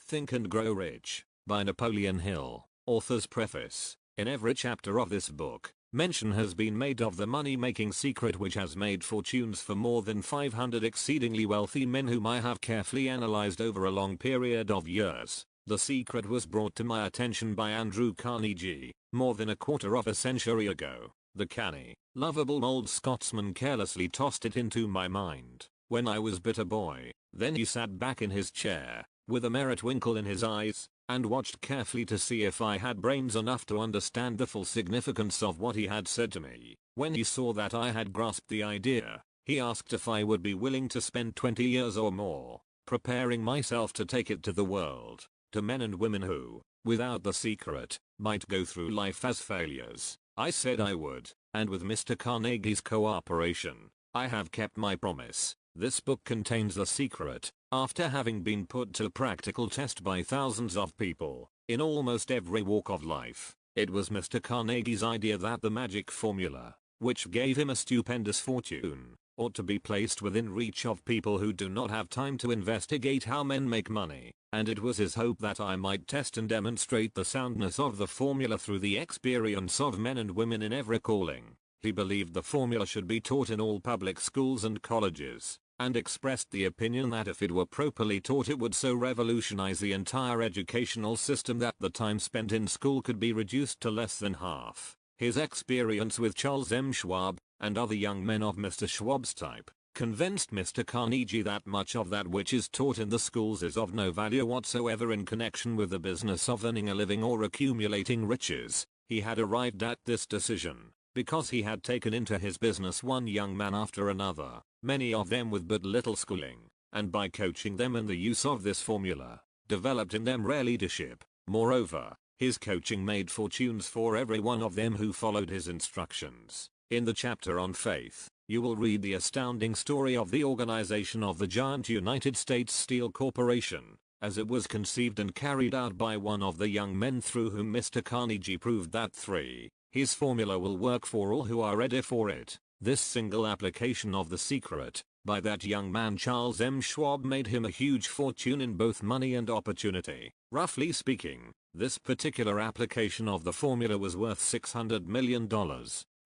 Think and Grow Rich, by Napoleon Hill. Author's preface. In every chapter of this book, mention has been made of the money-making secret which has made fortunes for more than 500 exceedingly wealthy men whom I have carefully analyzed over a long period of years. The secret was brought to my attention by Andrew Carnegie, more than a quarter of a century ago. The canny, lovable old Scotsman carelessly tossed it into my mind when I was but a boy. Then he sat back in his chair, with a merry twinkle in his eyes, and watched carefully to see if I had brains enough to understand the full significance of what he had said to me. When he saw that I had grasped the idea, he asked if I would be willing to spend 20 years or more, preparing myself to take it to the world, to men and women who, without the secret, might go through life as failures. I said I would, and with Mr. Carnegie's cooperation, I have kept my promise. This book contains the secret, after having been put to practical test by thousands of people, in almost every walk of life. It was Mr. Carnegie's idea that the magic formula, which gave him a stupendous fortune, ought to be placed within reach of people who do not have time to investigate how men make money, and it was his hope that I might test and demonstrate the soundness of the formula through the experience of men and women in every calling. He believed the formula should be taught in all public schools and colleges, and expressed the opinion that if it were properly taught it would so revolutionize the entire educational system that the time spent in school could be reduced to less than half. His experience with Charles M. Schwab, and other young men of Mr. Schwab's type, convinced Mr. Carnegie that much of that which is taught in the schools is of no value whatsoever in connection with the business of earning a living or accumulating riches. He had arrived at this decision because he had taken into his business one young man after another, many of them with but little schooling, and by coaching them in the use of this formula, developed in them rare leadership. Moreover, his coaching made fortunes for every one of them who followed his instructions. In the chapter on faith, you will read the astounding story of the organization of the giant United States Steel Corporation, as it was conceived and carried out by one of the young men through whom Mr. Carnegie proved that his formula will work for all who are ready for it. This single application of the secret, by that young man Charles M. Schwab, made him a huge fortune in both money and opportunity. Roughly speaking, this particular application of the formula was worth $600 million.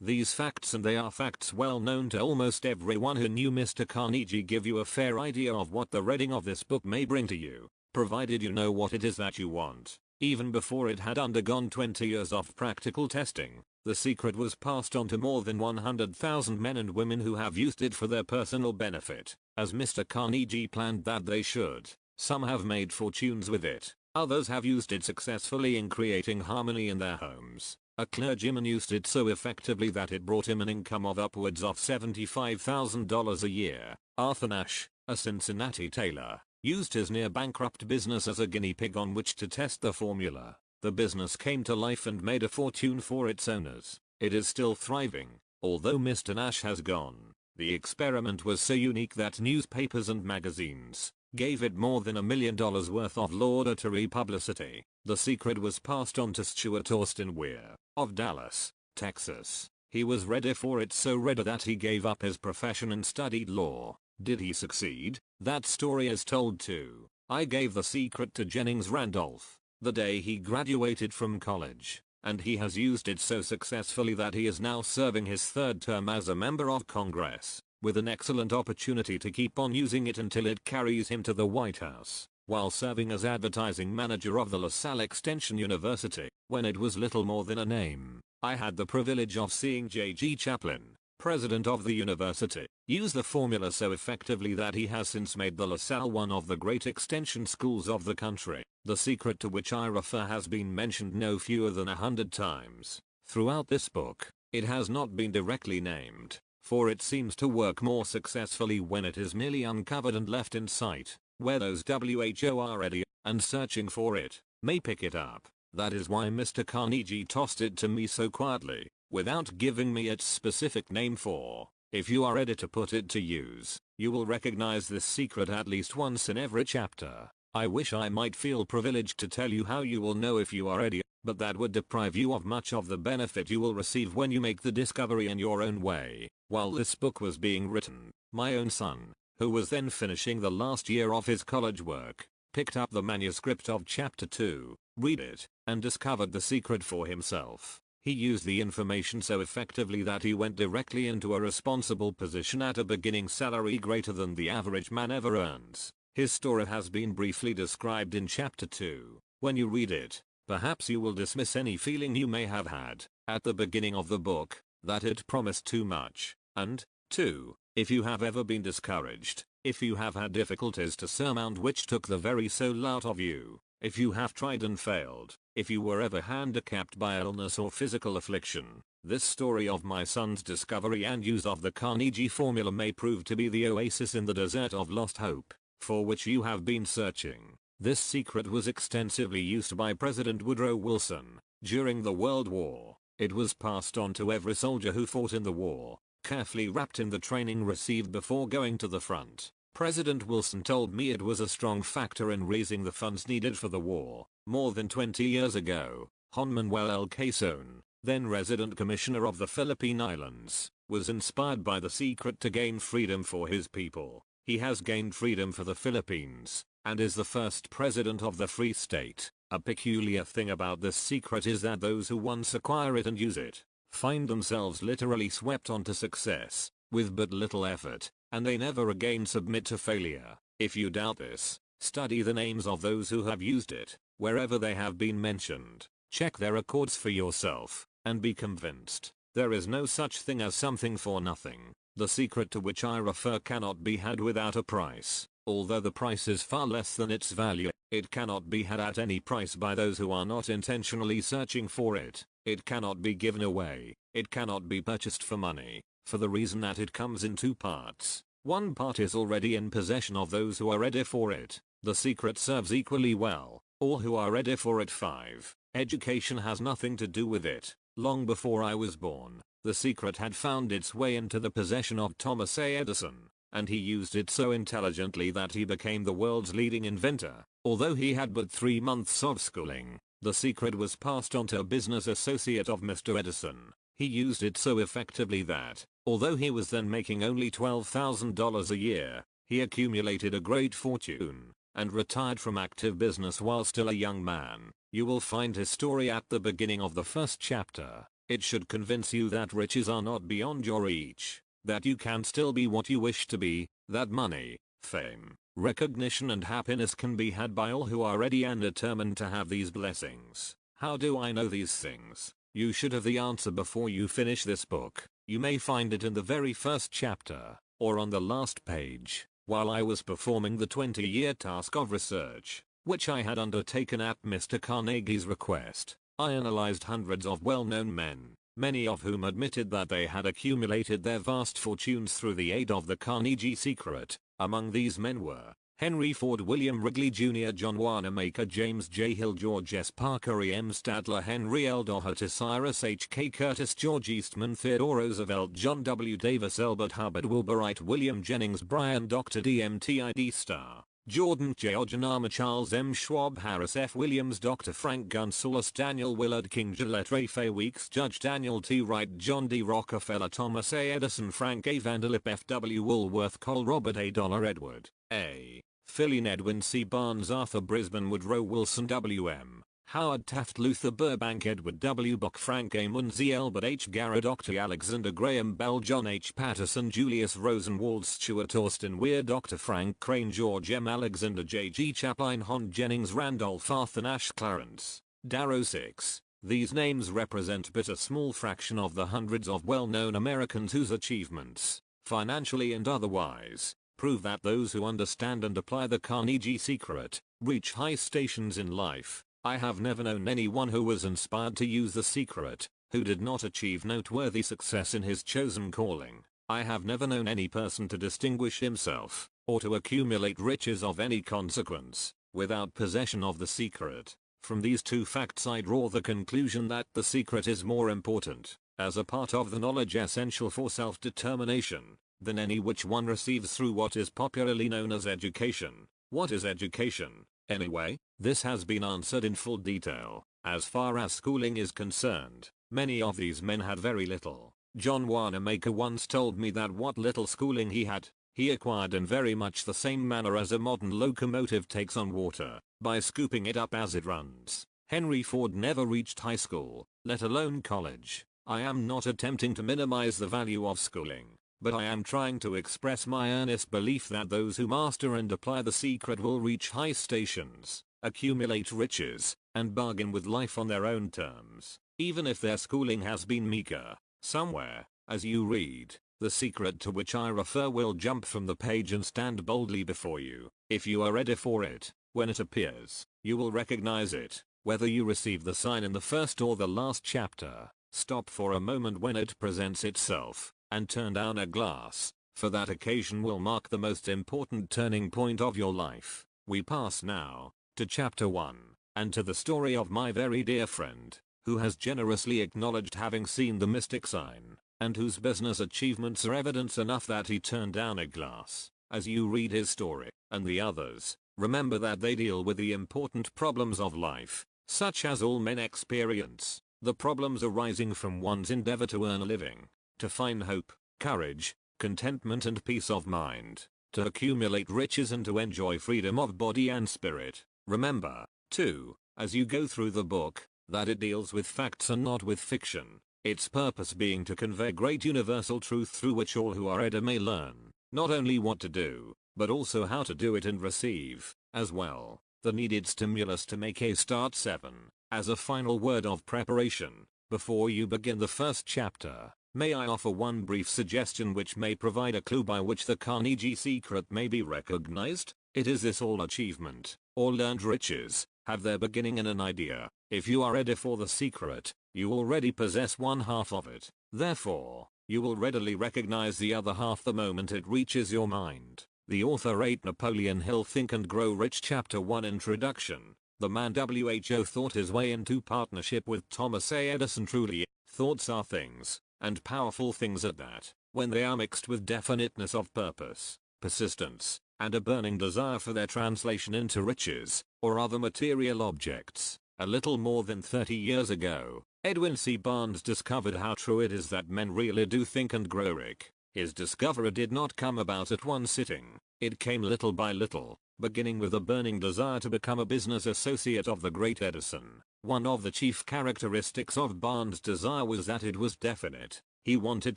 These facts, and they are facts well known to almost everyone who knew Mr. Carnegie, give you a fair idea of what the reading of this book may bring to you, provided you know what it is that you want. Even before it had undergone 20 years of practical testing, the secret was passed on to more than 100,000 men and women who have used it for their personal benefit, as Mr. Carnegie planned that they should. Some have made fortunes with it, others have used it successfully in creating harmony in their homes. A clergyman used it so effectively that it brought him an income of upwards of $75,000 a year. Arthur Nash, a Cincinnati tailor, used his near-bankrupt business as a guinea pig on which to test the formula. The business came to life and made a fortune for its owners. It is still thriving, although Mr. Nash has gone. The experiment was so unique that newspapers and magazines gave it more than $1 million worth of laudatory publicity. The secret was passed on to Stuart Austin Weir, of Dallas, Texas. He was ready for it, so ready that he gave up his profession and studied law. Did he succeed? That story is told too. I gave the secret to Jennings Randolph the day he graduated from college, and he has used it so successfully that he is now serving his third term as a member of Congress, with an excellent opportunity to keep on using it until it carries him to the White House. While serving as advertising manager of the LaSalle Extension University, when it was little more than a name, I had the privilege of seeing J.G. Chaplin, president of the university, use the formula so effectively that he has since made the LaSalle one of the great extension schools of the country. The secret to which I refer has been mentioned no fewer than 100 times. Throughout this book, it has not been directly named, for it seems to work more successfully when it is merely uncovered and left in sight, where those who are ready and searching for it may pick it up. That is why Mr. Carnegie tossed it to me so quietly, without giving me its specific name, for if you are ready to put it to use, you will recognize this secret at least once in every chapter. I wish I might feel privileged to tell you how you will know if you are ready, but that would deprive you of much of the benefit you will receive when you make the discovery in your own way. While this book was being written, my own son, who was then finishing the last year of his college work, picked up the manuscript of chapter 2, read it, and discovered the secret for himself. He used the information so effectively that he went directly into a responsible position at a beginning salary greater than the average man ever earns. His story has been briefly described in chapter 2. When you read it, perhaps you will dismiss any feeling you may have had at the beginning of the book that it promised too much. And 2. If you have ever been discouraged, if you have had difficulties to surmount which took the very soul out of you, if you have tried and failed, if you were ever handicapped by illness or physical affliction, this story of my son's discovery and use of the Carnegie formula may prove to be the oasis in the desert of lost hope, for which you have been searching. This secret was extensively used by President Woodrow Wilson during the World War. It was passed on to every soldier who fought in the war, carefully wrapped in the training received before going to the front. President Wilson told me it was a strong factor in raising the funds needed for the war. More than 20 years ago, Juan Manuel L. Quezon, then resident commissioner of the Philippine Islands, was inspired by the secret to gain freedom for his people. He has gained freedom for the Philippines, and is the first president of the Free State. A peculiar thing about this secret is that those who once acquire it and use it, find themselves literally swept onto success, with but little effort, and they never again submit to failure. If you doubt this, study the names of those who have used it, wherever they have been mentioned. Check their records for yourself, and be convinced. There is no such thing as something for nothing. The secret to which I refer cannot be had without a price. Although the price is far less than its value, it cannot be had at any price by those who are not intentionally searching for it. It cannot be given away. It cannot be purchased for money, for the reason that it comes in two parts. One part is already in possession of those who are ready for it. The secret serves equally well all who are ready for it. 5. Education has nothing to do with it. Long before I was born, the secret had found its way into the possession of Thomas A. Edison, and he used it so intelligently that he became the world's leading inventor. Although he had but 3 months of schooling, the secret was passed on to a business associate of Mr. Edison. He used it so effectively that, although he was then making only $12,000 a year, he accumulated a great fortune, and retired from active business while still a young man. You will find his story at the beginning of the first chapter. It should convince you that riches are not beyond your reach, that you can still be what you wish to be, that money, fame, recognition and happiness can be had by all who are ready and determined to have these blessings. How do I know these things? You should have the answer before you finish this book. You may find it in the very first chapter, or on the last page. While I was performing the 20-year task of research, which I had undertaken at Mr. Carnegie's request, I analyzed hundreds of well-known men, many of whom admitted that they had accumulated their vast fortunes through the aid of the Carnegie secret. Among these men were Henry Ford, William Wrigley Jr., John Wanamaker, James J. Hill, George S. Parker, E. M. Stadler, Henry L. Doherty, Cyrus H. K. Curtis, George Eastman, Theodore Roosevelt, John W. Davis, Elbert Hubbard, Wilbur Wright, William Jennings Bryan, Dr. D. M. T. I. D. Starr, Jordan J. Oppenheimer, Charles M. Schwab, Harris F. Williams, Dr. Frank Gunsaulus, Daniel Willard King, Gillette Ray Fay Weeks, Judge Daniel T. Wright, John D. Rockefeller, Thomas A. Edison, Frank A. Vanderlip, F. W. Woolworth Cole, Robert A. Dollar, Edward A. Philly, Edwin C. Barnes, Arthur Brisbane, Woodrow Wilson, W. M. Howard Taft, Luther Burbank, Edward W. Buck, Frank A. Munsey, Albert H. Garrett, Dr. Alexander Graham Bell, John H. Patterson, Julius Rosenwald, Stuart Austin Weir, Dr. Frank Crane, George M. Alexander, J. G. Chaplin, Hon Jennings, Randolph Arthur Nash, Clarence Darrow. 6. These names represent but a small fraction of the hundreds of well-known Americans whose achievements, financially and otherwise, prove that those who understand and apply the Carnegie secret reach high stations in life. I have never known anyone who was inspired to use the secret who did not achieve noteworthy success in his chosen calling. I have never known any person to distinguish himself or to accumulate riches of any consequence without possession of the secret. From these two facts I draw the conclusion that the secret is more important, as a part of the knowledge essential for self-determination, than any which one receives through what is popularly known as education. What is education, anyway? This has been answered in full detail. As far as schooling is concerned, many of these men had very little. John Wanamaker once told me that what little schooling he had he acquired in very much the same manner as a modern locomotive takes on water, by scooping it up as it runs. Henry Ford never reached high school, let alone college. I am not attempting to minimize the value of schooling, but I am trying to express my earnest belief that those who master and apply the secret will reach high stations, accumulate riches, and bargain with life on their own terms, even if their schooling has been meager. Somewhere, as you read, the secret to which I refer will jump from the page and stand boldly before you. If you are ready for it, when it appears, you will recognize it, whether you receive the sign in the first or the last chapter. Stop for a moment when it presents itself, and turn down a glass, for that occasion will mark the most important turning point of your life. We pass now to chapter 1, and to the story of my very dear friend, who has generously acknowledged having seen the mystic sign, and whose business achievements are evidence enough that he turned down a glass. As you read his story, and the others, remember that they deal with the important problems of life, such as all men experience, the problems arising from one's endeavor to earn a living, to find hope, courage, contentment and peace of mind, to accumulate riches and to enjoy freedom of body and spirit. Remember, too, as you go through the book, that it deals with facts and not with fiction, its purpose being to convey great universal truth through which all who are reader may learn, not only what to do, but also how to do it and receive, as well, the needed stimulus to make a start. 7. As a final word of preparation, before you begin the first chapter, may I offer one brief suggestion which may provide a clue by which the Carnegie secret may be recognized? It is this: all achievement, all learned riches, have their beginning in an idea. If you are ready for the secret, you already possess one half of it. Therefore, you will readily recognize the other half the moment it reaches your mind. The author 8 Napoleon Hill Think and Grow Rich Chapter 1 Introduction. The man WHO thought his way into partnership with Thomas A. Edison. Truly, thoughts are things, and powerful things at that, when they are mixed with definiteness of purpose, persistence, and a burning desire for their translation into riches, or other material objects. A little more than 30 years ago, Edwin C. Barnes discovered how true it is that men really do think and grow rich. His discovery did not come about at one sitting. It came little by little, beginning with a burning desire to become a business associate of the great Edison. One of the chief characteristics of Barnes' desire was that it was definite. He wanted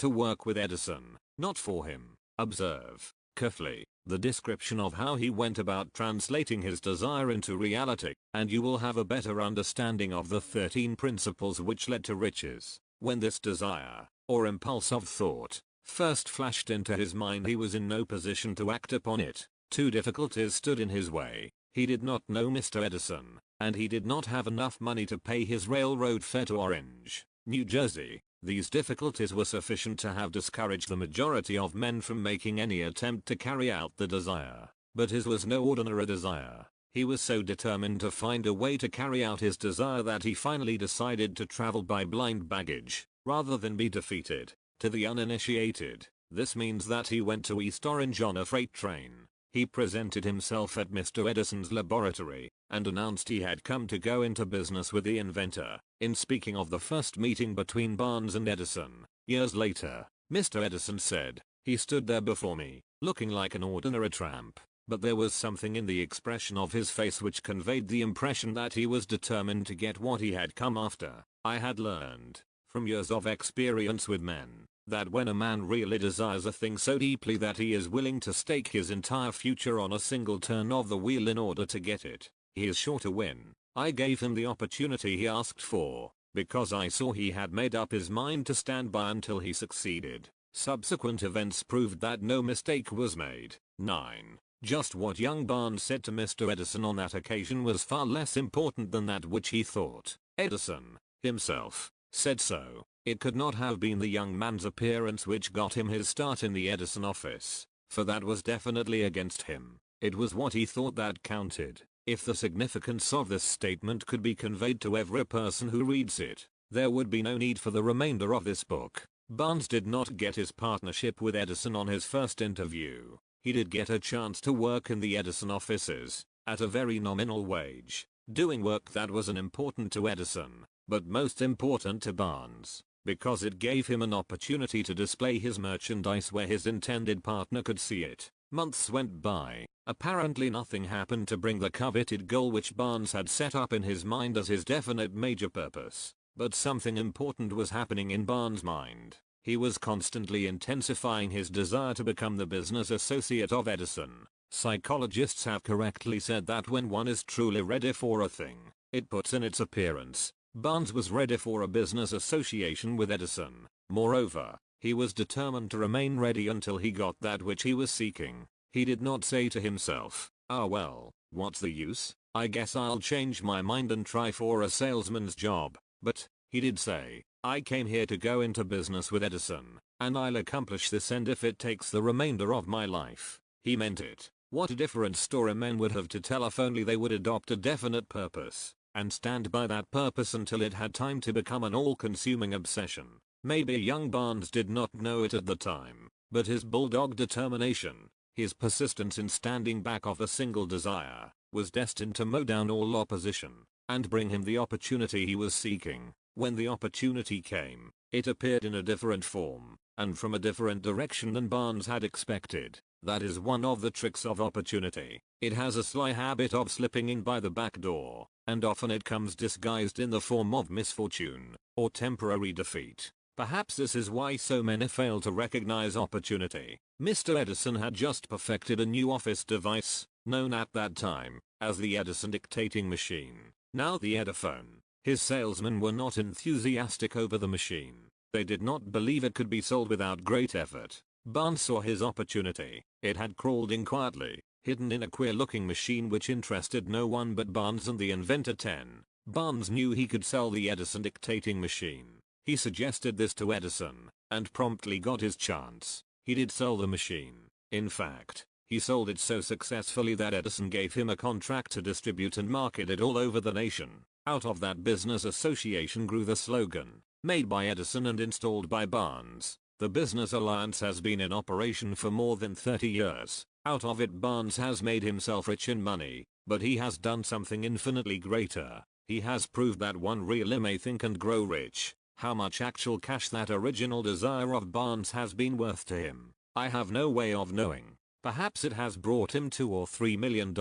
to work with Edison, not for him. Observe, carefully, the description of how he went about translating his desire into reality, and you will have a better understanding of the 13 principles which led to riches. When this desire, or impulse of thought, first flashed into his mind, he was in no position to act upon it. Two difficulties stood in his way. He did not know Mr. Edison, and he did not have enough money to pay his railroad fare to Orange, New Jersey. These difficulties were sufficient to have discouraged the majority of men from making any attempt to carry out the desire. But his was no ordinary desire. He was so determined to find a way to carry out his desire that he finally decided to travel by blind baggage, rather than be defeated. To the uninitiated, this means that he went to East Orange on a freight train. He presented himself at Mr. Edison's laboratory, and announced he had come to go into business with the inventor. In speaking of the first meeting between Barnes and Edison, years later, Mr. Edison said, "He stood there before me, looking like an ordinary tramp, but there was something in the expression of his face which conveyed the impression that he was determined to get what he had come after." I had learned, from years of experience with men, that when a man really desires a thing so deeply that he is willing to stake his entire future on a single turn of the wheel in order to get it, he is sure to win. I gave him the opportunity he asked for, because I saw he had made up his mind to stand by until he succeeded. Subsequent events proved that no mistake was made. 9. Just what young Barnes said to Mr. Edison on that occasion was far less important than that which he thought. Edison, himself, said so. It could not have been the young man's appearance which got him his start in the Edison office, for that was definitely against him. It was what he thought that counted. If the significance of this statement could be conveyed to every person who reads it, there would be no need for the remainder of this book. Barnes did not get his partnership with Edison on his first interview. He did get a chance to work in the Edison offices, at a very nominal wage, doing work that was unimportant to Edison, but most important to Barnes. because it gave him an opportunity to display his merchandise where his intended partner could see it. Months went by. Apparently nothing happened to bring the coveted goal which Barnes had set up in his mind as his definite major purpose. But something important was happening in Barnes' mind. He was constantly intensifying his desire to become the business associate of Edison. Psychologists have correctly said that when one is truly ready for a thing, it puts in its appearance. Barnes was ready for a business association with Edison. Moreover, he was determined to remain ready until he got that which he was seeking. He did not say to himself, "Ah well, what's the use? I guess I'll change my mind and try for a salesman's job." But he did say, "I came here to go into business with Edison, and I'll accomplish this, and if it takes the remainder of my life." He meant it. What a different story men would have to tell if only they would adopt a definite purpose, and stand by that purpose until it had time to become an all-consuming obsession. Maybe young Barnes did not know it at the time, but his bulldog determination, his persistence in standing back of a single desire, was destined to mow down all opposition, and bring him the opportunity he was seeking. When the opportunity came, it appeared in a different form, and from a different direction than Barnes had expected. That is one of the tricks of opportunity. It has a sly habit of slipping in by the back door, and often it comes disguised in the form of misfortune, or temporary defeat. Perhaps this is why so many fail to recognize opportunity. Mr. Edison had just perfected a new office device, known at that time as the Edison dictating machine, now the Ediphone. His salesmen were not enthusiastic over the machine. They did not believe it could be sold without great effort. Barnes saw his opportunity. It had crawled in quietly, hidden in a queer-looking machine which interested no one but Barnes and the inventor. 10. Barnes knew he could sell the Edison dictating machine. He suggested this to Edison, and promptly got his chance. He did sell the machine. In fact, he sold it so successfully that Edison gave him a contract to distribute and market it all over the nation. Out of that business association grew the slogan, "Made by Edison and installed by Barnes." The business alliance has been in operation for more than 30 years. Out of it Barnes has made himself rich in money, but he has done something infinitely greater. He has proved that one really may think and grow rich. How much actual cash that original desire of Barnes has been worth to him, I have no way of knowing. Perhaps it has brought him $2 or $3 million,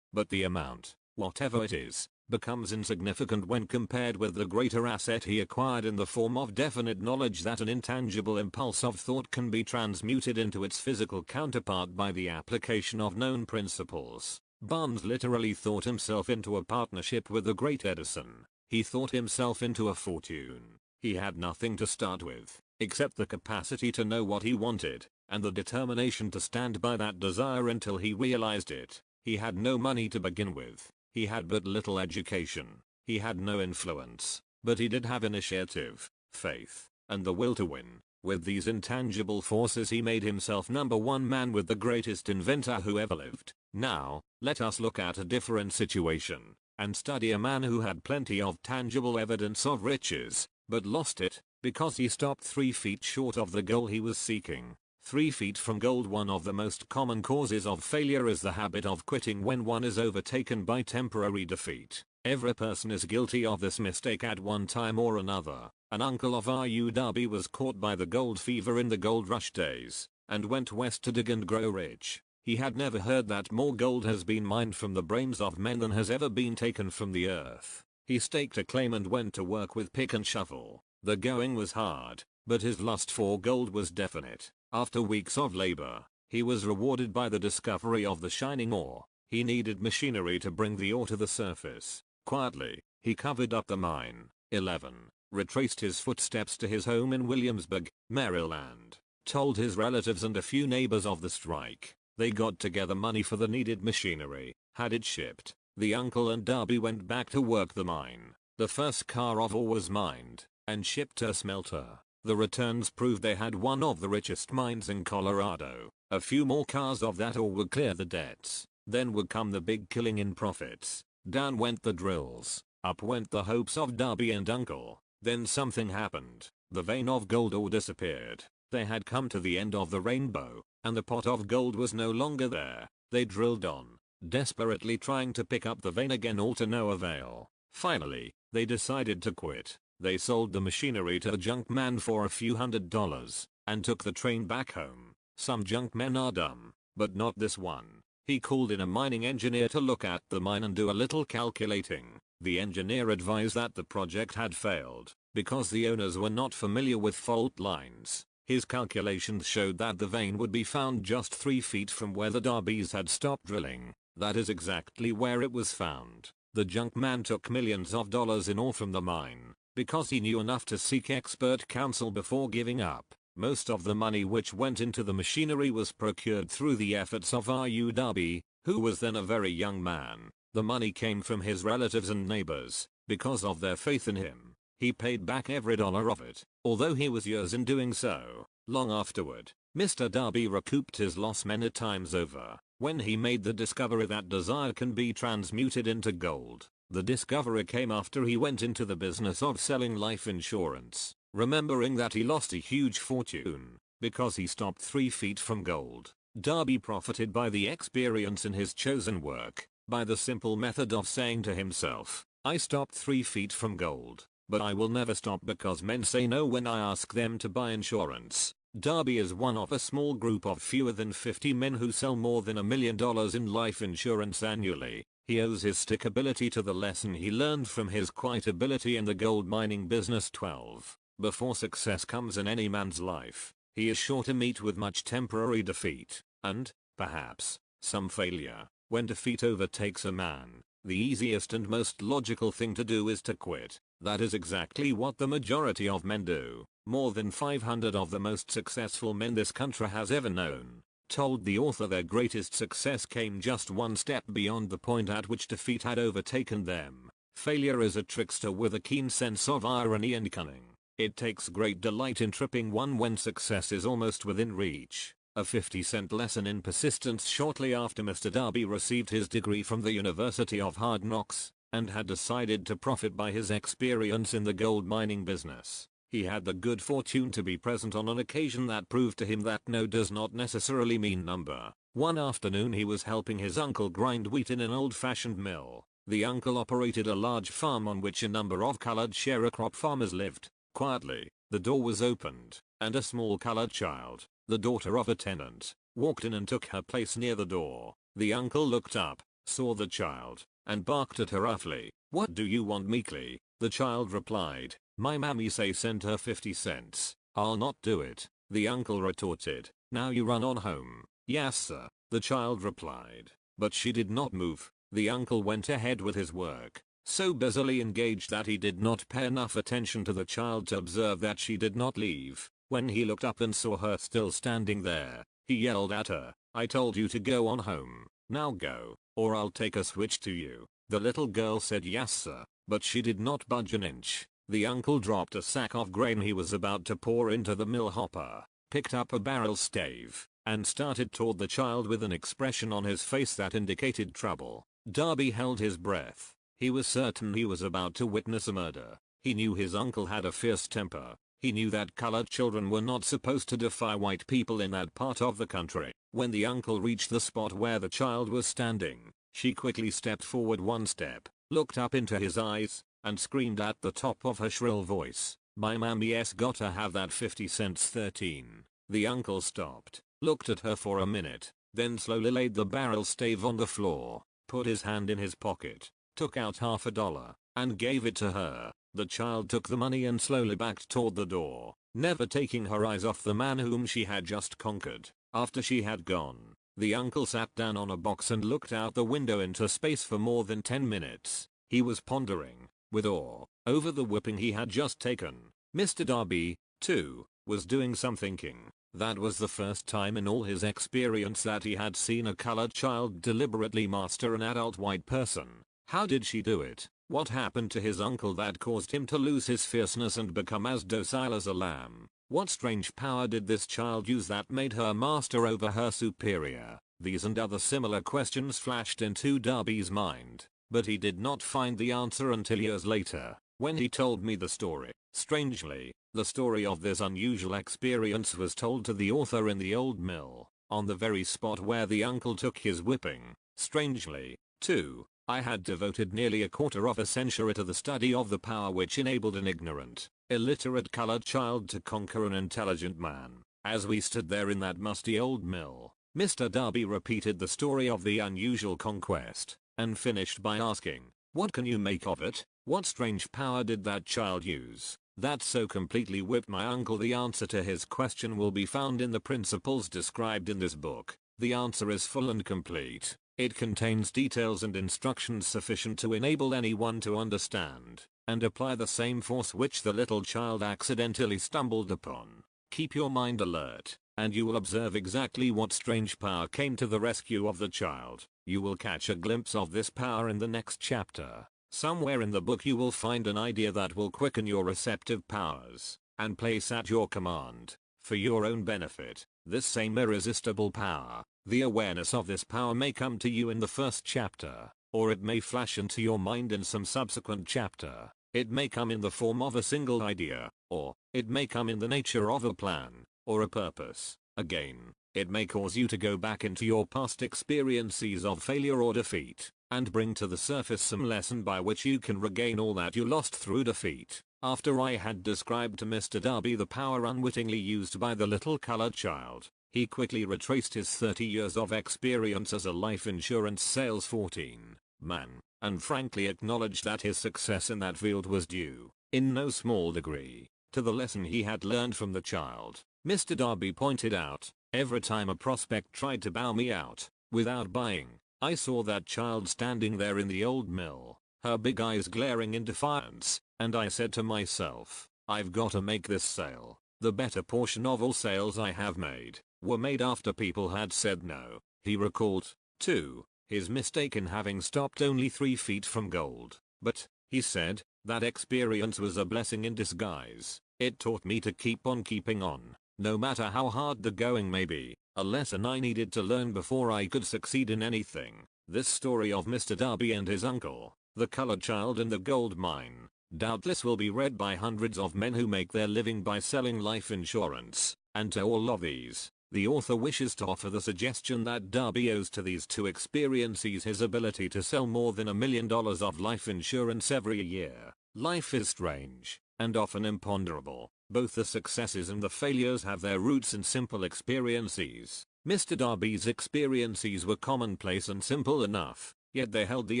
but the amount, whatever it is, becomes insignificant when compared with the greater asset he acquired in the form of definite knowledge that an intangible impulse of thought can be transmuted into its physical counterpart by the application of known principles. Barnes literally thought himself into a partnership with the great Edison. He thought himself into a fortune. He had nothing to start with, except the capacity to know what he wanted, and the determination to stand by that desire until he realized it. He had no money to begin with. He had but little education. He had no influence, but he did have initiative, faith, and the will to win. With these intangible forces he made himself #1 man with the greatest inventor who ever lived. Now, let us look at a different situation, and study a man who had plenty of tangible evidence of riches, but lost it, because he stopped 3 feet short of the goal he was seeking. 3 feet from gold. One of the most common causes of failure is the habit of quitting when one is overtaken by temporary defeat. Every person is guilty of this mistake at one time or another. An uncle of R.U. Darby was caught by the gold fever in the gold rush days, and went west to dig and grow rich. He had never heard that more gold has been mined from the brains of men than has ever been taken from the earth. He staked a claim and went to work with pick and shovel. The going was hard, but his lust for gold was definite. After weeks of labor, he was rewarded by the discovery of the shining ore. He needed machinery to bring the ore to the surface. Quietly, he covered up the mine. 11. Retraced his footsteps to his home in Williamsburg, Maryland. Told his relatives and a few neighbors of the strike. They got together money for the needed machinery, had it shipped. The uncle and Darby went back to work the mine. The first car of ore was mined and shipped to a smelter. The returns proved they had one of the richest mines in Colorado. A few more cars of that ore would clear the debts. Then would come the big killing in profits. Down went the drills. Up went the hopes of Darby and uncle. Then something happened. The vein of gold ore disappeared. They had come to the end of the rainbow, and the pot of gold was no longer there. They drilled on, desperately trying to pick up the vein again, all to no avail. Finally, they decided to quit. They sold the machinery to a junk man for a few $100 and took the train back home. Some junk men are dumb, but not this one. He called in a mining engineer to look at the mine and do a little calculating. The engineer advised that the project had failed because the owners were not familiar with fault lines. His calculations showed that the vein would be found just 3 feet from where the Darbys had stopped drilling. That is exactly where it was found. The junk man took millions of dollars in ore from the mine because he knew enough to seek expert counsel before giving up. Most of the money which went into the machinery was procured through the efforts of R.U. Darby, who was then a very young man. The money came from his relatives and neighbors. Because of their faith in him, he paid back every dollar of it, although he was years in doing so. Long afterward, Mr. Darby recouped his loss many times over when he made the discovery that desire can be transmuted into gold. The discovery came after he went into the business of selling life insurance, remembering that he lost a huge fortune because he stopped 3 feet from gold. Darby profited by the experience in his chosen work, by the simple method of saying to himself, I stopped 3 feet from gold, but I will never stop because men say no when I ask them to buy insurance. Darby is one of a small group of fewer than 50 men who sell more than $1 million in life insurance annually. He owes his stickability to the lesson he learned from his quiet ability in the gold mining business. 12. Before success comes in any man's life, he is sure to meet with much temporary defeat, and, perhaps, some failure. When defeat overtakes a man, the easiest and most logical thing to do is to quit. That is exactly what the majority of men do. More than 500 of the most successful men this country has ever known told the author their greatest success came just one step beyond the point at which defeat had overtaken them. Failure is a trickster with a keen sense of irony and cunning. It takes great delight in tripping one when success is almost within reach. A 50-cent lesson in persistence. Shortly after Mr. Darby received his degree from the University of Hard Knocks and had decided to profit by his experience in the gold mining business, he had the good fortune to be present on an occasion that proved to him that no does not necessarily mean number. One afternoon he was helping his uncle grind wheat in an old-fashioned mill. The uncle operated a large farm on which a number of colored sharecrop farmers lived. Quietly, the door was opened, and a small colored child, the daughter of a tenant, walked in and took her place near the door. The uncle looked up, saw the child, and barked at her roughly. "What do you want?" meekly. The child replied, "My mammy say send her 50 cents. I'll not do it." The uncle retorted, "Now you run on home." "Yes sir," the child replied, but she did not move. The uncle went ahead with his work, so busily engaged that he did not pay enough attention to the child to observe that she did not leave. When he looked up and saw her still standing there, he yelled at her, "I told you to go on home. Now go, or I'll take a switch to you." The little girl said yes sir, but she did not budge an inch. The uncle dropped a sack of grain he was about to pour into the mill hopper, picked up a barrel stave, and started toward the child with an expression on his face that indicated trouble. Darby held his breath. He was certain he was about to witness a murder. He knew his uncle had a fierce temper. He knew that colored children were not supposed to defy white people in that part of the country. When the uncle reached the spot where the child was standing, she quickly stepped forward one step, looked up into his eyes, and screamed at the top of her shrill voice, "My mammy's gotta have that 50 cents 13. The uncle stopped, looked at her for a minute, then slowly laid the barrel stave on the floor, put his hand in his pocket, took out half a dollar, and gave it to her. The child took the money and slowly backed toward the door, never taking her eyes off the man whom she had just conquered. After she had gone, the uncle sat down on a box and looked out the window into space for more than 10 minutes. He was pondering, with awe, over the whipping he had just taken. Mr. Darby, too, was doing some thinking. That was the first time in all his experience that he had seen a colored child deliberately master an adult white person. How did she do it? What happened to his uncle that caused him to lose his fierceness and become as docile as a lamb? What strange power did this child use that made her master over her superior? These and other similar questions flashed into Darby's mind, but he did not find the answer until years later, when he told me the story. Strangely, the story of this unusual experience was told to the author in the old mill, on the very spot where the uncle took his whipping. Strangely, too, I had devoted nearly a quarter of a century to the study of the power which enabled an ignorant, illiterate colored child to conquer an intelligent man. As we stood there in that musty old mill, Mr. Darby repeated the story of the unusual conquest, and finished by asking, "What can you make of it? What strange power did that child use that so completely whipped my uncle?" The answer to his question will be found in the principles described in this book. The answer is full and complete. It contains details and instructions sufficient to enable anyone to understand and apply the same force which the little child accidentally stumbled upon. Keep your mind alert, and you will observe exactly what strange power came to the rescue of the child. You will catch a glimpse of this power in the next chapter. Somewhere in the book you will find an idea that will quicken your receptive powers and place at your command, for your own benefit, this same irresistible power. The awareness of this power may come to you in the first chapter, or it may flash into your mind in some subsequent chapter. It may come in the form of a single idea, or it may come in the nature of a plan, or a purpose. Again, it may cause you to go back into your past experiences of failure or defeat, and bring to the surface some lesson by which you can regain all that you lost through defeat. After I had described to Mr. Darby the power unwittingly used by the little colored child, he quickly retraced his 30 years of experience as a life insurance sales 14-man, and frankly acknowledged that his success in that field was due, in no small degree, to the lesson he had learned from the child. Mr. Darby pointed out, every time a prospect tried to bow me out, without buying, I saw that child standing there in the old mill, her big eyes glaring in defiance, and I said to myself, I've got to make this sale. The better portion of all sales I have made were made after people had said no. He recalled, too, his mistake in having stopped only 3 feet from gold. But, he said, that experience was a blessing in disguise. It taught me to keep on keeping on, no matter how hard the going may be, a lesson I needed to learn before I could succeed in anything. This story of Mr. Darby and his uncle, the colored child in the gold mine, doubtless will be read by hundreds of men who make their living by selling life insurance, and to all of these, the author wishes to offer the suggestion that Darby owes to these 2 experiences his ability to sell more than $1 million of life insurance every year. Life is strange, and often imponderable. Both the successes and the failures have their roots in simple experiences. Mr. Darby's experiences were commonplace and simple enough, yet they held the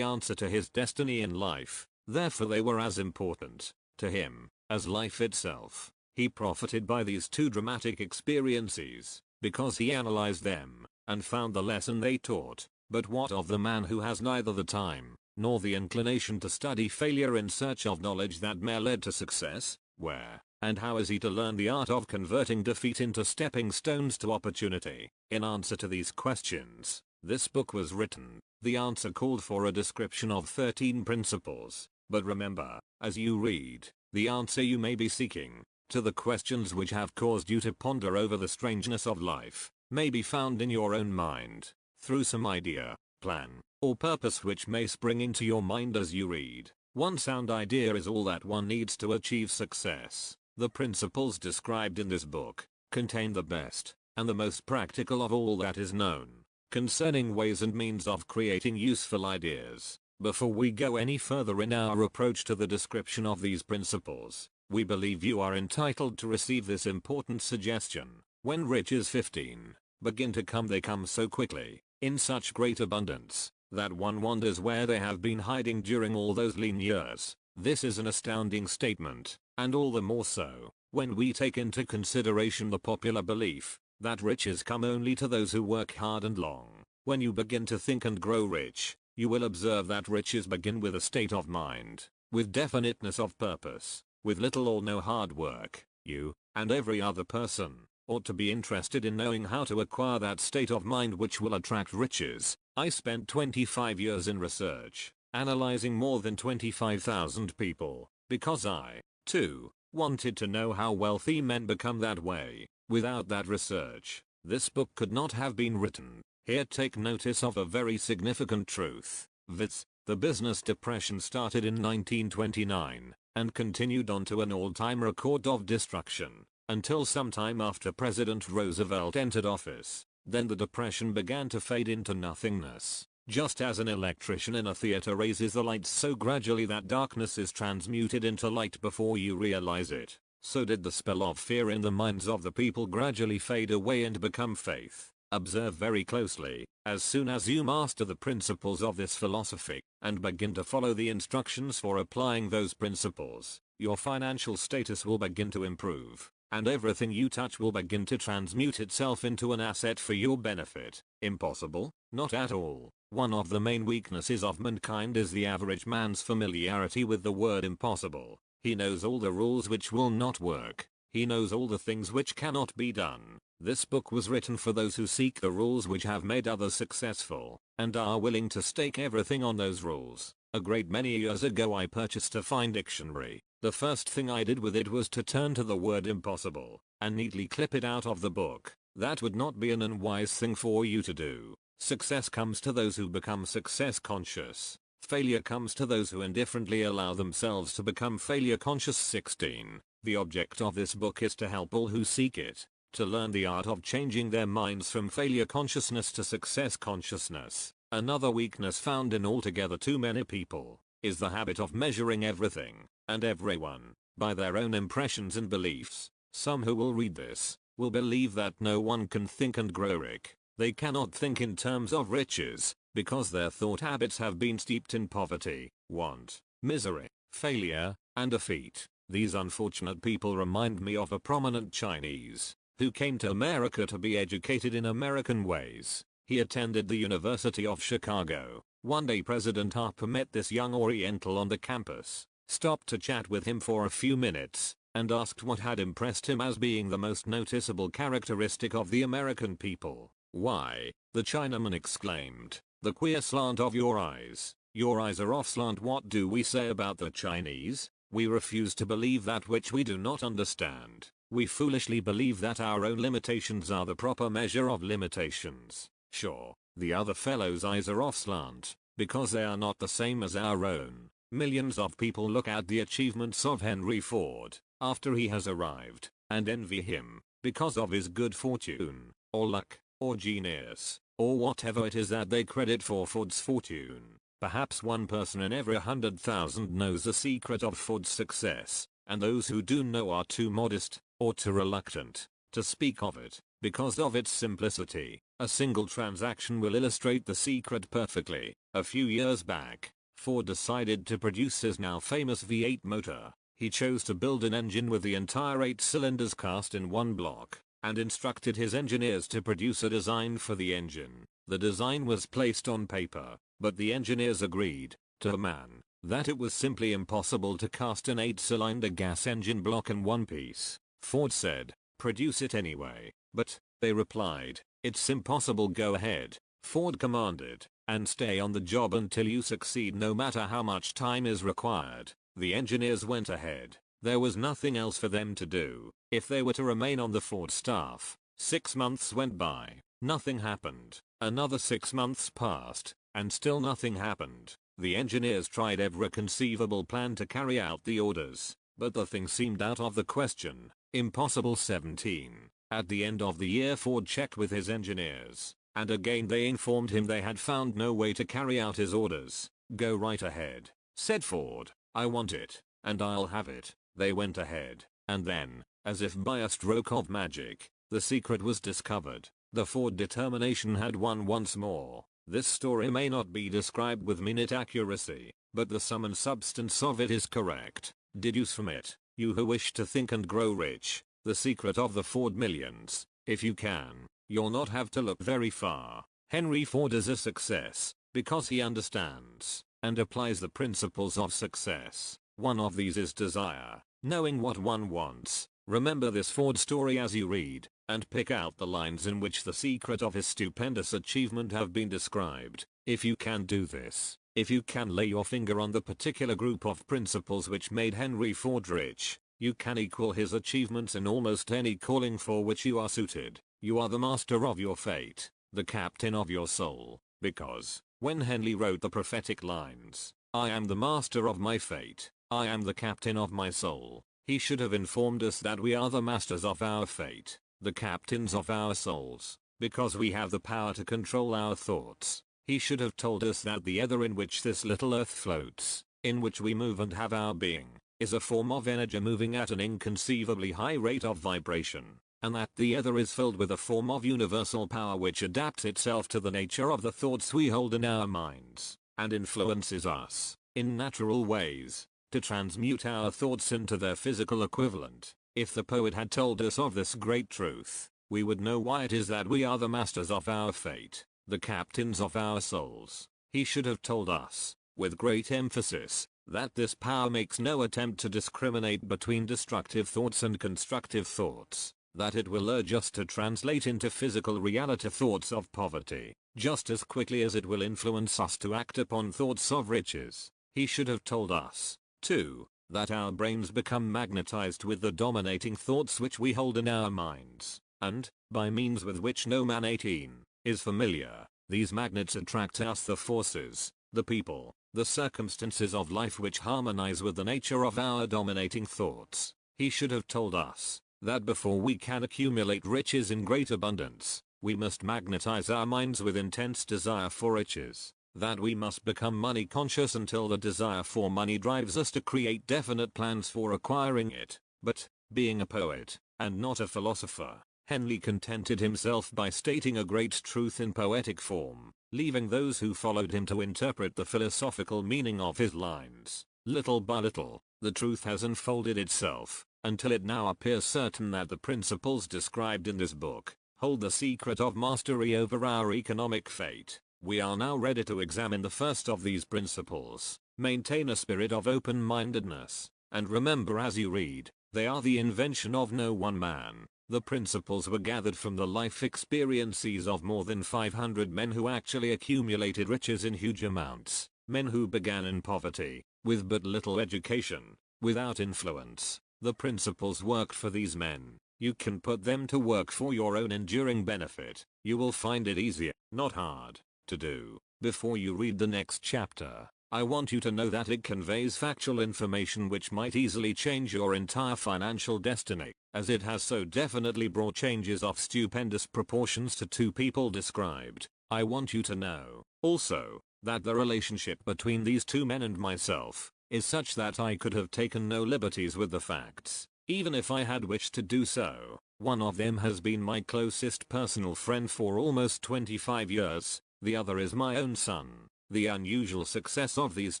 answer to his destiny in life. Therefore they were as important to him as life itself. He profited by these 2 dramatic experiences because he analyzed them and found the lesson they taught. But what of the man who has neither the time nor the inclination to study failure in search of knowledge that may lead to success? Where and how is he to learn the art of converting defeat into stepping stones to opportunity? In answer to these questions, this book was written. The answer called for a description of 13 principles. But remember, as you read, the answer you may be seeking to the questions which have caused you to ponder over the strangeness of life may be found in your own mind, through some idea, plan, or purpose which may spring into your mind as you read. One sound idea is all that one needs to achieve success. The principles described in this book contain the best and the most practical of all that is known concerning ways and means of creating useful ideas. Before we go any further in our approach to the description of these principles, we believe you are entitled to receive this important suggestion. When riches 15 begin to come, they come so quickly, in such great abundance, that one wonders where they have been hiding during all those lean years. This is an astounding statement, and all the more so, when we take into consideration the popular belief that riches come only to those who work hard and long. When you begin to think and grow rich, you will observe that riches begin with a state of mind, with definiteness of purpose, with little or no hard work. You, and every other person, ought to be interested in knowing how to acquire that state of mind which will attract riches. I spent 25 years in research, analyzing more than 25,000 people, because I, too, wanted to know how wealthy men become that way. Without that research, this book could not have been written. Here take notice of a very significant truth. The business depression started in 1929, and continued on to an all-time record of destruction, until sometime after President Roosevelt entered office. Then the depression began to fade into nothingness, Just as an electrician in a theater raises the lights so gradually that darkness is transmuted into light before you realize it, so did the spell of fear in the minds of the people gradually fade away and become faith. Observe very closely. As soon as you master the principles of this philosophy, and begin to follow the instructions for applying those principles, your financial status will begin to improve, and everything you touch will begin to transmute itself into an asset for your benefit. Impossible? Not at all. One of the main weaknesses of mankind is the average man's familiarity with the word impossible. He knows all the rules which will not work. He knows all the things which cannot be done. This book was written for those who seek the rules which have made others successful, and are willing to stake everything on those rules. A great many years ago I purchased a fine dictionary. The first thing I did with it was to turn to the word impossible, and neatly clip it out of the book. That would not be an unwise thing for you to do. Success comes to those who become success conscious. Failure comes to those who indifferently allow themselves to become failure conscious. 16. The object of this book is to help all who seek it to learn the art of changing their minds from failure consciousness to success consciousness. Another weakness found in altogether too many people is the habit of measuring everything and everyone by their own impressions and beliefs. Some who will read this will believe that no one can think and grow rich. They cannot think in terms of riches because their thought habits have been steeped in poverty, want, misery, failure, and defeat. These unfortunate people remind me of a prominent Chinese who came to America to be educated in American ways. He attended the University of Chicago. One day President Harper met this young Oriental on the campus, stopped to chat with him for a few minutes, and asked what had impressed him as being the most noticeable characteristic of the American people. "Why," the Chinaman exclaimed, "the queer slant of your eyes. Your eyes are off slant. What do we say about the Chinese? We refuse to believe that which we do not understand. We foolishly believe that our own limitations are the proper measure of limitations. Sure, the other fellow's eyes are off slant, because they are not the same as our own." Millions of people look at the achievements of Henry Ford after he has arrived and envy him because of his good fortune, or luck, or genius, or whatever it is that they credit for Ford's fortune. Perhaps one person in every 100,000 knows the secret of Ford's success, and those who do know are too modest, or too reluctant, to speak of it, because of its simplicity. A single transaction will illustrate the secret perfectly. A few years back, Ford decided to produce his now famous V8 motor. He chose to build an engine with the entire 8 cylinders cast in one block, and instructed his engineers to produce a design for the engine. The design was placed on paper, but the engineers agreed, to a man, that it was simply impossible to cast an 8-cylinder gas engine block in one piece. Ford said, "Produce it anyway." "But," they replied, "it's impossible. Go ahead." Ford commanded, "And stay on the job until you succeed, no matter how much time is required." The engineers went ahead. There was nothing else for them to do if they were to remain on the Ford staff. 6 months went by. Nothing happened. Another 6 months passed, and still nothing happened. The engineers tried every conceivable plan to carry out the orders, but the thing seemed out of the question. Impossible. 17. At the end of the year, Ford checked with his engineers, and again they informed him they had found no way to carry out his orders. "Go right ahead," said Ford. "I want it, and I'll have it." They went ahead, and then, as if by a stroke of magic, the secret was discovered. The Ford determination had won once more. This story may not be described with minute accuracy, but the sum and substance of it is correct. Deduce from it, you who wish to think and grow rich, the secret of the Ford millions. If you can, you'll not have to look very far. Henry Ford is a success because he understands and applies the principles of success. One of these is desire, knowing what one wants. Remember this Ford story as you read, and pick out the lines in which the secret of his stupendous achievement have been described. If you can do this, if you can lay your finger on the particular group of principles which made Henry Ford rich, you can equal his achievements in almost any calling for which you are suited. You are the master of your fate, the captain of your soul, because, when Henley wrote the prophetic lines, "I am the master of my fate, I am the captain of my soul," he should have informed us that we are the masters of our fate, the captains of our souls, because we have the power to control our thoughts. He should have told us that the ether in which this little earth floats, in which we move and have our being, is a form of energy moving at an inconceivably high rate of vibration, and that the ether is filled with a form of universal power which adapts itself to the nature of the thoughts we hold in our minds, and influences us, in natural ways, to transmute our thoughts into their physical equivalent. If the poet had told us of this great truth, we would know why it is that we are the masters of our fate, the captains of our souls. He should have told us, with great emphasis, that this power makes no attempt to discriminate between destructive thoughts and constructive thoughts, that it will urge us to translate into physical reality thoughts of poverty, just as quickly as it will influence us to act upon thoughts of riches. He should have told us, too, that our brains become magnetized with the dominating thoughts which we hold in our minds, and, by means with which no man 18 is familiar, these magnets attract us the forces, the people, the circumstances of life which harmonize with the nature of our dominating thoughts. He should have told us that before we can accumulate riches in great abundance, we must magnetize our minds with intense desire for riches, that we must become money conscious until the desire for money drives us to create definite plans for acquiring it. But, being a poet, and not a philosopher, Henley contented himself by stating a great truth in poetic form, leaving those who followed him to interpret the philosophical meaning of his lines. Little by little, the truth has unfolded itself, until it now appears certain that the principles described in this book hold the secret of mastery over our economic fate. We are now ready to examine the first of these principles. Maintain a spirit of open-mindedness, and remember as you read, they are the invention of no one man. The principles were gathered from the life experiences of more than 500 men who actually accumulated riches in huge amounts, men who began in poverty, with but little education, without influence. The principles worked for these men. You can put them to work for your own enduring benefit. You will find it easier, not hard, to do. Before you read the next chapter, I want you to know that it conveys factual information which might easily change your entire financial destiny, as it has so definitely brought changes of stupendous proportions to two people described. I want you to know, also, that the relationship between these two men and myself is such that I could have taken no liberties with the facts, even if I had wished to do so. One of them has been my closest personal friend for almost 25 years, the other is my own son. The unusual success of these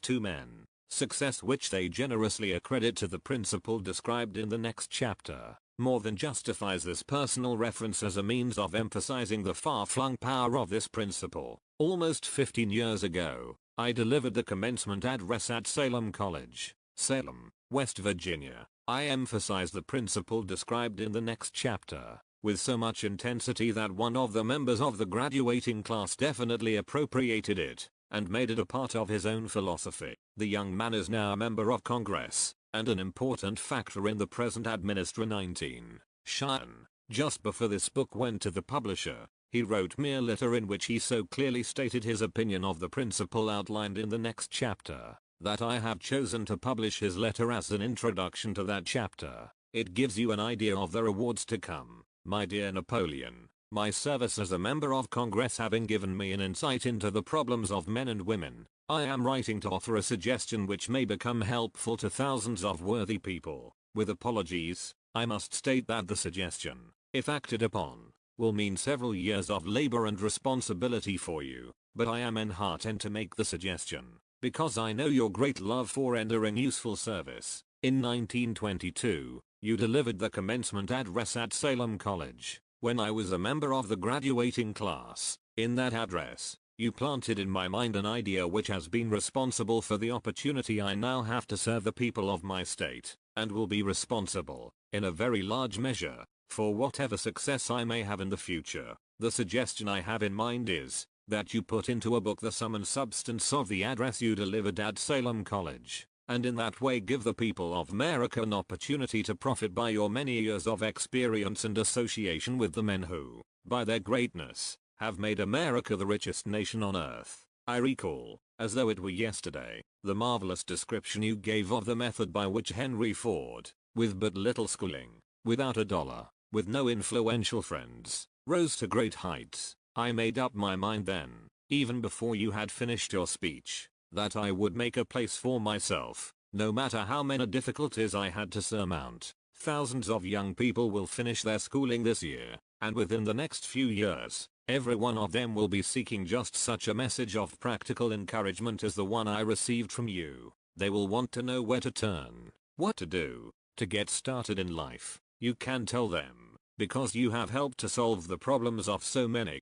two men, success which they generously accredit to the principle described in the next chapter, more than justifies this personal reference as a means of emphasizing the far-flung power of this principle. Almost 15 years ago, I delivered the commencement address at Salem College, Salem, West Virginia. I emphasized the principle described in the next chapter with so much intensity that one of the members of the graduating class definitely appropriated it and made it a part of his own philosophy. The young man is now a member of Congress, and an important factor in the present administration. Cheyenne. Just before this book went to the publisher, he wrote me a letter in which he so clearly stated his opinion of the principle outlined in the next chapter, that I have chosen to publish his letter as an introduction to that chapter. It gives you an idea of the rewards to come. My dear Napoleon, my service as a member of Congress having given me an insight into the problems of men and women, I am writing to offer a suggestion which may become helpful to thousands of worthy people. With apologies, I must state that the suggestion, if acted upon, will mean several years of labor and responsibility for you, but I am enheartened to make the suggestion, because I know your great love for rendering useful service. In 1922, you delivered the commencement address at Salem College. When I was a member of the graduating class, in that address, you planted in my mind an idea which has been responsible for the opportunity I now have to serve the people of my state, and will be responsible, in a very large measure, for whatever success I may have in the future. The suggestion I have in mind is that you put into a book the sum and substance of the address you delivered at Salem College, and in that way give the people of America an opportunity to profit by your many years of experience and association with the men who, by their greatness, have made America the richest nation on earth. I recall, as though it were yesterday, the marvelous description you gave of the method by which Henry Ford, with but little schooling, without a dollar, with no influential friends, rose to great heights. I made up my mind then, even before you had finished your speech, that I would make a place for myself, no matter how many difficulties I had to surmount. Thousands of young people will finish their schooling this year, and within the next few years, every one of them will be seeking just such a message of practical encouragement as the one I received from you. They will want to know where to turn, what to do, to get started in life. You can tell them, because you have helped to solve the problems of so many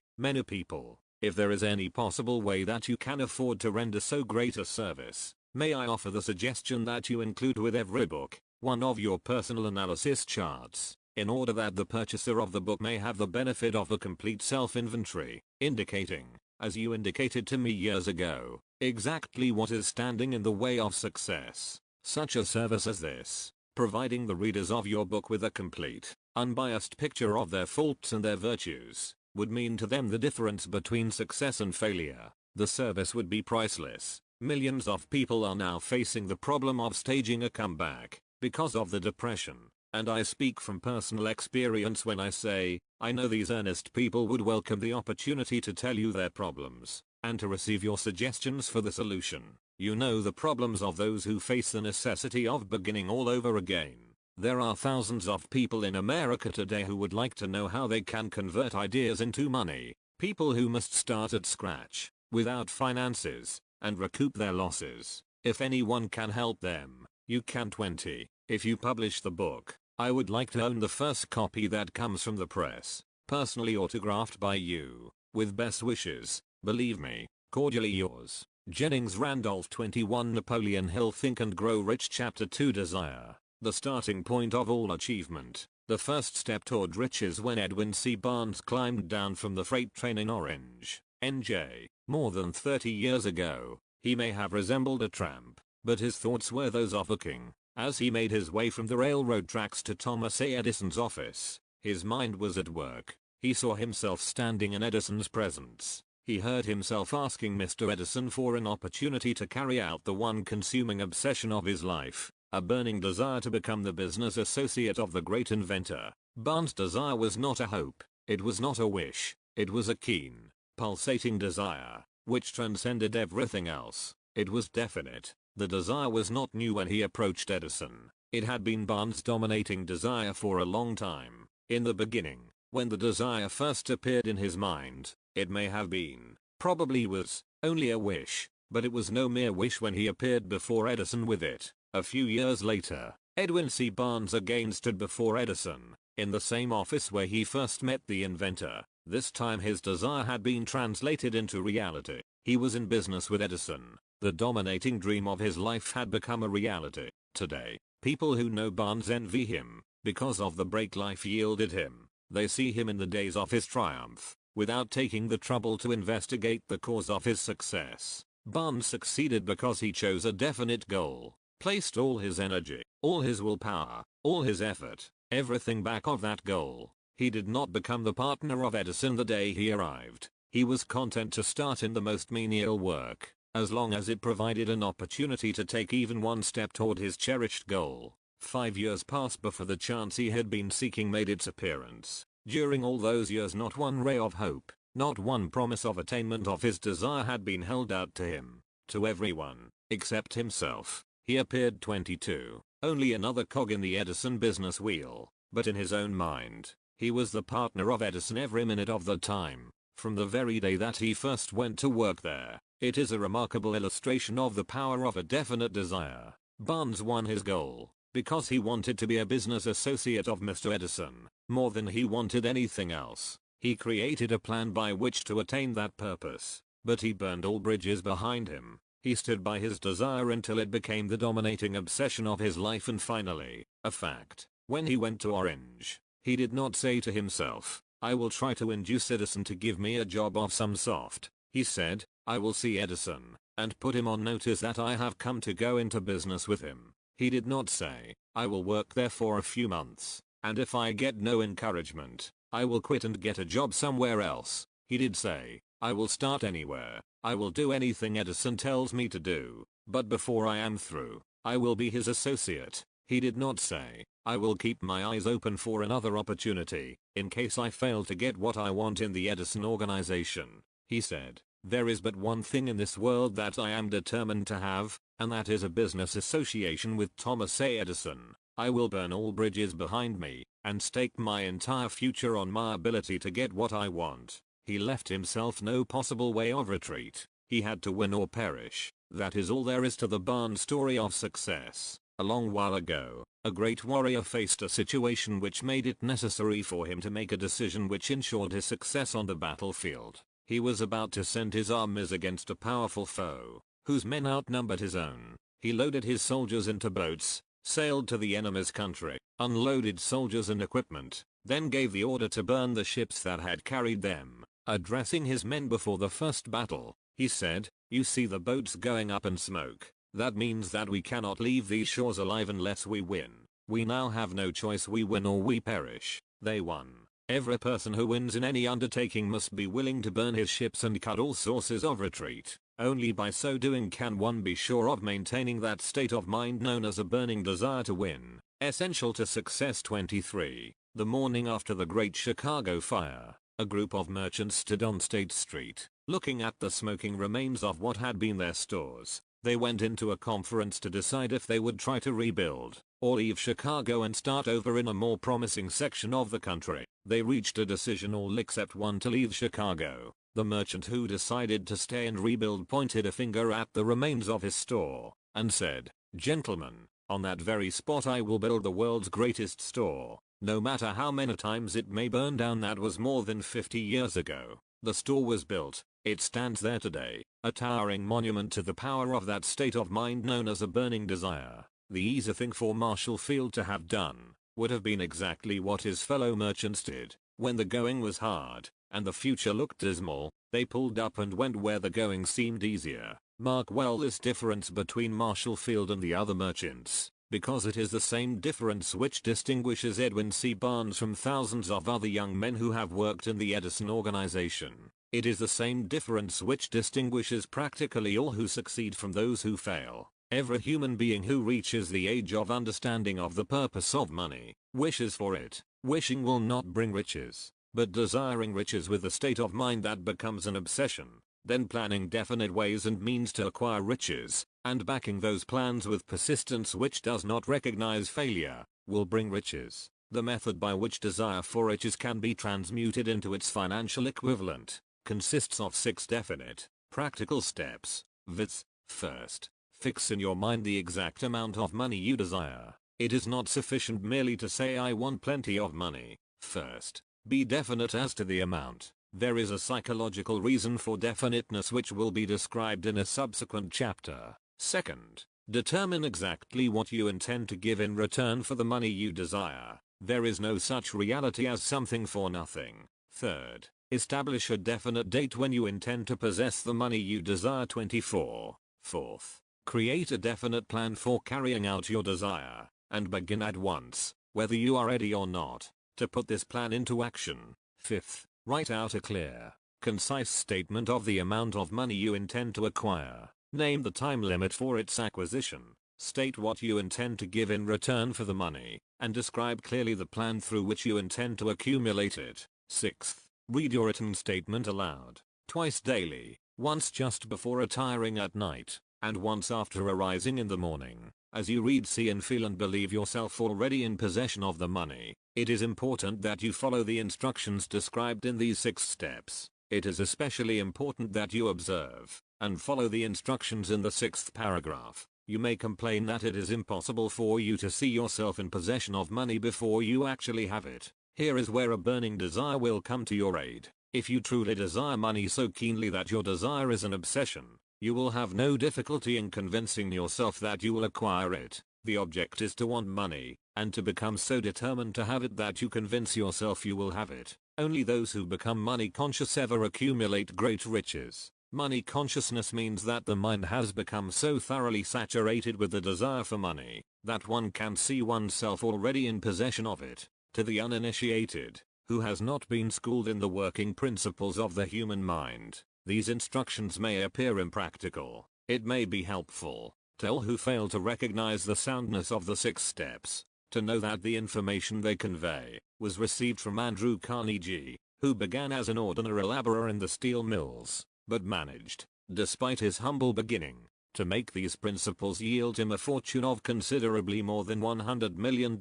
people. If there is any possible way that you can afford to render so great a service, may I offer the suggestion that you include with every book one of your personal analysis charts, in order that the purchaser of the book may have the benefit of a complete self-inventory, indicating, as you indicated to me years ago, exactly what is standing in the way of success. Such a service as this, providing the readers of your book with a complete, unbiased picture of their faults and their virtues, would mean to them the difference between success and failure. The service would be priceless. Millions of people are now facing the problem of staging a comeback because of the depression, and I speak from personal experience when I say, I know these earnest people would welcome the opportunity to tell you their problems, and to receive your suggestions for the solution. You know the problems of those who face the necessity of beginning all over again. There are thousands of people in America today who would like to know how they can convert ideas into money, people who must start at scratch, without finances, and recoup their losses. If anyone can help them, you can. 20. If you publish the book, I would like to own the first copy that comes from the press, personally autographed by you, with best wishes. Believe me, cordially yours, Jennings Randolph. 21. Napoleon Hill, Think and Grow Rich. Chapter 2. Desire, the starting point of all achievement. The first step toward riches. When Edwin C. Barnes climbed down from the freight train in Orange, NJ, more than 30 years ago, he may have resembled a tramp, but his thoughts were those of a king. As he made his way from the railroad tracks to Thomas A. Edison's office, his mind was at work. He saw himself standing in Edison's presence. He heard himself asking Mr. Edison for an opportunity to carry out the one consuming obsession of his life, a burning desire to become the business associate of the great inventor. Barnes' desire was not a hope, it was not a wish, it was a keen, pulsating desire, which transcended everything else. It was definite. The desire was not new when he approached Edison. It had been Barnes' dominating desire for a long time. In the beginning, when the desire first appeared in his mind, it may have been, probably was, only a wish, but it was no mere wish when he appeared before Edison with it. A few years later, Edwin C. Barnes again stood before Edison, in the same office where he first met the inventor. This time his desire had been translated into reality. He was in business with Edison. The dominating dream of his life had become a reality. Today, people who know Barnes envy him, because of the break life yielded him. They see him in the days of his triumph, without taking the trouble to investigate the cause of his success. Barnes succeeded because he chose a definite goal, placed all his energy, all his willpower, all his effort, everything back of that goal. He did not become the partner of Edison the day he arrived. He was content to start in the most menial work, as long as it provided an opportunity to take even one step toward his cherished goal. 5 years passed before the chance he had been seeking made its appearance. During all those years not one ray of hope, not one promise of attainment of his desire had been held out to him. To everyone, except himself, he appeared 22, only another cog in the Edison business wheel. But in his own mind, he was the partner of Edison every minute of the time, from the very day that he first went to work there. It is a remarkable illustration of the power of a definite desire. Barnes won his goal, because he wanted to be a business associate of Mr. Edison, more than he wanted anything else. He created a plan by which to attain that purpose, but he burned all bridges behind him. He stood by his desire until it became the dominating obsession of his life, and finally, a fact. When he went to Orange, he did not say to himself, I will try to induce Edison to give me a job of some sort. He said, I will see Edison, and put him on notice that I have come to go into business with him. He did not say, I will work there for a few months, and if I get no encouragement, I will quit and get a job somewhere else. He did say, I will start anywhere, I will do anything Edison tells me to do, but before I am through, I will be his associate. He did not say, I will keep my eyes open for another opportunity, in case I fail to get what I want in the Edison organization. He said, There is but one thing in this world that I am determined to have, and that is a business association with Thomas A. Edison. I will burn all bridges behind me, and stake my entire future on my ability to get what I want. He left himself no possible way of retreat. He had to win or perish. That is all there is to the barn story of success. A long while ago, a great warrior faced a situation which made it necessary for him to make a decision which ensured his success on the battlefield. He was about to send his armies against a powerful foe, whose men outnumbered his own. He loaded his soldiers into boats, sailed to the enemy's country, unloaded soldiers and equipment, then gave the order to burn the ships that had carried them. Addressing his men before the first battle, he said, "You see the boats going up in smoke. That means that we cannot leave these shores alive unless we win. We now have no choice, we win or we perish." They won. Every person who wins in any undertaking must be willing to burn his ships and cut all sources of retreat. Only by so doing can one be sure of maintaining that state of mind known as a burning desire to win. Essential to success. 23. The morning after the Great Chicago Fire, a group of merchants stood on State Street, looking at the smoking remains of what had been their stores. They went into a conference to decide if they would try to rebuild, or leave Chicago and start over in a more promising section of the country. They reached a decision, all except one, to leave Chicago. The merchant who decided to stay and rebuild pointed a finger at the remains of his store, and said, "Gentlemen, on that very spot I will build the world's greatest store. No matter how many times it may burn down." That was more than 50 years ago. The store was built. It stands there today, a towering monument to the power of that state of mind known as a burning desire. The easy thing for Marshall Field to have done would have been exactly what his fellow merchants did. When the going was hard, and the future looked dismal, they pulled up and went where the going seemed easier. Mark well this difference between Marshall Field and the other merchants, because it is the same difference which distinguishes Edwin C. Barnes from thousands of other young men who have worked in the Edison organization. It is the same difference which distinguishes practically all who succeed from those who fail. Every human being who reaches the age of understanding of the purpose of money wishes for it. Wishing will not bring riches, but desiring riches with a state of mind that becomes an obsession, then planning definite ways and means to acquire riches, and backing those plans with persistence which does not recognize failure, will bring riches. The method by which desire for riches can be transmuted into its financial equivalent consists of 6 definite, practical steps, viz. First, fix in your mind the exact amount of money you desire. It is not sufficient merely to say "I want plenty of money." First, be definite as to the amount. There is a psychological reason for definiteness which will be described in a subsequent chapter. Second, determine exactly what you intend to give in return for the money you desire. There is no such reality as something for nothing. Third, establish a definite date when you intend to possess the money you desire. 24. Fourth, create a definite plan for carrying out your desire, and begin at once, whether you are ready or not, to put this plan into action. Fifth, write out a clear, concise statement of the amount of money you intend to acquire. Name the time limit for its acquisition. State what you intend to give in return for the money, and describe clearly the plan through which you intend to accumulate it. Sixth, read your written statement aloud, twice daily, once just before retiring at night, and once after arising in the morning. As you read, see and feel and believe yourself already in possession of the money. It is important that you follow the instructions described in these 6 steps. It is especially important that you observe and follow the instructions in the 6th paragraph. You may complain that it is impossible for you to see yourself in possession of money before you actually have it. Here is where a burning desire will come to your aid. If you truly desire money so keenly that your desire is an obsession, you will have no difficulty in convincing yourself that you will acquire it. The object is to want money, and to become so determined to have it that you convince yourself you will have it. Only those who become money conscious ever accumulate great riches. Money consciousness means that the mind has become so thoroughly saturated with the desire for money, that one can see oneself already in possession of it. To the uninitiated, who has not been schooled in the working principles of the human mind, these instructions may appear impractical. It may be helpful to all who fail to recognize the soundness of the 6 steps, to know that the information they convey was received from Andrew Carnegie, who began as an ordinary laborer in the steel mills, but managed, despite his humble beginning, to make these principles yield him a fortune of considerably more than $100 million.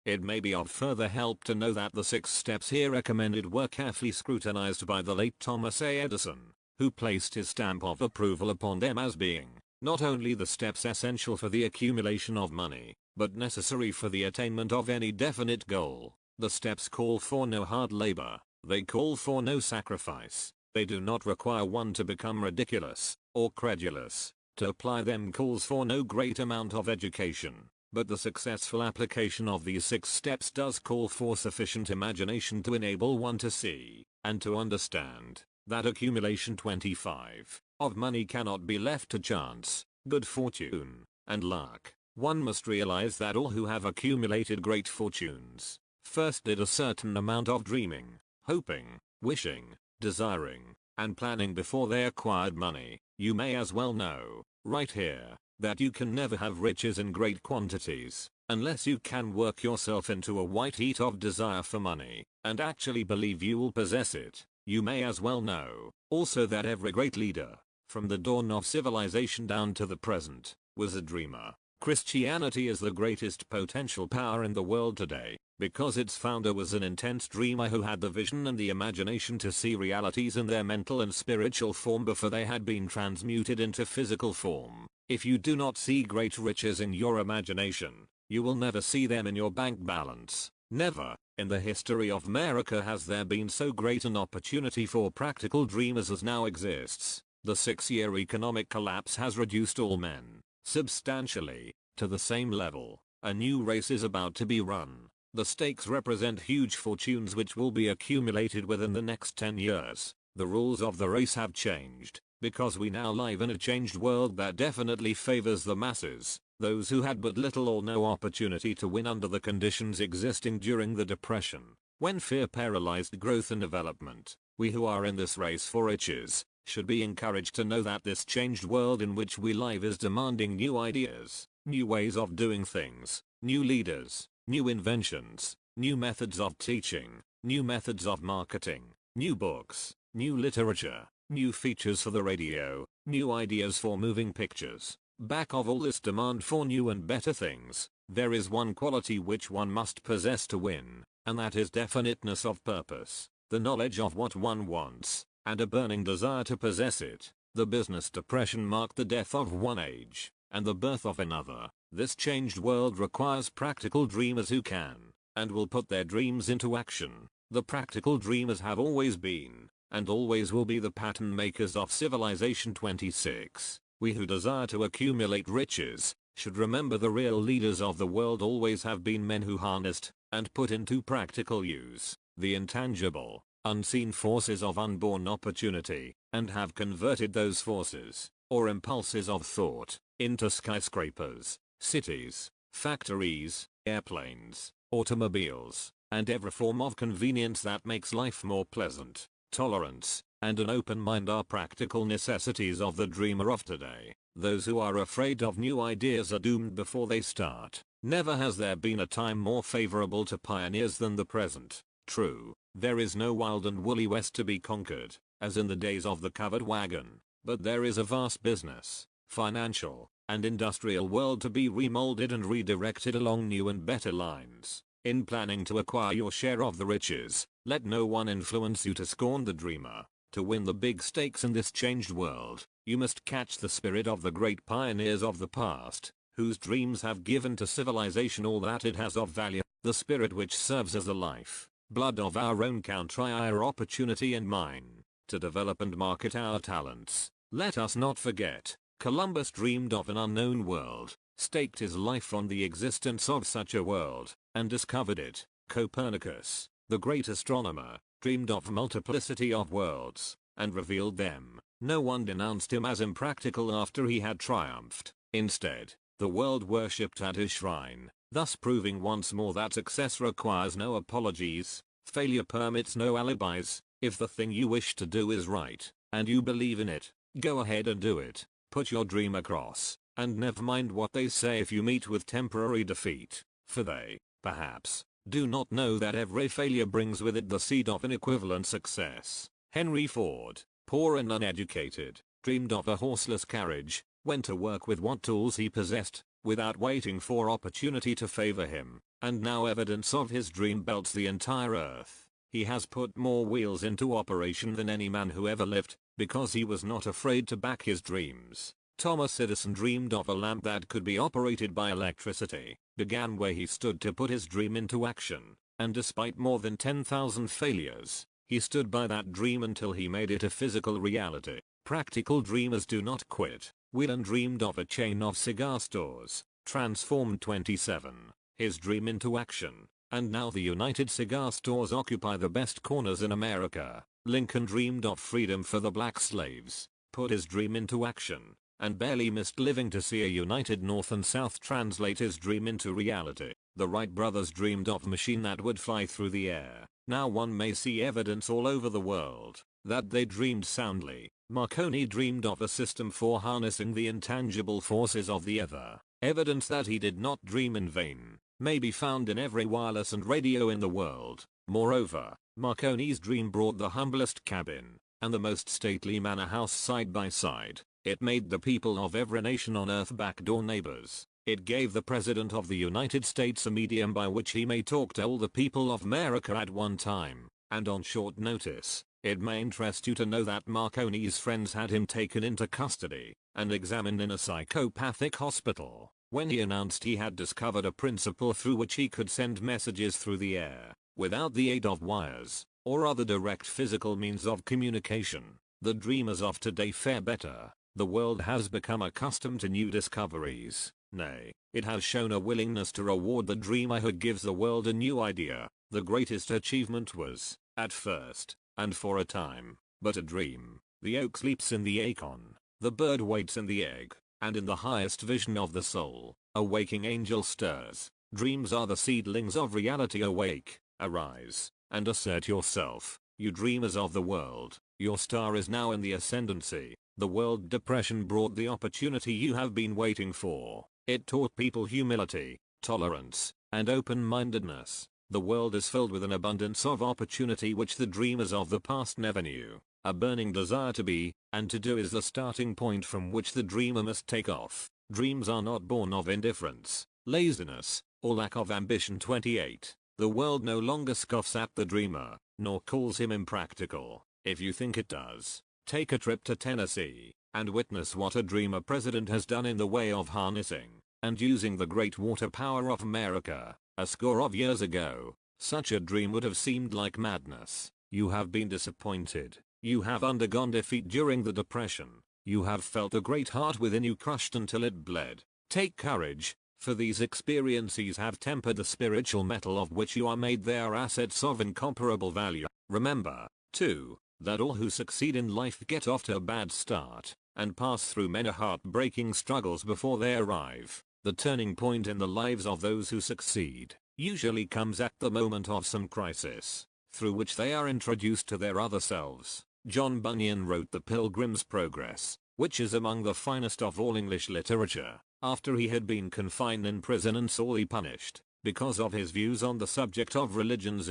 It may be of further help to know that the 6 steps here recommended were carefully scrutinized by the late Thomas A. Edison, who placed his stamp of approval upon them as being not only the steps essential for the accumulation of money, but necessary for the attainment of any definite goal. The steps call for no hard labor, they call for no sacrifice, they do not require one to become ridiculous or credulous. To apply them calls for no great amount of education, but the successful application of these 6 steps does call for sufficient imagination to enable one to see and to understand that accumulation 25 of money cannot be left to chance, good fortune, and luck. One must realize that all who have accumulated great fortunes first did a certain amount of dreaming, hoping, wishing, desiring, and planning before they acquired money. You may as well know, right here, that you can never have riches in great quantities, unless you can work yourself into a white heat of desire for money, and actually believe you will possess it. You may as well know, also, that every great leader, from the dawn of civilization down to the present, was a dreamer. Christianity is the greatest potential power in the world today, because its founder was an intense dreamer who had the vision and the imagination to see realities in their mental and spiritual form before they had been transmuted into physical form. If you do not see great riches in your imagination, you will never see them in your bank balance. Never, in the history of America, has there been so great an opportunity for practical dreamers as now exists. The 6-year economic collapse has reduced all men, substantially, to the same level. A new race is about to be run. The stakes represent huge fortunes which will be accumulated within the next 10 years. The rules of the race have changed, because we now live in a changed world that definitely favors the masses, those who had but little or no opportunity to win under the conditions existing during the Depression, when fear paralyzed growth and development. We who are in this race for riches should be encouraged to know that this changed world in which we live is demanding new ideas, new ways of doing things, new leaders, new inventions, new methods of teaching, new methods of marketing, new books, new literature, new features for the radio, new ideas for moving pictures. Back of all this demand for new and better things, there is one quality which one must possess to win, and that is definiteness of purpose, the knowledge of what one wants, and a burning desire to possess it. The business depression marked the death of one age, and the birth of another. This changed world requires practical dreamers who can, and will put their dreams into action. The practical dreamers have always been, and always will be, the pattern makers of civilization 26. We who desire to accumulate riches should remember the real leaders of the world always have been men who harnessed and put into practical use the intangible, unseen forces of unborn opportunity, and have converted those forces, or impulses of thought, into skyscrapers, cities, factories, airplanes, automobiles, and every form of convenience that makes life more pleasant. Tolerance and an open mind are practical necessities of the dreamer of today. Those who are afraid of new ideas are doomed before they start. Never has there been a time more favorable to pioneers than the present. True, there is no wild and woolly west to be conquered, as in the days of the covered wagon, but there is a vast business, financial, and industrial world to be remolded and redirected along new and better lines. In planning to acquire your share of the riches, let no one influence you to scorn the dreamer. To win the big stakes in this changed world, you must catch the spirit of the great pioneers of the past, whose dreams have given to civilization all that it has of value, the spirit which serves as the life blood of our own country, our opportunity and mine, to develop and market our talents. Let us not forget, Columbus dreamed of an unknown world, staked his life on the existence of such a world, and discovered it. Copernicus, the great astronomer, dreamed of multiplicity of worlds, and revealed them. No one denounced him as impractical after he had triumphed. Instead, the world worshipped at his shrine, thus proving once more that success requires no apologies, failure permits no alibis. If the thing you wish to do is right, and you believe in it, go ahead and do it. Put your dream across, and never mind what they say if you meet with temporary defeat, for they, perhaps, do not know that every failure brings with it the seed of an equivalent success. Henry Ford. poor and uneducated, dreamed of a horseless carriage, went to work with what tools he possessed, without waiting for opportunity to favor him, and now evidence of his dream belts the entire earth. He has put more wheels into operation than any man who ever lived, because he was not afraid to back his dreams. Thomas Edison dreamed of a lamp that could be operated by electricity, began where he stood to put his dream into action, and despite more than 10,000 failures, he stood by that dream until he made it a physical reality. Practical dreamers do not quit. Whelan dreamed of a chain of cigar stores, transformed 27, his dream into action, and now the United Cigar Stores occupy the best corners in America. Lincoln dreamed of freedom for the black slaves, put his dream into action, and barely missed living to see a united North and South translate his dream into reality. The Wright brothers dreamed of a machine that would fly through the air. Now one may see evidence all over the world that they dreamed soundly. Marconi dreamed of a system for harnessing the intangible forces of the ether. Evidence that he did not dream in vain may be found in every wireless and radio in the world. Moreover, Marconi's dream brought the humblest cabin and the most stately manor house side by side. It made the people of every nation on earth backdoor neighbors. It gave the President of the United States a medium by which he may talk to all the people of America at one time, and on short notice. It may interest you to know that Marconi's friends had him taken into custody and examined in a psychopathic hospital when he announced he had discovered a principle through which he could send messages through the air without the aid of wires or other direct physical means of communication. The dreamers of today fare better. The world has become accustomed to new discoveries. Nay, it has shown a willingness to reward the dreamer who gives the world a new idea. The greatest achievement was, at first, and for a time, but a dream. The oak sleeps in the acorn, the bird waits in the egg, and in the highest vision of the soul, a waking angel stirs. Dreams are the seedlings of reality. Awake, arise, and assert yourself, you dreamers of the world. Your star is now in the ascendancy. The World Depression brought the opportunity you have been waiting for. It taught people humility, tolerance, and open-mindedness. The world is filled with an abundance of opportunity which the dreamers of the past never knew. A burning desire to be, and to do is the starting point from which the dreamer must take off. Dreams are not born of indifference, laziness, or lack of ambition. 28. The world no longer scoffs at the dreamer, nor calls him impractical. If you think it does, take a trip to Tennessee, and witness what a dreamer president has done in the way of harnessing and using the great water power of America. A score of years ago, such a dream would have seemed like madness. You have been disappointed. You have undergone defeat during the Depression. You have felt a great heart within you crushed until it bled. Take courage, for these experiences have tempered the spiritual metal of which you are made. They are assets of incomparable value. Remember, too, that all who succeed in life get off to a bad start, and pass through many heartbreaking struggles before they arrive. The turning point in the lives of those who succeed usually comes at the moment of some crisis, through which they are introduced to their other selves. John Bunyan wrote The Pilgrim's Progress, which is among the finest of all English literature, after he had been confined in prison and sorely punished because of his views on the subject of religion.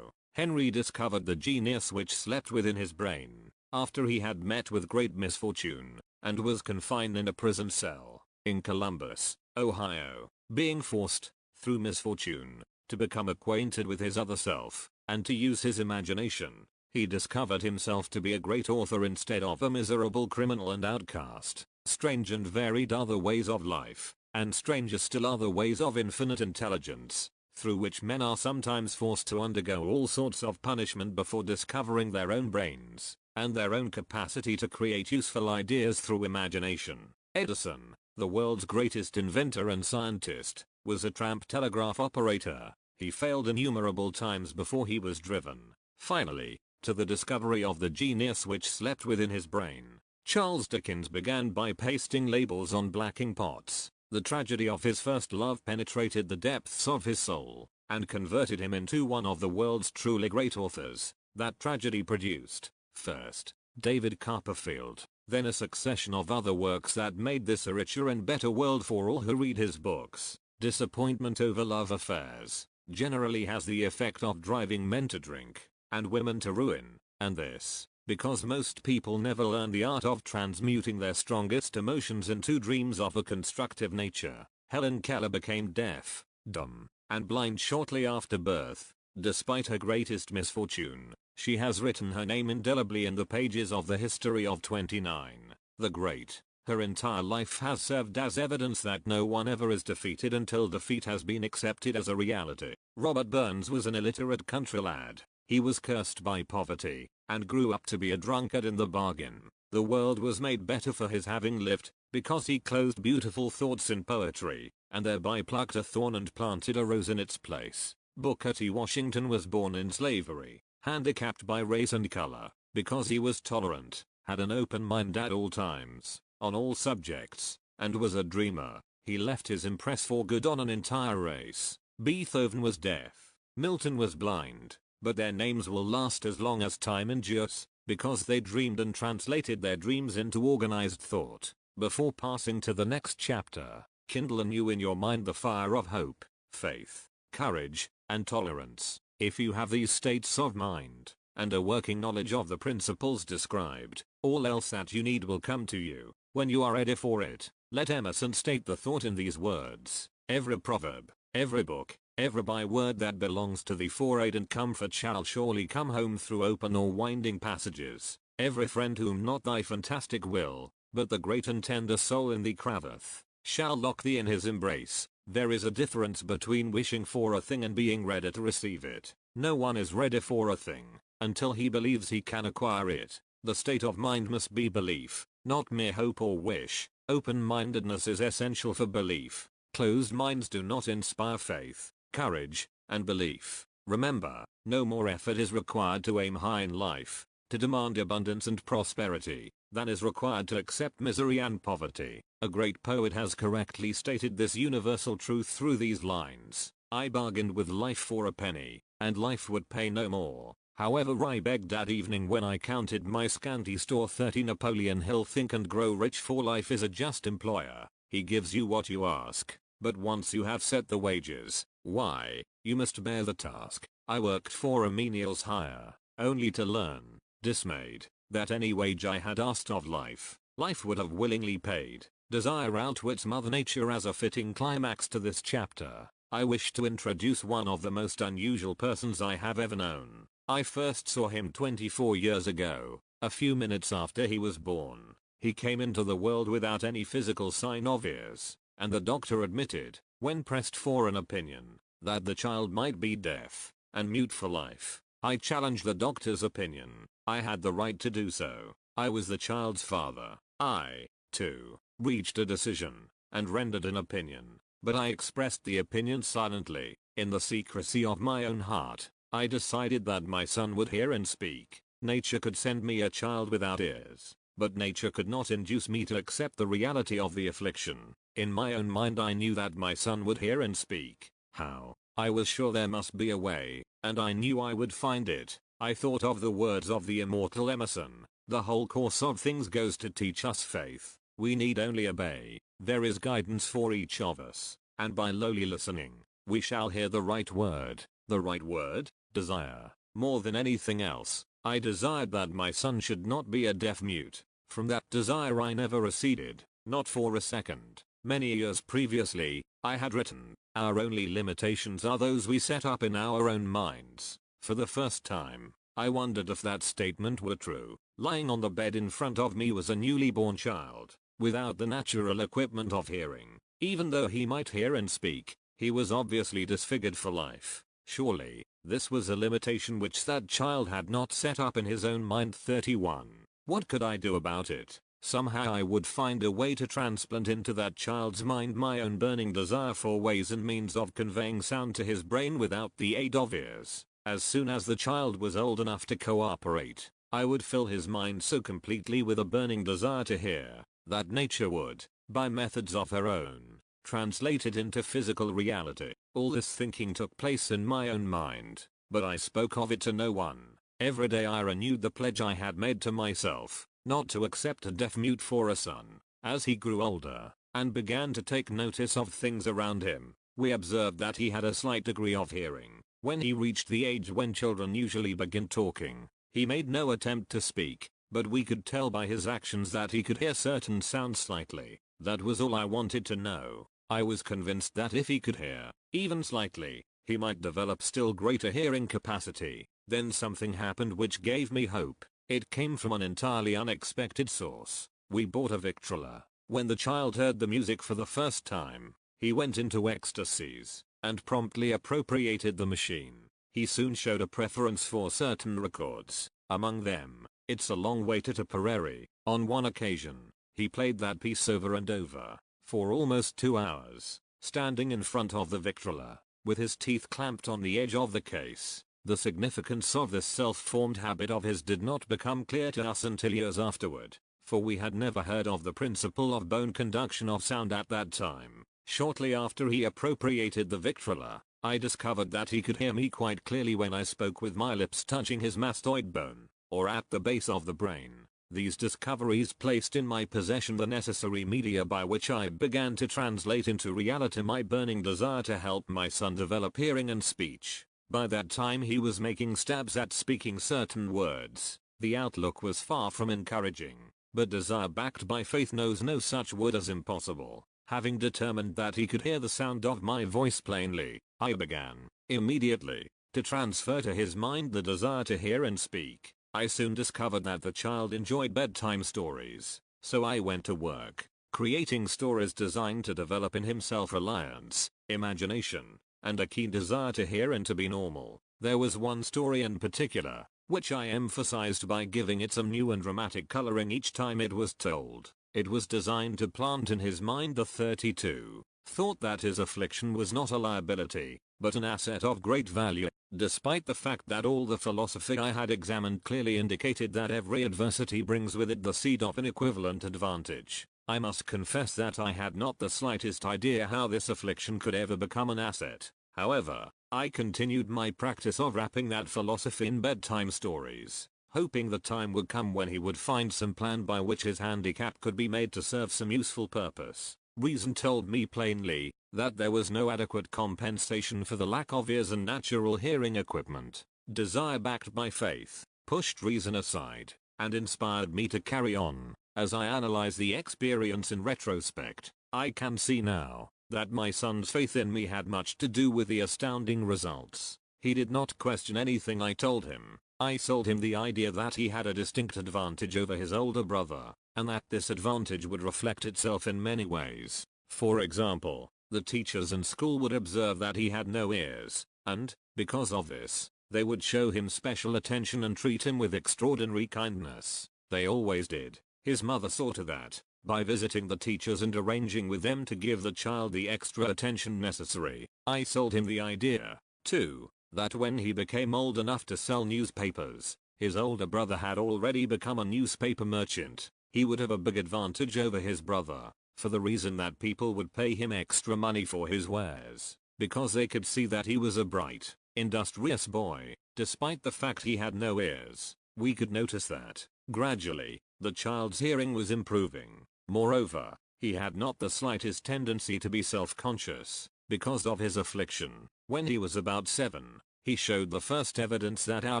Henry discovered the genius which slept within his brain after he had met with great misfortune and was confined in a prison cell in Columbus, Ohio, being forced, through misfortune, to become acquainted with his other self, and to use his imagination. He discovered himself to be a great author instead of a miserable criminal and outcast. Strange and varied are the ways of life, and stranger still are the ways of infinite intelligence, through which men are sometimes forced to undergo all sorts of punishment before discovering their own brains, and their own capacity to create useful ideas through imagination. Edison, the world's greatest inventor and scientist, was a tramp telegraph operator. He failed innumerable times before he was driven, finally, to the discovery of the genius which slept within his brain. Charles Dickens began by pasting labels on blacking pots. The tragedy of his first love penetrated the depths of his soul, and converted him into one of the world's truly great authors. That tragedy produced, first, David Copperfield, then a succession of other works that made this a richer and better world for all who read his books. Disappointment over love affairs generally has the effect of driving men to drink, and women to ruin, and this because most people never learn the art of transmuting their strongest emotions into dreams of a constructive nature. Helen Keller became deaf, dumb, and blind shortly after birth. Despite her greatest misfortune, she has written her name indelibly in the pages of the history of 29, the Great. Her entire life has served as evidence that no one ever is defeated until defeat has been accepted as a reality. Robert Burns was an illiterate country lad. He was cursed by poverty, and grew up to be a drunkard in the bargain. The world was made better for his having lived, because he clothed beautiful thoughts in poetry, and thereby plucked a thorn and planted a rose in its place. Booker T. Washington was born in slavery, handicapped by race and color, because he was tolerant, had an open mind at all times, on all subjects, and was a dreamer. He left his impress for good on an entire race. Beethoven was deaf. Milton was blind, but their names will last as long as time endures, because they dreamed and translated their dreams into organized thought. Before passing to the next chapter, kindle anew in your mind the fire of hope, faith, courage, and tolerance. If you have these states of mind, and a working knowledge of the principles described, all else that you need will come to you, when you are ready for it. Let Emerson state the thought in these words: every proverb, every book, every byword that belongs to thee for aid and comfort shall surely come home through open or winding passages. Every friend whom not thy fantastic will, but the great and tender soul in thee craveth, shall lock thee in his embrace. There is a difference between wishing for a thing and being ready to receive it. No one is ready for a thing until he believes he can acquire it. The state of mind must be belief, not mere hope or wish. Open-mindedness is essential for belief. Closed minds do not inspire faith, courage, and belief. Remember, no more effort is required to aim high in life, to demand abundance and prosperity, than is required to accept misery and poverty. A great poet has correctly stated this universal truth through these lines: I bargained with life for a penny, and life would pay no more. However, I begged that evening when I counted my scanty store. 30 Napoleon Hill. Think and grow rich, for life is a just employer. He gives you what you ask, but once you have set the wages, why, you must bear the task. I worked for a menial's hire, only to learn, dismayed, that any wage I had asked of life, life would have willingly paid. Desire outwits Mother Nature. As a fitting climax to this chapter, I wish to introduce one of the most unusual persons I have ever known. I first saw him 24 years ago, a few minutes after he was born. He came into the world without any physical sign of ears, and the doctor admitted, when pressed for an opinion, that the child might be deaf and mute for life. I challenged the doctor's opinion. I had the right to do so. I was the child's father. I, too, reached a decision and rendered an opinion, but I expressed the opinion silently, in the secrecy of my own heart. I decided that my son would hear and speak. Nature could send me a child without ears, but nature could not induce me to accept the reality of the affliction. In my own mind I knew that my son would hear and speak. How? I was sure there must be a way, and I knew I would find it. I thought of the words of the immortal Emerson: the whole course of things goes to teach us faith. We need only obey. There is guidance for each of us, and by lowly listening, we shall hear the right word. The right word? Desire. More than anything else, I desired that my son should not be a deaf mute. From that desire I never receded, not for a second. Many years previously, I had written, our only limitations are those we set up in our own minds. For the first time, I wondered if that statement were true. Lying on the bed in front of me was a newly born child, without the natural equipment of hearing. Even though he might hear and speak, he was obviously disfigured for life. Surely, this was a limitation which that child had not set up in his own mind. 31. What could I do about it? Somehow I would find a way to transplant into that child's mind my own burning desire for ways and means of conveying sound to his brain without the aid of ears. As soon as the child was old enough to cooperate, I would fill his mind so completely with a burning desire to hear, that nature would, by methods of her own, translate it into physical reality. All this thinking took place in my own mind, but I spoke of it to no one. Every day I renewed the pledge I had made to myself, not to accept a deaf mute for a son. As he grew older, and began to take notice of things around him, we observed that he had a slight degree of hearing. When he reached the age when children usually begin talking, He made no attempt to speak, but we could tell by his actions that he could hear certain sounds slightly. That was all I wanted to know. I was convinced that if he could hear, even slightly, he might develop still greater hearing capacity. Then something happened which gave me hope. It came from an entirely unexpected source. We bought a Victrola. When the child heard the music for the first time, he went into ecstasies and promptly appropriated the machine. He soon showed a preference for certain records. Among them, It's a Long Way to Tipperary. On one occasion, he played that piece over and over, for almost 2 hours, standing in front of the Victrola, with his teeth clamped on the edge of the case. The significance of this self-formed habit of his did not become clear to us until years afterward, for we had never heard of the principle of bone conduction of sound at that time. Shortly after he appropriated the Victrola, I discovered that he could hear me quite clearly when I spoke with my lips touching his mastoid bone, or at the base of the brain. These discoveries placed in my possession the necessary media by which I began to translate into reality my burning desire to help my son develop hearing and speech. By that time he was making stabs at speaking certain words. The outlook was far from encouraging, but desire backed by faith knows no such word as impossible. Having determined that he could hear the sound of my voice plainly, I began, immediately, to transfer to his mind the desire to hear and speak. I soon discovered that the child enjoyed bedtime stories, so I went to work, creating stories designed to develop in him self-reliance, imagination, and a keen desire to hear and to be normal. There was one story in particular, which I emphasized by giving it some new and dramatic coloring each time it was told. It was designed to plant in his mind the 32 thought that his affliction was not a liability, but an asset of great value, despite the fact that all the philosophy I had examined clearly indicated that every adversity brings with it the seed of an equivalent advantage. I must confess that I had not the slightest idea how this affliction could ever become an asset. However, I continued my practice of wrapping that philosophy in bedtime stories, hoping the time would come when he would find some plan by which his handicap could be made to serve some useful purpose. Reason told me plainly that there was no adequate compensation for the lack of ears and natural hearing equipment. Desire backed by faith pushed reason aside and inspired me to carry on. As I analyze the experience in retrospect, I can see now that my son's faith in me had much to do with the astounding results. He did not question anything I told him. I sold him the idea that he had a distinct advantage over his older brother, and that this advantage would reflect itself in many ways. For example, the teachers in school would observe that he had no ears, and, because of this, they would show him special attention and treat him with extraordinary kindness. They always did. His mother saw to that, by visiting the teachers and arranging with them to give the child the extra attention necessary. I sold him the idea, too, that when he became old enough to sell newspapers, his older brother had already become a newspaper merchant. He would have a big advantage over his brother, for the reason that people would pay him extra money for his wares, because they could see that he was a bright, industrious boy, despite the fact he had no ears. We could notice that, gradually, the child's hearing was improving. Moreover, he had not the slightest tendency to be self-conscious, because of his affliction. When he was about 7, he showed the first evidence that our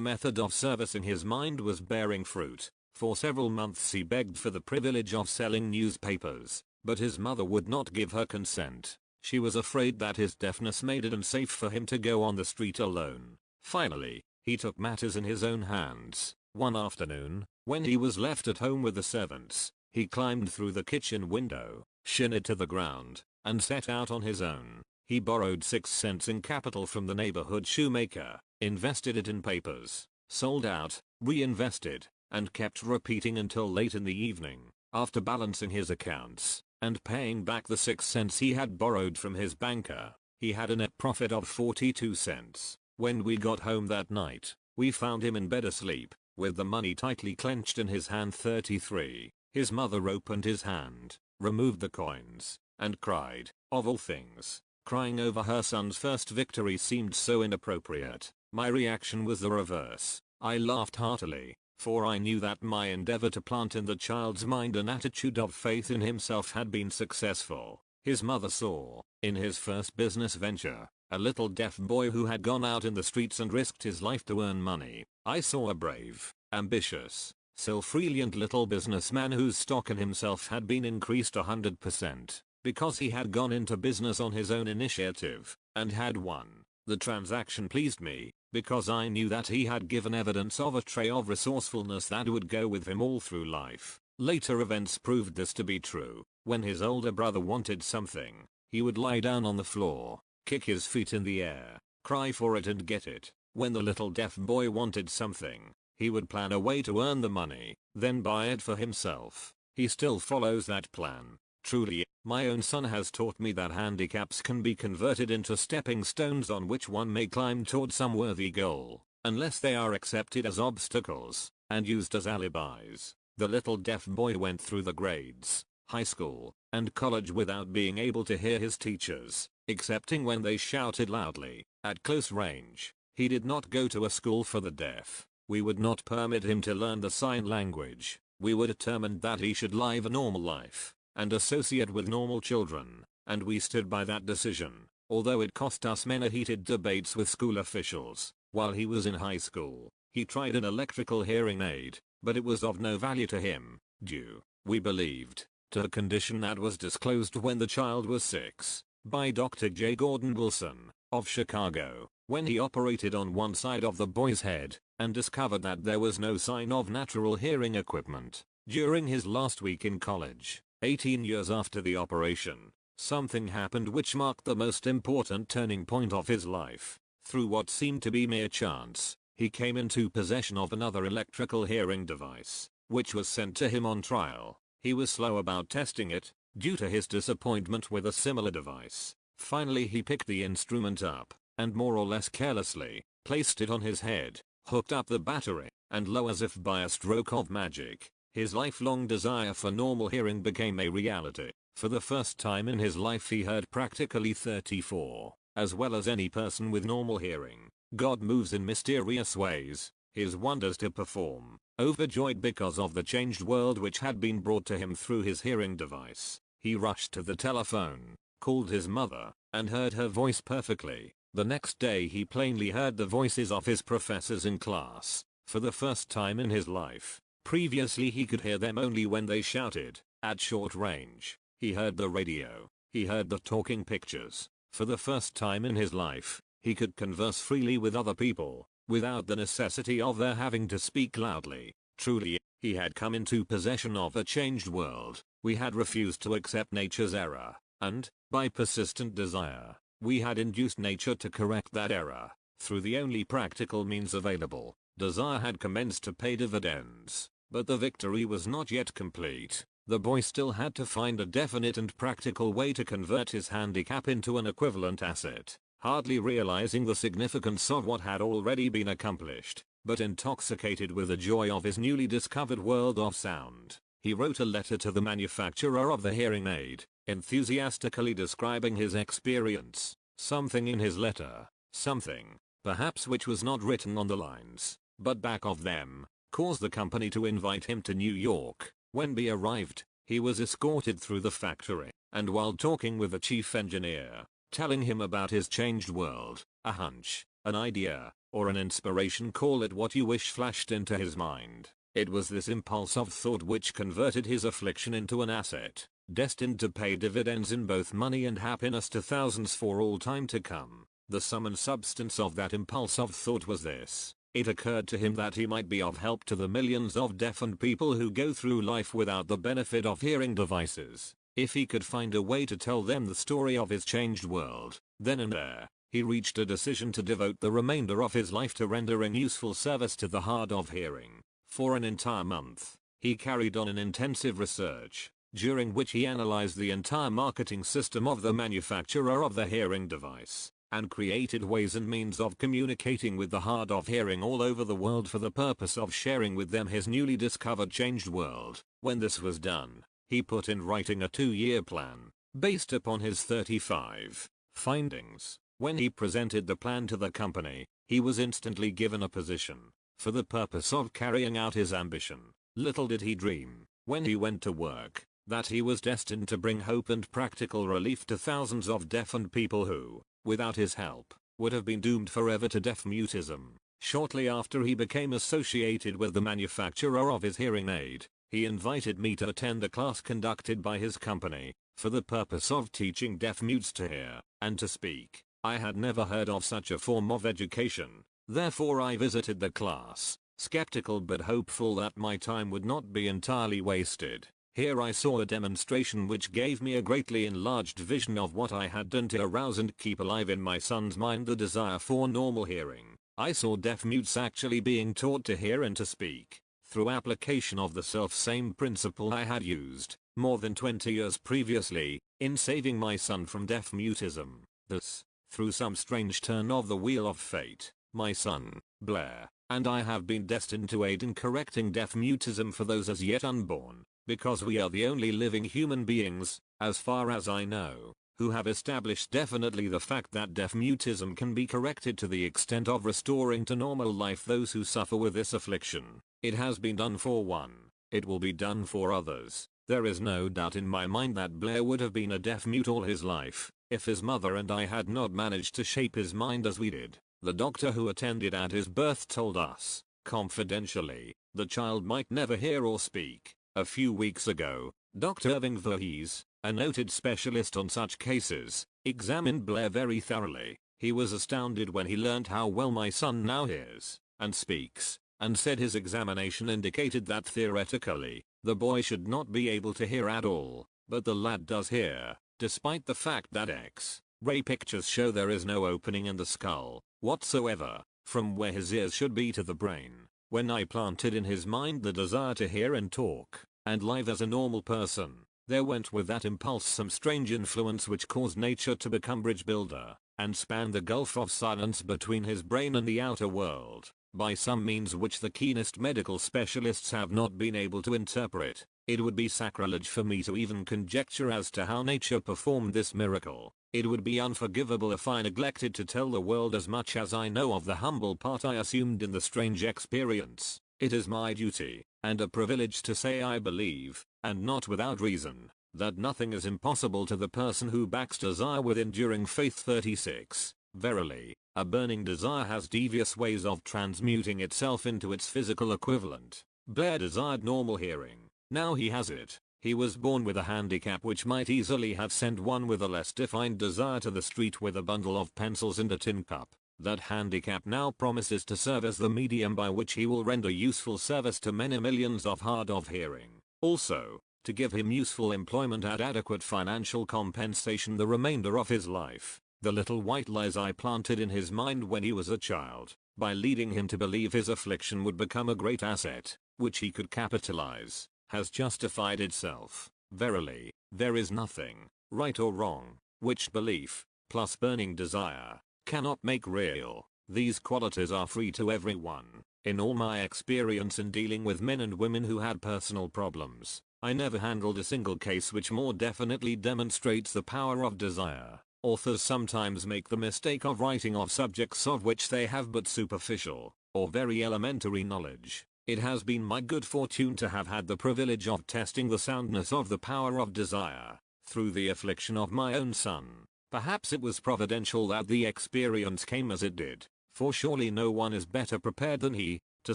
method of servicing his mind was bearing fruit. For several months he begged for the privilege of selling newspapers, but his mother would not give her consent. She was afraid that his deafness made it unsafe for him to go on the street alone. Finally, he took matters in his own hands. One afternoon, when he was left at home with the servants, he climbed through the kitchen window, shinnied to the ground, and set out on his own. He borrowed 6 cents in capital from the neighborhood shoemaker, invested it in papers, sold out, reinvested, and kept repeating until late in the evening. After balancing his accounts and paying back the 6 cents he had borrowed from his banker, he had a net profit of 42 cents. When we got home that night, we found him in bed asleep, with the money tightly clenched in his hand. 33. His mother opened his hand, removed the coins, and cried. Of all things, crying over her son's first victory seemed so inappropriate. My reaction was the reverse. I laughed heartily, for I knew that my endeavor to plant in the child's mind an attitude of faith in himself had been successful. His mother saw, in his first business venture, a little deaf boy who had gone out in the streets and risked his life to earn money. I saw a brave, ambitious, self-reliant little businessman whose stock in himself had been increased 100%, because he had gone into business on his own initiative, and had won. The transaction pleased me, because I knew that he had given evidence of a trait of resourcefulness that would go with him all through life. Later events proved this to be true. When his older brother wanted something, he would lie down on the floor, kick his feet in the air, cry for it and get it. When the little deaf boy wanted something, he would plan a way to earn the money, then buy it for himself. He still follows that plan. Truly, my own son has taught me that handicaps can be converted into stepping stones on which one may climb toward some worthy goal, unless they are accepted as obstacles and used as alibis. The little deaf boy went through the grades, high school, and college without being able to hear his teachers, excepting when they shouted loudly, at close range. He did not go to a school for the deaf. We would not permit him to learn the sign language. We were determined that he should live a normal life and associate with normal children, and we stood by that decision, although it cost us many heated debates with school officials. While he was in high school, he tried an electrical hearing aid, but it was of no value to him, due, we believed, to a condition that was disclosed when the child was 6, by Dr. J. Gordon Wilson, of Chicago, when he operated on one side of the boy's head, and discovered that there was no sign of natural hearing equipment. During his last week in college, 18 years after the operation, something happened which marked the most important turning point of his life. Through what seemed to be mere chance, he came into possession of another electrical hearing device, which was sent to him on trial. He was slow about testing it, due to his disappointment with a similar device. Finally he picked the instrument up, and more or less carelessly, placed it on his head, hooked up the battery, and lo, as if by a stroke of magic, his lifelong desire for normal hearing became a reality. For the first time in his life he heard practically 34, as well as any person with normal hearing. God moves in mysterious ways, his wonders to perform. Overjoyed because of the changed world which had been brought to him through his hearing device, he rushed to the telephone, called his mother, and heard her voice perfectly. The next day he plainly heard the voices of his professors in class, for the first time in his life. Previously he could hear them only when they shouted, at short range. He heard the radio. He heard the talking pictures. For the first time in his life, he could converse freely with other people, without the necessity of their having to speak loudly. Truly, he had come into possession of a changed world. We had refused to accept nature's error, and, by persistent desire, we had induced nature to correct that error. Through the only practical means available, desire had commenced to pay dividends. But the victory was not yet complete. The boy still had to find a definite and practical way to convert his handicap into an equivalent asset. Hardly realizing the significance of what had already been accomplished, but intoxicated with the joy of his newly discovered world of sound, he wrote a letter to the manufacturer of the hearing aid, enthusiastically describing his experience. Something in his letter, something, perhaps which was not written on the lines, but back of them, caused the company to invite him to New York. When B arrived, he was escorted through the factory, and while talking with the chief engineer, telling him about his changed world, a hunch, an idea, or an inspiration, call it what you wish, flashed into his mind. It was this impulse of thought which converted his affliction into an asset, destined to pay dividends in both money and happiness to thousands for all time to come. The sum and substance of that impulse of thought was this. It occurred to him that he might be of help to the millions of deafened people who go through life without the benefit of hearing devices. If he could find a way to tell them the story of his changed world, then and there, he reached a decision to devote the remainder of his life to rendering useful service to the hard of hearing. For an entire month, he carried on an intensive research, during which he analyzed the entire marketing system of the manufacturer of the hearing device, and created ways and means of communicating with the hard of hearing all over the world for the purpose of sharing with them his newly discovered changed world. When this was done, he put in writing a 2-year plan, based upon his 35 findings. When he presented the plan to the company, he was instantly given a position, for the purpose of carrying out his ambition. Little did he dream, when he went to work, that he was destined to bring hope and practical relief to thousands of deafened people who, without his help, would have been doomed forever to deaf mutism. Shortly after he became associated with the manufacturer of his hearing aid, he invited me to attend a class conducted by his company, for the purpose of teaching deaf mutes to hear and to speak. I had never heard of such a form of education, therefore I visited the class, skeptical but hopeful that my time would not be entirely wasted. Here I saw a demonstration which gave me a greatly enlarged vision of what I had done to arouse and keep alive in my son's mind the desire for normal hearing. I saw deaf mutes actually being taught to hear and to speak, through application of the self-same principle I had used, more than 20 years previously, in saving my son from deaf mutism. Thus, through some strange turn of the wheel of fate, my son, Blair, and I have been destined to aid in correcting deaf mutism for those as yet unborn, because we are the only living human beings, as far as I know, who have established definitely the fact that deaf mutism can be corrected to the extent of restoring to normal life those who suffer with this affliction. It has been done for one, it will be done for others. There is no doubt in my mind that Blair would have been a deaf mute all his life, if his mother and I had not managed to shape his mind as we did. The doctor who attended at his birth told us, confidentially, the child might never hear or speak. A few weeks ago, Dr. Irving Voorhees, a noted specialist on such cases, examined Blair very thoroughly. He was astounded when he learned how well my son now hears and speaks, and said his examination indicated that theoretically, the boy should not be able to hear at all, but the lad does hear, despite the fact that X-ray pictures show there is no opening in the skull whatsoever, from where his ears should be to the brain. When I planted in his mind the desire to hear and talk, and live as a normal person, there went with that impulse some strange influence which caused nature to become bridge builder, and span the gulf of silence between his brain and the outer world, by some means which the keenest medical specialists have not been able to interpret. It would be sacrilege for me to even conjecture as to how nature performed this miracle. It would be unforgivable if I neglected to tell the world as much as I know of the humble part I assumed in the strange experience. It is my duty, and a privilege to say I believe, and not without reason, that nothing is impossible to the person who backs desire with enduring faith. 36. Verily, a burning desire has devious ways of transmuting itself into its physical equivalent. Blair desired normal hearing. Now he has it. He was born with a handicap which might easily have sent one with a less defined desire to the street with a bundle of pencils and a tin cup. That handicap now promises to serve as the medium by which he will render useful service to many millions of hard of hearing. Also, to give him useful employment at adequate financial compensation the remainder of his life. The little white lies I planted in his mind when he was a child, by leading him to believe his affliction would become a great asset, which he could capitalize, has justified itself. Verily, there is nothing, right or wrong, which belief, plus burning desire, cannot make real. These qualities are free to everyone. In all my experience in dealing with men and women who had personal problems, I never handled a single case which more definitely demonstrates the power of desire. Authors sometimes make the mistake of writing of subjects of which they have but superficial, or very elementary knowledge. It has been my good fortune to have had the privilege of testing the soundness of the power of desire, through the affliction of my own son. Perhaps it was providential that the experience came as it did, for surely no one is better prepared than he, to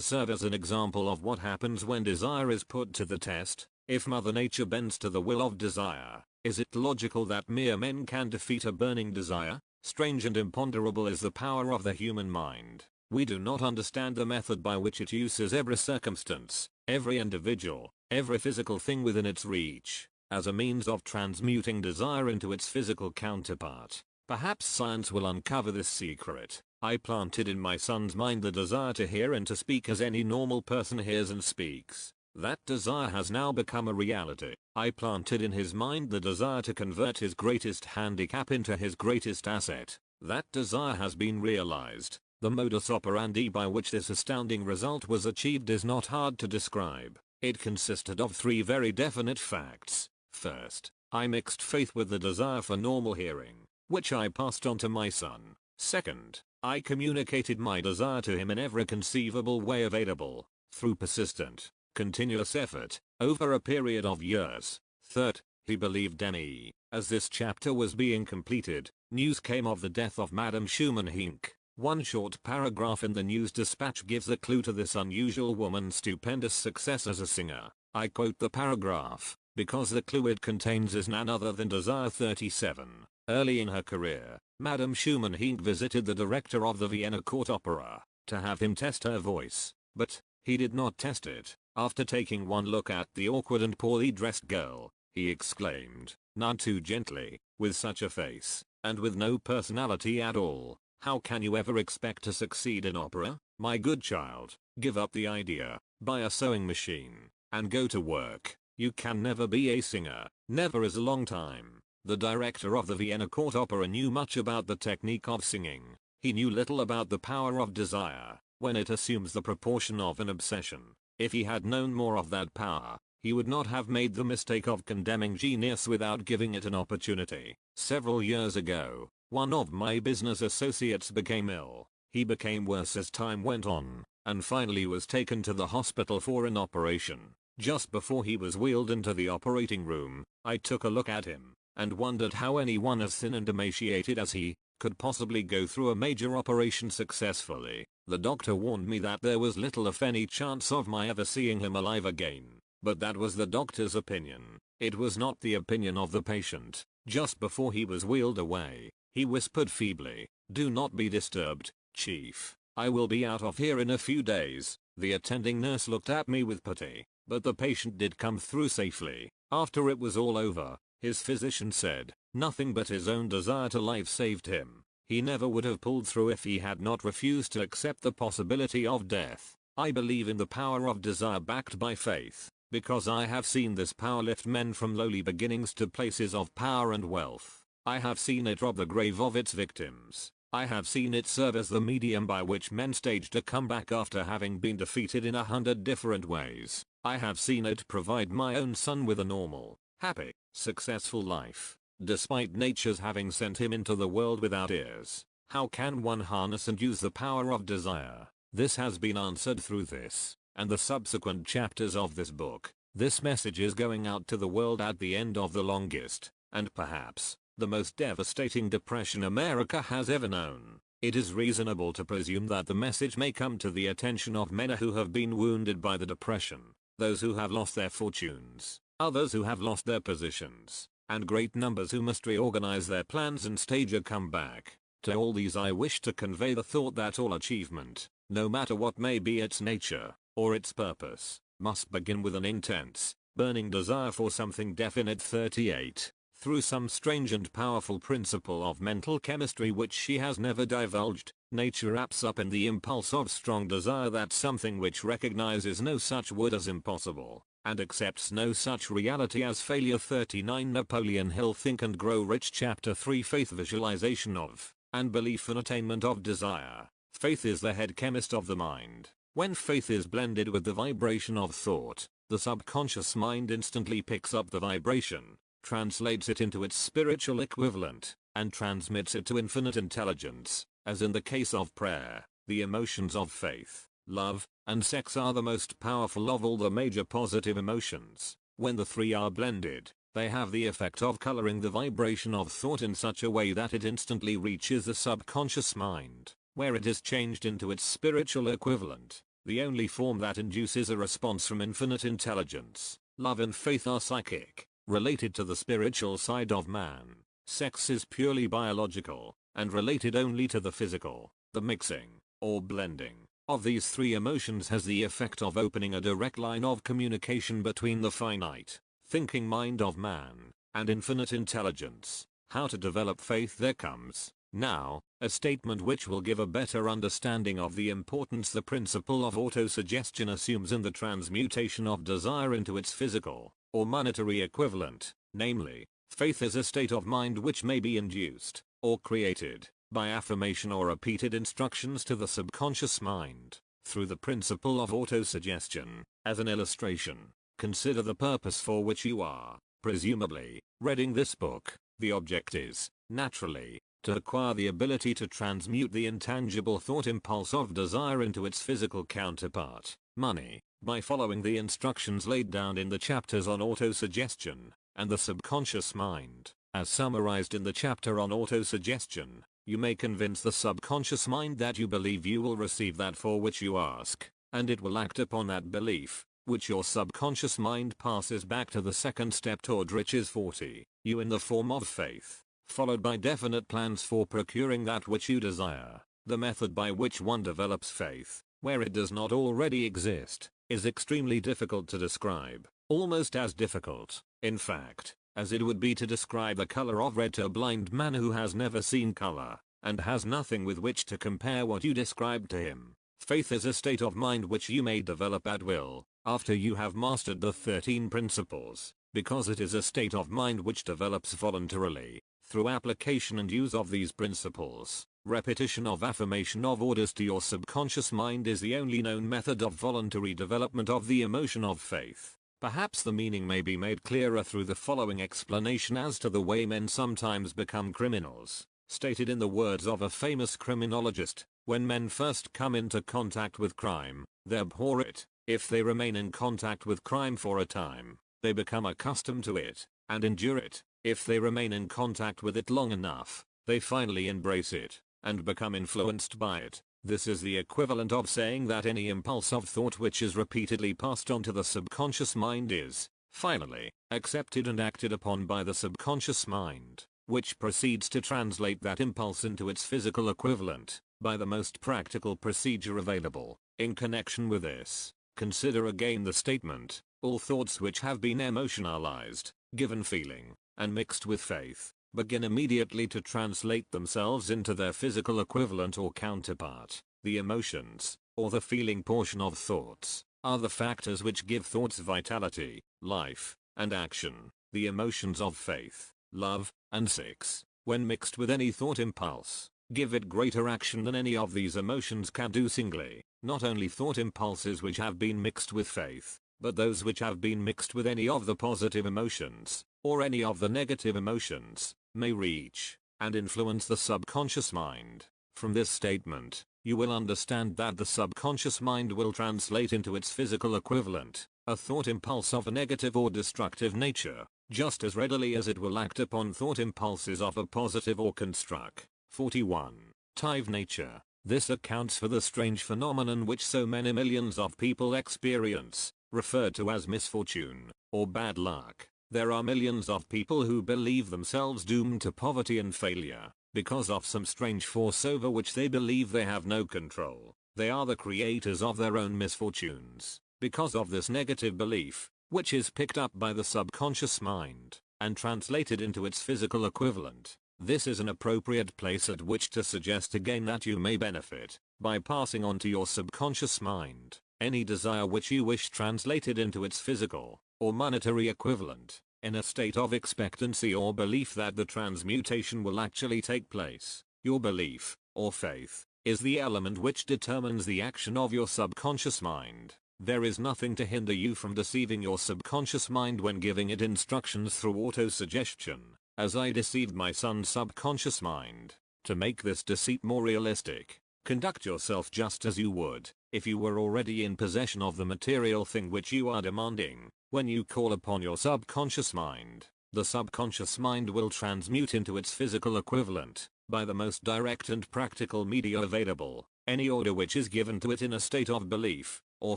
serve as an example of what happens when desire is put to the test. If Mother Nature bends to the will of desire, is it logical that mere men can defeat a burning desire? Strange and imponderable is the power of the human mind. We do not understand the method by which it uses every circumstance, every individual, every physical thing within its reach, as a means of transmuting desire into its physical counterpart. Perhaps science will uncover this secret. I planted in my son's mind the desire to hear and to speak as any normal person hears and speaks. That desire has now become a reality. I planted in his mind the desire to convert his greatest handicap into his greatest asset. That desire has been realized. The modus operandi by which this astounding result was achieved is not hard to describe. It consisted of three very definite facts. First, I mixed faith with the desire for normal hearing, which I passed on to my son. Second, I communicated my desire to him in every conceivable way available, through persistent, continuous effort, over a period of years. Third, he believed me. As this chapter was being completed, news came of the death of Madame Schumann Hink, One short paragraph in the News Dispatch gives a clue to this unusual woman's stupendous success as a singer. I quote the paragraph, because the clue it contains is none other than Desire 37. Early in her career, Madame Schumann-Heink visited the director of the Vienna Court Opera to have him test her voice, but he did not test it. After taking one look at the awkward and poorly dressed girl, he exclaimed, none too gently, with such a face, and with no personality at all, how can you ever expect to succeed in opera? My good child, give up the idea, buy a sewing machine, and go to work. You can never be a singer, never is a long time. The director of the Vienna Court Opera knew much about the technique of singing. He knew little about the power of desire, when it assumes the proportion of an obsession. If he had known more of that power, he would not have made the mistake of condemning genius without giving it an opportunity. Several years ago, one of my business associates became ill. He became worse as time went on, and finally was taken to the hospital for an operation. Just before he was wheeled into the operating room, I took a look at him, and wondered how anyone as thin and emaciated as he could possibly go through a major operation successfully. The doctor warned me that there was little if any chance of my ever seeing him alive again, but that was the doctor's opinion. It was not the opinion of the patient. Just before he was wheeled away, he whispered feebly, "Do not be disturbed, Chief. I will be out of here in a few days." The attending nurse looked at me with pity, but the patient did come through safely. After it was all over, his physician said, nothing but his own desire to life saved him. He never would have pulled through if he had not refused to accept the possibility of death. I believe in the power of desire backed by faith, because I have seen this power lift men from lowly beginnings to places of power and wealth. I have seen it rob the grave of its victims. I have seen it serve as the medium by which men staged a comeback after having been defeated in 100 different ways. I have seen it provide my own son with a normal, happy, successful life, despite nature's having sent him into the world without ears. How can one harness and use the power of desire? This has been answered through this and the subsequent chapters of this book. This message is going out to the world at the end of the longest, and perhaps, the most devastating depression America has ever known. It is reasonable to presume that the message may come to the attention of many who have been wounded by the depression, those who have lost their fortunes, others who have lost their positions, and great numbers who must reorganize their plans and stage a comeback. To all these I wish to convey the thought that all achievement, no matter what may be its nature, or its purpose, must begin with an intense, burning desire for something definite. 38. Through some strange and powerful principle of mental chemistry which she has never divulged, nature wraps up in the impulse of strong desire that something which recognizes no such word as impossible, and accepts no such reality as failure. 39. Napoleon Hill, Think and Grow Rich, Chapter 3. Faith, visualization of, and belief in attainment of desire. Faith is the head chemist of the mind. When faith is blended with the vibration of thought, the subconscious mind instantly picks up the vibration, translates it into its spiritual equivalent, and transmits it to infinite intelligence. As in the case of prayer, the emotions of faith, love, and sex are the most powerful of all the major positive emotions. When the three are blended, they have the effect of coloring the vibration of thought in such a way that it instantly reaches the subconscious mind, where it is changed into its spiritual equivalent, the only form that induces a response from infinite intelligence. Love and faith are psychic, related to the spiritual side of man. Sex is purely biological, and related only to the physical. The mixing, or blending, of these three emotions has the effect of opening a direct line of communication between the finite, thinking mind of man, and infinite intelligence. How to develop faith? There comes, now, a statement which will give a better understanding of the importance the principle of autosuggestion assumes in the transmutation of desire into its physical, or monetary equivalent, namely, faith is a state of mind which may be induced, or created, by affirmation or repeated instructions to the subconscious mind, through the principle of autosuggestion. As an illustration, consider the purpose for which you are, presumably, reading this book. The object is, naturally, to acquire the ability to transmute the intangible thought impulse of desire into its physical counterpart, money, by following the instructions laid down in the chapters on autosuggestion and the subconscious mind, as summarized in the chapter on autosuggestion. You may convince the subconscious mind that you believe you will receive that for which you ask, and it will act upon that belief, which your subconscious mind passes back to the second step toward riches 40, you in the form of faith, followed by definite plans for procuring that which you desire. The method by which one develops faith, where it does not already exist, is extremely difficult to describe, almost as difficult, in fact, as it would be to describe the color of red to a blind man who has never seen color, and has nothing with which to compare what you describe to him. Faith is a state of mind which you may develop at will, after you have mastered the 13 principles, because it is a state of mind which develops voluntarily, through application and use of these principles. Repetition of affirmation of orders to your subconscious mind is the only known method of voluntary development of the emotion of faith. Perhaps the meaning may be made clearer through the following explanation as to the way men sometimes become criminals. Stated in the words of a famous criminologist, when men first come into contact with crime, they abhor it. If they remain in contact with crime for a time, they become accustomed to it, and endure it. If they remain in contact with it long enough, they finally embrace it, and become influenced by it. This is the equivalent of saying that any impulse of thought which is repeatedly passed on to the subconscious mind is, finally, accepted and acted upon by the subconscious mind, which proceeds to translate that impulse into its physical equivalent, by the most practical procedure available. In connection with this, consider again the statement, all thoughts which have been emotionalized, given feeling, and mixed with faith, begin immediately to translate themselves into their physical equivalent or counterpart. The emotions, or the feeling portion of thoughts, are the factors which give thoughts vitality, life, and action. The emotions of faith, love, and sex, when mixed with any thought impulse, give it greater action than any of these emotions can do singly. Not only thought impulses which have been mixed with faith, but those which have been mixed with any of the positive emotions, or any of the negative emotions, may reach and influence the subconscious mind. From this statement, you will understand that the subconscious mind will translate into its physical equivalent a thought impulse of a negative or destructive nature, just as readily as it will act upon thought impulses of a positive or constructive. 41. Tive nature. This accounts for the strange phenomenon which so many millions of people experience, referred to as misfortune, or bad luck. There are millions of people who believe themselves doomed to poverty and failure, because of some strange force over which they believe they have no control. They are the creators of their own misfortunes. Because of this negative belief, which is picked up by the subconscious mind, and translated into its physical equivalent, this is an appropriate place at which to suggest again that you may benefit, by passing on to your subconscious mind, any desire which you wish translated into its physical, or monetary equivalent, in a state of expectancy or belief that the transmutation will actually take place. Your belief, or faith, is the element which determines the action of your subconscious mind. There is nothing to hinder you from deceiving your subconscious mind when giving it instructions through autosuggestion, as I deceived my son's subconscious mind. To make this deceit more realistic, conduct yourself just as you would if you were already in possession of the material thing which you are demanding. When you call upon your subconscious mind, the subconscious mind will transmute into its physical equivalent, by the most direct and practical media available, any order which is given to it in a state of belief, or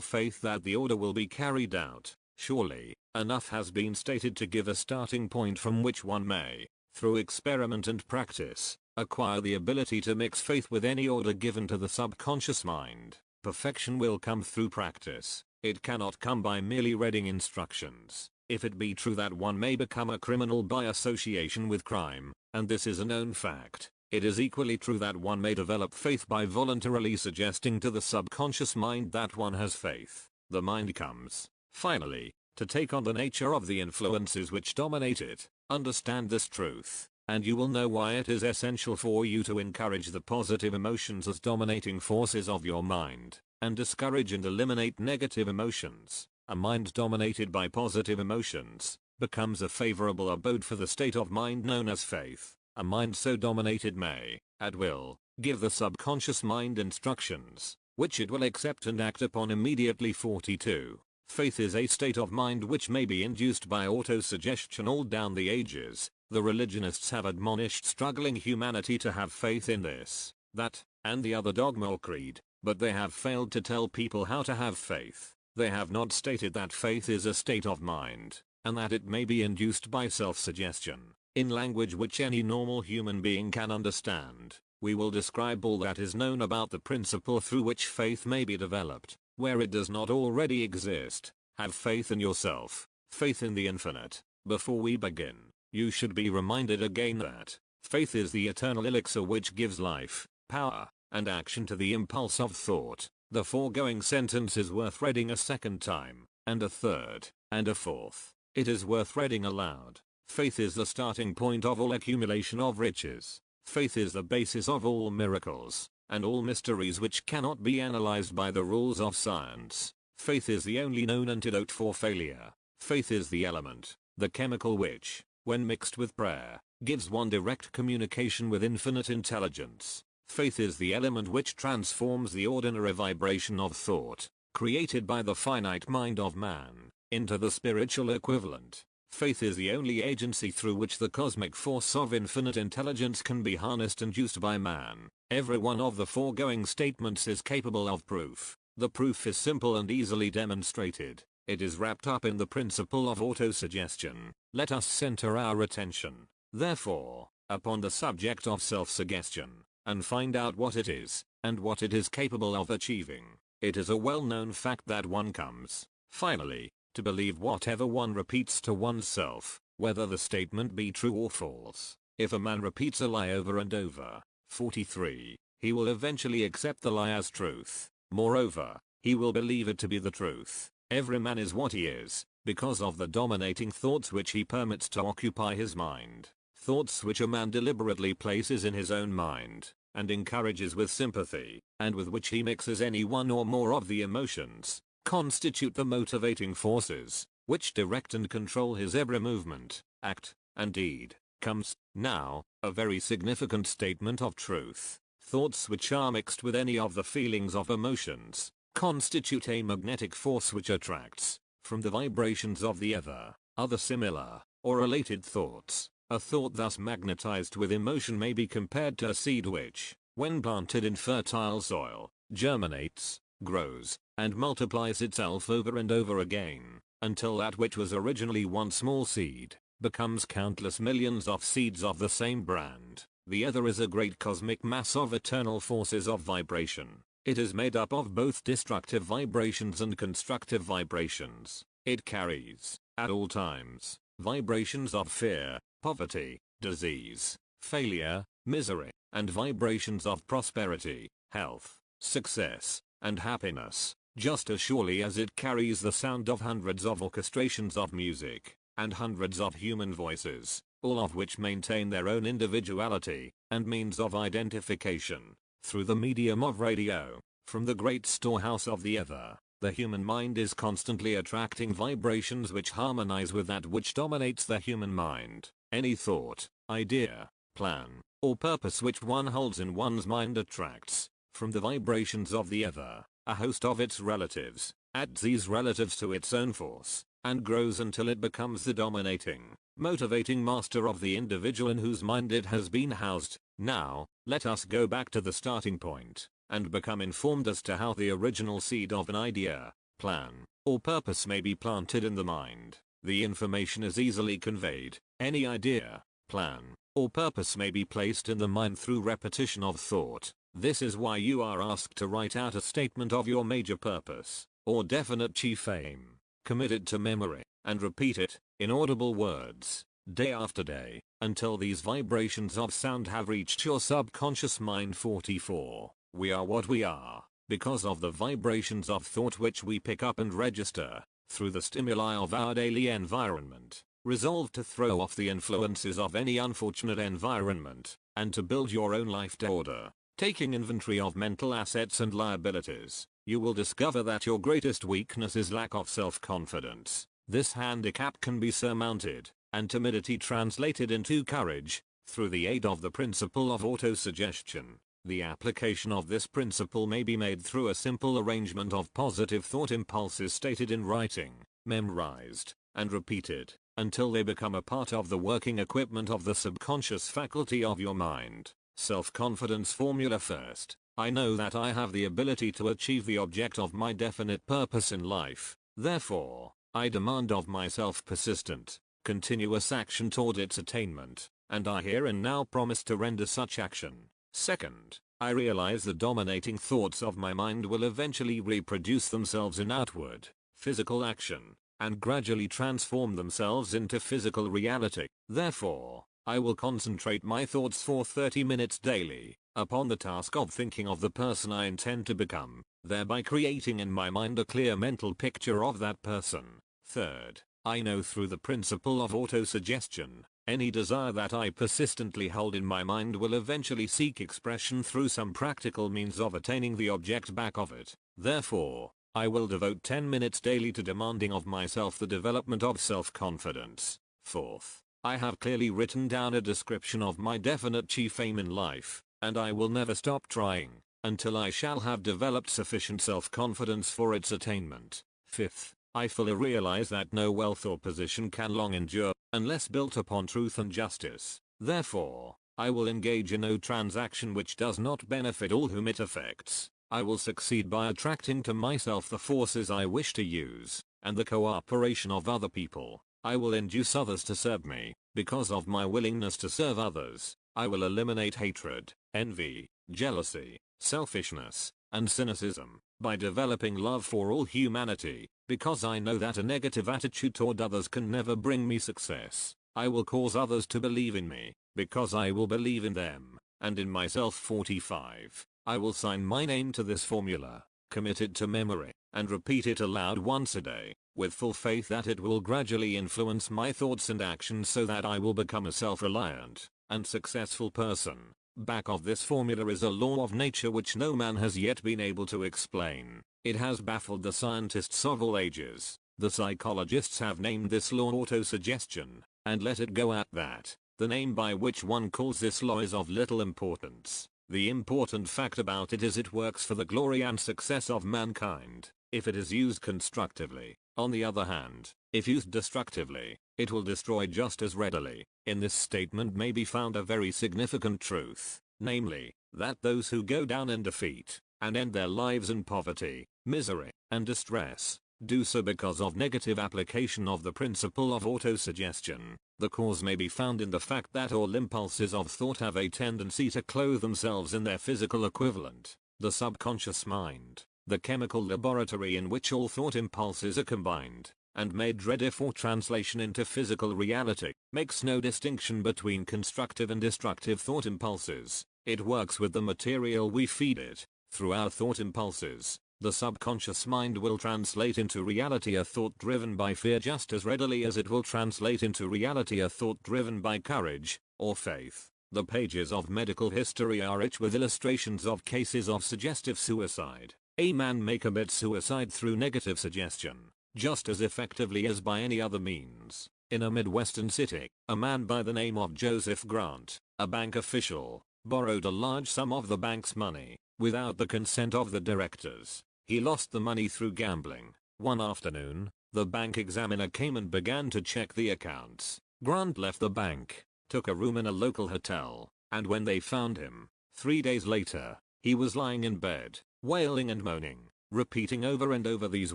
faith that the order will be carried out. Surely, enough has been stated to give a starting point from which one may, through experiment and practice, acquire the ability to mix faith with any order given to the subconscious mind. Perfection will come through practice. It cannot come by merely reading instructions. If it be true that one may become a criminal by association with crime, and this is a known fact, it is equally true that one may develop faith by voluntarily suggesting to the subconscious mind that one has faith. The mind comes, finally, to take on the nature of the influences which dominate it. Understand this truth, and you will know why it is essential for you to encourage the positive emotions as dominating forces of your mind, and discourage and eliminate negative emotions. A mind dominated by positive emotions becomes a favorable abode for the state of mind known as faith. A mind so dominated may, at will, give the subconscious mind instructions, which it will accept and act upon immediately. 42. Faith is a state of mind which may be induced by autosuggestion all down the ages. The religionists have admonished struggling humanity to have faith in this, that, and the other dogma or creed, but they have failed to tell people how to have faith. They have not stated that faith is a state of mind, and that it may be induced by self-suggestion, in language which any normal human being can understand. We will describe all that is known about the principle through which faith may be developed, where it does not already exist. Have faith in yourself, faith in the infinite. Before we begin, you should be reminded again that faith is the eternal elixir which gives life, power, and action to the impulse of thought. The foregoing sentence is worth reading a second time, and a third, and a fourth. It is worth reading aloud. Faith is the starting point of all accumulation of riches. Faith is the basis of all miracles, and all mysteries which cannot be analyzed by the rules of science. Faith is the only known antidote for failure. Faith is the element, the chemical which, when mixed with prayer, gives one direct communication with infinite intelligence. Faith is the element which transforms the ordinary vibration of thought, created by the finite mind of man, into the spiritual equivalent. Faith is the only agency through which the cosmic force of infinite intelligence can be harnessed and used by man. Every one of the foregoing statements is capable of proof. The proof is simple and easily demonstrated. It is wrapped up in the principle of autosuggestion. Let us center our attention, therefore, upon the subject of self-suggestion, and find out what it is, and what it is capable of achieving. It is a well-known fact that one comes, finally, to believe whatever one repeats to oneself, whether the statement be true or false. If a man repeats a lie over and over, 43, he will eventually accept the lie as truth. Moreover, he will believe it to be the truth. Every man is what he is, because of the dominating thoughts which he permits to occupy his mind. Thoughts which a man deliberately places in his own mind, and encourages with sympathy, and with which he mixes any one or more of the emotions, constitute the motivating forces, which direct and control his every movement, act, and deed. Comes, now, a very significant statement of truth. Thoughts which are mixed with any of the feelings of emotions, constitute a magnetic force which attracts, from the vibrations of the other similar, or related thoughts. A thought thus magnetized with emotion may be compared to a seed which, when planted in fertile soil, germinates, grows, and multiplies itself over and over again, until that which was originally one small seed, becomes countless millions of seeds of the same brand. The other is a great cosmic mass of eternal forces of vibration. It is made up of both destructive vibrations and constructive vibrations. It carries, at all times, vibrations of fear, poverty, disease, failure, misery, and vibrations of prosperity, health, success, and happiness, just as surely as it carries the sound of hundreds of orchestrations of music, and hundreds of human voices, all of which maintain their own individuality, and means of identification, through the medium of radio. From the great storehouse of the ether, the human mind is constantly attracting vibrations which harmonize with that which dominates the human mind. Any thought, idea, plan, or purpose which one holds in one's mind attracts, from the vibrations of the ether, a host of its relatives, adds these relatives to its own force, and grows until it becomes the dominating, motivating master of the individual in whose mind it has been housed. Now, let us go back to the starting point, and become informed as to how the original seed of an idea, plan, or purpose may be planted in the mind. The information is easily conveyed. Any idea, plan, or purpose may be placed in the mind through repetition of thought. This is why you are asked to write out a statement of your major purpose, or definite chief aim, commit it to memory, and repeat it, in audible words, day after day, until these vibrations of sound have reached your subconscious mind. 44. We are what we are, because of the vibrations of thought which we pick up and register, through the stimuli of our daily environment. Resolve to throw off the influences of any unfortunate environment, and to build your own life to order. Taking inventory of mental assets and liabilities, you will discover that your greatest weakness is lack of self-confidence. This handicap can be surmounted, and timidity translated into courage, through the aid of the principle of autosuggestion. The application of this principle may be made through a simple arrangement of positive thought impulses stated in writing, memorized, and repeated. until they become a part of the working equipment of the subconscious faculty of your mind. Self-confidence formula. First, I know that I have the ability to achieve the object of my definite purpose in life. Therefore, I demand of myself persistent, continuous action toward its attainment, and I here and now promise to render such action. Second, I realize the dominating thoughts of my mind will eventually reproduce themselves in outward, physical action, and gradually transform themselves into physical reality. Therefore, I will concentrate my thoughts for 30 minutes daily upon the task of thinking of the person I intend to become, thereby creating in my mind a clear mental picture of that person. Third, I know through the principle of autosuggestion, any desire that I persistently hold in my mind will eventually seek expression through some practical means of attaining the object back of it. Therefore, I will devote 10 minutes daily to demanding of myself the development of self-confidence. Fourth, I have clearly written down a description of my definite chief aim in life, and I will never stop trying until I shall have developed sufficient self-confidence for its attainment. Fifth, I fully realize that no wealth or position can long endure unless built upon truth and justice. Therefore, I will engage in no transaction which does not benefit all whom it affects. I will succeed by attracting to myself the forces I wish to use, and the cooperation of other people. I will induce others to serve me, because of my willingness to serve others. I will eliminate hatred, envy, jealousy, selfishness, and cynicism, by developing love for all humanity, because I know that a negative attitude toward others can never bring me success. I will cause others to believe in me, because I will believe in them, and in myself. 45. I will sign my name to this formula, commit it to memory, and repeat it aloud once a day, with full faith that it will gradually influence my thoughts and actions so that I will become a self-reliant and successful person. Back of this formula is a law of nature which no man has yet been able to explain. It has baffled the scientists of all ages. The psychologists have named this law autosuggestion, and let it go at that. The name by which one calls this law is of little importance. The important fact about it is it works for the glory and success of mankind, if it is used constructively. On the other hand, if used destructively, it will destroy just as readily. In this statement may be found a very significant truth, namely, that those who go down in defeat, and end their lives in poverty, misery, and distress, do so because of negative application of the principle of autosuggestion. The cause may be found in the fact that all impulses of thought have a tendency to clothe themselves in their physical equivalent, the subconscious mind, the chemical laboratory in which all thought impulses are combined and made ready for translation into physical reality, makes no distinction between constructive and destructive thought impulses. It works with the material we feed it. Through our thought impulses, the subconscious mind will translate into reality a thought driven by fear just as readily as it will translate into reality a thought driven by courage or faith. The pages of medical history are rich with illustrations of cases of suggestive suicide. A man may commit suicide through negative suggestion, just as effectively as by any other means. In a Midwestern city, a man by the name of Joseph Grant, a bank official, borrowed a large sum of the bank's money, without the consent of the directors. He lost the money through gambling. One afternoon, the bank examiner came and began to check the accounts. Grant left the bank, took a room in a local hotel, and when they found him, 3 days later, he was lying in bed, wailing and moaning, repeating over and over these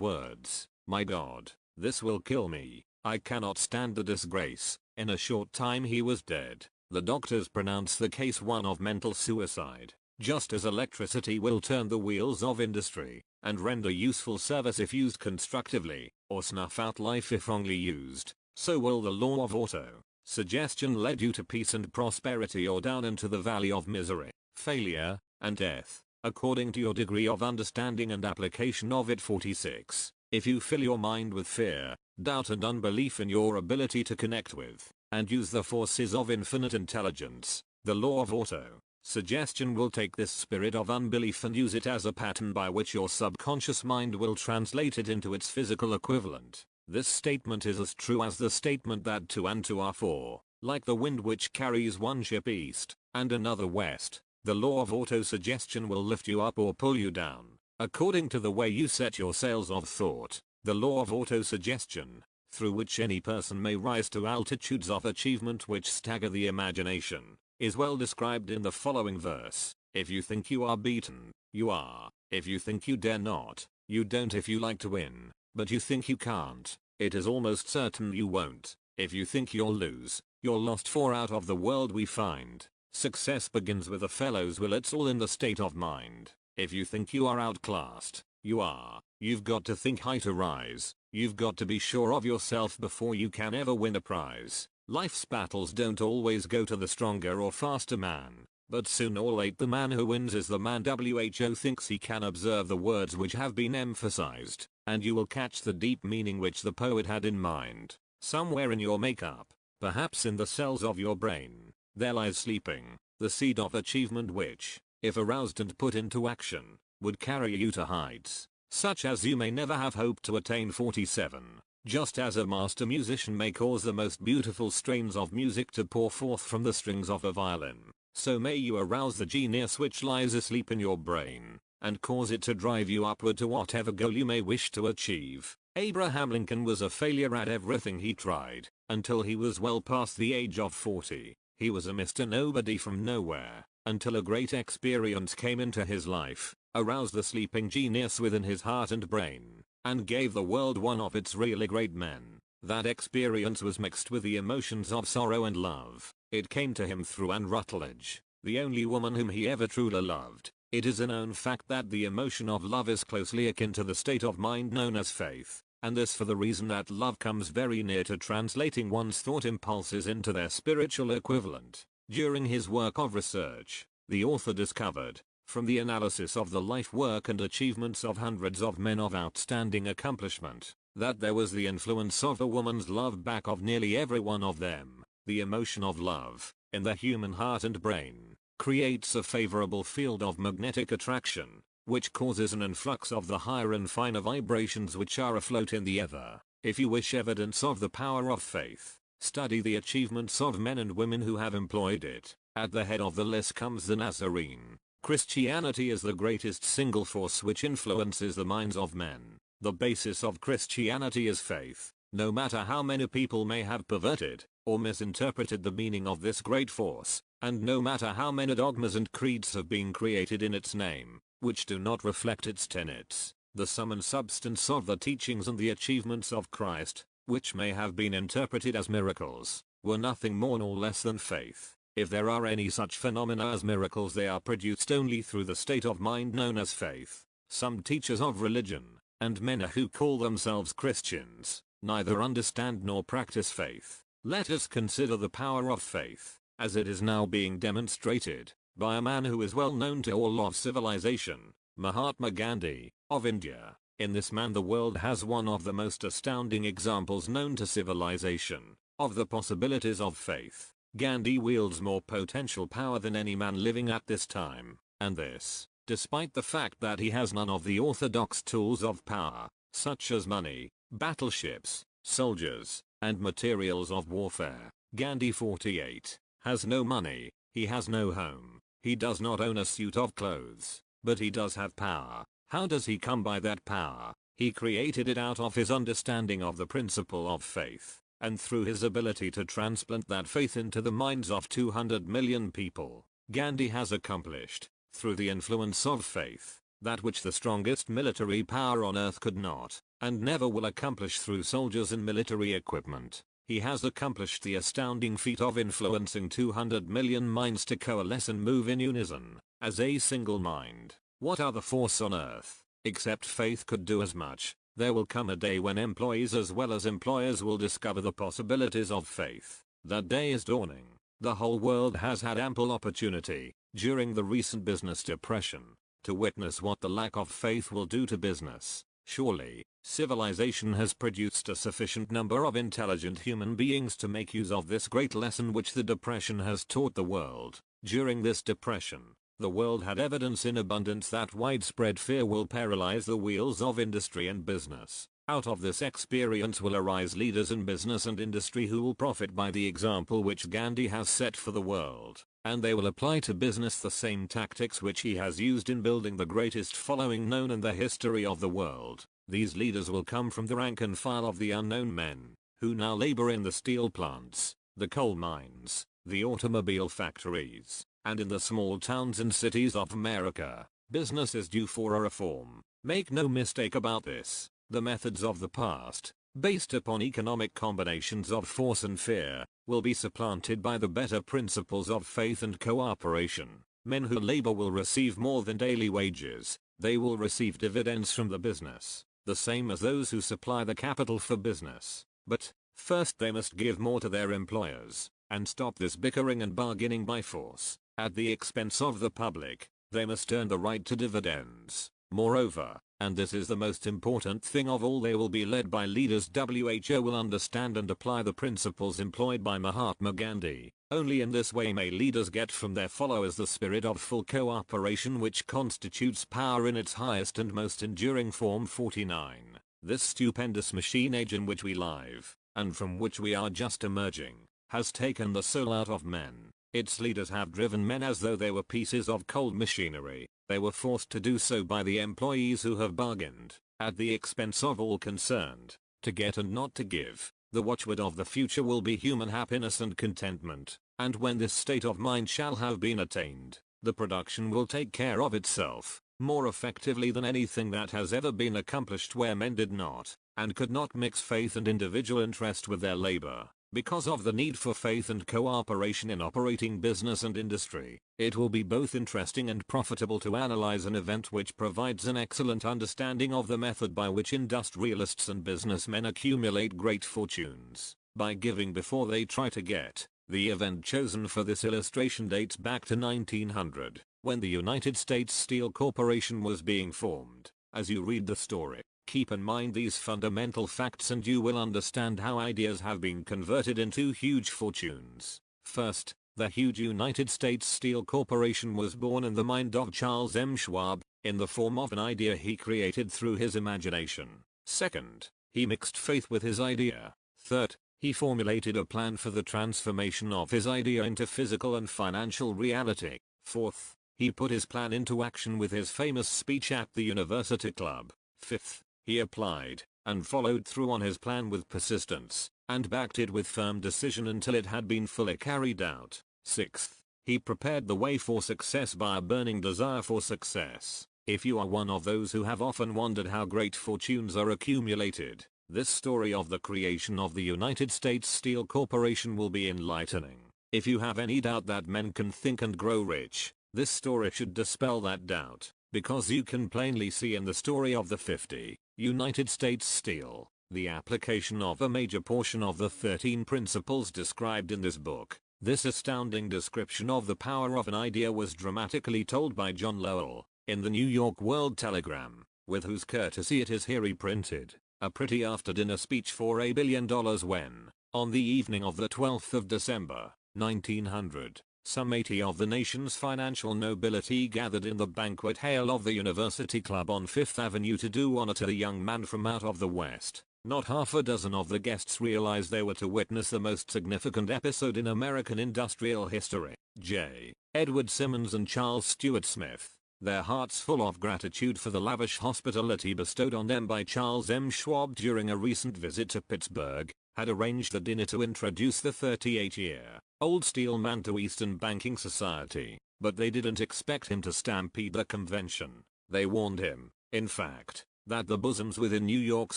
words: "My God, this will kill me. I cannot stand the disgrace." In a short time he was dead. The doctors pronounced the case one of mental suicide. Just as electricity will turn the wheels of industry, and render useful service if used constructively, or snuff out life if wrongly used, so will the law of auto-suggestion lead you to peace and prosperity or down into the valley of misery, failure, and death, according to your degree of understanding and application of it. 46. If you fill your mind with fear, doubt and unbelief in your ability to connect with, and use the forces of infinite intelligence, the law of auto-suggestion will take this spirit of unbelief and use it as a pattern by which your subconscious mind will translate it into its physical equivalent. This statement is as true as the statement that 2 and 2 are 4, like the wind which carries one ship east, and another west. The law of autosuggestion will lift you up or pull you down, according to the way you set your sails of thought. The law of autosuggestion. through which any person may rise to altitudes of achievement which stagger the imagination, is well described in the following verse. If you think you are beaten, you are. If you think you dare not, you don't. If you like to win, but you think you can't, it is almost certain you won't. If you think you'll lose, you're lost. For out of the world we find, success begins with a fellow's will. It's all in the state of mind. If you think you are outclassed, you are. You've got to think high to rise. You've got to be sure of yourself before you can ever win a prize. Life's battles don't always go to the stronger or faster man, but sooner or late the man who wins is the man who thinks he can. Observe the words which have been emphasized, and you will catch the deep meaning which the poet had in mind. Somewhere in your makeup, perhaps in the cells of your brain, there lies sleeping, the seed of achievement which, if aroused and put into action, would carry you to heights such as you may never have hoped to attain. 47. Just as a master musician may cause the most beautiful strains of music to pour forth from the strings of a violin, so may you arouse the genius which lies asleep in your brain, and cause it to drive you upward to whatever goal you may wish to achieve. Abraham Lincoln was a failure at everything he tried, until he was well past the age of 40. He was a Mr. Nobody from nowhere, until a great experience came into his life, aroused the sleeping genius within his heart and brain, and gave the world one of its really great men. That experience was mixed with the emotions of sorrow and love. It came to him through Anne Rutledge, the only woman whom he ever truly loved. It is a known fact that the emotion of love is closely akin to the state of mind known as faith, and this for the reason that love comes very near to translating one's thought impulses into their spiritual equivalent. During his work of research, the author discovered, from the analysis of the life work and achievements of hundreds of men of outstanding accomplishment, that there was the influence of a woman's love back of nearly every one of them. The emotion of love, in the human heart and brain, creates a favorable field of magnetic attraction, which causes an influx of the higher and finer vibrations which are afloat in the ether. If you wish evidence of the power of faith, study the achievements of men and women who have employed it. At the head of the list comes the Nazarene. Christianity is the greatest single force which influences the minds of men. The basis of Christianity is faith. No matter how many people may have perverted or misinterpreted the meaning of this great force, and no matter how many dogmas and creeds have been created in its name, which do not reflect its tenets, the sum and substance of the teachings and the achievements of Christ, which may have been interpreted as miracles, were nothing more nor less than faith. If there are any such phenomena as miracles, they are produced only through the state of mind known as faith. Some teachers of religion, and men who call themselves Christians, neither understand nor practice faith. Let us consider the power of faith, as it is now being demonstrated, by a man who is well known to all of civilization, Mahatma Gandhi, of India. In this man the world has one of the most astounding examples known to civilization, of the possibilities of faith. Gandhi wields more potential power than any man living at this time, and this, despite the fact that he has none of the orthodox tools of power, such as money, battleships, soldiers, and materials of warfare. Gandhi 48, has no money, he has no home, he does not own a suit of clothes, but he does have power. How does he come by that power? He created it out of his understanding of the principle of faith, and through his ability to transplant that faith into the minds of 200 million people. Gandhi has accomplished, through the influence of faith, that which the strongest military power on earth could not, and never will accomplish through soldiers and military equipment. He has accomplished the astounding feat of influencing 200 million minds to coalesce and move in unison, as a single mind. What other force on earth, except faith, could do as much? There will come a day when employees as well as employers will discover the possibilities of faith. That day is dawning. The whole world has had ample opportunity, during the recent business depression, to witness what the lack of faith will do to business. Surely, civilization has produced a sufficient number of intelligent human beings to make use of this great lesson which the depression has taught the world. During this depression, the world had evidence in abundance that widespread fear will paralyze the wheels of industry and business. Out of this experience will arise leaders in business and industry who will profit by the example which Gandhi has set for the world, and they will apply to business the same tactics which he has used in building the greatest following known in the history of the world. These leaders will come from the rank and file of the unknown men, who now labor in the steel plants, the coal mines, the automobile factories, and in the small towns and cities of America. Business is due for a reform. Make no mistake about this. The methods of the past, based upon economic combinations of force and fear, will be supplanted by the better principles of faith and cooperation. Men who labor will receive more than daily wages. They will receive dividends from the business, the same as those who supply the capital for business. But first they must give more to their employers, and stop this bickering and bargaining by force, at the expense of the public. They must earn the right to dividends. Moreover, and this is the most important thing of all, they will be led by leaders who will understand and apply the principles employed by Mahatma Gandhi. Only in this way may leaders get from their followers the spirit of full cooperation, which constitutes power in its highest and most enduring form. 49. This stupendous machine age in which we live, and from which we are just emerging, has taken the soul out of men. Its leaders have driven men as though they were pieces of cold machinery. They were forced to do so by the employees who have bargained, at the expense of all concerned, to get and not to give. The watchword of the future will be human happiness and contentment, and when this state of mind shall have been attained, the production will take care of itself, more effectively than anything that has ever been accomplished where men did not, and could not mix faith and individual interest with their labor. Because of the need for faith and cooperation in operating business and industry, it will be both interesting and profitable to analyze an event which provides an excellent understanding of the method by which industrialists and businessmen accumulate great fortunes, by giving before they try to get. The event chosen for this illustration dates back to 1900, when the United States Steel Corporation was being formed. As you read the story, keep in mind these fundamental facts and you will understand how ideas have been converted into huge fortunes. First, the huge United States Steel Corporation was born in the mind of Charles M. Schwab, in the form of an idea he created through his imagination. Second, he mixed faith with his idea. Third, he formulated a plan for the transformation of his idea into physical and financial reality. Fourth, he put his plan into action with his famous speech at the University Club. Fifth, he applied and followed through on his plan with persistence, and backed it with firm decision until it had been fully carried out. Sixth, he prepared the way for success by a burning desire for success. If you are one of those who have often wondered how great fortunes are accumulated, this story of the creation of the United States Steel Corporation will be enlightening. If you have any doubt that men can think and grow rich, this story should dispel that doubt, because you can plainly see in the story of the 50 United States Steel, the application of a major portion of the 13 principles described in this book. This astounding description of the power of an idea was dramatically told by John Lowell, in the New York World Telegram, with whose courtesy it is here reprinted, a pretty after-dinner speech for $1 billion when, on the evening of the 12th of December, 1900, some 80 of the nation's financial nobility gathered in the banquet hall of the University Club on Fifth Avenue to do honor to the young man from out of the West. Not half a dozen of the guests realized they were to witness the most significant episode in American industrial history. J. Edward Simmons and Charles Stuart Smith, their hearts full of gratitude for the lavish hospitality bestowed on them by Charles M. Schwab during a recent visit to Pittsburgh, had arranged the dinner to introduce the 38-year-old steel man to Eastern banking society, but they didn't expect him to stampede the convention. They warned him, in fact, that the bosoms within New York's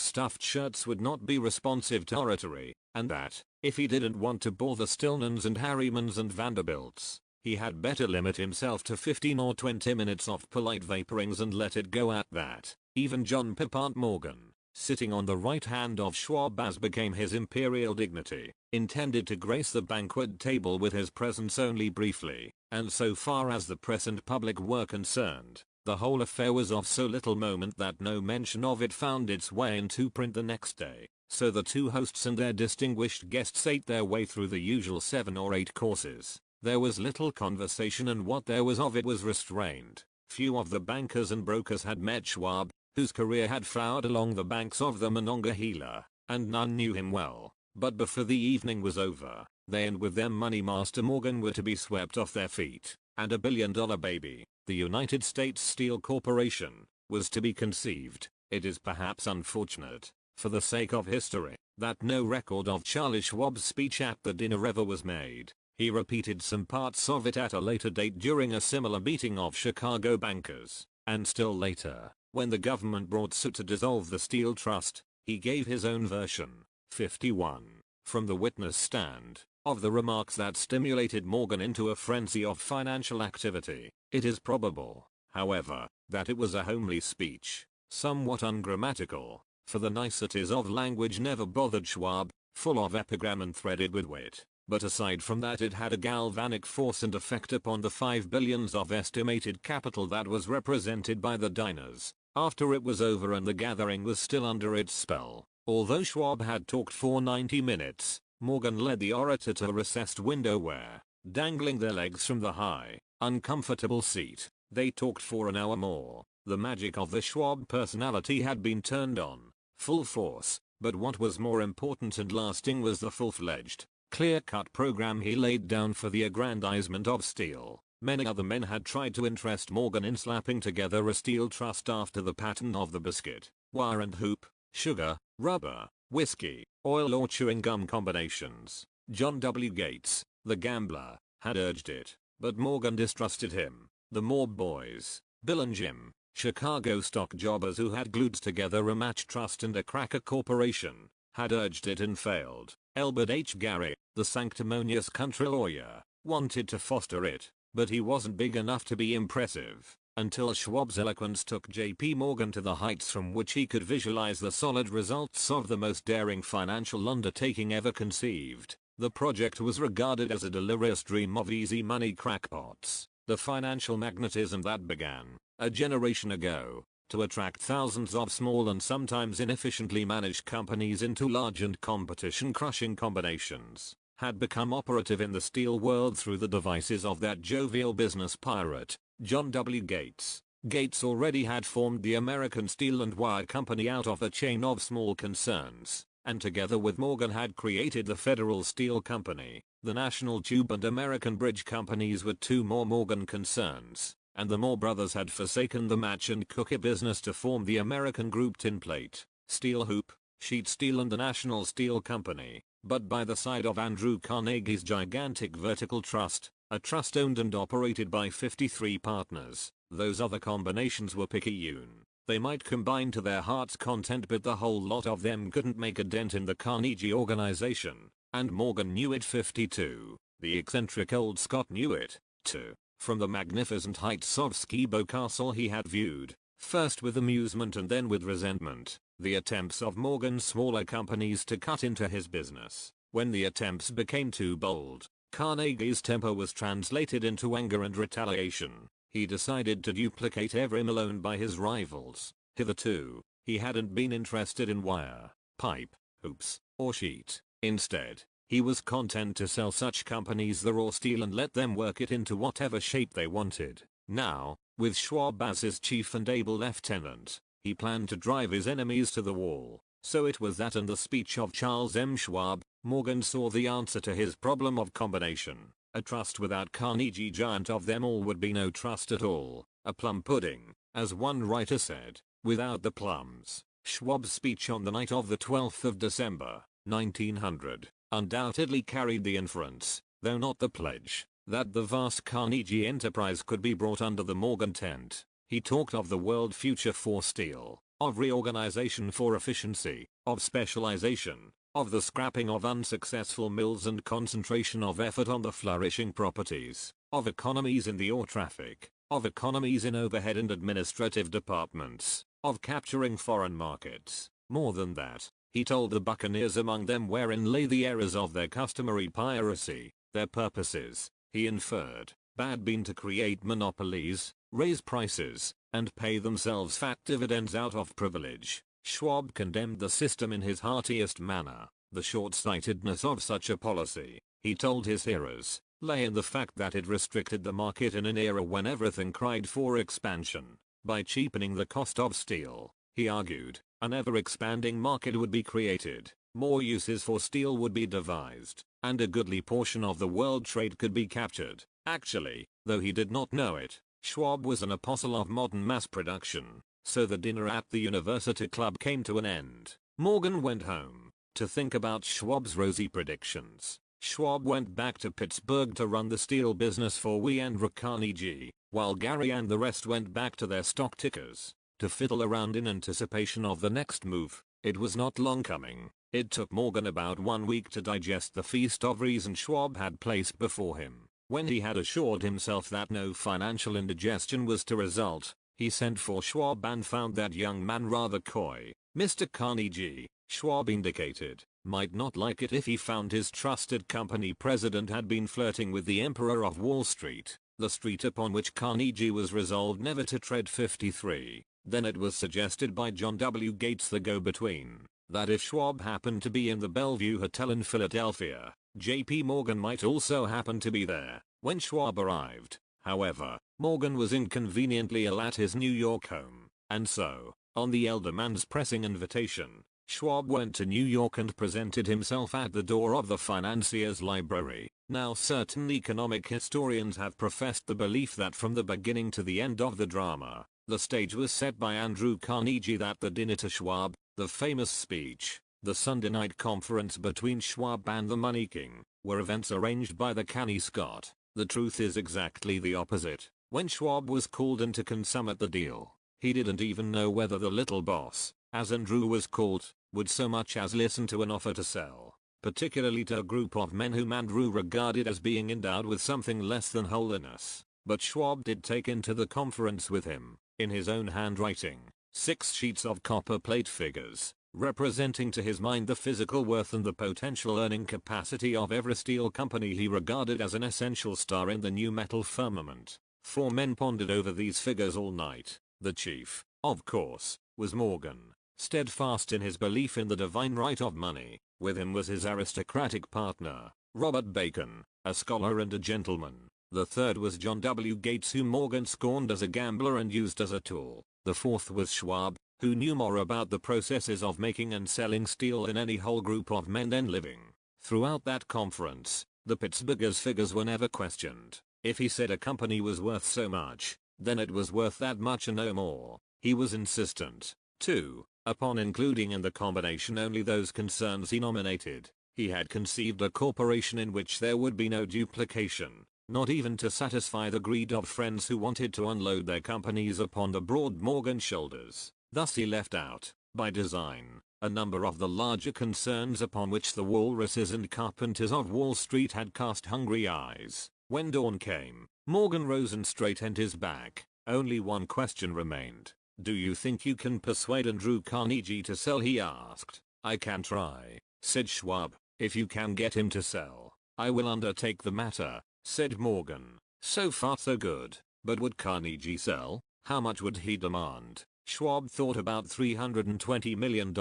stuffed shirts would not be responsive to oratory, and that, if he didn't want to bore the Stillmans and Harrimans and Vanderbilts, he had better limit himself to 15 or 20 minutes of polite vaporings and let it go at that. Even John Pierpont Morgan, sitting on the right hand of Schwab as became his imperial dignity, intended to grace the banquet table with his presence only briefly, and so far as the press and public were concerned, the whole affair was of so little moment that no mention of it found its way into print the next day. So the two hosts and their distinguished guests ate their way through the usual 7 or 8 courses. There was little conversation, and what there was of it was restrained. Few of the bankers and brokers had met Schwab, whose career had flowered along the banks of the Monongahela, and none knew him well. But before the evening was over, they and with them Money Master Morgan were to be swept off their feet, and $1 billion baby, the United States Steel Corporation, was to be conceived. It is perhaps unfortunate, for the sake of history, that no record of Charlie Schwab's speech at the dinner ever was made. He repeated some parts of it at a later date during a similar meeting of Chicago bankers, and still later, when the government brought suit to dissolve the Steel Trust, he gave his own version. 51. From the witness stand, of the remarks that stimulated Morgan into a frenzy of financial activity, it is probable, however, that it was a homely speech, somewhat ungrammatical, for the niceties of language never bothered Schwab, full of epigram and threaded with wit. But aside from that, it had a galvanic force and effect upon the 5 billions of estimated capital that was represented by the diners, after it was over and the gathering was still under its spell. Although Schwab had talked for 90 minutes, Morgan led the orator to a recessed window where, dangling their legs from the high, uncomfortable seat, they talked for an hour more. The magic of the Schwab personality had been turned on, full force, but what was more important and lasting was the full-fledged, clear-cut program he laid down for the aggrandizement of steel. Many other men had tried to interest Morgan in slapping together a steel trust after the pattern of the biscuit, wire and hoop, sugar, rubber, whiskey, oil or chewing gum combinations. John W. Gates, the gambler, had urged it, but Morgan distrusted him. The Moore boys, Bill and Jim, Chicago stock jobbers who had glued together a match trust and a cracker corporation, had urged it and failed. Elbert H. Gary, the sanctimonious country lawyer, wanted to foster it, but he wasn't big enough to be impressive, until Schwab's eloquence took J.P. Morgan to the heights from which he could visualize the solid results of the most daring financial undertaking ever conceived. The project was regarded as a delirious dream of easy money crackpots. The financial magnetism that began, a generation ago, to attract thousands of small and sometimes inefficiently managed companies into large and competition-crushing combinations, had become operative in the steel world through the devices of that jovial business pirate, John W. Gates. Gates already had formed the American Steel and Wire Company out of a chain of small concerns, and together with Morgan had created the Federal Steel Company. The National Tube and American Bridge Companies were two more Morgan concerns, and the Moore brothers had forsaken the match and cookie business to form the American Group Tin Plate, Steel Hoop, Sheet Steel and the National Steel Company. But by the side of Andrew Carnegie's gigantic vertical trust, a trust owned and operated by 53 partners, those other combinations were picayune. They might combine to their heart's content, but the whole lot of them couldn't make a dent in the Carnegie organization, and Morgan knew it. 52. The eccentric old Scot knew it, too. From the magnificent heights of Skibo Castle he had viewed, first with amusement and then with resentment, the attempts of Morgan's smaller companies to cut into his business. When the attempts became too bold, Carnegie's temper was translated into anger and retaliation. He decided to duplicate every mill owned by his rivals. Hitherto, he hadn't been interested in wire, pipe, hoops, or sheet. Instead, he was content to sell such companies the raw steel and let them work it into whatever shape they wanted. Now, with Schwab as his chief and able lieutenant, he planned to drive his enemies to the wall. So it was that in the speech of Charles M. Schwab, Morgan saw the answer to his problem of combination. A trust without Carnegie, giant of them all, would be no trust at all. A plum pudding, as one writer said, without the plums. Schwab's speech on the night of the 12th of December, 1900, undoubtedly carried the inference, though not the pledge, that the vast Carnegie enterprise could be brought under the Morgan tent. He talked of the world future for steel, of reorganization for efficiency, of specialization, of the scrapping of unsuccessful mills and concentration of effort on the flourishing properties, of economies in the ore traffic, of economies in overhead and administrative departments, of capturing foreign markets. More than that, he told the buccaneers among them wherein lay the errors of their customary piracy. Their purposes, he inferred, had been to create monopolies, raise prices, and pay themselves fat dividends out of privilege. Schwab condemned the system in his heartiest manner. The short-sightedness of such a policy, he told his hearers, lay in the fact that it restricted the market in an era when everything cried for expansion. By cheapening the cost of steel, he argued, an ever-expanding market would be created, more uses for steel would be devised, and a goodly portion of the world trade could be captured. Actually, though he did not know it, Schwab was an apostle of modern mass production. So the dinner at the University Club came to an end. Morgan went home, To think about Schwab's rosy predictions, Schwab went back to Pittsburgh to run the steel business for Andrew Carnegie, while Gary and the rest went back to their stock tickers to fiddle around in anticipation of the next move. It was not long coming. It took Morgan about 1 week to digest the feast of reason Schwab had placed before him. When he had assured himself that no financial indigestion was to result, he sent for Schwab and found that young man rather coy. Mr. Carnegie, Schwab indicated, might not like it if he found his trusted company president had been flirting with the Emperor of Wall Street, the street upon which Carnegie was resolved never to tread 53. Then it was suggested by John W. Gates, the go-between, that if Schwab happened to be in the Bellevue Hotel in Philadelphia, J.P. Morgan might also happen to be there. When Schwab arrived, however, Morgan was inconveniently ill at his New York home, and so, on the elder man's pressing invitation, Schwab went to New York and presented himself at the door of the financier's library. Now certain economic historians have professed the belief that from the beginning to the end of the drama, the stage was set by Andrew Carnegie, that the dinner to Schwab, the famous speech, the Sunday night conference between Schwab and the Money King, were events arranged by the canny Scot. The truth is exactly the opposite. When Schwab was called in to consummate the deal, he didn't even know whether the little boss, as Andrew was called, would so much as listen to an offer to sell, particularly to a group of men whom Andrew regarded as being endowed with something less than holiness. But Schwab did take into the conference with him, in his own handwriting, 6 sheets of copper plate figures, representing to his mind the physical worth and the potential earning capacity of every steel company he regarded as an essential star in the new metal firmament. 4 men pondered over these figures all night. The chief, of course, was Morgan, steadfast in his belief in the divine right of money. With him was his aristocratic partner, Robert Bacon, a scholar and a gentleman. The third was John W. Gates, whom Morgan scorned as a gambler and used as a tool. The fourth was Schwab, who knew more about the processes of making and selling steel than any whole group of men then living. Throughout that conference, the Pittsburghers' figures were never questioned. If he said a company was worth so much, then it was worth that much and no more. He was insistent, too, upon including in the combination only those concerns he nominated. He had conceived a corporation in which there would be no duplication, not even to satisfy the greed of friends who wanted to unload their companies upon the broad Morgan shoulders. Thus he left out, by design, a number of the larger concerns upon which the walruses and carpenters of Wall Street had cast hungry eyes. When dawn came, Morgan rose and straightened his back. Only one question remained. "Do you think you can persuade Andrew Carnegie to sell?" he asked. "I can try," said Schwab. "If you can get him to sell, I will undertake the matter," said Morgan. So far so good. But would Carnegie sell? How much would he demand? Schwab thought about $320 million.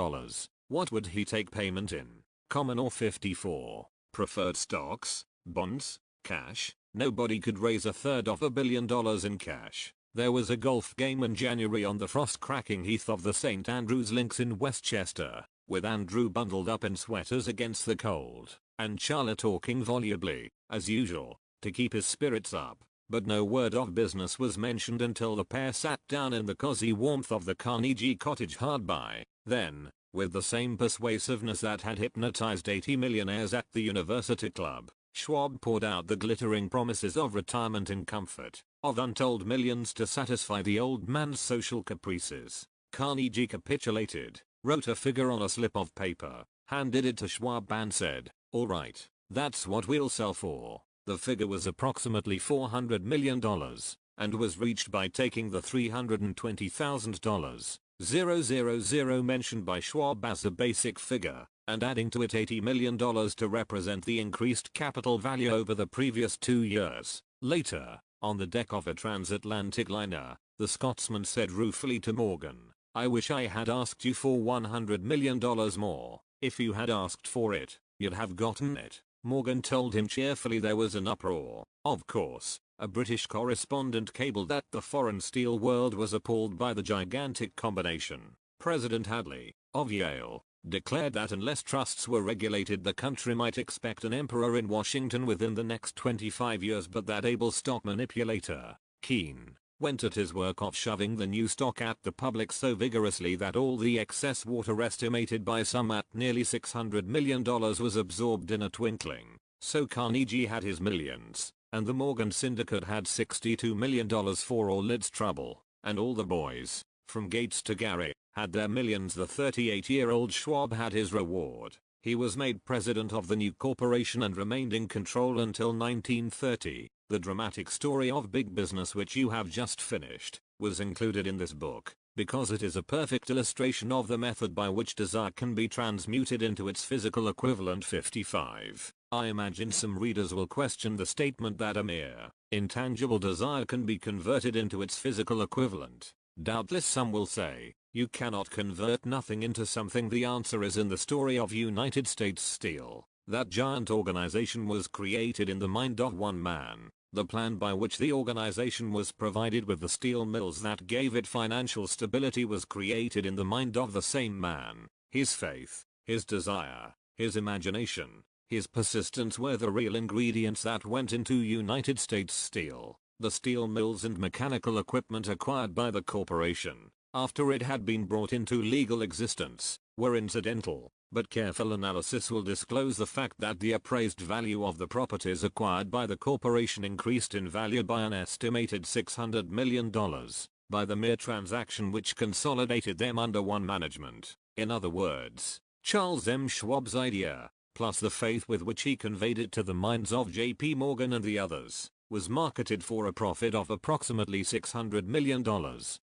What would he take payment in? Common or 54? Preferred stocks? Bonds? Cash? Nobody could raise $1/3 billion in cash. There was a golf game in January on the frost-cracking heath of the St. Andrews Links in Westchester, with Andrew bundled up in sweaters against the cold, and Charlie talking volubly, as usual, to keep his spirits up. But no word of business was mentioned until the pair sat down in the cozy warmth of the Carnegie cottage hard by. Then, with the same persuasiveness that had hypnotized 80 millionaires at the University Club, Schwab poured out the glittering promises of retirement in comfort, of untold millions to satisfy the old man's social caprices. Carnegie capitulated, wrote a figure on a slip of paper, handed it to Schwab and said, "All right, that's what we'll sell for." The figure was approximately $400 million, and was reached by taking the $320,000 mentioned by Schwab as a basic figure, and adding to it $80 million to represent the increased capital value over the previous 2 years. Later, on the deck of a transatlantic liner, the Scotsman said ruefully to Morgan, "I wish I had asked you for $100 million more. If you had asked for it, you'd have gotten it." Morgan told him cheerfully there was an uproar. Of course, a British correspondent cabled that the foreign steel world was appalled by the gigantic combination. President Hadley, of Yale, declared that unless trusts were regulated, the country might expect an emperor in Washington within the next 25 years, but that able stock manipulator, Keene, went at his work of shoving the new stock at the public so vigorously that all the excess water, estimated by some at nearly $600 million, was absorbed in a twinkling. So Carnegie had his millions, and the Morgan Syndicate had $62 million for all its trouble, and all the boys, from Gates to Gary, had their millions. The 38-year-old Schwab had his reward. He was made president of the new corporation and remained in control until 1930. The dramatic story of big business, which you have just finished, was included in this book because it is a perfect illustration of the method by which desire can be transmuted into its physical equivalent. 55. I imagine some readers will question the statement that a mere intangible desire can be converted into its physical equivalent. Doubtless some will say, you cannot convert nothing into something. The answer is in the story of United States Steel. That giant organization was created in the mind of one man. The plan by which the organization was provided with the steel mills that gave it financial stability was created in the mind of the same man. His faith, his desire, his imagination, his persistence were the real ingredients that went into United States Steel. The steel mills and mechanical equipment acquired by the corporation, after it had been brought into legal existence, were incidental, but careful analysis will disclose the fact that the appraised value of the properties acquired by the corporation increased in value by an estimated $600 million by the mere transaction which consolidated them under one management. In other words, Charles M. Schwab's idea, plus the faith with which he conveyed it to the minds of J.P. Morgan and the others, was marketed for a profit of approximately $600 million.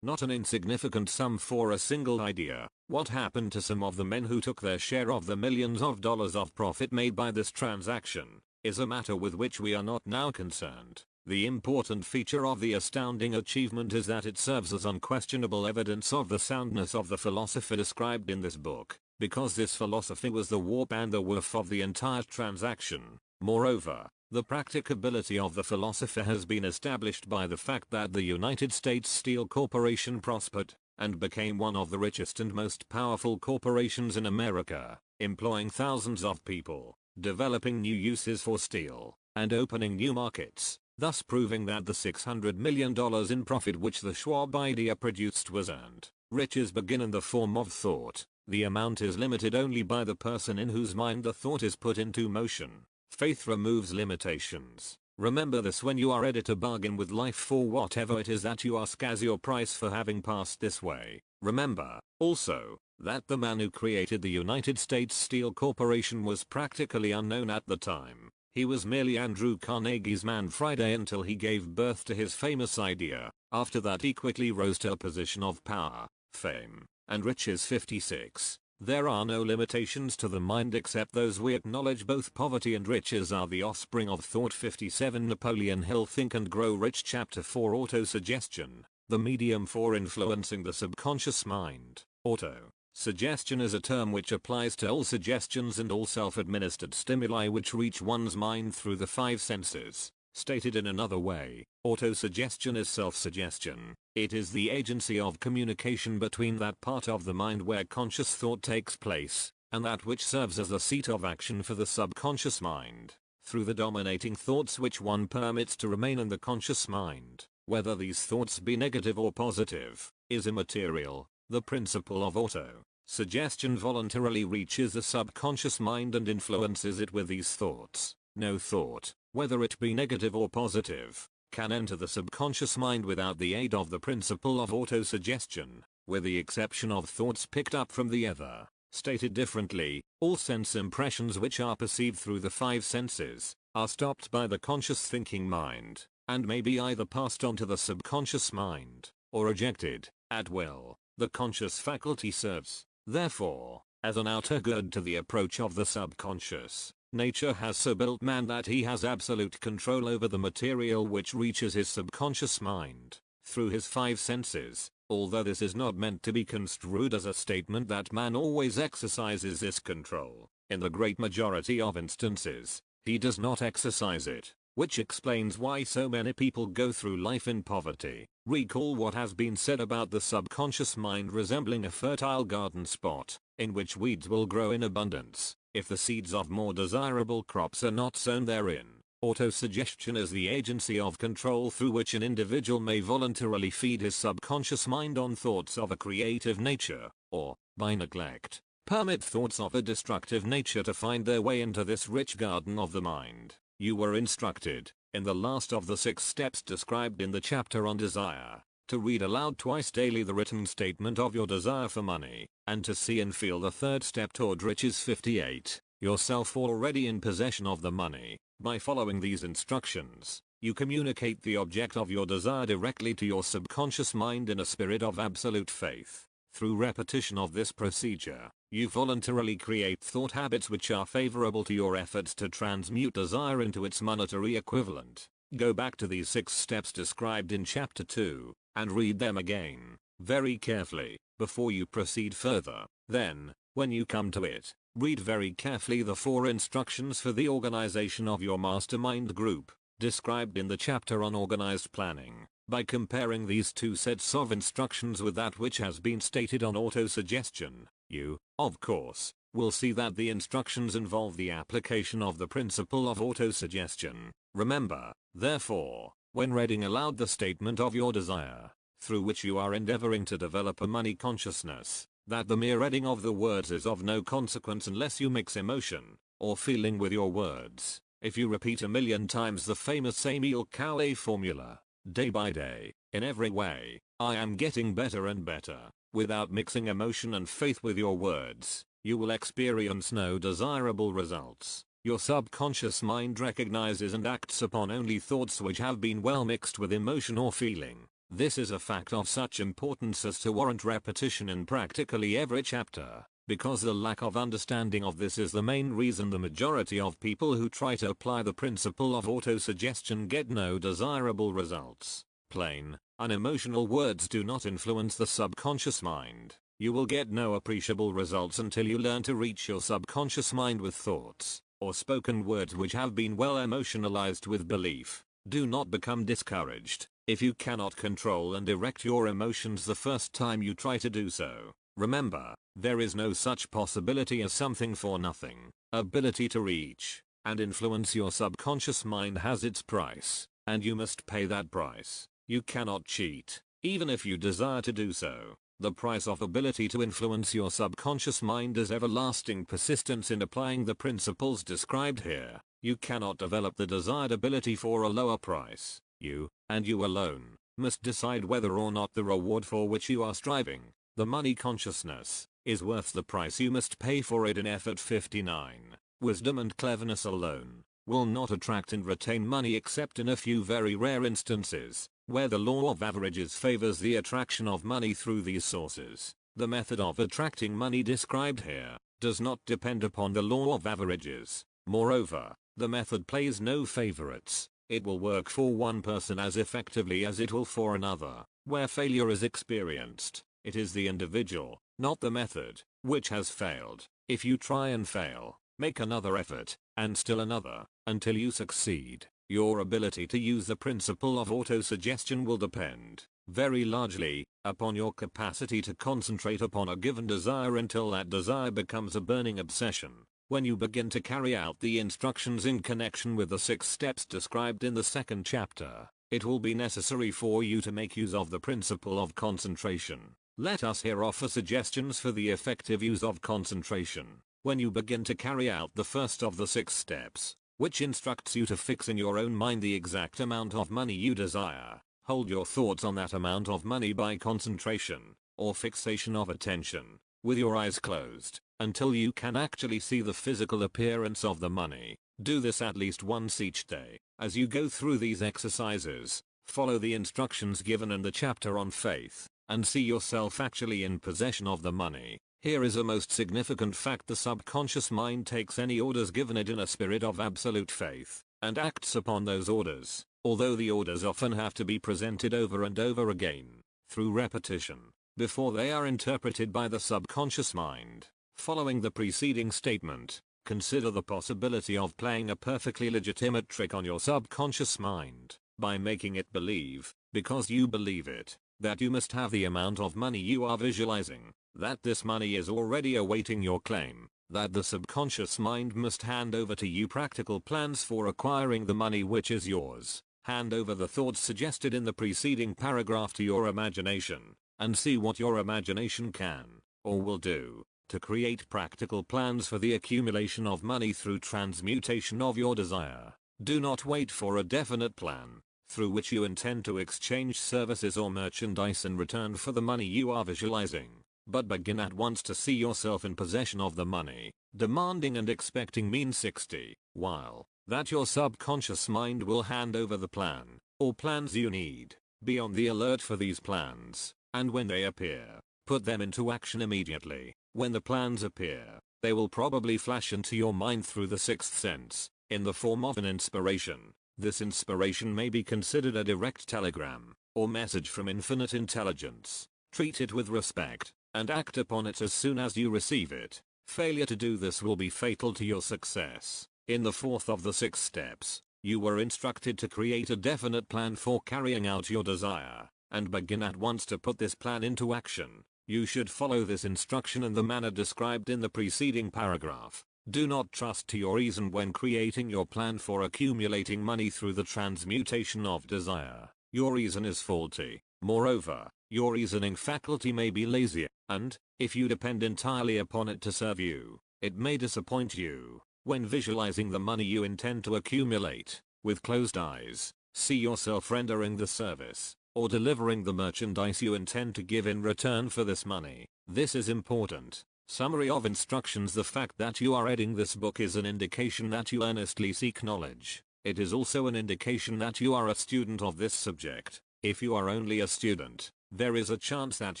Not an insignificant sum for a single idea. What happened to some of the men who took their share of the millions of dollars of profit made by this transaction is a matter with which we are not now concerned. The important feature of the astounding achievement is that it serves as unquestionable evidence of the soundness of the philosophy described in this book, because this philosophy was the warp and the woof of the entire transaction. Moreover, the practicability of the philosophy has been established by the fact that the United States Steel Corporation prospered and became one of the richest and most powerful corporations in America, employing thousands of people, developing new uses for steel, and opening new markets, thus proving that the $600 million in profit which the Schwab idea produced was earned. Riches begin in the form of thought. The amount is limited only by the person in whose mind the thought is put into motion. Faith removes limitations. Remember this when you are ready to bargain with life for whatever it is that you ask as your price for having passed this way. Remember, also, that the man who created the United States Steel Corporation was practically unknown at the time. He was merely Andrew Carnegie's man Friday until he gave birth to his famous idea. After that he quickly rose to a position of power, fame, and riches. 56. There are no limitations to the mind except those we acknowledge. Both poverty and riches are the offspring of thought. 57. Napoleon Hill, Think and Grow Rich. Chapter 4, Autosuggestion, the medium for influencing the subconscious mind. Auto-suggestion is a term which applies to all suggestions and all self-administered stimuli which reach one's mind through the five senses. Stated in another way, autosuggestion is self-suggestion. It is the agency of communication between that part of the mind where conscious thought takes place, and that which serves as the seat of action for the subconscious mind. Through the dominating thoughts which one permits to remain in the conscious mind, whether these thoughts be negative or positive, is immaterial. The principle of auto-suggestion voluntarily reaches the subconscious mind and influences it with these thoughts. No thought, whether it be negative or positive, can enter the subconscious mind without the aid of the principle of autosuggestion, with the exception of thoughts picked up from the ether. Stated differently, all sense impressions which are perceived through the five senses are stopped by the conscious thinking mind, and may be either passed on to the subconscious mind, or ejected, at will. The conscious faculty serves, therefore, as an outer guard to the approach of the subconscious. Nature has so built man that he has absolute control over the material which reaches his subconscious mind through his five senses, although this is not meant to be construed as a statement that man always exercises this control. In the great majority of instances, he does not exercise it, which explains why so many people go through life in poverty. Recall what has been said about the subconscious mind resembling a fertile garden spot, in which weeds will grow in abundance, if the seeds of more desirable crops are not sown therein. Autosuggestion is the agency of control through which an individual may voluntarily feed his subconscious mind on thoughts of a creative nature, or, by neglect, permit thoughts of a destructive nature to find their way into this rich garden of the mind. You were instructed, in the last of the 6 steps described in the chapter on desire, to read aloud twice daily the written statement of your desire for money, and to see and feel the 3rd step toward riches. 58. Yourself already in possession of the money. By following these instructions, you communicate the object of your desire directly to your subconscious mind in a spirit of absolute faith. Through repetition of this procedure, you voluntarily create thought habits which are favorable to your efforts to transmute desire into its monetary equivalent. Go back to these 6 steps described in chapter 2, and read them again, very carefully, before you proceed further. Then, when you come to it, read very carefully the 4 instructions for the organization of your mastermind group, described in the chapter on organized planning. By comparing these 2 sets of instructions with that which has been stated on autosuggestion, you, of course, will see that the instructions involve the application of the principle of autosuggestion. Remember, therefore, when reading aloud the statement of your desire, through which you are endeavoring to develop a money consciousness, that the mere reading of the words is of no consequence unless you mix emotion, or feeling with your words. If you repeat 1,000,000 times the famous Emil Cowley formula, day by day, in every way, I am getting better and better, without mixing emotion and faith with your words, you will experience no desirable results. Your subconscious mind recognizes and acts upon only thoughts which have been well mixed with emotion or feeling. This is a fact of such importance as to warrant repetition in practically every chapter, because the lack of understanding of this is the main reason the majority of people who try to apply the principle of autosuggestion get no desirable results. Plain, unemotional words do not influence the subconscious mind. You will get no appreciable results until you learn to reach your subconscious mind with thoughts, or spoken words which have been well emotionalized with belief. Do not become discouraged if you cannot control and direct your emotions the first time you try to do so. Remember, there is no such possibility as something for nothing. Ability to reach and influence your subconscious mind has its price, and you must pay that price. You cannot cheat, even if you desire to do so. The price of ability to influence your subconscious mind is everlasting persistence in applying the principles described here. You cannot develop the desired ability for a lower price. You, and you alone, must decide whether or not the reward for which you are striving, the money consciousness, is worth the price you must pay for it in effort. 59. Wisdom and cleverness alone will not attract and retain money except in a few very rare instances, where the law of averages favors the attraction of money through these sources. The method of attracting money described here does not depend upon the law of averages. Moreover, the method plays no favorites. It will work for one person as effectively as it will for another. Where failure is experienced, it is the individual, not the method, which has failed. If you try and fail, make another effort, and still another, until you succeed. Your ability to use the principle of autosuggestion will depend, very largely, upon your capacity to concentrate upon a given desire until that desire becomes a burning obsession. When you begin to carry out the instructions in connection with the 6 steps described in the 2nd chapter, it will be necessary for you to make use of the principle of concentration. Let us here offer suggestions for the effective use of concentration. When you begin to carry out the first of the 6 steps, which instructs you to fix in your own mind the exact amount of money you desire, hold your thoughts on that amount of money by concentration, or fixation of attention, with your eyes closed, until you can actually see the physical appearance of the money. Do this at least once each day. As you go through these exercises, follow the instructions given in the chapter on faith, and see yourself actually in possession of the money. Here is a most significant fact: the subconscious mind takes any orders given it in a spirit of absolute faith, and acts upon those orders, although the orders often have to be presented over and over again, through repetition, before they are interpreted by the subconscious mind. Following the preceding statement, consider the possibility of playing a perfectly legitimate trick on your subconscious mind, by making it believe, because you believe it, that you must have the amount of money you are visualizing, that this money is already awaiting your claim. that the subconscious mind must hand over to you practical plans for acquiring the money which is yours. Hand over the thoughts suggested in the preceding paragraph to your imagination, and see what your imagination can, or will do, to create practical plans for the accumulation of money through transmutation of your desire. Do not wait for a definite plan, through which you intend to exchange services or merchandise in return for the money you are visualizing, but begin at once to see yourself in possession of the money. Demanding and expecting means 60. While that your subconscious mind will hand over the plan, or plans you need, be on the alert for these plans, and when they appear, put them into action immediately. When the plans appear, they will probably flash into your mind through the sixth sense, in the form of an inspiration. This inspiration may be considered a direct telegram, or message from infinite intelligence. Treat it with respect, and act upon it as soon as you receive it. Failure to do this will be fatal to your success. In the fourth of the 6 steps, you were instructed to create a definite plan for carrying out your desire, and begin at once to put this plan into action. You should follow this instruction in the manner described in the preceding paragraph. Do not trust to your reason when creating your plan for accumulating money through the transmutation of desire. Your reason is faulty. Moreover, your reasoning faculty may be lazy, and, if you depend entirely upon it to serve you, it may disappoint you. When visualizing the money you intend to accumulate, with closed eyes, see yourself rendering the service, or delivering the merchandise you intend to give in return for this money. This is important. Summary of instructions. The fact that you are reading this book is an indication that you earnestly seek knowledge. It is also an indication that you are a student of this subject. If you are only a student, there is a chance that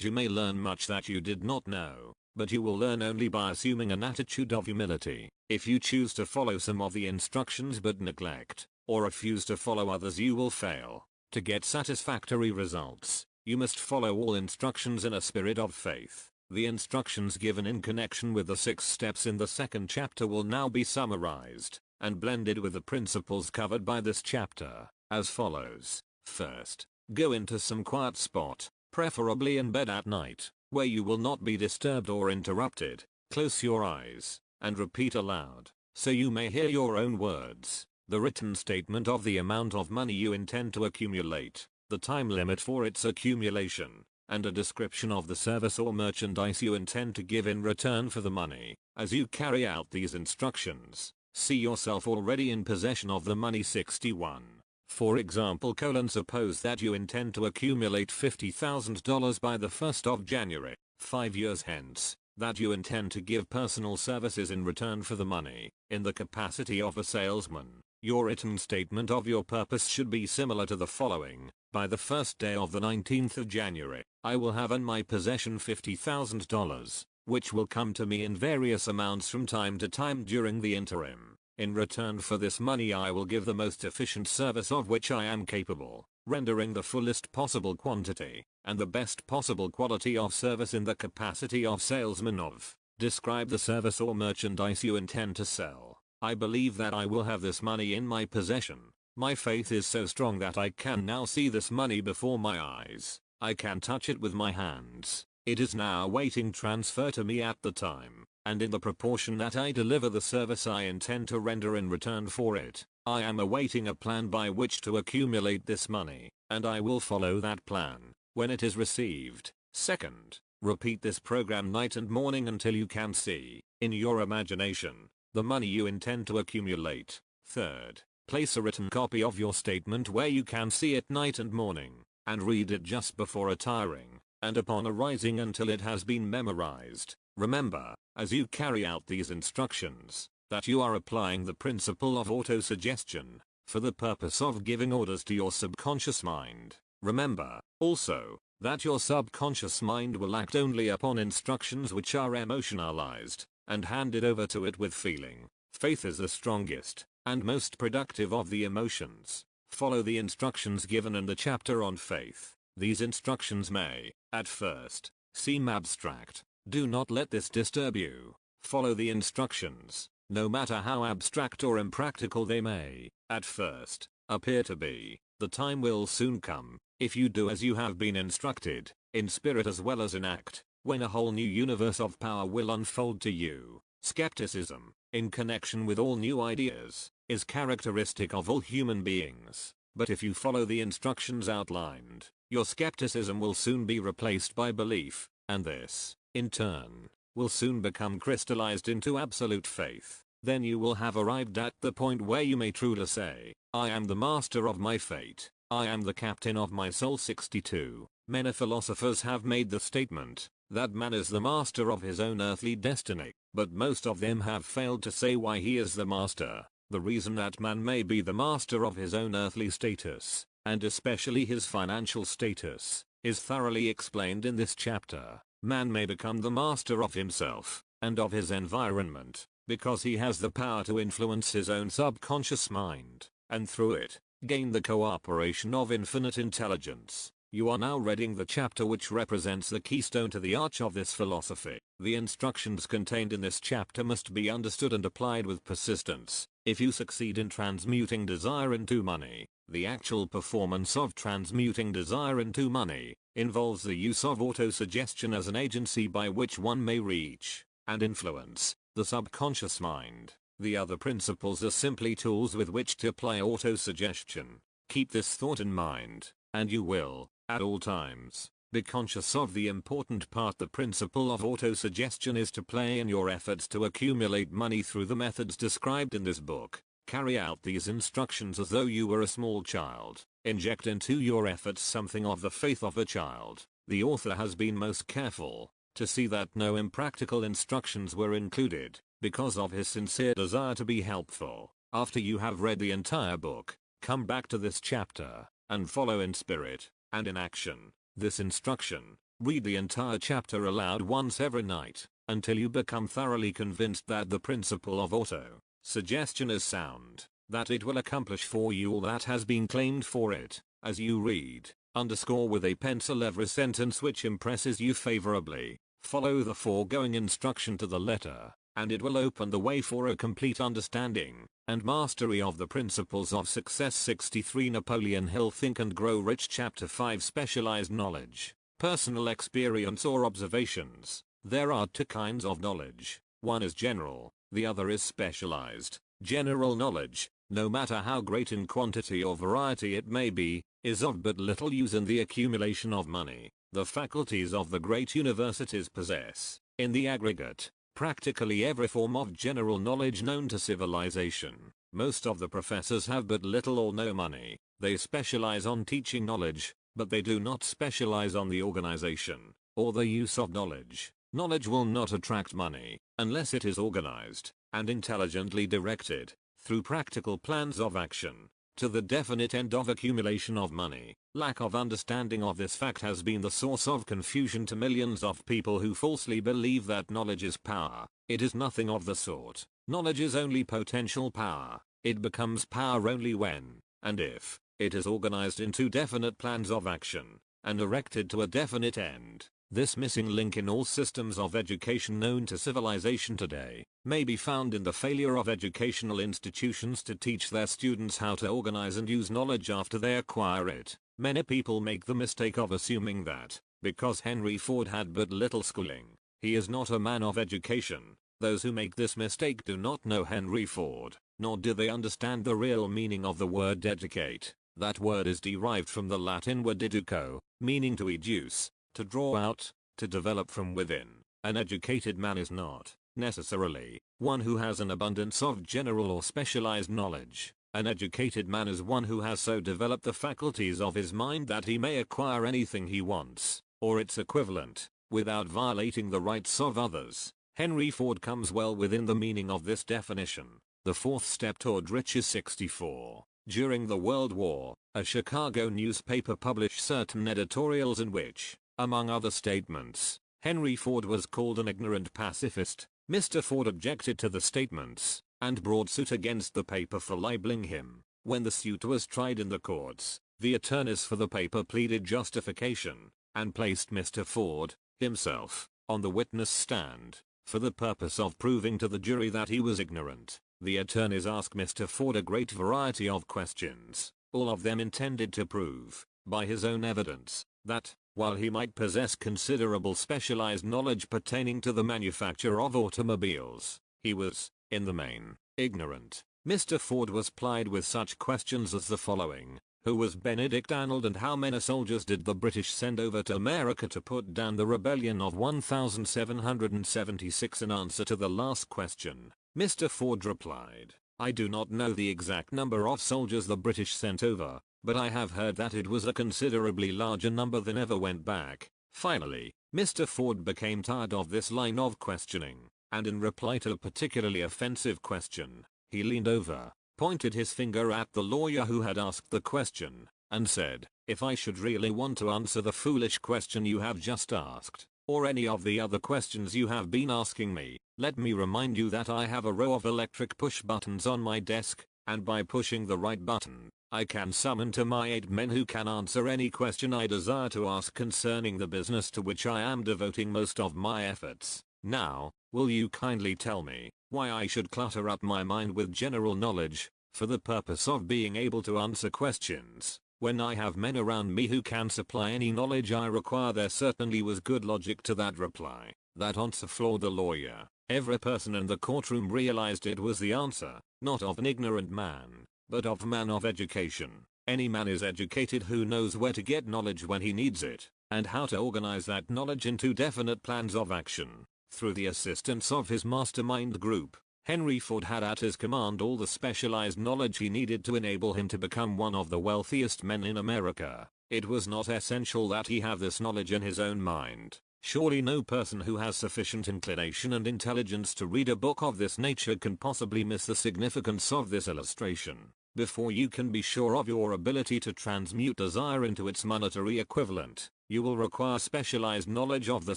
you may learn much that you did not know, but you will learn only by assuming an attitude of humility. If you choose to follow some of the instructions but neglect, or refuse to follow others, you will fail. To get satisfactory results, you must follow all instructions in a spirit of faith. The instructions given in connection with the 6 steps in the 2nd chapter will now be summarized, and blended with the principles covered by this chapter, as follows. First, go into some quiet spot, preferably in bed at night, where you will not be disturbed or interrupted. Close your eyes, and repeat aloud, so you may hear your own words, the written statement of the amount of money you intend to accumulate, the time limit for its accumulation, and a description of the service or merchandise you intend to give in return for the money. As you carry out these instructions, see yourself already in possession of the money. 61. For example, suppose that you intend to accumulate $50,000 by the 1st of January, 5 years hence, that you intend to give personal services in return for the money, in the capacity of a salesman. Your written statement of your purpose should be similar to the following. By the first day of the 19th of January, I will have in my possession $50,000, which will come to me in various amounts from time to time during the interim. In return for this money I will give the most efficient service of which I am capable, rendering the fullest possible quantity, and the best possible quality of service in the capacity of salesman of. Describe the service or merchandise you intend to sell. I believe that I will have this money in my possession. My faith is so strong that I can now see this money before my eyes. I can touch it with my hands. It is now waiting transfer to me at the time, and in the proportion that I deliver the service I intend to render in return for it. I am awaiting a plan by which to accumulate this money, and I will follow that plan when it is received. Second, repeat this program night and morning until you can see, in your imagination, the money you intend to accumulate. Third, place a written copy of your statement where you can see it night and morning, and read it just before retiring, and upon arising until it has been memorized. Remember, as you carry out these instructions, that you are applying the principle of autosuggestion, for the purpose of giving orders to your subconscious mind. Remember, also, that your subconscious mind will act only upon instructions which are emotionalized, and handed over to it with feeling. Faith is the strongest, and most productive of the emotions. Follow the instructions given in the chapter on faith. These instructions may, at first, seem abstract. Do not let this disturb you. Follow the instructions, no matter how abstract or impractical they may, at first, appear to be. The time will soon come, if you do as you have been instructed, in spirit as well as in act, when a whole new universe of power will unfold to you. Skepticism, in connection with all new ideas, is characteristic of all human beings, but if you follow the instructions outlined, your skepticism will soon be replaced by belief, and this, in turn, will soon become crystallized into absolute faith. Then you will have arrived at the point where you may truly say, I am the master of my fate, I am the captain of my soul. 62. Many philosophers have made the statement that man is the master of his own earthly destiny, but most of them have failed to say why he is the master. The reason that man may be the master of his own earthly status, and especially his financial status, is thoroughly explained in this chapter. Man may become the master of himself, and of his environment, because he has the power to influence his own subconscious mind, and through it, gain the cooperation of infinite intelligence. You are now reading the chapter which represents the keystone to the arch of this philosophy. The instructions contained in this chapter must be understood and applied with persistence. If you succeed in transmuting desire into money, the actual performance of transmuting desire into money involves the use of autosuggestion as an agency by which one may reach and influence the subconscious mind. The other principles are simply tools with which to apply autosuggestion. Keep this thought in mind, and you will, at all times, be conscious of the important part the principle of autosuggestion is to play in your efforts to accumulate money through the methods described in this book. Carry out these instructions as though you were a small child. Inject into your efforts something of the faith of a child. The author has been most careful to see that no impractical instructions were included, because of his sincere desire to be helpful. After you have read the entire book, come back to this chapter, and follow in spirit and in action this instruction. Read the entire chapter aloud once every night, until you become thoroughly convinced that the principle of auto-suggestion is sound, that it will accomplish for you all that has been claimed for it. As you read, underscore with a pencil every sentence which impresses you favorably. Follow the foregoing instruction to the letter, and it will open the way for a complete understanding and mastery of the principles of success. 63. Napoleon Hill, Think and Grow Rich. Chapter 5. Specialized knowledge, personal experience or observations. There are two kinds of knowledge. One is general, the other is specialized. General knowledge, no matter how great in quantity or variety it may be, is of but little use in the accumulation of money. The faculties of the great universities possess, in the aggregate, practically every form of general knowledge known to civilization. Most of the professors have but little or no money. They specialize on teaching knowledge, but they do not specialize on the organization or the use of knowledge. Knowledge will not attract money unless it is organized and intelligently directed through practical plans of action to the definite end of accumulation of money. Lack of understanding of this fact has been the source of confusion to millions of people who falsely believe that knowledge is power. It is nothing of the sort. Knowledge is only potential power. It becomes power only when, and if, it is organized into definite plans of action and directed to a definite end. This missing link in all systems of education known to civilization today may be found in the failure of educational institutions to teach their students how to organize and use knowledge after they acquire it. Many people make the mistake of assuming that, because Henry Ford had but little schooling, he is not a man of education. Those who make this mistake do not know Henry Ford, nor do they understand the real meaning of the word educate. That word is derived from the Latin word educo, meaning to educe, to draw out, to develop from within. An educated man is not, necessarily, one who has an abundance of general or specialized knowledge. An educated man is one who has so developed the faculties of his mind that he may acquire anything he wants, or its equivalent, without violating the rights of others. Henry Ford comes well within the meaning of this definition. The fourth step toward riches. 64. During the World War, a Chicago newspaper published certain editorials in which, among other statements, Henry Ford was called an ignorant pacifist. Mr. Ford objected to the statements and brought suit against the paper for libeling him. When the suit was tried in the courts, the attorneys for the paper pleaded justification and placed Mr. Ford, himself, on the witness stand for the purpose of proving to the jury that he was ignorant. The attorneys asked Mr. Ford a great variety of questions, all of them intended to prove, by his own evidence, that, while he might possess considerable specialized knowledge pertaining to the manufacture of automobiles, He was, in the main, ignorant. Mr. Ford was plied with such questions as the following. Who was Benedict Arnold and how many soldiers did the British send over to America to put down the rebellion of 1776? In answer to the last question, Mr. Ford replied, I do not know the exact number of soldiers the British sent over, but I have heard that it was a considerably larger number than ever went back. Finally, Mr. Ford became tired of this line of questioning, and in reply to a particularly offensive question, he leaned over, pointed his finger at the lawyer who had asked the question, and said, if I should really want to answer the foolish question you have just asked, or any of the other questions you have been asking me, let me remind you that I have a row of electric push buttons on my desk, and by pushing the right button, I can summon to my aid men who can answer any question I desire to ask concerning the business to which I am devoting most of my efforts. Now, will you kindly tell me why I should clutter up my mind with general knowledge, for the purpose of being able to answer questions, when I have men around me who can supply any knowledge I require? There certainly was good logic to that reply. That answer floored the lawyer. Every person in the courtroom realized it was the answer, not of an ignorant man, but of a man of education. Any man is educated who knows where to get knowledge when he needs it, and how to organize that knowledge into definite plans of action. Through the assistance of his mastermind group, Henry Ford had at his command all the specialized knowledge he needed to enable him to become one of the wealthiest men in America. It was not essential that he have this knowledge in his own mind. Surely no person who has sufficient inclination and intelligence to read a book of this nature can possibly miss the significance of this illustration. Before you can be sure of your ability to transmute desire into its monetary equivalent, you will require specialized knowledge of the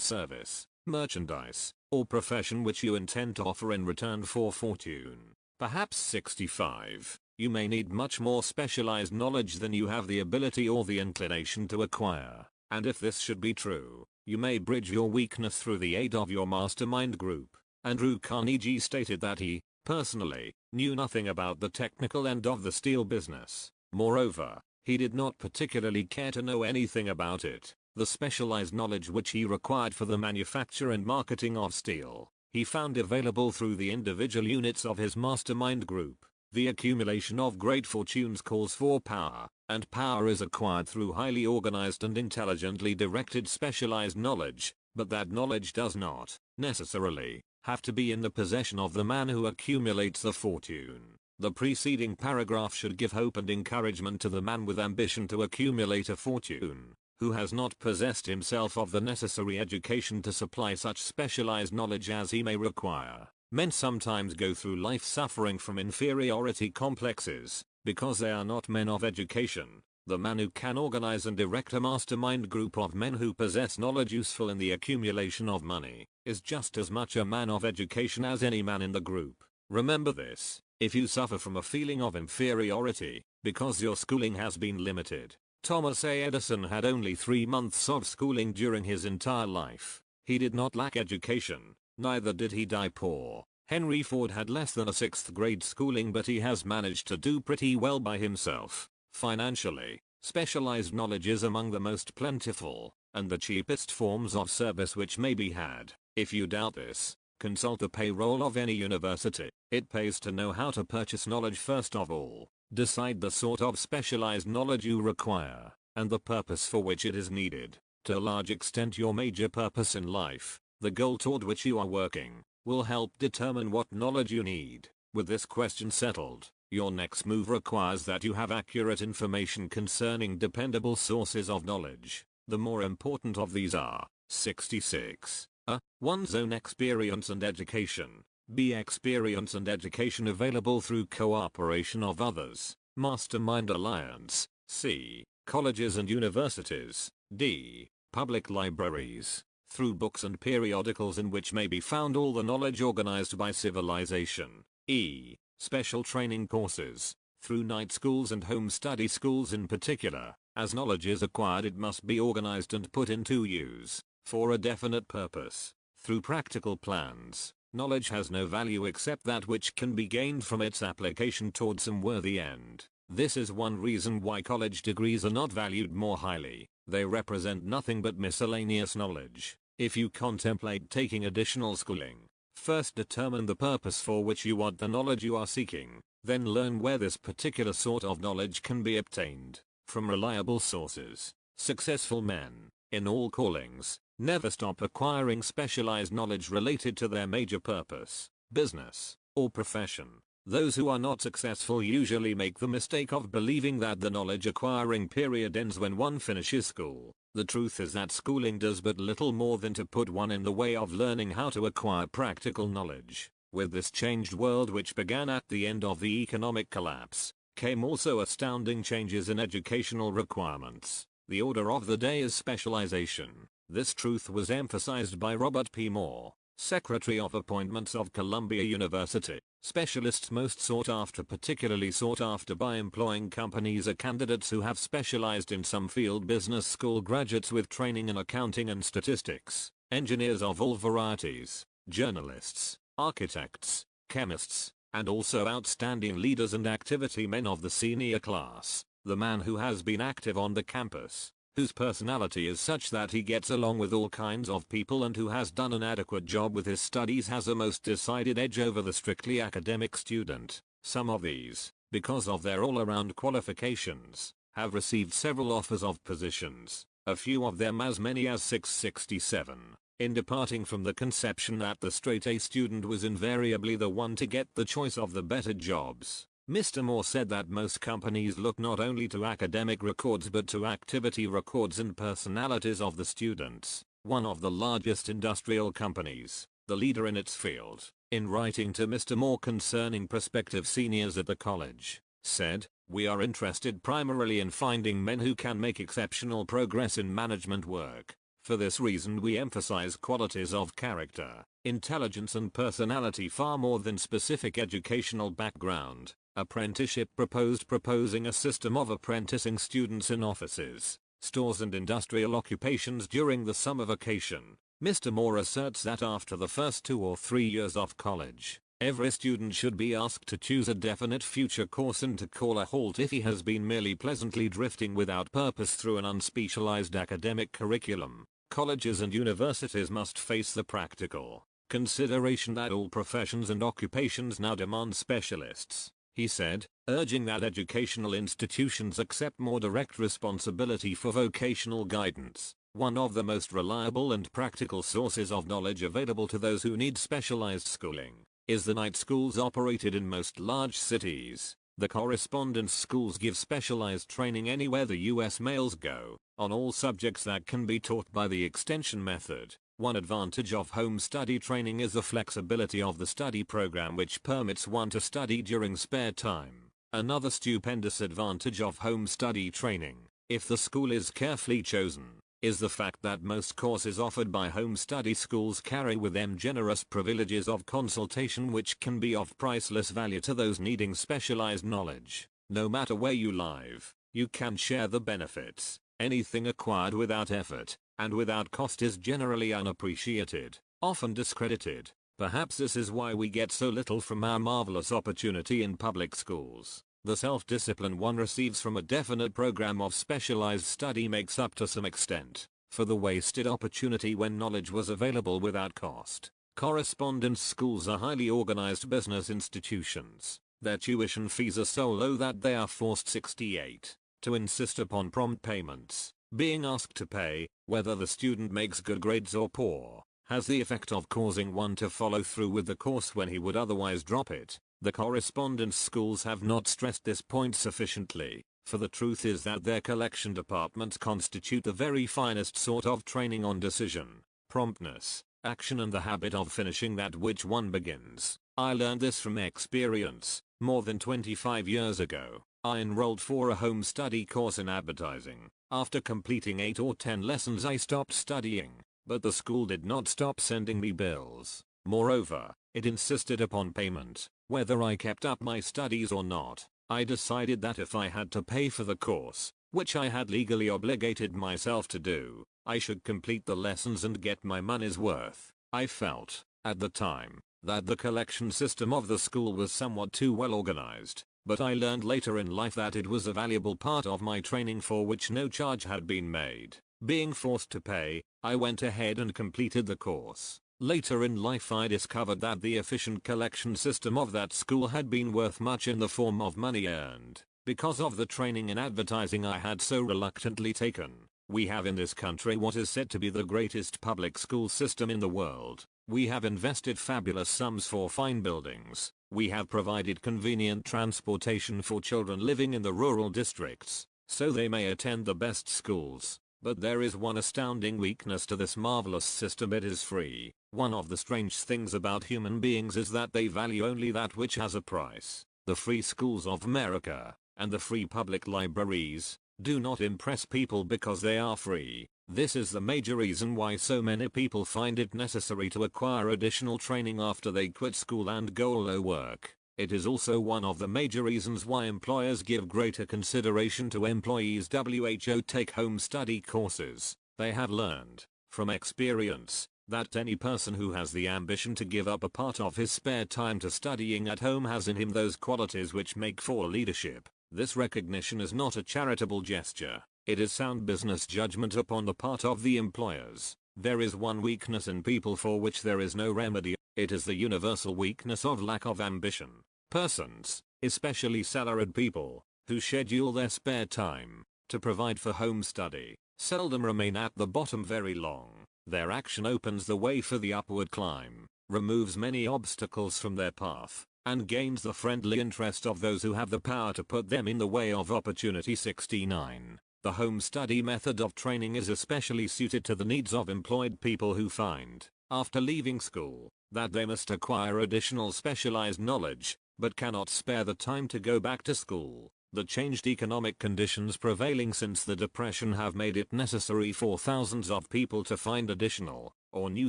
service, merchandise, or profession which you intend to offer in return for fortune. Perhaps 65. You may need much more specialized knowledge than you have the ability or the inclination to acquire, and if this should be true, you may bridge your weakness through the aid of your mastermind group. Andrew Carnegie stated that he, personally, knew nothing about the technical end of the steel business. Moreover, he did not particularly care to know anything about it. The specialized knowledge which he required for the manufacture and marketing of steel, he found available through the individual units of his mastermind group. The accumulation of great fortunes calls for power, and power is acquired through highly organized and intelligently directed specialized knowledge, but that knowledge does not, necessarily, have to be in the possession of the man who accumulates the fortune. The preceding paragraph should give hope and encouragement to the man with ambition to accumulate a fortune, who has not possessed himself of the necessary education to supply such specialized knowledge as he may require. Men sometimes go through life suffering from inferiority complexes, because they are not men of education. The man who can organize and direct a mastermind group of men who possess knowledge useful in the accumulation of money, is just as much a man of education as any man in the group. Remember this. If you suffer from a feeling of inferiority, because your schooling has been limited. Thomas A. Edison had only 3 months of schooling during his entire life. He did not lack education, neither did he die poor. Henry Ford had less than a 6th grade schooling, but he has managed to do pretty well by himself. Financially, specialized knowledge is among the most plentiful, and the cheapest forms of service which may be had. If you doubt this, consult the payroll of any university. It pays to know how to purchase knowledge first of all. Decide the sort of specialized knowledge you require, and the purpose for which it is needed. To a large extent, your major purpose in life, the goal toward which you are working, will help determine what knowledge you need. With this question settled, your next move requires that you have accurate information concerning dependable sources of knowledge. The more important of these are 66. A. One's own experience and education. B. Experience and education available through cooperation of others. Mastermind alliance. C. Colleges and universities. D. Public libraries. Through books and periodicals in which may be found all the knowledge organized by civilization. E. Special training courses. Through night schools and home study schools in particular. As knowledge is acquired, it must be organized and put into use, for a definite purpose. Through practical plans. Knowledge has no value except that which can be gained from its application toward some worthy end. This is one reason why college degrees are not valued more highly. They represent nothing but miscellaneous knowledge. If you contemplate taking additional schooling, First determine the purpose for which you want the knowledge you are seeking, then learn where this particular sort of knowledge can be obtained, from reliable sources. Successful men, in all callings, never stop acquiring specialized knowledge related to their major purpose, business, or profession. Those who are not successful usually make the mistake of believing that the knowledge acquiring period ends when one finishes school. The truth is that schooling does but little more than to put one in the way of learning how to acquire practical knowledge. With this changed world, which began at the end of the economic collapse, came also astounding changes in educational requirements. The order of the day is specialization. This truth was emphasized by Robert P. Moore, Secretary of Appointments of Columbia University. Specialists most sought after, particularly sought after by employing companies, are candidates who have specialized in some field. Business school graduates with training in accounting and statistics, engineers of all varieties, journalists, architects, chemists, and also outstanding leaders and activity men of the senior class. The man who has been active on the campus, whose personality is such that he gets along with all kinds of people, and who has done an adequate job with his studies, has a most decided edge over the strictly academic student. Some of these, because of their all-around qualifications, have received several offers of positions, a few of them as many as 667. In departing from the conception that the straight-A student was invariably the one to get the choice of the better jobs, Mr. Moore said that most companies look not only to academic records but to activity records and personalities of the students. One of the largest industrial companies, the leader in its field, in writing to Mr. Moore concerning prospective seniors at the college, said, "We are interested primarily in finding men who can make exceptional progress in management work. For this reason we emphasize qualities of character, intelligence and personality far more than specific educational background." Apprenticeship proposing a system of apprenticing students in offices, stores and industrial occupations during the summer vacation. Mr. Moore asserts that after the first 2 or 3 years of college, every student should be asked to choose a definite future course and to call a halt if he has been merely pleasantly drifting without purpose through an unspecialized academic curriculum. Colleges and universities must face the practical consideration that all professions and occupations now demand specialists, he said, urging that educational institutions accept more direct responsibility for vocational guidance. One of the most reliable and practical sources of knowledge available to those who need specialized schooling is the night schools operated in most large cities. The correspondence schools give specialized training anywhere the US mails go, on all subjects that can be taught by the extension method. One advantage of home study training is the flexibility of the study program, which permits one to study during spare time. Another stupendous advantage of home study training, if the school is carefully chosen, is the fact that most courses offered by home study schools carry with them generous privileges of consultation which can be of priceless value to those needing specialized knowledge. No matter where you live, you can share the benefits. Anything acquired without effort and without cost is generally unappreciated, often discredited. Perhaps this is why we get so little from our marvelous opportunity in public schools. The self-discipline one receives from a definite program of specialized study makes up to some extent for the wasted opportunity when knowledge was available without cost. Correspondence schools are highly organized business institutions. Their tuition fees are so low that they are forced 68 to insist upon prompt payments. Being asked to pay, whether the student makes good grades or poor, has the effect of causing one to follow through with the course when he would otherwise drop it. The correspondence schools have not stressed this point sufficiently, for the truth is that their collection departments constitute the very finest sort of training on decision, promptness, action and the habit of finishing that which one begins. I learned this from experience. More than 25 years ago, I enrolled for a home study course in advertising. After completing 8 or 10 lessons I stopped studying, but the school did not stop sending me bills. Moreover, it insisted upon payment, whether I kept up my studies or not. I decided that if I had to pay for the course, which I had legally obligated myself to do, I should complete the lessons and get my money's worth. I felt, at the time, that the collection system of the school was somewhat too well organized, but I learned later in life that it was a valuable part of my training for which no charge had been made. Being forced to pay, I went ahead and completed the course. Later in life I discovered that the efficient collection system of that school had been worth much in the form of money earned because of the training in advertising I had so reluctantly taken. We have in this country what is said to be the greatest public school system in the world. We have invested fabulous sums for fine buildings. We have provided convenient transportation for children living in the rural districts, so they may attend the best schools. But there is one astounding weakness to this marvelous system: it is free. One of the strange things about human beings is that they value only that which has a price. The free schools of America, and the free public libraries, do not impress people because they are free. This is the major reason why so many people find it necessary to acquire additional training after they quit school and go to work. It is also one of the major reasons why employers give greater consideration to employees' WHO take-home study courses. They have learned, from experience, that any person who has the ambition to give up a part of his spare time to studying at home has in him those qualities which make for leadership. This recognition is not a charitable gesture. It is sound business judgment upon the part of the employers. There is one weakness in people for which there is no remedy. It is the universal weakness of lack of ambition. Persons, especially salaried people, who schedule their spare time to provide for home study, seldom remain at the bottom very long. Their action opens the way for the upward climb, removes many obstacles from their path, and gains the friendly interest of those who have the power to put them in the way of opportunity. 69. The home study method of training is especially suited to the needs of employed people who find, after leaving school, that they must acquire additional specialized knowledge, but cannot spare the time to go back to school. The changed economic conditions prevailing since the Depression have made it necessary for thousands of people to find additional, or new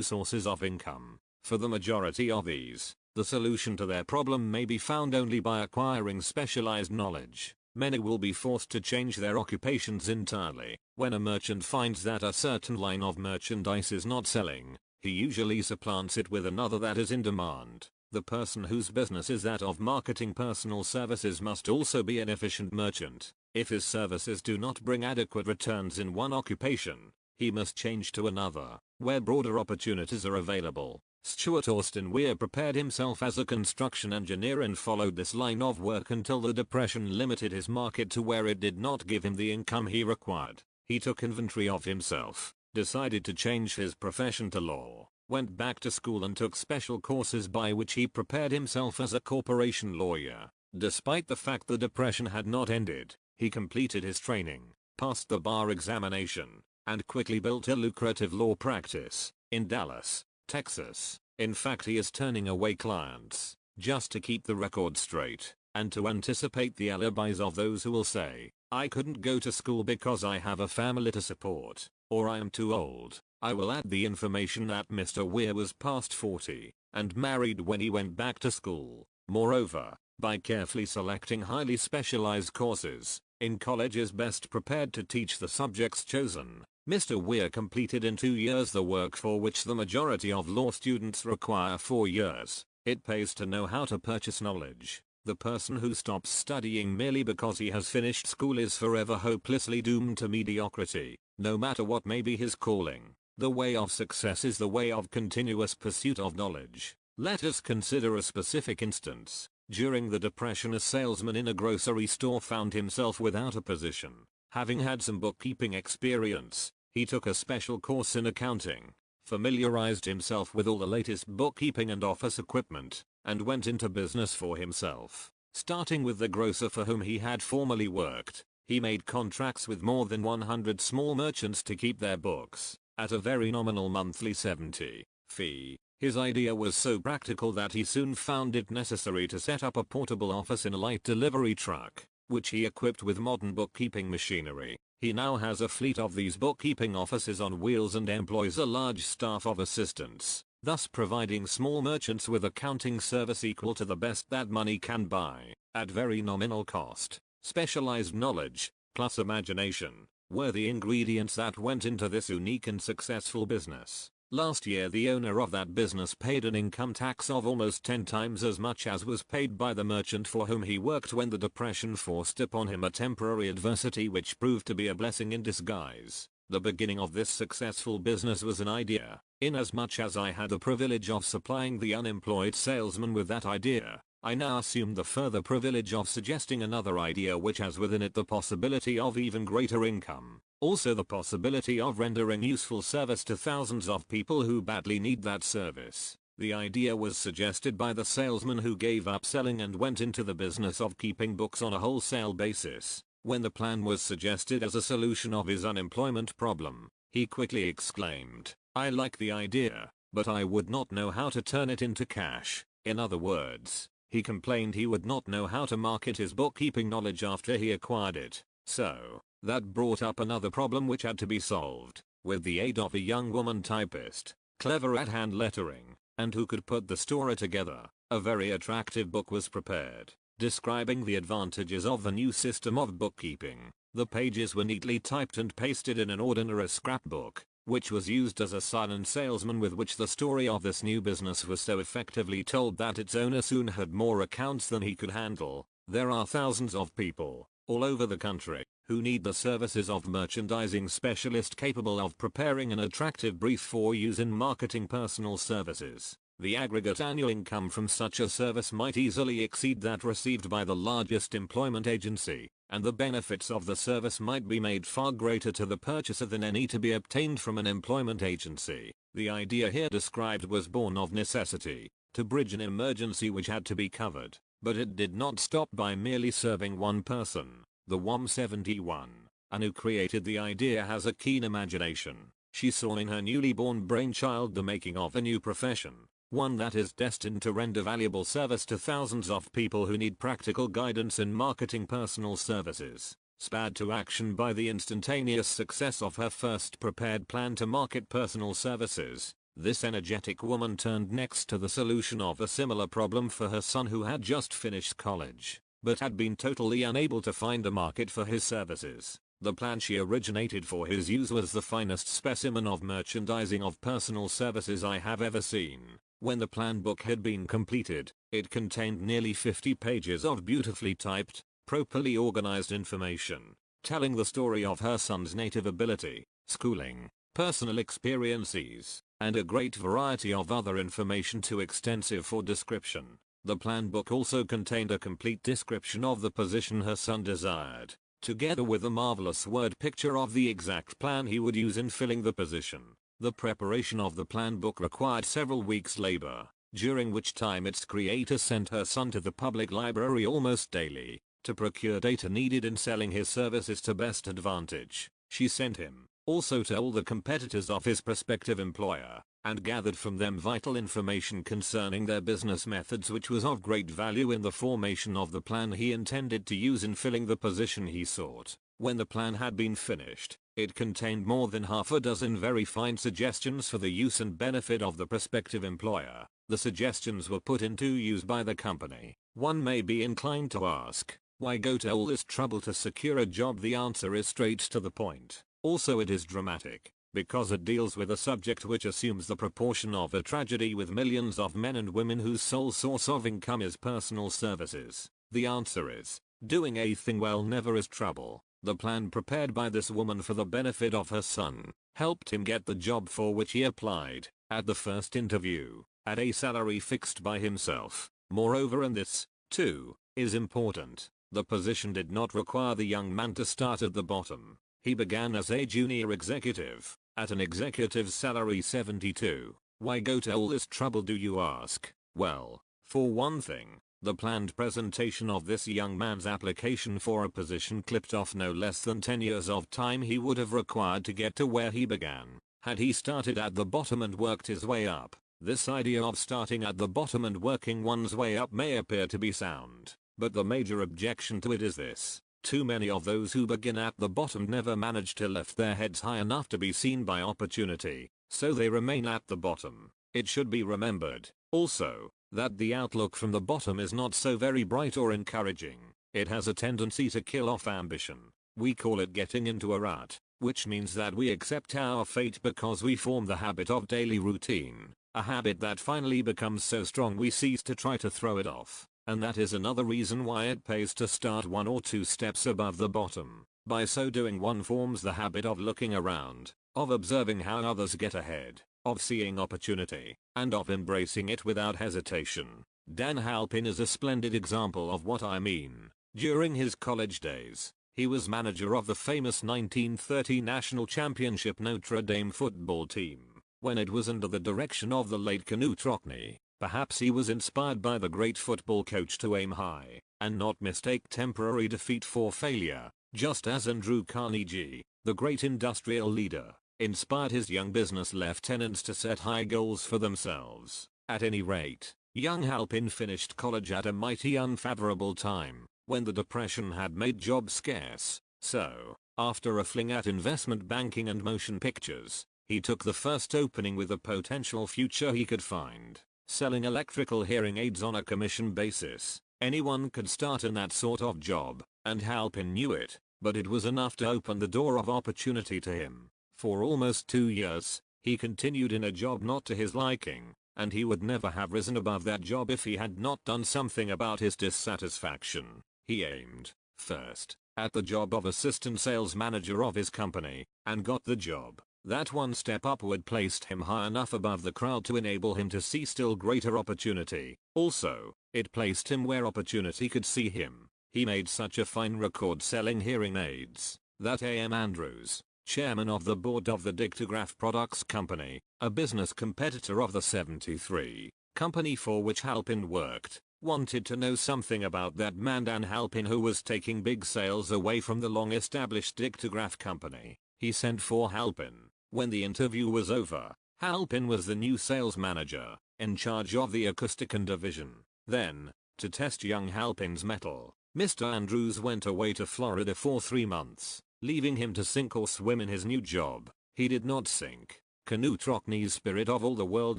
sources of income. For the majority of these, the solution to their problem may be found only by acquiring specialized knowledge. Many will be forced to change their occupations entirely. When a merchant finds that a certain line of merchandise is not selling, he usually supplants it with another that is in demand. The person whose business is that of marketing personal services must also be an efficient merchant. If his services do not bring adequate returns in one occupation, he must change to another, where broader opportunities are available. Stuart Austin Weir prepared himself as a construction engineer and followed this line of work until the Depression limited his market to where it did not give him the income he required. He took inventory of himself, decided to change his profession to law, went back to school and took special courses by which he prepared himself as a corporation lawyer. Despite the fact the Depression had not ended, he completed his training, passed the bar examination, and quickly built a lucrative law practice in Dallas, Texas. In fact, he is turning away clients just to keep the record straight and to anticipate the alibis of those who will say, "I couldn't go to school because I have a family to support," or "I am too old." I will add the information that Mr. Weir was past 40 and married when he went back to school. Moreover, by carefully selecting highly specialized courses in college is best prepared to teach the subjects chosen. Mr. Weir completed in 2 years the work for which the majority of law students require 4 years. It pays to know how to purchase knowledge. The person who stops studying merely because he has finished school is forever hopelessly doomed to mediocrity, no matter what may be his calling. The way of success is the way of continuous pursuit of knowledge. Let us consider a specific instance. During the Depression, a salesman in a grocery store found himself without a position. Having had some bookkeeping experience, he took a special course in accounting, familiarized himself with all the latest bookkeeping and office equipment, and went into business for himself. Starting with the grocer for whom he had formerly worked, he made contracts with more than 100 small merchants to keep their books, at a very nominal monthly 70 fee. His idea was so practical that he soon found it necessary to set up a portable office in a light delivery truck, which he equipped with modern bookkeeping machinery. He now has a fleet of these bookkeeping offices on wheels and employs a large staff of assistants, thus providing small merchants with accounting service equal to the best that money can buy, at very nominal cost. Specialized knowledge, plus imagination, were the ingredients that went into this unique and successful business. Last year the owner of that business paid an income tax of almost 10 times as much as was paid by the merchant for whom he worked when the Depression forced upon him a temporary adversity which proved to be a blessing in disguise. The beginning of this successful business was an idea, inasmuch as I had the privilege of supplying the unemployed salesman with that idea. I now assume the further privilege of suggesting another idea which has within it the possibility of even greater income, also the possibility of rendering useful service to thousands of people who badly need that service. The idea was suggested by the salesman who gave up selling and went into the business of keeping books on a wholesale basis. When the plan was suggested as a solution of his unemployment problem, he quickly exclaimed, "I like the idea, but I would not know how to turn it into cash." In other words, he complained he would not know how to market his bookkeeping knowledge after he acquired it. So, that brought up another problem which had to be solved. With the aid of a young woman typist, clever at hand lettering, and who could put the story together, a very attractive book was prepared, describing the advantages of the new system of bookkeeping. The pages were neatly typed and pasted in an ordinary scrapbook, which was used as a silent salesman with which the story of this new business was so effectively told that its owner soon had more accounts than he could handle. There are thousands of people, all over the country, who need the services of merchandising specialist capable of preparing an attractive brief for use in marketing personal services. The aggregate annual income from such a service might easily exceed that received by the largest employment agency, and the benefits of the service might be made far greater to the purchaser than any to be obtained from an employment agency. The idea here described was born of necessity, to bridge an emergency which had to be covered, but it did not stop by merely serving one person. The WOM71, and who created the idea, has a keen imagination. She saw in her newly born brainchild the making of a new profession, one that is destined to render valuable service to thousands of people who need practical guidance in marketing personal services. Spurred to action by the instantaneous success of her first prepared plan to market personal services, this energetic woman turned next to the solution of a similar problem for her son who had just finished college, but had been totally unable to find a market for his services. The plan she originated for his use was the finest specimen of merchandising of personal services I have ever seen. When the plan book had been completed, it contained nearly 50 pages of beautifully typed, properly organized information, telling the story of her son's native ability, schooling, personal experiences, and a great variety of other information too extensive for description. The plan book also contained a complete description of the position her son desired, together with a marvelous word picture of the exact plan he would use in filling the position. The preparation of the plan book required several weeks' labor, during which time its creator sent her son to the public library almost daily, to procure data needed in selling his services to best advantage. She sent him, also, to all the competitors of his prospective employer, and gathered from them vital information concerning their business methods which was of great value in the formation of the plan he intended to use in filling the position he sought. When the plan had been finished, it contained more than half a dozen very fine suggestions for the use and benefit of the prospective employer. The suggestions were put into use by the company. One may be inclined to ask, why go to all this trouble to secure a job? The answer is straight to the point. Also, it is dramatic, because it deals with a subject which assumes the proportion of a tragedy with millions of men and women whose sole source of income is personal services. The answer is, doing a thing well never is trouble. The plan prepared by this woman for the benefit of her son helped him get the job for which he applied, at the first interview, at a salary fixed by himself. Moreover, and this, too, is important, the position did not require the young man to start at the bottom. He began as a junior executive, at an executive's salary 72. Why go to all this trouble, do you ask? Well, for one thing, the planned presentation of this young man's application for a position clipped off no less than 10 years of time he would have required to get to where he began, had he started at the bottom and worked his way up. This idea of starting at the bottom and working one's way up may appear to be sound, but the major objection to it is this: too many of those who begin at the bottom never manage to lift their heads high enough to be seen by opportunity, so they remain at the bottom. It should be remembered, also, that the outlook from the bottom is not so very bright or encouraging. It has a tendency to kill off ambition. We call it getting into a rut, which means that we accept our fate because we form the habit of daily routine, a habit that finally becomes so strong we cease to try to throw it off. And that is another reason why it pays to start one or two steps above the bottom. By so doing one forms the habit of looking around, of observing how others get ahead, of seeing opportunity, and of embracing it without hesitation. Dan Halpin is a splendid example of what I mean. During his college days, he was manager of the famous 1930 national championship Notre Dame football team, when it was under the direction of the late Knut Rockne. Perhaps he was inspired by the great football coach to aim high, and not mistake temporary defeat for failure, just as Andrew Carnegie, the great industrial leader, inspired his young business lieutenants to set high goals for themselves. At any rate, young Halpin finished college at a mighty unfavorable time, when the Depression had made jobs scarce. So, after a fling at investment banking and motion pictures, he took the first opening with a potential future he could find, selling electrical hearing aids on a commission basis. Anyone could start in that sort of job, and Halpin knew it, but it was enough to open the door of opportunity to him. For almost 2 years, he continued in a job not to his liking, and he would never have risen above that job if he had not done something about his dissatisfaction. He aimed, first, at the job of assistant sales manager of his company, and got the job. That one step upward placed him high enough above the crowd to enable him to see still greater opportunity. Also, it placed him where opportunity could see him. He made such a fine record selling hearing aids, that A.M. Andrews, chairman of the board of the Dictograph Products Company, a business competitor of the 73 company for which Halpin worked, wanted to know something about that man Dan Halpin who was taking big sales away from the long-established Dictograph Company. He sent for Halpin. When the interview was over, Halpin was the new sales manager, in charge of the Acousticon division. Then, to test young Halpin's mettle, Mr. Andrews went away to Florida for 3 months, leaving him to sink or swim in his new job. He did not sink. Knut Rockne's spirit of all the world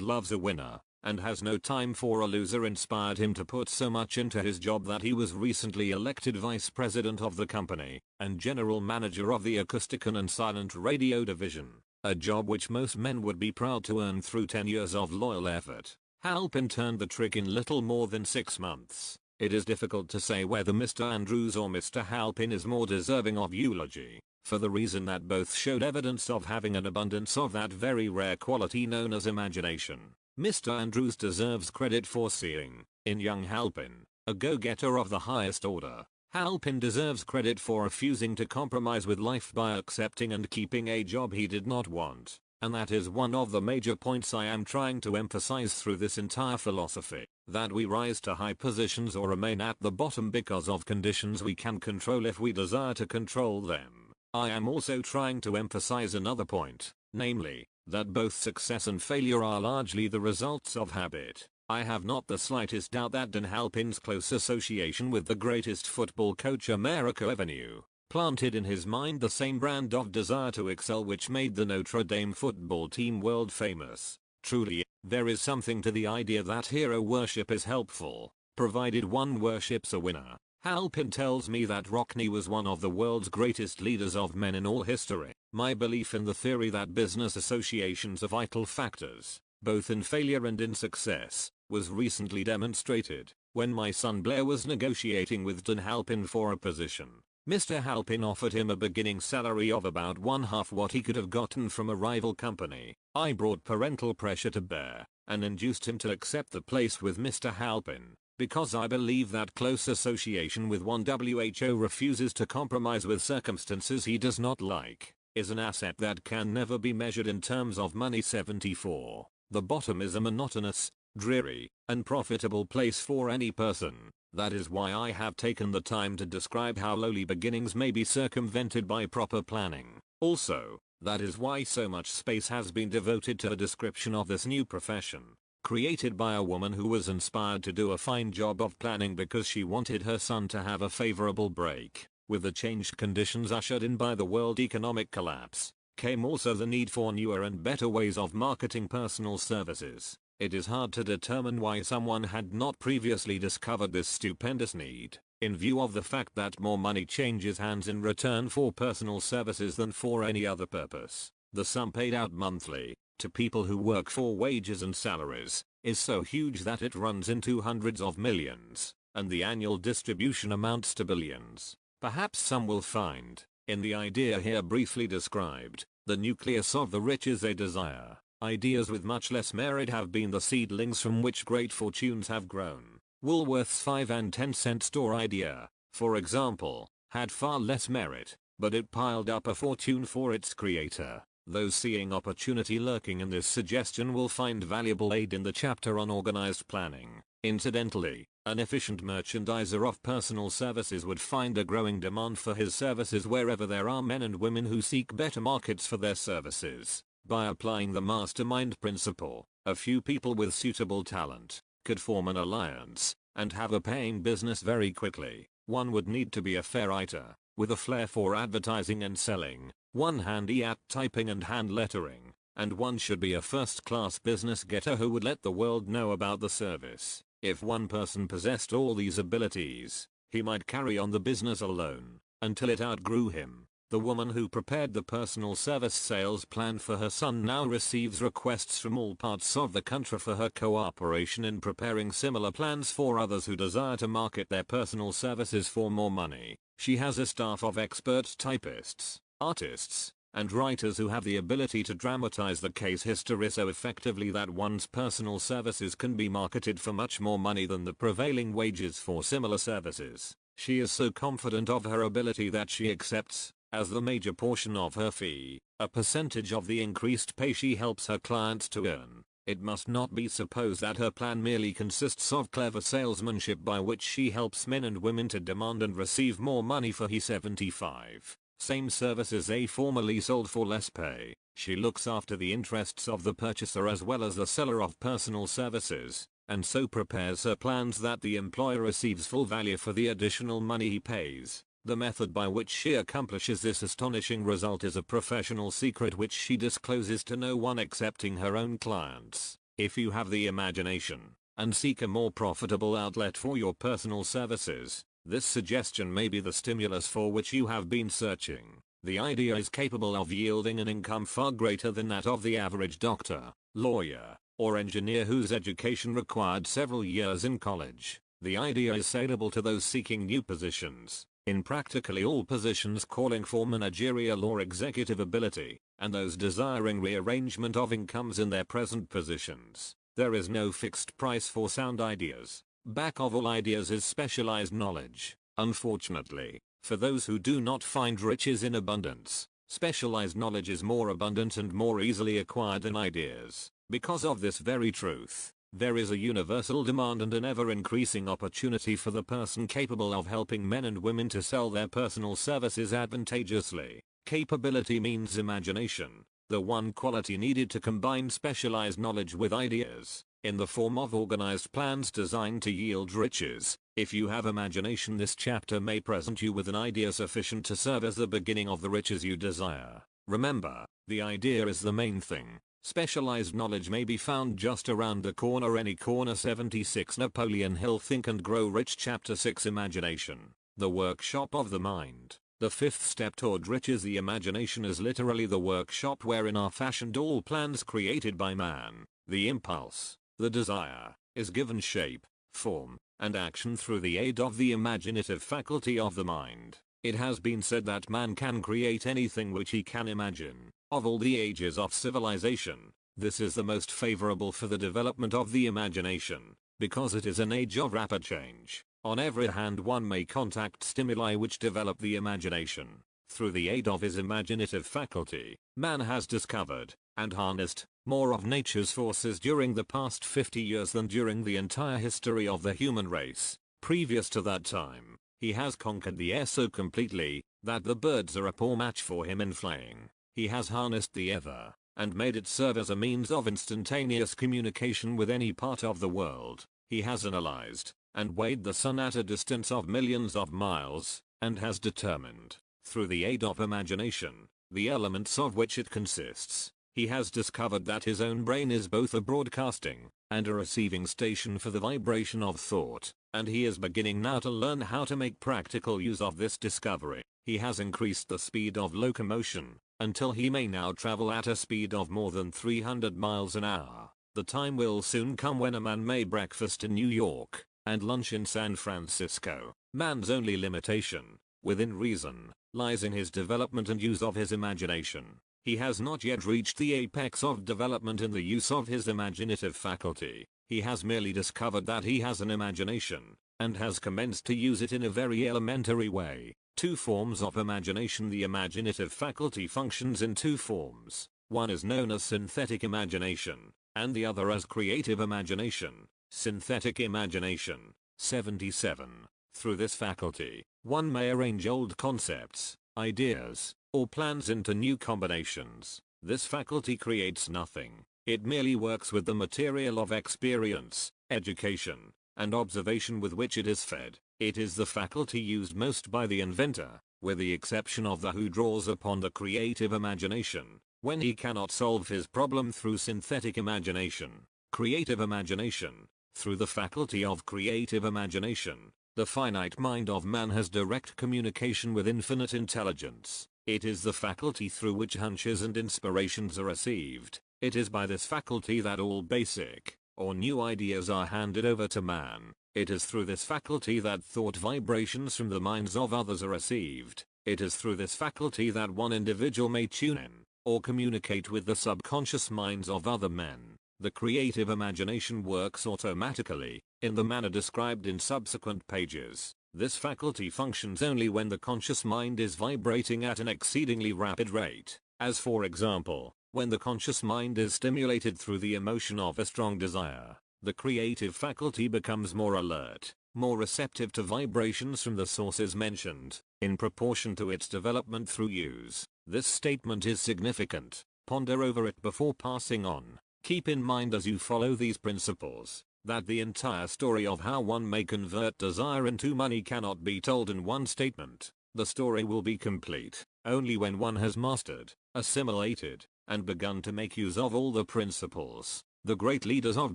loves a winner, and has no time for a loser inspired him to put so much into his job that he was recently elected vice president of the company, and general manager of the Acousticon and Silent Radio division, a job which most men would be proud to earn through 10 years of loyal effort. Halpin turned the trick in little more than 6 months. It is difficult to say whether Mr. Andrews or Mr. Halpin is more deserving of eulogy, for the reason that both showed evidence of having an abundance of that very rare quality known as imagination. Mr. Andrews deserves credit for seeing, in young Halpin, a go-getter of the highest order. Halpin deserves credit for refusing to compromise with life by accepting and keeping a job he did not want. And that is one of the major points I am trying to emphasize through this entire philosophy, that we rise to high positions or remain at the bottom because of conditions we can control if we desire to control them. I am also trying to emphasize another point, namely, that both success and failure are largely the results of habit. I have not the slightest doubt that Dan Halpin's close association with the greatest football coach America ever knew planted in his mind the same brand of desire to excel which made the Notre Dame football team world famous. Truly, there is something to the idea that hero worship is helpful, provided one worships a winner. Halpin tells me that Rockne was one of the world's greatest leaders of men in all history. My belief in the theory that business associations are vital factors, both in failure and in success, was recently demonstrated when my son Blair was negotiating with Dan Halpin for a position. Mr. Halpin offered him a beginning salary of about 1/2 what he could have gotten from a rival company. I brought parental pressure to bear, and induced him to accept the place with Mr. Halpin, because I believe that close association with one who refuses to compromise with circumstances he does not like, is an asset that can never be measured in terms of money. 74. The bottom is a monotonous, dreary, unprofitable place for any person. That is why I have taken the time to describe how lowly beginnings may be circumvented by proper planning. Also, that is why so much space has been devoted to a description of this new profession, created by a woman who was inspired to do a fine job of planning because she wanted her son to have a favorable break. With the changed conditions ushered in by the world economic collapse, came also the need for newer and better ways of marketing personal services. It is hard to determine why someone had not previously discovered this stupendous need, in view of the fact that more money changes hands in return for personal services than for any other purpose. The sum paid out monthly, to people who work for wages and salaries, is so huge that it runs into hundreds of millions, and the annual distribution amounts to billions. Perhaps some will find In the idea here briefly described, the nucleus of the rich is a desire. Ideas with much less merit have been the seedlings from which great fortunes have grown. Woolworth's 5 and 10-cent store idea, for example, had far less merit, but it piled up a fortune for its creator. Those seeing opportunity lurking in this suggestion will find valuable aid in the chapter on organized planning. Incidentally, an efficient merchandiser of personal services would find a growing demand for his services wherever there are men and women who seek better markets for their services. By applying the mastermind principle, a few people with suitable talent could form an alliance and have a paying business very quickly. One would need to be a fair writer, with a flair for advertising and selling, one handy at typing and hand lettering, and one should be a first-class business getter who would let the world know about the service. If one person possessed all these abilities, he might carry on the business alone until it outgrew him. The woman who prepared the personal service sales plan for her son now receives requests from all parts of the country for her cooperation in preparing similar plans for others who desire to market their personal services for more money. She has a staff of expert typists, artists, and writers who have the ability to dramatize the case history so effectively that one's personal services can be marketed for much more money than the prevailing wages for similar services. She is so confident of her ability that she accepts, as the major portion of her fee, a percentage of the increased pay she helps her clients to earn. It must not be supposed that her plan merely consists of clever salesmanship by which she helps men and women to demand and receive more money for he 75. Same services they formerly sold for less pay. She looks after the interests of the purchaser as well as the seller of personal services, and so prepares her plans that the employer receives full value for the additional money he pays. The method by which she accomplishes this astonishing result is a professional secret which she discloses to no one excepting her own clients. If you have the imagination, and seek a more profitable outlet for your personal services, this suggestion may be the stimulus for which you have been searching. The idea is capable of yielding an income far greater than that of the average doctor, lawyer, or engineer whose education required several years in college. The idea is saleable to those seeking new positions, in practically all positions calling for managerial or executive ability, and those desiring rearrangement of incomes in their present positions. There is no fixed price for sound ideas. Back of all ideas is specialized knowledge. Unfortunately, for those who do not find riches in abundance, specialized knowledge is more abundant and more easily acquired than ideas. Because of this very truth, there is a universal demand and an ever-increasing opportunity for the person capable of helping men and women to sell their personal services advantageously. Capability means imagination, the one quality needed to combine specialized knowledge with ideas, in the form of organized plans designed to yield riches. If you have imagination, this chapter may present you with an idea sufficient to serve as the beginning of the riches you desire. Remember, the idea is the main thing. Specialized knowledge may be found just around the corner, any corner. 76 Napoleon Hill, Think and Grow Rich. Chapter 6 Imagination, the workshop of the mind. The fifth step toward riches. The imagination is literally the workshop wherein are fashioned all plans created by man. The impulse, the desire, is given shape, form, and action through the aid of the imaginative faculty of the mind. It has been said that man can create anything which he can imagine. Of all the ages of civilization, this is the most favorable for the development of the imagination, because it is an age of rapid change. On every hand one may contact stimuli which develop the imagination. Through the aid of his imaginative faculty, man has discovered, and harnessed, more of nature's forces during the past 50 years than during the entire history of the human race. Previous to that time, he has conquered the air so completely, that the birds are a poor match for him in flying. He has harnessed the ether, and made it serve as a means of instantaneous communication with any part of the world. He has analyzed, and weighed the sun at a distance of millions of miles, and has determined, through the aid of imagination, the elements of which it consists. He has discovered that his own brain is both a broadcasting, and a receiving station for the vibration of thought, and he is beginning now to learn how to make practical use of this discovery. He has increased the speed of locomotion, until he may now travel at a speed of more than 300 miles an hour. The time will soon come when a man may breakfast in New York, and lunch in San Francisco. Man's only limitation, within reason, lies in his development and use of his imagination. He has not yet reached the apex of development in the use of his imaginative faculty. He has merely discovered that he has an imagination, and has commenced to use it in a very elementary way. Two forms of imagination. The imaginative faculty functions in two forms. One is known as synthetic imagination, and the other as creative imagination. Synthetic imagination. 77. Through this faculty, one may arrange old concepts, ideas, or plans into new combinations. This faculty creates nothing. It merely works with the material of experience, education, and observation with which it is fed. It is the faculty used most by the inventor, with the exception of the who draws upon the creative imagination, when he cannot solve his problem through synthetic imagination. Creative imagination. Through the faculty of creative imagination, the finite mind of man has direct communication with infinite intelligence. It is the faculty through which hunches and inspirations are received. It is by this faculty that all basic, or new ideas are handed over to man. It is through this faculty that thought vibrations from the minds of others are received. It is through this faculty that one individual may tune in, or communicate with the subconscious minds of other men. The creative imagination works automatically, in the manner described in subsequent pages. This faculty functions only when the conscious mind is vibrating at an exceedingly rapid rate, as for example, when the conscious mind is stimulated through the emotion of a strong desire. The creative faculty becomes more alert, more receptive to vibrations from the sources mentioned, in proportion to its development through use. This statement is significant. Ponder over it before passing on. Keep in mind as you follow these principles, that the entire story of how one may convert desire into money cannot be told in one statement. The story will be complete only when one has mastered, assimilated, and begun to make use of all the principles. The great leaders of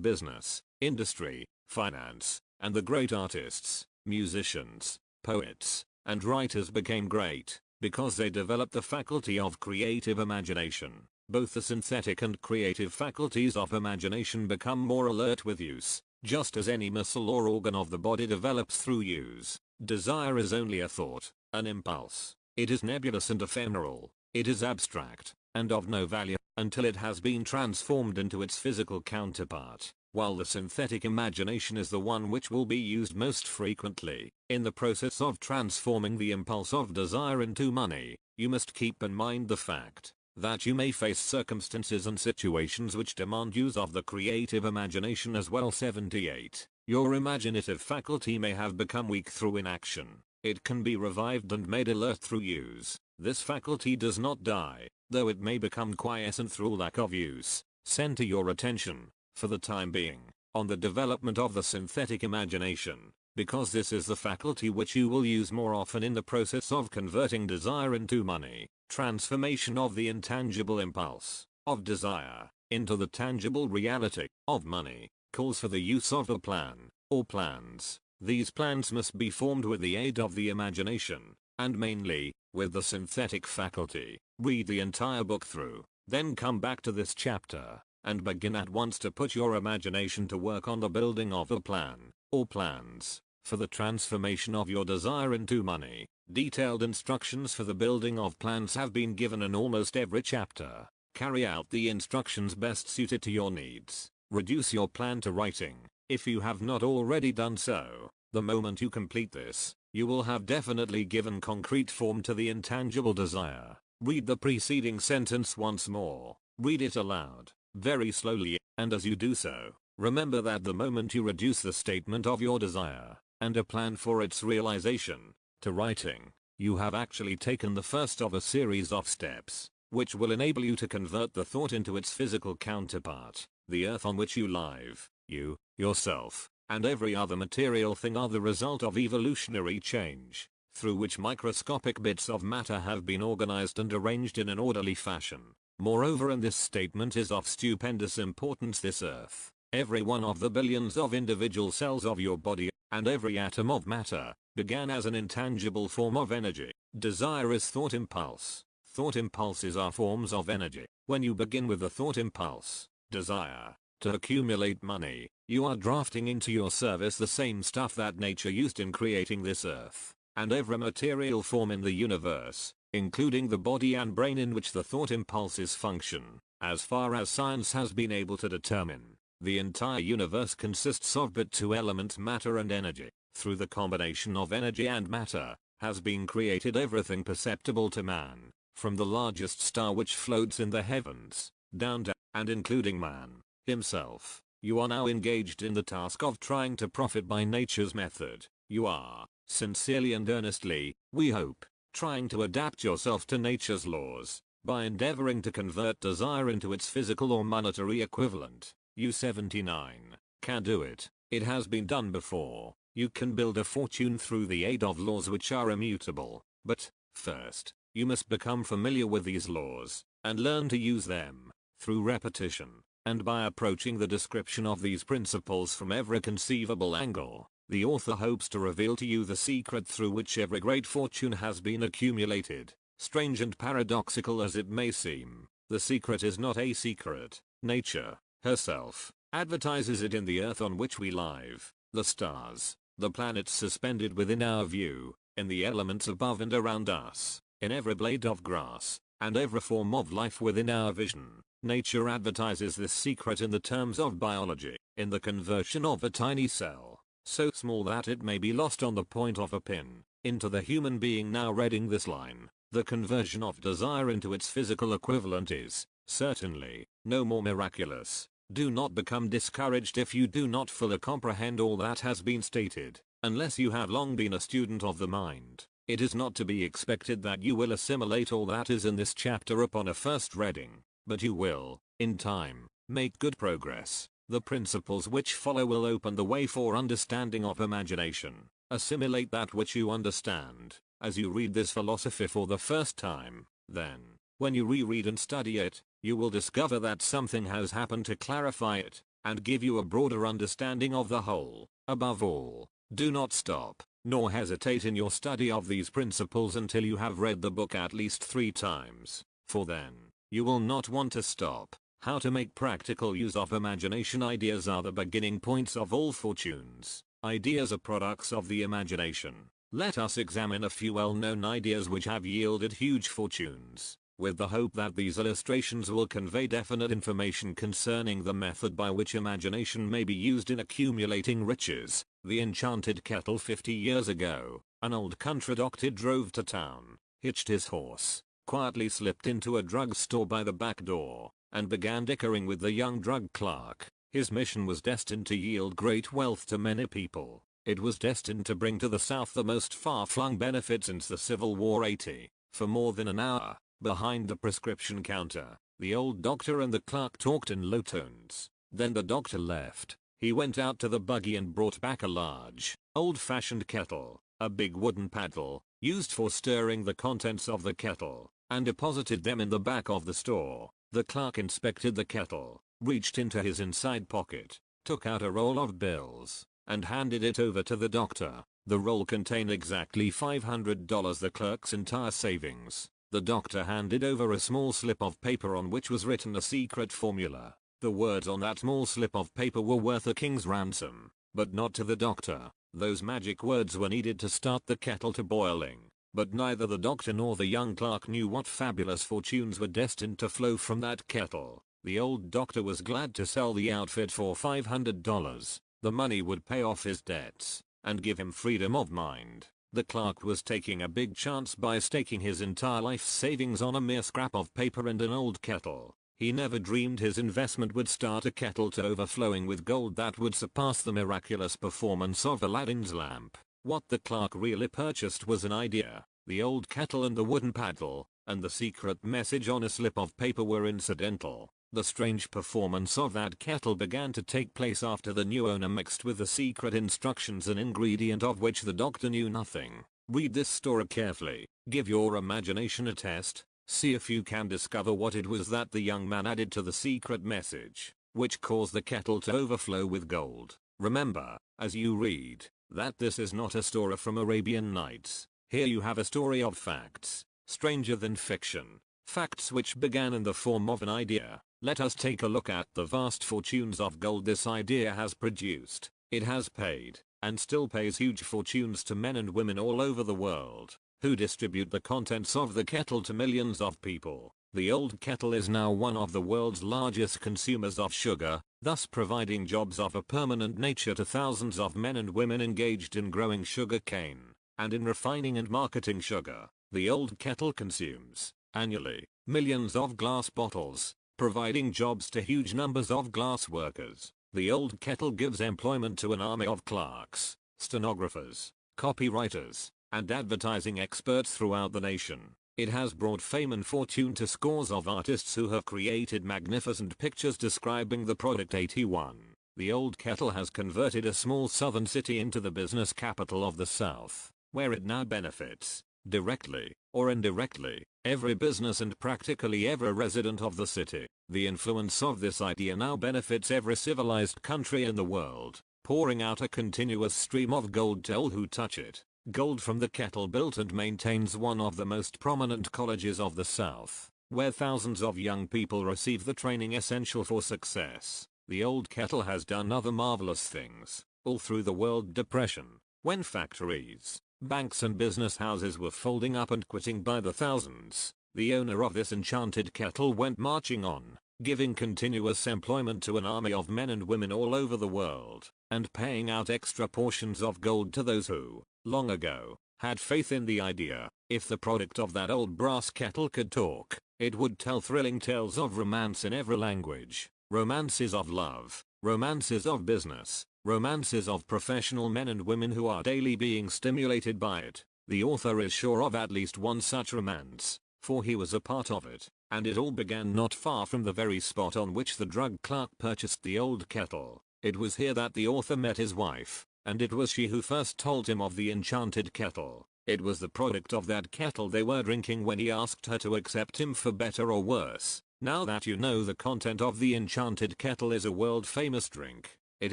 business, industry, finance, and the great artists, musicians, poets, and writers became great because they developed the faculty of creative imagination. Both the synthetic and creative faculties of imagination become more alert with use, just as any muscle or organ of the body develops through use. Desire is only a thought, an impulse. It is nebulous and ephemeral. It is abstract, and of no value, until it has been transformed into its physical counterpart, while the synthetic imagination is the one which will be used most frequently. In the process of transforming the impulse of desire into money, you must keep in mind the fact that you may face circumstances and situations which demand use of the creative imagination as well. 78. Your imaginative faculty may have become weak through inaction. It can be revived and made alert through use. This faculty does not die, though it may become quiescent through lack of use. Center your attention, for the time being, on the development of the synthetic imagination, because this is the faculty which you will use more often in the process of converting desire into money. Transformation of the intangible impulse, of desire, into the tangible reality, of money, calls for the use of a plan, or plans. These plans must be formed with the aid of the imagination, and mainly, with the synthetic faculty. Read the entire book through, then come back to this chapter, and begin at once to put your imagination to work on the building of a plan, or plans, for the transformation of your desire into money. Detailed instructions for the building of plans have been given in almost every chapter. Carry out the instructions best suited to your needs. Reduce your plan to writing, if you have not already done so. The moment you complete this, you will have definitely given concrete form to the intangible desire. Read the preceding sentence once more. Read it aloud, very slowly, and as you do so, remember that the moment you reduce the statement of your desire, and a plan for its realization, to writing, you have actually taken the first of a series of steps, which will enable you to convert the thought into its physical counterpart. The earth on which you live, you, yourself, and every other material thing are the result of evolutionary change, through which microscopic bits of matter have been organized and arranged in an orderly fashion. Moreover, and this statement is of stupendous importance, this earth, every one of the billions of individual cells of your body, and every atom of matter, began as an intangible form of energy. Desire is thought impulse. Thought impulses are forms of energy. When you begin with the thought impulse, desire, to accumulate money, you are drafting into your service the same stuff that nature used in creating this earth. and every material form in the universe, including the body and brain in which the thought impulses function. As far as science has been able to determine, the entire universe consists of but two elements, matter and energy. Through the combination of energy and matter, has been created everything perceptible to man, from the largest star which floats in the heavens, down to, and including man himself. You are now engaged in the task of trying to profit by nature's method. You are, sincerely and earnestly, we hope, trying to adapt yourself to nature's laws, by endeavoring to convert desire into its physical or monetary equivalent. You 79 can do it. It has been done before. You can build a fortune through the aid of laws which are immutable. But, first, you must become familiar with these laws, and learn to use them, through repetition, and by approaching the description of these principles from every conceivable angle. The author hopes to reveal to you the secret through which every great fortune has been accumulated. Strange and paradoxical as it may seem, the secret is not a secret. Nature, herself, advertises it in the earth on which we live, the stars, the planets suspended within our view, in the elements above and around us, in every blade of grass, and every form of life within our vision. Nature advertises this secret in the terms of biology, in the conversion of a tiny cell, so small that it may be lost on the point of a pin, into the human being now reading this line. The conversion of desire into its physical equivalent is, certainly, no more miraculous. Do not become discouraged if you do not fully comprehend all that has been stated, unless you have long been a student of the mind. It is not to be expected that you will assimilate all that is in this chapter upon a first reading, but you will, in time, make good progress. The principles which follow will open the way for understanding of imagination. Assimilate that which you understand, as you read this philosophy for the first time. Then, when you reread and study it, you will discover that something has happened to clarify it, and give you a broader understanding of the whole. Above all, do not stop, nor hesitate in your study of these principles until you have read the book at least 3 times, for then, you will not want to stop. How to make practical use of imagination. Ideas are the beginning points of all fortunes. Ideas are products of the imagination. Let us examine a few well-known ideas which have yielded huge fortunes, with the hope that these illustrations will convey definite information concerning the method by which imagination may be used in accumulating riches. The enchanted kettle. 50 years ago, an old country doctor drove to town, hitched his horse, quietly slipped into a drugstore by the back door, and began dickering with the young drug clerk. His mission was destined to yield great wealth to many people. It was destined to bring to the South the most far-flung benefit since the Civil War. 80. For more than an hour, behind the prescription counter, the old doctor and the clerk talked in low tones. Then the doctor left. He went out to the buggy and brought back a large, old-fashioned kettle, a big wooden paddle, used for stirring the contents of the kettle, and deposited them in the back of the store. The clerk inspected the kettle, reached into his inside pocket, took out a roll of bills, and handed it over to the doctor. The roll contained exactly $500, the clerk's entire savings. The doctor handed over a small slip of paper on which was written a secret formula. The words on that small slip of paper were worth a king's ransom, but not to the doctor. Those magic words were needed to start the kettle to boiling. But neither the doctor nor the young clerk knew what fabulous fortunes were destined to flow from that kettle. The old doctor was glad to sell the outfit for $500. The money would pay off his debts, and give him freedom of mind. The clerk was taking a big chance by staking his entire life savings on a mere scrap of paper and an old kettle. He never dreamed his investment would start a kettle to overflowing with gold that would surpass the miraculous performance of Aladdin's lamp. What the clerk really purchased was an idea. The old kettle and the wooden paddle, and the secret message on a slip of paper were incidental. The strange performance of that kettle began to take place after the new owner mixed with the secret instructions an ingredient of which the doctor knew nothing. Read this story carefully, give your imagination a test, see if you can discover what it was that the young man added to the secret message, which caused the kettle to overflow with gold. Remember, as you read, that this is not a story from Arabian Nights. Here you have a story of facts, stranger than fiction, facts which began in the form of an idea. Let us take a look at the vast fortunes of gold this idea has produced. It has paid, and still pays huge fortunes to men and women all over the world, who distribute the contents of the kettle to millions of people. The old kettle is now one of the world's largest consumers of sugar, thus providing jobs of a permanent nature to thousands of men and women engaged in growing sugar cane, and in refining and marketing sugar. The old kettle consumes, annually, millions of glass bottles, providing jobs to huge numbers of glass workers. The old kettle gives employment to an army of clerks, stenographers, copywriters, and advertising experts throughout the nation. It has brought fame and fortune to scores of artists who have created magnificent pictures describing the product. 81. The old kettle has converted a small southern city into the business capital of the South, where it now benefits, directly or indirectly, every business and practically every resident of the city. The influence of this idea now benefits every civilized country in the world, pouring out a continuous stream of gold to all who touch it. Gold from the kettle built and maintains one of the most prominent colleges of the South, where thousands of young people receive the training essential for success. The old kettle has done other marvelous things, all through the World Depression, when factories, banks and business houses were folding up and quitting by the thousands. The owner of this enchanted kettle went marching on, giving continuous employment to an army of men and women all over the world, and paying out extra portions of gold to those who, long ago, had faith in the idea. If the product of that old brass kettle could talk, it would tell thrilling tales of romance in every language. Romances of love, romances of business, romances of professional men and women who are daily being stimulated by it. The author is sure of at least one such romance, for he was a part of it, and it all began not far from the very spot on which the drug clerk purchased the old kettle. It was here that the author met his wife, and it was she who first told him of the enchanted kettle. It was the product of that kettle they were drinking when he asked her to accept him for better or worse. Now that you know the content of the enchanted kettle is a world famous drink, it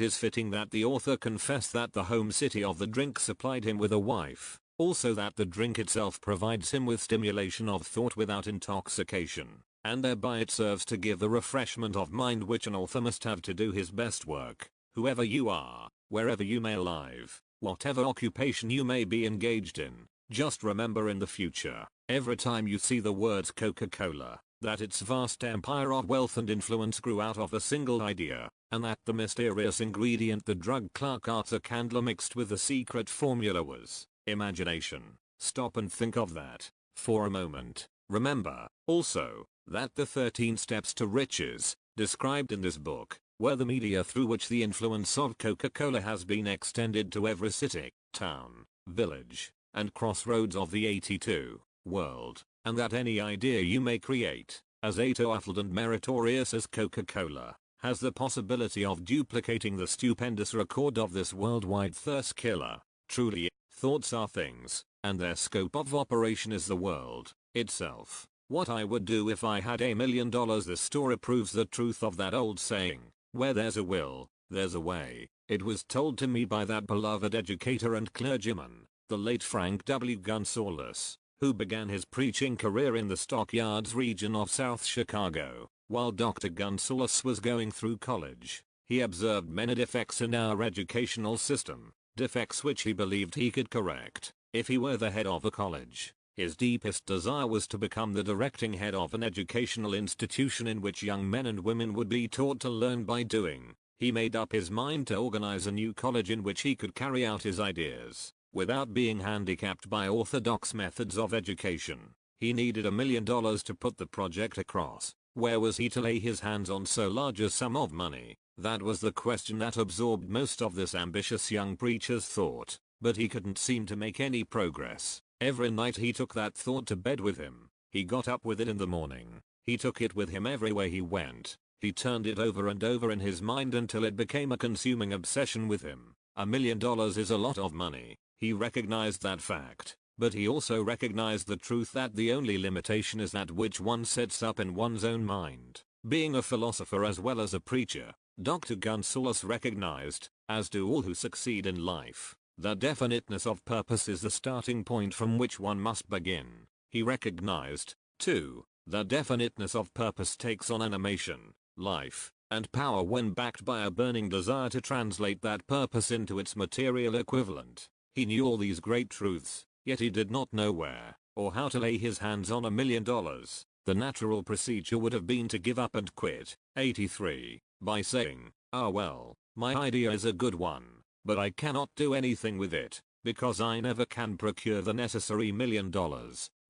is fitting that the author confess that the home city of the drink supplied him with a wife, also that the drink itself provides him with stimulation of thought without intoxication, and thereby it serves to give the refreshment of mind which an author must have to do his best work. Whoever you are, wherever you may live, whatever occupation you may be engaged in, just remember in the future, every time you see the words Coca-Cola, that its vast empire of wealth and influence grew out of a single idea, and that the mysterious ingredient the drug clerk Arthur Candler mixed with the secret formula was imagination. Stop and think of that for a moment. Remember, also, that the 13 steps to riches, described in this book, were the media through which the influence of Coca-Cola has been extended to every city, town, village, and crossroads of the 82 world, and that any idea you may create, as powerful and meritorious as Coca-Cola, has the possibility of duplicating the stupendous record of this worldwide thirst killer. Truly, thoughts are things, and their scope of operation is the world itself. What I would do if I had $1 million. This story proves the truth of that old saying, where there's a will, there's a way. It was told to me by that beloved educator and clergyman, the late Frank W. Gunsaulus, who began his preaching career in the Stockyards region of South Chicago. While Dr. Gunsaulus was going through college, he observed many defects in our educational system, defects which he believed he could correct if he were the head of a college. His deepest desire was to become the directing head of an educational institution in which young men and women would be taught to learn by doing. He made up his mind to organize a new college in which he could carry out his ideas, without being handicapped by orthodox methods of education. He needed $1 million to put the project across. Where was he to lay his hands on so large a sum of money? That was the question that absorbed most of this ambitious young preacher's thought, but he couldn't seem to make any progress. Every night he took that thought to bed with him. He got up with it in the morning. He took it with him everywhere he went. He turned it over and over in his mind until it became a consuming obsession with him. $1 million is a lot of money. He recognized that fact, but he also recognized the truth that the only limitation is that which one sets up in one's own mind. Being a philosopher as well as a preacher, Dr. Gunsaulus recognized, as do all who succeed in life, the definiteness of purpose is the starting point from which one must begin. He recognized, too, the definiteness of purpose takes on animation, life, and power when backed by a burning desire to translate that purpose into its material equivalent. He knew all these great truths, yet he did not know where or how to lay his hands on $1 million. The natural procedure would have been to give up and quit. 83. By saying, "Ah well, my idea is a good one, but I cannot do anything with it, because I never can procure the necessary $1 million."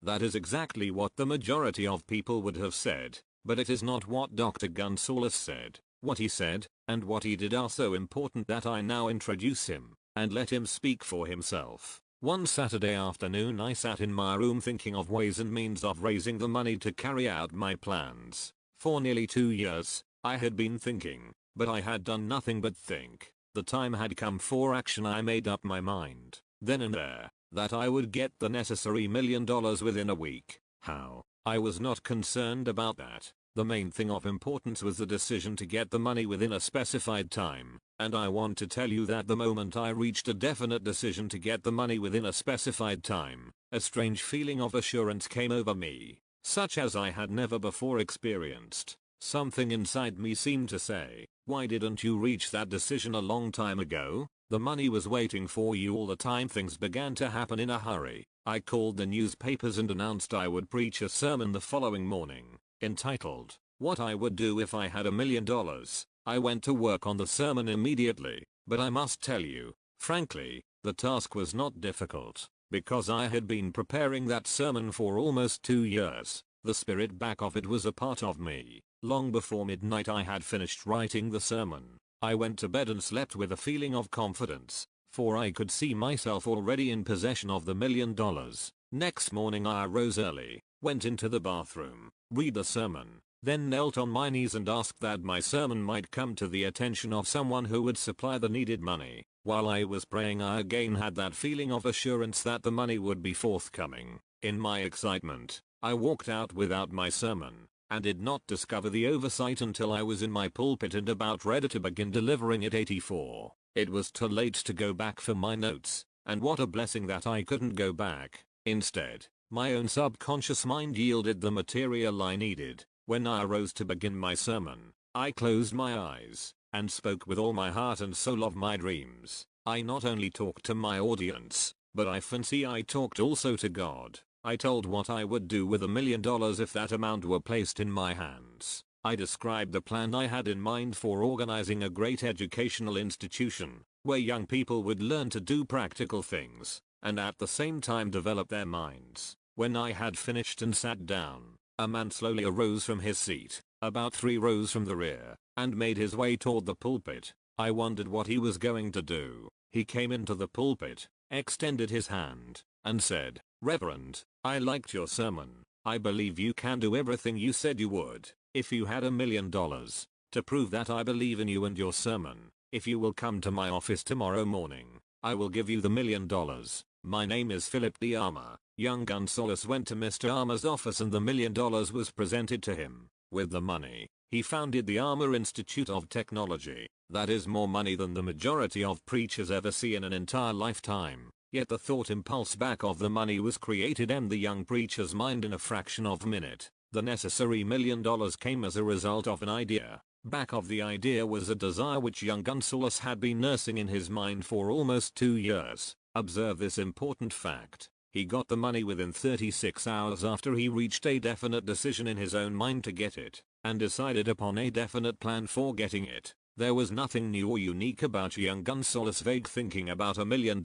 That is exactly what the majority of people would have said, but it is not what Dr. Gunsaulus said. What he said, and what he did are so important that I now introduce him, and let him speak for himself. One Saturday afternoon I sat in my room thinking of ways and means of raising the money to carry out my plans. For nearly 2 years, I had been thinking, but I had done nothing but think. The time had come for action. I made up my mind, then and there, that I would get the necessary $1 million within a week. How? I was not concerned about that. The main thing of importance was the decision to get the money within a specified time, and I want to tell you that the moment I reached a definite decision to get the money within a specified time, a strange feeling of assurance came over me, such as I had never before experienced. Something inside me seemed to say, "Why didn't you reach that decision a long time ago? The money was waiting for you all the time." Things began to happen in a hurry. I called the newspapers and announced I would preach a sermon the following morning, entitled, "What I Would Do If I Had $1 Million." I went to work on the sermon immediately, but I must tell you, frankly, the task was not difficult, because I had been preparing that sermon for almost 2 years. The spirit back of it was a part of me. Long before midnight I had finished writing the sermon. I went to bed and slept with a feeling of confidence, for I could see myself already in possession of the $1 million. Next morning I arose early, went into the bathroom, read the sermon, then knelt on my knees and asked that my sermon might come to the attention of someone who would supply the needed money. While I was praying I again had that feeling of assurance that the money would be forthcoming. In my excitement, I walked out without my sermon, and did not discover the oversight until I was in my pulpit and about ready to begin delivering it. 84. It was too late to go back for my notes, and what a blessing that I couldn't go back. Instead, my own subconscious mind yielded the material I needed. When I arose to begin my sermon, I closed my eyes, and spoke with all my heart and soul of my dreams. I not only talked to my audience, but I fancy I talked also to God. I told what I would do with $1 million if that amount were placed in my hands. I described the plan I had in mind for organizing a great educational institution, where young people would learn to do practical things, and at the same time develop their minds. When I had finished and sat down, a man slowly arose from his seat, about 3 rows from the rear, and made his way toward the pulpit. I wondered what he was going to do. He came into the pulpit, extended his hand, and said, "Reverend, I liked your sermon. I believe you can do everything you said you would. If you had $1 million, to prove that I believe in you and your sermon, if you will come to my office tomorrow morning, I will give you the $1 million. My name is Philip D. Armour." Young Gunsaulus went to Mr. Armour's office and the $1 million was presented to him. With the money, he founded the Armour Institute of Technology. That is more money than the majority of preachers ever see in an entire lifetime. Yet the thought impulse back of the money was created in the young preacher's mind in a fraction of a minute. The necessary $1 million came as a result of an idea. Back of the idea was a desire which young Gunsaulus had been nursing in his mind for almost 2 years. Observe this important fact. He got the money within 36 hours after he reached a definite decision in his own mind to get it, and decided upon a definite plan for getting it. There was nothing new or unique about young Gunsaulus' vague thinking about $1 million,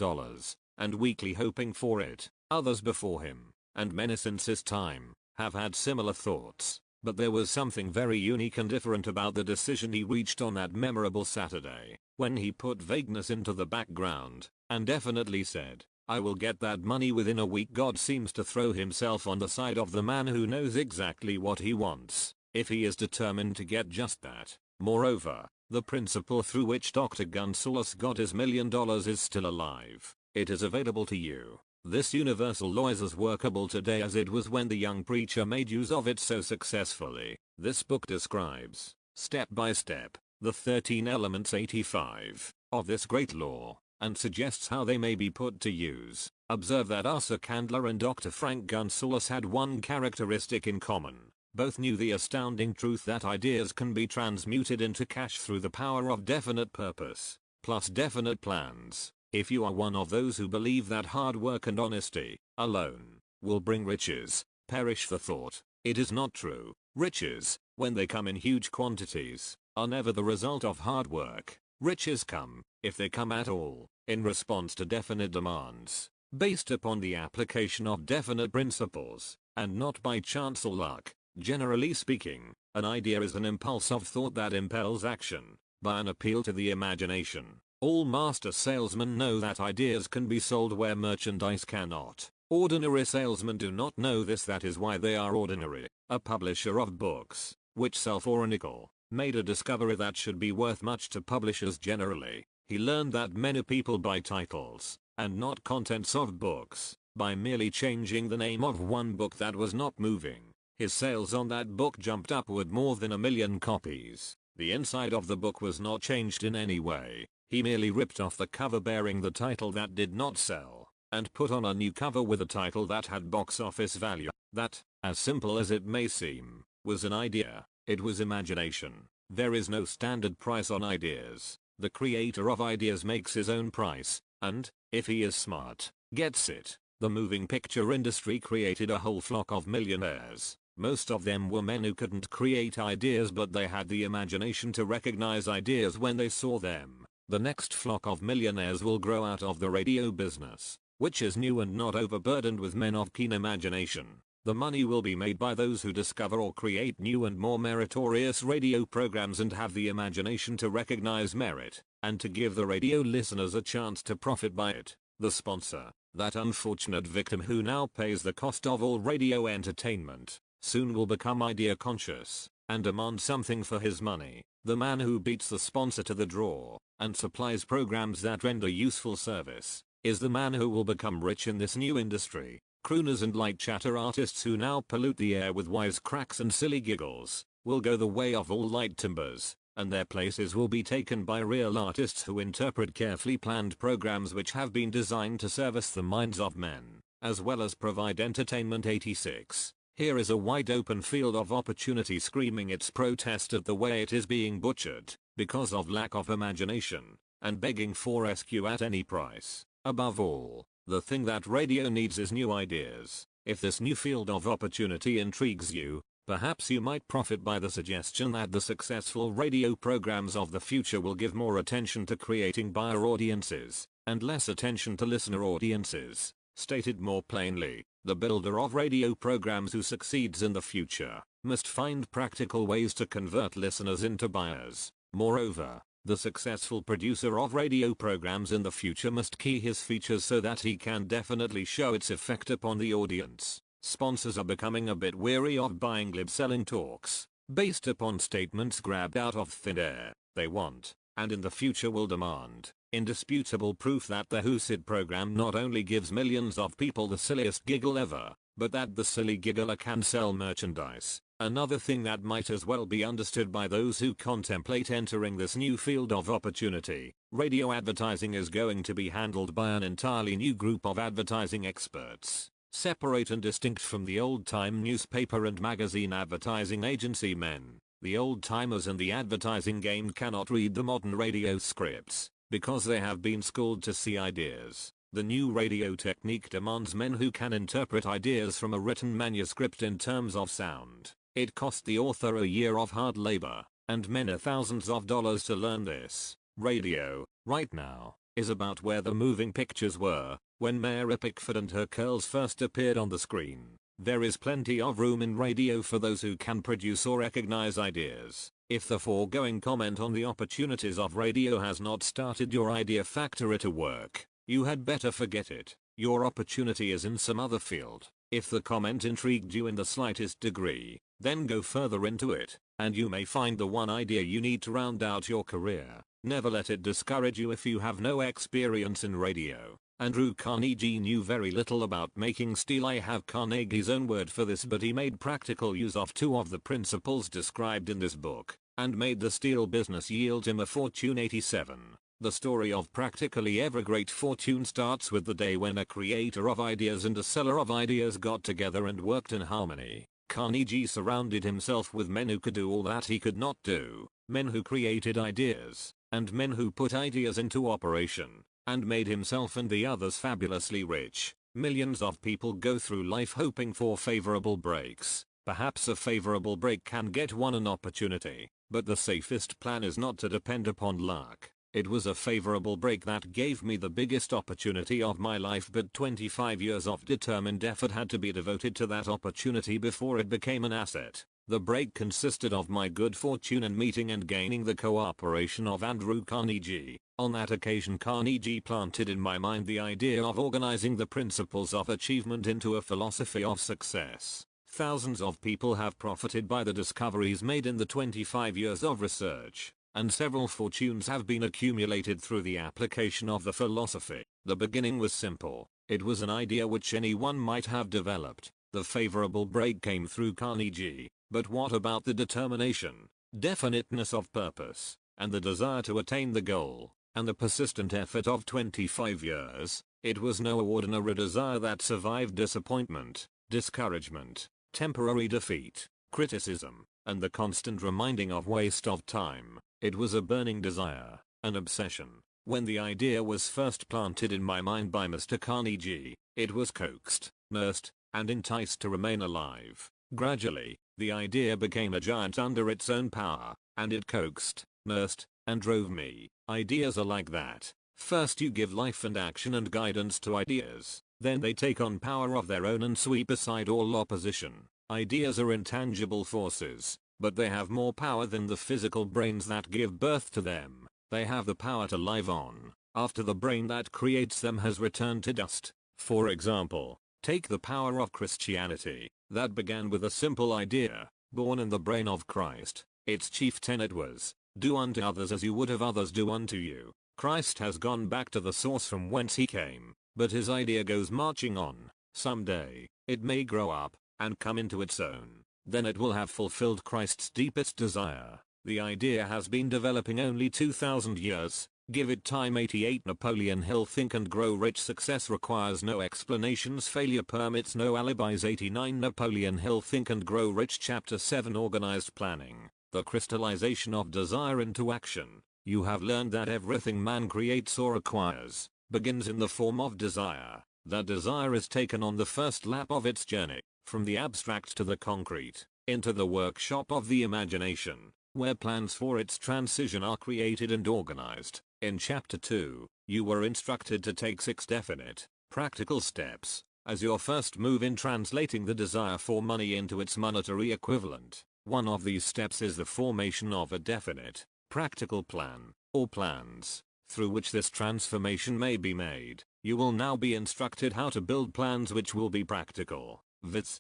and weakly hoping for it. Others before him, and many since his time, have had similar thoughts, but there was something very unique and different about the decision he reached on that memorable Saturday, when he put vagueness into the background, and definitely said, "I will get that money within a week." God seems to throw himself on the side of the man who knows exactly what he wants, if he is determined to get just that. Moreover, the principle through which Dr. Gunsaulus got his $1 million is still alive. It is available to you. This universal law is as workable today as it was when the young preacher made use of it so successfully. This book describes, step by step, the 13 elements 85 of this great law, and suggests how they may be put to use. Observe that Asa Candler and Dr. Frank Gunsaulus had one characteristic in common. Both knew the astounding truth that ideas can be transmuted into cash through the power of definite purpose, plus definite plans. If you are one of those who believe that hard work and honesty, alone, will bring riches, perish the thought. It is not true. Riches, when they come in huge quantities, are never the result of hard work. Riches come, if they come at all, in response to definite demands, based upon the application of definite principles, and not by chance or luck. Generally speaking, an idea is an impulse of thought that impels action, by an appeal to the imagination. All master salesmen know that ideas can be sold where merchandise cannot. Ordinary salesmen do not know this, that is why they are ordinary. A publisher of books, which sell for a nickel, made a discovery that should be worth much to publishers generally. He learned that many people buy titles, and not contents of books, by merely changing the name of one book that was not moving. His sales on that book jumped upward more than 1 million copies. The inside of the book was not changed in any way. He merely ripped off the cover bearing the title that did not sell, and put on a new cover with a title that had box office value. That, as simple as it may seem, was an idea. It was imagination. There is no standard price on ideas. The creator of ideas makes his own price, and, if he is smart, gets it. The moving picture industry created a whole flock of millionaires. Most of them were men who couldn't create ideas, but they had the imagination to recognize ideas when they saw them. The next flock of millionaires will grow out of the radio business, which is new and not overburdened with men of keen imagination. The money will be made by those who discover or create new and more meritorious radio programs and have the imagination to recognize merit, and to give the radio listeners a chance to profit by it. The sponsor, that unfortunate victim who now pays the cost of all radio entertainment, soon will become idea conscious, and demand something for his money. The man who beats the sponsor to the draw, and supplies programs that render useful service, is the man who will become rich in this new industry. Crooners and light chatter artists who now pollute the air with wisecracks and silly giggles, will go the way of all light timbers, and their places will be taken by real artists who interpret carefully planned programs which have been designed to service the minds of men, as well as provide entertainment. 86. Here is a wide open field of opportunity screaming its protest at the way it is being butchered, because of lack of imagination, and begging for rescue at any price. Above all, the thing that radio needs is new ideas. If this new field of opportunity intrigues you, perhaps you might profit by the suggestion that the successful radio programs of the future will give more attention to creating buyer audiences, and less attention to listener audiences. Stated more plainly, the builder of radio programs who succeeds in the future must find practical ways to convert listeners into buyers. Moreover, the successful producer of radio programs in the future must key his features so that he can definitely show its effect upon the audience. Sponsors are becoming a bit weary of buying lib-selling talks, based upon statements grabbed out of thin air. They want, and in the future will demand, indisputable proof that the Who Sid program not only gives millions of people the silliest giggle ever, but that the silly giggler can sell merchandise. Another thing that might as well be understood by those who contemplate entering this new field of opportunity: radio advertising is going to be handled by an entirely new group of advertising experts, separate and distinct from the old-time newspaper and magazine advertising agency men. The old-timers in the advertising game cannot read the modern radio scripts, because they have been schooled to see ideas. The new radio technique demands men who can interpret ideas from a written manuscript in terms of sound. It cost the author a year of hard labor, and many thousands of dollars to learn this. Radio, right now, is about where the moving pictures were, when Mary Pickford and her curls first appeared on the screen. There is plenty of room in radio for those who can produce or recognize ideas. If the foregoing comment on the opportunities of radio has not started your idea factory to work, you had better forget it. Your opportunity is in some other field. If the comment intrigued you in the slightest degree, then go further into it, and you may find the one idea you need to round out your career. Never let it discourage you if you have no experience in radio. Andrew Carnegie knew very little about making steel. I have Carnegie's own word for this, but he made practical use of two of the principles described in this book, and made the steel business yield him a fortune. 87. The story of practically every great fortune starts with the day when a creator of ideas and a seller of ideas got together and worked in harmony. Carnegie surrounded himself with men who could do all that he could not do, men who created ideas, and men who put ideas into operation, and made himself and the others fabulously rich. Millions of people go through life hoping for favorable breaks. Perhaps a favorable break can get one an opportunity, but the safest plan is not to depend upon luck. It was a favorable break that gave me the biggest opportunity of my life, but 25 years of determined effort had to be devoted to that opportunity before it became an asset. The break consisted of my good fortune in meeting and gaining the cooperation of Andrew Carnegie. On that occasion, Carnegie planted in my mind the idea of organizing the principles of achievement into a philosophy of success. Thousands of people have profited by the discoveries made in the 25 years of research, and several fortunes have been accumulated through the application of the philosophy. The beginning was simple. It was an idea which anyone might have developed. The favorable break came through Carnegie. But what about the determination, definiteness of purpose, and the desire to attain the goal, and the persistent effort of 25 years? It was no ordinary desire that survived disappointment, discouragement, temporary defeat, criticism, and the constant reminding of waste of time. It was a burning desire, an obsession. When the idea was first planted in my mind by Mr. Carnegie, it was coaxed, nursed, and enticed to remain alive. Gradually, the idea became a giant under its own power, and it coaxed, nursed, and drove me. Ideas are like that. First you give life and action and guidance to ideas, then they take on power of their own and sweep aside all opposition. Ideas are intangible forces, but they have more power than the physical brains that give birth to them. They have the power to live on, after the brain that creates them has returned to dust. For example, take the power of Christianity, that began with a simple idea, born in the brain of Christ. Its chief tenet was, do unto others as you would have others do unto you. Christ has gone back to the source from whence he came, but his idea goes marching on. Someday, it may grow up, and come into its own. Then it will have fulfilled Christ's deepest desire. The idea has been developing only 2,000 years. Give it time. 88 Napoleon Hill. Think and Grow Rich. Success requires no explanations. Failure permits no alibis. 89 Napoleon Hill. Think and Grow Rich. Chapter 7. Organized Planning. The crystallization of desire into action. You have learned that everything man creates or acquires begins in the form of desire. That desire is taken on the first lap of its journey, from the abstract to the concrete, into the workshop of the imagination, where plans for its transition are created and organized. In Chapter 2, you were instructed to take 6 definite, practical steps, as your first move in translating the desire for money into its monetary equivalent. One of these steps is the formation of a definite, practical plan, or plans, through which this transformation may be made. You will now be instructed how to build plans which will be practical. Viz.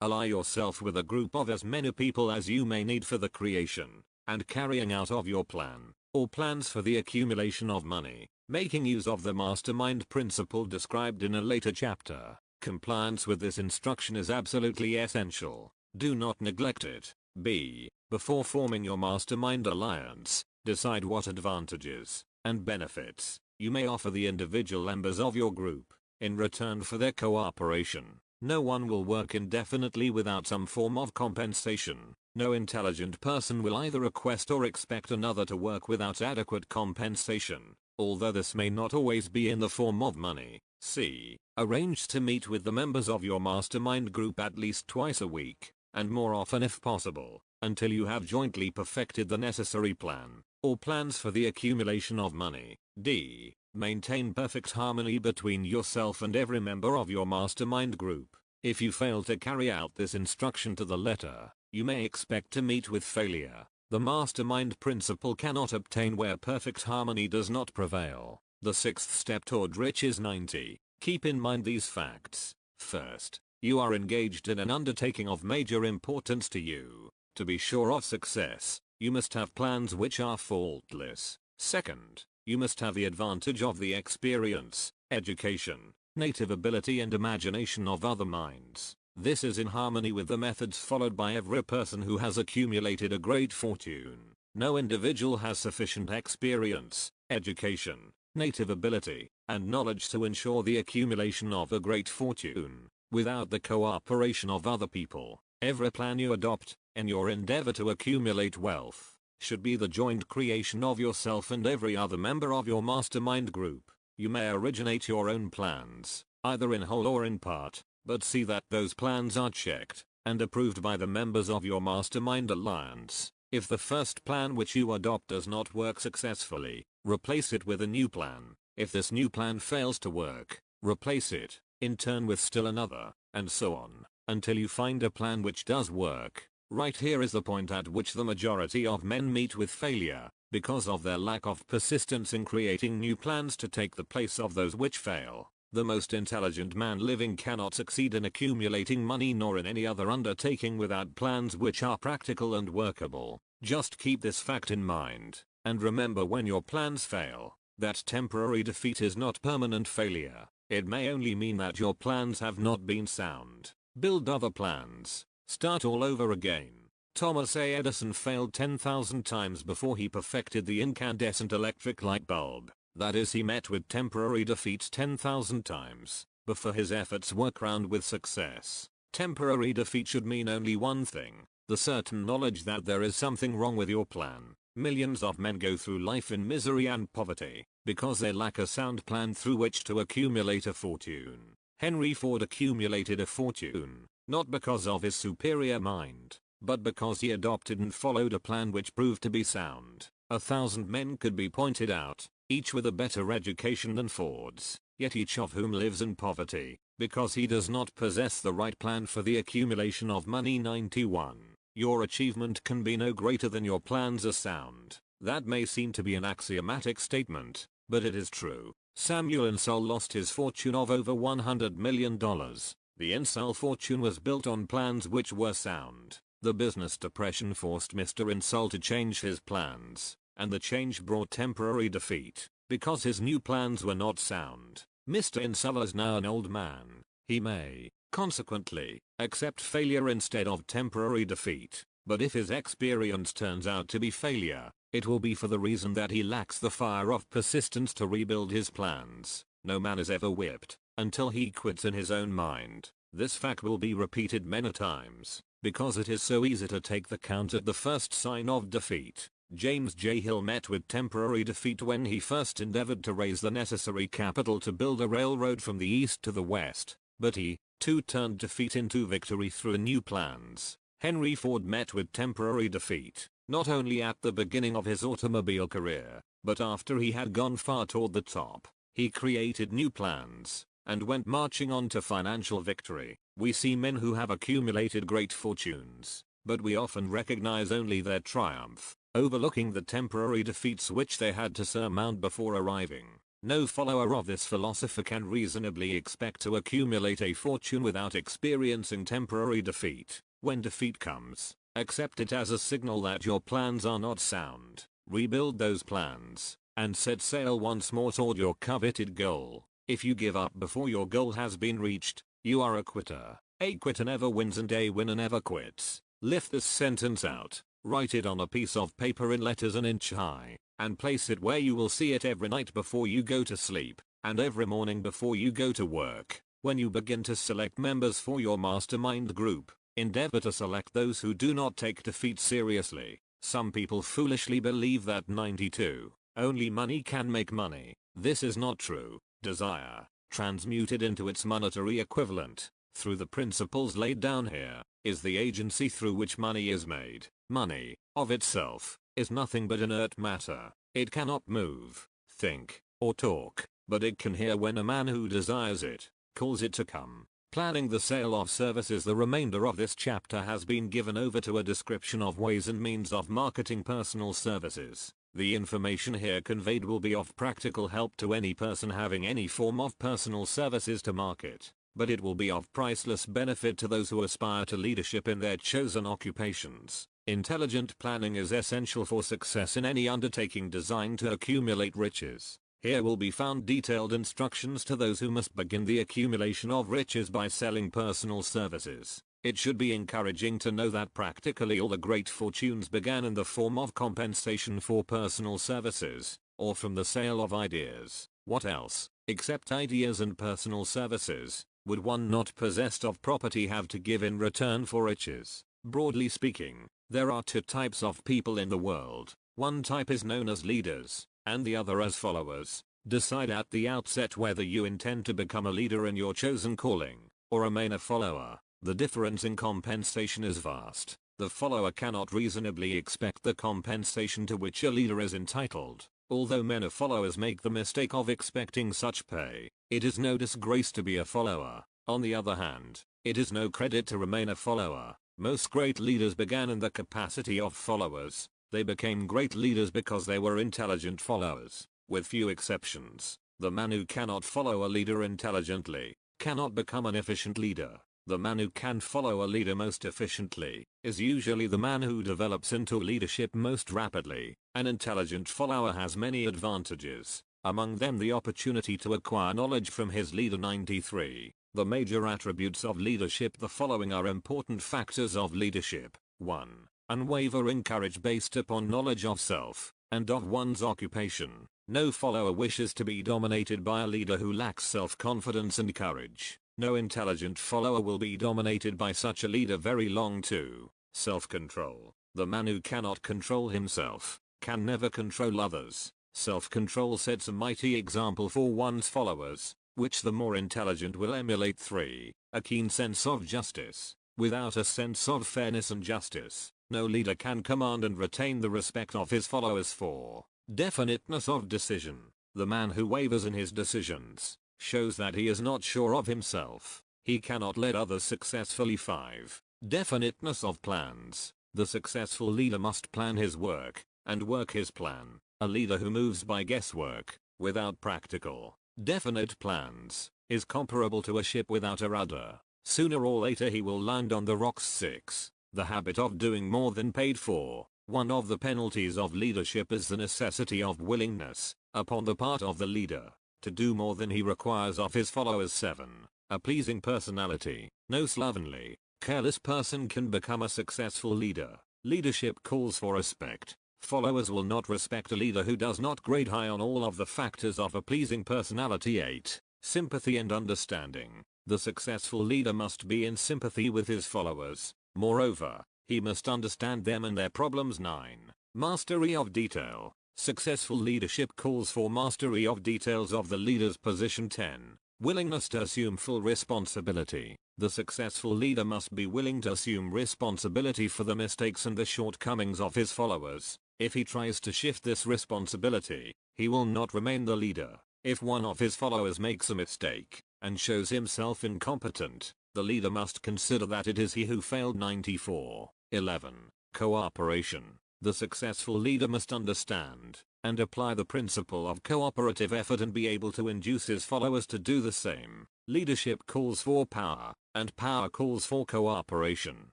Ally yourself with a group of as many people as you may need for the creation and carrying out of your plan, or plans for the accumulation of money, making use of the mastermind principle described in a later chapter. Compliance with this instruction is absolutely essential. Do not neglect it. B. Before forming your mastermind alliance, decide what advantages and benefits you may offer the individual members of your group in return for their cooperation. No one will work indefinitely without some form of compensation. No intelligent person will either request or expect another to work without adequate compensation, although this may not always be in the form of money. C. Arrange to meet with the members of your mastermind group at least twice a week, and more often if possible, until you have jointly perfected the necessary plan, or plans for the accumulation of money. D. Maintain perfect harmony between yourself and every member of your mastermind group. If you fail to carry out this instruction to the letter, you may expect to meet with failure. The mastermind principle cannot obtain where perfect harmony does not prevail. The 6th step toward riches. 90. Keep in mind these facts. First, you are engaged in an undertaking of major importance to you. To be sure of success, you must have plans which are faultless. Second, you must have the advantage of the experience, education, native ability and imagination of other minds. This is in harmony with the methods followed by every person who has accumulated a great fortune. No individual has sufficient experience, education, native ability, and knowledge to ensure the accumulation of a great fortune, without the cooperation of other people. Every plan you adopt, in your endeavor to accumulate wealth, should be the joint creation of yourself and every other member of your mastermind group. You may originate your own plans, either in whole or in part, but see that those plans are checked and approved by the members of your mastermind alliance. If the first plan which you adopt does not work successfully, replace it with a new plan. If this new plan fails to work, replace it, in turn with still another, and so on, until you find a plan which does work. Right here is the point at which the majority of men meet with failure, because of their lack of persistence in creating new plans to take the place of those which fail. The most intelligent man living cannot succeed in accumulating money nor in any other undertaking without plans which are practical and workable. Just keep this fact in mind, and remember when your plans fail, that temporary defeat is not permanent failure. It may only mean that your plans have not been sound. Build other plans. Start all over again. Thomas A. Edison failed 10,000 times before he perfected the incandescent electric light bulb. That is, he met with temporary defeat 10,000 times before his efforts were crowned with success. Temporary defeat should mean only one thing: the certain knowledge that there is something wrong with your plan. Millions of men go through life in misery and poverty because they lack a sound plan through which to accumulate a fortune. Henry Ford accumulated a fortune, not because of his superior mind, but because he adopted and followed a plan which proved to be sound. 1,000 men could be pointed out, each with a better education than Ford's, yet each of whom lives in poverty, because he does not possess the right plan for the accumulation of money. 91. Your achievement can be no greater than your plans are sound. That may seem to be an axiomatic statement, but it is true. Samuel Insull lost his fortune of over $100 million. The Insull fortune was built on plans which were sound. The business depression forced Mr. Insull to change his plans, and the change brought temporary defeat, because his new plans were not sound. Mr. Insull is now an old man. He may, consequently, accept failure instead of temporary defeat, but if his experience turns out to be failure, it will be for the reason that he lacks the fire of persistence to rebuild his plans. No man is ever whipped until he quits in his own mind. This fact will be repeated many times, because it is so easy to take the count at the first sign of defeat. James J. Hill met with temporary defeat when he first endeavored to raise the necessary capital to build a railroad from the east to the west, but he, too, turned defeat into victory through new plans. Henry Ford met with temporary defeat, not only at the beginning of his automobile career, but after he had gone far toward the top. He created new plans, and went marching on to financial victory. We see men who have accumulated great fortunes, but we often recognize only their triumph, overlooking the temporary defeats which they had to surmount before arriving. No follower of this philosophy can reasonably expect to accumulate a fortune without experiencing temporary defeat. When defeat comes, accept it as a signal that your plans are not sound. Rebuild those plans, and set sail once more toward your coveted goal. If you give up before your goal has been reached, you are a quitter. A quitter never wins and a winner never quits. Lift this sentence out, write it on a piece of paper in letters an inch high, and place it where you will see it every night before you go to sleep, and every morning before you go to work. When you begin to select members for your mastermind group, endeavor to select those who do not take defeat seriously. Some people foolishly believe that 92. Only money can make money. This is not true. Desire, transmuted into its monetary equivalent, through the principles laid down here, is the agency through which money is made. Money, of itself, is nothing but inert matter. It cannot move, think, or talk, but it can hear when a man who desires it, calls it to come. Planning the sale of services. The remainder of this chapter has been given over to a description of ways and means of marketing personal services. The information here conveyed will be of practical help to any person having any form of personal services to market, but it will be of priceless benefit to those who aspire to leadership in their chosen occupations. Intelligent planning is essential for success in any undertaking designed to accumulate riches. Here will be found detailed instructions to those who must begin the accumulation of riches by selling personal services. It should be encouraging to know that practically all the great fortunes began in the form of compensation for personal services, or from the sale of ideas. What else, except ideas and personal services, would one not possessed of property have to give in return for riches? Broadly speaking, there are two types of people in the world. One type is known as leaders, and the other as followers. Decide at the outset whether you intend to become a leader in your chosen calling, or remain a follower. The difference in compensation is vast. The follower cannot reasonably expect the compensation to which a leader is entitled. Although many followers make the mistake of expecting such pay, it is no disgrace to be a follower. On the other hand, it is no credit to remain a follower. Most great leaders began in the capacity of followers. They became great leaders because they were intelligent followers. With few exceptions, the man who cannot follow a leader intelligently cannot become an efficient leader. The man who can follow a leader most efficiently is usually the man who develops into leadership most rapidly. An intelligent follower has many advantages, among them the opportunity to acquire knowledge from his leader. 93. The major attributes of leadership. The following are important factors of leadership. 1. Unwavering courage based upon knowledge of self and of one's occupation. No follower wishes to be dominated by a leader who lacks self-confidence and courage. No intelligent follower will be dominated by such a leader very long. 2. Self-control. The man who cannot control himself can never control others. Self-control sets a mighty example for one's followers, which the more intelligent will emulate. 3. A keen sense of justice. Without a sense of fairness and justice, no leader can command and retain the respect of his followers. 4. Definiteness of decision. The man who wavers in his decisions shows that he is not sure of himself. He cannot lead others successfully. 5. Definiteness of plans. The successful leader must plan his work and work his plan. A leader who moves by guesswork, without practical, definite plans, is comparable to a ship without a rudder. Sooner or later he will land on the rocks. 6. The habit of doing more than paid for. One of the penalties of leadership is the necessity of willingness, upon the part of the leader, to do more than he requires of his followers. 7. A pleasing personality. No slovenly, careless person can become a successful leader. Leadership calls for respect. Followers will not respect a leader who does not grade high on all of the factors of a pleasing personality. 8. Sympathy and understanding. The successful leader must be in sympathy with his followers. Moreover, he must understand them and their problems. 9. Mastery of detail. Successful leadership calls for mastery of details of the leader's position. 10. Willingness to assume full responsibility. The successful leader must be willing to assume responsibility for the mistakes and the shortcomings of his followers. If he tries to shift this responsibility, he will not remain the leader. If one of his followers makes a mistake and shows himself incompetent, the leader must consider that it is he who failed. 94. 11. Cooperation. The successful leader must understand and apply the principle of cooperative effort and be able to induce his followers to do the same. Leadership calls for power, and power calls for cooperation.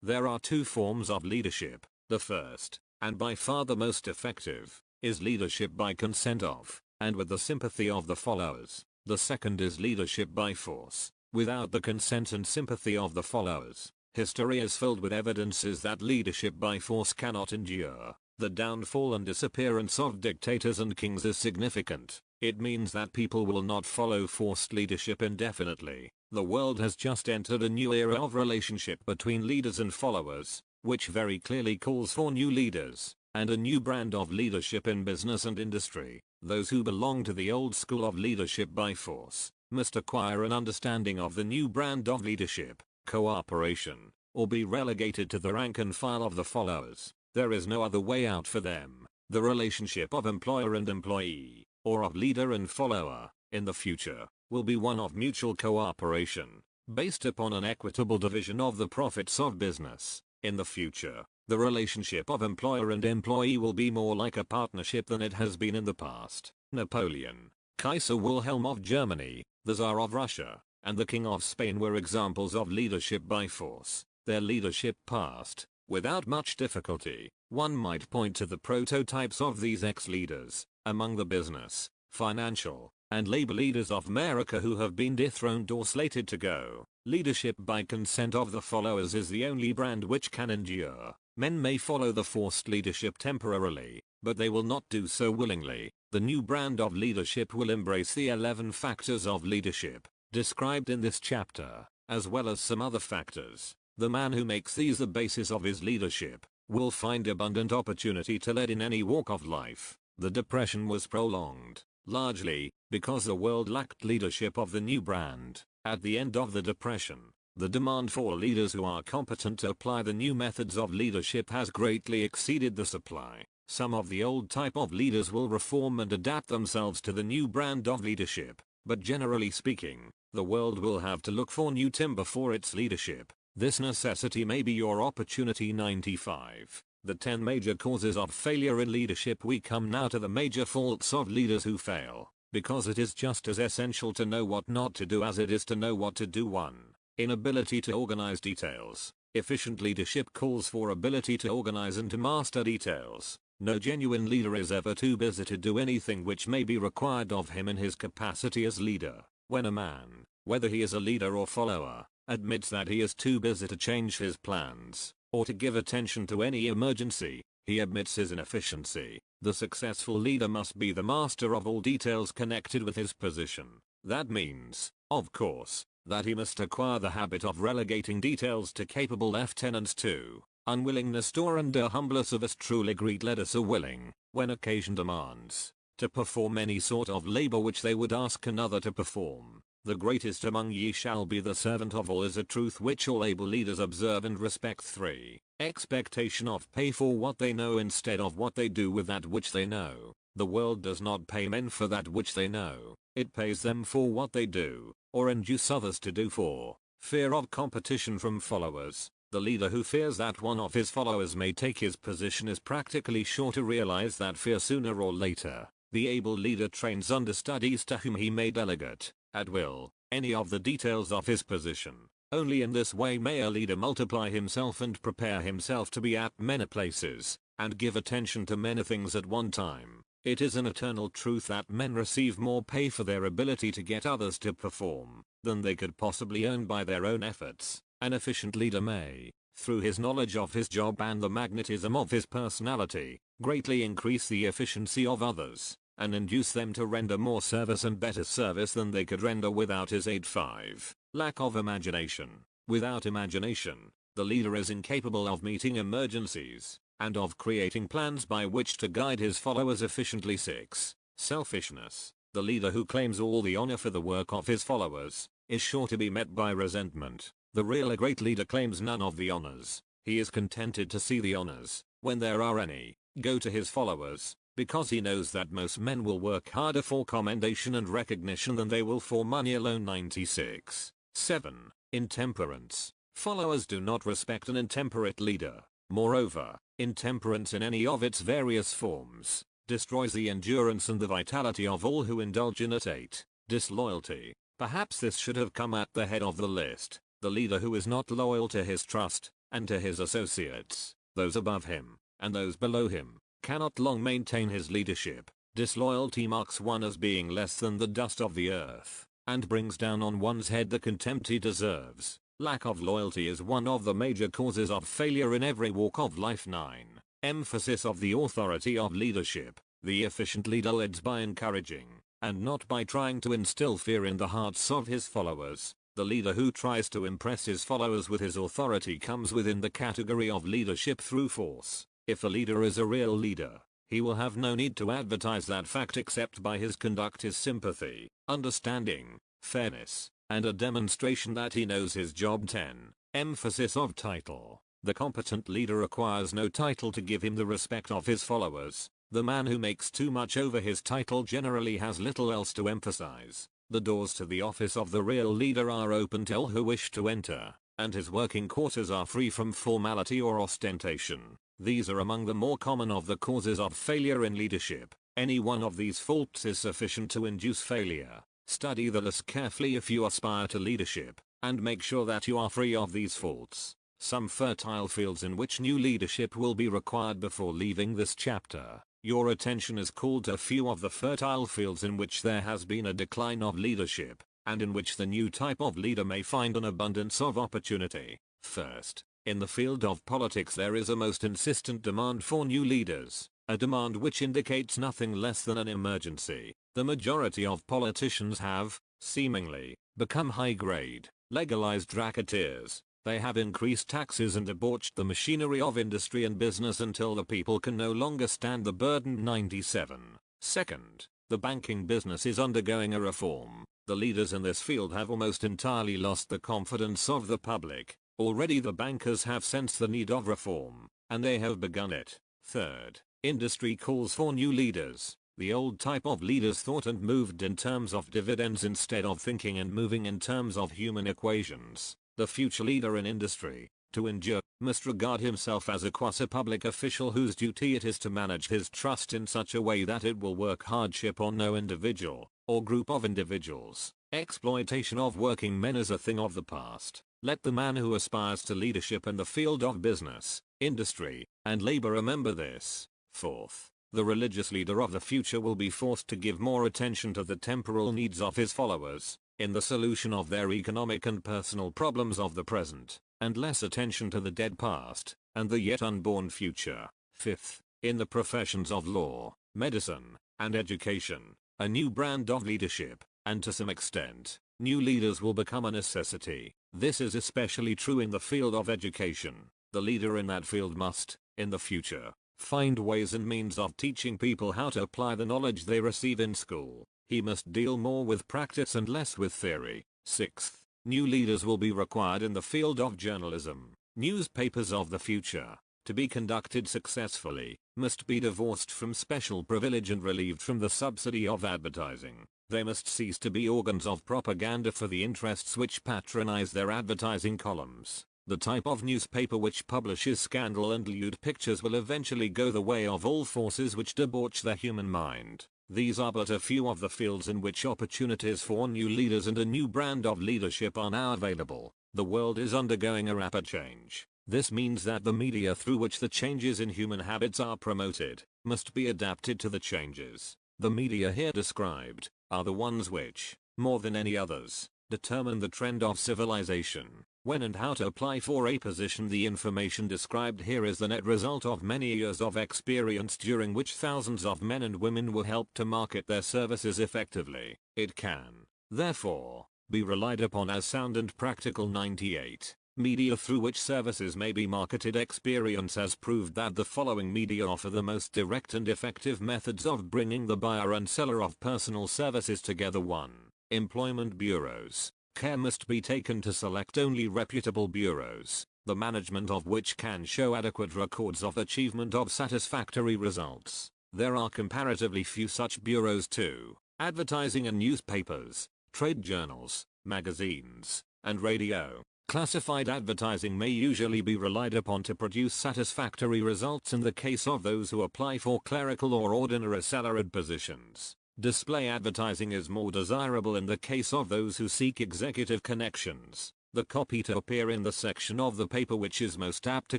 There are two forms of leadership. The first, and by far the most effective, is leadership by consent of, and with the sympathy of the followers. The second is leadership by force, without the consent and sympathy of the followers. History is filled with evidences that leadership by force cannot endure. The downfall and disappearance of dictators and kings is significant. It means that people will not follow forced leadership indefinitely. The world has just entered a new era of relationship between leaders and followers, which very clearly calls for new leaders, and a new brand of leadership in business and industry. Those who belong to the old school of leadership by force must acquire an understanding of the new brand of leadership, cooperation, or be relegated to the rank and file of the followers. There is no other way out for them. The relationship of employer and employee, or of leader and follower, in the future, will be one of mutual cooperation, based upon an equitable division of the profits of business. In the future, the relationship of employer and employee will be more like a partnership than it has been in the past. Napoleon, Kaiser Wilhelm of Germany, the Tsar of Russia, and the King of Spain were examples of leadership by force. Their leadership passed without much difficulty. One might point to the prototypes of these ex-leaders among the business, financial, and labor leaders of America who have been dethroned or slated to go. Leadership by consent of the followers is the only brand which can endure. Men may follow the forced leadership temporarily, but they will not do so willingly. The new brand of leadership will embrace the 11 factors of leadership. described in this chapter, as well as some other factors, the man who makes these the basis of his leadership will find abundant opportunity to lead in any walk of life. The Depression was prolonged, largely, because the world lacked leadership of the new brand. At the end of the Depression, the demand for leaders who are competent to apply the new methods of leadership has greatly exceeded the supply. Some of the old type of leaders will reform and adapt themselves to the new brand of leadership, but generally speaking, the world will have to look for new timber for its leadership. This necessity may be your opportunity. 95. The 10 major causes of failure in leadership. We come now to the major faults of leaders who fail, because it is just as essential to know what not to do as it is to know what to do. 1. Inability to organize details. Efficient leadership calls for ability to organize and to master details. No genuine leader is ever too busy to do anything which may be required of him in his capacity as leader. When a man, whether he is a leader or follower, admits that he is too busy to change his plans, or to give attention to any emergency, he admits his inefficiency. The successful leader must be the master of all details connected with his position. That means, of course, that he must acquire the habit of relegating details to capable lieutenants. 2. Unwillingness to render humble service. Truly great leaders are willing, when occasion demands, to perform any sort of labor which they would ask another to perform. The greatest among ye shall be the servant of all is a truth which all able leaders observe and respect. 3. Expectation of pay for what they know instead of what they do with that which they know. The world does not pay men for that which they know, it pays them for what they do, or induce others to do. 4. Fear of competition from followers. The leader who fears that one of his followers may take his position is practically sure to realize that fear sooner or later. The able leader trains understudies to whom he may delegate, at will, any of the details of his position. Only in this way may a leader multiply himself and prepare himself to be at many places, and give attention to many things at one time. It is an eternal truth that men receive more pay for their ability to get others to perform, than they could possibly earn by their own efforts. An efficient leader may, through his knowledge of his job and the magnetism of his personality, greatly increase the efficiency of others, and induce them to render more service and better service than they could render without his aid. 5. Lack of imagination. Without imagination, the leader is incapable of meeting emergencies, and of creating plans by which to guide his followers efficiently. 6. Selfishness. The leader who claims all the honor for the work of his followers, is sure to be met by resentment. The real great leader claims none of the honors. He is contented to see the honors, when there are any, go to his followers, because he knows that most men will work harder for commendation and recognition than they will for money alone. 96. 7. Intemperance. Followers do not respect an intemperate leader. Moreover, intemperance in any of its various forms, destroys the endurance and the vitality of all who indulge in it. 8. Disloyalty. Perhaps this should have come at the head of the list. The leader who is not loyal to his trust, and to his associates, those above him, and those below him, cannot long maintain his leadership. Disloyalty marks one as being less than the dust of the earth, and brings down on one's head the contempt he deserves. Lack of loyalty is one of the major causes of failure in every walk of life. 9. Emphasis of the authority of leadership. The efficient leader leads by encouraging, and not by trying to instill fear in the hearts of his followers. The leader who tries to impress his followers with his authority comes within the category of leadership through force. If a leader is a real leader, he will have no need to advertise that fact except by his conduct, his sympathy, understanding, fairness, and a demonstration that he knows his job. 10. Emphasis of title. The competent leader acquires no title to give him the respect of his followers. The man who makes too much over his title generally has little else to emphasize. The doors to the office of the real leader are open to all who wish to enter, and his working quarters are free from formality or ostentation. These are among the more common of the causes of failure in leadership. Any one of these faults is sufficient to induce failure. Study the list carefully if you aspire to leadership, and make sure that you are free of these faults. Some fertile fields in which new leadership will be required before leaving this chapter. Your attention is called to a few of the fertile fields in which there has been a decline of leadership, and in which the new type of leader may find an abundance of opportunity. First, in the field of politics there is a most insistent demand for new leaders, a demand which indicates nothing less than an emergency. The majority of politicians have, seemingly, become high-grade, legalized racketeers. They have increased taxes and debauched the machinery of industry and business until the people can no longer stand the burden. 97. Second, the banking business is undergoing a reform. The leaders in this field have almost entirely lost the confidence of the public. Already the bankers have sensed the need of reform, and they have begun it. Third, industry calls for new leaders. The old type of leaders thought and moved in terms of dividends instead of thinking and moving in terms of human equations. The future leader in industry, to endure, must regard himself as a quasi-public official whose duty it is to manage his trust in such a way that it will work hardship on no individual, or group of individuals. Exploitation of working men is a thing of the past. Let the man who aspires to leadership in the field of business, industry, and labor remember this. Fourth, the religious leader of the future will be forced to give more attention to the temporal needs of his followers, in the solution of their economic and personal problems of the present, and less attention to the dead past, and the yet unborn future. Fifth, in the professions of law, medicine, and education, a new brand of leadership, and to some extent, new leaders will become a necessity. This is especially true in the field of education. The leader in that field must, in the future, find ways and means of teaching people how to apply the knowledge they receive in school. He must deal more with practice and less with theory. Sixth, new leaders will be required in the field of journalism. Newspapers of the future, to be conducted successfully, must be divorced from special privilege and relieved from the subsidy of advertising. They must cease to be organs of propaganda for the interests which patronize their advertising columns. The type of newspaper which publishes scandal and lewd pictures will eventually go the way of all forces which debauch the human mind. These are but a few of the fields in which opportunities for new leaders and a new brand of leadership are now available. The world is undergoing a rapid change. This means that the media through which the changes in human habits are promoted must be adapted to the changes. The media here described are the ones which, more than any others, determine the trend of civilization. When and how to apply for a position. The information described here is the net result of many years of experience during which thousands of men and women were helped to market their services effectively. It can, therefore, be relied upon as sound and practical. 98. Media through which services may be marketed. Experience has proved that the following media offer the most direct and effective methods of bringing the buyer and seller of personal services together. 1. Employment bureaus. Care must be taken to select only reputable bureaus, the management of which can show adequate records of achievement of satisfactory results. There are comparatively few such bureaus. 2. Advertising in newspapers, trade journals, magazines, and radio. Classified advertising may usually be relied upon to produce satisfactory results in the case of those who apply for clerical or ordinary salaried positions. Display advertising is more desirable in the case of those who seek executive connections. The copy to appear in the section of the paper which is most apt to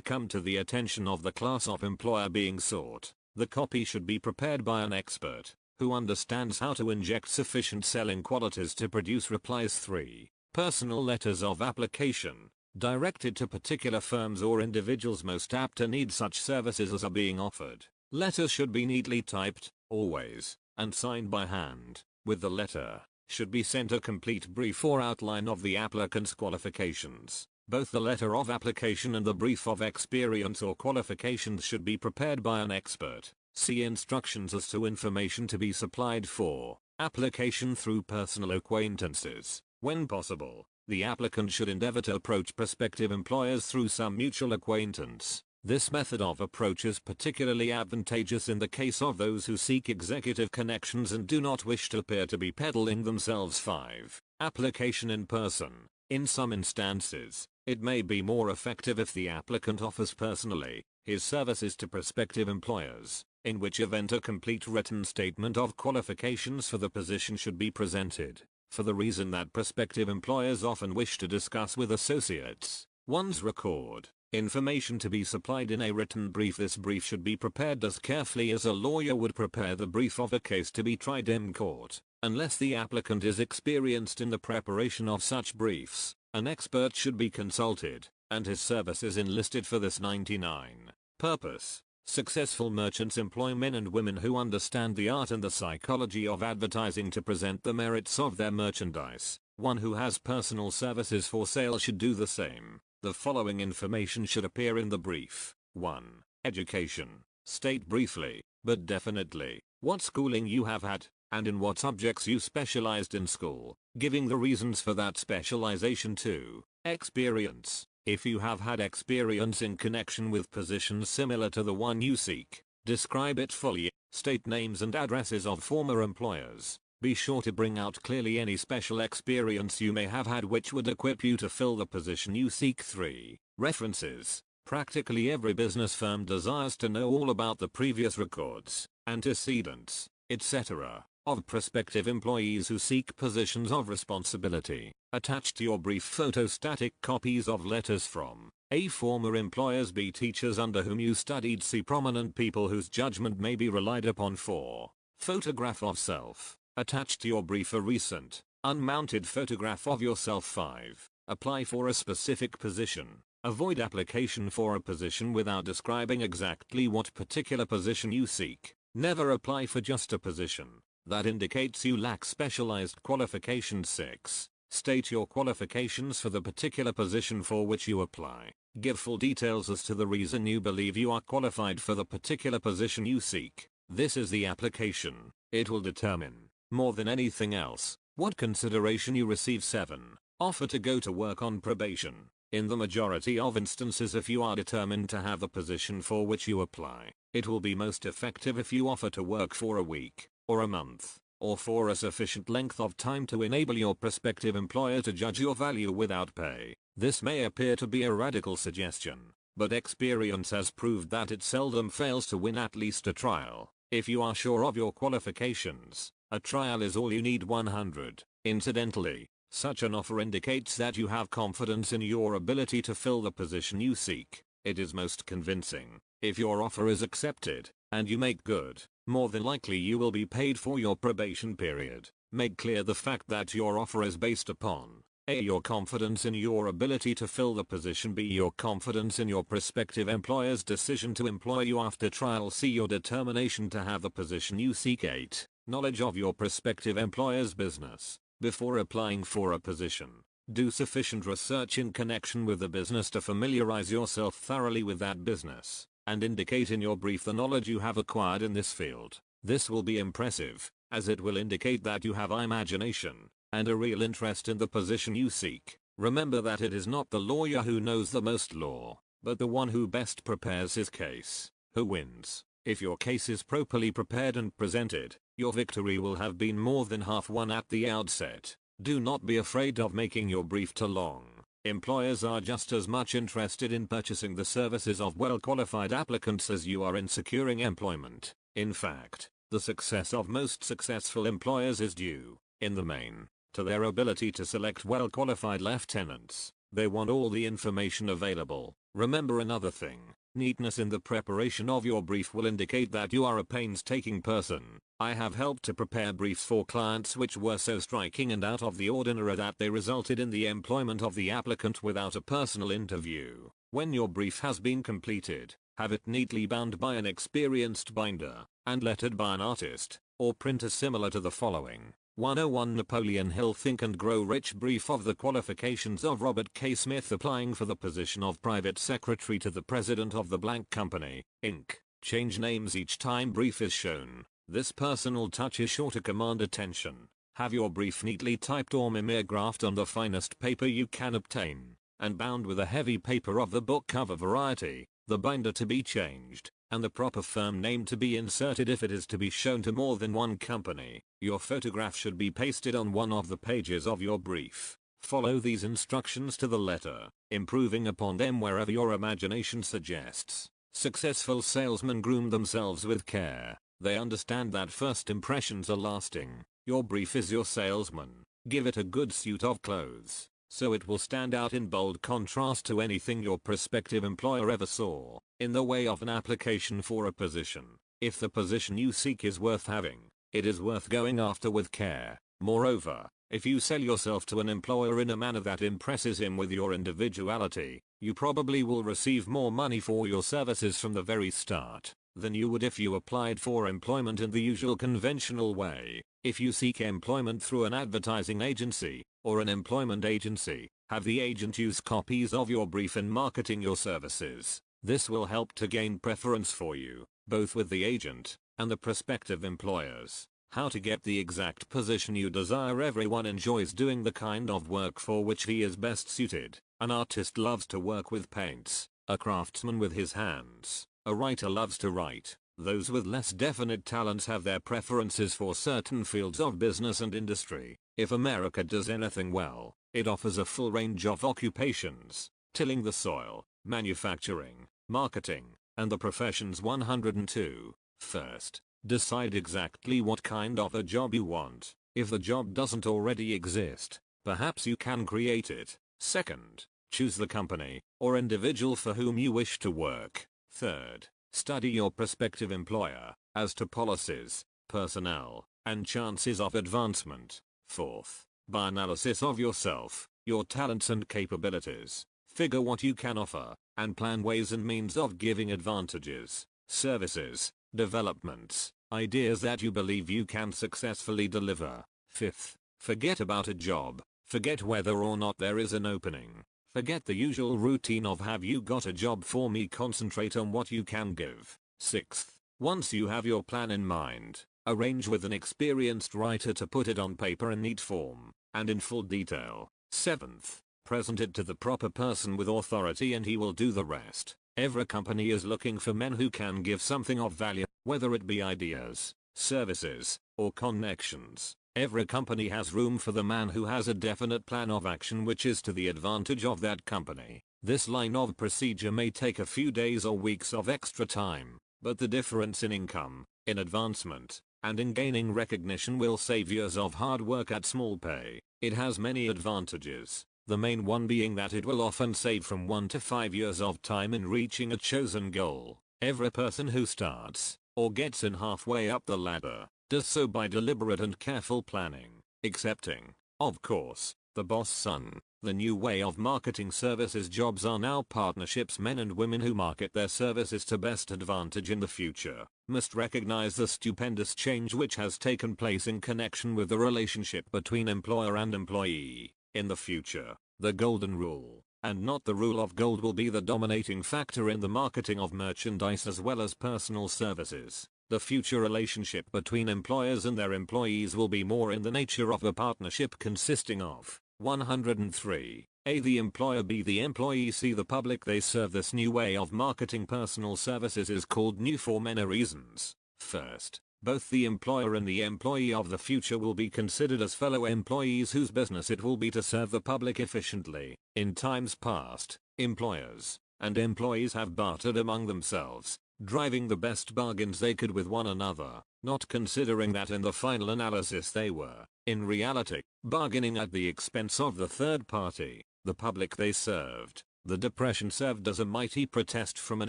come to the attention of the class of employer being sought. The copy should be prepared by an expert, who understands how to inject sufficient selling qualities to produce replies. 3. Personal letters of application, directed to particular firms or individuals most apt to need such services as are being offered. Letters should be neatly typed, always, and signed by hand. With the letter, should be sent a complete brief or outline of the applicant's qualifications. Both the letter of application and the brief of experience or qualifications should be prepared by an expert. See instructions as to information to be supplied for application through personal acquaintances. When possible, the applicant should endeavor to approach prospective employers through some mutual acquaintance. This method of approach is particularly advantageous in the case of those who seek executive connections and do not wish to appear to be peddling themselves. 5. Application in person. In some instances, it may be more effective if the applicant offers personally his services to prospective employers, in which event a complete written statement of qualifications for the position should be presented, for the reason that prospective employers often wish to discuss with associates one's record. Information to be supplied in a written brief. This brief should be prepared as carefully as a lawyer would prepare the brief of a case to be tried in court. Unless the applicant is experienced in the preparation of such briefs, an expert should be consulted, and his services enlisted for this. 99. Purpose. Successful merchants employ men and women who understand the art and the psychology of advertising to present the merits of their merchandise. One who has personal services for sale should do the same. The following information should appear in the brief. 1. Education. State briefly, but definitely, what schooling you have had, and in what subjects you specialized in school, giving the reasons for that specialization. 2. Experience. If you have had experience in connection with positions similar to the one you seek, describe it fully. State names and addresses of former employers. Be sure to bring out clearly any special experience you may have had which would equip you to fill the position you seek. 3. References. Practically every business firm desires to know all about the previous records, antecedents, etc. of prospective employees who seek positions of responsibility. Attach to your brief photostatic copies of letters from A. former employers, B. teachers under whom you studied, C. prominent people whose judgment may be relied upon. 4. Photograph of self. Attach to your brief a recent, unmounted photograph of yourself. 5. Apply for a specific position. Avoid application for a position without describing exactly what particular position you seek. Never apply for just a position that indicates you lack specialized qualifications. 6. State your qualifications for the particular position for which you apply. Give full details as to the reason you believe you are qualified for the particular position you seek. This is the application. It will determine, more than anything else, what consideration you receive. 7. Offer to go to work on probation. In the majority of instances, if you are determined to have the position for which you apply, it will be most effective if you offer to work for a week, or a month, or for a sufficient length of time to enable your prospective employer to judge your value without pay. This may appear to be a radical suggestion, but experience has proved that it seldom fails to win at least a trial. If you are sure of your qualifications, a trial is all you need. 100. Incidentally, such an offer indicates that you have confidence in your ability to fill the position you seek. It is most convincing. If your offer is accepted, and you make good, more than likely you will be paid for your probation period. Make clear the fact that your offer is based upon A. Your confidence in your ability to fill the position, B. Your confidence in your prospective employer's decision to employ you after trial, C. Your determination to have the position you seek. 8. Knowledge of your prospective employer's business. Before applying for a position, do sufficient research in connection with the business to familiarize yourself thoroughly with that business, and indicate in your brief the knowledge you have acquired in this field. This will be impressive, as it will indicate that you have imagination and a real interest in the position you seek. Remember that it is not the lawyer who knows the most law, but the one who best prepares his case, who wins. If your case is properly prepared and presented, your victory will have been more than half won at the outset. Do not be afraid of making your brief too long. Employers are just as much interested in purchasing the services of well-qualified applicants as you are in securing employment. In fact, the success of most successful employers is due, in the main, to their ability to select well-qualified lieutenants. They want all the information available. Remember another thing. Neatness in the preparation of your brief will indicate that you are a painstaking person. I have helped to prepare briefs for clients which were so striking and out of the ordinary that they resulted in the employment of the applicant without a personal interview. When your brief has been completed, have it neatly bound by an experienced binder, and lettered by an artist, or printer similar to the following. 101 Napoleon Hill Think and Grow Rich Brief of the qualifications of Robert K. Smith applying for the position of private secretary to the president of the blank company, Inc. Change names each time brief is shown. This personal touch is sure to command attention. Have your brief neatly typed or mimeographed on the finest paper you can obtain, and bound with a heavy paper of the book cover variety, the binder to be changed, and the proper firm name to be inserted if it is to be shown to more than one company. Your photograph should be pasted on one of the pages of your brief. Follow these instructions to the letter, improving upon them wherever your imagination suggests. Successful salesmen groom themselves with care. They understand that first impressions are lasting. Your brief is your salesman. Give it a good suit of clothes, so it will stand out in bold contrast to anything your prospective employer ever saw, in the way of an application for a position. If the position you seek is worth having, it is worth going after with care. Moreover, If you sell yourself to an employer in a manner that impresses him with your individuality, you probably will receive more money for your services from the very start than you would if you applied for employment in the usual conventional way. If you seek employment through an advertising agency or an employment agency, have the agent use copies of your brief in marketing your services. This will help to gain preference for you, both with the agent and the prospective employers. How to get the exact position you desire. Everyone enjoys doing the kind of work for which he is best suited. An artist loves to work with paints, a craftsman with his hands, a writer loves to write. Those with less definite talents have their preferences for certain fields of business and industry. If America does anything well, it offers a full range of occupations: tilling the soil, manufacturing, marketing, and the professions. 102. First, decide exactly what kind of a job you want. If the job doesn't already exist, perhaps you can create it. Second, choose the company or individual for whom you wish to work. Third, study your prospective employer as to policies, personnel, and chances of advancement. Fourth, by analysis of yourself, your talents and capabilities, figure what you can offer, and plan ways and means of giving advantages, services, developments, ideas that you believe you can successfully deliver. Fifth, forget about a job. Forget whether or not there is an opening. Forget the usual routine of "have you got a job for me?" Concentrate on what you can give. Sixth, once you have your plan in mind, arrange with an experienced writer to put it on paper in neat form and in full detail. Seventh, present it to the proper person with authority and he will do the rest. Every company is looking for men who can give something of value, whether it be ideas, services, or connections. Every company has room for the man who has a definite plan of action which is to the advantage of that company. This line of procedure may take a few days or weeks of extra time, but the difference in income, in advancement, and in gaining recognition will save years of hard work at small pay. It has many advantages, the main one being that it will often save from 1 to 5 years of time in reaching a chosen goal. Every person who starts, or gets in halfway up the ladder, does so by deliberate and careful planning, excepting, of course, the boss son. The new way of marketing services jobs are now partnerships. Men and women who market their services to best advantage in the future must recognize the stupendous change which has taken place in connection with the relationship between employer and employee. In the future, the golden rule, and not the rule of gold, will be the dominating factor in the marketing of merchandise as well as personal services. The future relationship between employers and their employees will be more in the nature of a partnership consisting of 103. A. The employer. B. The employee. C. The public they serve. This new way of marketing personal services is called new for many reasons. First, both the employer and the employee of the future will be considered as fellow employees whose business it will be to serve the public efficiently. In times past, employers and employees have bartered among themselves, driving the best bargains they could with one another, not considering that in the final analysis they were, in reality, bargaining at the expense of the third party, the public they served. The Depression served as a mighty protest from an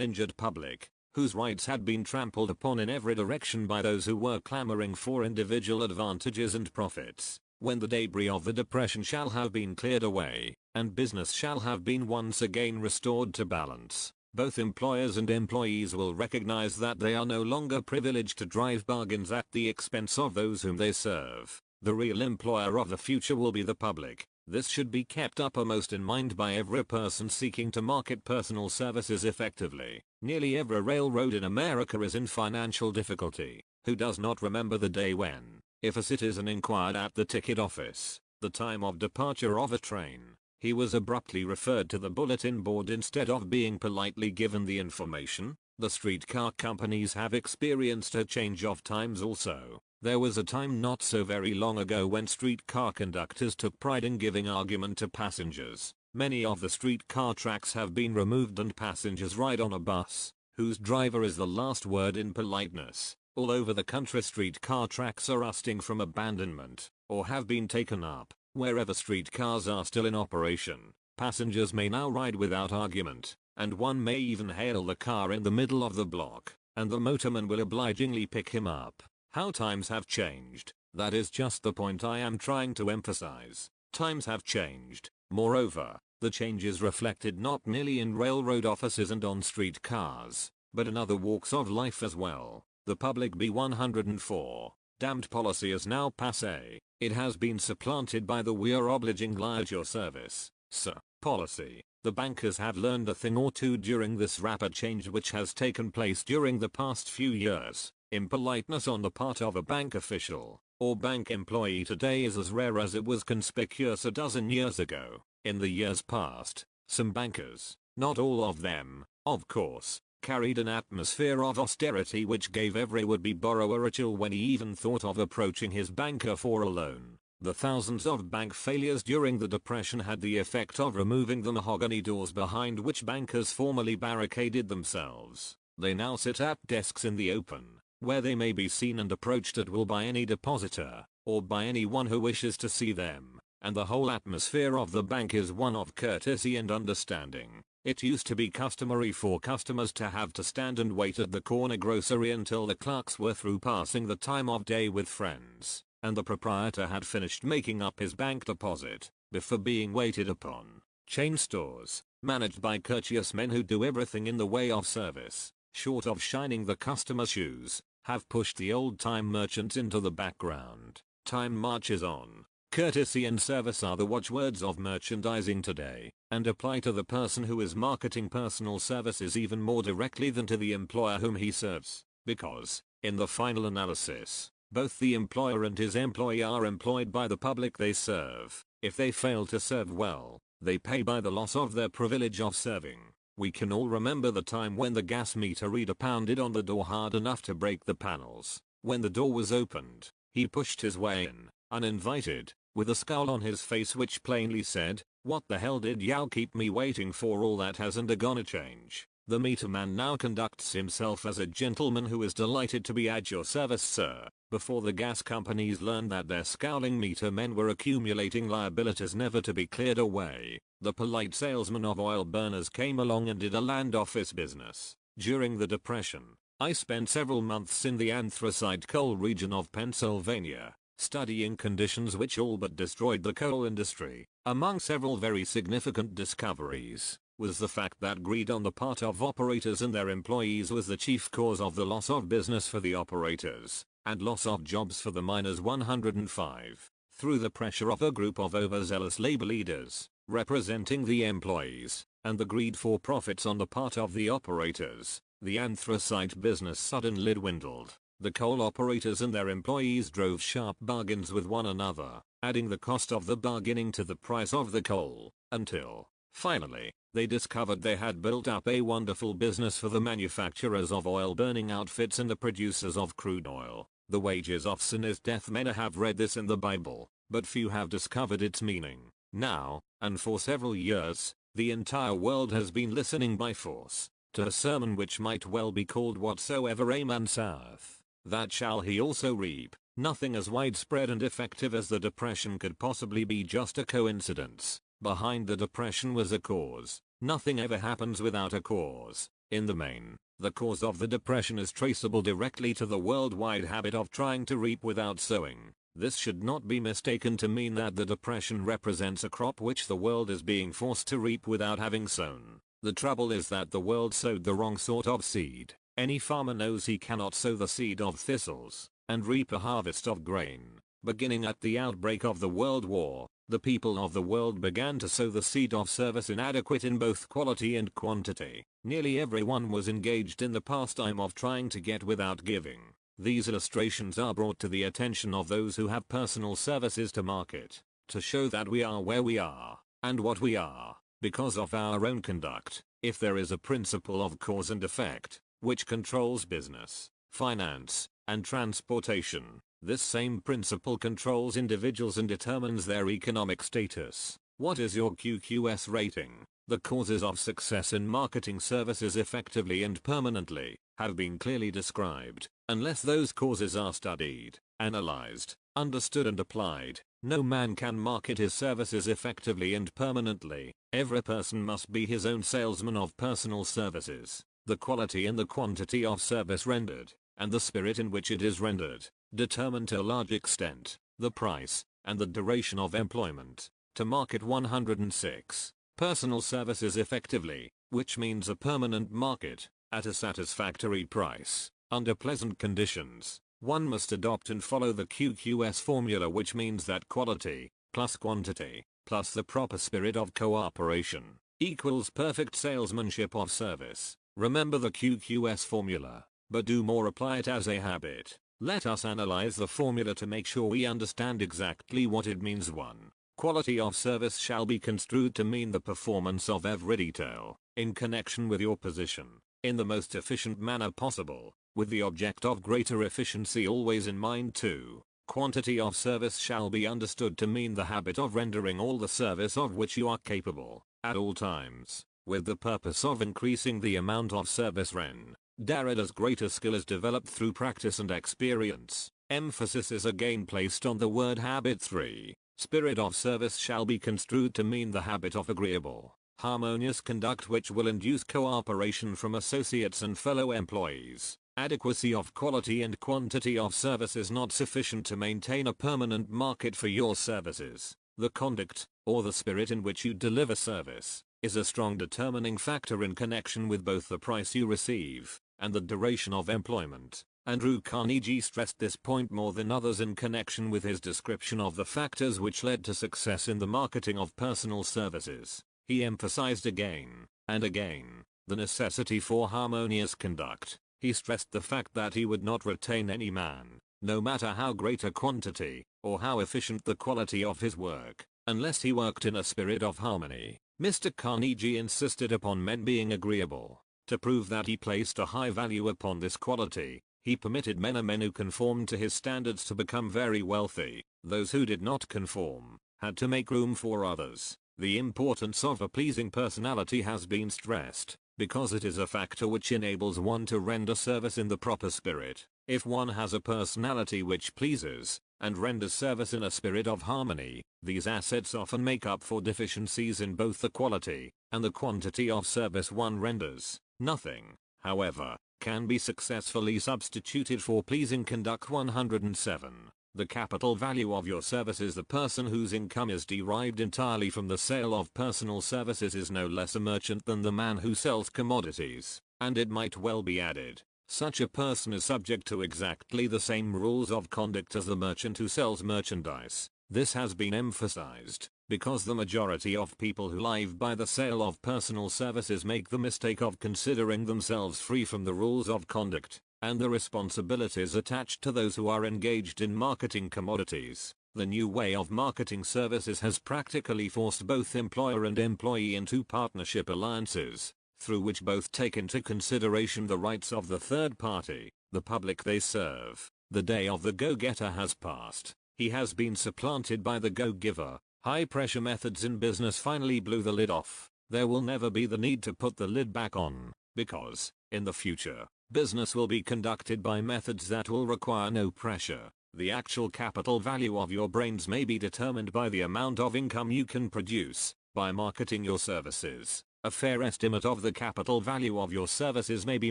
injured public, whose rights had been trampled upon in every direction by those who were clamoring for individual advantages and profits. When the debris of the Depression shall have been cleared away, and business shall have been once again restored to balance, both employers and employees will recognize that they are no longer privileged to drive bargains at the expense of those whom they serve. The real employer of the future will be the public. This should be kept uppermost in mind by every person seeking to market personal services effectively. Nearly every railroad in America is in financial difficulty. Who does not remember the day when, if a citizen inquired at the ticket office the time of departure of a train, he was abruptly referred to the bulletin board instead of being politely given the information? The streetcar companies have experienced a change of times also. There was a time not so very long ago when streetcar conductors took pride in giving argument to passengers. Many of the streetcar tracks have been removed and passengers ride on a bus, whose driver is the last word in politeness. All over the country streetcar tracks are rusting from abandonment, or have been taken up. Wherever streetcars are still in operation, passengers may now ride without argument, and one may even hail the car in the middle of the block, and the motorman will obligingly pick him up. How times have changed. That is just the point I am trying to emphasize. Times have changed. Moreover, the change is reflected not merely in railroad offices and on street cars, but in other walks of life as well. The public B104 damned policy is now passé. It has been supplanted by the "we are obligingly at your service, sir" policy. The bankers have learned a thing or two during this rapid change which has taken place during the past few years. Impoliteness on the part of a bank official or bank employee today is as rare as it was conspicuous a dozen years ago. In the years past, some bankers, not all of them, of course, carried an atmosphere of austerity which gave every would-be borrower a chill when he even thought of approaching his banker for a loan. The thousands of bank failures during the Depression had the effect of removing the mahogany doors behind which bankers formerly barricaded themselves. They now sit at desks in the open, where they may be seen and approached at will by any depositor, or by anyone who wishes to see them, and the whole atmosphere of the bank is one of courtesy and understanding. It used to be customary for customers to have to stand and wait at the corner grocery until the clerks were through passing the time of day with friends, and the proprietor had finished making up his bank deposit, before being waited upon. Chain stores, managed by courteous men who do everything in the way of service, short of shining the customer's shoes, have pushed the old-time merchants into the background. Time marches on. Courtesy and service are the watchwords of merchandising today, and apply to the person who is marketing personal services even more directly than to the employer whom he serves, because, in the final analysis, both the employer and his employee are employed by the public they serve. If they fail to serve well, they pay by the loss of their privilege of serving. We can all remember the time when the gas meter reader pounded on the door hard enough to break the panels. When the door was opened, he pushed his way in, uninvited, with a scowl on his face which plainly said, "What the hell did y'all keep me waiting for? All that hasn't gonna change." The meter man now conducts himself as a gentleman who is delighted to be at your service, sir. Before the gas companies learned that their scowling meter men were accumulating liabilities never to be cleared away, the polite salesman of oil burners came along and did a land office business. During the Depression, I spent several months in the anthracite coal region of Pennsylvania, studying conditions which all but destroyed the coal industry. Among several very significant discoveries was the fact that greed on the part of operators and their employees was the chief cause of the loss of business for the operators, and loss of jobs for the miners. 105. Through the pressure of a group of overzealous labor leaders, representing the employees, and the greed for profits on the part of the operators, the anthracite business suddenly dwindled. The coal operators and their employees drove sharp bargains with one another, adding the cost of the bargaining to the price of the coal, until, finally, they discovered they had built up a wonderful business for the manufacturers of oil burning outfits and the producers of crude oil. The wages of sin is death. Many have read this in the Bible, but few have discovered its meaning. Now, and for several years, the entire world has been listening by force to a sermon which might well be called "Whatsoever a man soweth, that shall he also reap." Nothing as widespread and effective as the Depression could possibly be just a coincidence. Behind the Depression was a cause. Nothing ever happens without a cause. In the main, the cause of the Depression is traceable directly to the worldwide habit of trying to reap without sowing. This should not be mistaken to mean that the Depression represents a crop which the world is being forced to reap without having sown. The trouble is that the world sowed the wrong sort of seed. Any farmer knows he cannot sow the seed of thistles and reap a harvest of grain. Beginning at the outbreak of the World War, the people of the world began to sow the seed of service, inadequate in both quality and quantity. Nearly everyone was engaged in the pastime of trying to get without giving. These illustrations are brought to the attention of those who have personal services to market, to show that we are where we are, and what we are, because of our own conduct. If there is a principle of cause and effect, which controls business, finance, and transportation, this same principle controls individuals and determines their economic status. What is your QQS rating? The causes of success in marketing services effectively and permanently have been clearly described. Unless those causes are studied, analyzed, understood and applied, no man can market his services effectively and permanently. Every person must be his own salesman of personal services. The quality and the quantity of service rendered, and the spirit in which it is rendered, determine to a large extent the price and the duration of employment. To market 106. Personal services effectively, which means a permanent market, at a satisfactory price, under pleasant conditions. One must adopt and follow the QQS formula, which means that quality, plus quantity, plus the proper spirit of cooperation, equals perfect salesmanship of service. Remember the QQS formula, but do more apply it as a habit. Let us analyze the formula to make sure we understand exactly what it means. 1. Quality of service shall be construed to mean the performance of every detail, in connection with your position, in the most efficient manner possible, with the object of greater efficiency always in mind. 2. Quantity of service shall be understood to mean the habit of rendering all the service of which you are capable, at all times, with the purpose of increasing the amount of service rendered as greater skill is developed through practice and experience. Emphasis is again placed on the word habit. 3. Spirit of service shall be construed to mean the habit of agreeable, harmonious conduct which will induce cooperation from associates and fellow employees. Adequacy of quality and quantity of service is not sufficient to maintain a permanent market for your services. The conduct, or the spirit in which you deliver service, is a strong determining factor in connection with both the price you receive and the duration of employment. Andrew Carnegie stressed this point more than others in connection with his description of the factors which led to success in the marketing of personal services. He emphasized again and again the necessity for harmonious conduct. He stressed the fact that he would not retain any man, no matter how great a quantity or how efficient the quality of his work, unless he worked in a spirit of harmony. Mr. Carnegie insisted upon men being agreeable. To prove that he placed a high value upon this quality, he permitted men who conformed to his standards to become very wealthy. Those who did not conform had to make room for others. The importance of a pleasing personality has been stressed, because it is a factor which enables one to render service in the proper spirit. If one has a personality which pleases, and renders service in a spirit of harmony, these assets often make up for deficiencies in both the quality and the quantity of service one renders. Nothing, however, can be successfully substituted for pleasing conduct. 107. The capital value of your services. The person whose income is derived entirely from the sale of personal services is no less a merchant than the man who sells commodities, and it might well be added, such a person is subject to exactly the same rules of conduct as the merchant who sells merchandise. This has been emphasized because the majority of people who live by the sale of personal services make the mistake of considering themselves free from the rules of conduct and the responsibilities attached to those who are engaged in marketing commodities. The new way of marketing services has practically forced both employer and employee into partnership alliances, through which both take into consideration the rights of the third party, the public they serve. The day of the go-getter has passed. He has been supplanted by the go-giver. High-pressure methods in business finally blew the lid off. There will never be the need to put the lid back on, because, in the future, business will be conducted by methods that will require no pressure. The actual capital value of your brains may be determined by the amount of income you can produce by marketing your services. A fair estimate of the capital value of your services may be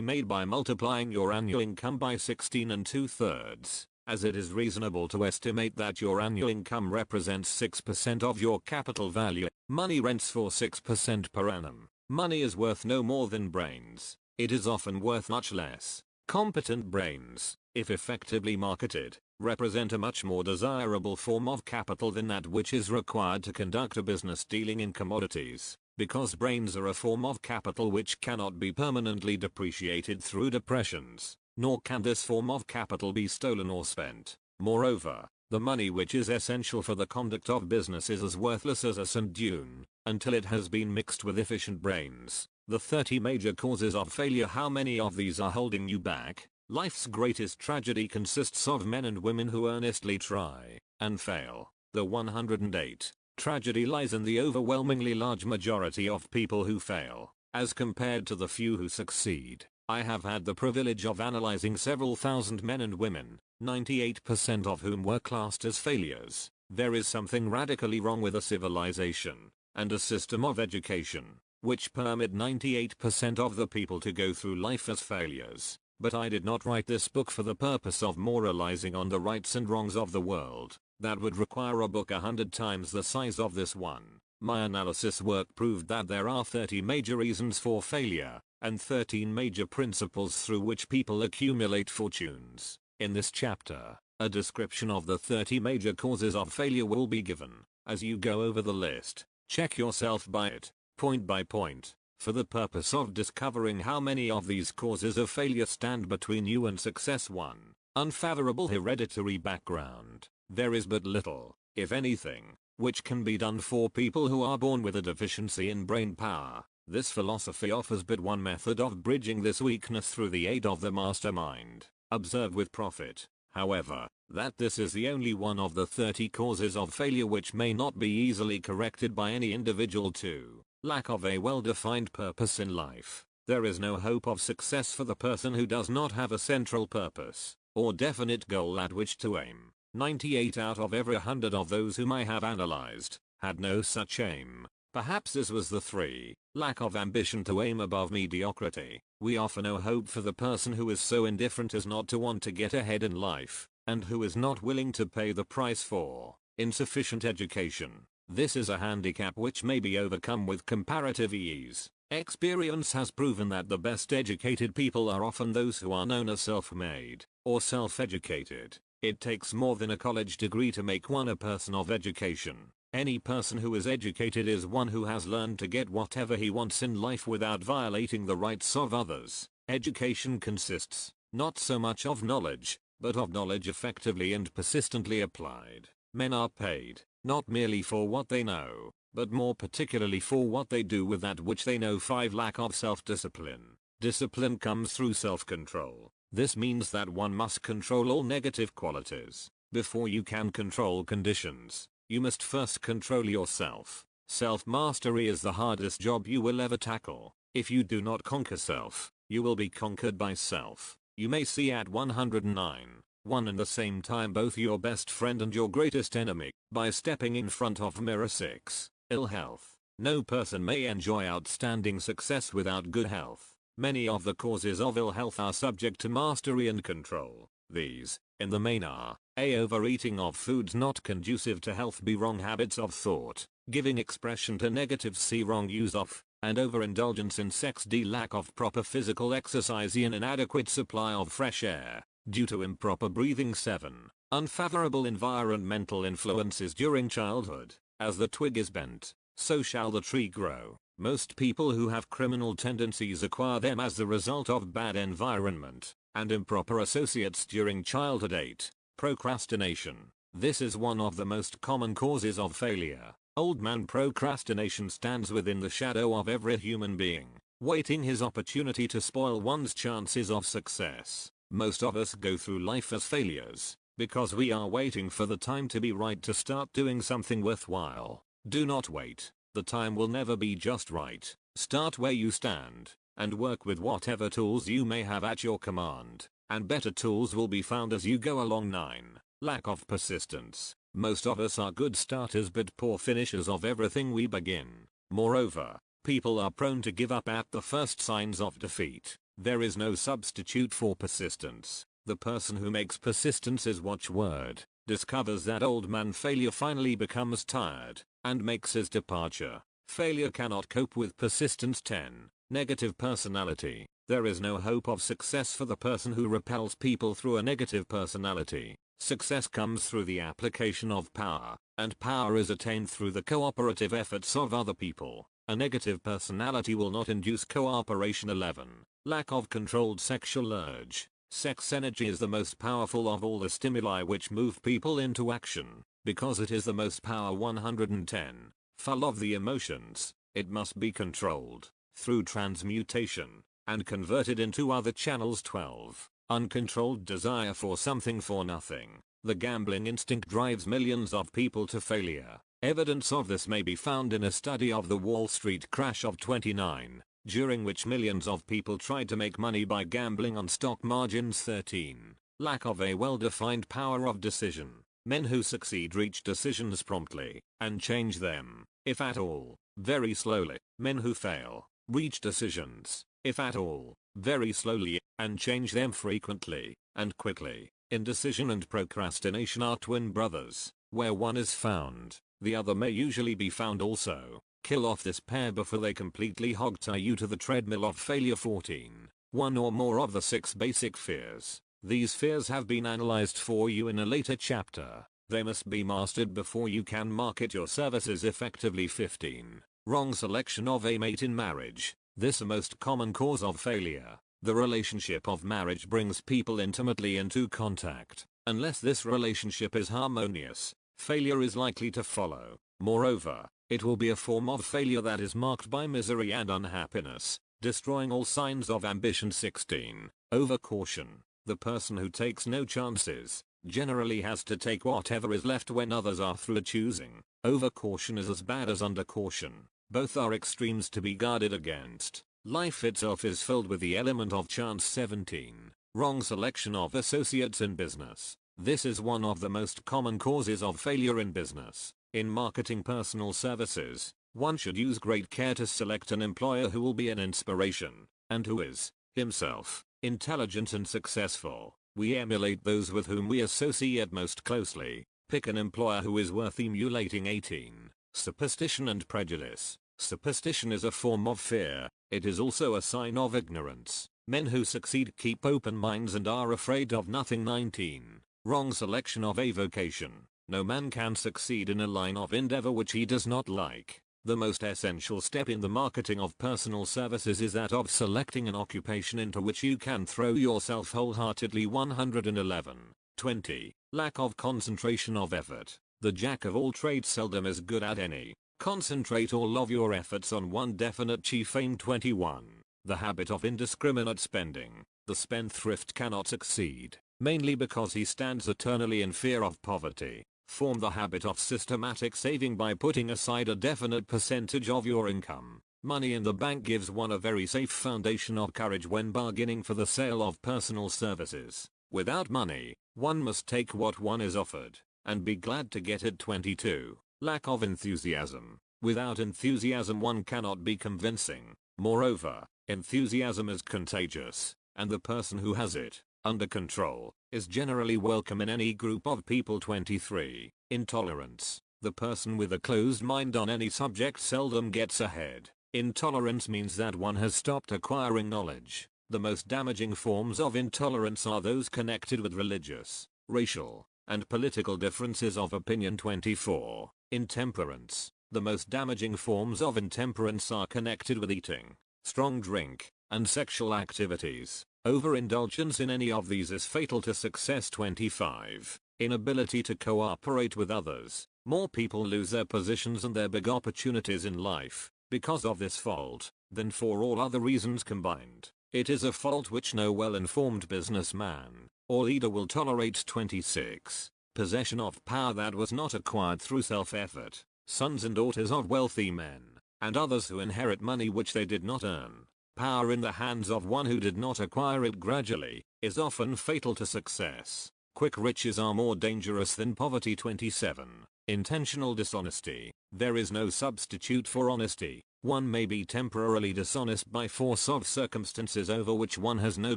made by multiplying your annual income by 16 2/3. As it is reasonable to estimate that your annual income represents 6% of your capital value. Money rents for 6% per annum. Money is worth no more than brains. It is often worth much less. Competent brains, if effectively marketed, represent a much more desirable form of capital than that which is required to conduct a business dealing in commodities, because brains are a form of capital which cannot be permanently depreciated through depressions, nor can this form of capital be stolen or spent. Moreover, the money which is essential for the conduct of business is as worthless as a sand dune, until it has been mixed with efficient brains. The 30 major causes of failure. How many of these are holding you back? Life's greatest tragedy consists of men and women who earnestly try and fail. The 108. Tragedy lies in the overwhelmingly large majority of people who fail, as compared to the few who succeed. I have had the privilege of analyzing several thousand men and women, 98% of whom were classed as failures. There is something radically wrong with a civilization and a system of education which permit 98% of the people to go through life as failures. But I did not write this book for the purpose of moralizing on the rights and wrongs of the world. That would require a book 100 times the size of this one. My analysis work proved that there are 30 major reasons for failure, and 13 major principles through which people accumulate fortunes. In this chapter, a description of the 30 major causes of failure will be given. As you go over the list, check yourself by it, point by point, for the purpose of discovering how many of these causes of failure stand between you and success. 1. Unfavorable hereditary background. There is but little, if anything, which can be done for people who are born with a deficiency in brain power. This philosophy offers but one method of bridging this weakness through the aid of the mastermind. Observe with profit, however, that this is the only one of the 30 causes of failure which may not be easily corrected by any individual. 2. Lack of a well-defined purpose in life. There is no hope of success for the person who does not have a central purpose, or definite goal at which to aim. 98 out of every 100 of those whom I have analyzed, had no such aim. Perhaps this was the 3. Lack of ambition to aim above mediocrity. We offer no hope for the person who is so indifferent as not to want to get ahead in life, and who is not willing to pay the price for insufficient education. This is a handicap which may be overcome with comparative ease. Experience has proven that the best educated people are often those who are known as self-made, or self-educated. It takes more than a college degree to make one a person of education. Any person who is educated is one who has learned to get whatever he wants in life without violating the rights of others. Education consists, not so much of knowledge, but of knowledge effectively and persistently applied. Men are paid, not merely for what they know, but more particularly for what they do with that which they know. 5. Lack of self-discipline. Discipline comes through self-control. This means that one must control all negative qualities. Before you can control conditions, you must first control yourself. Self-mastery is the hardest job you will ever tackle. If you do not conquer self, you will be conquered by self. You may see at 109, one and the same time both your best friend and your greatest enemy, by stepping in front of mirror. 6. Ill health. No person may enjoy outstanding success without good health. Many of the causes of ill health are subject to mastery and control. These, in the main are, A. Overeating of foods not conducive to health. B. Wrong habits of thought, giving expression to negatives. C. Wrong use of, and overindulgence in sex. D. Lack of proper physical exercise. E. An inadequate supply of fresh air, due to improper breathing. 7. Unfavorable environmental influences during childhood. As the twig is bent, so shall the tree grow. Most people who have criminal tendencies acquire them as the result of bad environment and improper associates during childhood. 8. Procrastination. This is one of the most common causes of failure. Old man procrastination stands within the shadow of every human being, waiting his opportunity to spoil one's chances of success. Most of us go through life as failures because we are waiting for the time to be right to start doing something worthwhile. Do not wait. The time will never be just right. Start where you stand, and work with whatever tools you may have at your command, and better tools will be found as you go along. 9. Lack of persistence. Most of us are good starters but poor finishers of everything we begin. Moreover, people are prone to give up at the first signs of defeat. There is no substitute for persistence. The person who makes persistence watchword discovers that old man failure finally becomes tired and makes his departure. Failure cannot cope with persistence. 10. Negative personality. There is no hope of success for the person who repels people through a negative personality. Success comes through the application of power, and power is attained through the cooperative efforts of other people. A negative personality will not induce cooperation. 11. Lack of controlled sexual urge. Sex energy is the most powerful of all the stimuli which move people into action, because it is the most power. 110. Full of the emotions, it must be controlled, through transmutation, and converted into other channels. 12. Uncontrolled desire for something for nothing. The gambling instinct drives millions of people to failure. Evidence of this may be found in a study of the Wall Street crash of 29. During which millions of people tried to make money by gambling on stock margins. 13. Lack of a well-defined power of decision. Men who succeed reach decisions promptly, and change them, if at all, very slowly. Men who fail, reach decisions, if at all, very slowly, and change them frequently and quickly. Indecision and procrastination are twin brothers. Where one is found, the other may usually be found also. Kill off this pair before they completely hogtie you to the treadmill of failure. 14. One or more of the 6 basic fears. These fears have been analyzed for you in a later chapter. They must be mastered before you can market your services effectively. 15. Wrong selection of a mate in marriage. This is the most common cause of failure. The relationship of marriage brings people intimately into contact. Unless this relationship is harmonious, failure is likely to follow. Moreover, it will be a form of failure that is marked by misery and unhappiness, destroying all signs of ambition. 16. Overcaution. The person who takes no chances generally has to take whatever is left when others are through choosing. Overcaution is as bad as undercaution. Both are extremes to be guarded against. Life itself is filled with the element of chance. 17. Wrong selection of associates in business. This is one of the most common causes of failure in business. In marketing personal services, one should use great care to select an employer who will be an inspiration, and who is, himself, intelligent and successful. We emulate those with whom we associate most closely. Pick an employer who is worth emulating. 18. Superstition and prejudice. Superstition is a form of fear. It is also a sign of ignorance. Men who succeed keep open minds and are afraid of nothing. 19. Wrong selection of a vocation. No man can succeed in a line of endeavor which he does not like. The most essential step in the marketing of personal services is that of selecting an occupation into which you can throw yourself wholeheartedly. 111. 20. Lack of concentration of effort. The jack of all trades seldom is good at any. Concentrate all of your efforts on one definite chief aim. 21. The habit of indiscriminate spending. The spendthrift cannot succeed, mainly because he stands eternally in fear of poverty. Form the habit of systematic saving by putting aside a definite percentage of your income. Money in the bank gives one a very safe foundation of courage when bargaining for the sale of personal services. Without money, one must take what one is offered, and be glad to get it. 22. Lack of enthusiasm. Without enthusiasm one cannot be convincing. Moreover, enthusiasm is contagious, and the person who has it under control is generally welcome in any group of people. 23. Intolerance. The person with a closed mind on any subject seldom gets ahead. Intolerance means that one has stopped acquiring knowledge. The most damaging forms of intolerance are those connected with religious, racial, and political differences of opinion. 24. Intemperance. The most damaging forms of intemperance are connected with eating, strong drink, and sexual activities. Overindulgence in any of these is fatal to success. 25. Inability to cooperate with others. More people lose their positions and their big opportunities in life because of this fault than for all other reasons combined. It is a fault which no well-informed businessman or leader will tolerate. 26. Possession of power that was not acquired through self-effort. Sons and daughters of wealthy men, and others who inherit money which they did not earn. Power in the hands of one who did not acquire it gradually, is often fatal to success. Quick riches are more dangerous than poverty. 27. Intentional dishonesty. There is no substitute for honesty. One may be temporarily dishonest by force of circumstances over which one has no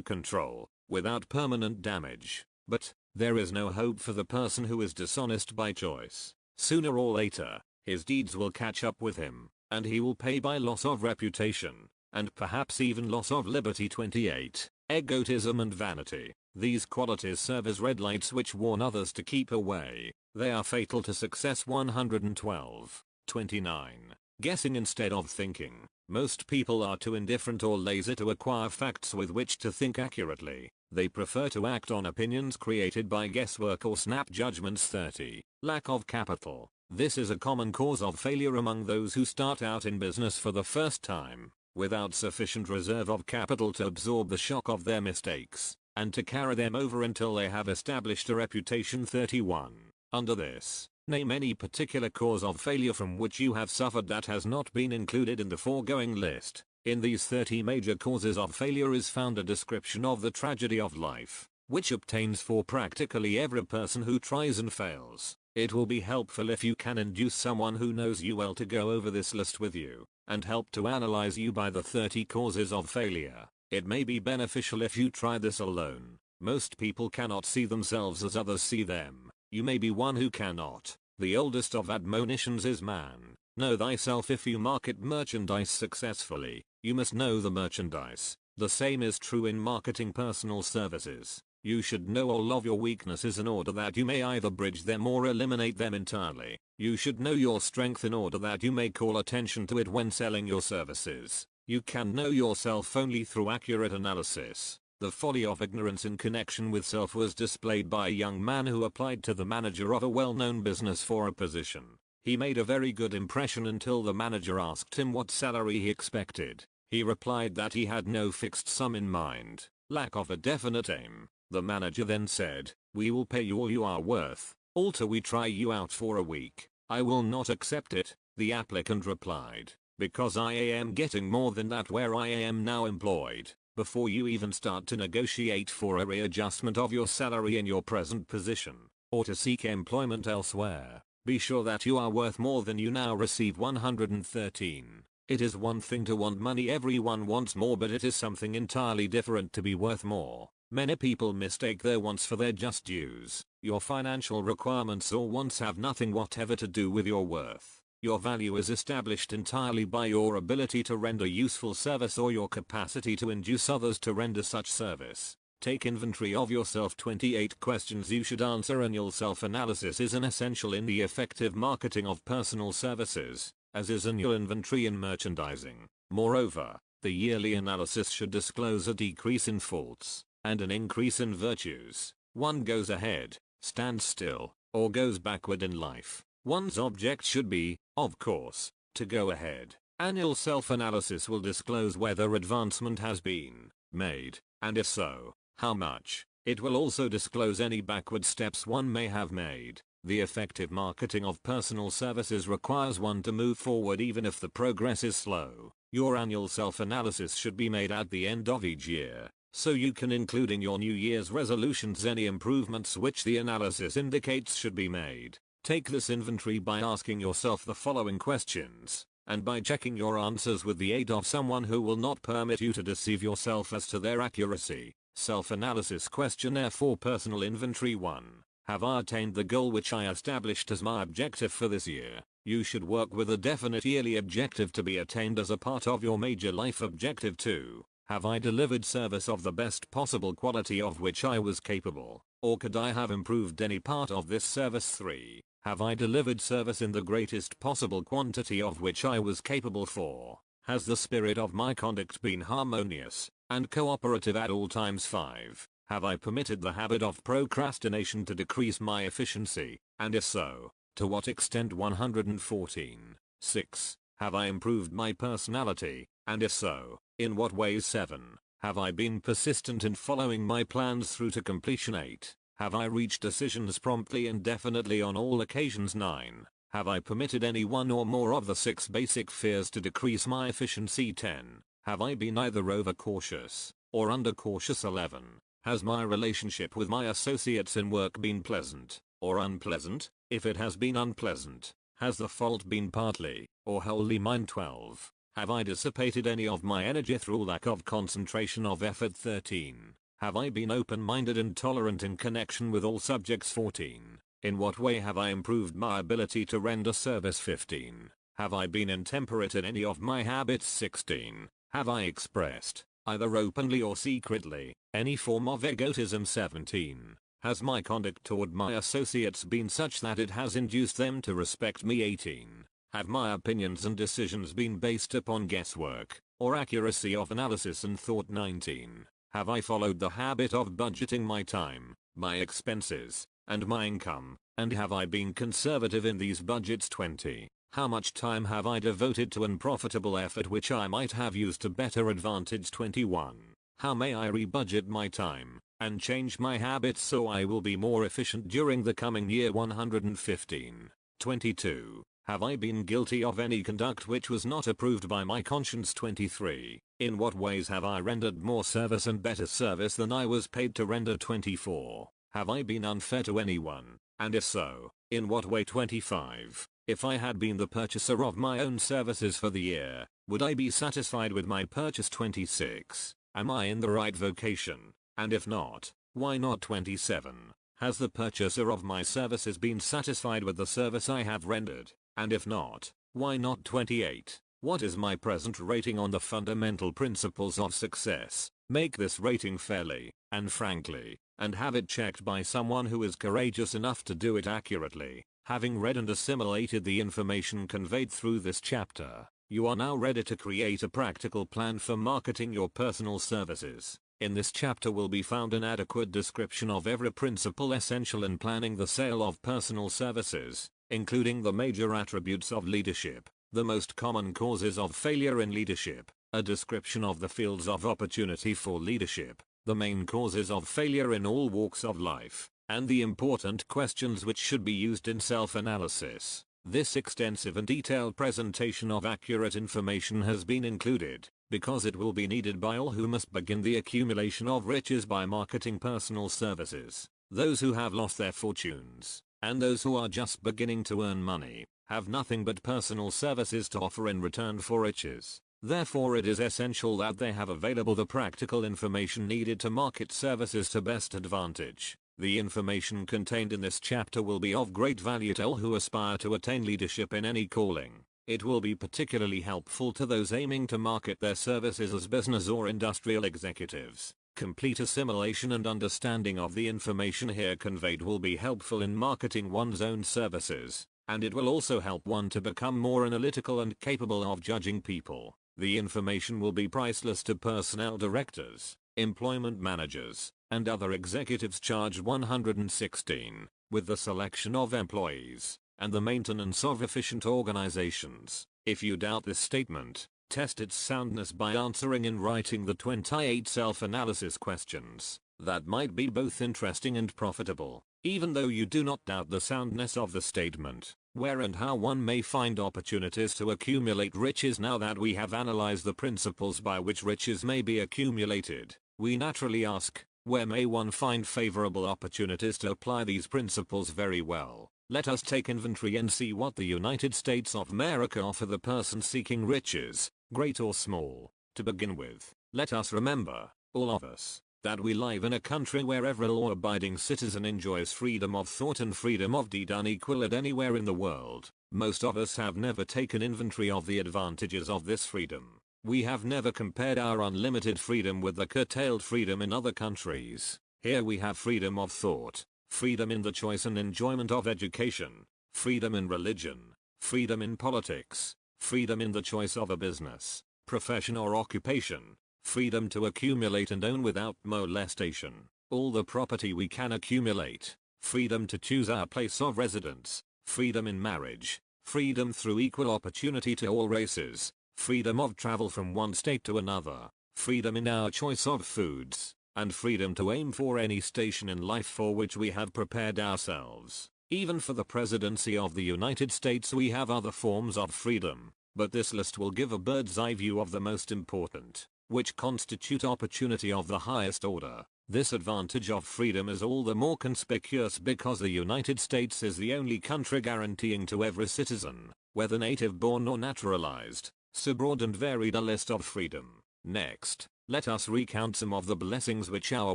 control, without permanent damage. But there is no hope for the person who is dishonest by choice. Sooner or later, his deeds will catch up with him, and he will pay by loss of reputation, and perhaps even loss of liberty. 28. Egotism and vanity. These qualities serve as red lights which warn others to keep away. They are fatal to success. 112. 29. Guessing instead of thinking. Most people are too indifferent or lazy to acquire facts with which to think accurately. They prefer to act on opinions created by guesswork or snap judgments. 30. Lack of capital. This is a common cause of failure among those who start out in business for the first time, without sufficient reserve of capital to absorb the shock of their mistakes, and to carry them over until they have established a reputation. 31. Under this, name any particular cause of failure from which you have suffered that has not been included in the foregoing list. In these 30 major causes of failure is found a description of the tragedy of life, which obtains for practically every person who tries and fails. It will be helpful if you can induce someone who knows you well to go over this list with you, and help to analyze you by the 30 causes of failure. It may be beneficial if you try this alone. Most people cannot see themselves as others see them. You may be one who cannot. The oldest of admonitions is man. Know thyself. If you market merchandise successfully, you must know the merchandise. The same is true in marketing personal services. You should know all of your weaknesses in order that you may either bridge them or eliminate them entirely. You should know your strength in order that you may call attention to it when selling your services. You can know yourself only through accurate analysis. The folly of ignorance in connection with self was displayed by a young man who applied to the manager of a well-known business for a position. He made a very good impression until the manager asked him what salary he expected. He replied that he had no fixed sum in mind, lack of a definite aim. The manager then said, "We will pay you all you are worth, till we try you out for a week." "I will not accept it," the applicant replied, "because I am getting more than that where I am now employed." Before you even start to negotiate for a readjustment of your salary in your present position, or to seek employment elsewhere, be sure that you are worth more than you now receive. 113. It is one thing to want money. Everyone wants more, but it is something entirely different to be worth more. Many people mistake their wants for their just dues. Your financial requirements or wants have nothing whatever to do with your worth. Your value is established entirely by your ability to render useful service or your capacity to induce others to render such service. Take inventory of yourself. 28 questions you should answer. Annual self-analysis is an essential in the effective marketing of personal services, as is annual inventory in merchandising. Moreover, the yearly analysis should disclose a decrease in faults and an increase in virtues. One goes ahead, stands still, or goes backward in life. One's object should be, of course, to go ahead. Annual self-analysis will disclose whether advancement has been made, and if so, how much. It will also disclose any backward steps one may have made. The effective marketing of personal services requires one to move forward even if the progress is slow. Your annual self-analysis should be made at the end of each year, so you can include in your New Year's resolutions any improvements which the analysis indicates should be made. Take this inventory by asking yourself the following questions, and by checking your answers with the aid of someone who will not permit you to deceive yourself as to their accuracy. Self-analysis questionnaire for personal inventory. 1. Have I attained the goal which I established as my objective for this year? You should work with a definite yearly objective to be attained as a part of your major life objective. 2. Have I delivered service of the best possible quality of which I was capable, or could I have improved any part of this service? 3. Have I delivered service in the greatest possible quantity of which I was capable? 4. Has the spirit of my conduct been harmonious and cooperative at all times? 5. Have I permitted the habit of procrastination to decrease my efficiency, and if so, to what extent? 114. 6. Have I improved my personality, and if so, in what ways? 7. Have I been persistent in following my plans through to completion? 8. Have I reached decisions promptly and definitely on all occasions? 9. Have I permitted any one or more of the 6 basic fears to decrease my efficiency? 10. Have I been either overcautious or undercautious? 11. Has my relationship with my associates in work been pleasant or unpleasant? If it has been unpleasant, has the fault been partly or wholly mine? 12. Have I dissipated any of my energy through lack of concentration of effort? 13. Have I been open-minded and tolerant in connection with all subjects? 14. In what way have I improved my ability to render service? 15. Have I been intemperate in any of my habits? 16. Have I expressed, either openly or secretly, any form of egotism? 17. Has my conduct toward my associates been such that it has induced them to respect me? 18. Have my opinions and decisions been based upon guesswork or accuracy of analysis and thought? 19. Have I followed the habit of budgeting my time, my expenses, and my income, and have I been conservative in these budgets? 20. How much time have I devoted to unprofitable effort which I might have used to better advantage? 21. How may I rebudget my time and change my habits so I will be more efficient during the coming year? 115. 22. Have I been guilty of any conduct which was not approved by my conscience? 23. In what ways have I rendered more service and better service than I was paid to render? 24. Have I been unfair to anyone, and if so, In what way? 25. If I had been the purchaser of my own services for the year, would I be satisfied with my purchase? 26. Am I in the right vocation? And if not, why not? 27. Has the purchaser of my services been satisfied with the service I have rendered? And if not, why not? 28. What is my present rating on the fundamental principles of success? Make this rating fairly, and frankly, and have it checked by someone who is courageous enough to do it accurately. Having read and assimilated the information conveyed through this chapter, you are now ready to create a practical plan for marketing your personal services. In this chapter will be found an adequate description of every principle essential in planning the sale of personal services, including the major attributes of leadership, the most common causes of failure in leadership, a description of the fields of opportunity for leadership, the main causes of failure in all walks of life, and the important questions which should be used in self-analysis. This extensive and detailed presentation of accurate information has been included, because it will be needed by all who must begin the accumulation of riches by marketing personal services. Those who have lost their fortunes, and those who are just beginning to earn money, have nothing but personal services to offer in return for riches. Therefore it is essential that they have available the practical information needed to market services to best advantage. The information contained in this chapter will be of great value to all who aspire to attain leadership in any calling. It will be particularly helpful to those aiming to market their services as business or industrial executives. Complete assimilation and understanding of the information here conveyed will be helpful in marketing one's own services, and it will also help one to become more analytical and capable of judging people. The information will be priceless to personnel directors, employment managers, and other executives charged 116 with the selection of employees and the maintenance of efficient organizations. If you doubt this statement, test its soundness by answering in writing the 28 self-analysis questions. That might be both interesting and profitable, even though you do not doubt the soundness of the statement. Where and how one may find opportunities to accumulate riches. Now that we have analyzed the principles by which riches may be accumulated, we naturally ask, where may one find favorable opportunities to apply these principles very well? Let us take inventory and see what the United States of America offer the person seeking riches, great or small. To begin with, let us remember, all of us, that we live in a country where every law-abiding citizen enjoys freedom of thought and freedom of deed unequal at anywhere in the world. Most of us have never taken inventory of the advantages of this freedom. We have never compared our unlimited freedom with the curtailed freedom in other countries. Here we have freedom of thought, freedom in the choice and enjoyment of education, freedom in religion, freedom in politics, freedom in the choice of a business, profession or occupation, freedom to accumulate and own without molestation all the property we can accumulate, freedom to choose our place of residence, freedom in marriage, freedom through equal opportunity to all races, freedom of travel from one state to another, freedom in our choice of foods, and freedom to aim for any station in life for which we have prepared ourselves. Even for the presidency of the United States we have other forms of freedom, but this list will give a bird's eye view of the most important, which constitute opportunity of the highest order. This advantage of freedom is all the more conspicuous because the United States is the only country guaranteeing to every citizen, whether native born or naturalized, so broad and varied a list of freedom. Next, let us recount some of the blessings which our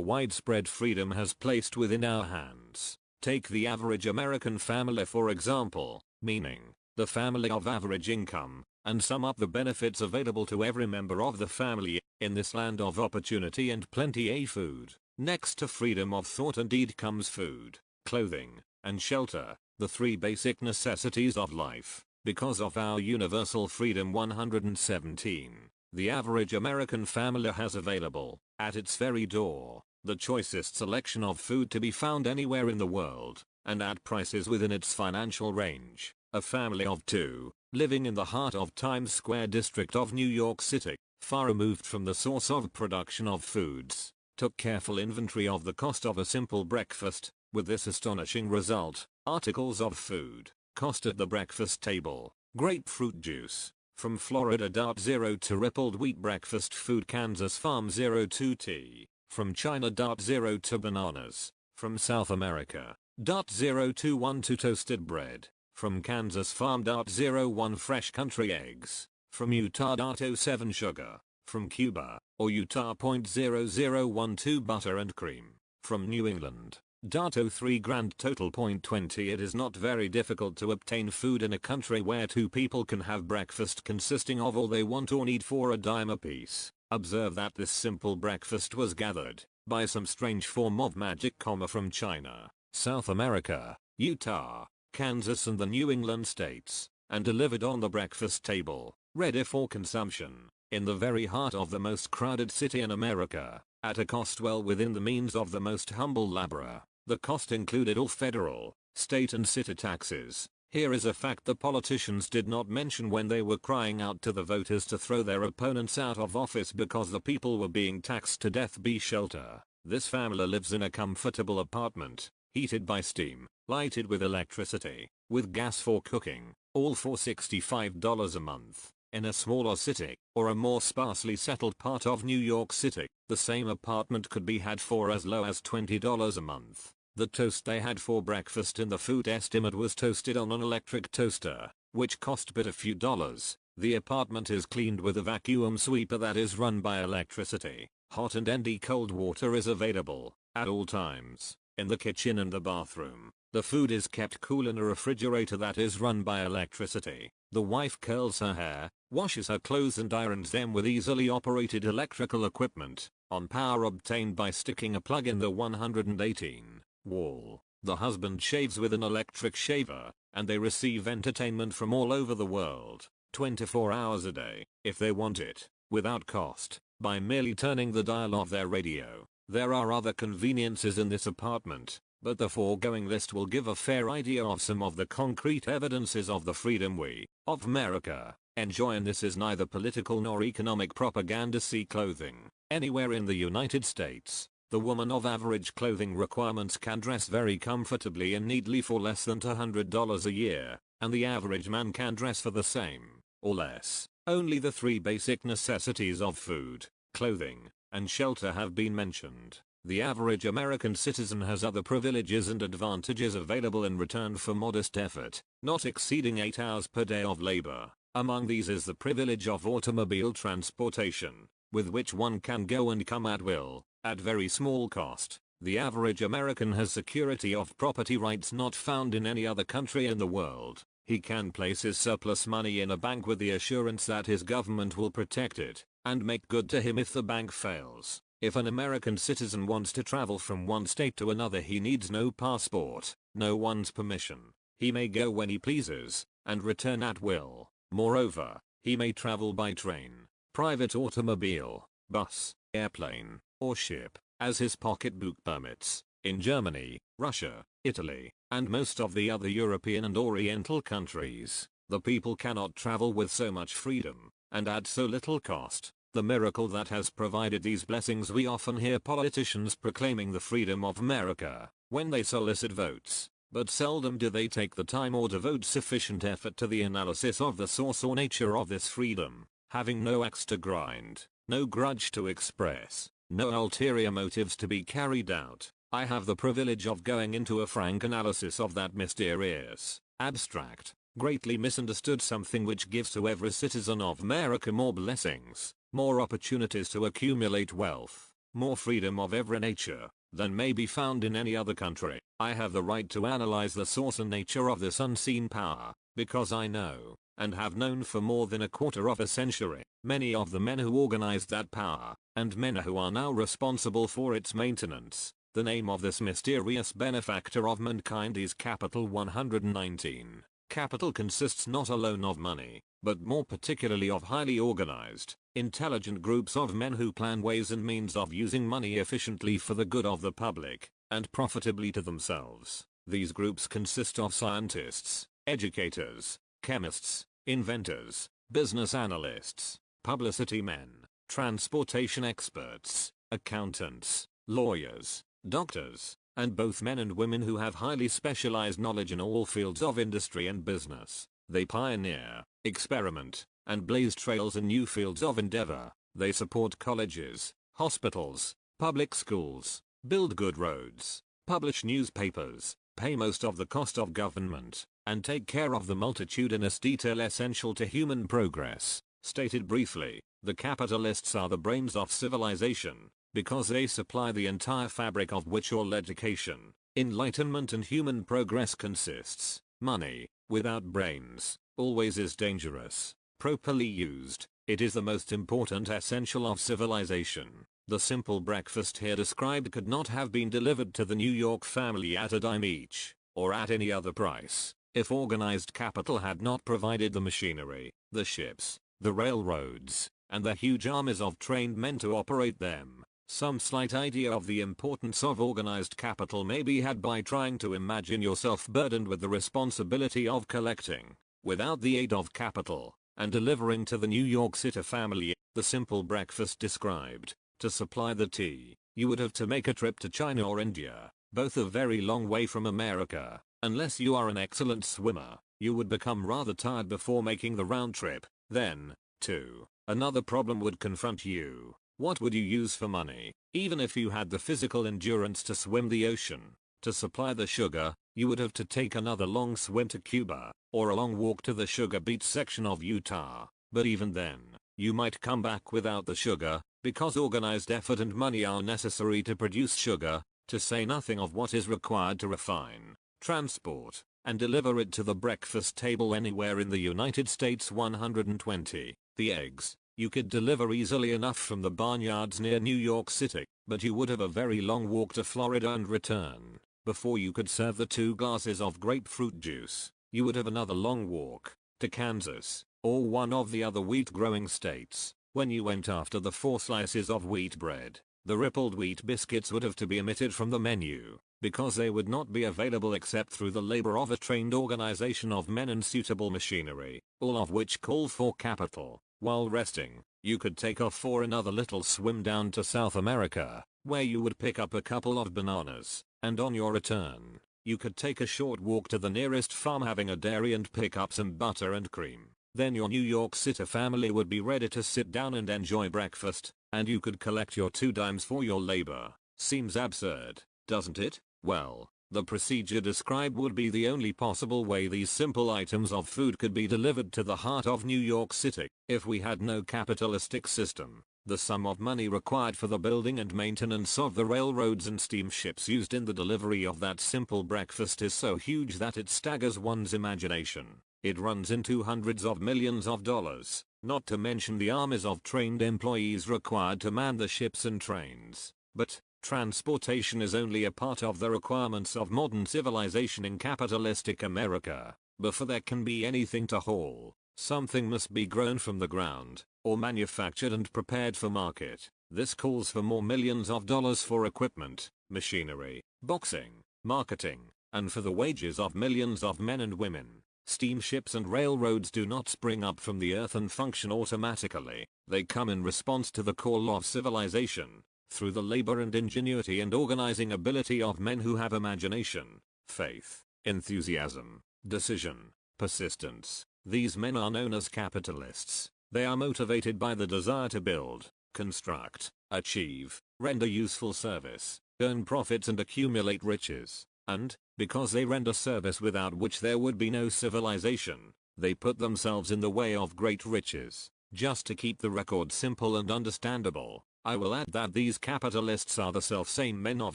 widespread freedom has placed within our hands. Take the average American family for example, meaning the family of average income, and sum up the benefits available to every member of the family in this land of opportunity and plenty. Food. Next to freedom of thought and deed comes food, clothing, and shelter, the three basic necessities of life. Because of our universal freedom 117, the average American family has available, at its very door, the choicest selection of food to be found anywhere in the world, and at prices within its financial range. A family of two, living in the heart of Times Square district of New York City, far removed from the source of production of foods, took careful inventory of the cost of a simple breakfast, with this astonishing result: articles of food, cost at the breakfast table, grapefruit juice, from Florida. 0 to rippled wheat breakfast food, Kansas Farm. 0 to tea, from China. 0 to bananas, from South America. .0212 Toasted bread. From Kansas Farm. .01 Fresh country eggs. From Utah. .07 Sugar. From Cuba, or Utah. .0012 Butter and cream. From New England. .03 Grand total. .20 It is not very difficult to obtain food in a country where two people can have breakfast consisting of all they want or need for a dime apiece. Observe that this simple breakfast was gathered by some strange form of magic, from China, South America, Utah, Kansas and the New England states, and delivered on the breakfast table, ready for consumption, in the very heart of the most crowded city in America, at a cost well within the means of the most humble laborer. The cost included all federal, state and city taxes. Here is a fact the politicians did not mention when they were crying out to the voters to throw their opponents out of office because the people were being taxed to death. B. Shelter. This family lives in a comfortable apartment, heated by steam, lighted with electricity, with gas for cooking, all for $65 a month. In a smaller city, or a more sparsely settled part of New York City, the same apartment could be had for as low as $20 a month. The toast they had for breakfast in the food estimate was toasted on an electric toaster, which cost but a few dollars. The apartment is cleaned with a vacuum sweeper that is run by electricity. Hot and cold water is available, at all times, in the kitchen and the bathroom. The food is kept cool in a refrigerator that is run by electricity. The wife curls her hair, washes her clothes and irons them with easily operated electrical equipment, on power obtained by sticking a plug in the 118 wall. The husband shaves with an electric shaver, and they receive entertainment from all over the world, 24 hours a day, if they want it, without cost, by merely turning the dial of their radio. There are other conveniences in this apartment, but the foregoing list will give a fair idea of some of the concrete evidences of the freedom we, of America, enjoy, and this is neither political nor economic propaganda. See clothing. Anywhere in the United States, the woman of average clothing requirements can dress very comfortably and neatly for less than $200 a year, and the average man can dress for the same, or less. Only the three basic necessities of food, clothing, and shelter have been mentioned. The average American citizen has other privileges and advantages available in return for modest effort, not exceeding 8 hours per day of labor. Among these is the privilege of automobile transportation, with which one can go and come at will, at very small cost. The average American has security of property rights not found in any other country in the world. He can place his surplus money in a bank with the assurance that his government will protect it, and make good to him if the bank fails. If an American citizen wants to travel from one state to another, he needs no passport, no one's permission. He may go when he pleases, and return at will. Moreover, he may travel by train, private automobile, bus, airplane, or ship, as his pocketbook permits. In Germany, Russia, Italy, and most of the other European and Oriental countries, the people cannot travel with so much freedom, and at so little cost. The miracle that has provided these blessings. We often hear politicians proclaiming the freedom of America when they solicit votes, but seldom do they take the time or devote sufficient effort to the analysis of the source or nature of this freedom. Having no axe to grind, no grudge to express, no ulterior motives to be carried out, I have the privilege of going into a frank analysis of that mysterious, abstract, greatly misunderstood something which gives to every citizen of America more blessings, more opportunities to accumulate wealth, more freedom of every nature, than may be found in any other country. I have the right to analyze the source and nature of this unseen power, because I know, and have known for more than a quarter of a century, many of the men who organized that power, and men who are now responsible for its maintenance. The name of this mysterious benefactor of mankind is Capital 119. Capital consists not alone of money, but more particularly of highly organized, intelligent groups of men who plan ways and means of using money efficiently for the good of the public, and profitably to themselves. These groups consist of scientists, educators, chemists, inventors, business analysts, publicity men, transportation experts, accountants, lawyers, doctors, and both men and women who have highly specialized knowledge in all fields of industry and business. They pioneer, experiment, and blaze trails in new fields of endeavor. They support colleges, hospitals, public schools, build good roads, publish newspapers, pay most of the cost of government, and take care of the multitudinous detail essential to human progress. Stated briefly, the capitalists are the brains of civilization, because they supply the entire fabric of which all education, enlightenment and human progress consists. Money, without brains, always is dangerous. Properly used, it is the most important essential of civilization. The simple breakfast here described could not have been delivered to the New York family at a dime each, or at any other price, if organized capital had not provided the machinery, the ships, the railroads, and the huge armies of trained men to operate them. Some slight idea of the importance of organized capital may be had by trying to imagine yourself burdened with the responsibility of collecting, without the aid of capital, and delivering to the New York City family, the simple breakfast described. To supply the tea, you would have to make a trip to China or India, both a very long way from America. Unless you are an excellent swimmer, you would become rather tired before making the round trip. Then, too, another problem would confront you. What would you use for money, even if you had the physical endurance to swim the ocean? To supply the sugar, you would have to take another long swim to Cuba, or a long walk to the sugar beet section of Utah. But even then, you might come back without the sugar, because organized effort and money are necessary to produce sugar, to say nothing of what is required to refine, transport, and deliver it to the breakfast table anywhere in the United States. 120. The eggs, you could deliver easily enough from the barnyards near New York City, but you would have a very long walk to Florida and return. Before you could serve the 2 glasses of grapefruit juice, you would have another long walk to Kansas, or one of the other wheat-growing states. When you went after the 4 slices of wheat bread, the rippled wheat biscuits would have to be omitted from the menu, because they would not be available except through the labor of a trained organization of men and suitable machinery, all of which call for capital. While resting, you could take off for another little swim down to South America, where you would pick up a couple of bananas, and on your return, you could take a short walk to the nearest farm having a dairy and pick up some butter and cream. Then your New York City family would be ready to sit down and enjoy breakfast, and you could collect your 2 dimes for your labor. Seems absurd, doesn't it? Well, the procedure described would be the only possible way these simple items of food could be delivered to the heart of New York City. If we had no capitalistic system, the sum of money required for the building and maintenance of the railroads and steamships used in the delivery of that simple breakfast is so huge that it staggers one's imagination. It runs into hundreds of millions of dollars, not to mention the armies of trained employees required to man the ships and trains. But transportation is only a part of the requirements of modern civilization in capitalistic America. Before there can be anything to haul, something must be grown from the ground, or manufactured and prepared for market. This calls for more millions of dollars for equipment, machinery, boxing, marketing, and for the wages of millions of men and women. Steamships and railroads do not spring up from the earth and function automatically. They come in response to the call of civilization, through the labor and ingenuity and organizing ability of men who have imagination, faith, enthusiasm, decision, persistence. These men are known as capitalists. They are motivated by the desire to build, construct, achieve, render useful service, earn profits and accumulate riches. And, because they render service without which there would be no civilization, they put themselves in the way of great riches. Just to keep the record simple and understandable, I will add that these capitalists are the self-same men of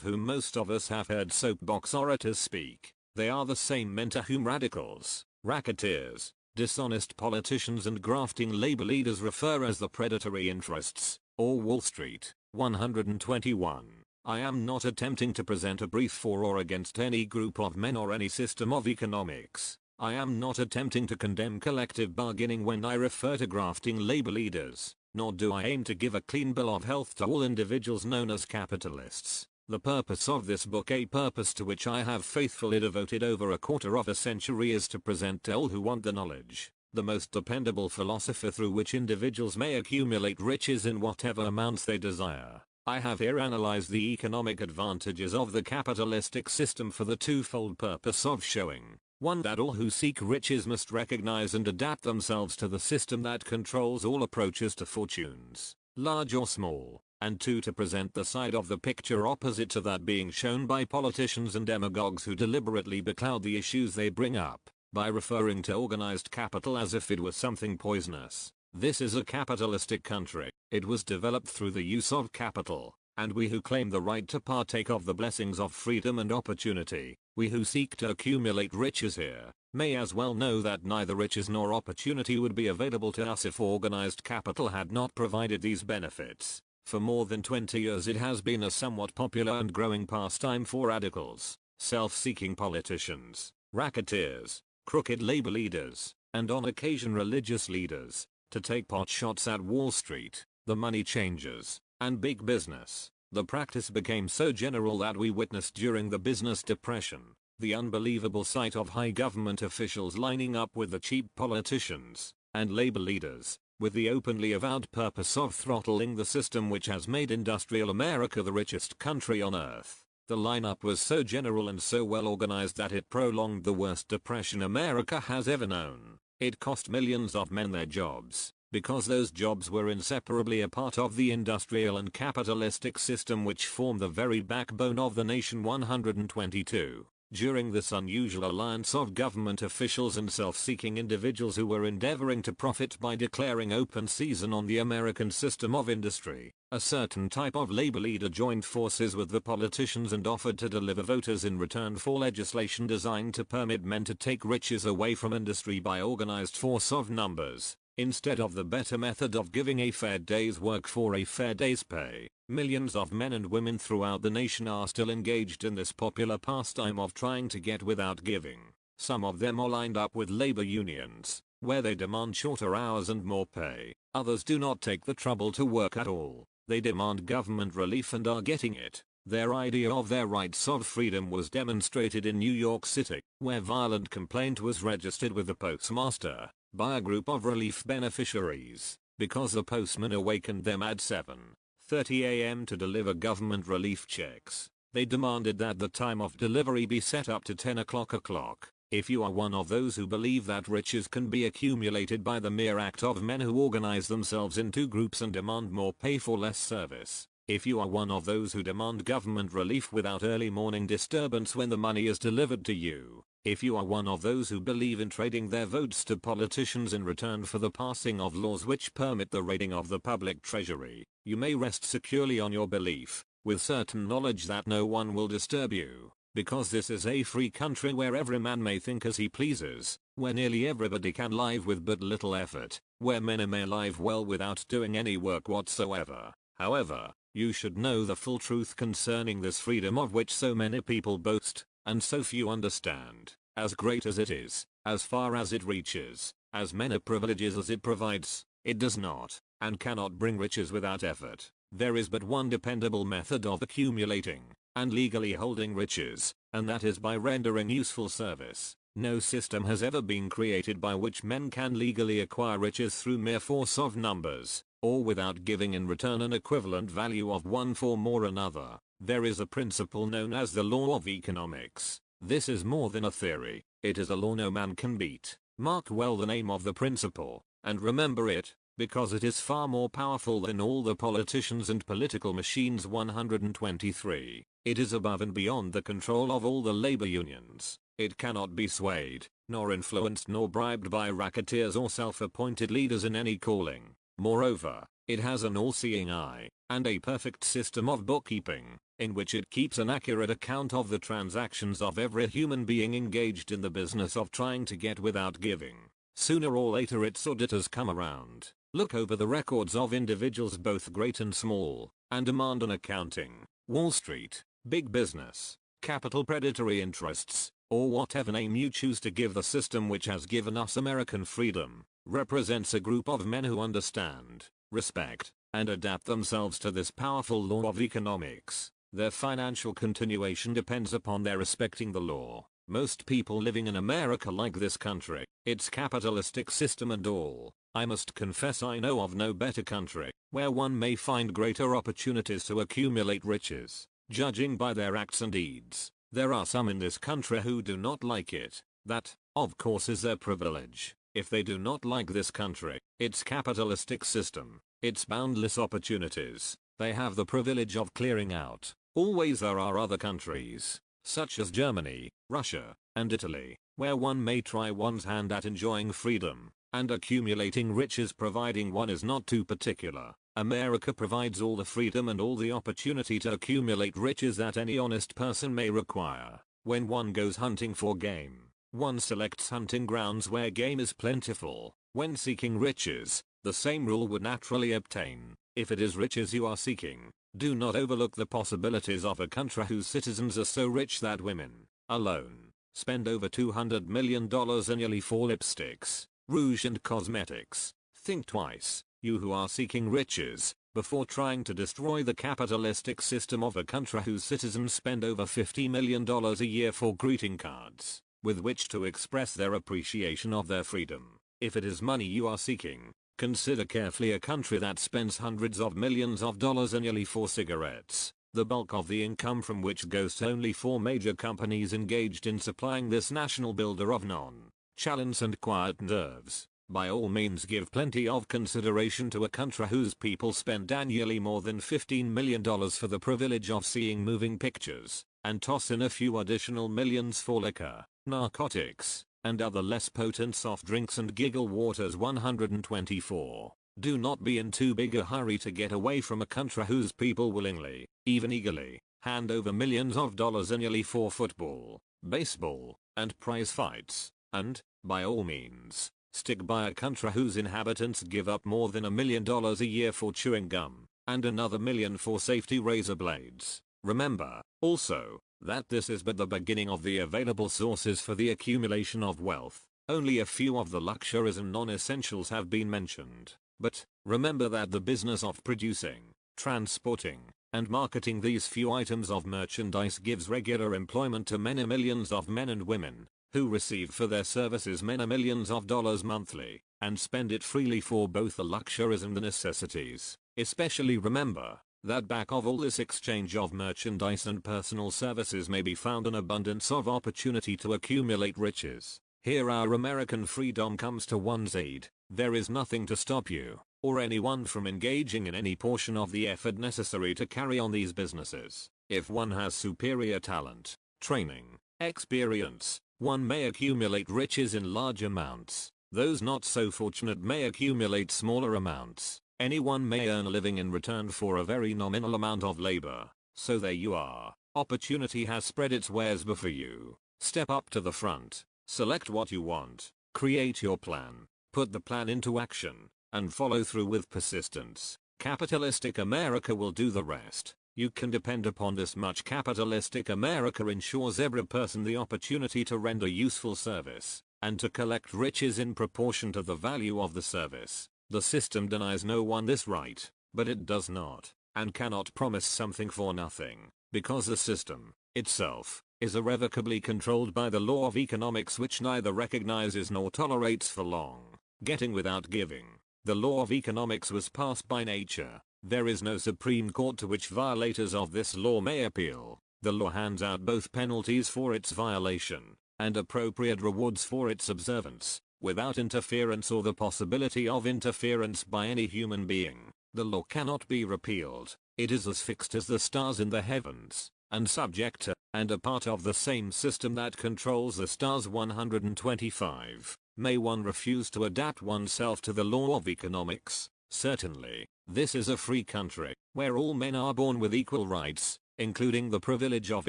whom most of us have heard soapbox orators speak. They are the same men to whom radicals, racketeers, dishonest politicians and grafting labor leaders refer as the predatory interests, or Wall Street. 121. I am not attempting to present a brief for or against any group of men or any system of economics. I am not attempting to condemn collective bargaining when I refer to grafting labor leaders, nor do I aim to give a clean bill of health to all individuals known as capitalists. The purpose of this book, a purpose to which I have faithfully devoted over a quarter of a century, is to present to all who want the knowledge, the most dependable philosophy through which individuals may accumulate riches in whatever amounts they desire. I have here analyzed the economic advantages of the capitalistic system for the twofold purpose of showing, 1. that all who seek riches must recognize and adapt themselves to the system that controls all approaches to fortunes, large or small, and 2. To present the side of the picture opposite to that being shown by politicians and demagogues who deliberately becloud the issues they bring up, by referring to organized capital as if it was something poisonous. This is a capitalistic country. It was developed through the use of capital, and we who claim the right to partake of the blessings of freedom and opportunity, we who seek to accumulate riches here, may as well know that neither riches nor opportunity would be available to us if organized capital had not provided these benefits. For more than 20 years it has been a somewhat popular and growing pastime for radicals, self-seeking politicians, racketeers, crooked labor leaders, and on occasion religious leaders, to take pot shots at Wall Street, the money changers, and big business. The practice became so general that we witnessed during the business depression, the unbelievable sight of high government officials lining up with the cheap politicians and labor leaders, with the openly avowed purpose of throttling the system which has made industrial America the richest country on earth. The lineup was so general and so well organized that it prolonged the worst depression America has ever known. It cost millions of men their jobs, because those jobs were inseparably a part of the industrial and capitalistic system which formed the very backbone of the nation. 122. During this unusual alliance of government officials and self-seeking individuals who were endeavoring to profit by declaring open season on the American system of industry, a certain type of labor leader joined forces with the politicians and offered to deliver voters in return for legislation designed to permit men to take riches away from industry by organized force of numbers, instead of the better method of giving a fair day's work for a fair day's pay. Millions of men and women throughout the nation are still engaged in this popular pastime of trying to get without giving. Some of them are lined up with labor unions, where they demand shorter hours and more pay. Others do not take the trouble to work at all. They demand government relief and are getting it. Their idea of their rights of freedom was demonstrated in New York City, where violent complaint was registered with the postmaster by a group of relief beneficiaries, because the postman awakened them at 7:30 a.m. to deliver government relief checks. They demanded that the time of delivery be set up to 10 o'clock. If you are one of those who believe that riches can be accumulated by the mere act of men who organize themselves into groups and demand more pay for less service, if you are one of those who demand government relief without early morning disturbance when the money is delivered to you, if you are one of those who believe in trading their votes to politicians in return for the passing of laws which permit the raiding of the public treasury, you may rest securely on your belief, with certain knowledge that no one will disturb you, because this is a free country where every man may think as he pleases, where nearly everybody can live with but little effort, where many may live well without doing any work whatsoever. However, you should know the full truth concerning this freedom of which so many people boast, and so few understand. As great as it is, as far as it reaches, as many privileges as it provides, it does not, and cannot bring riches without effort. There is but one dependable method of accumulating and legally holding riches, and that is by rendering useful service. No system has ever been created by which men can legally acquire riches through mere force of numbers, or without giving in return an equivalent value of one form or another. There is a principle known as the law of economics. This is more than a theory, it is a law no man can beat. Mark well the name of the principle, and remember it, because it is far more powerful than all the politicians and political machines. 123. It is above and beyond the control of all the labor unions. It cannot be swayed, nor influenced nor bribed by racketeers or self-appointed leaders in any calling. Moreover, it has an all-seeing eye, and a perfect system of bookkeeping, in which it keeps an accurate account of the transactions of every human being engaged in the business of trying to get without giving. Sooner or later its auditors come around, look over the records of individuals both great and small, and demand an accounting. Wall Street, big business, capital predatory interests, or whatever name you choose to give the system which has given us American freedom, represents a group of men who understand, respect, and adapt themselves to this powerful law of economics. Their financial continuation depends upon their respecting the law. Most people living in America like this country, its capitalistic system and all. I must confess I know of no better country, where one may find greater opportunities to accumulate riches, judging by their acts and deeds. There are some in this country who do not like it. That, of course, is their privilege. If they do not like this country, its capitalistic system, its boundless opportunities, They have the privilege of clearing out. Always there are other countries, such as Germany, Russia, and Italy, where one may try one's hand at enjoying freedom and accumulating riches providing one is not too particular. America provides all the freedom and all the opportunity to accumulate riches that any honest person may require. When one goes hunting for game, one selects hunting grounds where game is plentiful. When seeking riches, the same rule would naturally obtain. If it is riches you are seeking, do not overlook the possibilities of a country whose citizens are so rich that women, alone, spend over $200 million annually for lipsticks, rouge and cosmetics. Think twice, you who are seeking riches, before trying to destroy the capitalistic system of a country whose citizens spend over $50 million a year for greeting cards, with which to express their appreciation of their freedom. If it is money you are seeking, consider carefully a country that spends hundreds of millions of dollars annually for cigarettes, the bulk of the income from which goes to only 4 major companies engaged in supplying this national builder of nonchalance and quiet nerves. By all means give plenty of consideration to a country whose people spend annually more than $15 million for the privilege of seeing moving pictures, and toss in a few additional millions for liquor, narcotics, and other less potent soft drinks and giggle waters. 124. Do not be in too big a hurry to get away from a country whose people willingly, even eagerly, hand over millions of dollars annually for football, baseball, and prize fights, and, by all means, stick by a country whose inhabitants give up more than $1 million a year for chewing gum, and another $1 million for safety razor blades. Remember, also, that this is but the beginning of the available sources for the accumulation of wealth. Only a few of the luxuries and non-essentials have been mentioned. But, remember that the business of producing, transporting, and marketing these few items of merchandise gives regular employment to many millions of men and women, who receive for their services many millions of dollars monthly, and spend it freely for both the luxuries and the necessities. Especially remember, that back of all this exchange of merchandise and personal services may be found an abundance of opportunity to accumulate riches. Here our American freedom comes to one's aid. There is nothing to stop you, or anyone from engaging in any portion of the effort necessary to carry on these businesses. If one has superior talent, training, experience, one may accumulate riches in large amounts. Those not so fortunate may accumulate smaller amounts. Anyone may earn a living in return for a very nominal amount of labor. So there you are. Opportunity has spread its wares before you. Step up to the front. Select what you want. Create your plan. Put the plan into action. And follow through with persistence. Capitalistic America will do the rest. You can depend upon this much. Capitalistic America ensures every person the opportunity to render useful service, and to collect riches in proportion to the value of the service. The system denies no one this right, but it does not, and cannot promise something for nothing, because the system, itself, is irrevocably controlled by the law of economics which neither recognizes nor tolerates for long getting without giving. The law of economics was passed by nature. There is no Supreme Court to which violators of this law may appeal. The law hands out both penalties for its violation, and appropriate rewards for its observance, without interference or the possibility of interference by any human being. The law cannot be repealed. It is as fixed as the stars in the heavens, and subject to, and a part of the same system that controls the stars. 125. May one refuse to adapt oneself to the law of economics? Certainly. This is a free country, where all men are born with equal rights, including the privilege of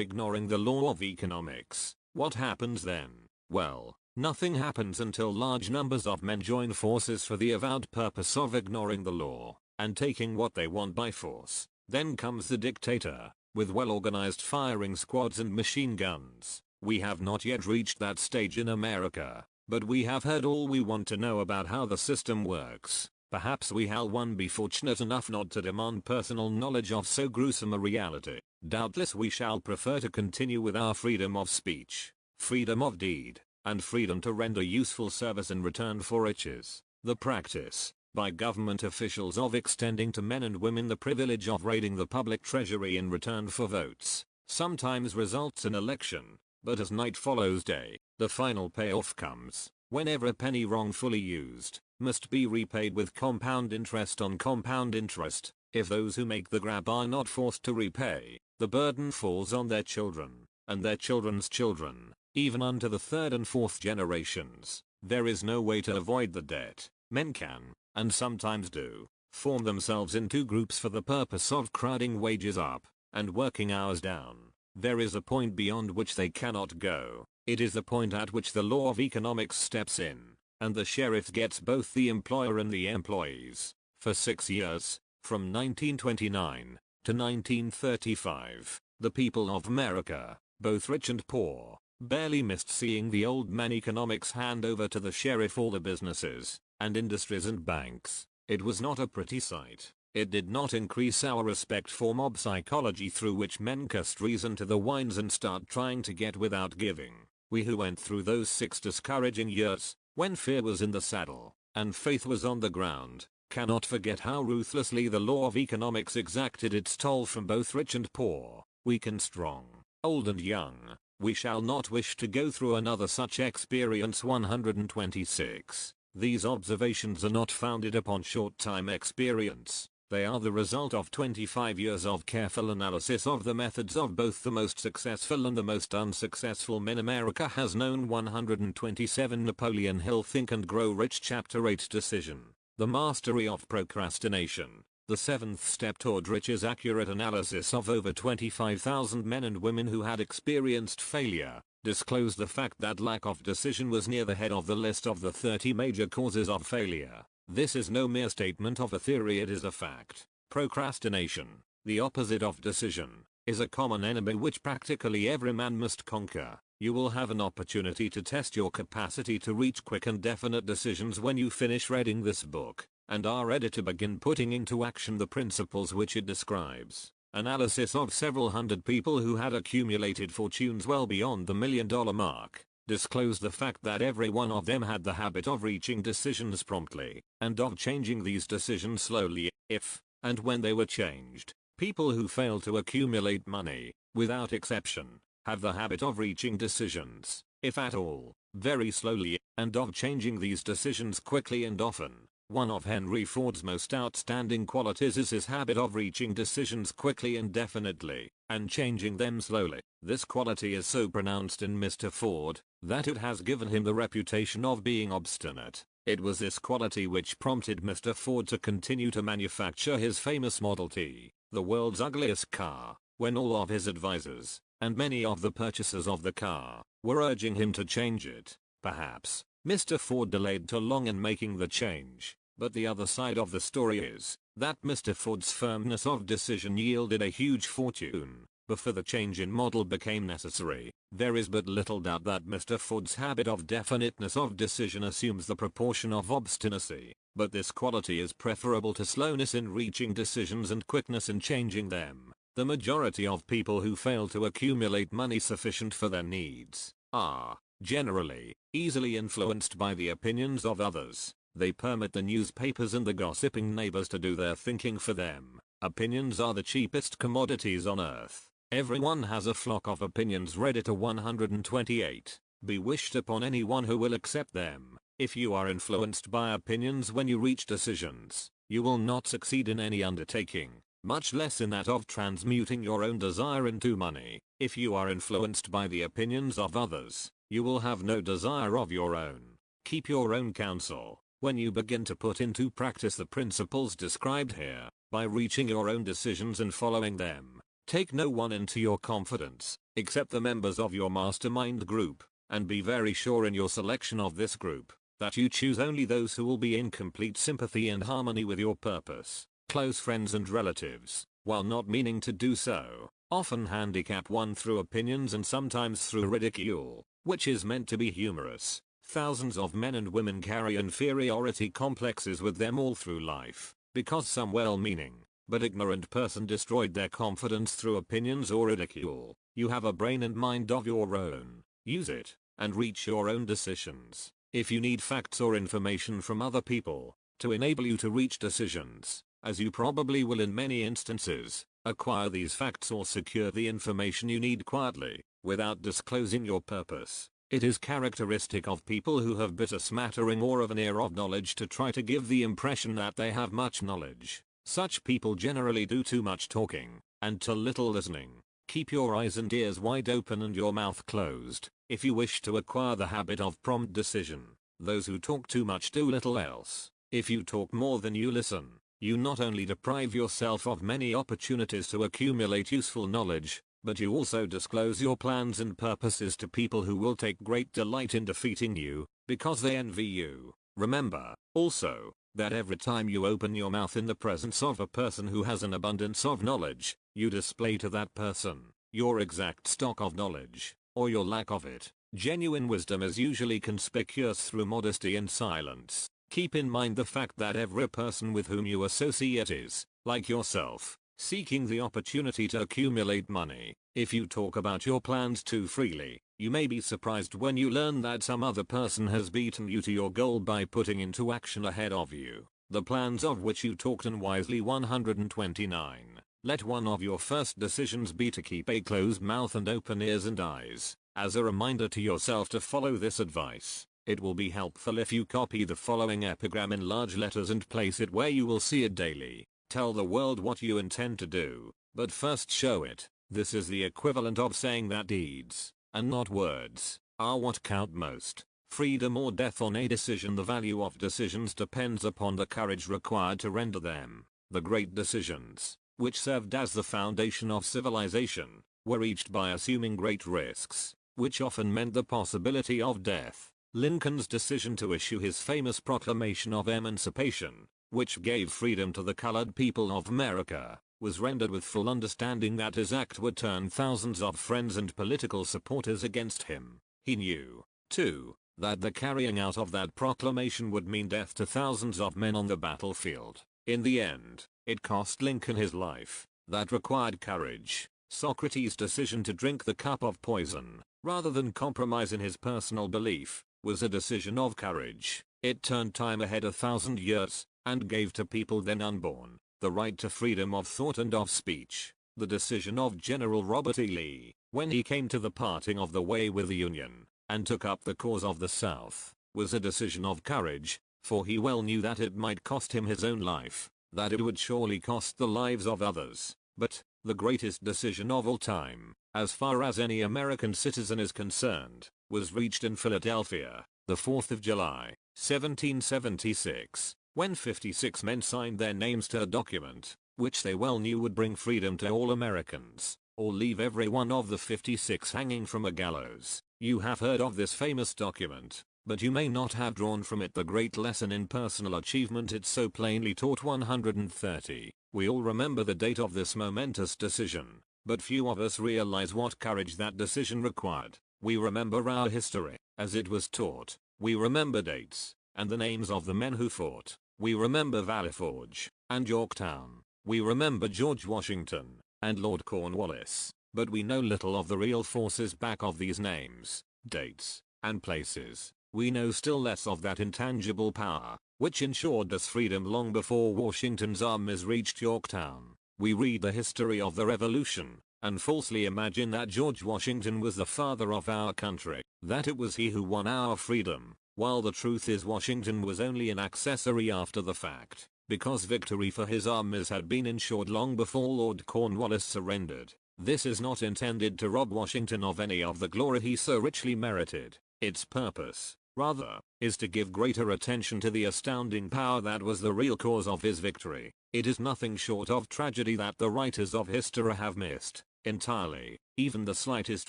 ignoring the law of economics. What happens then? Well, nothing happens until large numbers of men join forces for the avowed purpose of ignoring the law, and taking what they want by force. Then comes the dictator, with well-organized firing squads and machine guns. We have not yet reached that stage in America, but we have heard all we want to know about how the system works. Perhaps we shall one be fortunate enough not to demand personal knowledge of so gruesome a reality. Doubtless we shall prefer to continue with our freedom of speech, freedom of deed, and freedom to render useful service in return for riches. The practice, by government officials, of extending to men and women the privilege of raiding the public treasury in return for votes, sometimes results in election, but as night follows day, the final payoff comes. Whenever a penny wrongfully used, must be repaid with compound interest on compound interest. If those who make the grab are not forced to repay, the burden falls on their children, and their children's children, even unto the third and fourth generations. There is no way to avoid the debt. Men can, and sometimes do, form themselves into groups for the purpose of crowding wages up, and working hours down. There is a point beyond which they cannot go. It is the point at which the law of economics steps in, and the sheriff gets both the employer and the employees. For 6 years, from 1929 to 1935, the people of America, both rich and poor, barely missed seeing the old man economics hand over to the sheriff all the businesses, and industries and banks. It was not a pretty sight. It did not increase our respect for mob psychology, through which men cast reason to the winds and start trying to get without giving. We who went through those 6 discouraging years, when fear was in the saddle, and faith was on the ground, cannot forget how ruthlessly the law of economics exacted its toll from both rich and poor, weak and strong, old and young. We shall not wish to go through another such experience. 126. These observations are not founded upon short-time experience. They are the result of 25 years of careful analysis of the methods of both the most successful and the most unsuccessful men America has known. 127. Napoleon Hill, Think and Grow Rich, Chapter 8, Decision. The Mastery of Procrastination. The 7th step toward riches. Accurate analysis of over 25,000 men and women who had experienced failure disclosed the fact that lack of decision was near the head of the list of the 30 major causes of failure. This is no mere statement of a theory, it is a fact. Procrastination, the opposite of decision, is a common enemy which practically every man must conquer. You will have an opportunity to test your capacity to reach quick and definite decisions when you finish reading this book, and are ready to begin putting into action the principles which it describes. Analysis of several hundred people who had accumulated fortunes well beyond the $1 million mark disclosed the fact that every one of them had the habit of reaching decisions promptly, and of changing these decisions slowly, if and when they were changed. People who fail to accumulate money, without exception, have the habit of reaching decisions, if at all, very slowly, and of changing these decisions quickly and often. One of Henry Ford's most outstanding qualities is his habit of reaching decisions quickly and definitely, and changing them slowly. This quality is so pronounced in Mr. Ford, that it has given him the reputation of being obstinate. It was this quality which prompted Mr. Ford to continue to manufacture his famous Model T, the world's ugliest car, when all of his advisors, and many of the purchasers of the car, were urging him to change it. Perhaps Mr. Ford delayed too long in making the change, but the other side of the story is that Mr. Ford's firmness of decision yielded a huge fortune. Before the change in model became necessary, there is but little doubt that Mr. Ford's habit of definiteness of decision assumes the proportion of obstinacy, but this quality is preferable to slowness in reaching decisions and quickness in changing them. The majority of people who fail to accumulate money sufficient for their needs are, generally, easily influenced by the opinions of others. They permit the newspapers and the gossiping neighbors to do their thinking for them. Opinions are the cheapest commodities on earth. Everyone has a flock of opinions ready to 128. Be wished upon anyone who will accept them. If you are influenced by opinions when you reach decisions, you will not succeed in any undertaking, much less in that of transmuting your own desire into money. If you are influenced by the opinions of others, you will have no desire of your own. Keep your own counsel. When you begin to put into practice the principles described here, by reaching your own decisions and following them, take no one into your confidence, except the members of your mastermind group, and be very sure in your selection of this group, that you choose only those who will be in complete sympathy and harmony with your purpose. Close friends and relatives, while not meaning to do so, often handicap one through opinions and sometimes through ridicule, which is meant to be humorous. Thousands of men and women carry inferiority complexes with them all through life, because some well-meaning, but ignorant person destroyed their confidence through opinions or ridicule. You have a brain and mind of your own. Use it, and reach your own decisions. If you need facts or information from other people, to enable you to reach decisions, as you probably will in many instances, acquire these facts or secure the information you need quietly, without disclosing your purpose. It is characteristic of people who have but a smattering or of an air of knowledge to try to give the impression that they have much knowledge. Such people generally do too much talking, and too little listening. Keep your eyes and ears wide open and your mouth closed, if you wish to acquire the habit of prompt decision. Those who talk too much do little else. If you talk more than you listen, you not only deprive yourself of many opportunities to accumulate useful knowledge, but you also disclose your plans and purposes to people who will take great delight in defeating you, because they envy you. Remember, also, that every time you open your mouth in the presence of a person who has an abundance of knowledge, you display to that person your exact stock of knowledge, or your lack of it. Genuine wisdom is usually conspicuous through modesty and silence. Keep in mind the fact that every person with whom you associate is, like yourself, seeking the opportunity to accumulate money. If you talk about your plans too freely, you may be surprised when you learn that some other person has beaten you to your goal by putting into action ahead of you the plans of which you talked unwisely. 129. Let one of your first decisions be to keep a closed mouth and open ears and eyes. As a reminder to yourself to follow this advice, it will be helpful if you copy the following epigram in large letters and place it where you will see it daily. Tell the world what you intend to do, but first show it. This is the equivalent of saying that deeds, and not words, are what count most. Freedom or death on a decision. The value of decisions depends upon the courage required to render them. The great decisions, which served as the foundation of civilization, were reached by assuming great risks, which often meant the possibility of death. Lincoln's decision to issue his famous Proclamation of Emancipation, which gave freedom to the colored people of America, was rendered with full understanding that his act would turn thousands of friends and political supporters against him. He knew, too, that the carrying out of that proclamation would mean death to thousands of men on the battlefield. In the end, it cost Lincoln his life. That required courage. Socrates' decision to drink the cup of poison, rather than compromise in his personal belief, was a decision of courage. It turned time ahead 1,000 years, and gave to people then unborn the right to freedom of thought and of speech. The decision of General Robert E. Lee, when he came to the parting of the way with the Union, and took up the cause of the South, was a decision of courage, for he well knew that it might cost him his own life, that it would surely cost the lives of others. But, the greatest decision of all time, as far as any American citizen is concerned, was reached in Philadelphia, the 4th of July, 1776. When 56 men signed their names to a document, which they well knew would bring freedom to all Americans, or leave every one of the 56 hanging from a gallows. You have heard of this famous document, but you may not have drawn from it the great lesson in personal achievement it so plainly taught. 130. We all remember the date of this momentous decision, but few of us realize what courage that decision required. We remember our history, as it was taught. We remember dates, and the names of the men who fought. We remember Valley Forge, and Yorktown. We remember George Washington, and Lord Cornwallis, but we know little of the real forces back of these names, dates, and places. We know still less of that intangible power, which ensured us freedom long before Washington's armies reached Yorktown. We read the history of the Revolution, and falsely imagine that George Washington was the father of our country, that it was he who won our freedom, while the truth is Washington was only an accessory after the fact, because victory for his armies had been ensured long before Lord Cornwallis surrendered. This is not intended to rob Washington of any of the glory he so richly merited. Its purpose, rather, is to give greater attention to the astounding power that was the real cause of his victory. It is nothing short of tragedy that the writers of history have missed entirely even the slightest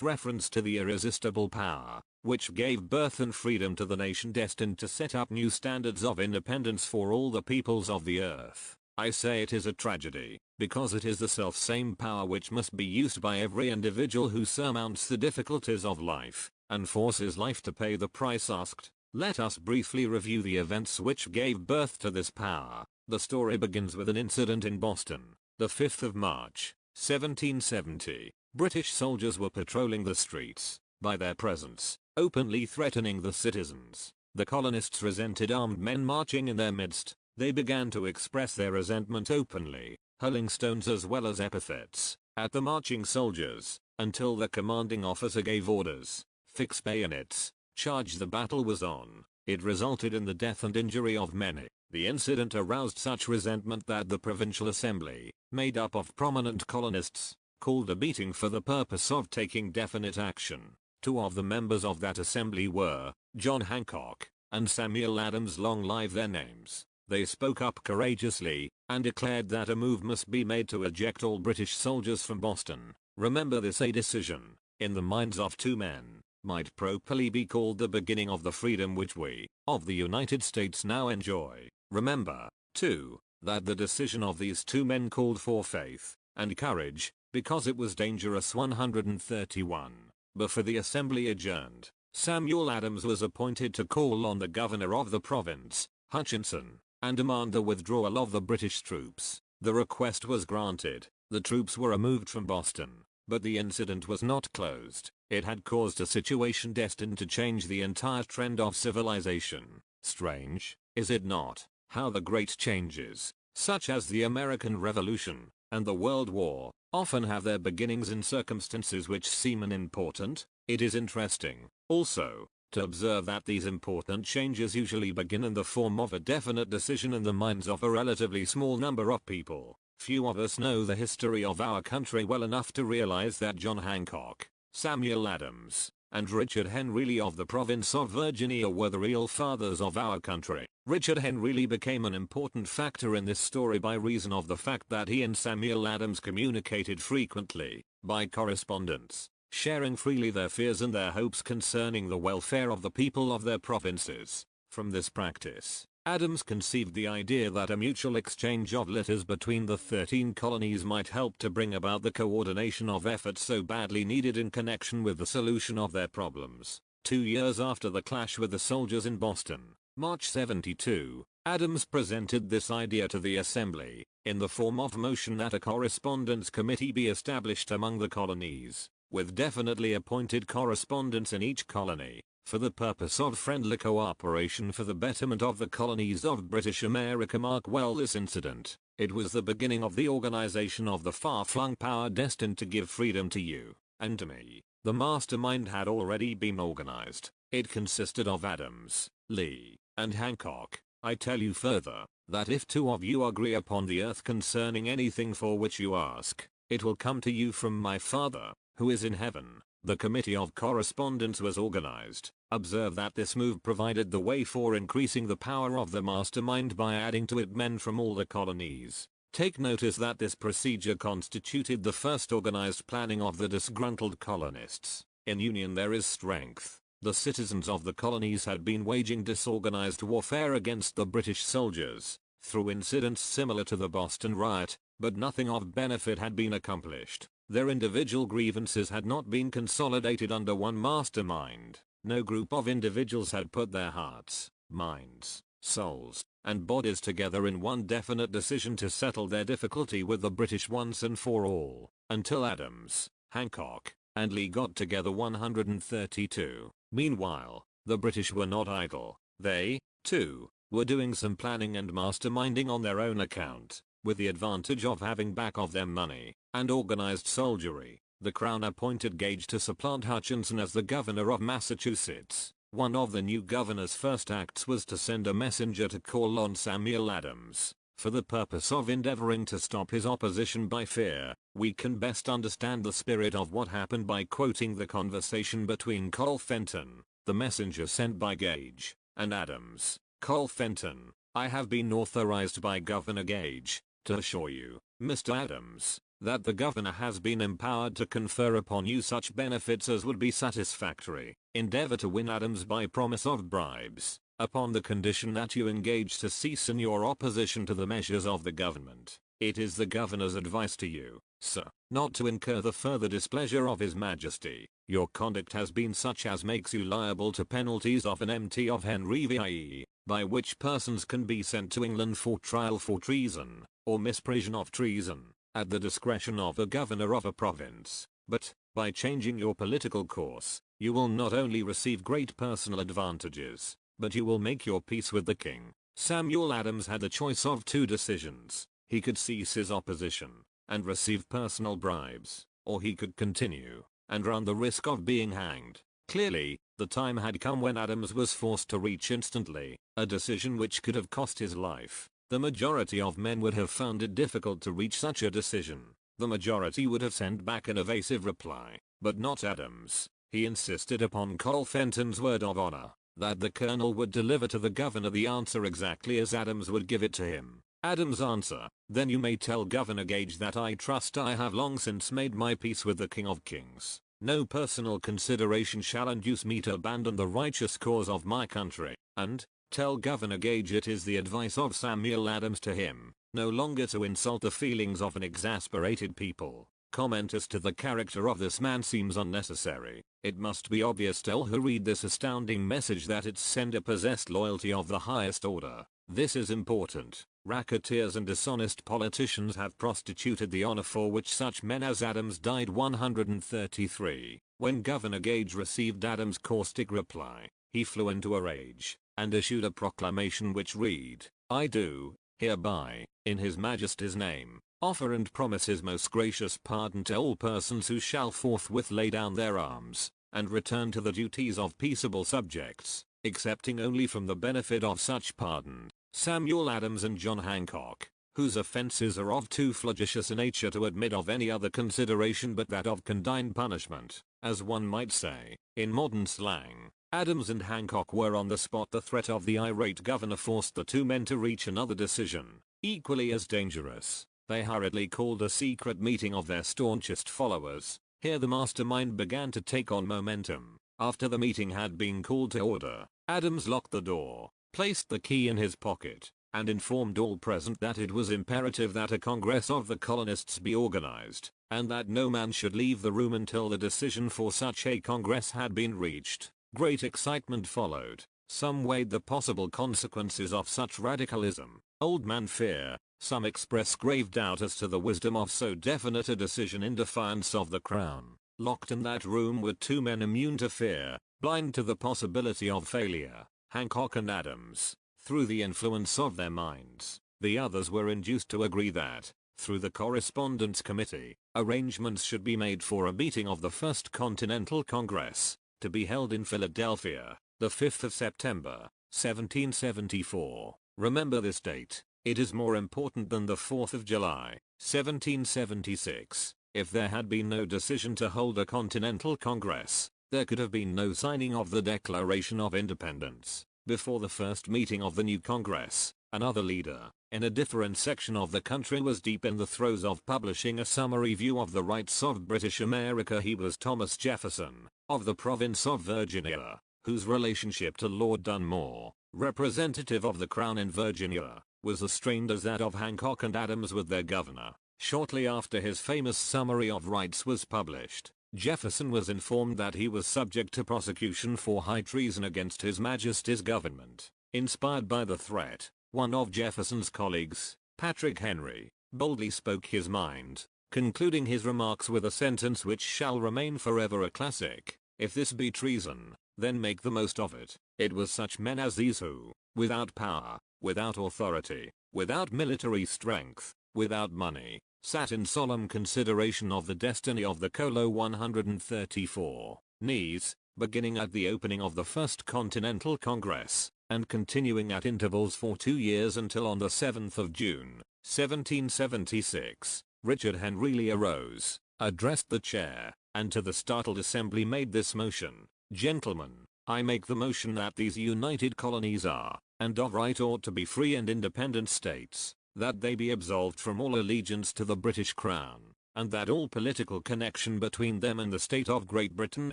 reference to the irresistible power which gave birth and freedom to the nation destined to set up new standards of independence for all the peoples of the earth. I say it is a tragedy, because it is the self-same power which must be used by every individual who surmounts the difficulties of life, and forces life to pay the price asked. Let us briefly review the events which gave birth to this power. The story begins with an incident in Boston, the 5th of March, 1770. British soldiers were patrolling the streets, by their presence, openly threatening the citizens. The colonists resented armed men marching in their midst. They began to express their resentment openly, hurling stones as well as epithets at the marching soldiers, until the commanding officer gave orders, "Fix bayonets, charge." The battle was on. It resulted in the death and injury of many. The incident aroused such resentment that the Provincial Assembly, made up of prominent colonists, called a meeting for the purpose of taking definite action. Two of the members of that assembly were John Hancock and Samuel Adams. Long live their names. They spoke up courageously and declared that a move must be made to eject all British soldiers from Boston. Remember, this a decision, in the minds of two men, might properly be called the beginning of the freedom which we, of the United States, now enjoy. Remember, too, that the decision of these two men called for faith and courage, because it was dangerous. 131. Before the assembly adjourned, Samuel Adams was appointed to call on the governor of the province, Hutchinson, and demand the withdrawal of the British troops. The request was granted. The troops were removed from Boston, but the incident was not closed. It had caused a situation destined to change the entire trend of civilization. Strange, is it not, how the great changes, such as the American Revolution and the World War, often have their beginnings in circumstances which seem unimportant? It is interesting, also, to observe that these important changes usually begin in the form of a definite decision in the minds of a relatively small number of people. Few of us know the history of our country well enough to realize that John Hancock, Samuel Adams, and Richard Henry Lee of the province of Virginia were the real fathers of our country. Richard Henry Lee became an important factor in this story by reason of the fact that he and Samuel Adams communicated frequently, by correspondence, sharing freely their fears and their hopes concerning the welfare of the people of their provinces. From this practice, Adams conceived the idea that a mutual exchange of letters between the 13 colonies might help to bring about the coordination of efforts so badly needed in connection with the solution of their problems. 2 years after the clash with the soldiers in Boston, March 72, Adams presented this idea to the Assembly, in the form of motion that a correspondence committee be established among the colonies, with definitely appointed correspondents in each colony, for the purpose of friendly cooperation for the betterment of the colonies of British America. Mark well this incident. It was the beginning of the organization of the far-flung power destined to give freedom to you and to me. The mastermind had already been organized. It consisted of Adams, Lee, and Hancock. I tell you further, that if two of you agree upon the earth concerning anything for which you ask, it will come to you from my Father, who is in heaven. The Committee of Correspondence was organized. Observe that this move provided the way for increasing the power of the mastermind by adding to it men from all the colonies. Take notice that this procedure constituted the first organized planning of the disgruntled colonists. In union there is strength. The citizens of the colonies had been waging disorganized warfare against the British soldiers, through incidents similar to the Boston riot, but nothing of benefit had been accomplished. Their individual grievances had not been consolidated under one mastermind. No group of individuals had put their hearts, minds, souls, and bodies together in one definite decision to settle their difficulty with the British once and for all, until Adams, Hancock, and Lee got together 132. Meanwhile, the British were not idle. They, too, were doing some planning and masterminding on their own account, with the advantage of having back of them money and organized soldiery. The Crown appointed Gage to supplant Hutchinson as the governor of Massachusetts. One of the new governor's first acts was to send a messenger to call on Samuel Adams, for the purpose of endeavoring to stop his opposition by fear. We can best understand the spirit of what happened by quoting the conversation between Col Fenton, the messenger sent by Gage, and Adams. Col Fenton: I have been authorized by Governor Gage to assure you, Mr. Adams, that the governor has been empowered to confer upon you such benefits as would be satisfactory. Endeavor to win Adams by promise of bribes, upon the condition that you engage to cease in your opposition to the measures of the government. It is the governor's advice to you, sir, not to incur the further displeasure of his majesty. Your conduct has been such as makes you liable to penalties of an MT of Henry VIE, by which persons can be sent to England for trial for treason, or misprision of treason, at the discretion of the governor of a province. But, by changing your political course, you will not only receive great personal advantages, but you will make your peace with the king. Samuel Adams had a choice of two decisions. He could cease his opposition, and receive personal bribes, or he could continue, and run the risk of being hanged. Clearly, the time had come when Adams was forced to reach instantly a decision which could have cost his life. The majority of men would have found it difficult to reach such a decision. The majority would have sent back an evasive reply, but not Adams. He insisted upon Col Fenton's word of honor that the colonel would deliver to the governor the answer exactly as Adams would give it to him. Adams' answer: "Then you may tell Governor Gage that I trust I have long since made my peace with the King of Kings. No personal consideration shall induce me to abandon the righteous cause of my country, and tell Governor Gage it is the advice of Samuel Adams to him, no longer to insult the feelings of an exasperated people." Comment as to the character of this man seems unnecessary. It must be obvious to all who read this astounding message that its sender possessed loyalty of the highest order. This is important. Racketeers and dishonest politicians have prostituted the honor for which such men as Adams died. 133. When Governor Gage received Adams' caustic reply, he flew into a rage, and issued a proclamation which read, "I do, hereby, in His Majesty's name, offer and promise His most gracious pardon to all persons who shall forthwith lay down their arms, and return to the duties of peaceable subjects, excepting only from the benefit of such pardon, Samuel Adams and John Hancock, whose offenses are of too flagitious a nature to admit of any other consideration but that of condign punishment." As one might say, in modern slang, Adams and Hancock were on the spot. The threat of the irate governor forced the two men to reach another decision, equally as dangerous. They hurriedly called a secret meeting of their staunchest followers. Here the mastermind began to take on momentum. After the meeting had been called to order, Adams locked the door, placed the key in his pocket, and informed all present that it was imperative that a congress of the colonists be organized, and that no man should leave the room until the decision for such a congress had been reached. Great excitement followed. Some weighed the possible consequences of such radicalism. Old man fear. Some express grave doubt as to the wisdom of so definite a decision in defiance of the crown. Locked in that room were two men immune to fear, blind to the possibility of failure, Hancock and Adams. Through the influence of their minds, the others were induced to agree that, through the Correspondence Committee, arrangements should be made for a meeting of the First Continental Congress, to be held in Philadelphia, the 5th of September, 1774. Remember this date. It is more important than the 4th of July, 1776. If there had been no decision to hold a Continental Congress, there could have been no signing of the Declaration of Independence. Before the first meeting of the new Congress, another leader, in a different section of the country, was deep in the throes of publishing a summary view of the rights of British America. He was Thomas Jefferson, of the province of Virginia, whose relationship to Lord Dunmore, representative of the Crown in Virginia, was as strained as that of Hancock and Adams with their governor. Shortly after his famous Summary of Rights was published, Jefferson was informed that he was subject to prosecution for high treason against His Majesty's government. Inspired by the threat, one of Jefferson's colleagues, Patrick Henry, boldly spoke his mind, concluding his remarks with a sentence which shall remain forever a classic: "If this be treason, then make the most of it." It was such men as these who, without power, without authority, without military strength, without money, sat in solemn consideration of the destiny of the Colo 134 knees, beginning at the opening of the First Continental Congress, and continuing at intervals for 2 years until on the 7th of June, 1776, Richard Henry Lee arose, addressed the chair, and to the startled assembly made this motion: "Gentlemen, I make the motion that these united colonies are, and of right ought to be free and independent states, that they be absolved from all allegiance to the British Crown, and that all political connection between them and the state of Great Britain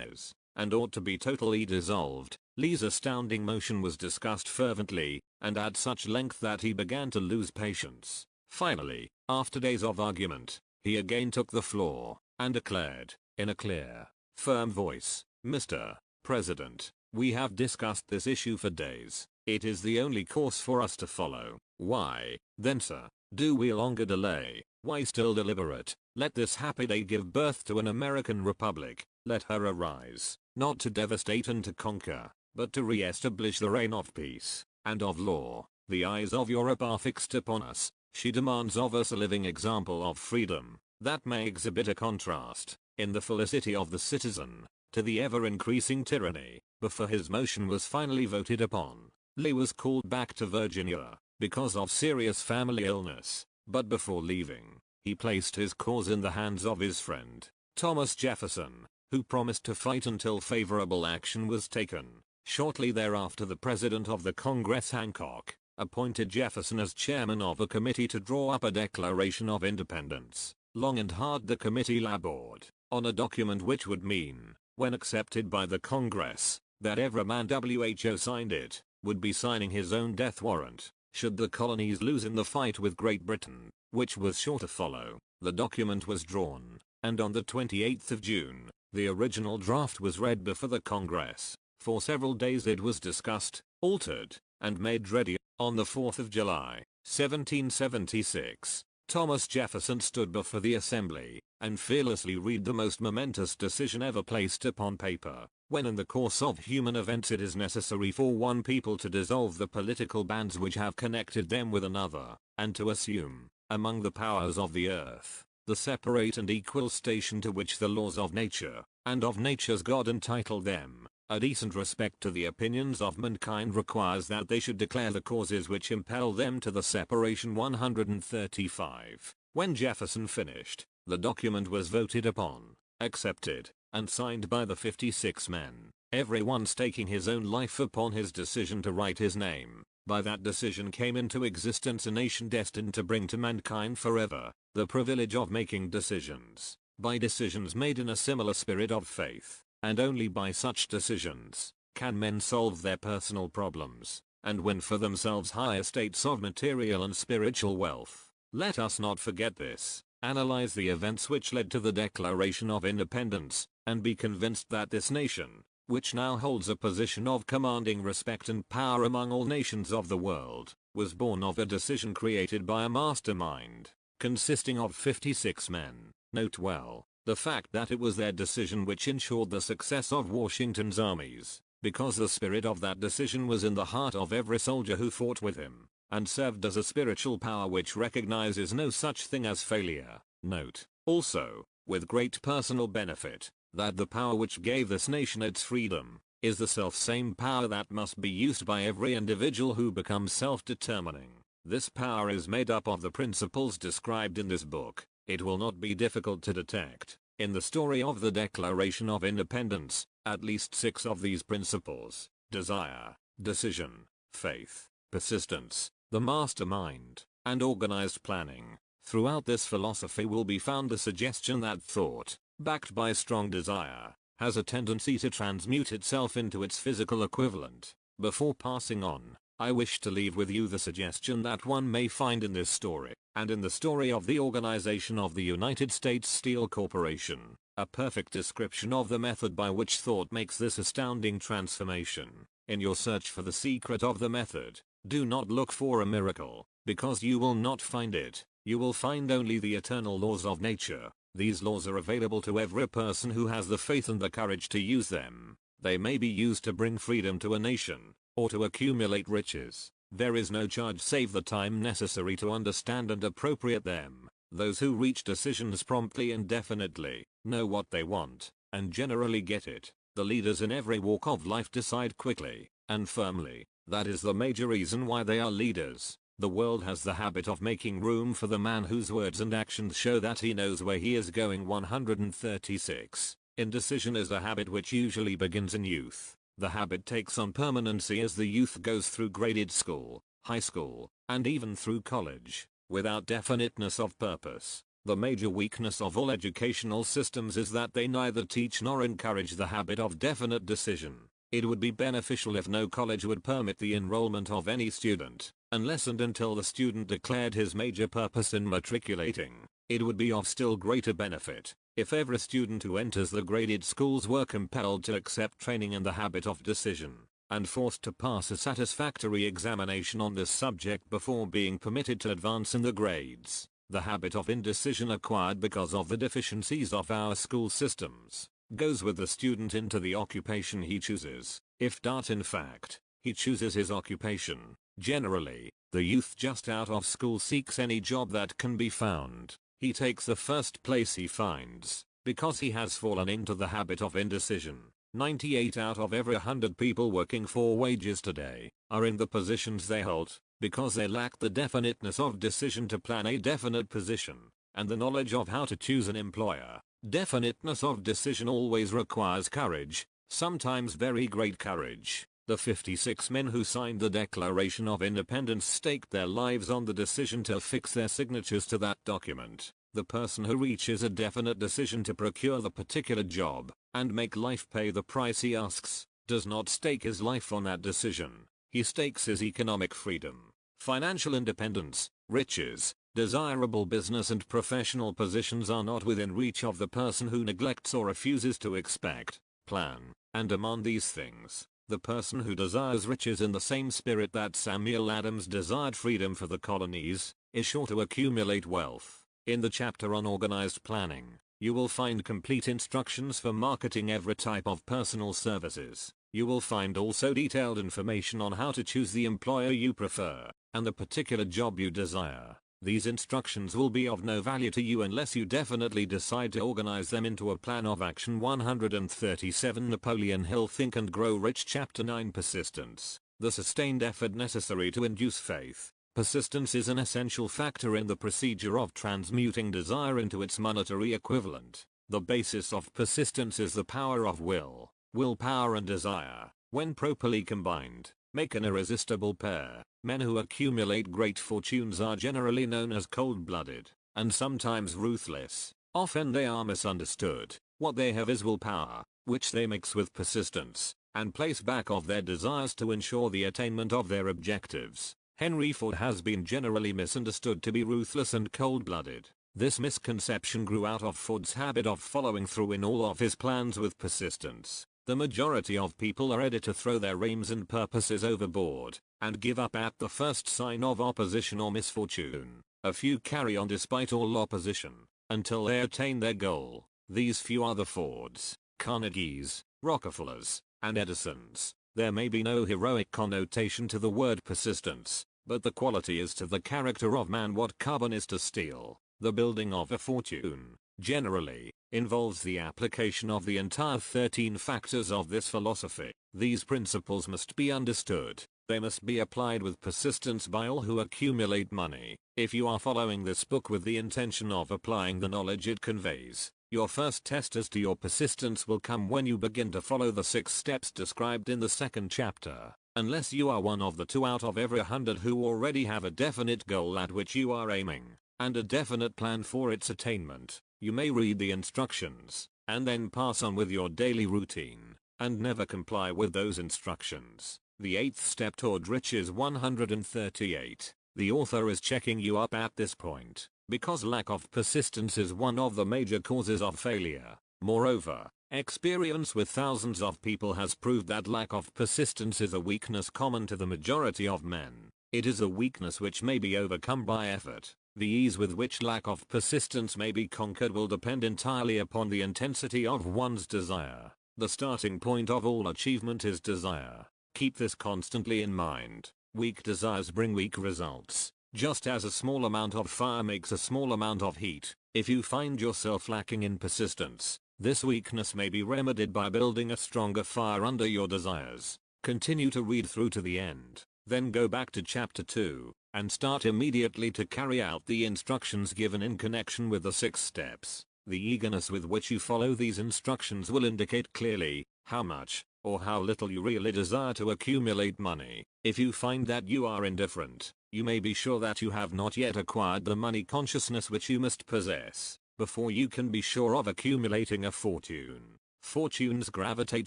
is, and ought to be totally dissolved." Lee's astounding motion was discussed fervently, and at such length that he began to lose patience. Finally, after days of argument, he again took the floor, and declared, in a clear, firm voice, "Mr. President, we have discussed this issue for days. It is the only course for us to follow. Why, then, sir, do we longer delay? Why still deliberate? Let this happy day give birth to an American republic. Let her arise, not to devastate and to conquer, but to re-establish the reign of peace and of law. The eyes of Europe are fixed upon us. She demands of us a living example of freedom, that may exhibit a contrast, in the felicity of the citizen, to the ever-increasing tyranny. Before his motion was finally voted upon, Lee was called back to Virginia because of serious family illness, but before leaving, he placed his cause in the hands of his friend, Thomas Jefferson, who promised to fight until favorable action was taken. Shortly thereafter, the president of the Congress, Hancock, appointed Jefferson as chairman of a committee to draw up a Declaration of Independence. Long and hard the committee labored on a document which would mean, when accepted by the Congress, that every man who signed it would be signing his own death warrant should the colonies lose in the fight with Great Britain, which was sure to follow. The document was drawn, and on the 28th of June, the original draft was read before the Congress. For several days it was discussed, altered, and made ready. On the 4th of July, 1776, Thomas Jefferson stood before the Assembly and fearlessly read the most momentous decision ever placed upon paper. When in the course of human events it is necessary for one people to dissolve the political bands which have connected them with another, and to assume, among the powers of the earth, the separate and equal station to which the laws of nature, and of nature's God entitle them, a decent respect to the opinions of mankind requires that they should declare the causes which impel them to the separation. 135. When Jefferson finished, the document was voted upon, accepted, and signed by the 56 men, everyone staking his own life upon his decision to write his name. By that decision came into existence a nation destined to bring to mankind forever the privilege of making decisions, by decisions made in a similar spirit of faith, and only by such decisions can men solve their personal problems, and win for themselves higher states of material and spiritual wealth. Let us not forget this. Analyze the events which led to the Declaration of Independence, and be convinced that this nation, which now holds a position of commanding respect and power among all nations of the world, was born of a decision created by a mastermind, consisting of 56 men. Note well, the fact that it was their decision which ensured the success of Washington's armies, because the spirit of that decision was in the heart of every soldier who fought with him, and served as a spiritual power which recognizes no such thing as failure. Note, also, with great personal benefit, that the power which gave this nation its freedom, is the self-same power that must be used by every individual who becomes self-determining. This power is made up of the principles described in this book. It will not be difficult to detect, in the story of the Declaration of Independence, at least 6 of these principles: desire, decision, faith, persistence, the mastermind, and organized planning. Throughout this philosophy will be found the suggestion that thought, backed by strong desire, has a tendency to transmute itself into its physical equivalent. Before passing on, I wish to leave with you the suggestion that one may find in this story, and in the story of the organization of the United States Steel Corporation, a perfect description of the method by which thought makes this astounding transformation. In your search for the secret of the method, do not look for a miracle, because you will not find it. You will find only the eternal laws of nature. These laws are available to every person who has the faith and the courage to use them. They may be used to bring freedom to a nation, or to accumulate riches. There is no charge save the time necessary to understand and appropriate them. Those who reach decisions promptly and definitely, know what they want, and generally get it. The leaders in every walk of life decide quickly, and firmly. That is the major reason why they are leaders. The world has the habit of making room for the man whose words and actions show that he knows where he is going. 136. Indecision is a habit which usually begins in youth. The habit takes on permanency as the youth goes through graded school, high school, and even through college, without definiteness of purpose. The major weakness of all educational systems is that they neither teach nor encourage the habit of definite decision. It would be beneficial if no college would permit the enrollment of any student, unless and until the student declared his major purpose in matriculating. It would be of still greater benefit if every student who enters the graded schools were compelled to accept training in the habit of decision, and forced to pass a satisfactory examination on this subject before being permitted to advance in the grades. The habit of indecision acquired because of the deficiencies of our school systems goes with the student into the occupation he chooses. If in fact, he chooses his occupation, generally, the youth just out of school seeks any job that can be found. He takes the first place he finds, because he has fallen into the habit of indecision. 98 out of every 100 people working for wages today are in the positions they hold because they lack the definiteness of decision to plan a definite position and the knowledge of how to choose an employer. Definiteness of decision always requires courage, sometimes very great courage. The 56 men who signed the Declaration of Independence staked their lives on the decision to affix their signatures to that document. The person who reaches a definite decision to procure the particular job and make life pay the price he asks does not stake his life on that decision. He stakes his economic freedom, financial independence, riches. Desirable business and professional positions are not within reach of the person who neglects or refuses to expect, plan, and demand these things. The person who desires riches in the same spirit that Samuel Adams desired freedom for the colonies is sure to accumulate wealth. In the chapter on organized planning, you will find complete instructions for marketing every type of personal services. You will find also detailed information on how to choose the employer you prefer and the particular job you desire. These instructions will be of no value to you unless you definitely decide to organize them into a plan of action. 137 Napoleon Hill Think and Grow Rich Chapter 9 Persistence. The sustained effort necessary to induce faith. Persistence is an essential factor in the procedure of transmuting desire into its monetary equivalent. The basis of persistence is the power of will. Willpower and desire, when properly combined, make an irresistible pair. Men who accumulate great fortunes are generally known as cold-blooded, and sometimes ruthless. Often they are misunderstood. What they have is willpower, which they mix with persistence, and place back of their desires to ensure the attainment of their objectives. Henry Ford has been generally misunderstood to be ruthless and cold-blooded. This misconception grew out of Ford's habit of following through in all of his plans with persistence. The majority of people are ready to throw their aims and purposes overboard and give up at the first sign of opposition or misfortune. A few carry on despite all opposition until they attain their goal. These few are the Fords, Carnegies, Rockefellers, and Edisons. There may be no heroic connotation to the word persistence, but the quality is to the character of man what carbon is to steel. The building of a fortune, generally, involves the application of the entire 13 factors of this philosophy. These principles must be understood. They must be applied with persistence by all who accumulate money. If you are following this book with the intention of applying the knowledge it conveys, your first test as to your persistence will come when you begin to follow the 6 steps described in the second chapter. Unless you are one of the 2 out of every 100 who already have a definite goal at which you are aiming, and a definite plan for its attainment, you may read the instructions, and then pass on with your daily routine, and never comply with those instructions. The 8th step toward riches. 138. The author is checking you up at this point, because lack of persistence is one of the major causes of failure. Moreover, experience with thousands of people has proved that lack of persistence is a weakness common to the majority of men. It is a weakness which may be overcome by effort. The ease with which lack of persistence may be conquered will depend entirely upon the intensity of one's desire. The starting point of all achievement is desire. Keep this constantly in mind. Weak desires bring weak results. Just as a small amount of fire makes a small amount of heat, if you find yourself lacking in persistence, this weakness may be remedied by building a stronger fire under your desires. Continue to read through to the end, then go back to chapter 2, and start immediately to carry out the instructions given in connection with the 6 steps. The eagerness with which you follow these instructions will indicate clearly how much or how little you really desire to accumulate money. If you find that you are indifferent, you may be sure that you have not yet acquired the money consciousness which you must possess before you can be sure of accumulating a fortune. Fortunes gravitate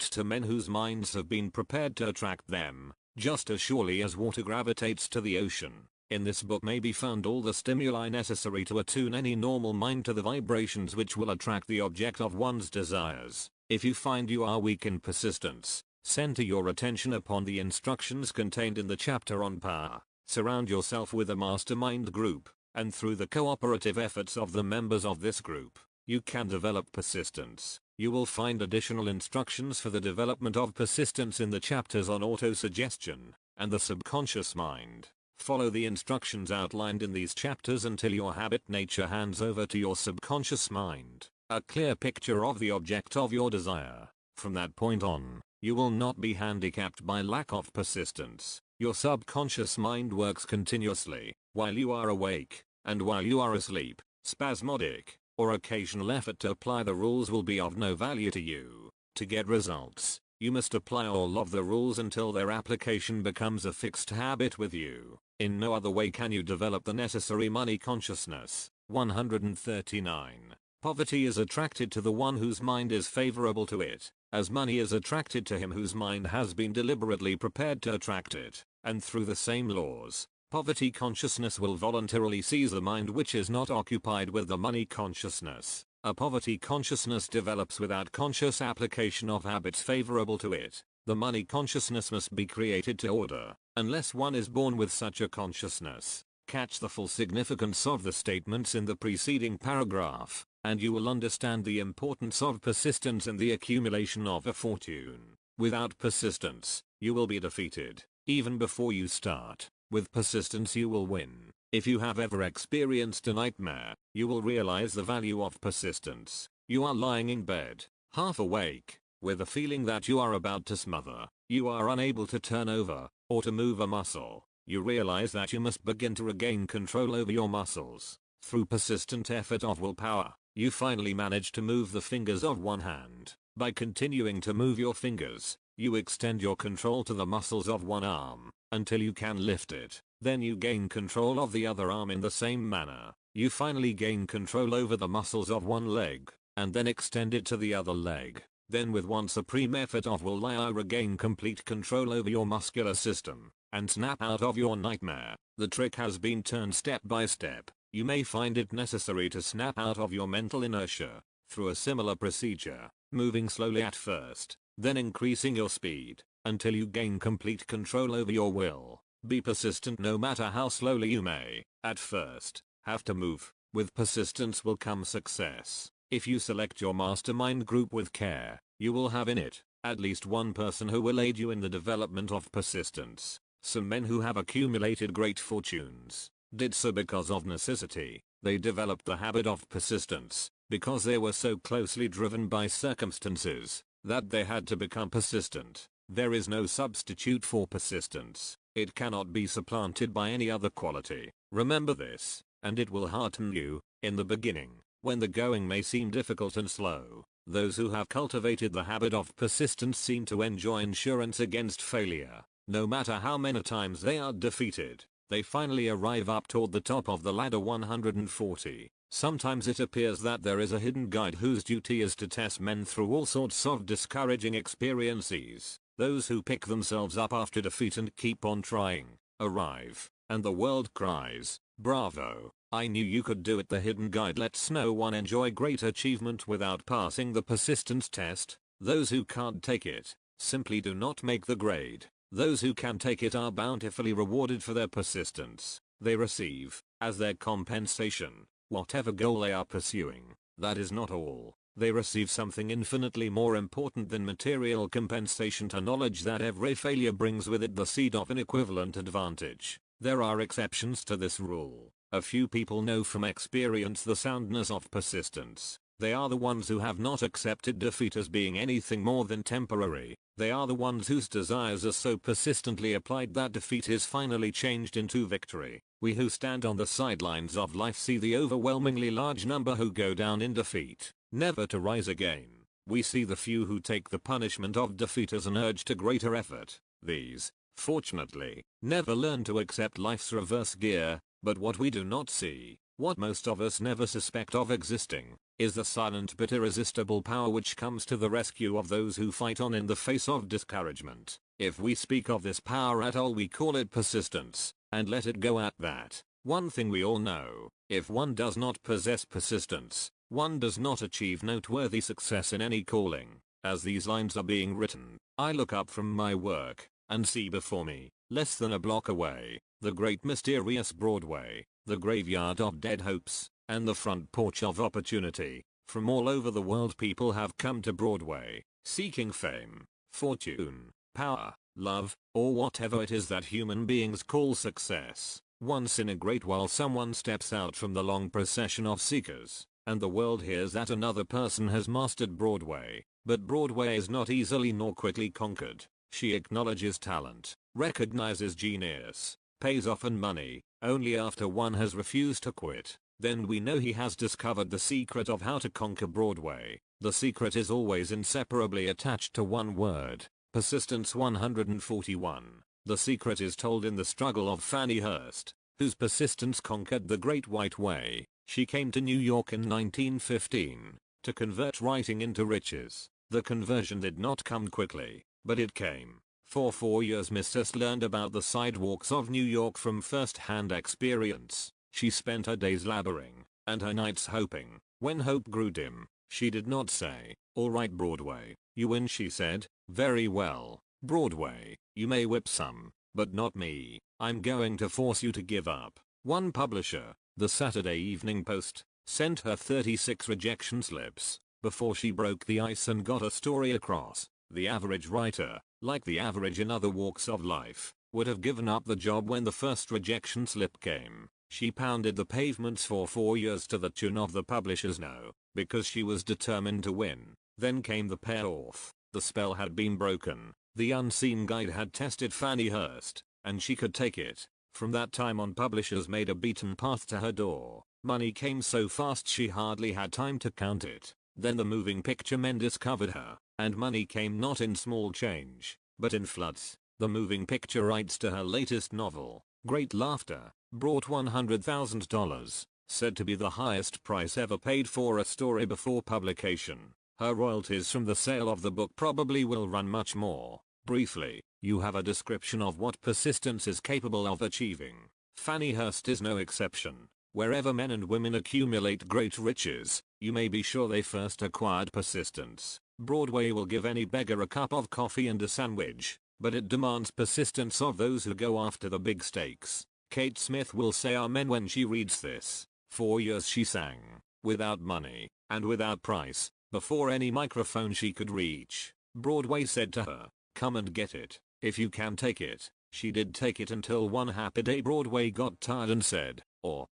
to men whose minds have been prepared to attract them, just as surely as water gravitates to the ocean. In this book may be found all the stimuli necessary to attune any normal mind to the vibrations which will attract the object of one's desires. If you find you are weak in persistence, center your attention upon the instructions contained in the chapter on power. Surround yourself with a mastermind group, and through the cooperative efforts of the members of this group, you can develop persistence. You will find additional instructions for the development of persistence in the chapters on autosuggestion and the subconscious mind. Follow the instructions outlined in these chapters until your habit nature hands over to your subconscious mind. a clear picture of the object of your desire. From that point on, you will not be handicapped by lack of persistence. Your subconscious mind works continuously, while you are awake, and while you are asleep. Spasmodic, or occasional effort to apply the rules will be of no value to you. To get results, you must apply all of the rules until their application becomes a fixed habit with you. In no other way can you develop the necessary money consciousness. 139. Poverty is attracted to the one whose mind is favorable to it, as money is attracted to him whose mind has been deliberately prepared to attract it, and through the same laws, poverty consciousness will voluntarily seize the mind which is not occupied with the money consciousness. A poverty consciousness develops without conscious application of habits favorable to it. The money consciousness must be created to order, unless one is born with such a consciousness. Catch the full significance of the statements in the preceding paragraph, and you will understand the importance of persistence in the accumulation of a fortune. Without persistence, you will be defeated, even before you start. With persistence you will win. If you have ever experienced a nightmare, you will realize the value of persistence. You are lying in bed, half awake, with a feeling that you are about to smother. You are unable to turn over, or to move a muscle. You realize that you must begin to regain control over your muscles. Through persistent effort of willpower, you finally manage to move the fingers of one hand. By continuing to move your fingers, you extend your control to the muscles of one arm, until you can lift it. Then you gain control of the other arm in the same manner. You finally gain control over the muscles of one leg, and then extend it to the other leg. Then with one supreme effort of will you regain complete control over your muscular system, and snap out of your nightmare. The trick has been turned step by step. You may find it necessary to snap out of your mental inertia, through a similar procedure, moving slowly at first, then increasing your speed, until you gain complete control over your will. Be persistent no matter how slowly you may, at first, have to move. With persistence will come success. If you select your mastermind group with care, you will have in it, at least one person who will aid you in the development of persistence. Some men who have accumulated great fortunes, did so because of necessity. They developed the habit of persistence, because they were so closely driven by circumstances, that they had to become persistent. There is no substitute for persistence. It cannot be supplanted by any other quality. Remember this, and it will hearten you. In the beginning, when the going may seem difficult and slow, those who have cultivated the habit of persistence seem to enjoy insurance against failure. No matter how many times they are defeated, they finally arrive up toward the top of the ladder. 140. Sometimes it appears that there is a hidden guide whose duty is to test men through all sorts of discouraging experiences. Those who pick themselves up after defeat and keep on trying, arrive, and the world cries, "Bravo, I knew you could do it." The hidden guide lets no one enjoy great achievement without passing the persistence test. Those who can't take it, simply do not make the grade. Those who can take it are bountifully rewarded for their persistence. They receive, as their compensation, whatever goal they are pursuing. That is not all. They receive something infinitely more important than material compensation, to knowledge that every failure brings with it the seed of an equivalent advantage. There are exceptions to this rule. A few people know from experience the soundness of persistence. They are the ones who have not accepted defeat as being anything more than temporary. They are the ones whose desires are so persistently applied that defeat is finally changed into victory. We who stand on the sidelines of life see the overwhelmingly large number who go down in defeat, never to rise again. We see the few who take the punishment of defeat as an urge to greater effort. These, fortunately, never learn to accept life's reverse gear. But what we do not see, what most of us never suspect of existing, is the silent but irresistible power which comes to the rescue of those who fight on in the face of discouragement. If we speak of this power at all, we call it persistence, and let it go at that. One thing we all know, if one does not possess persistence, one does not achieve noteworthy success in any calling. As these lines are being written, I look up from my work, and see before me, less than a block away, the great mysterious Broadway, the graveyard of dead hopes, and the front porch of opportunity. From all over the world people have come to Broadway, seeking fame, fortune, power, love, or whatever it is that human beings call success. Once in a great while someone steps out from the long procession of seekers, and the world hears that another person has mastered Broadway. But Broadway is not easily nor quickly conquered. She acknowledges talent, recognizes genius, pays often money, only after one has refused to quit. Then we know he has discovered the secret of how to conquer Broadway. The secret is always inseparably attached to one word: persistence. 141. The secret is told in the struggle of Fannie Hurst, whose persistence conquered the Great White Way. She came to New York in 1915 to convert writing into riches. The conversion did not come quickly, but it came. For 4 years Miss Hurst learned about the sidewalks of New York from first-hand experience. She spent her days laboring, and her nights hoping. When hope grew dim, she did not say, "All right Broadway, you win," she said, "Very well, Broadway, you may whip some, but not me. I'm going to force you to give up." One publisher, the Saturday Evening Post, sent her 36 rejection slips before she broke the ice and got a story across. The average writer, like the average in other walks of life, would have given up the job when the first rejection slip came. She pounded the pavements for 4 years to the tune of the publisher's no, because she was determined to win. Then came the payoff. The spell had been broken. The unseen guide had tested Fannie Hurst, and she could take it. From that time on, publishers made a beaten path to her door. Money came so fast she hardly had time to count it. Then the moving picture men discovered her, and money came not in small change, but in floods. The moving picture rights to her latest novel, Great Laughter, brought $100,000, said to be the highest price ever paid for a story before publication. Her royalties from the sale of the book probably will run much more. Briefly, you have a description of what persistence is capable of achieving. Fannie Hurst is no exception. Wherever men and women accumulate great riches, you may be sure they first acquired persistence. Broadway will give any beggar a cup of coffee and a sandwich, but it demands persistence of those who go after the big stakes. Kate Smith will say amen when she reads this. 4 years she sang, without money, and without price, before any microphone she could reach. Broadway said to her, "Come and get it, if you can take it." She did take it until one happy day Broadway got tired and said,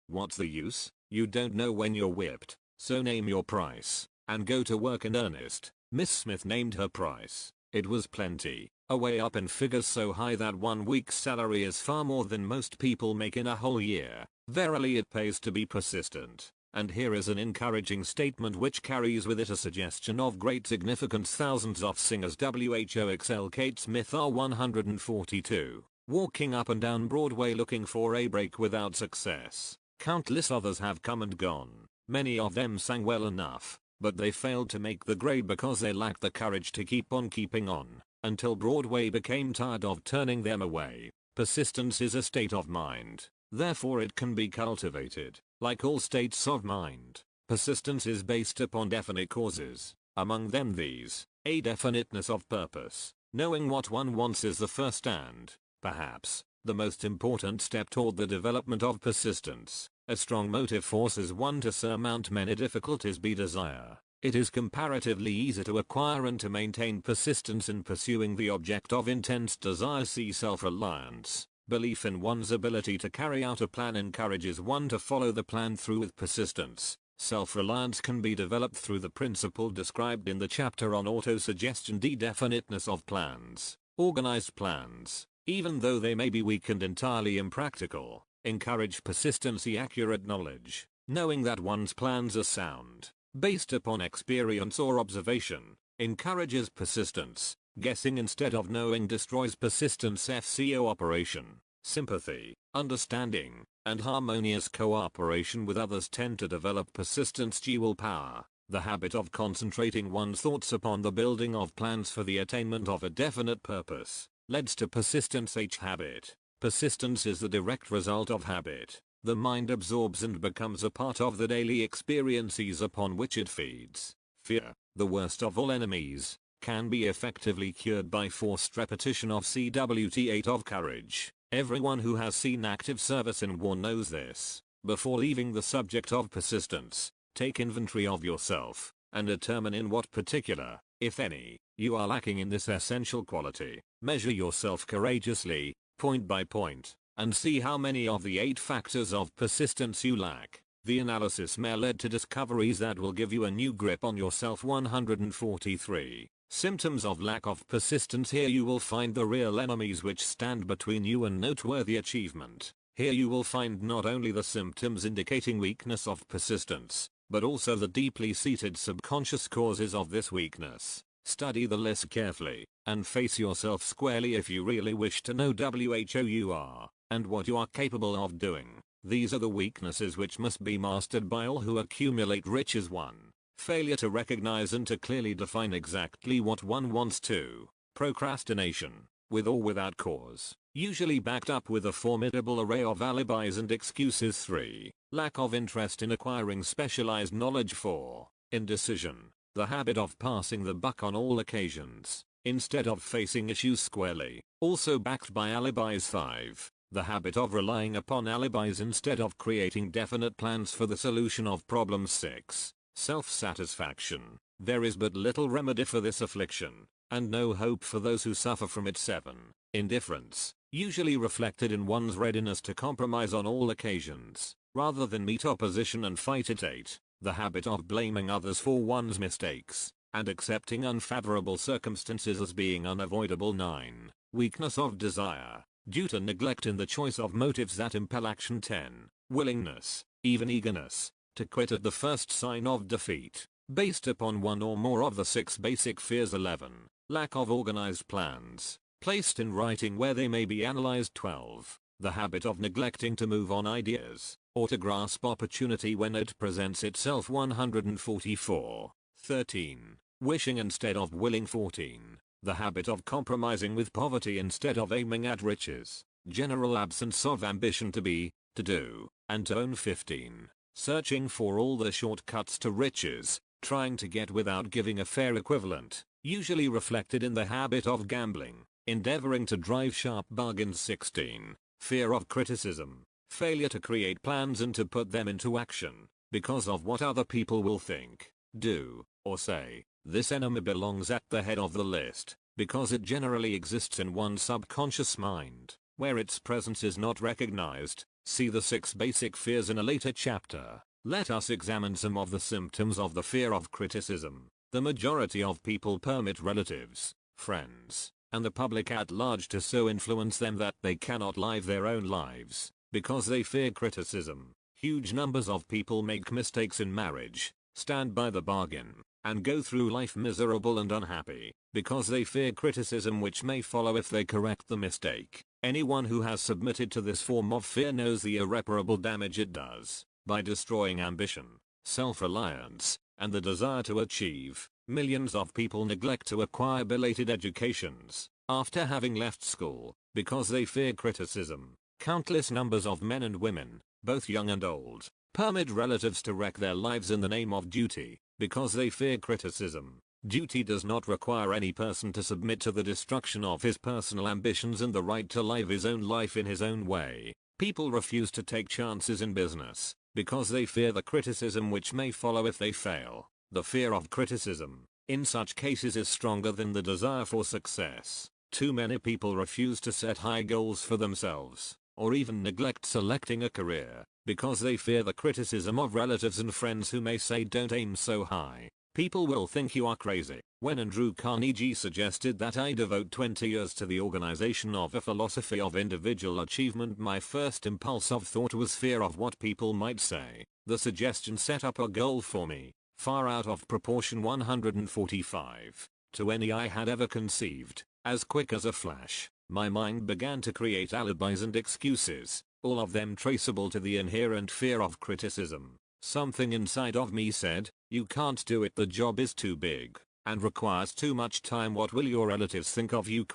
"What's the use? You don't know when you're whipped, so name your price, and go to work in earnest." Miss Smith named her price. It was plenty, away up in figures so high that 1 week's salary is far more than most people make in a whole year. Verily it pays to be persistent. And here is an encouraging statement which carries with it a suggestion of great significance. Thousands of singers WHOXL Kate Smith are 142, walking up and down Broadway looking for a break without success. Countless others have come and gone. Many of them sang well enough, but they failed to make the grade because they lacked the courage to keep on keeping on, until Broadway became tired of turning them away. Persistence is a state of mind. Therefore it can be cultivated. Like all states of mind, persistence is based upon definite causes, among them these: a definiteness of purpose. Knowing what one wants is the first and, perhaps, the most important step toward the development of persistence. A strong motive forces one to surmount many difficulties. Desire. It is comparatively easy to acquire and to maintain persistence in pursuing the object of intense desire. See self-reliance. Belief in one's ability to carry out a plan encourages one to follow the plan through with persistence. Self-reliance can be developed through the principle described in the chapter on autosuggestion. Definiteness of plans. Organized plans, even though they may be weak and entirely impractical, encourage persistency. Accurate knowledge, knowing that one's plans are sound, based upon experience or observation, encourages persistence. Guessing instead of knowing destroys persistence. Cooperation, sympathy, understanding, and harmonious cooperation with others tend to develop persistence. Willpower, the habit of concentrating one's thoughts upon the building of plans for the attainment of a definite purpose, leads to persistence. Habit. Persistence is the direct result of habit. The mind absorbs and becomes a part of the daily experiences upon which it feeds. Fear, the worst of all enemies, can be effectively cured by forced repetition of CWT 8 of courage. Everyone who has seen active service in war knows this. Before leaving the subject of persistence, take inventory of yourself, and determine in what particular, if any, you are lacking in this essential quality. Measure yourself courageously, point by point, and see how many of the 8 factors of persistence you lack. The analysis may lead to discoveries that will give you a new grip on yourself. 143. Symptoms of lack of persistence. Here you will find the real enemies which stand between you and noteworthy achievement. Here you will find not only the symptoms indicating weakness of persistence, but also the deeply seated subconscious causes of this weakness. Study the list carefully, and face yourself squarely if you really wish to know who you are, and what you are capable of doing. These are the weaknesses which must be mastered by all who accumulate riches. 1. Failure to recognize and to clearly define exactly what one wants to. Procrastination, with or without cause, usually backed up with a formidable array of alibis and excuses. 3. Lack of interest in acquiring specialized knowledge. 4. Indecision, the habit of passing the buck on all occasions, instead of facing issues squarely, also backed by alibis. 5. The habit of relying upon alibis instead of creating definite plans for the solution of problems. 6. Self-satisfaction, there is but little remedy for this affliction, and no hope for those who suffer from it. 7. Indifference, usually reflected in one's readiness to compromise on all occasions, rather than meet opposition and fight it. 8. The habit of blaming others for one's mistakes, and accepting unfavorable circumstances as being unavoidable. 9. Weakness of desire, due to neglect in the choice of motives that impel action. 10. Willingness, even eagerness, to quit at the first sign of defeat, based upon one or more of the 6 basic fears. 11. Lack of organized plans, placed in writing where they may be analyzed. 12. The habit of neglecting to move on ideas, or to grasp opportunity when it presents itself. 144. 13. Wishing instead of willing. 14. The habit of compromising with poverty instead of aiming at riches, general absence of ambition to be, to do, and to own. 15. Searching for all the shortcuts to riches, trying to get without giving a fair equivalent, usually reflected in the habit of gambling, endeavoring to drive sharp bargains. 16. Fear of criticism, failure to create plans and to put them into action, because of what other people will think, do, or say. This enemy belongs at the head of the list, because it generally exists in one's subconscious mind, where its presence is not recognized. See the 6 basic fears in a later chapter. Let us examine some of the symptoms of the fear of criticism. The majority of people permit relatives, friends, and the public at large to so influence them that they cannot live their own lives, because they fear criticism. Huge numbers of people make mistakes in marriage, stand by the bargain, and go through life miserable and unhappy, because they fear criticism which may follow if they correct the mistake. Anyone who has submitted to this form of fear knows the irreparable damage it does, by destroying ambition, self-reliance, and the desire to achieve. Millions of people neglect to acquire belated educations, after having left school, because they fear criticism. Countless numbers of men and women, both young and old, permit relatives to wreck their lives in the name of duty, because they fear criticism. Duty does not require any person to submit to the destruction of his personal ambitions and the right to live his own life in his own way. People refuse to take chances in business, because they fear the criticism which may follow if they fail. The fear of criticism, in such cases, is stronger than the desire for success. Too many people refuse to set high goals for themselves, or even neglect selecting a career, because they fear the criticism of relatives and friends who may say, "Don't aim so high. People will think you are crazy." When Andrew Carnegie suggested that I devote 20 years to the organization of a philosophy of individual achievement, my first impulse of thought was fear of what people might say. The suggestion set up a goal for me, far out of proportion. 145, to any I had ever conceived. As quick as a flash, my mind began to create alibis and excuses, all of them traceable to the inherent fear of criticism. Something inside of me said, "You can't do it, the job is too big, and requires too much time. What will your relatives think of you?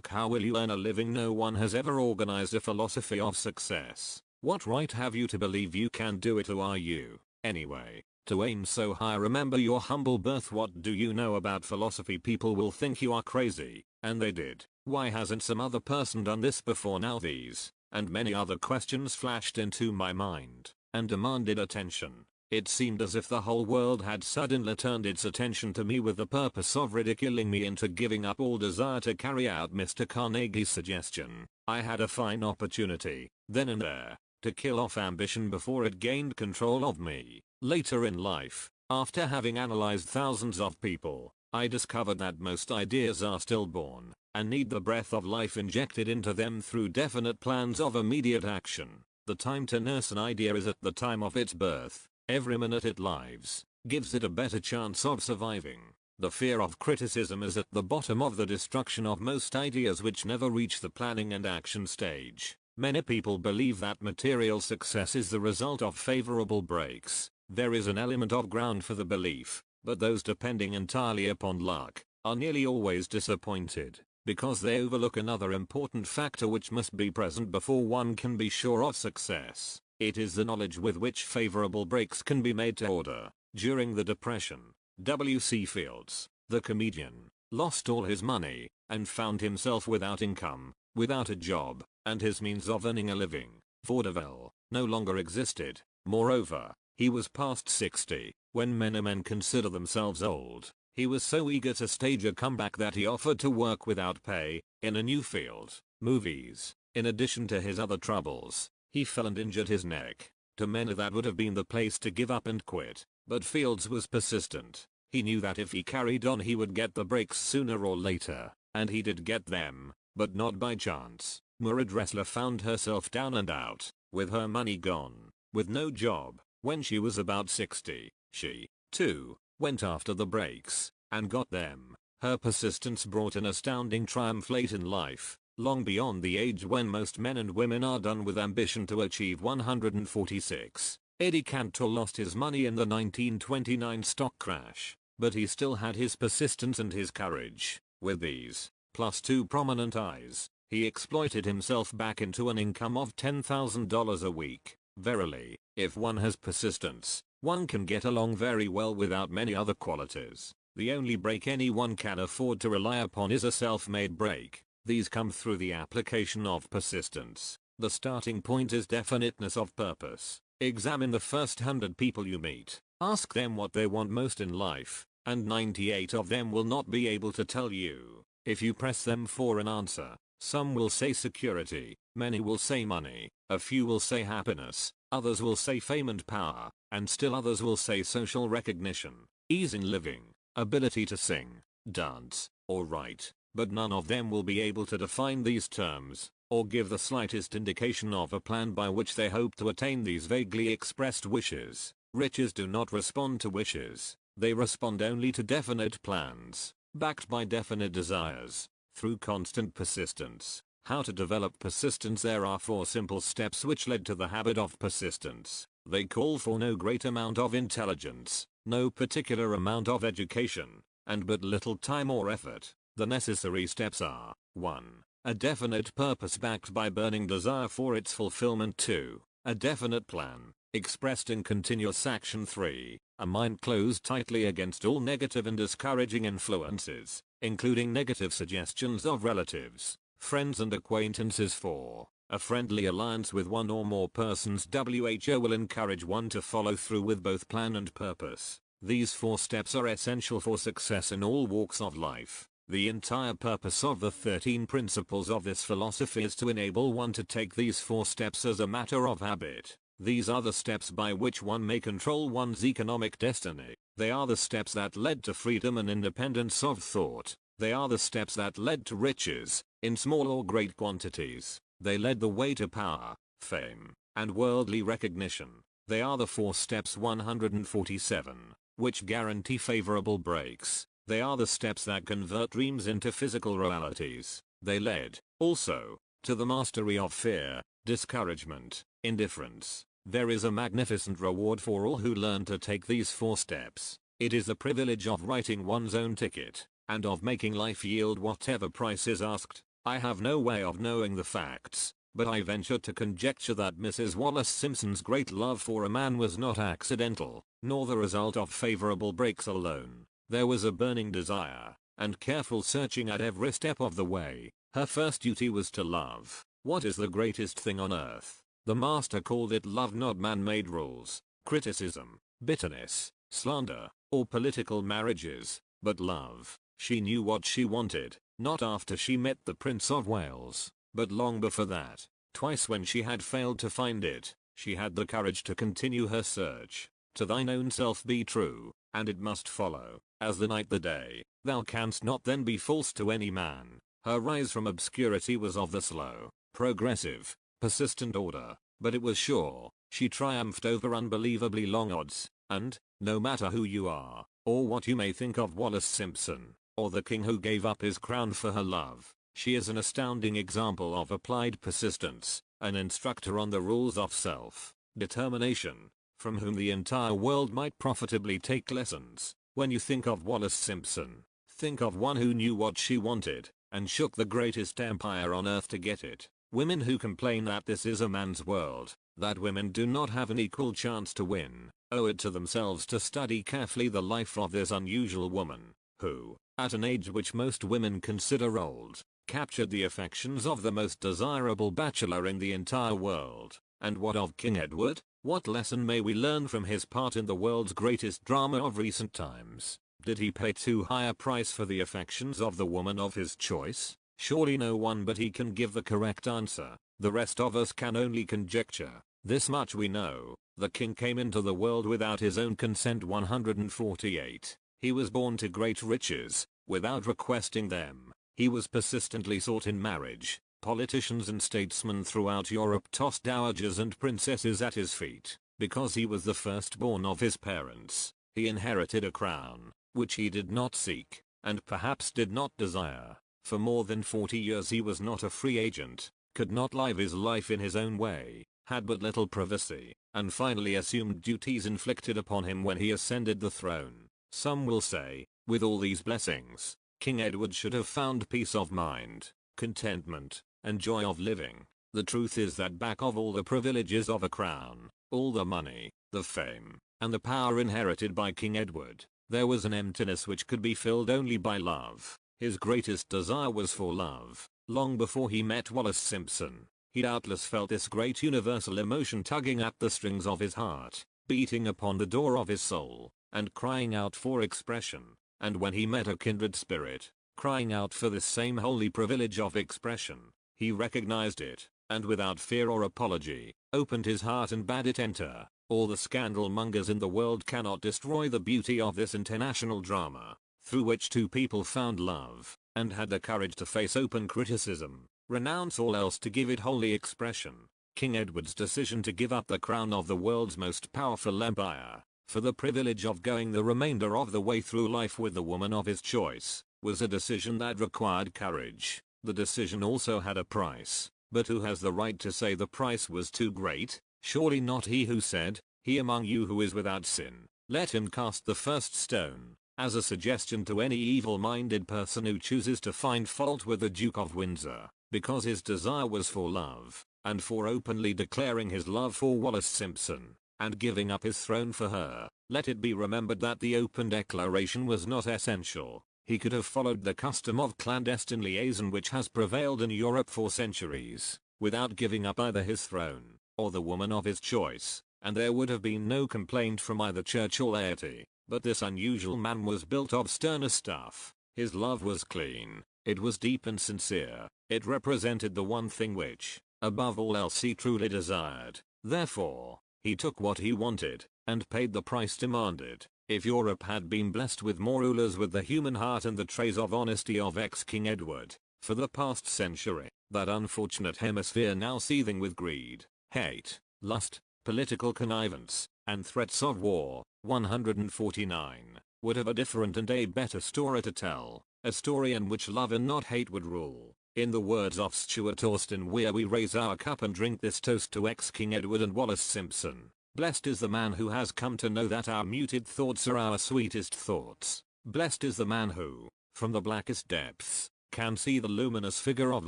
How will you earn a living? No one has ever organized a philosophy of success. What right have you to believe you can do it? Who are you, anyway, to aim so high? Remember your humble birth. What do you know about philosophy? People will think you are crazy, and they did. Why hasn't some other person done this before now?" These, and many other questions flashed into my mind, and demanded attention. It seemed as if the whole world had suddenly turned its attention to me with the purpose of ridiculing me into giving up all desire to carry out Mr. Carnegie's suggestion. I had a fine opportunity, then and there, to kill off ambition before it gained control of me. Later in life, after having analyzed thousands of people, I discovered that most ideas are stillborn and need the breath of life injected into them through definite plans of immediate action. The time to nurse an idea is at the time of its birth. Every minute it lives gives it a better chance of surviving. The fear of criticism is at the bottom of the destruction of most ideas which never reach the planning and action stage. Many people believe that material success is the result of favorable breaks. There is an element of ground for the belief, but those depending entirely upon luck are nearly always disappointed, because they overlook another important factor which must be present before one can be sure of success. It is the knowledge with which favorable breaks can be made to order. During the Depression, W.C. Fields, the comedian, lost all his money and found himself without income, without a job, and his means of earning a living, vaudeville, no longer existed. Moreover, he was past 60. When many men consider themselves old, he was so eager to stage a comeback that he offered to work without pay in a new field, movies. In addition to his other troubles, he fell and injured his neck. To many that would have been the place to give up and quit, but Fields was persistent. He knew that if he carried on he would get the breaks sooner or later, and he did get them, but not by chance. Murray Dressler found herself down and out, with her money gone, with no job. When she was about 60, she, too, went after the breaks, and got them. Her persistence brought an astounding triumph late in life, long beyond the age when most men and women are done with ambition to achieve 146. Eddie Cantor lost his money in the 1929 stock crash, but he still had his persistence and his courage. With these, plus 2 prominent eyes, he exploited himself back into an income of $10,000 a week. Verily, if one has persistence, one can get along very well without many other qualities. The only break anyone can afford to rely upon is a self-made break. These come through the application of persistence. The starting point is definiteness of purpose. Examine the first 100 people you meet. Ask them what they want most in life, and 98 of them will not be able to tell you. If you press them for an answer, some will say security, many will say money, a few will say happiness, others will say fame and power, and still others will say social recognition, ease in living, ability to sing, dance, or write. But none of them will be able to define these terms, or give the slightest indication of a plan by which they hope to attain these vaguely expressed wishes. Riches do not respond to wishes, they respond only to definite plans, backed by definite desires, through constant persistence. How to develop persistence? There are 4 simple steps which led to the habit of persistence. They call for no great amount of intelligence, no particular amount of education, and but little time or effort. The necessary steps are: 1. A definite purpose backed by burning desire for its fulfillment. 2. A definite plan, expressed in continuous action. 3. A mind closed tightly against all negative and discouraging influences, including negative suggestions of relatives, friends and acquaintances. 4. A friendly alliance with one or more persons. WHO will encourage one to follow through with both plan and purpose. These 4 steps are essential for success in all walks of life. The entire purpose of the 13 principles of this philosophy is to enable one to take these 4 steps as a matter of habit. These are the steps by which one may control one's economic destiny. They are the steps that led to freedom and independence of thought. They are the steps that led to riches, in small or great quantities. They led the way to power, fame, and worldly recognition. They are the 4 steps 147, which guarantee favorable breaks. They are the steps that convert dreams into physical realities. They led, also, to the mastery of fear, discouragement, indifference. There is a magnificent reward for all who learn to take these 4 steps. It is the privilege of writing one's own ticket, and of making life yield whatever price is asked. I have no way of knowing the facts, but I venture to conjecture that Mrs. Wallace Simpson's great love for a man was not accidental, nor the result of favorable breaks alone. There was a burning desire, and careful searching at every step of the way. Her first duty was to love. What is the greatest thing on earth? The master called it love, not man-made rules, criticism, bitterness, slander, or political marriages, but love. She knew what she wanted, not after she met the Prince of Wales, but long before that. Twice when she had failed to find it, she had the courage to continue her search. To thine own self be true, and it must follow, as the night the day, thou canst not then be false to any man. Her rise from obscurity was of the slow, progressive, persistent order, but it was sure. She triumphed over unbelievably long odds, and, no matter who you are, or what you may think of Wallace Simpson, or the king who gave up his crown for her love, she is an astounding example of applied persistence, an instructor on the rules of self-determination, from whom the entire world might profitably take lessons. When you think of Wallace Simpson, think of one who knew what she wanted, and shook the greatest empire on earth to get it. Women who complain that this is a man's world, that women do not have an equal chance to win, owe it to themselves to study carefully the life of this unusual woman, who, at an age which most women consider old, captured the affections of the most desirable bachelor in the entire world. And what of King Edward? What lesson may we learn from his part in the world's greatest drama of recent times? Did he pay too high a price for the affections of the woman of his choice? Surely no one but he can give the correct answer. The rest of us can only conjecture. This much we know: the king came into the world without his own consent. 148. He was born to great riches, without requesting them. He was persistently sought in marriage. Politicians and statesmen throughout Europe tossed dowagers and princesses at his feet, because he was the firstborn of his parents. He inherited a crown, which he did not seek, and perhaps did not desire. For more than 40 years he was not a free agent, could not live his life in his own way, had but little privacy, and finally assumed duties inflicted upon him when he ascended the throne. Some will say, with all these blessings, King Edward should have found peace of mind, contentment, and joy of living. The truth is that back of all the privileges of a crown, all the money, the fame, and the power inherited by King Edward, there was an emptiness which could be filled only by love. His greatest desire was for love. Long before he met Wallace Simpson, he doubtless felt this great universal emotion tugging at the strings of his heart, beating upon the door of his soul, and crying out for expression. And when he met a kindred spirit, crying out for this same holy privilege of expression, he recognized it, and without fear or apology, opened his heart and bade it enter. All the scandal mongers in the world cannot destroy the beauty of this international drama, through which two people found love, and had the courage to face open criticism, renounce all else to give it holy expression. King Edward's decision to give up the crown of the world's most powerful empire, for the privilege of going the remainder of the way through life with the woman of his choice, was a decision that required courage. The decision also had a price, but who has the right to say the price was too great? Surely not he who said, "He among you who is without sin, let him cast the first stone," as a suggestion to any evil-minded person who chooses to find fault with the Duke of Windsor, because his desire was for love, and for openly declaring his love for Wallace Simpson, and giving up his throne for her. Let it be remembered that the open declaration was not essential. He could have followed the custom of clandestine liaison which has prevailed in Europe for centuries, without giving up either his throne, or the woman of his choice, and there would have been no complaint from either church or laity. But this unusual man was built of sterner stuff. His love was clean, it was deep and sincere, it represented the one thing which, above all else, he truly desired. Therefore, he took what he wanted, and paid the price demanded. If Europe had been blessed with more rulers with the human heart and the traits of honesty of ex-King Edward, for the past century, that unfortunate hemisphere now seething with greed, hate, lust, political connivance, and threats of war, 149, would have a different and a better story to tell, a story in which love and not hate would rule. In the words of Stuart Austin, we raise our cup and drink this toast to ex-King Edward and Wallace Simpson. Blessed is the man who has come to know that our muted thoughts are our sweetest thoughts. Blessed is the man who, from the blackest depths, can see the luminous figure of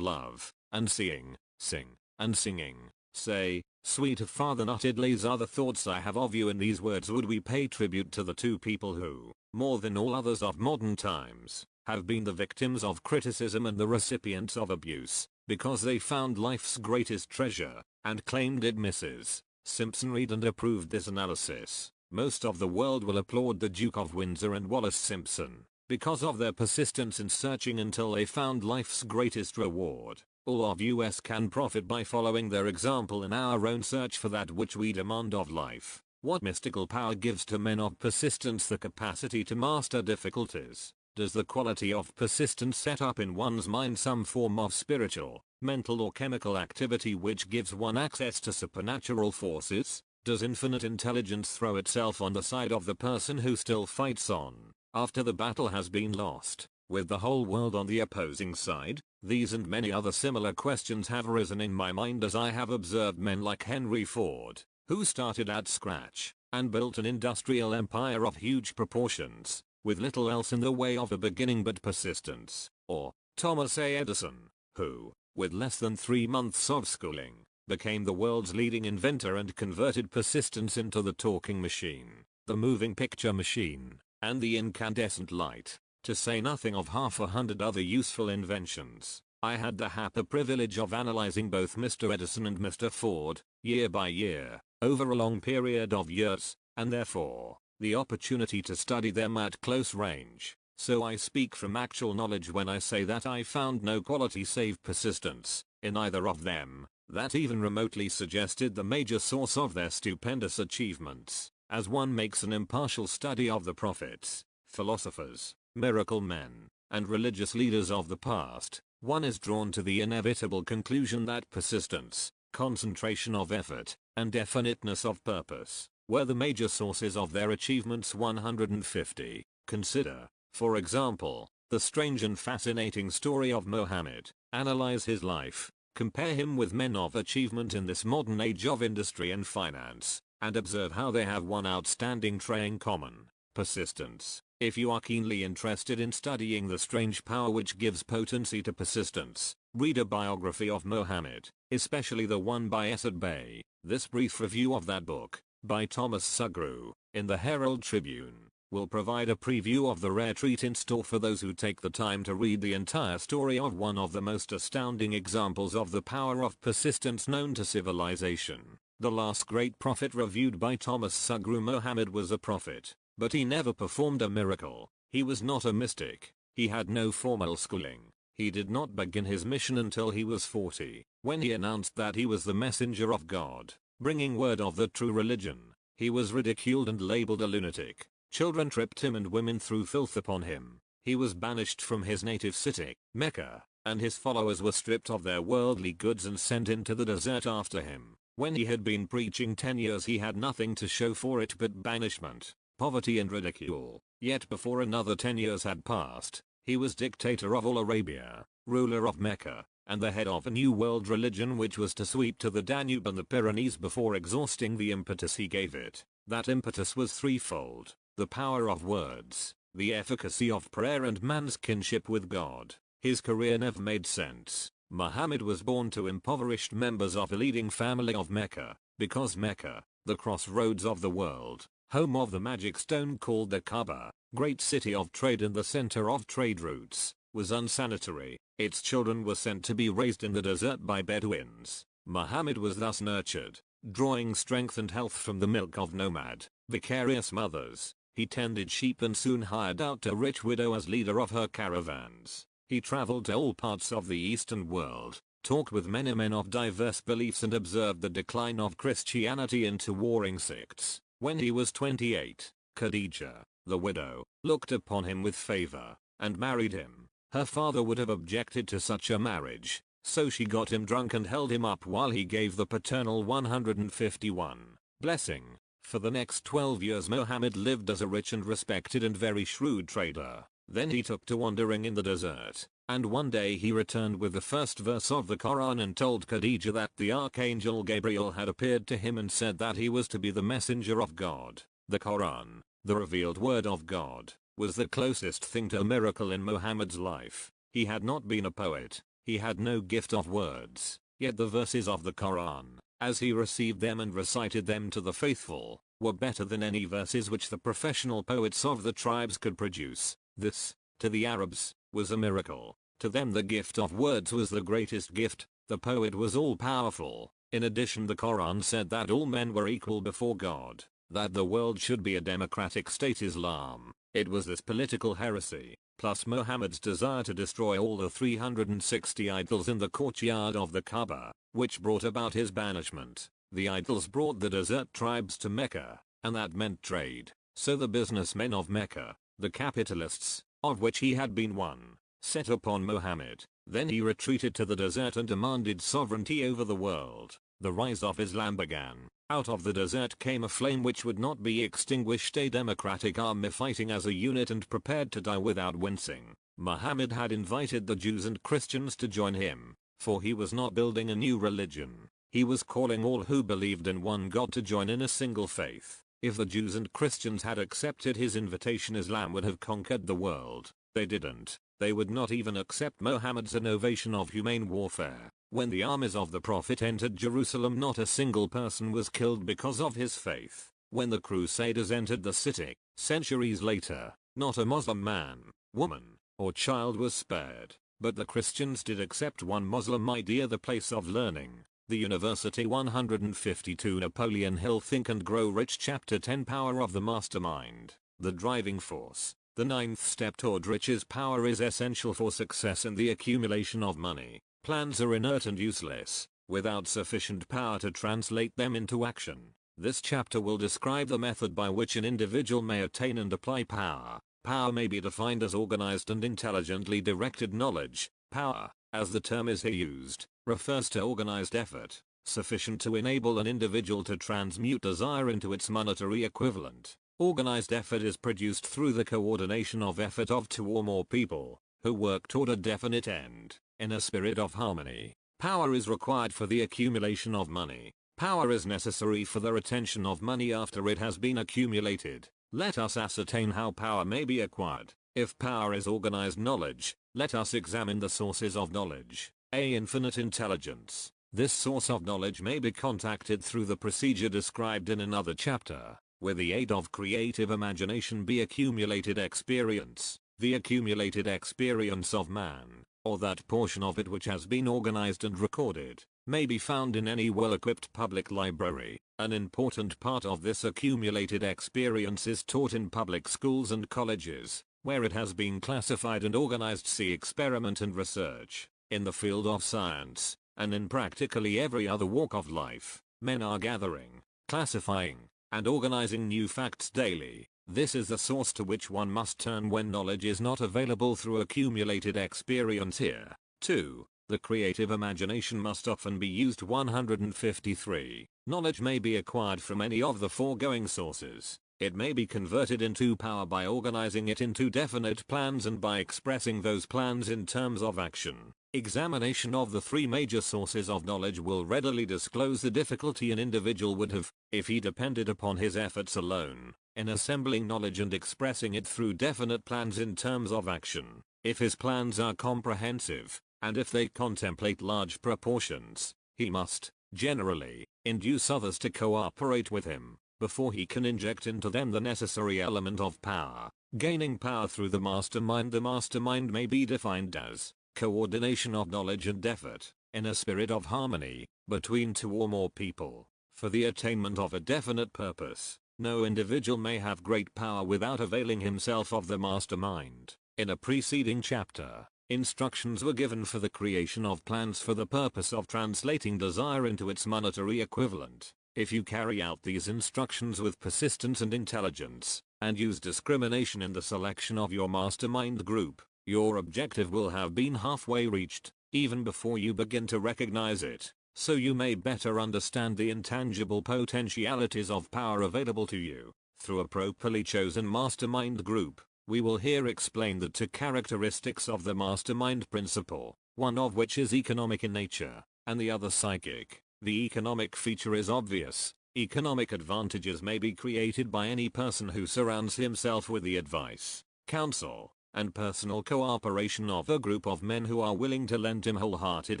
love, and seeing, sing, and singing, say, "Sweet Father, not idly's are the thoughts I have of you." In these words would we pay tribute to the two people who, more than all others of modern times, have been the victims of criticism and the recipients of abuse, because they found life's greatest treasure, and claimed it. Mrs. Simpson read and approved this analysis. Most of the world will applaud the Duke of Windsor and Wallace Simpson, because of their persistence in searching until they found life's greatest reward. All of us can profit by following their example in our own search for that which we demand of life. What mystical power gives to men of persistence the capacity to master difficulties? Does the quality of persistence set up in one's mind some form of spiritual, mental or chemical activity which gives one access to supernatural forces? Does infinite intelligence throw itself on the side of the person who still fights on, after the battle has been lost, with the whole world on the opposing side? These and many other similar questions have arisen in my mind as I have observed men like Henry Ford, who started at scratch, and built an industrial empire of huge proportions, with little else in the way of a beginning but persistence, or Thomas A. Edison, who, with less than 3 months of schooling, became the world's leading inventor and converted persistence into the talking machine, the moving picture machine, and the incandescent light, to say nothing of 100 other useful inventions. I had the happy privilege of analyzing both Mr. Edison and Mr. Ford, year by year, over a long period of years, and therefore, the opportunity to study them at close range. So I speak from actual knowledge when I say that I found no quality save persistence, in either of them, that even remotely suggested the major source of their stupendous achievements. As one makes an impartial study of the prophets, philosophers, miracle men, and religious leaders of the past, one is drawn to the inevitable conclusion that persistence, concentration of effort, and definiteness of purpose were the major sources of their achievements. 150. Consider, for example, the strange and fascinating story of Muhammad. Analyze his life, compare him with men of achievement in this modern age of industry and finance, and observe how they have one outstanding trait in common: persistence. If you are keenly interested in studying the strange power which gives potency to persistence, read a biography of Muhammad, especially the one by Esad Bey. This brief review of that book, by Thomas Sugru, in the Herald Tribune, will provide a preview of the rare treat in store for those who take the time to read the entire story of one of the most astounding examples of the power of persistence known to civilization. The last great prophet reviewed by Thomas Sugru. Muhammad was a prophet, but he never performed a miracle. He was not a mystic. He had no formal schooling. He did not begin his mission until he was 40, when he announced that he was the messenger of God, bringing word of the true religion. He was ridiculed and labeled a lunatic. Children tripped him and women threw filth upon him. He was banished from his native city, Mecca, and his followers were stripped of their worldly goods and sent into the desert after him. When he had been preaching 10 years, he had nothing to show for it but banishment, poverty and ridicule. Yet before another 10 years had passed, he was dictator of all Arabia, ruler of Mecca, and the head of a new world religion which was to sweep to the Danube and the Pyrenees before exhausting the impetus he gave it. That impetus was threefold: the power of words, the efficacy of prayer, and man's kinship with God. His career never made sense. Muhammad was born to impoverished members of a leading family of Mecca, because Mecca, the crossroads of the world, home of the magic stone called the Kaaba, great city of trade and the center of trade routes, was unsanitary. Its children were sent to be raised in the desert by Bedouins. Muhammad was thus nurtured, drawing strength and health from the milk of nomad, vicarious mothers. He tended sheep and soon hired out a rich widow as leader of her caravans. He traveled to all parts of the Eastern world, talked with many men of diverse beliefs, and observed the decline of Christianity into warring sects. When he was 28, Khadijah, the widow, looked upon him with favor, and married him. Her father would have objected to such a marriage, so she got him drunk and held him up while he gave the paternal 151 blessing. For the next 12 years Muhammad lived as a rich and respected and very shrewd trader. Then he took to wandering in the desert, and one day he returned with the first verse of the Quran and told Khadijah that the Archangel Gabriel had appeared to him and said that he was to be the messenger of God. The Quran, the revealed word of God, was the closest thing to a miracle in Muhammad's life. He had not been a poet, he had no gift of words, yet the verses of the Quran, as he received them and recited them to the faithful, were better than any verses which the professional poets of the tribes could produce. This, to the Arabs, was a miracle. To them the gift of words was the greatest gift. The poet was all-powerful. In addition, the Quran said that all men were equal before God, that the world should be a democratic state. Islam, It was this political heresy, plus Muhammad's desire to destroy all the 360 idols in the courtyard of the Kaaba, which brought about his banishment. The idols brought the desert tribes to Mecca, and that meant trade. So the businessmen of Mecca, the capitalists, of which he had been one, set upon Muhammad. Then he retreated to the desert and demanded sovereignty over the world. The rise of Islam began. Out of the desert came a flame which would not be extinguished, a democratic army fighting as a unit and prepared to die without wincing. Muhammad had invited the Jews and Christians to join him, for he was not building a new religion. He was calling all who believed in one God to join in a single faith. If the Jews and Christians had accepted his invitation, Islam would have conquered the world. They didn't. They would not even accept Muhammad's innovation of humane warfare. When the armies of the Prophet entered Jerusalem, not a single person was killed because of his faith. When the Crusaders entered the city, centuries later, not a Muslim man, woman, or child was spared. But the Christians did accept one Muslim idea, the place of learning. The University 152 Napoleon Hill Think and Grow Rich Chapter 10 Power of the Mastermind. The driving force. The ninth step toward riches. Power is essential for success in the accumulation of money. Plans are inert and useless, without sufficient power to translate them into action. This chapter will describe the method by which an individual may attain and apply power. Power may be defined as organized and intelligently directed knowledge. Power, as the term is here used, refers to organized effort, sufficient to enable an individual to transmute desire into its monetary equivalent. Organized effort is produced through the coordination of effort of two or more people, who work toward a definite end, in a spirit of harmony. Power is required for the accumulation of money. Power is necessary for the retention of money after it has been accumulated. Let us ascertain how power may be acquired. If power is organized knowledge, let us examine the sources of knowledge. A. Infinite intelligence. This source of knowledge may be contacted through the procedure described in another chapter. With the aid of creative imagination, be accumulated experience. The accumulated experience of man, or that portion of it which has been organized and recorded, may be found in any well-equipped public library. An important part of this accumulated experience is taught in public schools and colleges, where it has been classified and organized. See experiment and research. In the field of science, and in practically every other walk of life, men are gathering, classifying, and organizing new facts daily. This is the source to which one must turn when knowledge is not available through accumulated experience here. 2. The creative imagination must often be used. 153. Knowledge may be acquired from any of the foregoing sources. It may be converted into power by organizing it into definite plans and by expressing those plans in terms of action. Examination of the three major sources of knowledge will readily disclose the difficulty an individual would have, if he depended upon his efforts alone, in assembling knowledge and expressing it through definite plans in terms of action. If his plans are comprehensive, and if they contemplate large proportions, he must, generally, induce others to cooperate with him, before he can inject into them the necessary element of power. Gaining power through the mastermind. The mastermind may be defined as coordination of knowledge and effort, in a spirit of harmony, between two or more people, for the attainment of a definite purpose. No individual may have great power without availing himself of the mastermind. In a preceding chapter, instructions were given for the creation of plans for the purpose of translating desire into its monetary equivalent. If you carry out these instructions with persistence and intelligence, and use discrimination in the selection of your mastermind group, your objective will have been halfway reached, even before you begin to recognize it. So you may better understand the intangible potentialities of power available to you. Through a properly chosen mastermind group, we will here explain the two characteristics of the mastermind principle, one of which is economic in nature, and the other psychic. The economic feature is obvious. Economic advantages may be created by any person who surrounds himself with the advice, counsel, and personal cooperation of a group of men who are willing to lend him wholehearted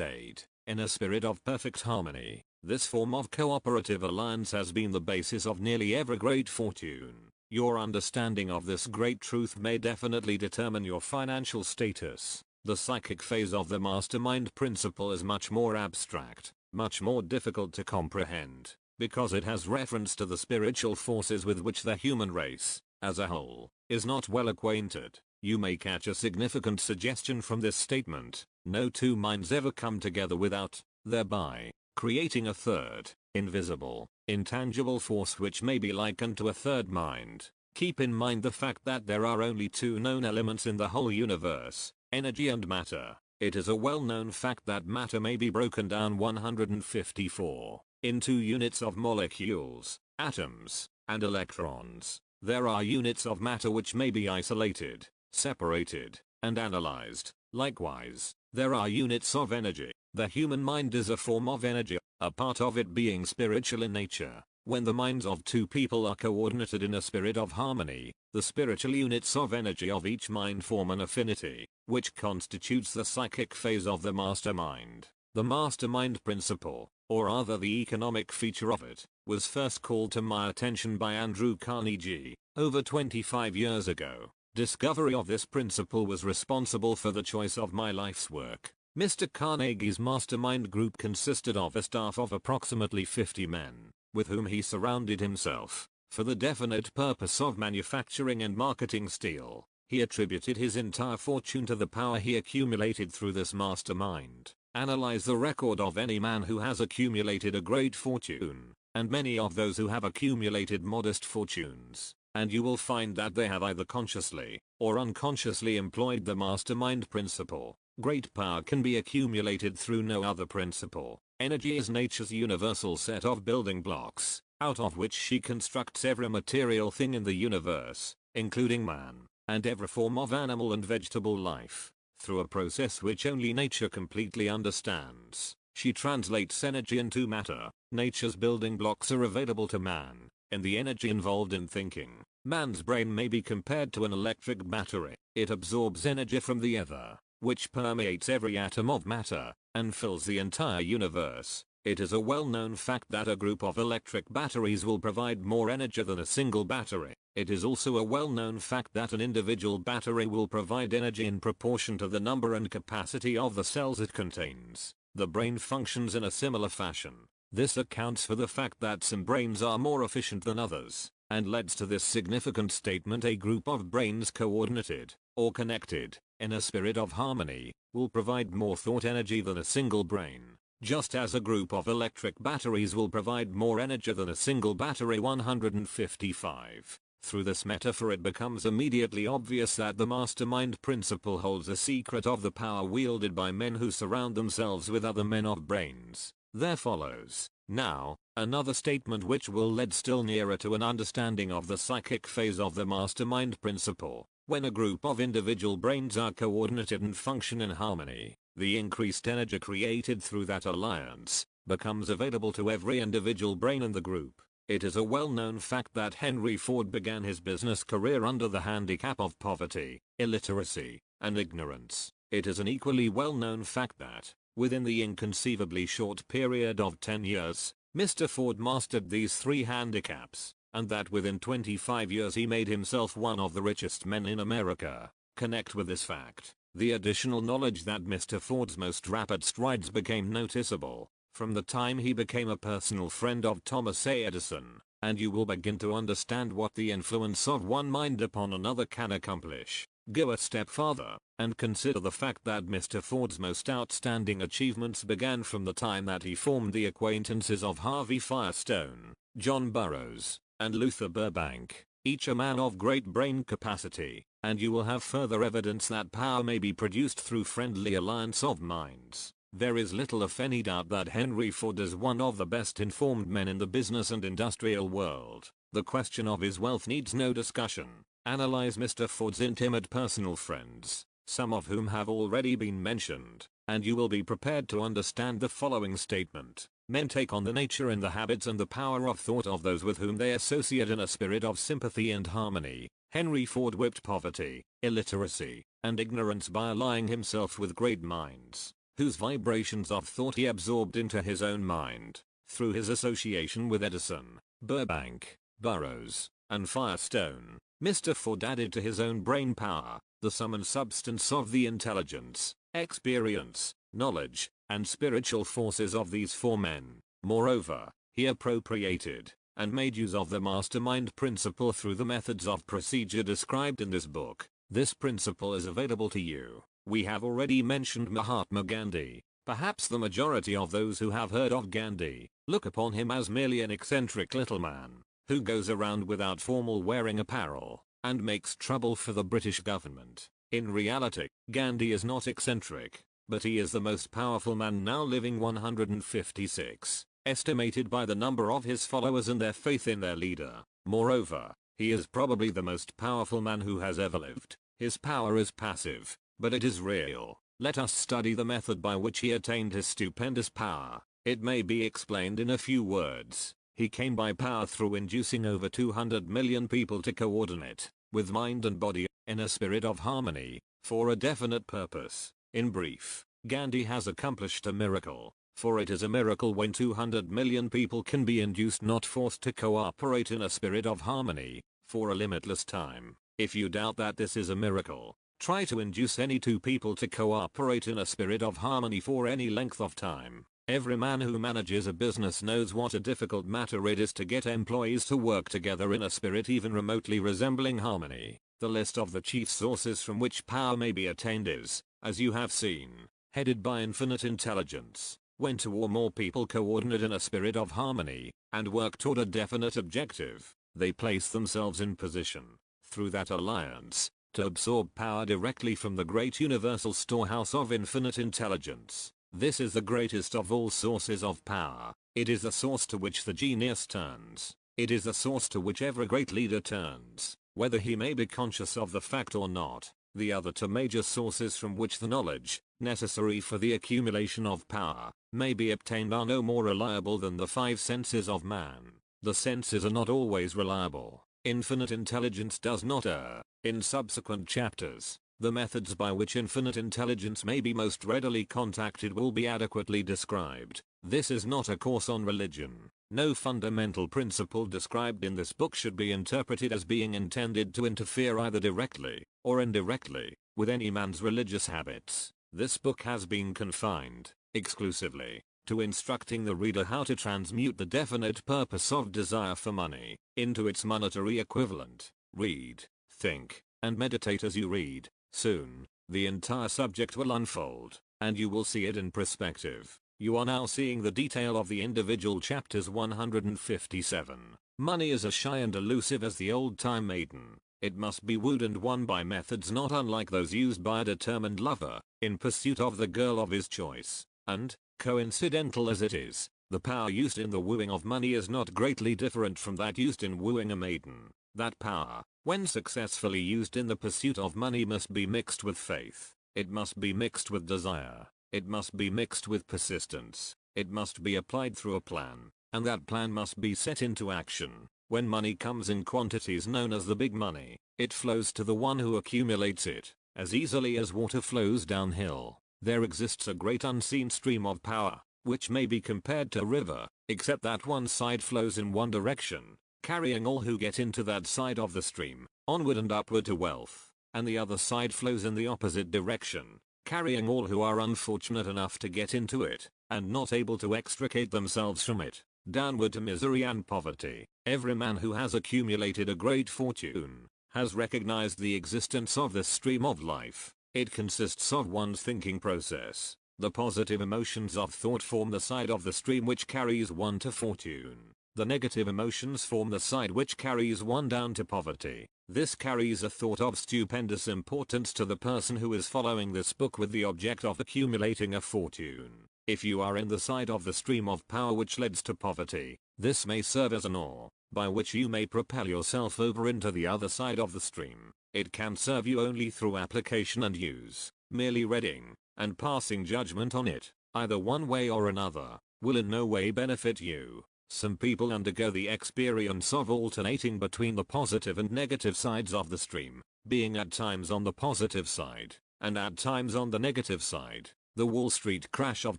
aid, in a spirit of perfect harmony. This form of cooperative alliance has been the basis of nearly every great fortune. Your understanding of this great truth may definitely determine your financial status. The psychic phase of the mastermind principle is much more abstract, much more difficult to comprehend, because it has reference to the spiritual forces with which the human race, as a whole, is not well acquainted, you may catch a significant suggestion from this statement: no two minds ever come together without, thereby, creating a third, invisible, intangible force which may be likened to a third mind. Keep in mind the fact that there are only two known elements in the whole universe, energy and matter. It is a well-known fact that matter may be broken down 154 into units of molecules, atoms, and electrons. There are units of matter which may be isolated, separated, and analyzed. Likewise, there are units of energy. The human mind is a form of energy, a part of it being spiritual in nature. When the minds of two people are coordinated in a spirit of harmony, the spiritual units of energy of each mind form an affinity, which constitutes the psychic phase of the mastermind. The mastermind principle, or rather the economic feature of it, was first called to my attention by Andrew Carnegie, over 25 years ago. Discovery of this principle was responsible for the choice of my life's work. Mr. Carnegie's mastermind group consisted of a staff of approximately 50 men, with whom he surrounded himself, for the definite purpose of manufacturing and marketing steel. He attributed his entire fortune to the power he accumulated through this mastermind. Analyze the record of any man who has accumulated a great fortune, and many of those who have accumulated modest fortunes, and you will find that they have either consciously or unconsciously employed the mastermind principle. Great power can be accumulated through no other principle. Energy is nature's universal set of building blocks, out of which she constructs every material thing in the universe, including man, and every form of animal and vegetable life. Through a process which only nature completely understands, she translates energy into matter. Nature's building blocks are available to man, and the energy involved in thinking. Man's brain may be compared to an electric battery. It absorbs energy from the ether, which permeates every atom of matter, and fills the entire universe. It is a well-known fact that a group of electric batteries will provide more energy than a single battery. It is also a well-known fact that an individual battery will provide energy in proportion to the number and capacity of the cells it contains. The brain functions in a similar fashion. This accounts for the fact that some brains are more efficient than others, and leads to this significant statement: a group of brains coordinated, or connected, in a spirit of harmony, will provide more thought energy than a single brain. Just as a group of electric batteries will provide more energy than a single battery. 155. Through this metaphor it becomes immediately obvious that the mastermind principle holds a secret of the power wielded by men who surround themselves with other men of brains. There follows, now, another statement which will lead still nearer to an understanding of the psychic phase of the mastermind principle. When a group of individual brains are coordinated and function in harmony, the increased energy created through that alliance becomes available to every individual brain in the group. It is a well-known fact that Henry Ford began his business career under the handicap of poverty, illiteracy, and ignorance. It is an equally well-known fact that, within the inconceivably short period of 10 years, Mr. Ford mastered these three handicaps, and that within 25 years he made himself one of the richest men in America. Connect with this fact the additional knowledge that Mr. Ford's most rapid strides became noticeable from the time he became a personal friend of Thomas A. Edison, and you will begin to understand what the influence of one mind upon another can accomplish. Go a step farther, and consider the fact that Mr. Ford's most outstanding achievements began from the time that he formed the acquaintances of Harvey Firestone, John Burroughs, and Luther Burbank, each a man of great brain capacity, and you will have further evidence that power may be produced through friendly alliance of minds. There is little if any doubt that Henry Ford is one of the best informed men in the business and industrial world. The question of his wealth needs no discussion. Analyze Mr. Ford's intimate personal friends, some of whom have already been mentioned, and you will be prepared to understand the following statement. Men take on the nature and the habits and the power of thought of those with whom they associate in a spirit of sympathy and harmony. Henry Ford whipped poverty, illiteracy, and ignorance by allying himself with great minds, whose vibrations of thought he absorbed into his own mind. Through his association with Edison, Burbank, Burroughs, and Firestone, Mr. Ford added to his own brain power the sum and substance of the intelligence, experience, knowledge, and spiritual forces of these four men. Moreover, he appropriated, and made use of the mastermind principle through the methods of procedure described in this book. This principle is available to you. We have already mentioned Mahatma Gandhi. Perhaps the majority of those who have heard of Gandhi look upon him as merely an eccentric little man who goes around without formal wearing apparel and makes trouble for the British government. In reality, Gandhi is not eccentric, but he is the most powerful man now living. 156, estimated by the number of his followers and their faith in their leader. Moreover, he is probably the most powerful man who has ever lived. His power is passive, but it is real. Let us study the method by which he attained his stupendous power. It may be explained in a few words. He came by power through inducing over 200 million people to coordinate, with mind and body, in a spirit of harmony, for a definite purpose. In brief, Gandhi has accomplished a miracle, for it is a miracle when 200 million people can be induced, not forced, to cooperate in a spirit of harmony, for a limitless time. If you doubt that this is a miracle, try to induce any two people to cooperate in a spirit of harmony for any length of time. Every man who manages a business knows what a difficult matter it is to get employees to work together in a spirit even remotely resembling harmony. The list of the chief sources from which power may be attained is, as you have seen, headed by infinite intelligence. When two or more people coordinate in a spirit of harmony and work toward a definite objective, they place themselves in position, through that alliance, to absorb power directly from the great universal storehouse of infinite intelligence. This is the greatest of all sources of power. It is the source to which the genius turns. It is the source to which every great leader turns, whether he may be conscious of the fact or not. The other two major sources from which the knowledge, necessary for the accumulation of power, may be obtained are no more reliable than the five senses of man. The senses are not always reliable. Infinite intelligence does not err. In subsequent chapters, the methods by which infinite intelligence may be most readily contacted will be adequately described. This is not a course on religion. No fundamental principle described in this book should be interpreted as being intended to interfere either directly or indirectly with any man's religious habits. This book has been confined exclusively to instructing the reader how to transmute the definite purpose of desire for money into its monetary equivalent. Read, think, and meditate as you read. Soon, the entire subject will unfold, and you will see it in perspective. You are now seeing the detail of the individual chapters. 157. Money is as shy and elusive as the old-time maiden. It must be wooed and won by methods not unlike those used by a determined lover in pursuit of the girl of his choice. And, coincidental as it is, the power used in the wooing of money is not greatly different from that used in wooing a maiden. That power, when successfully used in the pursuit of money, must be mixed with faith. It must be mixed with desire. It must be mixed with persistence. It must be applied through a plan, and that plan must be set into action. When money comes in quantities known as the big money, it flows to the one who accumulates it, as easily as water flows downhill. There exists a great unseen stream of power, which may be compared to a river, except that one side flows in one direction, carrying all who get into that side of the stream, onward and upward to wealth, and the other side flows in the opposite direction, carrying all who are unfortunate enough to get into it, and not able to extricate themselves from it, downward to misery and poverty. Every man who has accumulated a great fortune has recognized the existence of this stream of life. It consists of one's thinking process. The positive emotions of thought form the side of the stream which carries one to fortune. The negative emotions form the side which carries one down to poverty. This carries a thought of stupendous importance to the person who is following this book with the object of accumulating a fortune. If you are in the side of the stream of power which leads to poverty, this may serve as an oar, by which you may propel yourself over into the other side of the stream. It can serve you only through application and use. Merely reading and passing judgment on it, either one way or another, will in no way benefit you. Some people undergo the experience of alternating between the positive and negative sides of the stream, being at times on the positive side, and at times on the negative side. The Wall Street crash of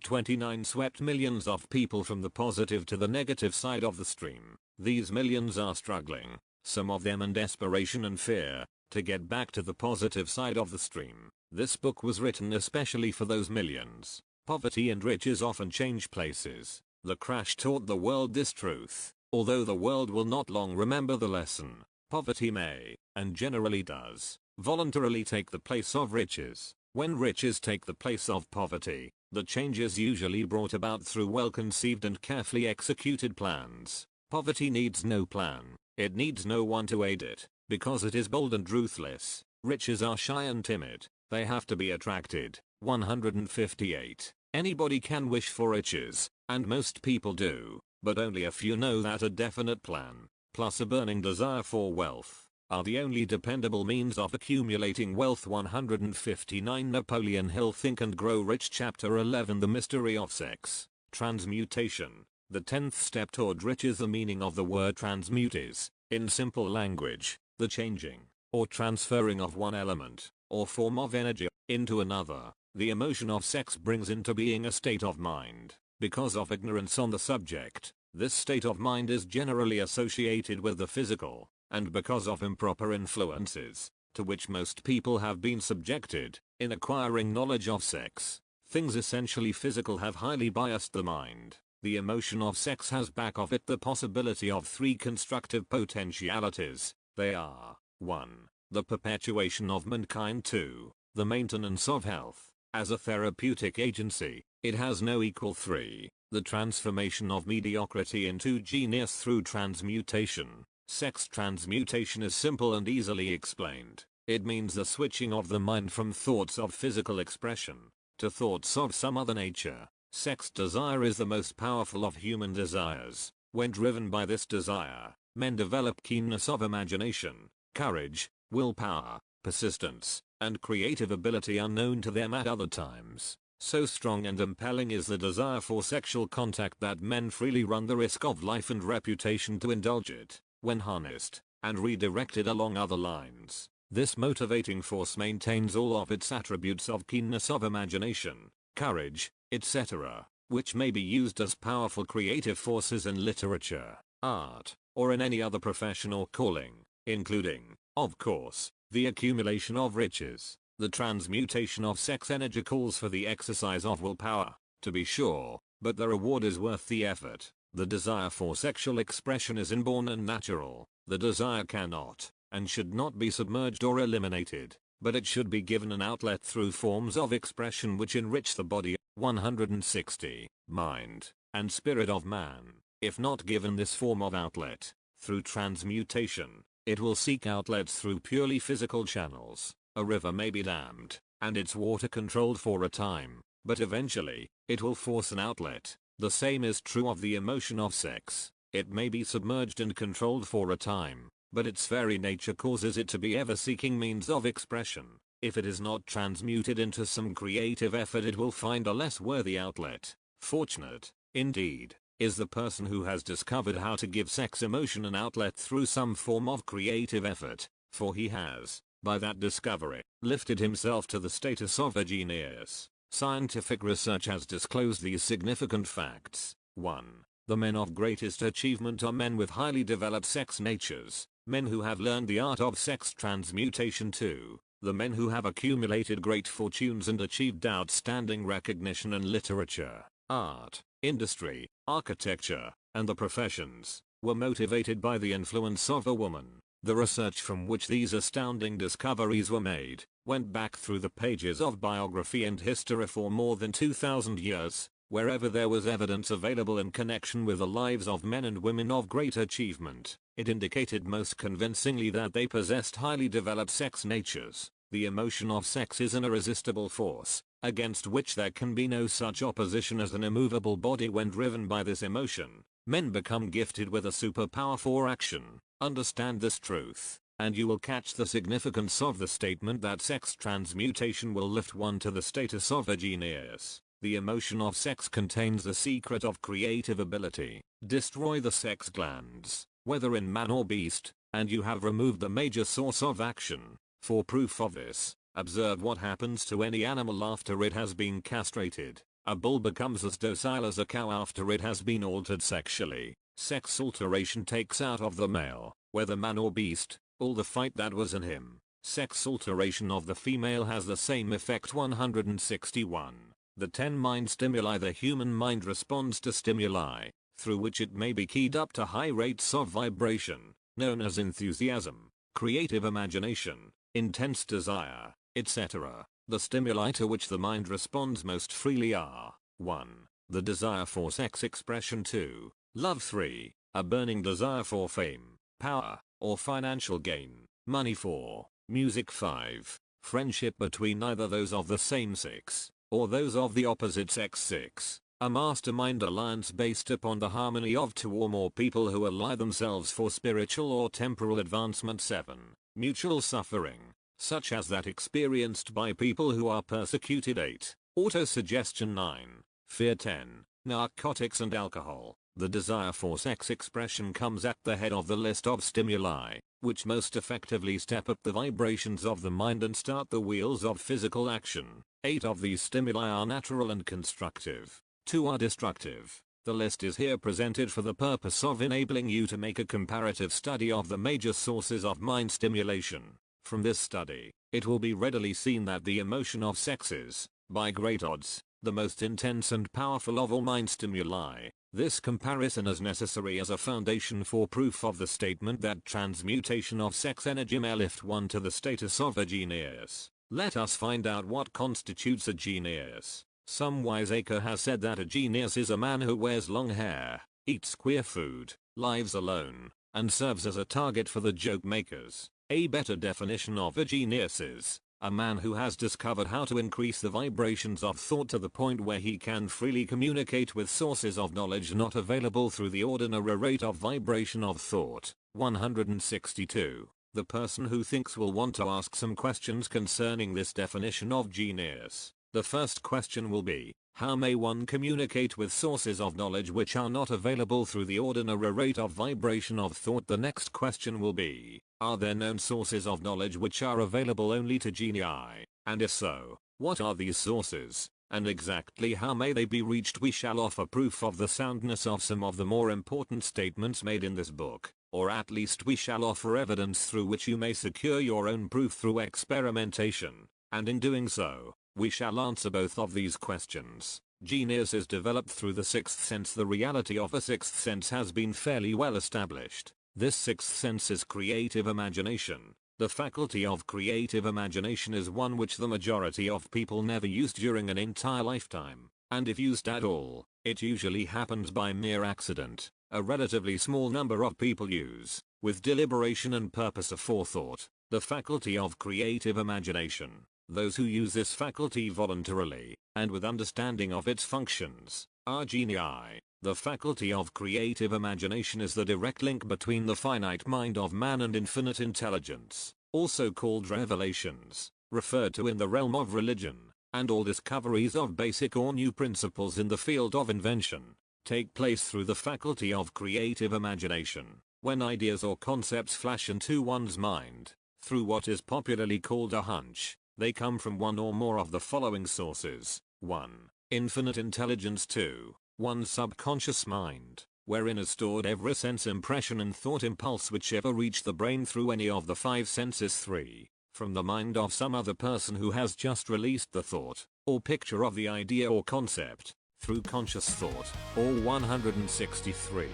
'29 swept millions of people from the positive to the negative side of the stream. These millions are struggling, some of them in desperation and fear, to get back to the positive side of the stream. This book was written especially for those millions. Poverty and riches often change places. The crash taught the world this truth. Although the world will not long remember the lesson, poverty may, and generally does, voluntarily take the place of riches. When riches take the place of poverty, the change is usually brought about through well-conceived and carefully executed plans. Poverty needs no plan, it needs no one to aid it, because it is bold and ruthless. Riches are shy and timid, they have to be attracted. 158. Anybody can wish for riches, and most people do, but only a few know that a definite plan, plus a burning desire for wealth, are the only dependable means of accumulating wealth. 159. Napoleon Hill, Think and Grow Rich, Chapter 11, The Mystery of Sex. Transmutation. The 10th step toward riches. The meaning of the word transmute is, in simple language, the changing, or transferring of one element, or form of energy, into another. The emotion of sex brings into being a state of mind. Because of ignorance on the subject, this state of mind is generally associated with the physical, and because of improper influences, to which most people have been subjected, in acquiring knowledge of sex, things essentially physical have highly biased the mind. The emotion of sex has back of it the possibility of 3 constructive potentialities. They are: 1. The perpetuation of mankind. 2. The maintenance of health. As a therapeutic agency, it has no equal. 3. The transformation of mediocrity into genius through transmutation. Sex transmutation is simple and easily explained. It means the switching of the mind from thoughts of physical expression to thoughts of some other nature. Sex desire is the most powerful of human desires. When driven by this desire, men develop keenness of imagination, courage, willpower, persistence, and creative ability unknown to them at other times. So strong and impelling is the desire for sexual contact that men freely run the risk of life and reputation to indulge it. When harnessed and redirected along other lines, this motivating force maintains all of its attributes of keenness of imagination, courage, etc., which may be used as powerful creative forces in literature, art, or in any other profession or calling, including, of course, the accumulation of riches. The transmutation of sex energy calls for the exercise of willpower, to be sure, but the reward is worth the effort. The desire for sexual expression is inborn and natural. The desire cannot, and should not be submerged or eliminated, but it should be given an outlet through forms of expression which enrich the body. 160. Mind and spirit of man. If not given this form of outlet, through transmutation, it will seek outlets through purely physical channels. A river may be dammed, and its water controlled for a time, but eventually, it will force an outlet. The same is true of the emotion of sex. It may be submerged and controlled for a time, but its very nature causes it to be ever seeking means of expression. If it is not transmuted into some creative effort, it will find a less worthy outlet. Fortunate, indeed, is the person who has discovered how to give sex emotion an outlet through some form of creative effort, for he has, by that discovery, lifted himself to the status of a genius. Scientific research has disclosed these significant facts. 1. The men of greatest achievement are men with highly developed sex natures, men who have learned the art of sex transmutation. 2. The men who have accumulated great fortunes and achieved outstanding recognition in literature, art, industry, architecture, and the professions, were motivated by the influence of a woman. The research from which these astounding discoveries were made went back through the pages of biography and history for more than 2,000 years. Wherever there was evidence available in connection with the lives of men and women of great achievement, it indicated most convincingly that they possessed highly developed sex natures. The emotion of sex is an irresistible force, against which there can be no such opposition as an immovable body. When driven by this emotion, men become gifted with a superpower for action. Understand this truth, and you will catch the significance of the statement that sex transmutation will lift one to the status of a genius. The emotion of sex contains the secret of creative ability. Destroy the sex glands, whether in man or beast, and you have removed the major source of action. For proof of this, observe what happens to any animal after it has been castrated. A bull becomes as docile as a cow after it has been altered sexually. Sex alteration takes out of the male, whether man or beast, all the fight that was in him. Sex alteration of the female has the same effect. 161. The 10 mind stimuli. The human mind responds to stimuli through which it may be keyed up to high rates of vibration, known as enthusiasm, creative imagination, intense desire, etc. The stimuli to which the mind responds most freely are 1. The desire for sex expression. 2. Love. 3. A burning desire for fame, power, or financial gain, money. 4. Music. 5. Friendship between either those of the same sex, or those of the opposite sex. 6. A mastermind alliance based upon the harmony of two or more people who ally themselves for spiritual or temporal advancement. 7. Mutual suffering, such as that experienced by people who are persecuted. 8. Autosuggestion. 9. Fear. 10. Narcotics and alcohol. The desire for sex expression comes at the head of the list of stimuli, which most effectively step up the vibrations of the mind and start the wheels of physical action. 8 of these stimuli are natural and constructive. 2 are destructive. The list is here presented for the purpose of enabling you to make a comparative study of the major sources of mind stimulation. From this study, it will be readily seen that the emotion of sex is, by great odds, the most intense and powerful of all mind stimuli. This comparison is necessary as a foundation for proof of the statement that transmutation of sex energy may lift one to the status of a genius. Let us find out what constitutes a genius. Some wiseacre has said that a genius is a man who wears long hair, eats queer food, lives alone, and serves as a target for the joke makers. A better definition of a genius is a man who has discovered how to increase the vibrations of thought to the point where he can freely communicate with sources of knowledge not available through the ordinary rate of vibration of thought. 162. The person who thinks will want to ask some questions concerning this definition of genius. The first question will be, how may one communicate with sources of knowledge which are not available through the ordinary rate of vibration of thought? The next question will be, are there known sources of knowledge which are available only to genii? And if so, what are these sources, and exactly how may they be reached? We shall offer proof of the soundness of some of the more important statements made in this book, or at least we shall offer evidence through which you may secure your own proof through experimentation, and in doing so, we shall answer both of these questions. Genius is developed through the sixth sense. The reality of a sixth sense has been fairly well established. This sixth sense is creative imagination. The faculty of creative imagination is one which the majority of people never use during an entire lifetime, and if used at all, it usually happens by mere accident. A relatively small number of people use, with deliberation and purpose aforethought, the faculty of creative imagination. Those who use this faculty voluntarily, and with understanding of its functions, are genii. The faculty of creative imagination is the direct link between the finite mind of man and infinite intelligence, also called revelations, referred to in the realm of religion, and all discoveries of basic or new principles in the field of invention, take place through the faculty of creative imagination. When ideas or concepts flash into one's mind, through what is popularly called a hunch, they come from one or more of the following sources. 1. Infinite intelligence. 2. One's subconscious mind, wherein is stored every sense impression and thought impulse which ever reached the brain through any of the 5 senses. 3. From the mind of some other person who has just released the thought, or picture of the idea or concept, through conscious thought, or 163.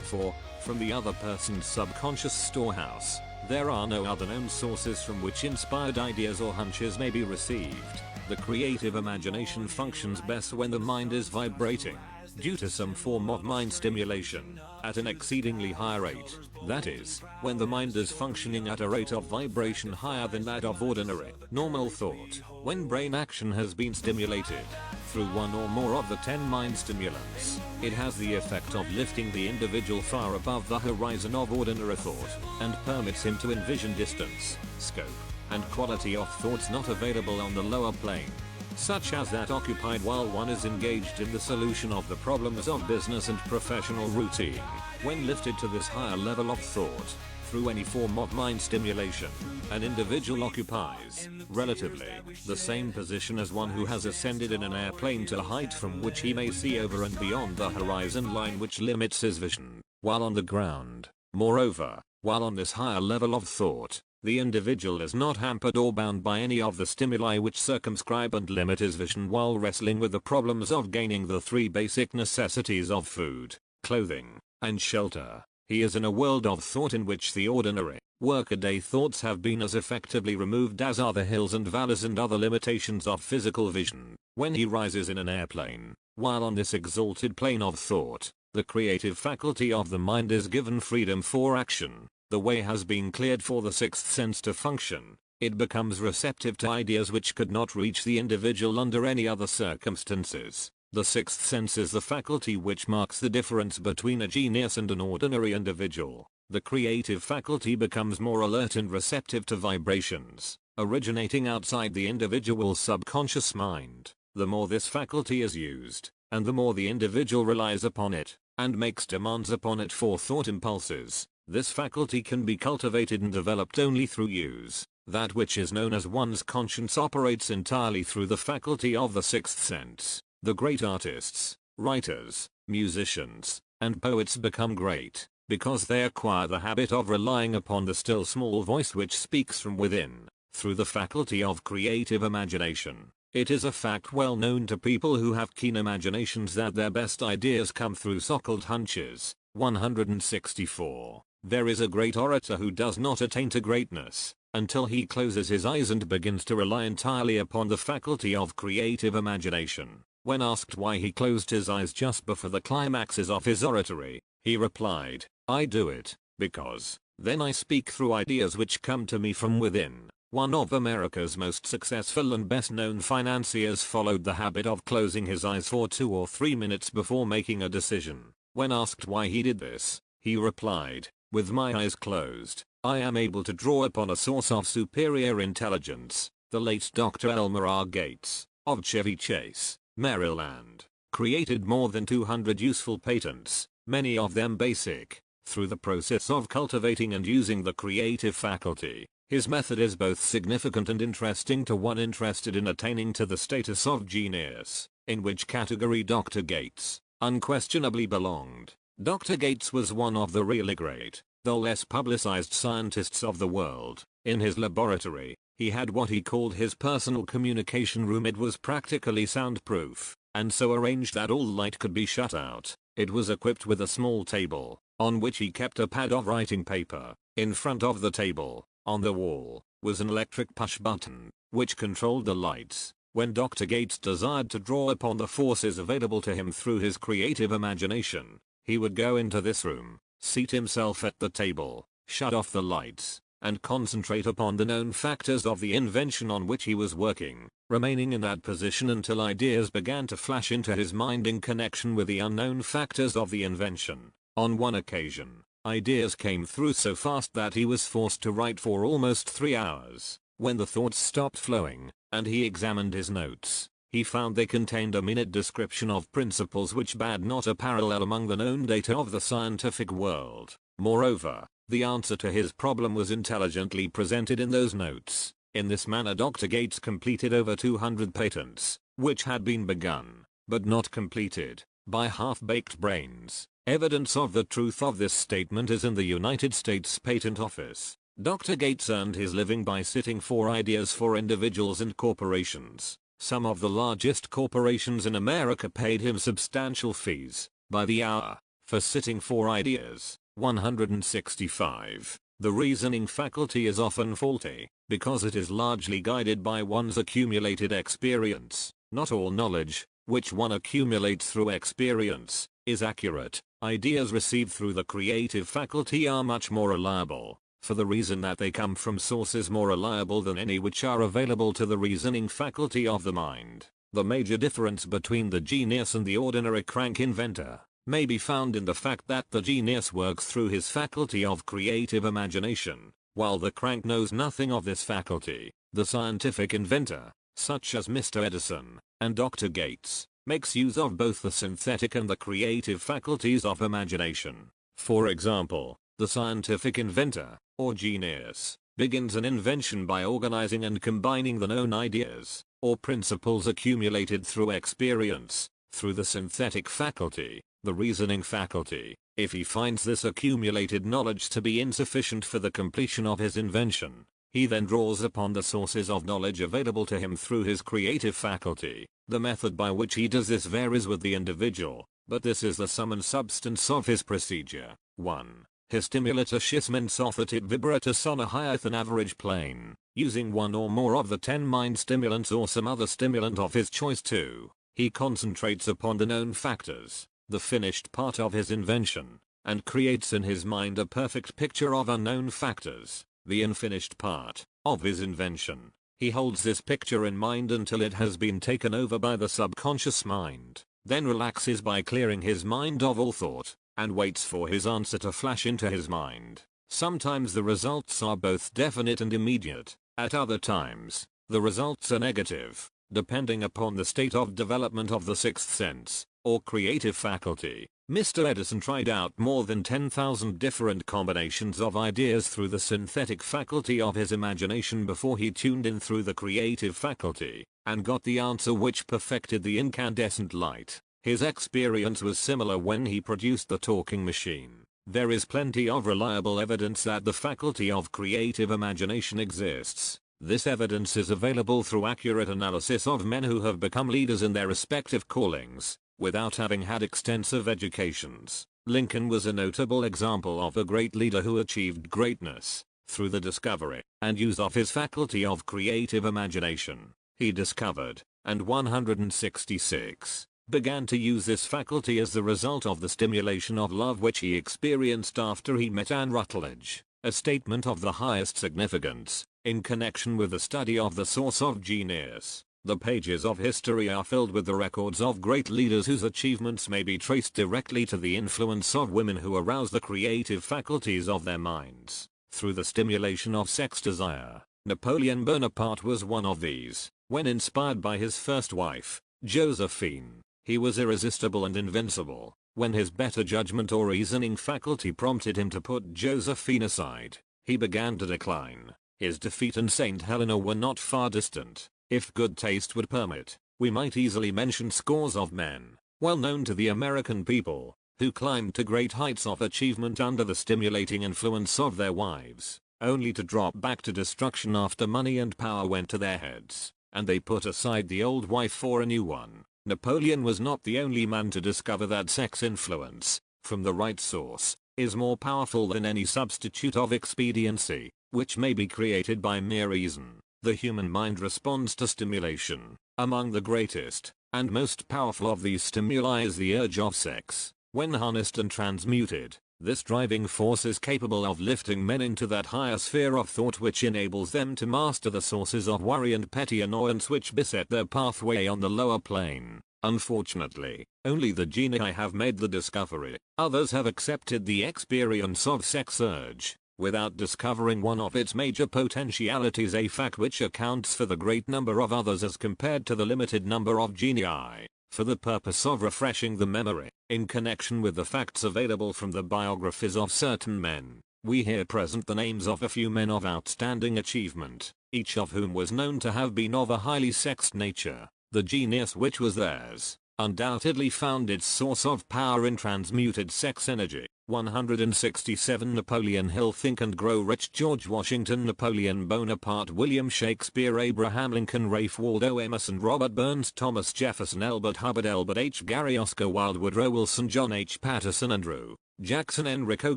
4. From the other person's subconscious storehouse. There are no other known sources from which inspired ideas or hunches may be received. The creative imagination functions best when the mind is vibrating, due to some form of mind stimulation, at an exceedingly high rate. That is, when the mind is functioning at a rate of vibration higher than that of ordinary, normal thought. When brain action has been stimulated, through one or more of the 10 mind stimulants, it has the effect of lifting the individual far above the horizon of ordinary thought, and permits him to envision distance, scope, and quality of thoughts not available on the lower plane, such as that occupied while one is engaged in the solution of the problems of business and professional routine. When lifted to this higher level of thought, through any form of mind stimulation, an individual occupies, relatively, the same position as one who has ascended in an airplane to a height from which he may see over and beyond the horizon line which limits his vision, while on the ground. Moreover, while on this higher level of thought, the individual is not hampered or bound by any of the stimuli which circumscribe and limit his vision while wrestling with the problems of gaining the 3 basic necessities of food, clothing, and shelter. He is in a world of thought in which the ordinary, workaday thoughts have been as effectively removed as are the hills and valleys and other limitations of physical vision. When he rises in an airplane, while on this exalted plane of thought, the creative faculty of the mind is given freedom for action. The way has been cleared for the sixth sense to function. It becomes receptive to ideas which could not reach the individual under any other circumstances. The sixth sense is the faculty which marks the difference between a genius and an ordinary individual. The creative faculty becomes more alert and receptive to vibrations originating outside the individual's subconscious mind. The more this faculty is used, and the more the individual relies upon it, and makes demands upon it for thought impulses, this faculty can be cultivated and developed only through use. That which is known as one's conscience operates entirely through the faculty of the sixth sense. The great artists, writers, musicians, and poets become great because they acquire the habit of relying upon the still small voice which speaks from within, through the faculty of creative imagination. It is a fact well known to people who have keen imaginations that their best ideas come through so-called hunches. 164. There is a great orator who does not attain to greatness until he closes his eyes and begins to rely entirely upon the faculty of creative imagination. When asked why he closed his eyes just before the climaxes of his oratory, he replied, "I do it because then I speak through ideas which come to me from within." One of America's most successful and best known financiers followed the habit of closing his eyes for 2 or 3 minutes before making a decision. When asked why he did this, he replied, "With my eyes closed, I am able to draw upon a source of superior intelligence." The late Dr. Elmer R. Gates, of Chevy Chase, Maryland, created more than 200 useful patents, many of them basic, through the process of cultivating and using the creative faculty. His method is both significant and interesting to one interested in attaining to the status of genius, in which category Dr. Gates unquestionably belonged. Dr. Gates was one of the really great, though less publicized scientists of the world. In his laboratory, he had what he called his personal communication room. It was practically soundproof, and so arranged that all light could be shut out. It was equipped with a small table, on which he kept a pad of writing paper. In front of the table, on the wall, was an electric push button, which controlled the lights. When Dr. Gates desired to draw upon the forces available to him through his creative imagination, he would go into this room, seat himself at the table, shut off the lights, and concentrate upon the known factors of the invention on which he was working, remaining in that position until ideas began to flash into his mind in connection with the unknown factors of the invention. On one occasion, ideas came through so fast that he was forced to write for almost 3 hours. When the thoughts stopped flowing, and he examined his notes, he found they contained a minute description of principles which bade not a parallel among the known data of the scientific world. Moreover, the answer to his problem was intelligently presented in those notes. In this manner Dr. Gates completed over 200 patents, which had been begun, but not completed, by half-baked brains. Evidence of the truth of this statement is in the United States Patent Office. Dr. Gates earned his living by sitting for ideas for individuals and corporations. Some of the largest corporations in America paid him substantial fees, by the hour, for sitting for ideas. 165. The reasoning faculty is often faulty, because it is largely guided by one's accumulated experience. Not all knowledge, which one accumulates through experience, is accurate. Ideas received through the creative faculty are much more reliable, for the reason that they come from sources more reliable than any which are available to the reasoning faculty of the mind. The major difference between the genius and the ordinary crank inventor may be found in the fact that the genius works through his faculty of creative imagination, while the crank knows nothing of this faculty. The scientific inventor, such as Mr. Edison and Dr. Gates, makes use of both the synthetic and the creative faculties of imagination. For example, the scientific inventor, or genius, begins an invention by organizing and combining the known ideas, or principles accumulated through experience, through the synthetic faculty, the reasoning faculty. If he finds this accumulated knowledge to be insufficient for the completion of his invention, he then draws upon the sources of knowledge available to him through his creative faculty. The method by which he does this varies with the individual, but this is the sum and substance of his procedure. 1. His stimulatus mens offertit vibratus on a higher than average plane, using one or more of the 10 mind stimulants or some other stimulant of his choice. 2. He concentrates upon the known factors, the finished part of his invention, and creates in his mind a perfect picture of unknown factors, the unfinished part of his invention. He holds this picture in mind until it has been taken over by the subconscious mind, then relaxes by clearing his mind of all thought, and waits for his answer to flash into his mind. Sometimes the results are both definite and immediate, at other times, the results are negative, depending upon the state of development of the sixth sense, or creative faculty. Mr. Edison tried out more than 10,000 different combinations of ideas through the synthetic faculty of his imagination before he tuned in through the creative faculty, and got the answer which perfected the incandescent light. His experience was similar when he produced the talking machine. There is plenty of reliable evidence that the faculty of creative imagination exists. This evidence is available through accurate analysis of men who have become leaders in their respective callings, without having had extensive educations. Lincoln was a notable example of a great leader who achieved greatness through the discovery and use of his faculty of creative imagination. He discovered, and 166, began to use this faculty as the result of the stimulation of love which he experienced after he met Anne Rutledge, a statement of the highest significance, in connection with the study of the source of genius. The pages of history are filled with the records of great leaders whose achievements may be traced directly to the influence of women who arouse the creative faculties of their minds, through the stimulation of sex desire. Napoleon Bonaparte was one of these. When inspired by his first wife, Josephine, he was irresistible and invincible. When his better judgment or reasoning faculty prompted him to put Josephine aside, he began to decline. His defeat and Saint Helena were not far distant. If good taste would permit, we might easily mention scores of men, well known to the American people, who climbed to great heights of achievement under the stimulating influence of their wives, only to drop back to destruction after money and power went to their heads, and they put aside the old wife for a new one. Napoleon was not the only man to discover that sex influence, from the right source, is more powerful than any substitute of expediency, which may be created by mere reason. The human mind responds to stimulation. Among the greatest and most powerful of these stimuli is the urge of sex. When harnessed and transmuted, this driving force is capable of lifting men into that higher sphere of thought which enables them to master the sources of worry and petty annoyance which beset their pathway on the lower plane. Unfortunately, only the genii have made the discovery. Others have accepted the experience of sex urge, without discovering one of its major potentialities, a fact which accounts for the great number of others as compared to the limited number of genii. For the purpose of refreshing the memory, in connection with the facts available from the biographies of certain men, we here present the names of a few men of outstanding achievement, each of whom was known to have been of a highly sexed nature. The genius which was theirs undoubtedly found its source of power in transmuted sex energy. 167 Napoleon Hill. Think and Grow Rich. George Washington, Napoleon Bonaparte, William Shakespeare, Abraham Lincoln, Ralph Waldo Emerson, Robert Burns, Thomas Jefferson, Albert Hubbard, Albert H. Gary, Oscar Wilde, Woodrow Wilson, John H. Patterson, Andrew Jackson, Enrico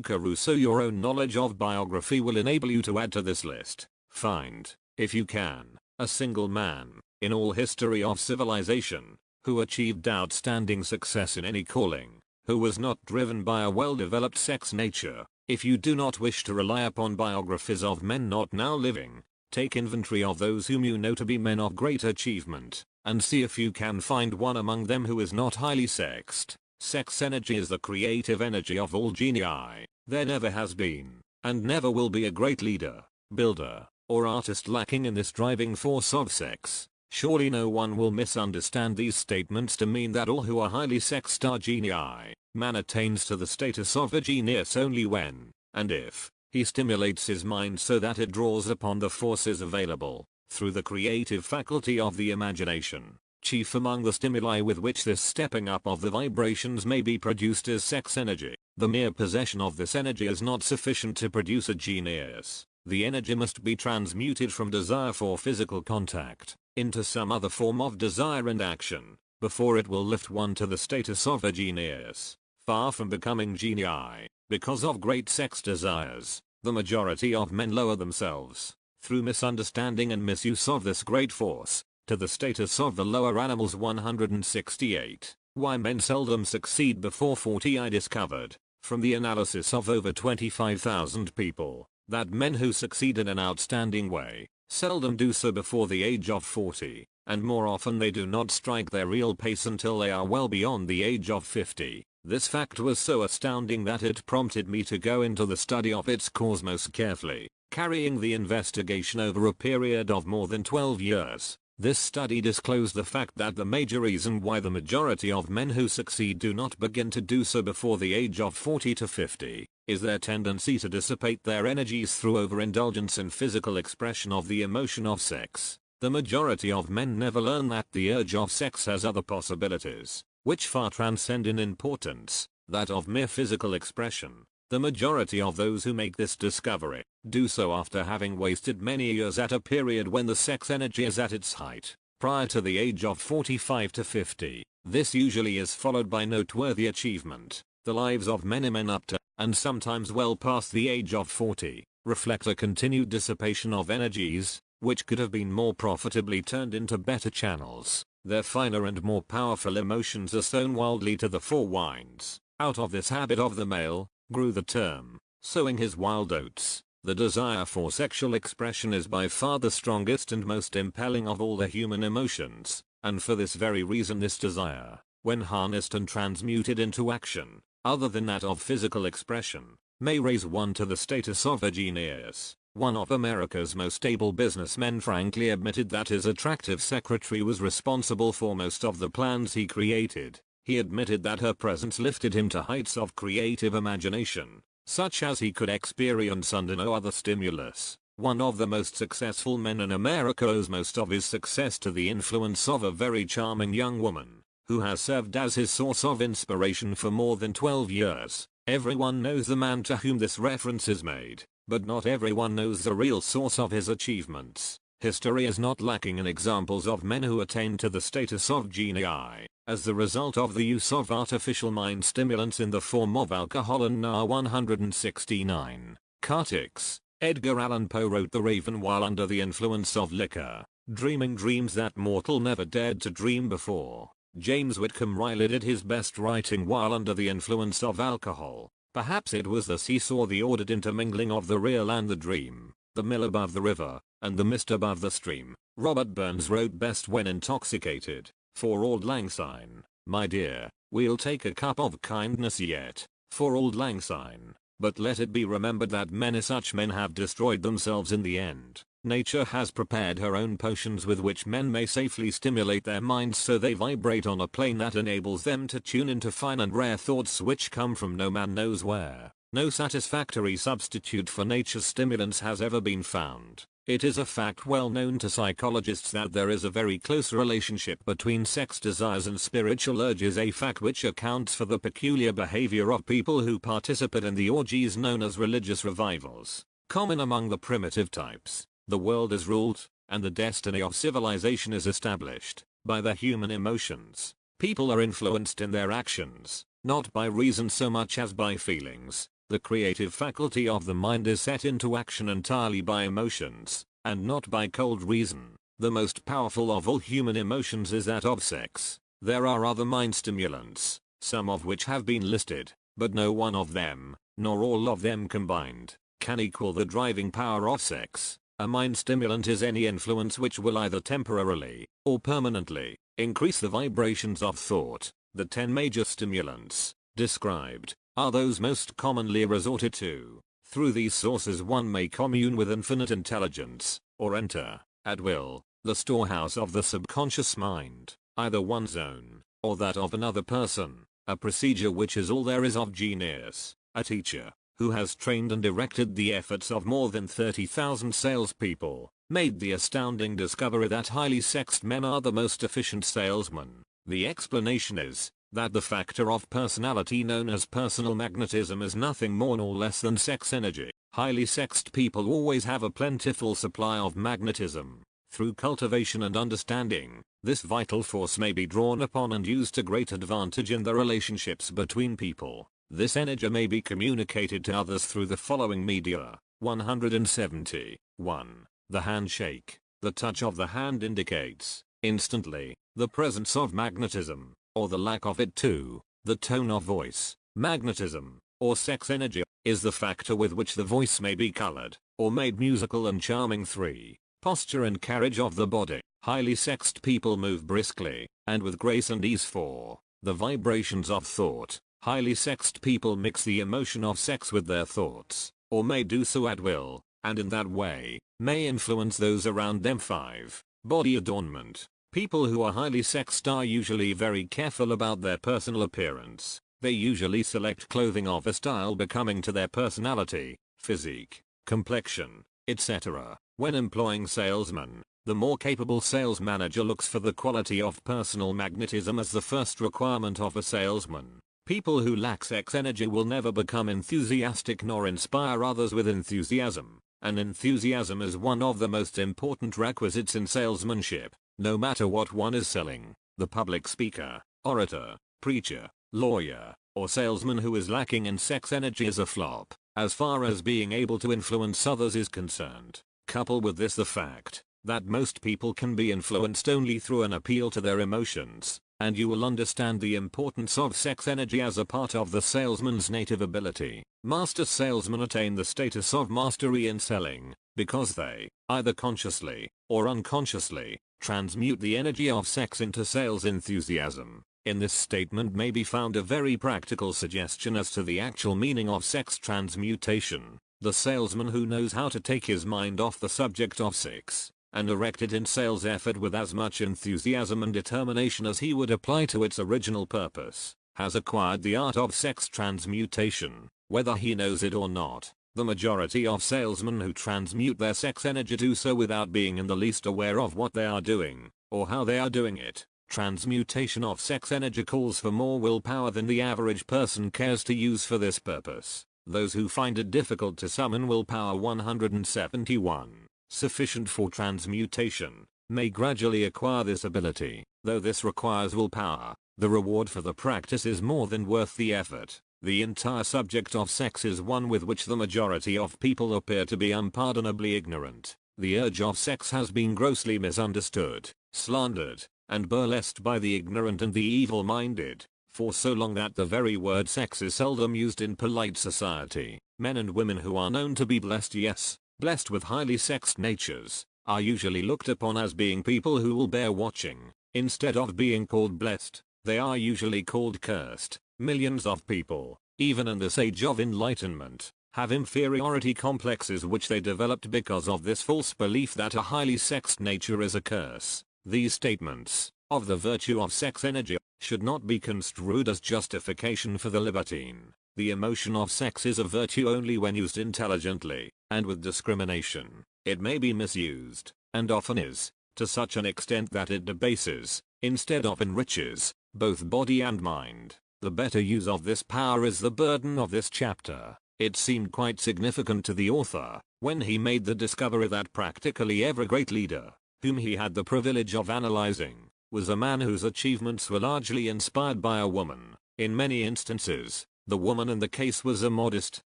Caruso. Your own knowledge of biography will enable you to add to this list. Find, if you can, a single man, in all history of civilization, who achieved outstanding success in any calling, who was not driven by a well-developed sex nature. If you do not wish to rely upon biographies of men not now living, take inventory of those whom you know to be men of great achievement, and see if you can find one among them who is not highly sexed. Sex energy is the creative energy of all genii. There never has been, and never will be, a great leader, builder, or artist lacking in this driving force of sex. Surely no one will misunderstand these statements to mean that all who are highly sexed are genii. Man attains to the status of a genius only when, and if, he stimulates his mind so that it draws upon the forces available, through the creative faculty of the imagination. Chief among the stimuli with which this stepping up of the vibrations may be produced is sex energy. The mere possession of this energy is not sufficient to produce a genius. The energy must be transmuted from desire for physical contact into some other form of desire and action. before it will lift one to the status of a genius. Far from becoming genii, because of great sex desires, the majority of men lower themselves, through misunderstanding and misuse of this great force, to the status of the lower animals. 168. Why men seldom succeed before 40. I discovered, from the analysis of over 25,000 people, that men who succeed in an outstanding way, seldom do so before the age of 40, and more often they do not strike their real pace until they are well beyond the age of 50. This fact was so astounding that it prompted me to go into the study of its cause most carefully, carrying the investigation over a period of more than 12 years. This study disclosed the fact that the major reason why the majority of men who succeed do not begin to do so before the age of 40 to 50, is their tendency to dissipate their energies through overindulgence in physical expression of the emotion of sex. The majority of men never learn that the urge of sex has other possibilities, which far transcend in importance, that of mere physical expression. The majority of those who make this discovery, do so after having wasted many years at a period when the sex energy is at its height, prior to the age of 45 to 50. This usually is followed by noteworthy achievement. The lives of many men up to, and sometimes well past the age of 40, reflect a continued dissipation of energies, which could have been more profitably turned into better channels. Their finer and more powerful emotions are sown wildly to the four winds. Out of this habit of the male, grew the term, sowing his wild oats. The desire for sexual expression is by far the strongest and most impelling of all the human emotions, and for this very reason this desire, when harnessed and transmuted into action, other than that of physical expression, may raise one to the status of a genius. One of America's most able businessmen frankly admitted that his attractive secretary was responsible for most of the plans he created. He admitted that her presence lifted him to heights of creative imagination, such as he could experience under no other stimulus. One of the most successful men in America owes most of his success to the influence of a very charming young woman, who has served as his source of inspiration for more than 12 years. Everyone knows the man to whom this reference is made, but not everyone knows the real source of his achievements. History is not lacking in examples of men who attained to the status of genii, as the result of the use of artificial mind stimulants in the form of alcohol and NA. 169. Cartix. Edgar Allan Poe wrote The Raven while under the influence of liquor, dreaming dreams that mortal never dared to dream before. James Whitcomb Riley did his best writing while under the influence of alcohol. Perhaps it was thus he saw the ordered intermingling of the real and the dream, the mill above the river, and the mist above the stream. Robert Burns wrote best when intoxicated. For Auld Lang Syne, my dear, we'll take a cup of kindness yet, for Auld Lang Syne, but let it be remembered that many such men have destroyed themselves in the end. Nature has prepared her own potions with which men may safely stimulate their minds so they vibrate on a plane that enables them to tune into fine and rare thoughts which come from no man knows where. No satisfactory substitute for nature's stimulants has ever been found. It is a fact well known to psychologists that there is a very close relationship between sex desires and spiritual urges, a fact which accounts for the peculiar behavior of people who participate in the orgies known as religious revivals. Common among the primitive types, the world is ruled, and the destiny of civilization is established, by the human emotions. People are influenced in their actions, not by reason so much as by feelings. The creative faculty of the mind is set into action entirely by emotions, and not by cold reason. The most powerful of all human emotions is that of sex. There are other mind stimulants, some of which have been listed, but no one of them, nor all of them combined, can equal the driving power of sex. A mind stimulant is any influence which will either temporarily, or permanently, increase the vibrations of thought. The 10 major stimulants, described, are those most commonly resorted to. Through these sources one may commune with infinite intelligence, or enter, at will, the storehouse of the subconscious mind, either one's own, or that of another person, a procedure which is all there is of genius. A teacher, who has trained and directed the efforts of more than 30,000 salespeople, made the astounding discovery that highly sexed men are the most efficient salesmen. The explanation is that the factor of personality known as personal magnetism is nothing more nor less than sex energy. Highly sexed people always have a plentiful supply of magnetism. Through cultivation and understanding, this vital force may be drawn upon and used to great advantage in the relationships between people. This energy may be communicated to others through the following media. 170. 1. The handshake. The touch of the hand indicates, instantly, the presence of magnetism, or the lack of it. 2. The tone of voice. Magnetism, or sex energy, is the factor with which the voice may be colored, or made musical and charming. 3. Posture and carriage of the body. Highly sexed people move briskly, and with grace and ease. 4. The vibrations of thought. Highly sexed people mix the emotion of sex with their thoughts, or may do so at will, and in that way, may influence those around them. 5. Body adornment. People who are highly sexed are usually very careful about their personal appearance. They usually select clothing of a style becoming to their personality, physique, complexion, etc. When employing salesmen, the more capable sales manager looks for the quality of personal magnetism as the first requirement of a salesman. People who lack sex energy will never become enthusiastic nor inspire others with enthusiasm, and enthusiasm is one of the most important requisites in salesmanship, no matter what one is selling. The public speaker, orator, preacher, lawyer, or salesman who is lacking in sex energy is a flop, as far as being able to influence others is concerned. Couple with this the fact that most people can be influenced only through an appeal to their emotions, and you will understand the importance of sex energy as a part of the salesman's native ability. Master salesmen attain the status of mastery in selling, because they, either consciously or unconsciously, transmute the energy of sex into sales enthusiasm. In this statement may be found a very practical suggestion as to the actual meaning of sex transmutation. The salesman who knows how to take his mind off the subject of sex, and erect it in sales effort with as much enthusiasm and determination as he would apply to its original purpose, has acquired the art of sex transmutation, whether he knows it or not. The majority of salesmen who transmute their sex energy do so without being in the least aware of what they are doing, or how they are doing it. Transmutation of sex energy calls for more willpower than the average person cares to use for this purpose. Those who find it difficult to summon willpower. 171. Sufficient for transmutation, may gradually acquire this ability. Though this requires willpower, the reward for the practice is more than worth the effort. The entire subject of sex is one with which the majority of people appear to be unpardonably ignorant. The urge of sex has been grossly misunderstood, slandered, and burlesqued by the ignorant and the evil-minded, for so long that the very word sex is seldom used in polite society. Men and women who are known to be blessed, yes, blessed with highly sexed natures, are usually looked upon as being people who will bear watching. Instead of being called blessed, they are usually called cursed. Millions of people, even in this age of enlightenment, have inferiority complexes which they developed because of this false belief that a highly sexed nature is a curse. These statements, of the virtue of sex energy, should not be construed as justification for the libertine. The emotion of sex is a virtue only when used intelligently, and with discrimination. It may be misused, and often is, to such an extent that it debases, instead of enriches, both body and mind. The better use of this power is the burden of this chapter. It seemed quite significant to the author, when he made the discovery that practically every great leader, whom he had the privilege of analyzing, was a man whose achievements were largely inspired by a woman. In many instances, the woman in the case was a modest,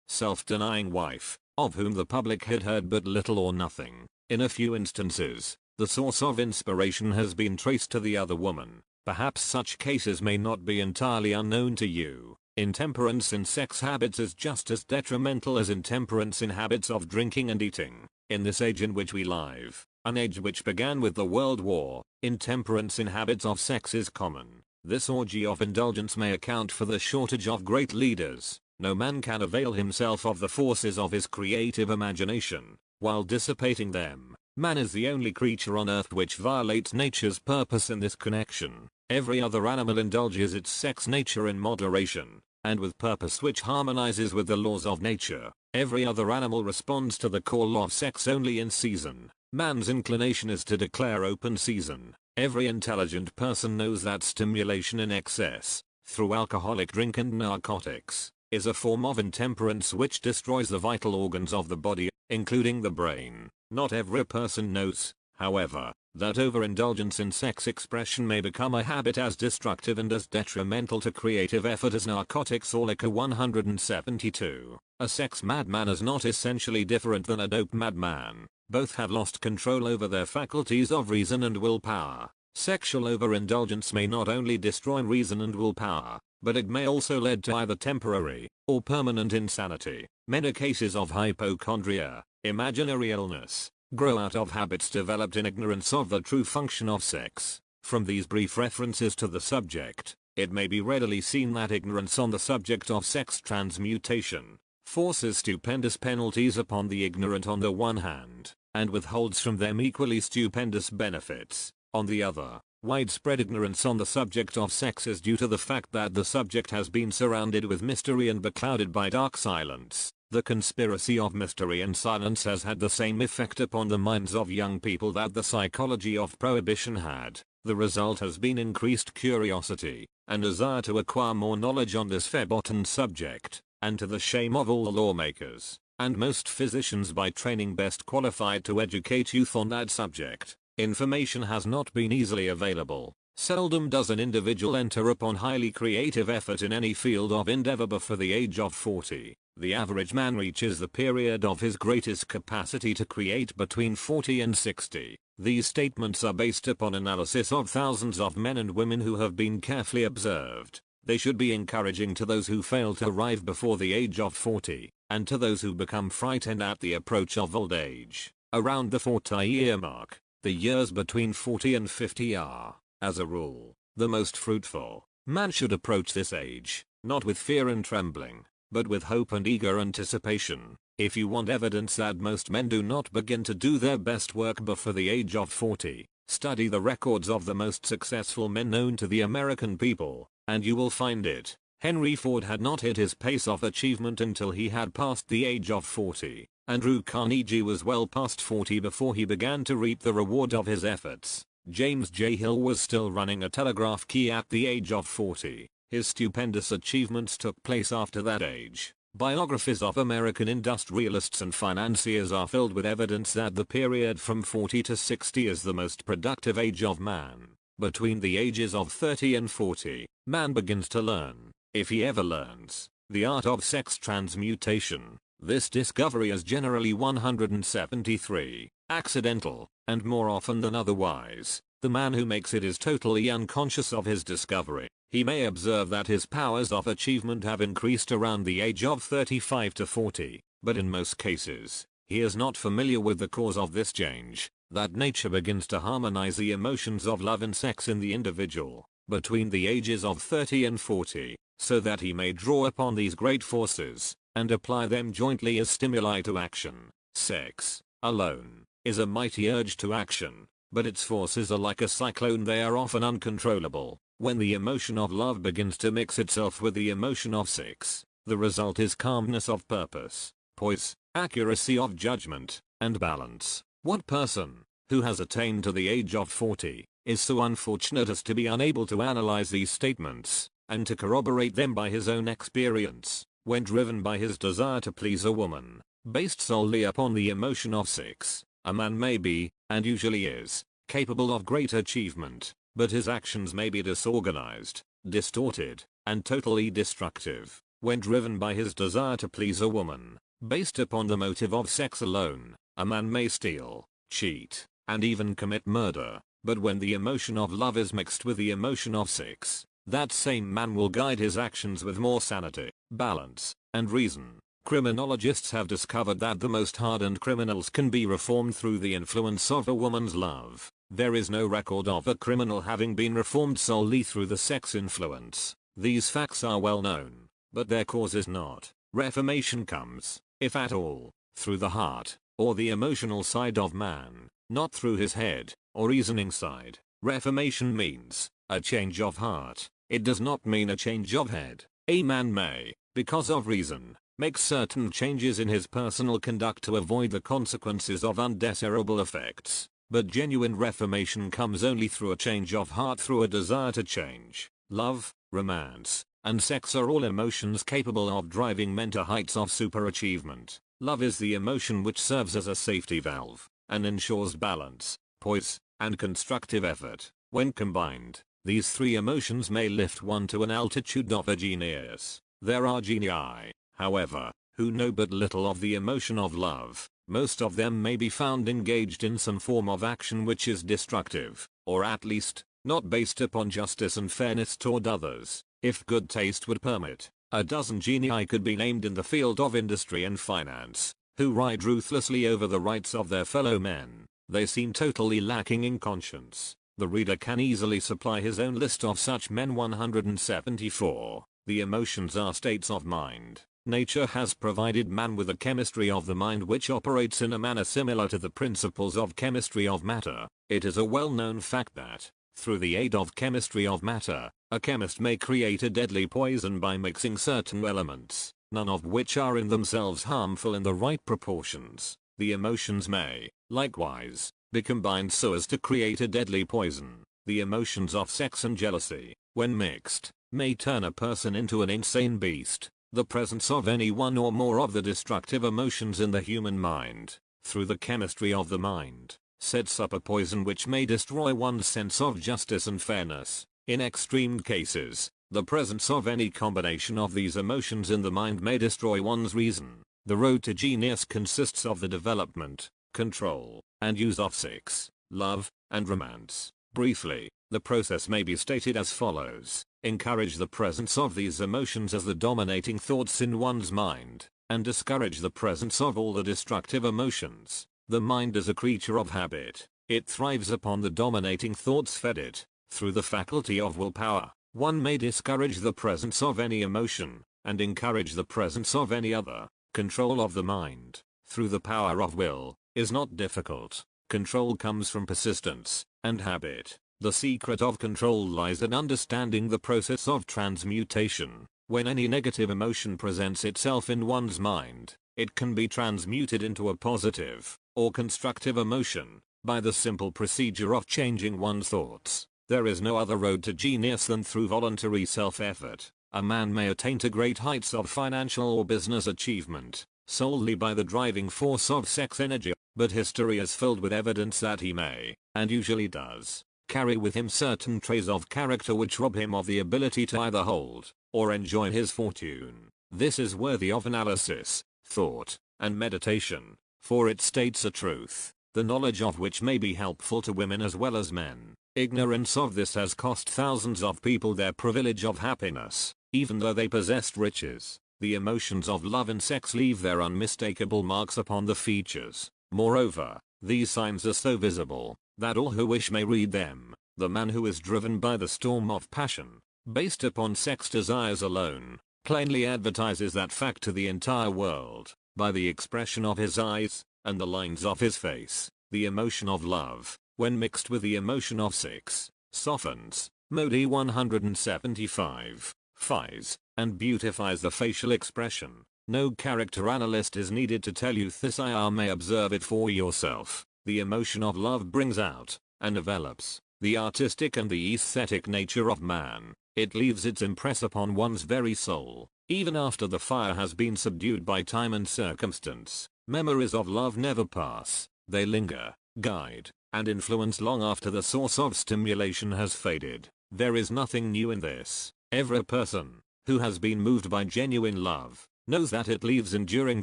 self-denying wife, of whom the public had heard but little or nothing. In a few instances, the source of inspiration has been traced to the other woman. Perhaps such cases may not be entirely unknown to you. Intemperance in sex habits is just as detrimental as intemperance in habits of drinking and eating. In this age in which we live, an age which began with the World War, intemperance in habits of sex is common. This orgy of indulgence may account for the shortage of great leaders. No man can avail himself of the forces of his creative imagination, while dissipating them. Man is the only creature on earth which violates nature's purpose in this connection. Every other animal indulges its sex nature in moderation, and with purpose which harmonizes with the laws of nature. Every other animal responds to the call of sex only in season. Man's inclination is to declare open season. Every intelligent person knows that stimulation in excess, through alcoholic drink and narcotics, is a form of intemperance which destroys the vital organs of the body, including the brain. Not every person knows, However, that overindulgence in sex expression may become a habit as destructive and as detrimental to creative effort as narcotics or liquor. 172. A sex madman is not essentially different than a dope madman. Both have lost control over their faculties of reason and willpower. Sexual overindulgence may not only destroy reason and willpower, but it may also lead to either temporary or permanent insanity. Many cases of hypochondria, imaginary illness, grow out of habits developed in ignorance of the true function of sex. From these brief references to the subject, it may be readily seen that ignorance on the subject of sex transmutation forces stupendous penalties upon the ignorant on the one hand, and withholds from them equally stupendous benefits on the other. Widespread ignorance on the subject of sex is due to the fact that the subject has been surrounded with mystery and beclouded by dark silence. The conspiracy of mystery and silence has had the same effect upon the minds of young people that the psychology of prohibition had. The result has been increased curiosity and desire to acquire more knowledge on this forgotten subject, and to the shame of all the lawmakers and most physicians by training best qualified to educate youth on that subject, information has not been easily available. Seldom does an individual enter upon highly creative effort in any field of endeavor before the age of 40. The average man reaches the period of his greatest capacity to create between 40 and 60. These statements are based upon analysis of thousands of men and women who have been carefully observed. They should be encouraging to those who fail to arrive before the age of 40, and to those who become frightened at the approach of old age. Around the 40-year mark, the years between 40 and 50 are, as a rule, the most fruitful. Man should approach this age, not with fear and trembling, but with hope and eager anticipation. If you want evidence that most men do not begin to do their best work before the age of 40, study the records of the most successful men known to the American people, and you will find it. Henry Ford had not hit his pace of achievement until he had passed the age of 40. Andrew Carnegie was well past 40 before he began to reap the reward of his efforts. James J. Hill was still running a telegraph key at the age of 40. His stupendous achievements took place after that age. Biographies of American industrialists and financiers are filled with evidence that the period from 40 to 60 is the most productive age of man. Between the ages of 30 and 40, man begins to learn, if he ever learns, the art of sex transmutation. This discovery is generally 173, accidental, and more often than otherwise, the man who makes it is totally unconscious of his discovery. He may observe that his powers of achievement have increased around the age of 35 to 40, but in most cases, he is not familiar with the cause of this change, that nature begins to harmonize the emotions of love and sex in the individual, between the ages of 30 and 40, so that he may draw upon these great forces, and apply them jointly as stimuli to action. Sex, alone, is a mighty urge to action, but its forces are like a cyclone. They are often uncontrollable. When the emotion of love begins to mix itself with the emotion of sex, the result is calmness of purpose, poise, accuracy of judgment, and balance. What person, who has attained to the age of 40, is so unfortunate as to be unable to analyze these statements, and to corroborate them by his own experience, when driven by his desire to please a woman, based solely upon the emotion of sex? A man may be, and usually is, capable of great achievement, but his actions may be disorganized, distorted, and totally destructive, when driven by his desire to please a woman, based upon the motive of sex alone. A man may steal, cheat, and even commit murder, but when the emotion of love is mixed with the emotion of sex, that same man will guide his actions with more sanity, balance, and reason. Criminologists have discovered that the most hardened criminals can be reformed through the influence of a woman's love. There is no record of a criminal having been reformed solely through the sex influence. These facts are well known, but their cause is not. Reformation comes, if at all, through the heart, or the emotional side of man, not through his head, or reasoning side. Reformation means a change of heart. It does not mean a change of head. A man may, because of reason, make certain changes in his personal conduct to avoid the consequences of undesirable effects, but genuine reformation comes only through a change of heart, through a desire to change. Love, romance, and sex are all emotions capable of driving men to heights of superachievement. Love is the emotion which serves as a safety valve, and ensures balance, poise, and constructive effort. When combined, these three emotions may lift one to an altitude of a genius. There are genii, however, who know but little of the emotion of love. Most of them may be found engaged in some form of action which is destructive, or at least, not based upon justice and fairness toward others. If good taste would permit, a dozen genii could be named in the field of industry and finance, who ride ruthlessly over the rights of their fellow men. They seem totally lacking in conscience. The reader can easily supply his own list of such men. 174. The emotions are states of mind. Nature has provided man with a chemistry of the mind which operates in a manner similar to the principles of chemistry of matter. It is a well-known fact that, through the aid of chemistry of matter, a chemist may create a deadly poison by mixing certain elements, none of which are in themselves harmful in the right proportions. The emotions may, likewise, be combined so as to create a deadly poison. The emotions of sex and jealousy, when mixed, may turn a person into an insane beast. The presence of any one or more of the destructive emotions in the human mind, through the chemistry of the mind, sets up a poison which may destroy one's sense of justice and fairness. In extreme cases, the presence of any combination of these emotions in the mind may destroy one's reason. The road to genius consists of the development, control, and use of sex, love, and romance. Briefly, the process may be stated as follows. Encourage the presence of these emotions as the dominating thoughts in one's mind, and discourage the presence of all the destructive emotions. The mind is a creature of habit. It thrives upon the dominating thoughts fed it. Through the faculty of willpower, one may discourage the presence of any emotion, and encourage the presence of any other. Control of the mind, through the power of will, is not difficult. Control comes from persistence and habit. The secret of control lies in understanding the process of transmutation. When any negative emotion presents itself in one's mind, it can be transmuted into a positive or constructive emotion by the simple procedure of changing one's thoughts. There is no other road to genius than through voluntary self-effort. A man may attain to great heights of financial or business achievement solely by the driving force of sex energy, but history is filled with evidence that he may, and usually does, carry with him certain traits of character which rob him of the ability to either hold or enjoy his fortune. This is worthy of analysis, thought, and meditation, for it states a truth, the knowledge of which may be helpful to women as well as men. Ignorance of this has cost thousands of people their privilege of happiness, even though they possessed riches. The emotions of love and sex leave their unmistakable marks upon the features. Moreover, these signs are so visible that all who wish may read them. The man who is driven by the storm of passion, based upon sex desires alone, plainly advertises that fact to the entire world, by the expression of his eyes, and the lines of his face. The emotion of love, when mixed with the emotion of sex, softens, Modi 175, fies, and beautifies the facial expression. No character analyst is needed to tell you this. You may observe it for yourself. The emotion of love brings out, and develops, the artistic and the aesthetic nature of man. It leaves its impress upon one's very soul, even after the fire has been subdued by time and circumstance. Memories of love never pass. They linger, guide, and influence long after the source of stimulation has faded. There is nothing new in this. Every person who has been moved by genuine love knows that it leaves enduring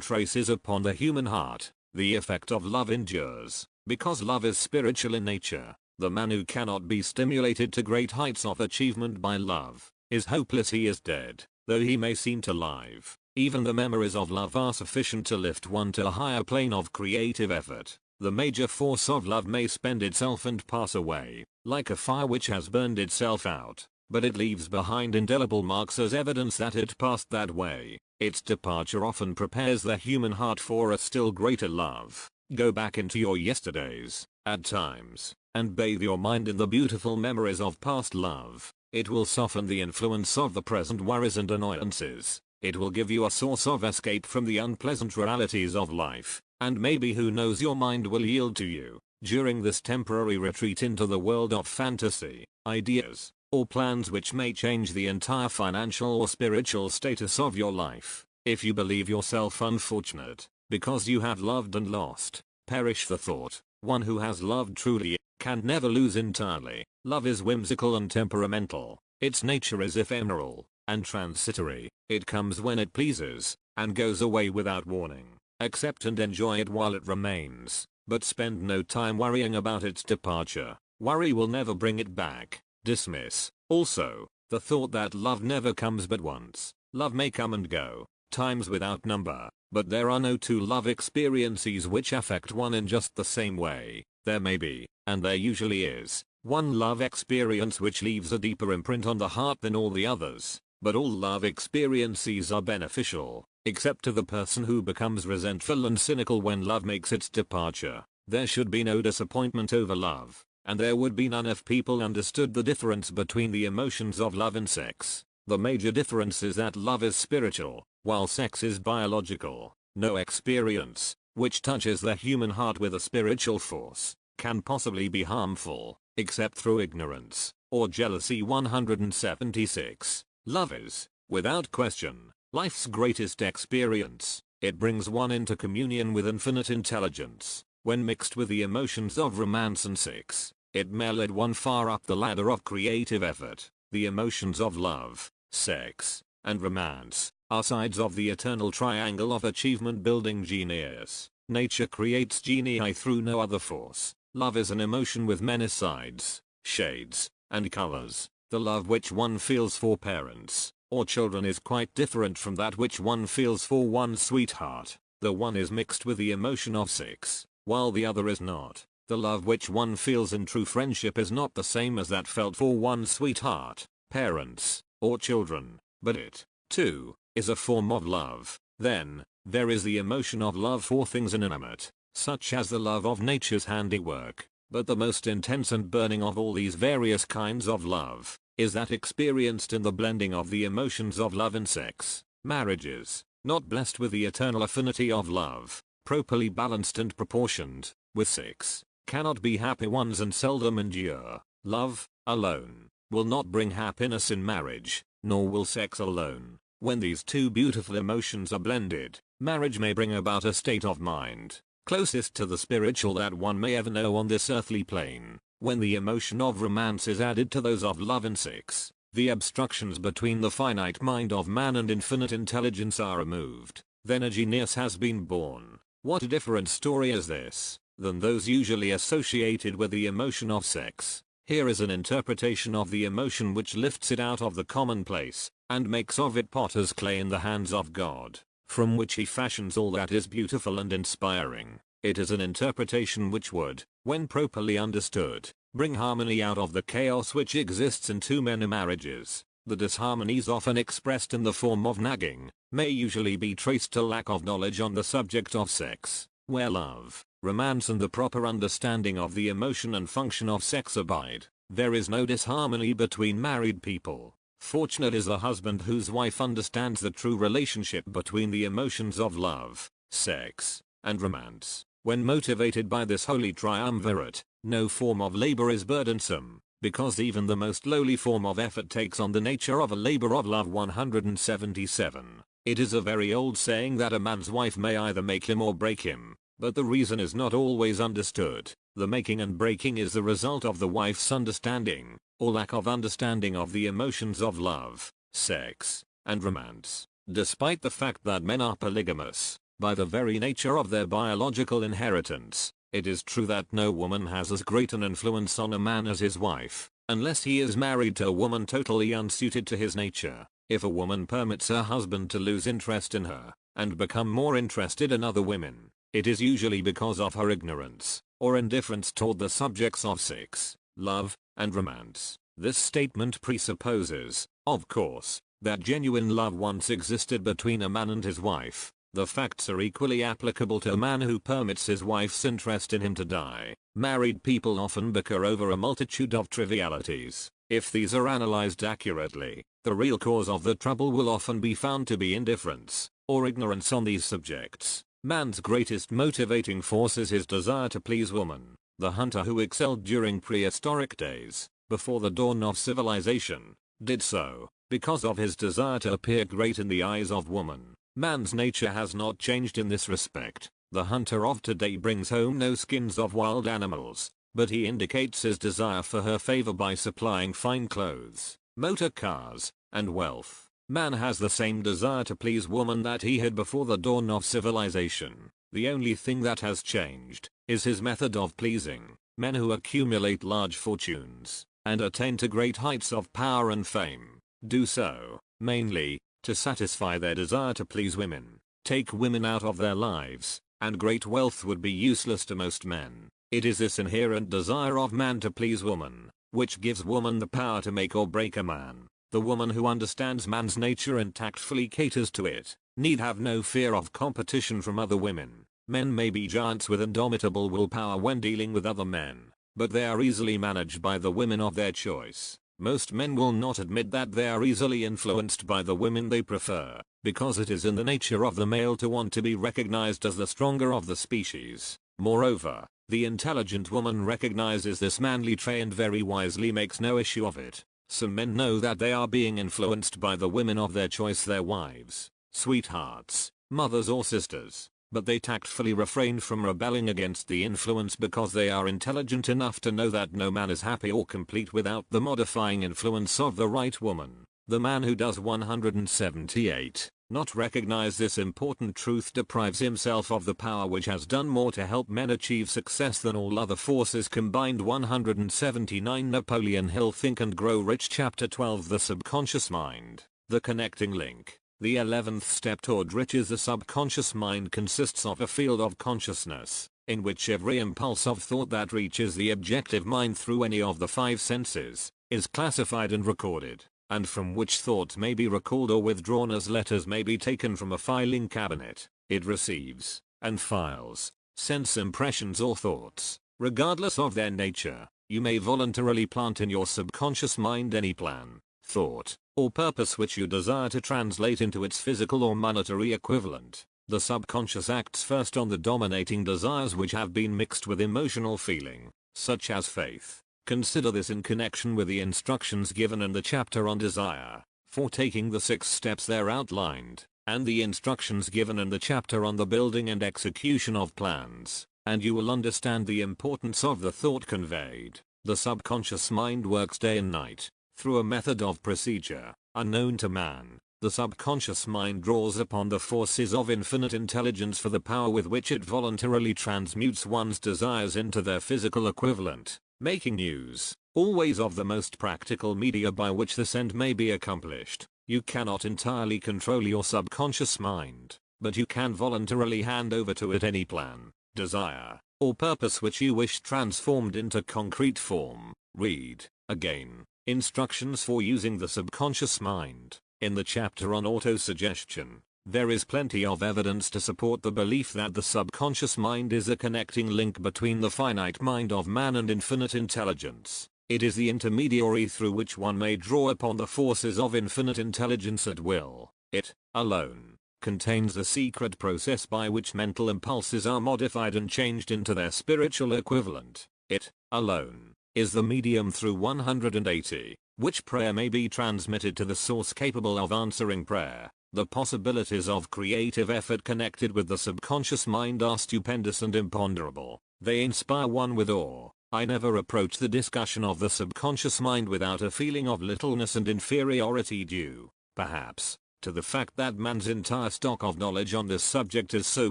traces upon the human heart. The effect of love endures, because love is spiritual in nature. The man who cannot be stimulated to great heights of achievement by love is hopeless. He is dead, though he may seem to live. Even the memories of love are sufficient to lift one to a higher plane of creative effort. The major force of love may spend itself and pass away, like a fire which has burned itself out, but it leaves behind indelible marks as evidence that it passed that way. Its departure often prepares the human heart for a still greater love. Go back into your yesterdays, at times, and bathe your mind in the beautiful memories of past love. It will soften the influence of the present worries and annoyances. It will give you a source of escape from the unpleasant realities of life, and maybe, who knows, your mind will yield to you, during this temporary retreat into the world of fantasy, ideas, or plans which may change the entire financial or spiritual status of your life. If you believe yourself unfortunate, because you have loved and lost, perish the thought. One who has loved truly can never lose entirely. Love is whimsical and temperamental. Its nature is ephemeral and transitory. It comes when it pleases and goes away without warning. Accept and enjoy it while it remains, but spend no time worrying about its departure. Worry will never bring it back. Dismiss, also, the thought that love never comes but once. Love may come and go, times without number, but there are no two love experiences which affect one in just the same way. There may be, and there usually is, one love experience which leaves a deeper imprint on the heart than all the others, but all love experiences are beneficial, except to the person who becomes resentful and cynical when love makes its departure. There should be no disappointment over love, and there would be none if people understood the difference between the emotions of love and sex. The major difference is that love is spiritual, while sex is biological. No experience, which touches the human heart with a spiritual force, can possibly be harmful, except through ignorance or jealousy. 176. Love is, without question, life's greatest experience. It brings one into communion with infinite intelligence. When mixed with the emotions of romance and sex, it may lead one far up the ladder of creative effort. The emotions of love, sex, and romance are sides of the eternal triangle of achievement building genius. Nature creates genii through no other force. Love is an emotion with many sides, shades, and colors. The love which one feels for parents or children is quite different from that which one feels for one's sweetheart. The one is mixed with the emotion of sex, while the other is not. The love which one feels in true friendship is not the same as that felt for one's sweetheart, parents, or children, but it, too, is a form of love. Then, there is the emotion of love for things inanimate, such as the love of nature's handiwork. But the most intense and burning of all these various kinds of love is that experienced in the blending of the emotions of love and sex. Marriages, not blessed with the eternal affinity of love, properly balanced and proportioned, with sex, cannot be happy ones and seldom endure. Love, alone, will not bring happiness in marriage, nor will sex alone. When these two beautiful emotions are blended, marriage may bring about a state of mind closest to the spiritual that one may ever know on this earthly plane. When the emotion of romance is added to those of love and sex, the obstructions between the finite mind of man and infinite intelligence are removed. Then a genius has been born. What a different story is this than those usually associated with the emotion of sex. Here is an interpretation of the emotion which lifts it out of the commonplace and makes of it potter's clay in the hands of God, from which he fashions all that is beautiful and inspiring. It is an interpretation which would, when properly understood, bring harmony out of the chaos which exists in too many marriages. The disharmonies often expressed in the form of nagging may usually be traced to lack of knowledge on the subject of sex. Where love, romance and the proper understanding of the emotion and function of sex abide, there is no disharmony between married people. Fortunate is the husband whose wife understands the true relationship between the emotions of love, sex, and romance. When motivated by this holy triumvirate, no form of labor is burdensome, because even the most lowly form of effort takes on the nature of a labor of love. 177. It is a very old saying that a man's wife may either make him or break him, but the reason is not always understood. The making and breaking is the result of the wife's understanding, or lack of understanding of the emotions of love, sex, and romance. Despite the fact that men are polygamous, by the very nature of their biological inheritance, it is true that no woman has as great an influence on a man as his wife, unless he is married to a woman totally unsuited to his nature. If a woman permits her husband to lose interest in her, and become more interested in other women, it is usually because of her ignorance, or indifference toward the subjects of sex, love, and romance. This statement presupposes, of course, that genuine love once existed between a man and his wife. The facts are equally applicable to a man who permits his wife's interest in him to die. Married people often bicker over a multitude of trivialities. If these are analyzed accurately, the real cause of the trouble will often be found to be indifference, or ignorance on these subjects. Man's greatest motivating force is his desire to please woman. The hunter who excelled during prehistoric days, before the dawn of civilization, did so because of his desire to appear great in the eyes of woman. Man's nature has not changed in this respect. The hunter of today brings home no skins of wild animals, but he indicates his desire for her favor by supplying fine clothes, motor cars, and wealth. Man has the same desire to please woman that he had before the dawn of civilization. The only thing that has changed is his method of pleasing. Men who accumulate large fortunes and attain to great heights of power and fame do so, mainly, to satisfy their desire to please women. Take women out of their lives, and great wealth would be useless to most men. It is this inherent desire of man to please woman, which gives woman the power to make or break a man. The woman who understands man's nature and tactfully caters to it, need have no fear of competition from other women. Men may be giants with indomitable willpower when dealing with other men, but they are easily managed by the women of their choice. Most men will not admit that they are easily influenced by the women they prefer, because it is in the nature of the male to want to be recognized as the stronger of the species. Moreover, the intelligent woman recognizes this manly trait and very wisely makes no issue of it. Some men know that they are being influenced by the women of their choice, their wives, sweethearts, mothers or sisters, but they tactfully refrain from rebelling against the influence because they are intelligent enough to know that no man is happy or complete without the modifying influence of the right woman. The man who does 178 not recognize this important truth deprives himself of the power which has done more to help men achieve success than all other forces combined. 179 Napoleon Hill, Think and Grow Rich, Chapter 12, The Subconscious Mind, The Connecting Link. The 11th step toward riches. The subconscious mind consists of a field of consciousness, in which every impulse of thought that reaches the objective mind through any of the 5 senses, is classified and recorded, and from which thought may be recalled or withdrawn as letters may be taken from a filing cabinet. It receives, and files, sense impressions or thoughts, regardless of their nature. You may voluntarily plant in your subconscious mind any plan, thought, or purpose which you desire to translate into its physical or monetary equivalent. The subconscious acts first on the dominating desires which have been mixed with emotional feeling, such as faith. Consider this in connection with the instructions given in the chapter on desire, for taking the 6 steps there outlined, and the instructions given in the chapter on the building and execution of plans, and you will understand the importance of the thought conveyed. The subconscious mind works day and night, through a method of procedure, unknown to man. The subconscious mind draws upon the forces of infinite intelligence for the power with which it voluntarily transmutes one's desires into their physical equivalent, making use, always, of the most practical media by which this end may be accomplished. You cannot entirely control your subconscious mind, but you can voluntarily hand over to it any plan, desire, or purpose which you wish transformed into concrete form. Read, again, instructions for using the subconscious mind. In the chapter on autosuggestion, there is plenty of evidence to support the belief that the subconscious mind is a connecting link between the finite mind of man and infinite intelligence. It is the intermediary through which one may draw upon the forces of infinite intelligence at will. It, alone, contains the secret process by which mental impulses are modified and changed into their spiritual equivalent. It, alone, is the medium through 180, which prayer may be transmitted to the source capable of answering prayer. The possibilities of creative effort connected with the subconscious mind are stupendous and imponderable. They inspire one with awe. I never approach the discussion of the subconscious mind without a feeling of littleness and inferiority due, perhaps, to the fact that man's entire stock of knowledge on this subject is so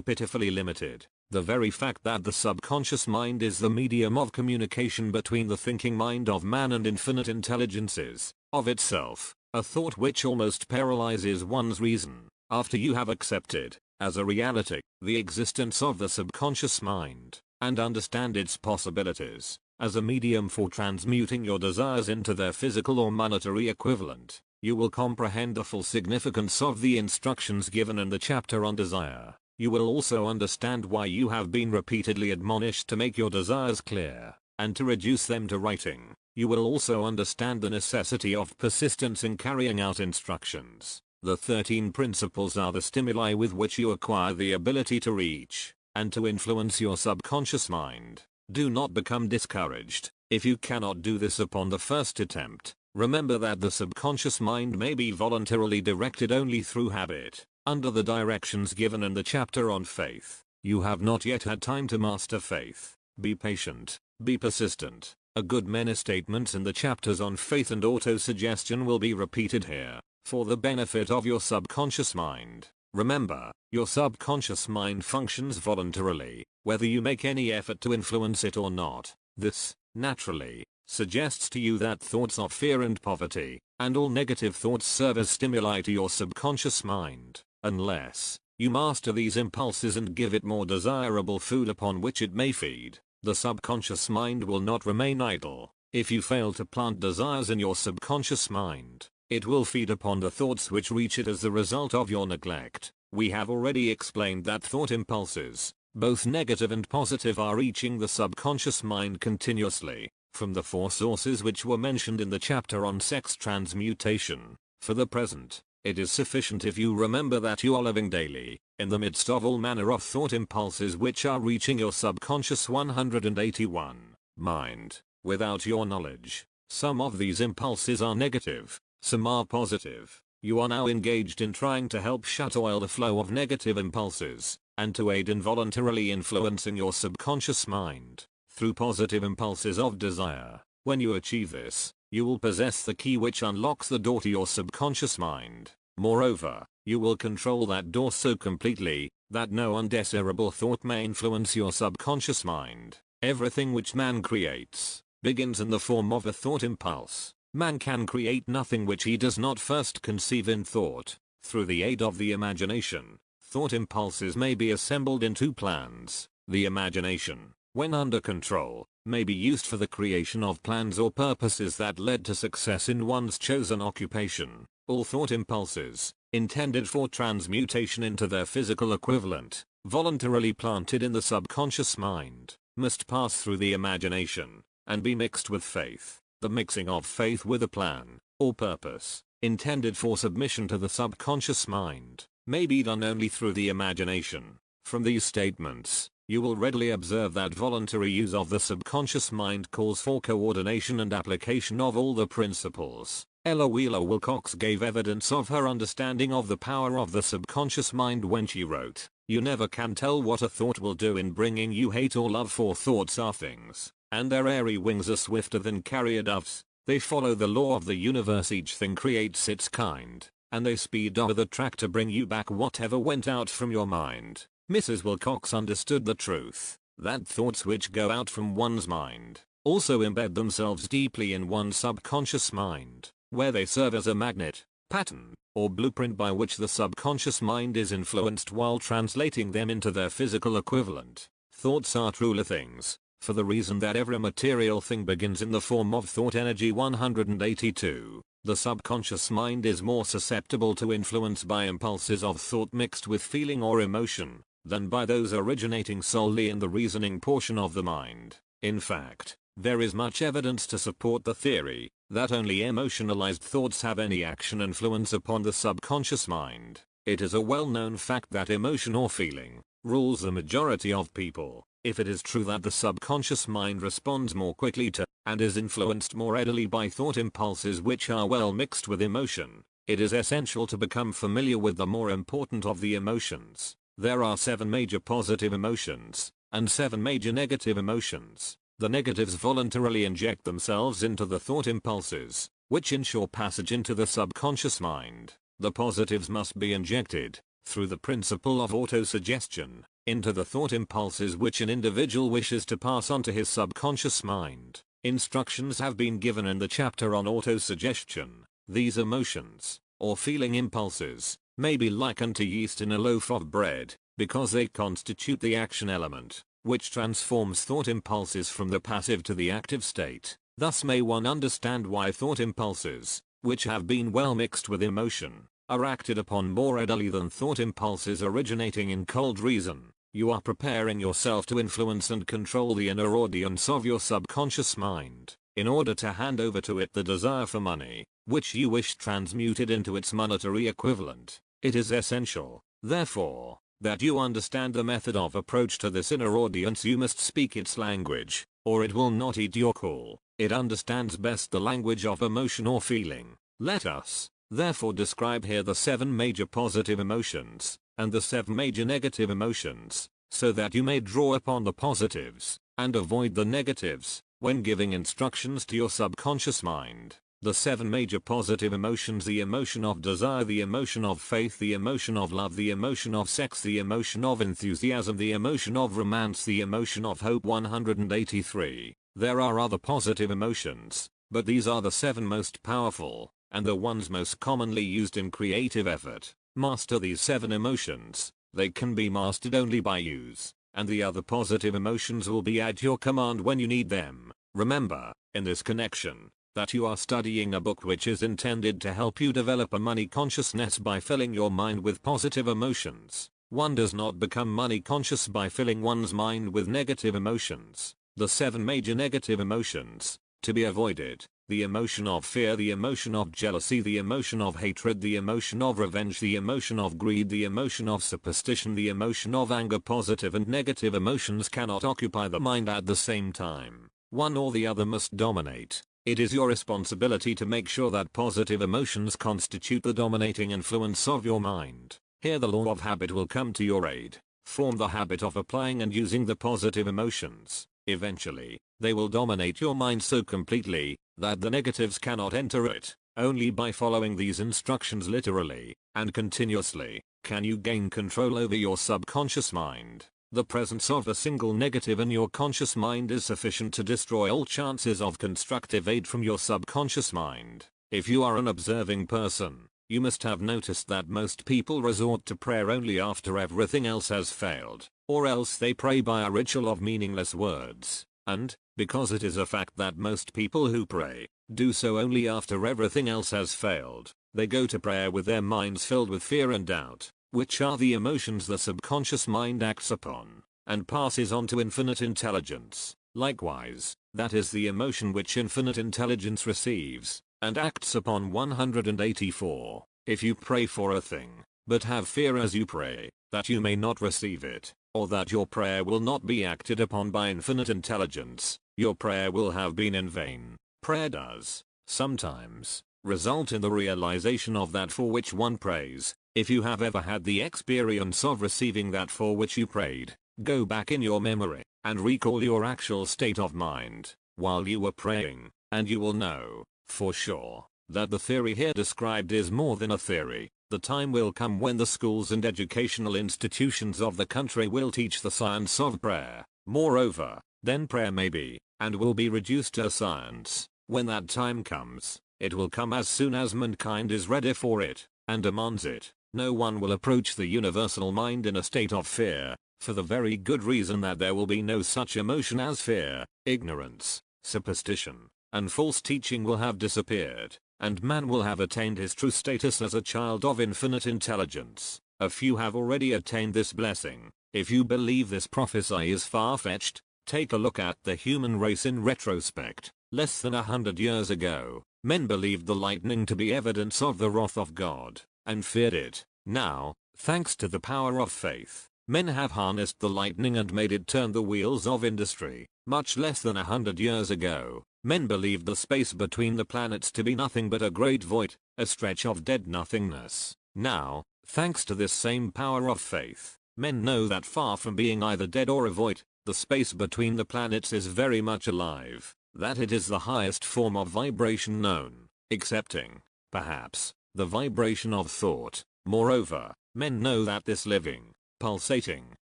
pitifully limited. The very fact that the subconscious mind is the medium of communication between the thinking mind of man and infinite intelligence is, of itself, a thought which almost paralyzes one's reason. After you have accepted, as a reality, the existence of the subconscious mind, and understand its possibilities, as a medium for transmuting your desires into their physical or monetary equivalent, you will comprehend the full significance of the instructions given in the chapter on desire. You will also understand why you have been repeatedly admonished to make your desires clear, and to reduce them to writing. You will also understand the necessity of persistence in carrying out instructions. The 13 principles are the stimuli with which you acquire the ability to reach, and to influence your subconscious mind. Do not become discouraged if you cannot do this upon the first attempt. Remember that the subconscious mind may be voluntarily directed only through habit, under the directions given in the chapter on faith. You have not yet had time to master faith. Be patient, be persistent. A good many statements in the chapters on faith and autosuggestion will be repeated here, for the benefit of your subconscious mind. Remember, your subconscious mind functions voluntarily, whether you make any effort to influence it or not. This, naturally, suggests to you that thoughts of fear and poverty, and all negative thoughts serve as stimuli to your subconscious mind. Unless you master these impulses and give it more desirable food upon which it may feed, the subconscious mind will not remain idle. If you fail to plant desires in your subconscious mind, it will feed upon the thoughts which reach it as the result of your neglect. We have already explained that thought impulses, both negative and positive, are reaching the subconscious mind continuously, from the 4 sources which were mentioned in the chapter on sex transmutation. For the present, it is sufficient if you remember that you are living daily, in the midst of all manner of thought impulses which are reaching your subconscious 181 mind, without your knowledge. Some of these impulses are negative, some are positive. You are now engaged in trying to help shut oil the flow of negative impulses, and to aid in voluntarily influencing your subconscious mind through positive impulses of desire. When you achieve this, you will possess the key which unlocks the door to your subconscious mind. Moreover, you will control that door so completely that no undesirable thought may influence your subconscious mind. Everything which man creates begins in the form of a thought impulse. Man can create nothing which he does not first conceive in thought. Through the aid of the imagination, thought impulses may be assembled into plans. The imagination, when under control, may be used for the creation of plans or purposes that led to success in one's chosen occupation. All thought impulses, intended for transmutation into their physical equivalent, voluntarily planted in the subconscious mind, must pass through the imagination, and be mixed with faith. The mixing of faith with a plan, or purpose, intended for submission to the subconscious mind, may be done only through the imagination. From these statements, you will readily observe that voluntary use of the subconscious mind calls for coordination and application of all the principles. Ella Wheeler Wilcox gave evidence of her understanding of the power of the subconscious mind when she wrote, "You never can tell what a thought will do in bringing you hate or love, for thoughts are things, and their airy wings are swifter than carrier doves. They follow the law of the universe, each thing creates its kind, and they speed over the track to bring you back whatever went out from your mind." Mrs. Wilcox understood the truth that thoughts which go out from one's mind also embed themselves deeply in one's subconscious mind, where they serve as a magnet, pattern, or blueprint by which the subconscious mind is influenced while translating them into their physical equivalent. Thoughts are truly things, for the reason that every material thing begins in the form of thought energy. 182. The subconscious mind is more susceptible to influence by impulses of thought mixed with feeling or emotion, than by those originating solely in the reasoning portion of the mind. In fact, there is much evidence to support the theory that only emotionalized thoughts have any action influence upon the subconscious mind. It is a well-known fact that emotion or feeling rules the majority of people. If it is true that the subconscious mind responds more quickly to, and is influenced more readily by thought impulses which are well mixed with emotion, it is essential to become familiar with the more important of the emotions. There are 7 major positive emotions, and 7 major negative emotions. The negatives voluntarily inject themselves into the thought impulses, which ensure passage into the subconscious mind. The positives must be injected, through the principle of autosuggestion, into the thought impulses which an individual wishes to pass on to his subconscious mind. Instructions have been given in the chapter on autosuggestion. These emotions, or feeling impulses, may be likened to yeast in a loaf of bread, because they constitute the action element, which transforms thought impulses from the passive to the active state. Thus may one understand why thought impulses, which have been well mixed with emotion, are acted upon more readily than thought impulses originating in cold reason. You are preparing yourself to influence and control the inner audience of your subconscious mind, in order to hand over to it the desire for money, which you wish transmuted into its monetary equivalent. It is essential, therefore, that you understand the method of approach to this inner audience. You must speak its language, or it will not heed your call. It understands best the language of emotion or feeling. Let us, therefore, describe here the 7 major positive emotions, and the 7 major negative emotions. so that you may draw upon the positives and avoid the negatives when giving instructions to your subconscious mind. The 7 major positive emotions: the emotion of desire, the emotion of faith, the emotion of love, the emotion of sex, the emotion of enthusiasm, the emotion of romance, the emotion of hope. 183. There are other positive emotions, but these are the 7 most powerful, and the ones most commonly used in creative effort. Master these 7 emotions. They can be mastered only by use, and the other positive emotions will be at your command when you need them. Remember, in this connection, that you are studying a book which is intended to help you develop a money consciousness by filling your mind with positive emotions. One does not become money conscious by filling one's mind with negative emotions. The 7 major negative emotions, to be avoided: the emotion of fear, the emotion of jealousy, the emotion of hatred, the emotion of revenge, the emotion of greed, the emotion of superstition, the emotion of anger. Positive and negative emotions cannot occupy the mind at the same time. One or the other must dominate. It is your responsibility to make sure that positive emotions constitute the dominating influence of your mind. Here the law of habit will come to your aid. Form the habit of applying and using the positive emotions. Eventually, they will dominate your mind so completely that the negatives cannot enter it. Only by following these instructions literally and continuously can you gain control over your subconscious mind. The presence of a single negative in your conscious mind is sufficient to destroy all chances of constructive aid from your subconscious mind. If you are an observing person, you must have noticed that most people resort to prayer only after everything else has failed, or else they pray by a ritual of meaningless words. And, because it is a fact that most people who pray do so only after everything else has failed, they go to prayer with their minds filled with fear and doubt, which are the emotions the subconscious mind acts upon and passes on to infinite intelligence. Likewise, that is the emotion which infinite intelligence receives and acts upon. 184. If you pray for a thing, but have fear as you pray, that you may not receive it, or that your prayer will not be acted upon by infinite intelligence, your prayer will have been in vain. Prayer does, sometimes, result in the realization of that for which one prays. If you have ever had the experience of receiving that for which you prayed, go back in your memory and recall your actual state of mind while you were praying, and you will know, for sure, that the theory here described is more than a theory. The time will come when the schools and educational institutions of the country will teach the science of prayer. Moreover, then prayer may be, and will be reduced to a science. When that time comes, it will come as soon as mankind is ready for it and demands it. No one will approach the universal mind in a state of fear, for the very good reason that there will be no such emotion as fear. Ignorance, superstition, and false teaching will have disappeared, and man will have attained his true status as a child of infinite intelligence. A few have already attained this blessing. If you believe this prophecy is far-fetched, take a look at the human race in retrospect. Less than 100 years ago, men believed the lightning to be evidence of the wrath of God and feared it. Now, thanks to the power of faith, men have harnessed the lightning and made it turn the wheels of industry. Much less than 100 years ago, men believed the space between the planets to be nothing but a great void, a stretch of dead nothingness. Now, thanks to this same power of faith, men know that far from being either dead or a void, the space between the planets is very much alive, that it is the highest form of vibration known, excepting, perhaps, the vibration of thought. Moreover, men know that this living, pulsating,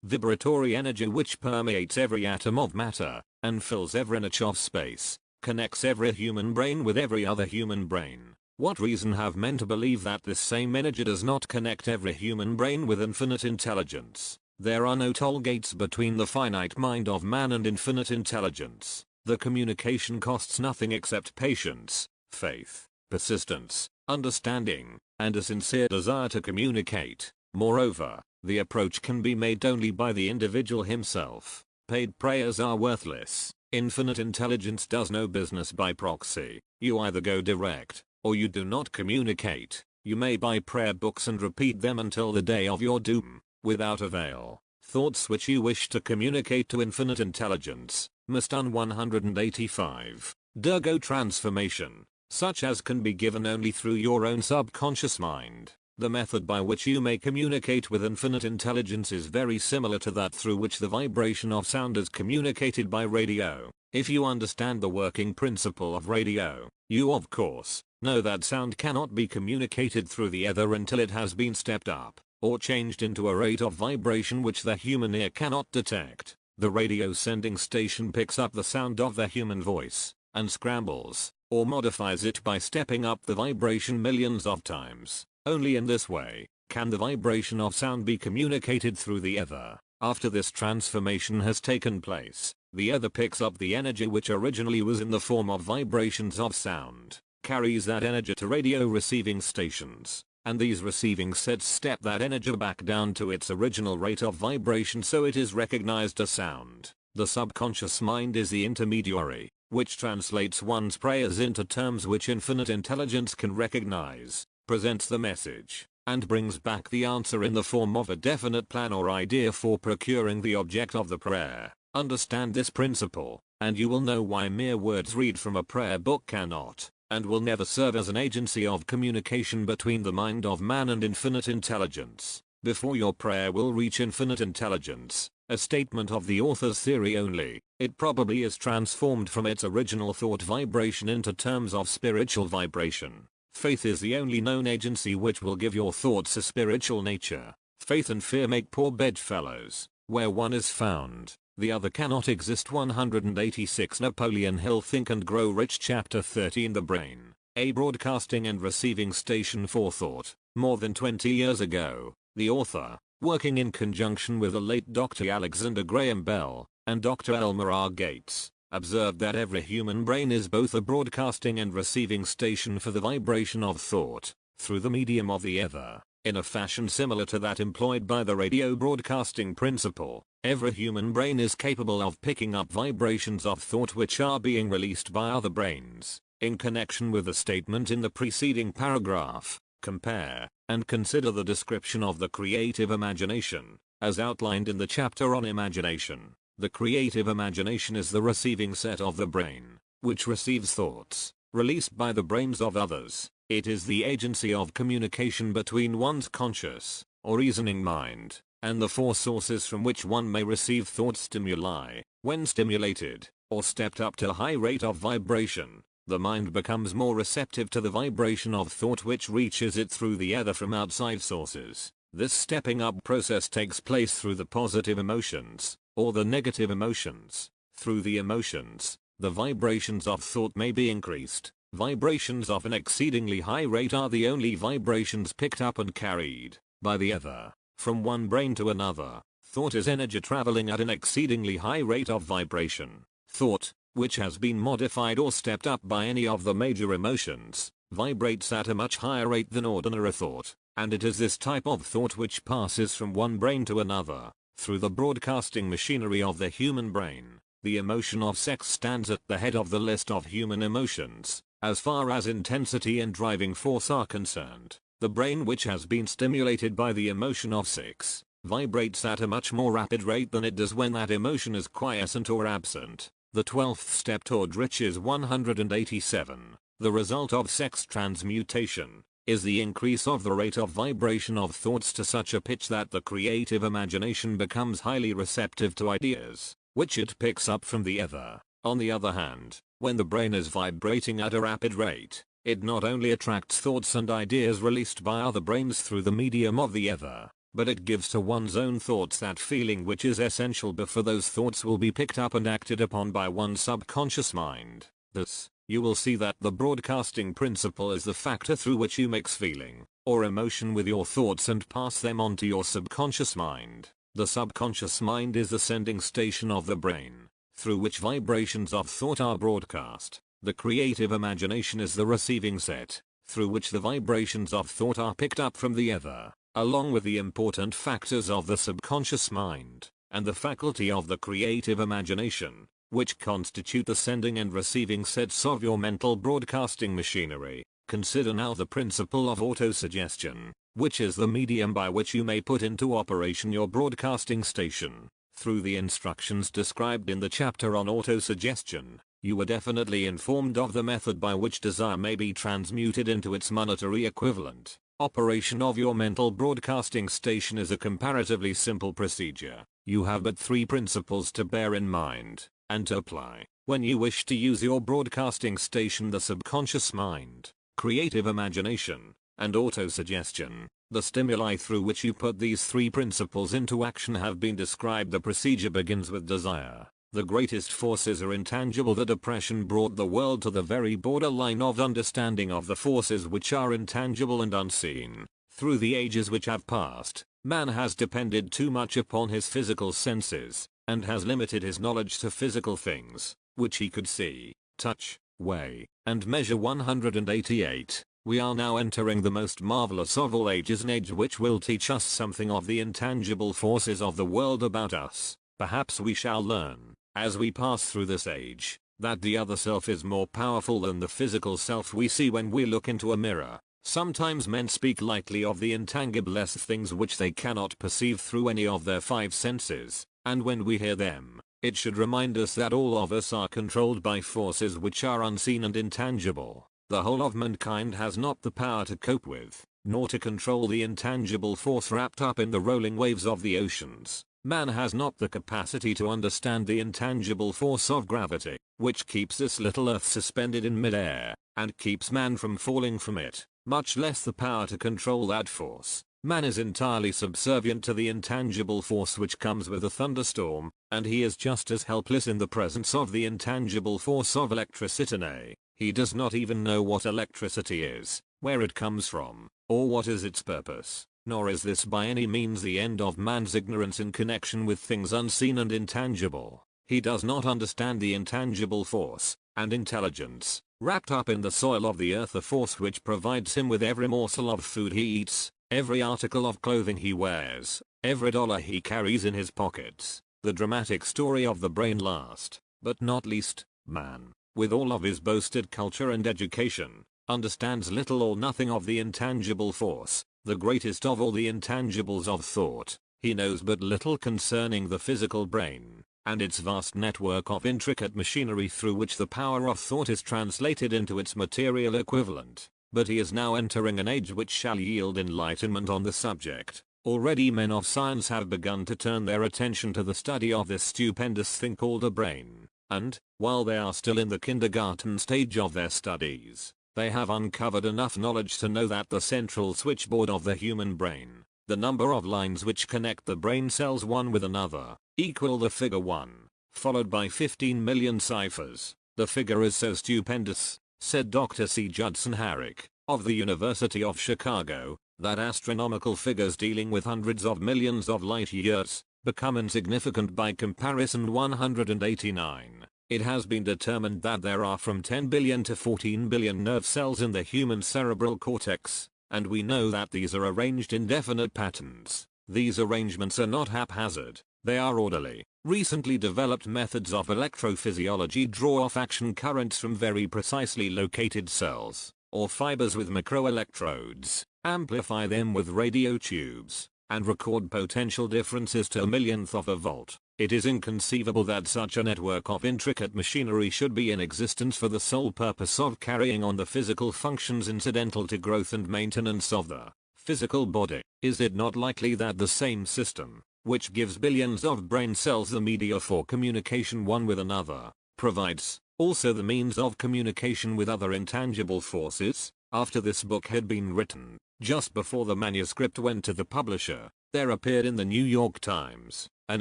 vibratory energy which permeates every atom of matter and fills every inch of space, connects every human brain with every other human brain. What reason have men to believe that this same energy does not connect every human brain with infinite intelligence? There are no toll gates between the finite mind of man and infinite intelligence. The communication costs nothing except patience, faith, persistence, understanding, and a sincere desire to communicate. Moreover, the approach can be made only by the individual himself. Paid prayers are worthless. Infinite intelligence does no business by proxy. You either go direct, or you do not communicate. You may buy prayer books and repeat them until the day of your doom, without avail. Thoughts which you wish to communicate to infinite intelligence must 185. Durgo transformation, such as can be given only through your own subconscious mind. The method by which you may communicate with infinite intelligence is very similar to that through which the vibration of sound is communicated by radio. If you understand the working principle of radio, you of course know that sound cannot be communicated through the ether until it has been stepped up, or changed into a rate of vibration which the human ear cannot detect. The radio sending station picks up the sound of the human voice, and scrambles, or modifies it by stepping up the vibration millions of times. Only in this way can the vibration of sound be communicated through the ether. After this transformation has taken place, the ether picks up the energy which originally was in the form of vibrations of sound, carries that energy to radio receiving stations, and these receiving sets step that energy back down to its original rate of vibration so it is recognized as sound. The subconscious mind is the intermediary, which translates one's prayers into terms which infinite intelligence can recognize, presents the message, and brings back the answer in the form of a definite plan or idea for procuring the object of the prayer. Understand this principle, and you will know why mere words read from a prayer book cannot, and will never serve as an agency of communication between the mind of man and infinite intelligence. Before your prayer will reach infinite intelligence, a statement of the author's theory only, it probably is transformed from its original thought vibration into terms of spiritual vibration. Faith is the only known agency which will give your thoughts a spiritual nature. Faith and fear make poor bedfellows. Where one is found, the other cannot exist. 186 Napoleon Hill Think and Grow Rich Chapter 13 The Brain, a broadcasting and receiving station for thought. More than 20 years ago, the author, working in conjunction with the late Dr. Alexander Graham Bell and Dr. Elmer R. Gates, observed that every human brain is both a broadcasting and receiving station for the vibration of thought, through the medium of the ether, in a fashion similar to that employed by the radio broadcasting principle. Every human brain is capable of picking up vibrations of thought which are being released by other brains. In connection with the statement in the preceding paragraph, compare and consider the description of the creative imagination, as outlined in the chapter on imagination. The creative imagination is the receiving set of the brain, which receives thoughts, released by the brains of others. It is the agency of communication between one's conscious, or reasoning mind, and the four sources from which one may receive thought stimuli. When stimulated, or stepped up to a high rate of vibration, the mind becomes more receptive to the vibration of thought which reaches it through the ether from outside sources. This stepping up process takes place through the positive emotions, or the negative emotions. Through the emotions, the vibrations of thought may be increased. Vibrations of an exceedingly high rate are the only vibrations picked up and carried by the ether from one brain to another. Thought is energy traveling at an exceedingly high rate of vibration. Thought, which has been modified or stepped up by any of the major emotions, vibrates at a much higher rate than ordinary thought, and it is this type of thought which passes from one brain to another. Through the broadcasting machinery of the human brain, the emotion of sex stands at the head of the list of human emotions. As far as intensity and driving force are concerned, the brain which has been stimulated by the emotion of sex vibrates at a much more rapid rate than it does when that emotion is quiescent or absent. The 12th step toward riches 187. The result of sex transmutation is the increase of the rate of vibration of thoughts to such a pitch that the creative imagination becomes highly receptive to ideas, which it picks up from the ether. On the other hand, when the brain is vibrating at a rapid rate, it not only attracts thoughts and ideas released by other brains through the medium of the ether, but it gives to one's own thoughts that feeling which is essential before those thoughts will be picked up and acted upon by one's subconscious mind. Thus, you will see that the broadcasting principle is the factor through which you mix feeling or emotion with your thoughts and pass them on to your subconscious mind. The subconscious mind is the sending station of the brain, through which vibrations of thought are broadcast. The creative imagination is the receiving set, through which the vibrations of thought are picked up from the ether, along with the important factors of the subconscious mind, and the faculty of the creative imagination, which constitute the sending and receiving sets of your mental broadcasting machinery. Consider now the principle of autosuggestion, which is the medium by which you may put into operation your broadcasting station. Through the instructions described in the chapter on autosuggestion, you were definitely informed of the method by which desire may be transmuted into its monetary equivalent. Operation of your mental broadcasting station is a comparatively simple procedure. You have but three principles to bear in mind and to apply when you wish to use your broadcasting station: the subconscious mind, creative imagination, and autosuggestion. The stimuli through which you put these three principles into action have been described. The procedure begins with desire. The greatest forces are intangible. The Depression brought the world to the very borderline of understanding of the forces which are intangible and unseen. Through the ages which have passed, man has depended too much upon his physical senses, and has limited his knowledge to physical things, which he could see, touch, weigh, and measure. 188. We are now entering the most marvelous of all ages, an age which will teach us something of the intangible forces of the world about us. Perhaps we shall learn, as we pass through this age, that the other self is more powerful than the physical self we see when we look into a mirror. Sometimes men speak lightly of the intangiblest things which they cannot perceive through any of their five senses, and when we hear them, it should remind us that all of us are controlled by forces which are unseen and intangible. The whole of mankind has not the power to cope with, nor to control the intangible force wrapped up in the rolling waves of the oceans. Man has not the capacity to understand the intangible force of gravity, which keeps this little earth suspended in midair, and keeps man from falling from it, much less the power to control that force. Man is entirely subservient to the intangible force which comes with a thunderstorm, and he is just as helpless in the presence of the intangible force of electricity. He does not even know what electricity is, where it comes from, or what is its purpose. Nor is this by any means the end of man's ignorance in connection with things unseen and intangible. He does not understand the intangible force and intelligence wrapped up in the soil of the earth, a force which provides him with every morsel of food he eats, every article of clothing he wears, every dollar he carries in his pockets. The dramatic story of the brain. Last, but not least, man, with all of his boasted culture and education, understands little or nothing of the intangible force, the greatest of all the intangibles of thought. He knows but little concerning the physical brain, and its vast network of intricate machinery through which the power of thought is translated into its material equivalent. But he is now entering an age which shall yield enlightenment on the subject. Already men of science have begun to turn their attention to the study of this stupendous thing called the brain, and, while they are still in the kindergarten stage of their studies, they have uncovered enough knowledge to know that the central switchboard of the human brain, the number of lines which connect the brain cells one with another, equal the figure 1, followed by 15 million ciphers. The figure is so stupendous, said Dr. C. Judson Harrick, of the University of Chicago, that astronomical figures dealing with hundreds of millions of light years become insignificant by comparison. 189. It has been determined that there are from 10 billion to 14 billion nerve cells in the human cerebral cortex, and we know that these are arranged in definite patterns. These arrangements are not haphazard, they are orderly. Recently developed methods of electrophysiology draw off action currents from very precisely located cells, or fibers with microelectrodes, amplify them with radio tubes, and record potential differences to a millionth of a volt. It is inconceivable that such a network of intricate machinery should be in existence for the sole purpose of carrying on the physical functions incidental to growth and maintenance of the physical body. Is it not likely that the same system, which gives billions of brain cells the media for communication one with another, provides also the means of communication with other intangible forces? After this book had been written, just before the manuscript went to the publisher, there appeared in the New York Times an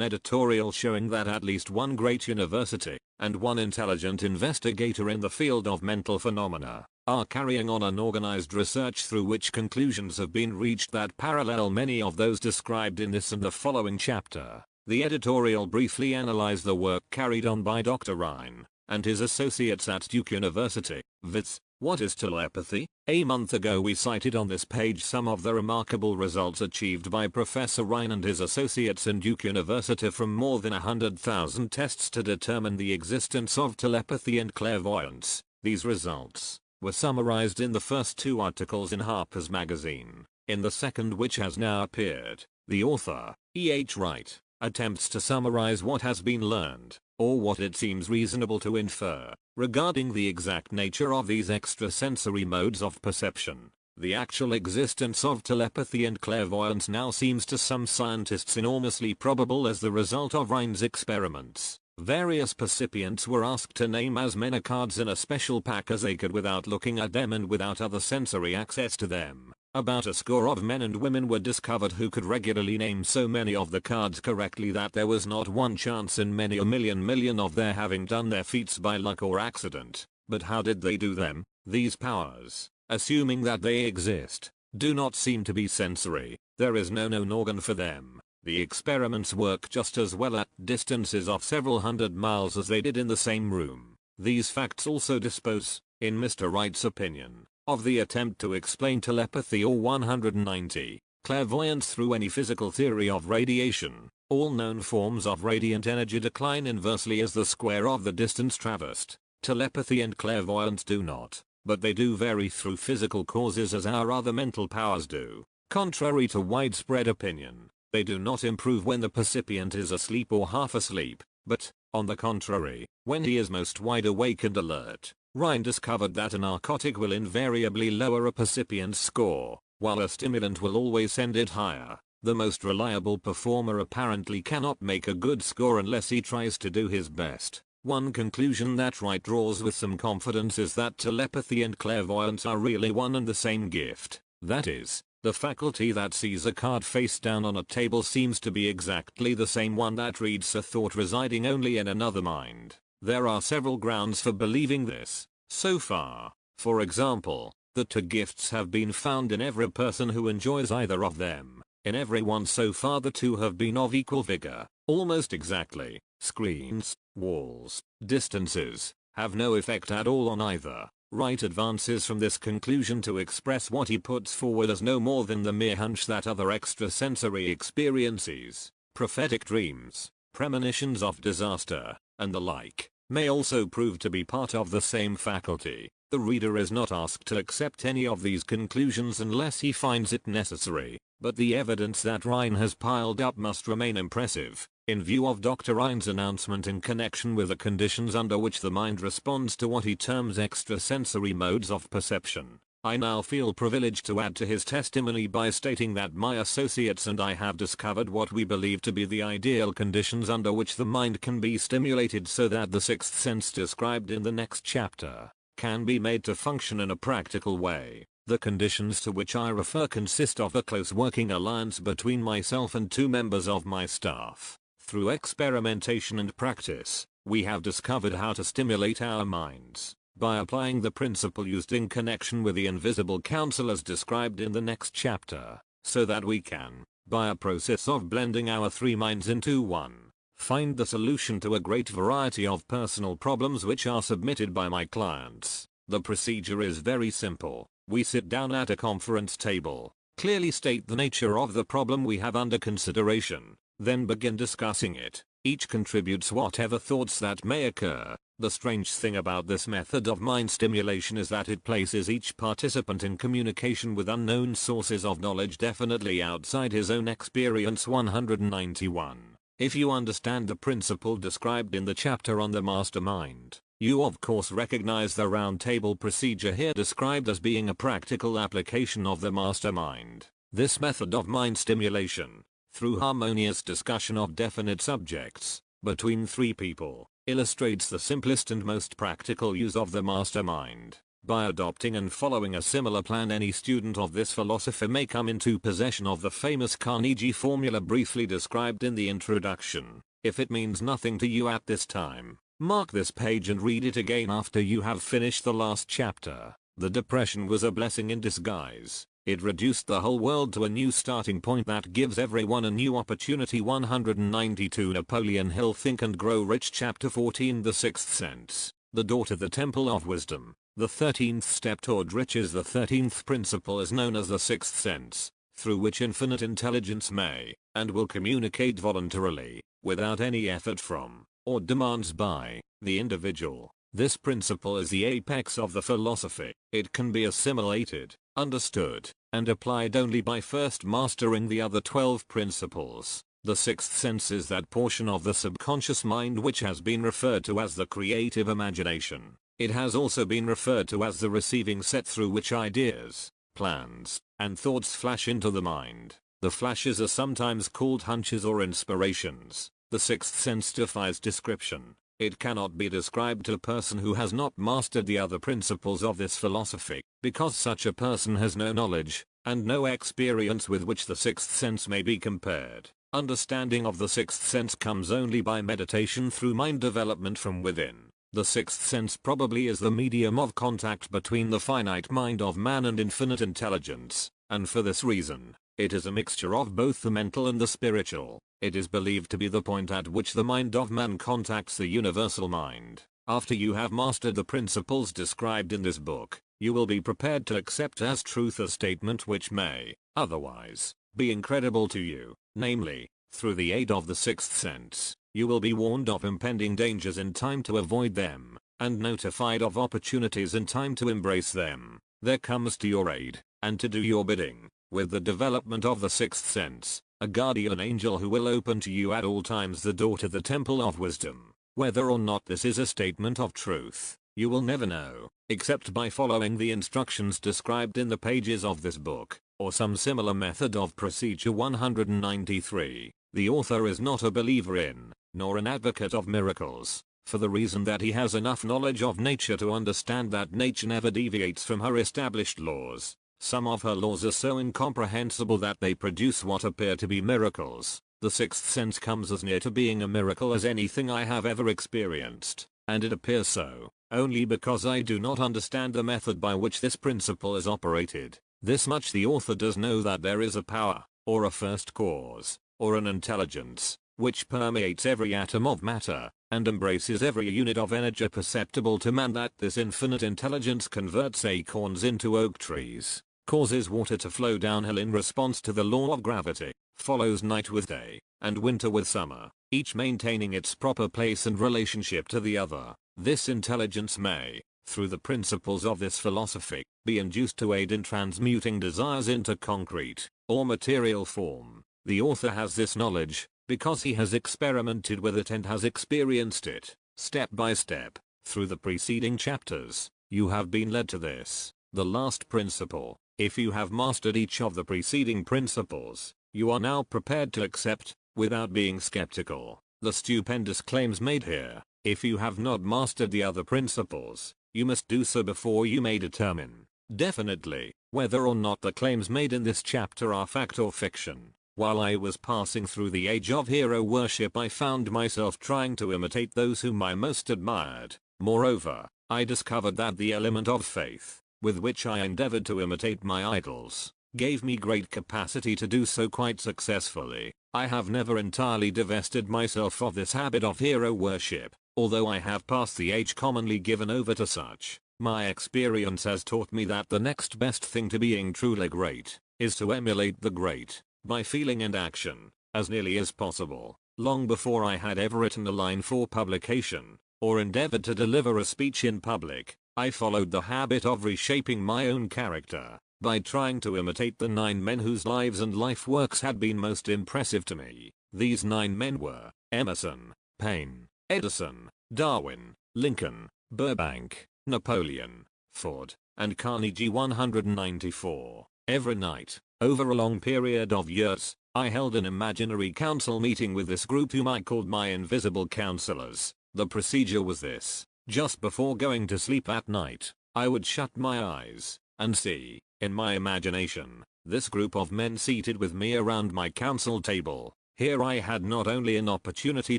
editorial showing that at least one great university and one intelligent investigator in the field of mental phenomena are carrying on an organized research through which conclusions have been reached that parallel many of those described in this and the following chapter. The editorial briefly analyzed the work carried on by Dr. Rhine and his associates at Duke University. Wits, what is telepathy? A month ago we cited on this page some of the remarkable results achieved by Professor Rhine and his associates in Duke University from more than 100,000 tests to determine the existence of telepathy and clairvoyance. These results were summarized in the first two articles in Harper's Magazine. In the second, which has now appeared, the author, E.H. Wright, attempts to summarize what has been learned, or what it seems reasonable to infer, regarding the exact nature of these extrasensory modes of perception. The actual existence of telepathy and clairvoyance now seems to some scientists enormously probable as the result of Rhine's experiments. Various percipients were asked to name as many cards in a special pack as they could without looking at them and without other sensory access to them. About a score of men and women were discovered who could regularly name so many of the cards correctly that there was not one chance in many a million of their having done their feats by luck or accident. But how did they do them? These powers, assuming that they exist, do not seem to be sensory. There is no known organ for them. The experiments work just as well at distances of several hundred miles as they did in the same room. These facts also dispose, in Mr. Wright's opinion, of the attempt to explain telepathy or 190, clairvoyance through any physical theory of radiation. All known forms of radiant energy decline inversely as the square of the distance traversed. Telepathy and clairvoyance do not, but they do vary through physical causes as our other mental powers do. Contrary to widespread opinion, they do not improve when the percipient is asleep or half asleep, but, on the contrary, when he is most wide awake and alert. Rhine discovered that a narcotic will invariably lower a percipient's score, while a stimulant will always send it higher. The most reliable performer apparently cannot make a good score unless he tries to do his best. One conclusion that Wright draws with some confidence is that telepathy and clairvoyance are really one and the same gift. That is, the faculty that sees a card face down on a table seems to be exactly the same one that reads a thought residing only in another mind. There are several grounds for believing this, so far. For example, the two gifts have been found in every person who enjoys either of them. In everyone so far the two have been of equal vigor, almost exactly. Screens, walls, distances, have no effect at all on either. Wright advances from this conclusion to express what he puts forward as no more than the mere hunch that other extrasensory experiences, prophetic dreams, premonitions of disaster, and the like, may also prove to be part of the same faculty. The reader is not asked to accept any of these conclusions unless he finds it necessary, but the evidence that Rhine has piled up must remain impressive. In view of Dr. Rhine's announcement in connection with the conditions under which the mind responds to what he terms extrasensory modes of perception, I now feel privileged to add to his testimony by stating that my associates and I have discovered what we believe to be the ideal conditions under which the mind can be stimulated so that the sixth sense described in the next chapter can be made to function in a practical way. The conditions to which I refer consist of a close working alliance between myself and two members of my staff. Through experimentation and practice, we have discovered how to stimulate our minds by applying the principle used in connection with the invisible counsel as described in the next chapter, so that we can, by a process of blending our three minds into one, find the solution to a great variety of personal problems which are submitted by my clients. The procedure is very simple. We sit down at a conference table, clearly state the nature of the problem we have under consideration, then begin discussing it. Each contributes whatever thoughts that may occur. The strange thing about this method of mind stimulation is that it places each participant in communication with unknown sources of knowledge definitely outside his own experience. 191. If you understand the principle described in the chapter on the mastermind, you of course recognize the round table procedure here described as being a practical application of the mastermind. This method of mind stimulation, through harmonious discussion of definite subjects, between three people, illustrates the simplest and most practical use of the mastermind. By adopting and following a similar plan, any student of this philosophy may come into possession of the famous Carnegie formula briefly described in the introduction. If it means nothing to you at this time, mark this page and read it again after you have finished the last chapter. The depression was a blessing in disguise. It reduced the whole world to a new starting point that gives everyone a new opportunity. 192. Napoleon Hill Think and Grow Rich Chapter 14. The Sixth Sense, the door to the Temple of Wisdom. The 13th step toward riches. The 13th principle is known as the sixth sense, through which infinite intelligence may, and will communicate voluntarily, without any effort from, or demands by, the individual. This principle is the apex of the philosophy. It can be assimilated, understood, and applied only by first mastering the other 12 principles. The sixth sense is that portion of the subconscious mind which has been referred to as the creative imagination. It has also been referred to as the receiving set through which ideas, plans, and thoughts flash into the mind. The flashes are sometimes called hunches or inspirations. The sixth sense defies description. It cannot be described to a person who has not mastered the other principles of this philosophy, because such a person has no knowledge, and no experience with which the sixth sense may be compared. Understanding of the sixth sense comes only by meditation through mind development from within. The sixth sense probably is the medium of contact between the finite mind of man and infinite intelligence, and for this reason, it is a mixture of both the mental and the spiritual. It is believed to be the point at which the mind of man contacts the universal mind. After you have mastered the principles described in this book, you will be prepared to accept as truth a statement which may, otherwise, be incredible to you, namely, through the aid of the sixth sense, you will be warned of impending dangers in time to avoid them, and notified of opportunities in time to embrace them. There comes to your aid, and to do your bidding, with the development of the sixth sense, a guardian angel who will open to you at all times the door to the temple of wisdom. Whether or not this is a statement of truth, you will never know, except by following the instructions described in the pages of this book, or some similar method of procedure. 193. The author is not a believer in, nor an advocate of miracles, for the reason that he has enough knowledge of nature to understand that nature never deviates from her established laws. Some of her laws are so incomprehensible that they produce what appear to be miracles. The sixth sense comes as near to being a miracle as anything I have ever experienced, and it appears so, only because I do not understand the method by which this principle is operated. This much the author does know, that there is a power, or a first cause, or an intelligence, which permeates every atom of matter, and embraces every unit of energy perceptible to man. That this infinite intelligence converts acorns into oak trees, causes water to flow downhill in response to the law of gravity, follows night with day, and winter with summer, each maintaining its proper place and relationship to the other. This intelligence may, through the principles of this philosophy, be induced to aid in transmuting desires into concrete, or material form. The author has this knowledge, because he has experimented with it and has experienced it, step by step, through the preceding chapters. You have been led to this, the last principle. If you have mastered each of the preceding principles, you are now prepared to accept, without being skeptical, the stupendous claims made here. If you have not mastered the other principles, you must do so before you may determine, definitely, whether or not the claims made in this chapter are fact or fiction. While I was passing through the age of hero worship, I found myself trying to imitate those whom I most admired. Moreover, I discovered that the element of faith, with which I endeavored to imitate my idols, gave me great capacity to do so quite successfully. I have never entirely divested myself of this habit of hero worship, although I have passed the age commonly given over to such. My experience has taught me that the next best thing to being truly great, is to emulate the great, by feeling and action, as nearly as possible. Long before I had ever written a line for publication, or endeavored to deliver a speech in public, I followed the habit of reshaping my own character, by trying to imitate the 9 men whose lives and life works had been most impressive to me. These 9 men were Emerson, Paine, Edison, Darwin, Lincoln, Burbank, Napoleon, Ford, and Carnegie. 194. Every night, over a long period of years, I held an imaginary council meeting with this group whom I called my invisible counselors. The procedure was this: just before going to sleep at night, I would shut my eyes, and see, in my imagination, this group of men seated with me around my council table. Here I had not only an opportunity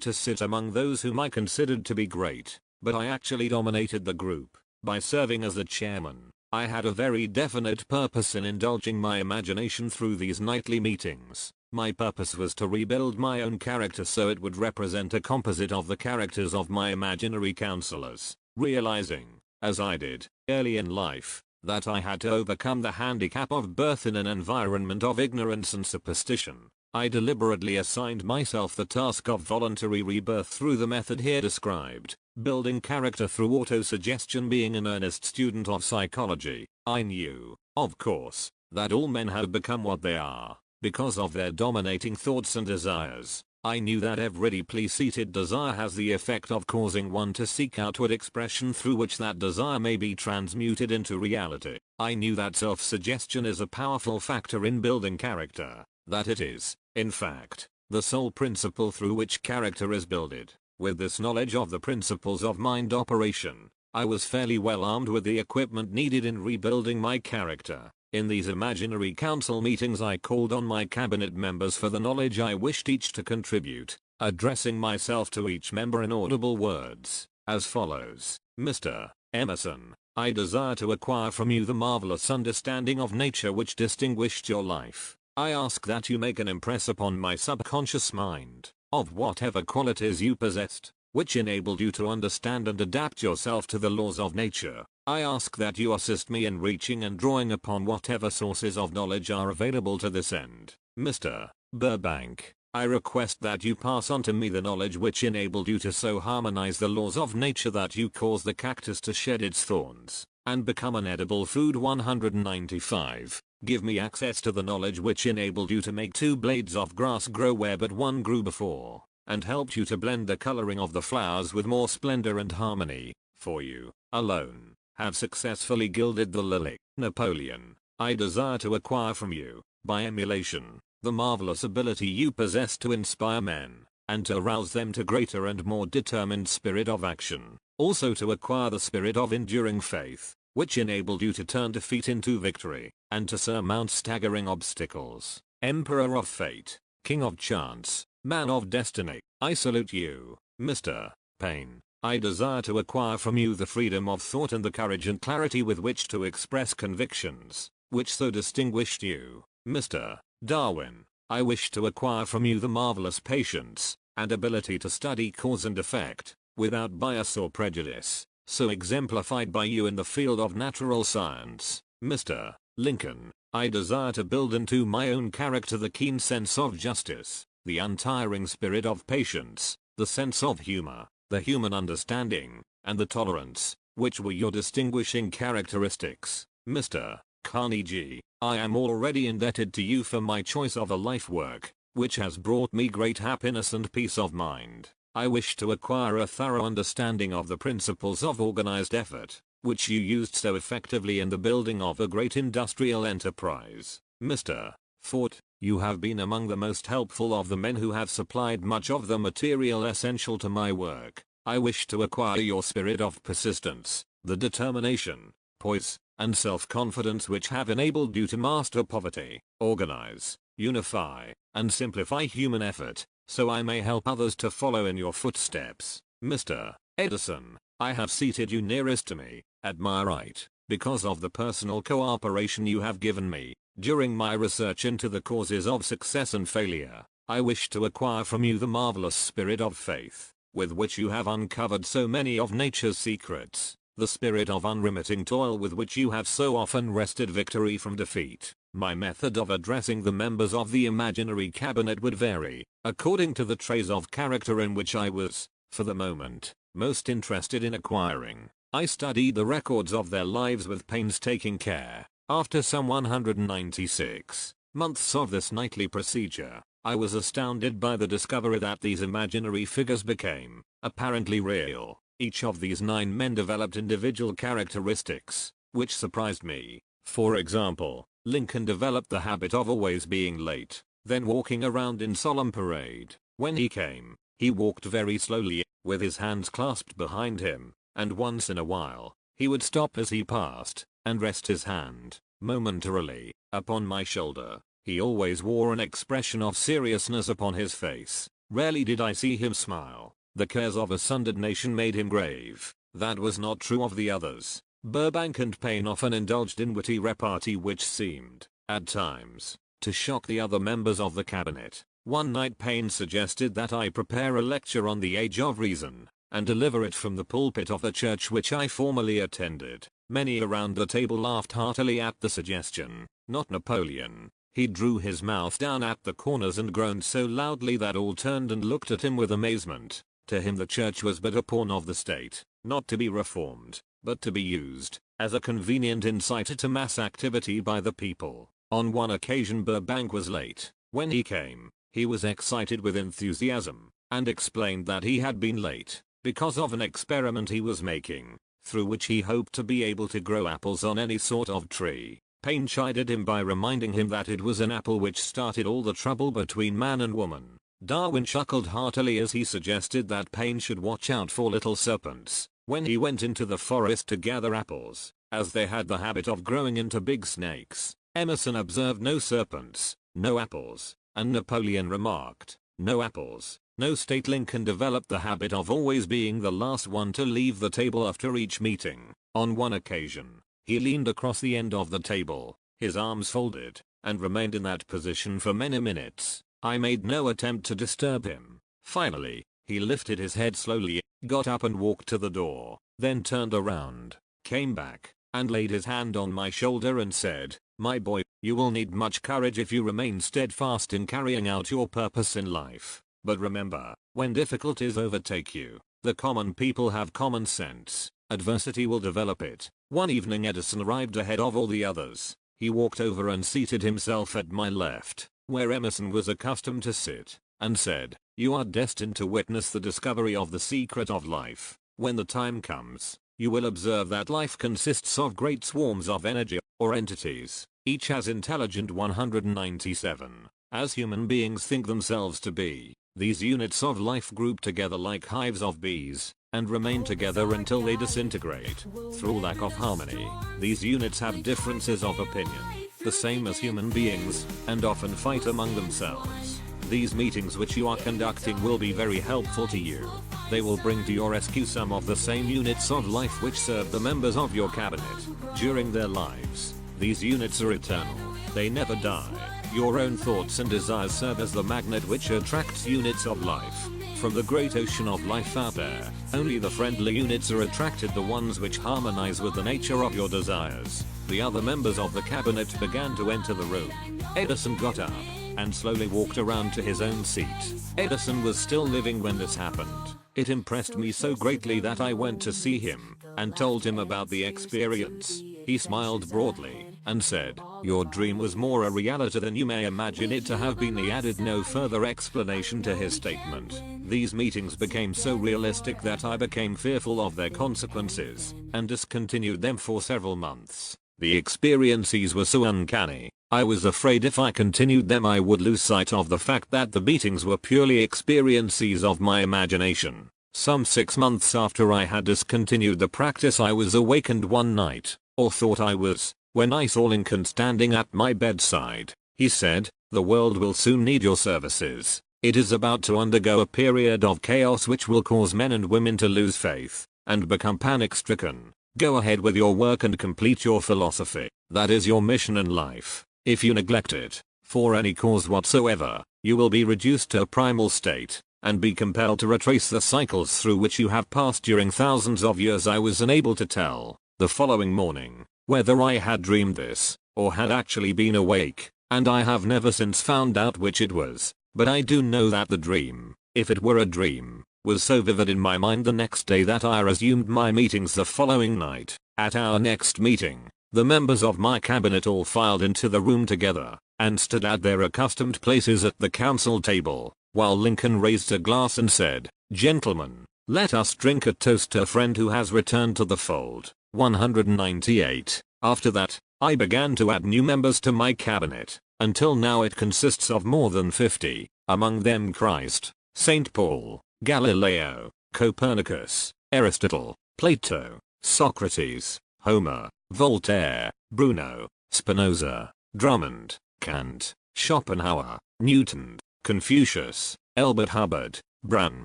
to sit among those whom I considered to be great, but I actually dominated the group. By serving as the chairman, I had a very definite purpose in indulging my imagination through these nightly meetings. My purpose was to rebuild my own character so it would represent a composite of the characters of my imaginary counselors. Realizing, as I did, early in life, that I had to overcome the handicap of birth in an environment of ignorance and superstition, I deliberately assigned myself the task of voluntary rebirth through the method here described. Building character through autosuggestion. Being an earnest student of psychology, I knew, of course, that all men have become what they are, because of their dominating thoughts and desires. I knew that every deeply seated desire has the effect of causing one to seek outward expression through which that desire may be transmuted into reality. I knew that self-suggestion is a powerful factor in building character, that it is, in fact, the sole principle through which character is builded. With this knowledge of the principles of mind operation, I was fairly well armed with the equipment needed in rebuilding my character. In these imaginary council meetings I called on my cabinet members for the knowledge I wished each to contribute, addressing myself to each member in audible words, as follows. Mr. Emerson, I desire to acquire from you the marvelous understanding of nature which distinguished your life. I ask that you make an impress upon my subconscious mind, of whatever qualities you possessed, which enabled you to understand and adapt yourself to the laws of nature. I ask that you assist me in reaching and drawing upon whatever sources of knowledge are available to this end. Mr. Burbank, I request that you pass on to me the knowledge which enabled you to so harmonize the laws of nature that you cause the cactus to shed its thorns and become an edible food. 195. Give me access to the knowledge which enabled you to make 2 blades of grass grow where but one grew before, and helped you to blend the coloring of the flowers with more splendor and harmony, for you, alone, have successfully gilded the lily. Napoleon, I desire to acquire from you, by emulation, the marvelous ability you possess to inspire men, and to arouse them to greater and more determined spirit of action. Also to acquire the spirit of enduring faith, which enabled you to turn defeat into victory, and to surmount staggering obstacles. Emperor of fate, king of chance, man of destiny, I salute you, Mr. Paine. I desire to acquire from you the freedom of thought and the courage and clarity with which to express convictions, which so distinguished you, Mr. Darwin. I wish to acquire from you the marvelous patience and ability to study cause and effect, without bias or prejudice, so exemplified by you in the field of natural science, Mr. Lincoln. I desire to build into my own character the keen sense of justice, the untiring spirit of patience, the sense of humor, the human understanding, and the tolerance, which were your distinguishing characteristics, Mr. Carnegie. I am already indebted to you for my choice of a life work, which has brought me great happiness and peace of mind. I wish to acquire a thorough understanding of the principles of organized effort, which you used so effectively in the building of a great industrial enterprise. Mr. Ford, you have been among the most helpful of the men who have supplied much of the material essential to my work. I wish to acquire your spirit of persistence, the determination, poise, and self-confidence which have enabled you to master poverty, organize, unify, and simplify human effort, so I may help others to follow in your footsteps. Mr. Edison, I have seated you nearest to me, at my right, because of the personal cooperation you have given me during my research into the causes of success and failure. I wish to acquire from you the marvelous spirit of faith, with which you have uncovered so many of nature's secrets, the spirit of unremitting toil with which you have so often wrested victory from defeat. My method of addressing the members of the imaginary cabinet would vary, according to the traits of character in which I was, for the moment, most interested in acquiring. I studied the records of their lives with painstaking care. After some 196 months of this nightly procedure, I was astounded by the discovery that these imaginary figures became apparently real. Each of these 9 men developed individual characteristics, which surprised me. For example, Lincoln developed the habit of always being late, then walking around in solemn parade. When he came, he walked very slowly, with his hands clasped behind him, and once in a while, he would stop as he passed, and rest his hand, momentarily, upon my shoulder. He always wore an expression of seriousness upon his face. Rarely did I see him smile. The cares of a sundered nation made him grave. That was not true of the others. Burbank and Paine often indulged in witty repartee which seemed, at times, to shock the other members of the cabinet. One night Paine suggested that I prepare a lecture on the age of reason, and deliver it from the pulpit of the church which I formerly attended. Many around the table laughed heartily at the suggestion. Not Napoleon. He drew his mouth down at the corners and groaned so loudly that all turned and looked at him with amazement. To him the church was but a pawn of the state, not to be reformed, but to be used as a convenient inciter to mass activity by the people. On one occasion Burbank was late. When he came, He was excited with enthusiasm, and explained that he had been late because of an experiment he was making, through which he hoped to be able to grow apples on any sort of tree. Paine chided him by reminding him that it was an apple which started all the trouble between man and woman. Darwin chuckled heartily as he suggested that Paine should watch out for little serpents when he went into the forest to gather apples, as they had the habit of growing into big snakes. Emerson observed no serpents, no apples, and Napoleon remarked, "No apples, no stateling can develop the habit of always being the last one to leave the table after each meeting." On one occasion, he leaned across the end of the table, his arms folded, and remained in that position for many minutes. I made no attempt to disturb him. Finally, he lifted his head slowly, got up and walked to the door, then turned around, came back, and laid his hand on my shoulder and said, "My boy, you will need much courage if you remain steadfast in carrying out your purpose in life. But remember, when difficulties overtake you, the common people have common sense. Adversity will develop it." One evening Edison arrived ahead of all the others. He walked over and seated himself at my left, where Emerson was accustomed to sit, and said, "You are destined to witness the discovery of the secret of life. When the time comes, you will observe that life consists of great swarms of energy, or entities. Each has intelligent 197, as human beings think themselves to be. These units of life group together like hives of bees, and remain together until they disintegrate. Through lack of harmony, these units have differences of opinion, the same as human beings, and often fight among themselves. These meetings which you are conducting will be very helpful to you. They will bring to your rescue some of the same units of life which serve the members of your cabinet during their lives. These units are eternal. They never die. Your own thoughts and desires serve as the magnet which attracts units of life. From the great ocean of life out there, only the friendly units are attracted, the ones which harmonize with the nature of your desires. The other members of the cabinet began to enter the room. Edison got up and slowly walked around to his own seat. Edison was still living when this happened. It impressed me so greatly that I went to see him and told him about the experience. He smiled broadly and said, "Your dream was more a reality than you may imagine it to have been." He added no further explanation to his statement. These meetings became so realistic that I became fearful of their consequences and discontinued them for several months. The experiences were so uncanny, I was afraid if I continued them I would lose sight of the fact that the meetings were purely experiences of my imagination. Some 6 months after I had discontinued the practice, I was awakened one night, or thought I was, when I saw Lincoln standing at my bedside. He said, "The world will soon need your services. It is about to undergo a period of chaos which will cause men and women to lose faith and become panic-stricken. Go ahead with your work and complete your philosophy. That is your mission in life. If you neglect it, for any cause whatsoever, you will be reduced to a primal state and be compelled to retrace the cycles through which you have passed during thousands of years." I was unable to tell, the following morning, whether I had dreamed this, or had actually been awake, and I have never since found out which it was, but I do know that the dream, if it were a dream, was so vivid in my mind the next day that I resumed my meetings the following night. At our next meeting, the members of my cabinet all filed into the room together, and stood at their accustomed places at the council table, while Lincoln raised a glass and said, "Gentlemen, let us drink a toast to a friend who has returned to the fold." 198. After that, I began to add new members to my cabinet, until now it consists of more than 50, among them Christ, St. Paul, Galileo, Copernicus, Aristotle, Plato, Socrates, Homer, Voltaire, Bruno, Spinoza, Drummond, Kant, Schopenhauer, Newton, Confucius, Elbert Hubbard, Browne,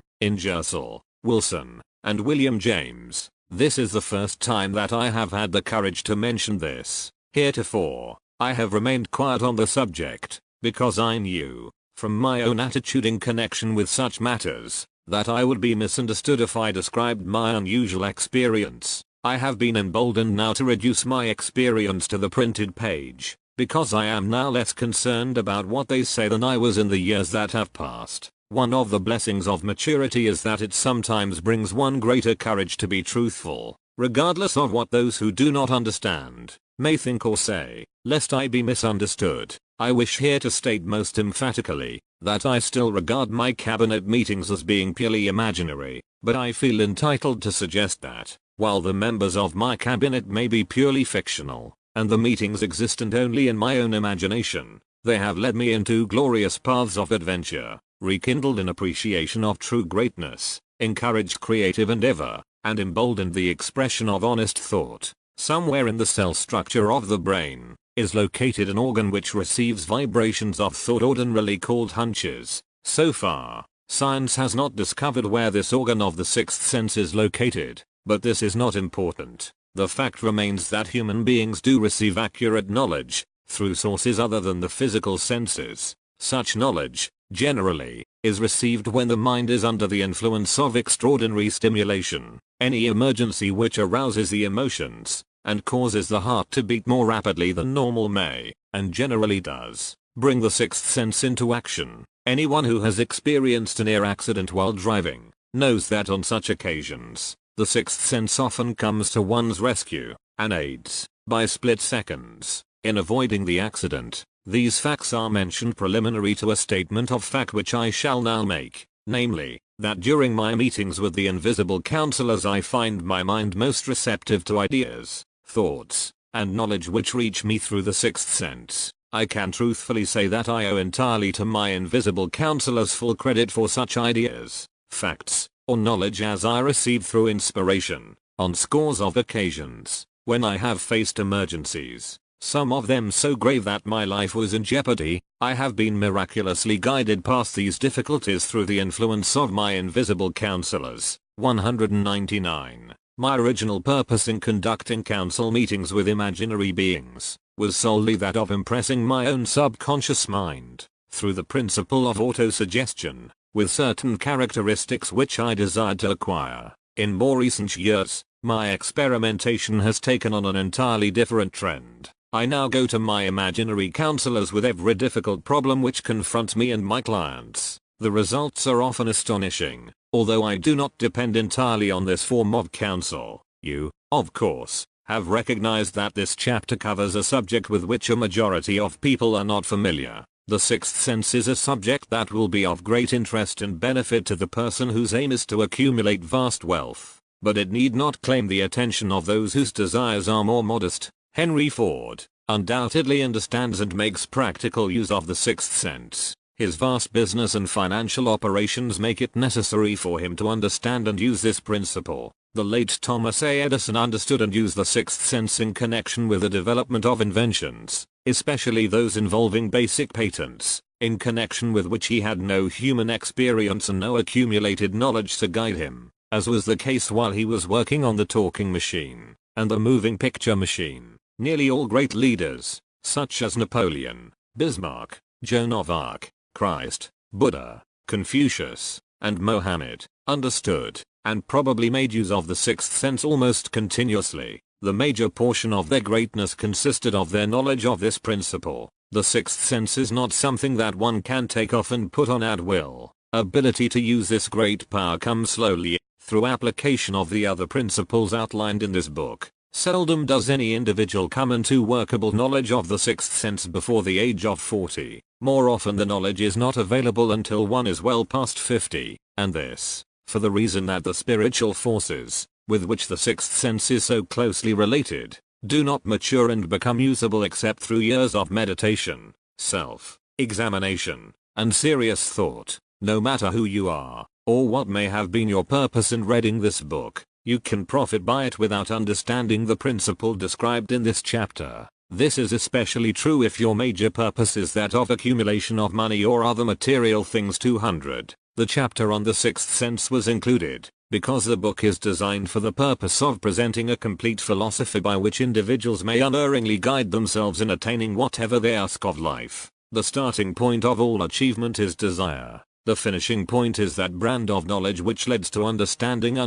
Ingersoll, Wilson, and William James. This is the first time that I have had the courage to mention this. Heretofore, I have remained quiet on the subject, because I knew, from my own attitude in connection with such matters, that I would be misunderstood if I described my unusual experience. I have been emboldened now to reduce my experience to the printed page, because I am now less concerned about what they say than I was in the years that have passed. One of the blessings of maturity is that it sometimes brings one greater courage to be truthful, regardless of what those who do not understand may think or say. Lest I be misunderstood, I wish here to state most emphatically that I still regard my cabinet meetings as being purely imaginary, but I feel entitled to suggest that, while the members of my cabinet may be purely fictional, and the meetings existent only in my own imagination, they have led me into glorious paths of adventure, rekindled an appreciation of true greatness, encouraged creative endeavor, and emboldened the expression of honest thought. Somewhere in the cell structure of the brain is located an organ which receives vibrations of thought ordinarily called hunches. So far, science has not discovered where this organ of the sixth sense is located, but this is not important. The fact remains that human beings do receive accurate knowledge through sources other than the physical senses. Such knowledge, generally, is received when the mind is under the influence of extraordinary stimulation. Any emergency which arouses the emotions and causes the heart to beat more rapidly than normal may, and generally does, bring the sixth sense into action. Anyone who has experienced a near accident while driving knows that on such occasions, the sixth sense often comes to one's rescue and aids, by split seconds, in avoiding the accident. These facts are mentioned preliminary to a statement of fact which I shall now make, namely, that during my meetings with the invisible counselors I find my mind most receptive to ideas, thoughts, and knowledge which reach me through the sixth sense. I can truthfully say that I owe entirely to my invisible counselors full credit for such ideas, facts, or knowledge as I receive through inspiration, on scores of occasions, when I have faced emergencies, some of them so grave that my life was in jeopardy. I have been miraculously guided past these difficulties through the influence of my invisible counselors. 199. My original purpose in conducting council meetings with imaginary beings was solely that of impressing my own subconscious mind, through the principle of autosuggestion, with certain characteristics which I desired to acquire. In more recent years, my experimentation has taken on an entirely different trend. I now go to my imaginary counselors with every difficult problem which confronts me and my clients. The results are often astonishing, although I do not depend entirely on this form of counsel. You, of course, have recognized that this chapter covers a subject with which a majority of people are not familiar. The sixth sense is a subject that will be of great interest and benefit to the person whose aim is to accumulate vast wealth, but it need not claim the attention of those whose desires are more modest. Henry Ford undoubtedly understands and makes practical use of the sixth sense. His vast business and financial operations make it necessary for him to understand and use this principle. The late Thomas A. Edison understood and used the sixth sense in connection with the development of inventions, especially those involving basic patents, in connection with which he had no human experience and no accumulated knowledge to guide him, as was the case while he was working on the talking machine and the moving picture machine. Nearly all great leaders, such as Napoleon, Bismarck, Joan of Arc, Christ, Buddha, Confucius, and Mohammed, understood, and probably made use of the sixth sense almost continuously. The major portion of their greatness consisted of their knowledge of this principle. The sixth sense is not something that one can take off and put on at will. Ability to use this great power comes slowly, through application of the other principles outlined in this book. Seldom does any individual come into workable knowledge of the sixth sense before the age of 40. More often the knowledge is not available until one is well past 50, and this, for the reason that the spiritual forces, with which the sixth sense is so closely related, do not mature and become usable except through years of meditation, self-examination, and serious thought. No matter who you are, or what may have been your purpose in reading this book, you can profit by it without understanding the principle described in this chapter. This is especially true if your major purpose is that of accumulation of money or other material things. 200. The chapter on the sixth sense was included because the book is designed for the purpose of presenting a complete philosophy by which individuals may unerringly guide themselves in attaining whatever they ask of life. The starting point of all achievement is desire. The finishing point is that brand of knowledge which leads to understanding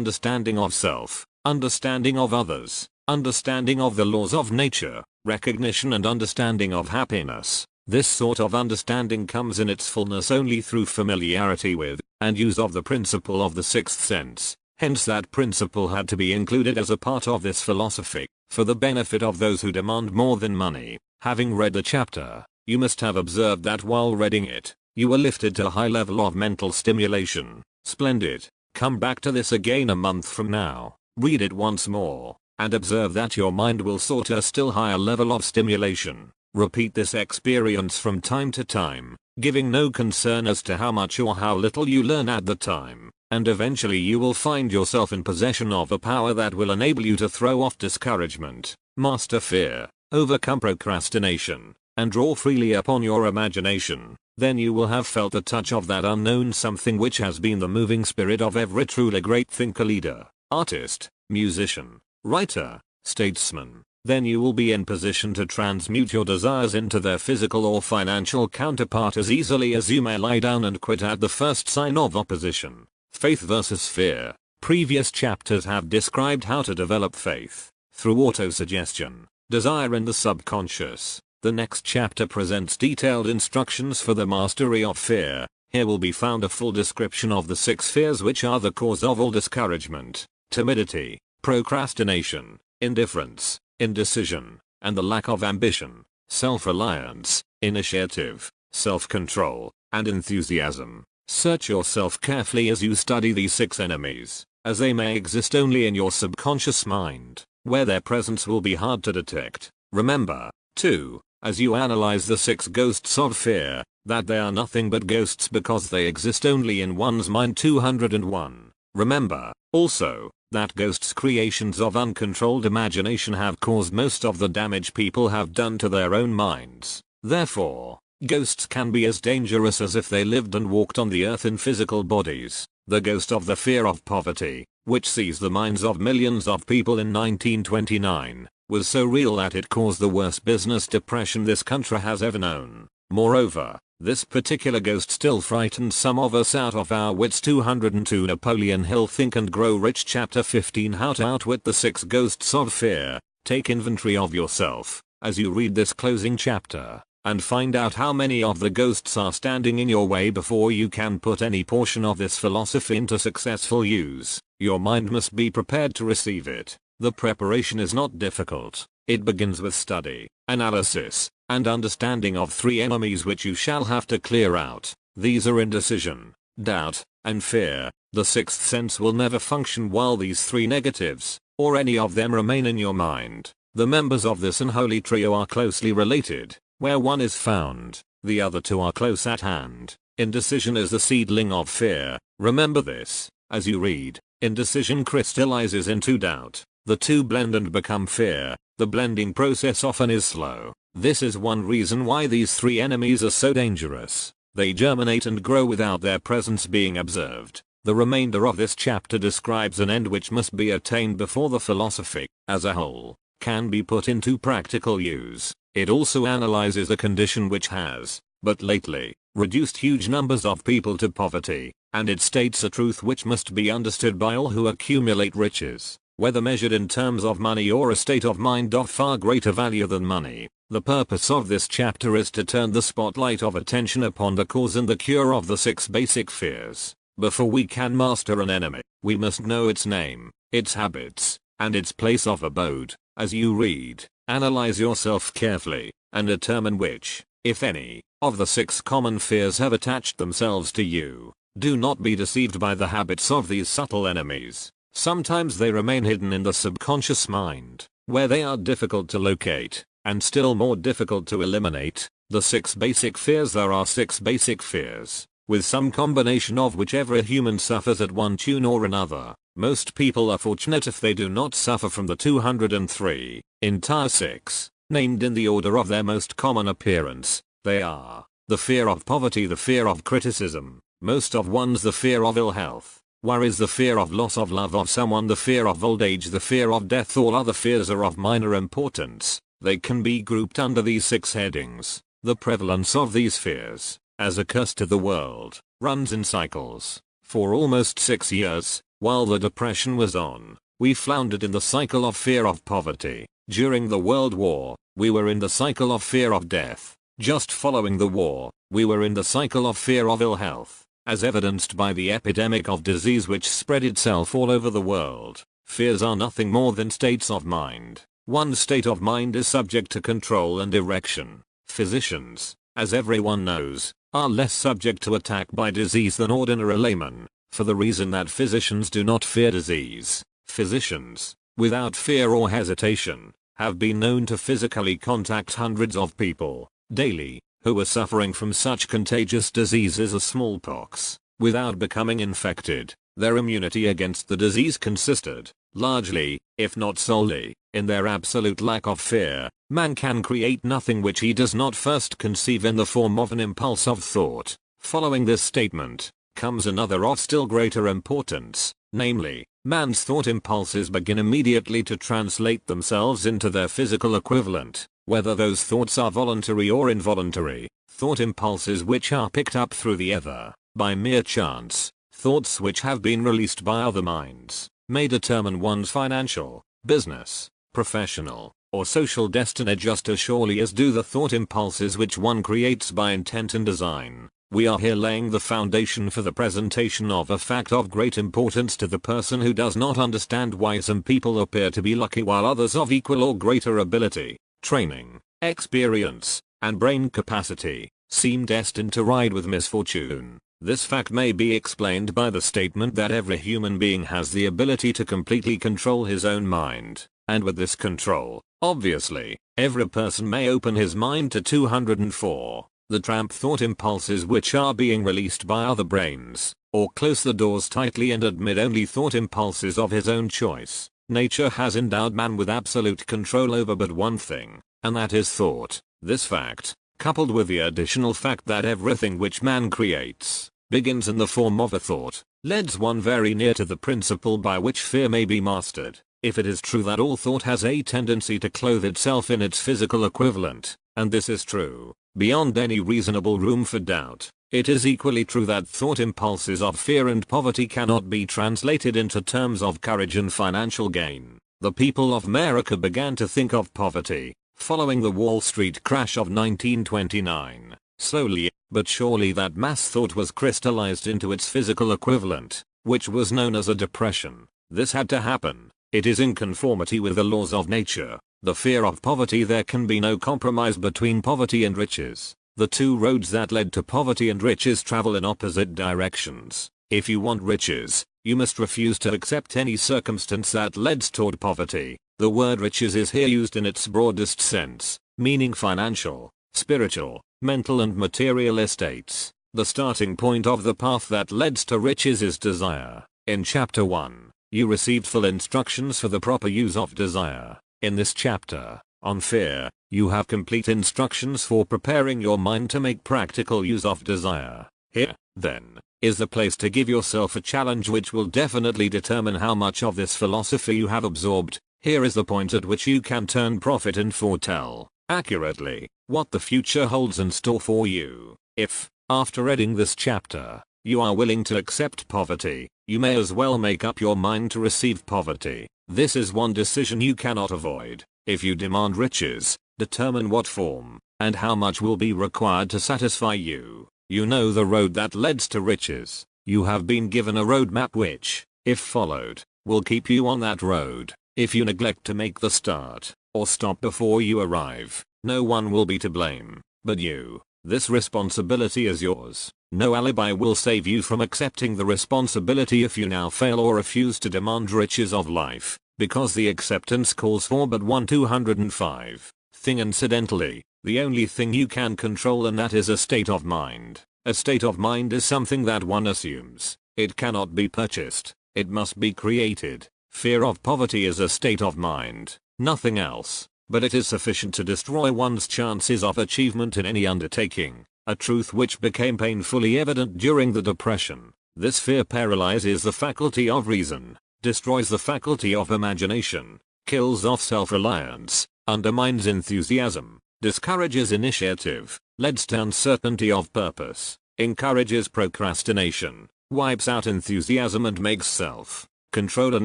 of self, understanding of others, understanding of the laws of nature, recognition and understanding of happiness. This sort of understanding comes in its fullness only through familiarity with, and use of the principle of the sixth sense. Hence that principle had to be included as a part of this philosophy, for the benefit of those who demand more than money. Having read the chapter, you must have observed that while reading it, You were lifted to a high level of mental stimulation. Splendid. Come back to this again a month from now. Read it once more, and observe that your mind will soar to a still higher level of stimulation. Repeat this experience from time to time, giving no concern as to how much or how little you learn at the time, and eventually you will find yourself in possession of a power that will enable you to throw off discouragement, master fear, overcome procrastination, and draw freely upon your imagination. Then you will have felt the touch of that unknown something which has been the moving spirit of every truly great thinker, leader, artist, musician, writer, statesman. Then you will be in position to transmute your desires into their physical or financial counterpart as easily as you may lie down and quit at the first sign of opposition. Faith versus fear. Previous chapters have described how to develop faith through autosuggestion, desire in the subconscious. The next chapter presents detailed instructions for the mastery of fear. Here will be found a full description of the 6 fears which are the cause of all discouragement: timidity, procrastination, indifference, indecision, and the lack of ambition, self-reliance, initiative, self-control, and enthusiasm. Search yourself carefully as you study these 6 enemies, as they may exist only in your subconscious mind, where their presence will be hard to detect. Remember, too, as you analyze the 6 ghosts of fear, that they are nothing but ghosts because they exist only in one's mind. 201. Remember, also, that ghosts' creations of uncontrolled imagination have caused most of the damage people have done to their own minds. Therefore, ghosts can be as dangerous as if they lived and walked on the earth in physical bodies. The ghost of the fear of poverty, which seized the minds of millions of people in 1929, was so real that it caused the worst business depression this country has ever known. Moreover, this particular ghost still frightens some of us out of our wits. 202. Napoleon Hill, Think and Grow Rich, Chapter 15, How to Outwit the 6 Ghosts of Fear. Take inventory of yourself as you read this closing chapter, and find out how many of the ghosts are standing in your way before you can put any portion of this philosophy into successful use. Your mind must be prepared to receive it. The preparation is not difficult. It begins with study, analysis, and understanding of 3 enemies which you shall have to clear out. These are indecision, doubt, and fear. The 6th sense will never function while these 3 negatives, or any of them, remain in your mind. The members of this unholy trio are closely related. Where one is found, the other 2 are close at hand. Indecision is the seedling of fear. Remember this, as you read. Indecision crystallizes into doubt. The 2 blend and become fear. The blending process often is slow. This is one reason why these 3 enemies are so dangerous. They germinate and grow without their presence being observed. The remainder of this chapter describes an end which must be attained before the philosophy, as a whole, can be put into practical use. It also analyzes a condition which has, but lately, reduced huge numbers of people to poverty, and it states a truth which must be understood by all who accumulate riches, whether measured in terms of money or a state of mind of far greater value than money. The purpose of this chapter is to turn the spotlight of attention upon the cause and the cure of the 6 basic fears. Before we can master an enemy, we must know its name, its habits, and its place of abode. As you read, analyze yourself carefully, and determine which, if any, of the 6 common fears have attached themselves to you. Do not be deceived by the habits of these subtle enemies. Sometimes they remain hidden in the subconscious mind, where they are difficult to locate, and still more difficult to eliminate. The 6 basic fears. There are 6 basic fears, with some combination of which every human suffers at one tune or another. Most people are fortunate if they do not suffer from the 203 entire 6, named in the order of their most common appearance. They are the fear of poverty, the fear of criticism, most of one's the fear of ill health, worries, the fear of loss of love of someone, the fear of old age, the fear of death. All other fears are of minor importance. They can be grouped under these 6 headings. The prevalence of these fears, as a curse to the world, runs in cycles. For almost 6 years, while the Depression was on, we floundered in the cycle of fear of poverty. During the World War, we were in the cycle of fear of death. Just following the war, we were in the cycle of fear of ill health, as evidenced by the epidemic of disease which spread itself all over the world. Fears are nothing more than states of mind. One state of mind is subject to control and direction. Physicians, as everyone knows, are less subject to attack by disease than ordinary laymen, for the reason that physicians do not fear disease. Physicians, without fear or hesitation, have been known to physically contact hundreds of people daily who were suffering from such contagious diseases as smallpox, without becoming infected. Their immunity against the disease consisted, largely, if not solely, in their absolute lack of fear. Man can create nothing which he does not first conceive in the form of an impulse of thought. Following this statement, comes another of still greater importance, namely, man's thought impulses begin immediately to translate themselves into their physical equivalent, whether those thoughts are voluntary or involuntary. Thought impulses which are picked up through the ether, by mere chance, thoughts which have been released by other minds, may determine one's financial, business, professional, or social destiny just as surely as do the thought impulses which one creates by intent and design. We are here laying the foundation for the presentation of a fact of great importance to the person who does not understand why some people appear to be lucky while others of equal or greater ability, training, experience, and brain capacity, seem destined to ride with misfortune. This fact may be explained by the statement that every human being has the ability to completely control his own mind, and with this control, obviously, every person may open his mind to 204, the tramp thought impulses which are being released by other brains, or close the doors tightly and admit only thought impulses of his own choice. Nature has endowed man with absolute control over but one thing, and that is thought. This fact, coupled with the additional fact that everything which man creates, begins in the form of a thought, leads one very near to the principle by which fear may be mastered. If it is true that all thought has a tendency to clothe itself in its physical equivalent, and this is true, beyond any reasonable room for doubt, it is equally true that thought impulses of fear and poverty cannot be translated into terms of courage and financial gain. The people of America began to think of poverty, following the Wall Street crash of 1929. Slowly, but surely that mass thought was crystallized into its physical equivalent, which was known as a depression. This had to happen. It is in conformity with the laws of nature. The fear of poverty. There can be no compromise between poverty and riches. The two roads that led to poverty and riches travel in opposite directions. If you want riches, you must refuse to accept any circumstance that leads toward poverty. The word riches is here used in its broadest sense, meaning financial, spiritual, mental and material estates. The starting point of the path that leads to riches is desire. In chapter 1, you received full instructions for the proper use of desire. In this chapter, on fear, you have complete instructions for preparing your mind to make practical use of desire. Here, then, is the place to give yourself a challenge which will definitely determine how much of this philosophy you have absorbed. Here is the point at which you can turn prophet and foretell accurately what the future holds in store for you. If, after reading this chapter, you are willing to accept poverty, you may as well make up your mind to receive poverty. This is one decision you cannot avoid. If you demand riches, determine what form and how much will be required to satisfy you. You know the road that leads to riches. You have been given a roadmap which, if followed, will keep you on that road. If you neglect to make the start, or stop before you arrive, no one will be to blame but you. This responsibility is yours. No alibi will save you from accepting the responsibility if you now fail or refuse to demand riches of life, because the acceptance calls for but one 205 thing. Incidentally, the only thing you can control, and that is a state of mind. A state of mind is something that one assumes. It cannot be purchased. It must be created. Fear of poverty is a state of mind, nothing else, but it is sufficient to destroy one's chances of achievement in any undertaking, a truth which became painfully evident during the Depression. This fear paralyzes the faculty of reason, destroys the faculty of imagination, kills off self-reliance, undermines enthusiasm, discourages initiative, leads to uncertainty of purpose, encourages procrastination, wipes out enthusiasm and makes self-control an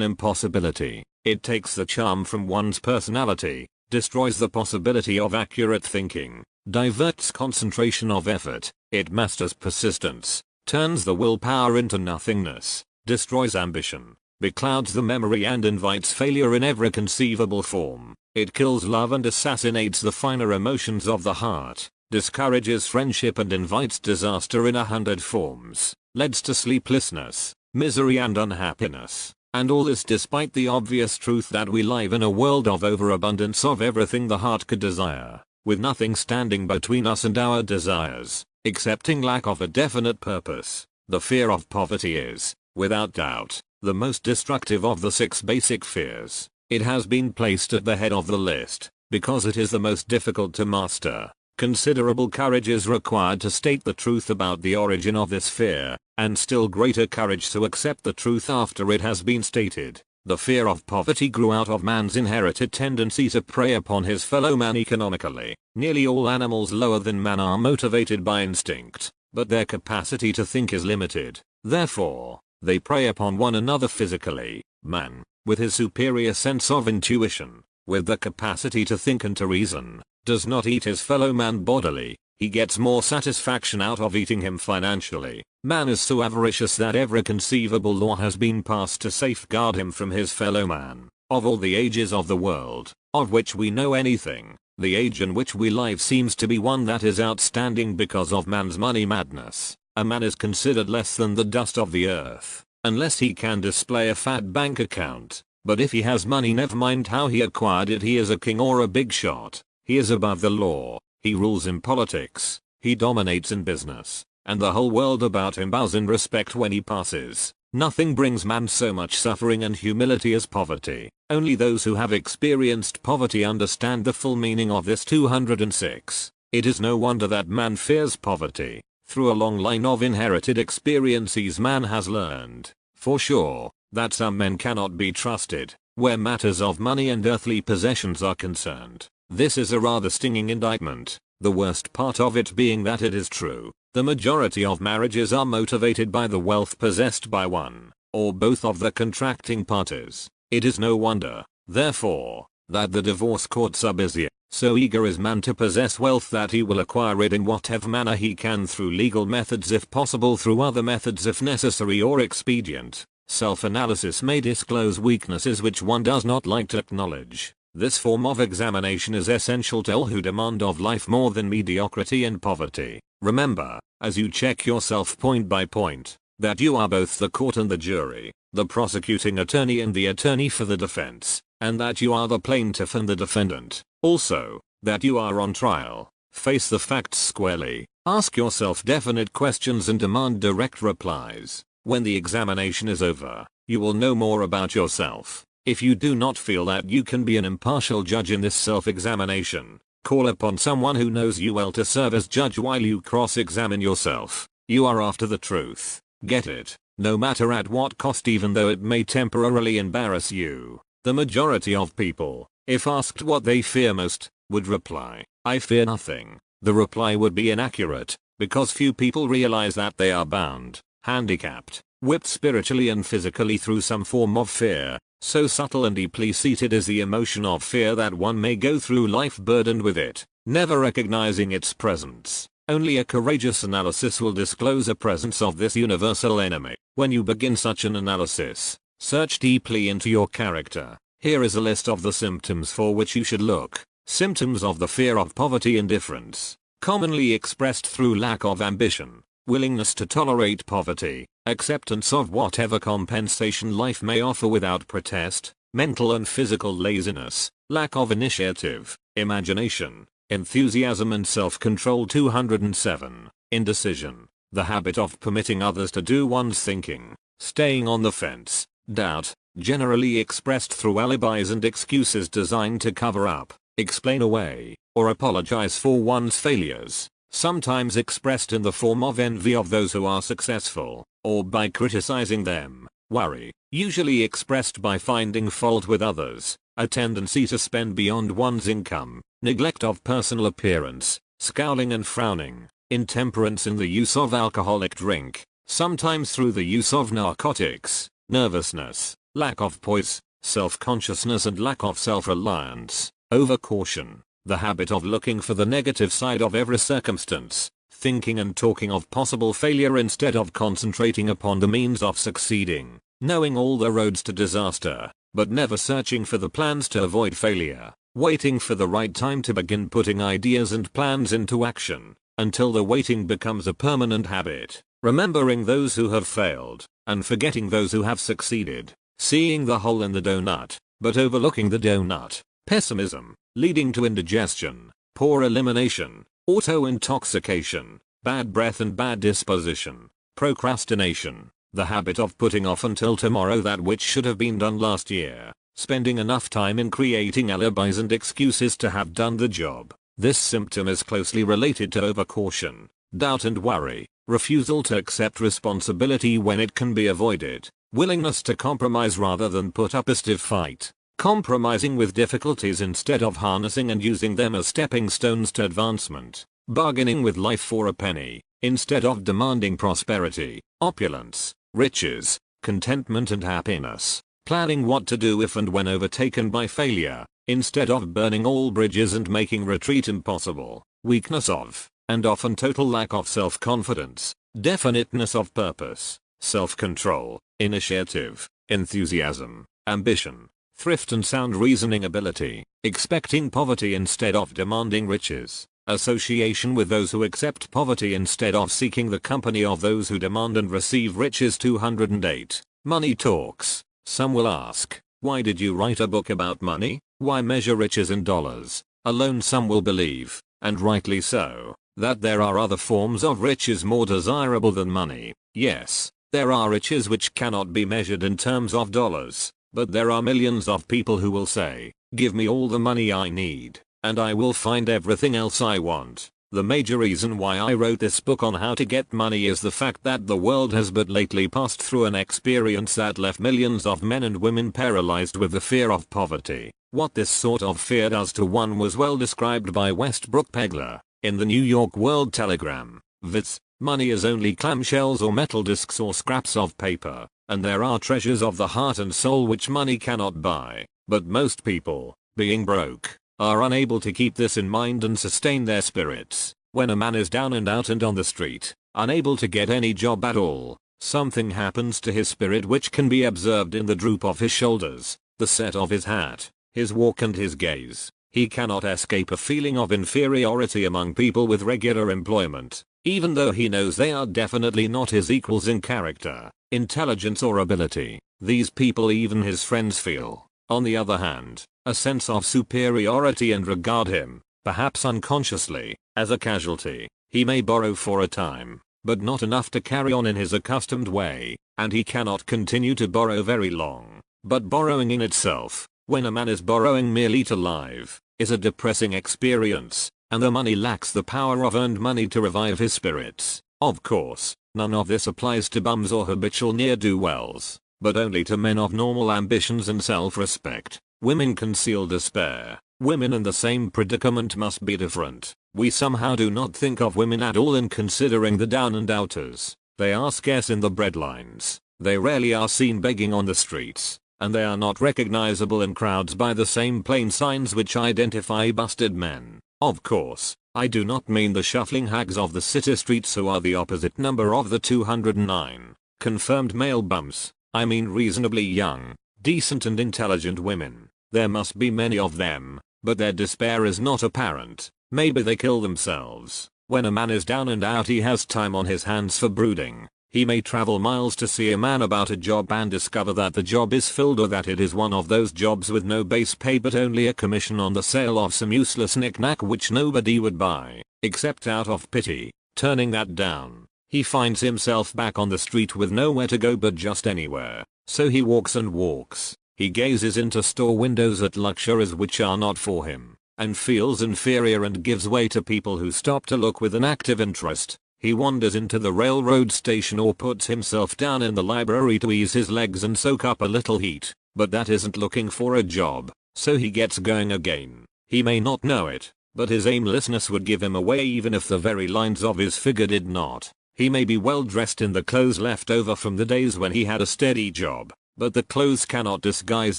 impossibility. It takes the charm from one's personality, destroys the possibility of accurate thinking, diverts concentration of effort, it masters persistence, turns the willpower into nothingness, destroys ambition, beclouds the memory and invites failure in every conceivable form. It kills love and assassinates the finer emotions of the heart. discourages friendship and invites disaster in 100 forms, leads to sleeplessness, misery and unhappiness. And all this despite the obvious truth that we live in a world of overabundance of everything the heart could desire, with nothing standing between us and our desires, excepting lack of a definite purpose. The fear of poverty is, without doubt, the most destructive of the 6 basic fears. It has been placed at the head of the list, because it is the most difficult to master. Considerable courage is required to state the truth about the origin of this fear, and still greater courage to accept the truth after it has been stated. The fear of poverty grew out of man's inherited tendency to prey upon his fellow man economically. Nearly all animals lower than man are motivated by instinct, but their capacity to think is limited. Therefore, they prey upon one another physically. Man, with his superior sense of intuition, with the capacity to think and to reason, does not eat his fellow man bodily. He gets more satisfaction out of eating him financially. Man is so avaricious that every conceivable law has been passed to safeguard him from his fellow man. Of all the ages of the world, of which we know anything, the age in which we live seems to be one that is outstanding because of man's money madness. A man is considered less than the dust of the earth, unless he can display a fat bank account. But if he has money, never mind how he acquired it, he is a king or a big shot. He is above the law, he rules in politics, he dominates in business, and the whole world about him bows in respect when he passes. Nothing brings man so much suffering and humility as poverty. Only those who have experienced poverty understand the full meaning of this 206. It is no wonder that man fears poverty. Through a long line of inherited experiences man has learned, for sure, that some men cannot be trusted, where matters of money and earthly possessions are concerned. This is a rather stinging indictment, the worst part of it being that it is true. The majority of marriages are motivated by the wealth possessed by one, or both of the contracting parties. It is no wonder, therefore, that the divorce courts are busier. So eager is man to possess wealth that he will acquire it in whatever manner he can, through legal methods if possible, through other methods if necessary or expedient. Self-analysis may disclose weaknesses which one does not like to acknowledge. This form of examination is essential to all who demand of life more than mediocrity and poverty. Remember, as you check yourself point by point, that you are both the court and the jury, the prosecuting attorney and the attorney for the defense, and that you are the plaintiff and the defendant. Also, that you are on trial. Face the facts squarely, ask yourself definite questions and demand direct replies. When the examination is over, you will know more about yourself. If you do not feel that you can be an impartial judge in this self-examination, call upon someone who knows you well to serve as judge while you cross-examine yourself. You are after the truth. Get it, no matter at what cost, even though it may temporarily embarrass you. The majority of people, if asked what they fear most, would reply, "I fear nothing." The reply would be inaccurate, because few people realize that they are bound, handicapped, whipped spiritually and physically through some form of fear. So subtle and deeply seated is the emotion of fear that one may go through life burdened with it, never recognizing its presence. Only a courageous analysis will disclose the presence of this universal enemy. When you begin such an analysis, search deeply into your character. Here is a list of the symptoms for which you should look. Symptoms of the fear of poverty: indifference, commonly expressed through lack of ambition, willingness to tolerate poverty, acceptance of whatever compensation life may offer without protest, mental and physical laziness, lack of initiative, imagination, enthusiasm and self-control. 207. Indecision, the habit of permitting others to do one's thinking, staying on the fence. Doubt, generally expressed through alibis and excuses designed to cover up, explain away, or apologize for one's failures, sometimes expressed in the form of envy of those who are successful, or by criticizing them. Worry, usually expressed by finding fault with others, a tendency to spend beyond one's income, neglect of personal appearance, scowling and frowning, intemperance in the use of alcoholic drink, sometimes through the use of narcotics, nervousness, lack of poise, self-consciousness and lack of self-reliance, overcaution, the habit of looking for the negative side of every circumstance, thinking and talking of possible failure instead of concentrating upon the means of succeeding, knowing all the roads to disaster, but never searching for the plans to avoid failure, waiting for the right time to begin putting ideas and plans into action, until the waiting becomes a permanent habit, remembering those who have failed, and forgetting those who have succeeded, seeing the hole in the donut, but overlooking the donut, pessimism, leading to indigestion, poor elimination, auto-intoxication, bad breath and bad disposition, procrastination, the habit of putting off until tomorrow that which should have been done last year, spending enough time in creating alibis and excuses to have done the job. This symptom is closely related to overcaution, doubt and worry, refusal to accept responsibility when it can be avoided, willingness to compromise rather than put up a stiff fight, compromising with difficulties instead of harnessing and using them as stepping stones to advancement, bargaining with life for a penny, instead of demanding prosperity, opulence, riches, contentment and happiness, planning what to do if and when overtaken by failure, instead of burning all bridges and making retreat impossible, weakness of, and often total lack of self-confidence, definiteness of purpose, self-control, initiative, enthusiasm, ambition, thrift and sound reasoning ability, expecting poverty instead of demanding riches, association with those who accept poverty instead of seeking the company of those who demand and receive riches. 208. Money talks. Some will ask, why did you write a book about money? Why measure riches in dollars? Alone some will believe, and rightly so, that there are other forms of riches more desirable than money. Yes, there are riches which cannot be measured in terms of dollars, but there are millions of people who will say, give me all the money I need, and I will find everything else I want. The major reason why I wrote this book on how to get money is the fact that the world has but lately passed through an experience that left millions of men and women paralyzed with the fear of poverty. What this sort of fear does to one was well described by Westbrook Pegler in the New York World Telegram. Vits, money is only clamshells or metal discs or scraps of paper, and there are treasures of the heart and soul which money cannot buy. But most people, being broke, are unable to keep this in mind and sustain their spirits. When a man is down and out and on the street, unable to get any job at all, something happens to his spirit which can be observed in the droop of his shoulders, the set of his hat, his walk and his gaze. He cannot escape a feeling of inferiority among people with regular employment, even though he knows they are definitely not his equals in character, intelligence or ability. These people, even his friends, feel, on the other hand, a sense of superiority and regard him, perhaps unconsciously, as a casualty. He may borrow for a time, but not enough to carry on in his accustomed way, and he cannot continue to borrow very long. But borrowing in itself, when a man is borrowing merely to live, is a depressing experience, and the money lacks the power of earned money to revive his spirits. Of course, none of this applies to bums or habitual ne'er-do-wells, but only to men of normal ambitions and self-respect. Women conceal despair. Women in the same predicament must be different. We somehow do not think of women at all in considering the down and outers. They are scarce in the breadlines. They rarely are seen begging on the streets, and they are not recognizable in crowds by the same plain signs which identify busted men. Of course, I do not mean the shuffling hags of the city streets who are the opposite number of the 209 confirmed male bums. I mean reasonably young, decent and intelligent women. There must be many of them, but their despair is not apparent. Maybe they kill themselves. When a man is down and out, he has time on his hands for brooding. He may travel miles to see a man about a job and discover that the job is filled, or that it is one of those jobs with no base pay but only a commission on the sale of some useless knick-knack which nobody would buy, except out of pity. Turning that down, he finds himself back on the street with nowhere to go but just anywhere. So he walks and walks. He gazes into store windows at luxuries which are not for him, and feels inferior and gives way to people who stop to look with an active interest. He wanders into the railroad station or puts himself down in the library to ease his legs and soak up a little heat, but that isn't looking for a job, so he gets going again. He may not know it, but his aimlessness would give him away even if the very lines of his figure did not. He may be well dressed in the clothes left over from the days when he had a steady job, but the clothes cannot disguise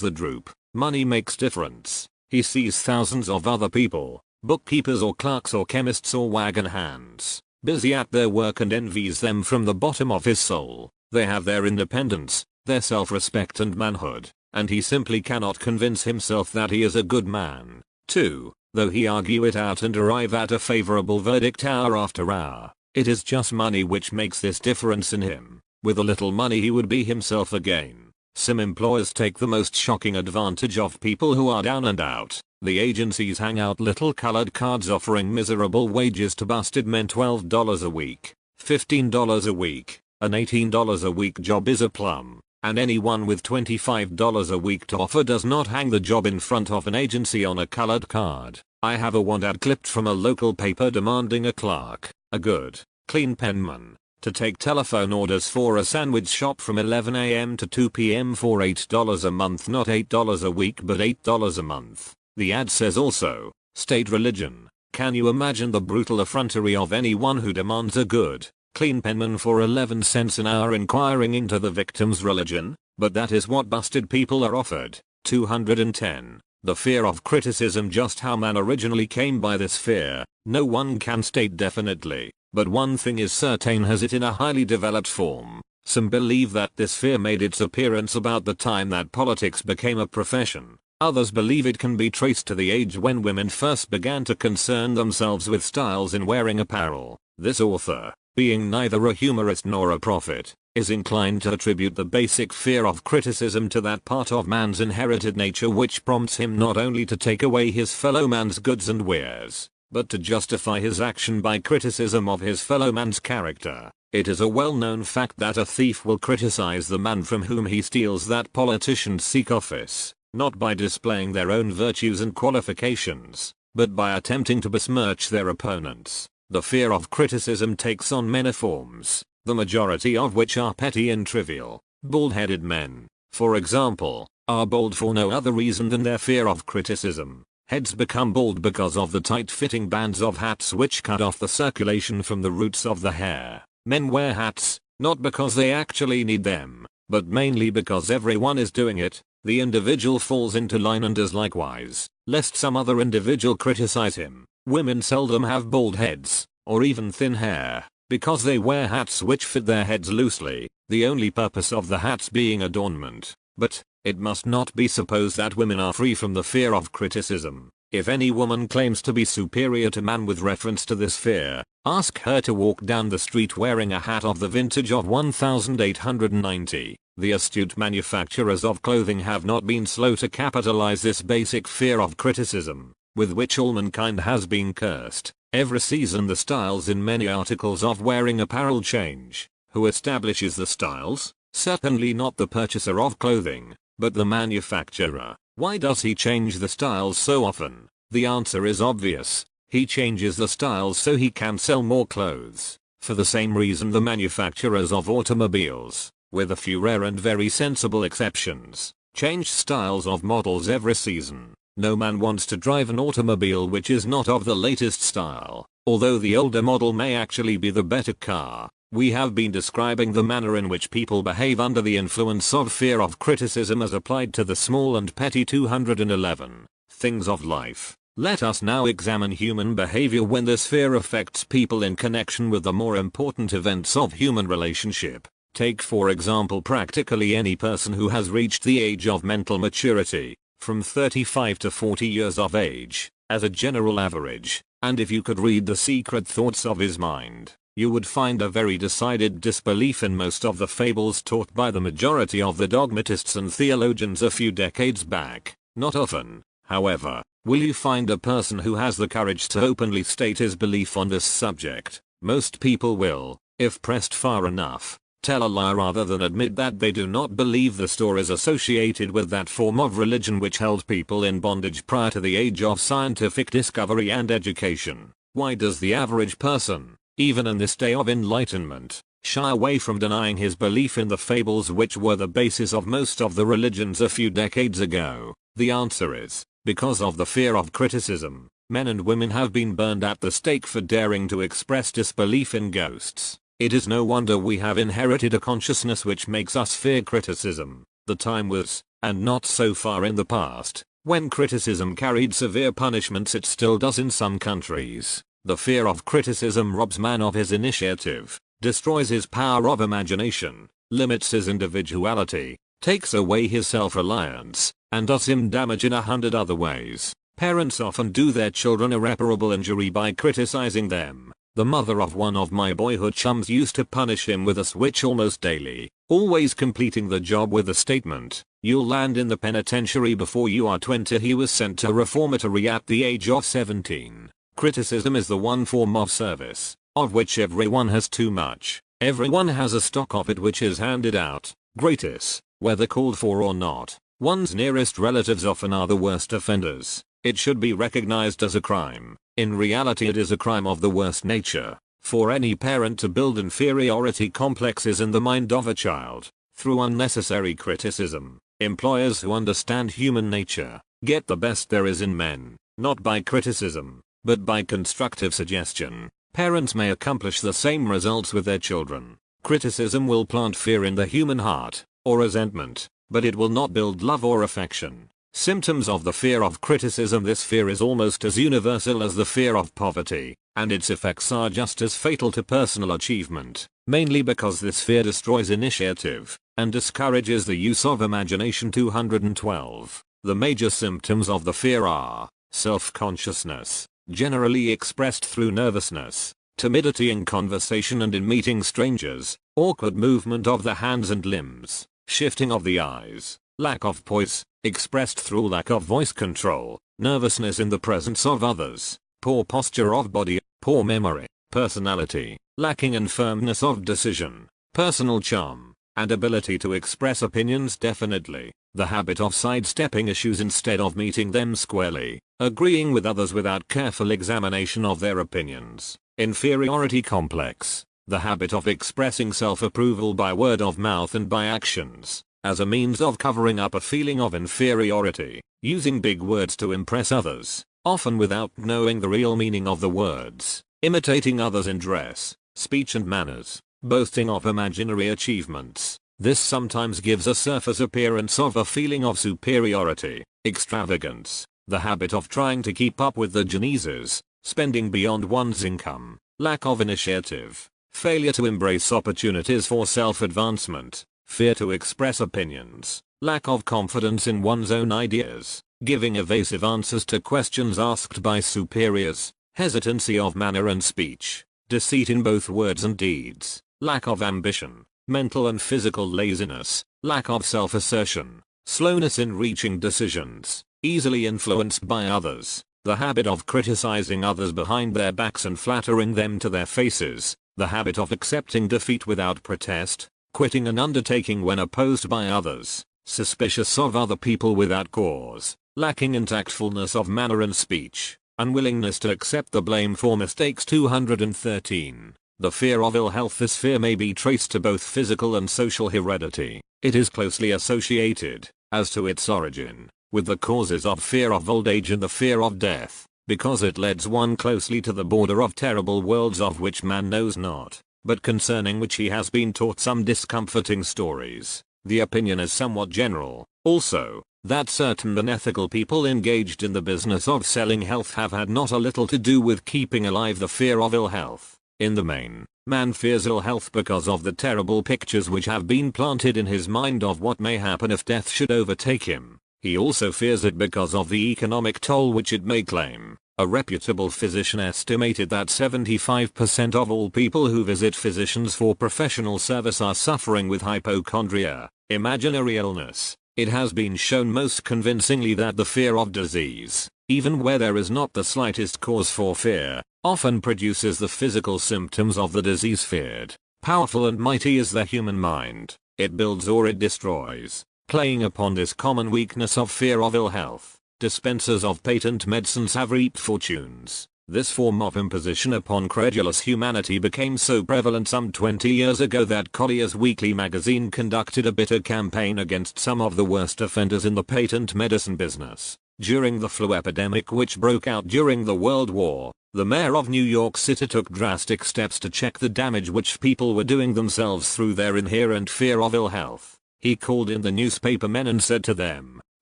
the droop. Money makes difference. He sees thousands of other people, bookkeepers or clerks or chemists or wagon hands, busy at their work, and envies them from the bottom of his soul. They have their independence, their self-respect and manhood, and he simply cannot convince himself that he is a good man. 2. Though he argue it out and arrive at a favorable verdict hour after hour, it is just money which makes this difference in him. With a little money he would be himself again. Some employers take the most shocking advantage of people who are down and out. The agencies hang out little colored cards offering miserable wages to busted men. $12 a week, $15 a week, an $18 a week job is a plum, and anyone with $25 a week to offer does not hang the job in front of an agency on a colored card. I have a want ad clipped from a local paper demanding a clerk, a good, clean penman, to take telephone orders for a sandwich shop from 11 a.m. to 2 p.m. for $8 a month, not $8 a week but $8 a month. The ad says also, state religion. Can you imagine the brutal effrontery of anyone who demands a good, clean penman for 11 cents an hour inquiring into the victim's religion? But that is what busted people are offered. 210. The fear of criticism. Just how man originally came by this fear, no one can state definitely, but one thing is certain: has it in a highly developed form. Some believe that this fear made its appearance about the time that politics became a profession. Others believe it can be traced to the age when women first began to concern themselves with styles in wearing apparel. This author, being neither a humorist nor a prophet, is inclined to attribute the basic fear of criticism to that part of man's inherited nature which prompts him not only to take away his fellow man's goods and wares, but to justify his action by criticism of his fellow man's character. It is a well-known fact that a thief will criticize the man from whom he steals, that politicians seek office, not by displaying their own virtues and qualifications, but by attempting to besmirch their opponents. The fear of criticism takes on many forms, the majority of which are petty and trivial. Bald-headed men, for example, are bald for no other reason than their fear of criticism. Heads become bald because of the tight-fitting bands of hats which cut off the circulation from the roots of the hair. Men wear hats, not because they actually need them, but mainly because everyone is doing it. The individual falls into line and does likewise, lest some other individual criticize him. Women seldom have bald heads, or even thin hair, because they wear hats which fit their heads loosely, the only purpose of the hats being adornment. But it must not be supposed that women are free from the fear of criticism. If any woman claims to be superior to man with reference to this fear, ask her to walk down the street wearing a hat of the vintage of 1890. The astute manufacturers of clothing have not been slow to capitalize this basic fear of criticism, with which all mankind has been cursed. Every season the styles in many articles of wearing apparel change. Who establishes the styles? Certainly not the purchaser of clothing, but the manufacturer. Why does he change the styles so often? The answer is obvious. He changes the styles so he can sell more clothes. For the same reason the manufacturers of automobiles, with a few rare and very sensible exceptions, change styles of models every season. No man wants to drive an automobile which is not of the latest style, although the older model may actually be the better car. We have been describing the manner in which people behave under the influence of fear of criticism as applied to the small and petty 211 things of life. Let us now examine human behavior when this fear affects people in connection with the more important events of human relationship. Take for example practically any person who has reached the age of mental maturity, from 35 to 40 years of age, as a general average, and if you could read the secret thoughts of his mind, you would find a very decided disbelief in most of the fables taught by the majority of the dogmatists and theologians a few decades back. Not often, however, will you find a person who has the courage to openly state his belief on this subject. Most people will, if pressed far enough, tell a lie rather than admit that they do not believe the stories associated with that form of religion which held people in bondage prior to the age of scientific discovery and education. Why does the average person, even in this day of enlightenment, shy away from denying his belief in the fables which were the basis of most of the religions a few decades ago? The answer is, because of the fear of criticism. Men and women have been burned at the stake for daring to express disbelief in ghosts. It is no wonder we have inherited a consciousness which makes us fear criticism. The time was, and not so far in the past, when criticism carried severe punishments. It still does in some countries. The fear of criticism robs man of his initiative, destroys his power of imagination, limits his individuality, takes away his self-reliance, and does him damage in 100 other ways. Parents often do their children irreparable injury by criticizing them. The mother of one of my boyhood chums used to punish him with a switch almost daily, always completing the job with the statement, "You'll land in the penitentiary before you are 20." He was sent to reformatory at the age of 17. Criticism is the one form of service, of which everyone has too much. Everyone has a stock of it which is handed out, gratis, whether called for or not. One's nearest relatives often are the worst offenders. It should be recognized as a crime. In reality, it is a crime of the worst nature for any parent to build inferiority complexes in the mind of a child through unnecessary criticism. Employers who understand human nature get the best there is in men, not by criticism, but by constructive suggestion. Parents may accomplish the same results with their children. Criticism will plant fear in the human heart, or resentment, but it will not build love or affection. Symptoms of the fear of criticism. This fear is almost as universal as the fear of poverty, and its effects are just as fatal to personal achievement, mainly because this fear destroys initiative and discourages the use of imagination. 212. The major symptoms of the fear are self-consciousness, generally expressed through nervousness, timidity in conversation and in meeting strangers, awkward movement of the hands and limbs, shifting of the eyes, lack of poise, expressed through lack of voice control, nervousness in the presence of others, poor posture of body, poor memory, personality, lacking in firmness of decision, personal charm, and ability to express opinions definitely, the habit of sidestepping issues instead of meeting them squarely, agreeing with others without careful examination of their opinions, inferiority complex, the habit of expressing self-approval by word of mouth and by actions, as a means of covering up a feeling of inferiority, using big words to impress others, often without knowing the real meaning of the words, imitating others in dress, speech and manners, boasting of imaginary achievements. This sometimes gives a surface appearance of a feeling of superiority, extravagance, the habit of trying to keep up with the Joneses, spending beyond one's income, lack of initiative, failure to embrace opportunities for self-advancement, fear to express opinions, lack of confidence in one's own ideas, giving evasive answers to questions asked by superiors, hesitancy of manner and speech, deceit in both words and deeds, lack of ambition, mental and physical laziness, lack of self-assertion, slowness in reaching decisions, easily influenced by others, the habit of criticizing others behind their backs and flattering them to their faces, the habit of accepting defeat without protest, quitting an undertaking when opposed by others, suspicious of other people without cause, lacking in tactfulness of manner and speech, unwillingness to accept the blame for mistakes. 213. The fear of ill health. This fear may be traced to both physical and social heredity. It is closely associated, as to its origin, with the causes of fear of old age and the fear of death, because it leads one closely to the border of terrible worlds of which man knows not, but concerning which he has been taught some discomforting stories. The opinion is somewhat general, also, that certain unethical people engaged in the business of selling health have had not a little to do with keeping alive the fear of ill health. In the main, man fears ill health because of the terrible pictures which have been planted in his mind of what may happen if death should overtake him. He also fears it because of the economic toll which it may claim. A reputable physician estimated that 75% of all people who visit physicians for professional service are suffering with hypochondria, imaginary illness. It has been shown most convincingly that the fear of disease, even where there is not the slightest cause for fear, often produces the physical symptoms of the disease feared. Powerful and mighty is the human mind. It builds or it destroys. Playing upon this common weakness of fear of ill health, dispensers of patent medicines have reaped fortunes. This form of imposition upon credulous humanity became so prevalent some 20 years ago that Collier's Weekly magazine conducted a bitter campaign against some of the worst offenders in the patent medicine business. During the flu epidemic which broke out during the World War, the mayor of New York City took drastic steps to check the damage which people were doing themselves through their inherent fear of ill health. He called in the newspapermen and said to them,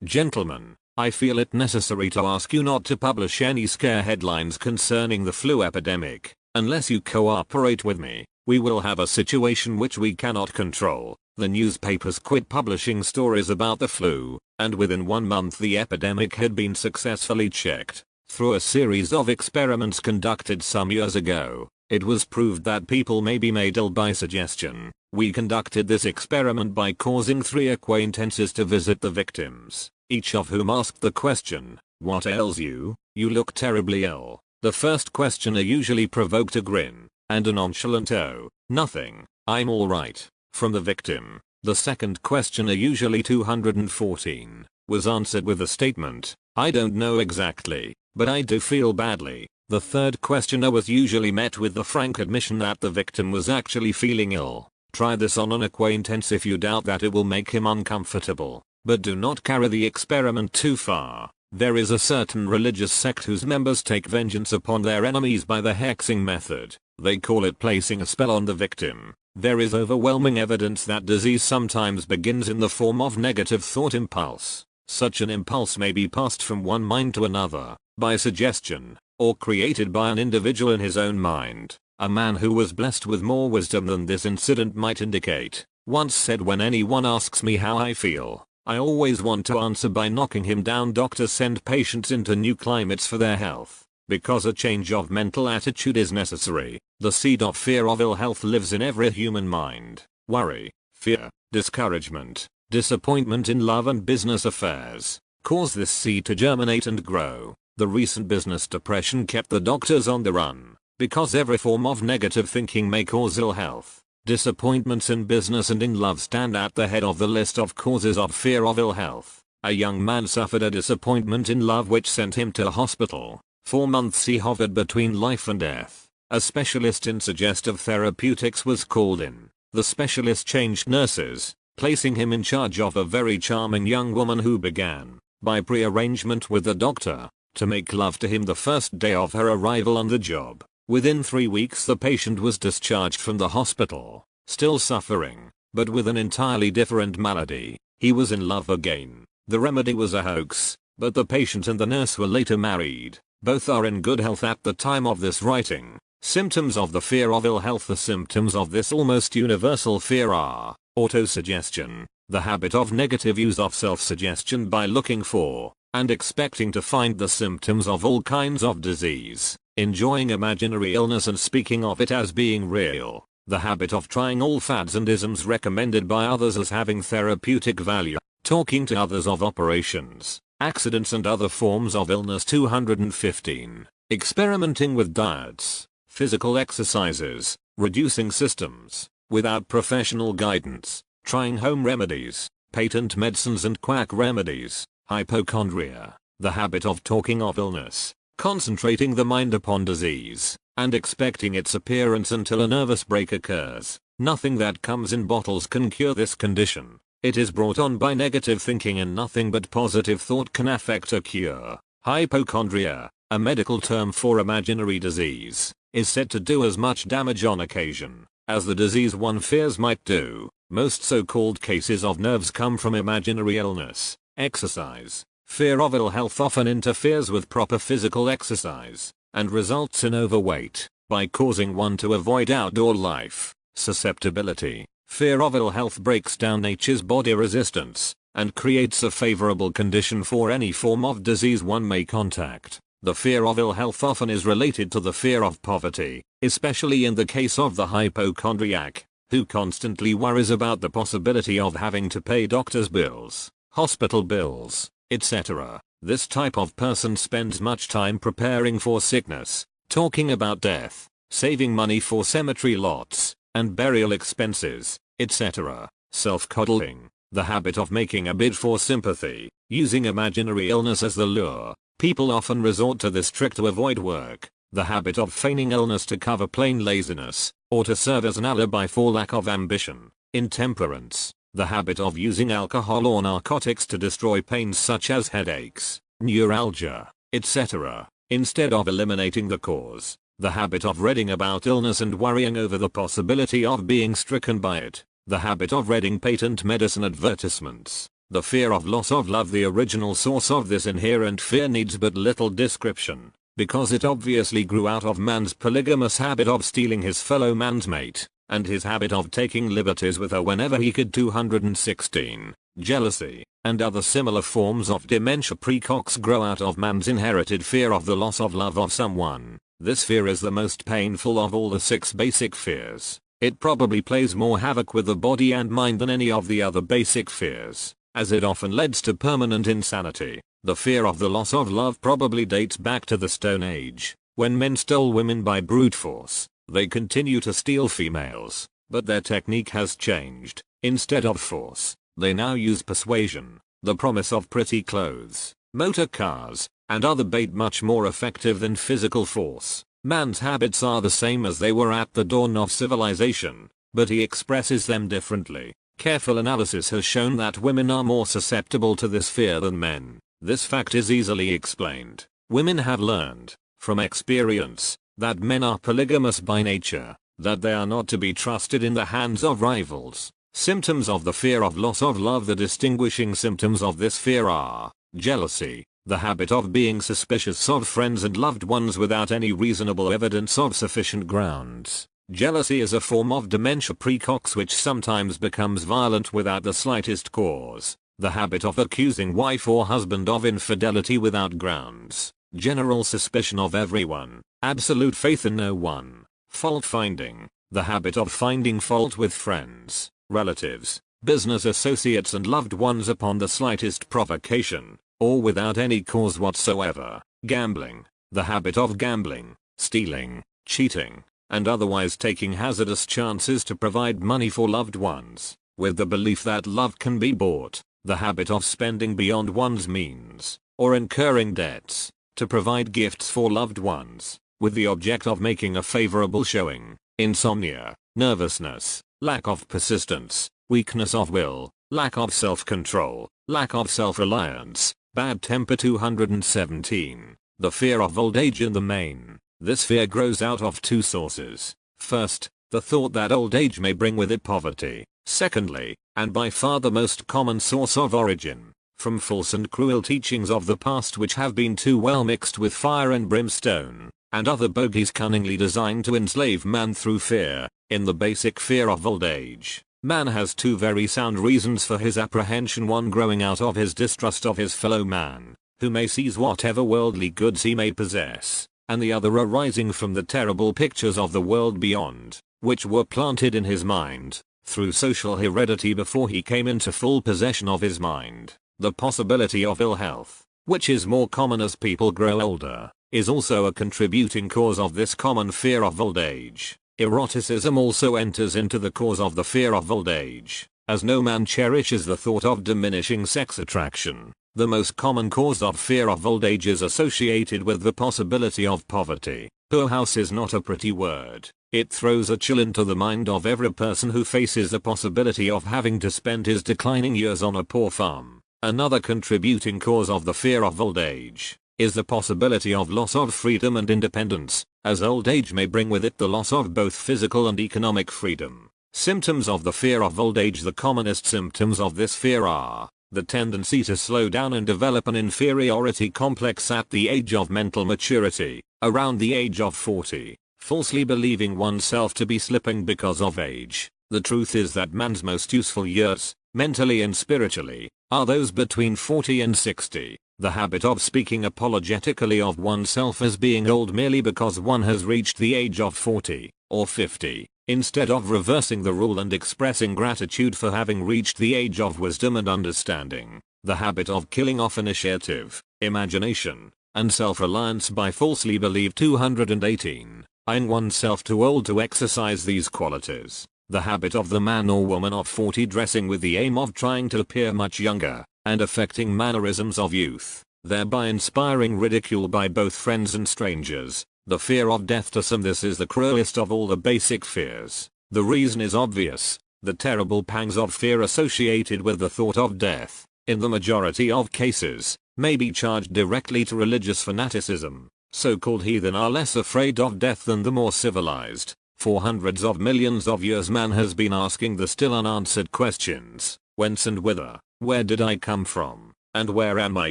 "Gentlemen, I feel it necessary to ask you not to publish any scare headlines concerning the flu epidemic. Unless you cooperate with me, we will have a situation which we cannot control. The newspapers quit publishing stories about the flu, and within 1 month the epidemic had been successfully checked. Through a series of experiments conducted some years ago, it was proved that people may be made ill by suggestion. We conducted this experiment by causing 3 acquaintances to visit the victims, each of whom asked the question, "What ails you? You look terribly ill." The first questioner usually provoked a grin, and a nonchalant "Oh, nothing, I'm alright," from the victim. The second questioner, usually 214, was answered with a statement, "I don't know exactly, but I do feel badly." The third questioner was usually met with the frank admission that the victim was actually feeling ill. Try this on an acquaintance if you doubt that it will make him uncomfortable, but do not carry the experiment too far. There is a certain religious sect whose members take vengeance upon their enemies by the hexing method. They call it placing a spell on the victim. There is overwhelming evidence that disease sometimes begins in the form of negative thought impulse. Such an impulse may be passed from one mind to another, by suggestion, or created by an individual in his own mind. A man who was blessed with more wisdom than this incident might indicate, once said, "When anyone asks me how I feel, I always want to answer by knocking him down. Doctors send patients into new climates for their health, because a change of mental attitude is necessary." The seed of fear of ill health lives in every human mind. Worry, fear, discouragement, disappointment in love and business affairs cause this seed to germinate and grow. The recent business depression kept the doctors on the run, because every form of negative thinking may cause ill health. Disappointments in business and in love stand at the head of the list of causes of fear of ill health. A young man suffered a disappointment in love which sent him to a hospital. 4 months he hovered between life and death. A specialist in suggestive therapeutics was called in. The specialist changed nurses, placing him in charge of a very charming young woman who began, by pre-arrangement with the doctor, to make love to him the first day of her arrival on the job. Within 3 weeks the patient was discharged from the hospital, still suffering, but with an entirely different malady. He was in love again. The remedy was a hoax, but the patient and the nurse were later married. Both are in good health at the time of this writing. Symptoms of the fear of ill health. The symptoms of this almost universal fear are autosuggestion, the habit of negative use of self-suggestion by looking for and expecting to find the symptoms of all kinds of disease, enjoying imaginary illness and speaking of it as being real, the habit of trying all fads and isms recommended by others as having therapeutic value, talking to others of operations, accidents and other forms of illness. 215. Experimenting with diets, physical exercises, reducing systems, without professional guidance, trying home remedies, patent medicines and quack remedies. Hypochondria, the habit of talking of illness, concentrating the mind upon disease, and expecting its appearance until a nervous break occurs. Nothing that comes in bottles can cure this condition. It is brought on by negative thinking, and nothing but positive thought can affect a cure. Hypochondria, a medical term for imaginary disease, is said to do as much damage on occasion as the disease one fears might do. Most so-called cases of nerves come from imaginary illness. Exercise. Fear of ill health often interferes with proper physical exercise, and results in overweight, by causing one to avoid outdoor life. Susceptibility. Fear of ill health breaks down nature's body resistance, and creates a favorable condition for any form of disease one may contact. The fear of ill health often is related to the fear of poverty, especially in the case of the hypochondriac, who constantly worries about the possibility of having to pay doctor's bills, hospital bills, etc. This type of person spends much time preparing for sickness, talking about death, saving money for cemetery lots and burial expenses, etc. Self-coddling, the habit of making a bid for sympathy, using imaginary illness as the lure. People often resort to this trick to avoid work. The habit of feigning illness to cover plain laziness, or to serve as an alibi for lack of ambition. Intemperance, the habit of using alcohol or narcotics to destroy pains such as headaches, neuralgia, etc., instead of eliminating the cause. The habit of reading about illness and worrying over the possibility of being stricken by it. The habit of reading patent medicine advertisements. The fear of loss of love. The original source of this inherent fear needs but little description, because it obviously grew out of man's polygamous habit of stealing his fellow man's mate. and his habit of taking liberties with her whenever he could. 216. Jealousy, and other similar forms of dementia precox grow out of man's inherited fear of the loss of love of someone. This fear is the most painful of all the 6 basic fears. It probably plays more havoc with the body and mind than any of the other basic fears, as it often leads to permanent insanity. The fear of the loss of love probably dates back to the Stone Age, when men stole women by brute force. They continue to steal females, but their technique has changed. Instead of force, they now use persuasion, the promise of pretty clothes, motor cars, and other bait much more effective than physical force. Man's habits are the same as they were at the dawn of civilization, but he expresses them differently. Careful analysis has shown that women are more susceptible to this fear than men. This fact is easily explained. Women have learned, from experience, that men are polygamous by nature, that they are not to be trusted in the hands of rivals. Symptoms of the fear of loss of love. The distinguishing symptoms of this fear are jealousy, the habit of being suspicious of friends and loved ones without any reasonable evidence of sufficient grounds. Jealousy is a form of dementia precox which sometimes becomes violent without the slightest cause. The habit of accusing wife or husband of infidelity without grounds. General suspicion of everyone. Absolute faith in no one. Fault finding. The habit of finding fault with friends, relatives, business associates and loved ones upon the slightest provocation, or without any cause whatsoever. Gambling. The habit of gambling, stealing, cheating, and otherwise taking hazardous chances to provide money for loved ones, with the belief that love can be bought. The habit of spending beyond one's means, or incurring debts, to provide gifts for loved ones, with the object of making a favorable showing. Insomnia, nervousness, lack of persistence, weakness of will, lack of self-control, lack of self-reliance, bad temper. 217. The fear of old age. In the main, this fear grows out of 2 sources. First, the thought that old age may bring with it poverty. Secondly, and by far the most common source of origin, from false and cruel teachings of the past which have been too well mixed with fire and brimstone, and other bogies cunningly designed to enslave man through fear. In the basic fear of old age, man has 2 very sound reasons for his apprehension. One growing out of his distrust of his fellow man, who may seize whatever worldly goods he may possess, and the other arising from the terrible pictures of the world beyond, which were planted in his mind, through social heredity before he came into full possession of his mind. The possibility of ill health, which is more common as people grow older, is also a contributing cause of this common fear of old age. Eroticism also enters into the cause of the fear of old age, as no man cherishes the thought of diminishing sex attraction. The most common cause of fear of old age is associated with the possibility of poverty. Poor house is not a pretty word. It throws a chill into the mind of every person who faces the possibility of having to spend his declining years on a poor farm. Another contributing cause of the fear of old age is the possibility of loss of freedom and independence, as old age may bring with it the loss of both physical and economic freedom. Symptoms of the fear of old age. The commonest symptoms of this fear are the tendency to slow down and develop an inferiority complex at the age of mental maturity, around the age of 40, falsely believing oneself to be slipping because of age. The truth is that man's most useful years, mentally and spiritually, are those between 40 and 60. The habit of speaking apologetically of oneself as being old merely because one has reached the age of 40 or 50, instead of reversing the rule and expressing gratitude for having reached the age of wisdom and understanding. The habit of killing off initiative, imagination, and self-reliance by falsely believed. 218. In oneself too old to exercise these qualities. The habit of the man or woman of 40 dressing with the aim of trying to appear much younger, and affecting mannerisms of youth, thereby inspiring ridicule by both friends and strangers. The fear of death. To some, this is the cruelest of all the basic fears. The reason is obvious. The terrible pangs of fear associated with the thought of death, in the majority of cases, may be charged directly to religious fanaticism. So-called heathen are less afraid of death than the more civilized. For hundreds of millions of years man has been asking the still unanswered questions: whence and whither, where did I come from, and where am I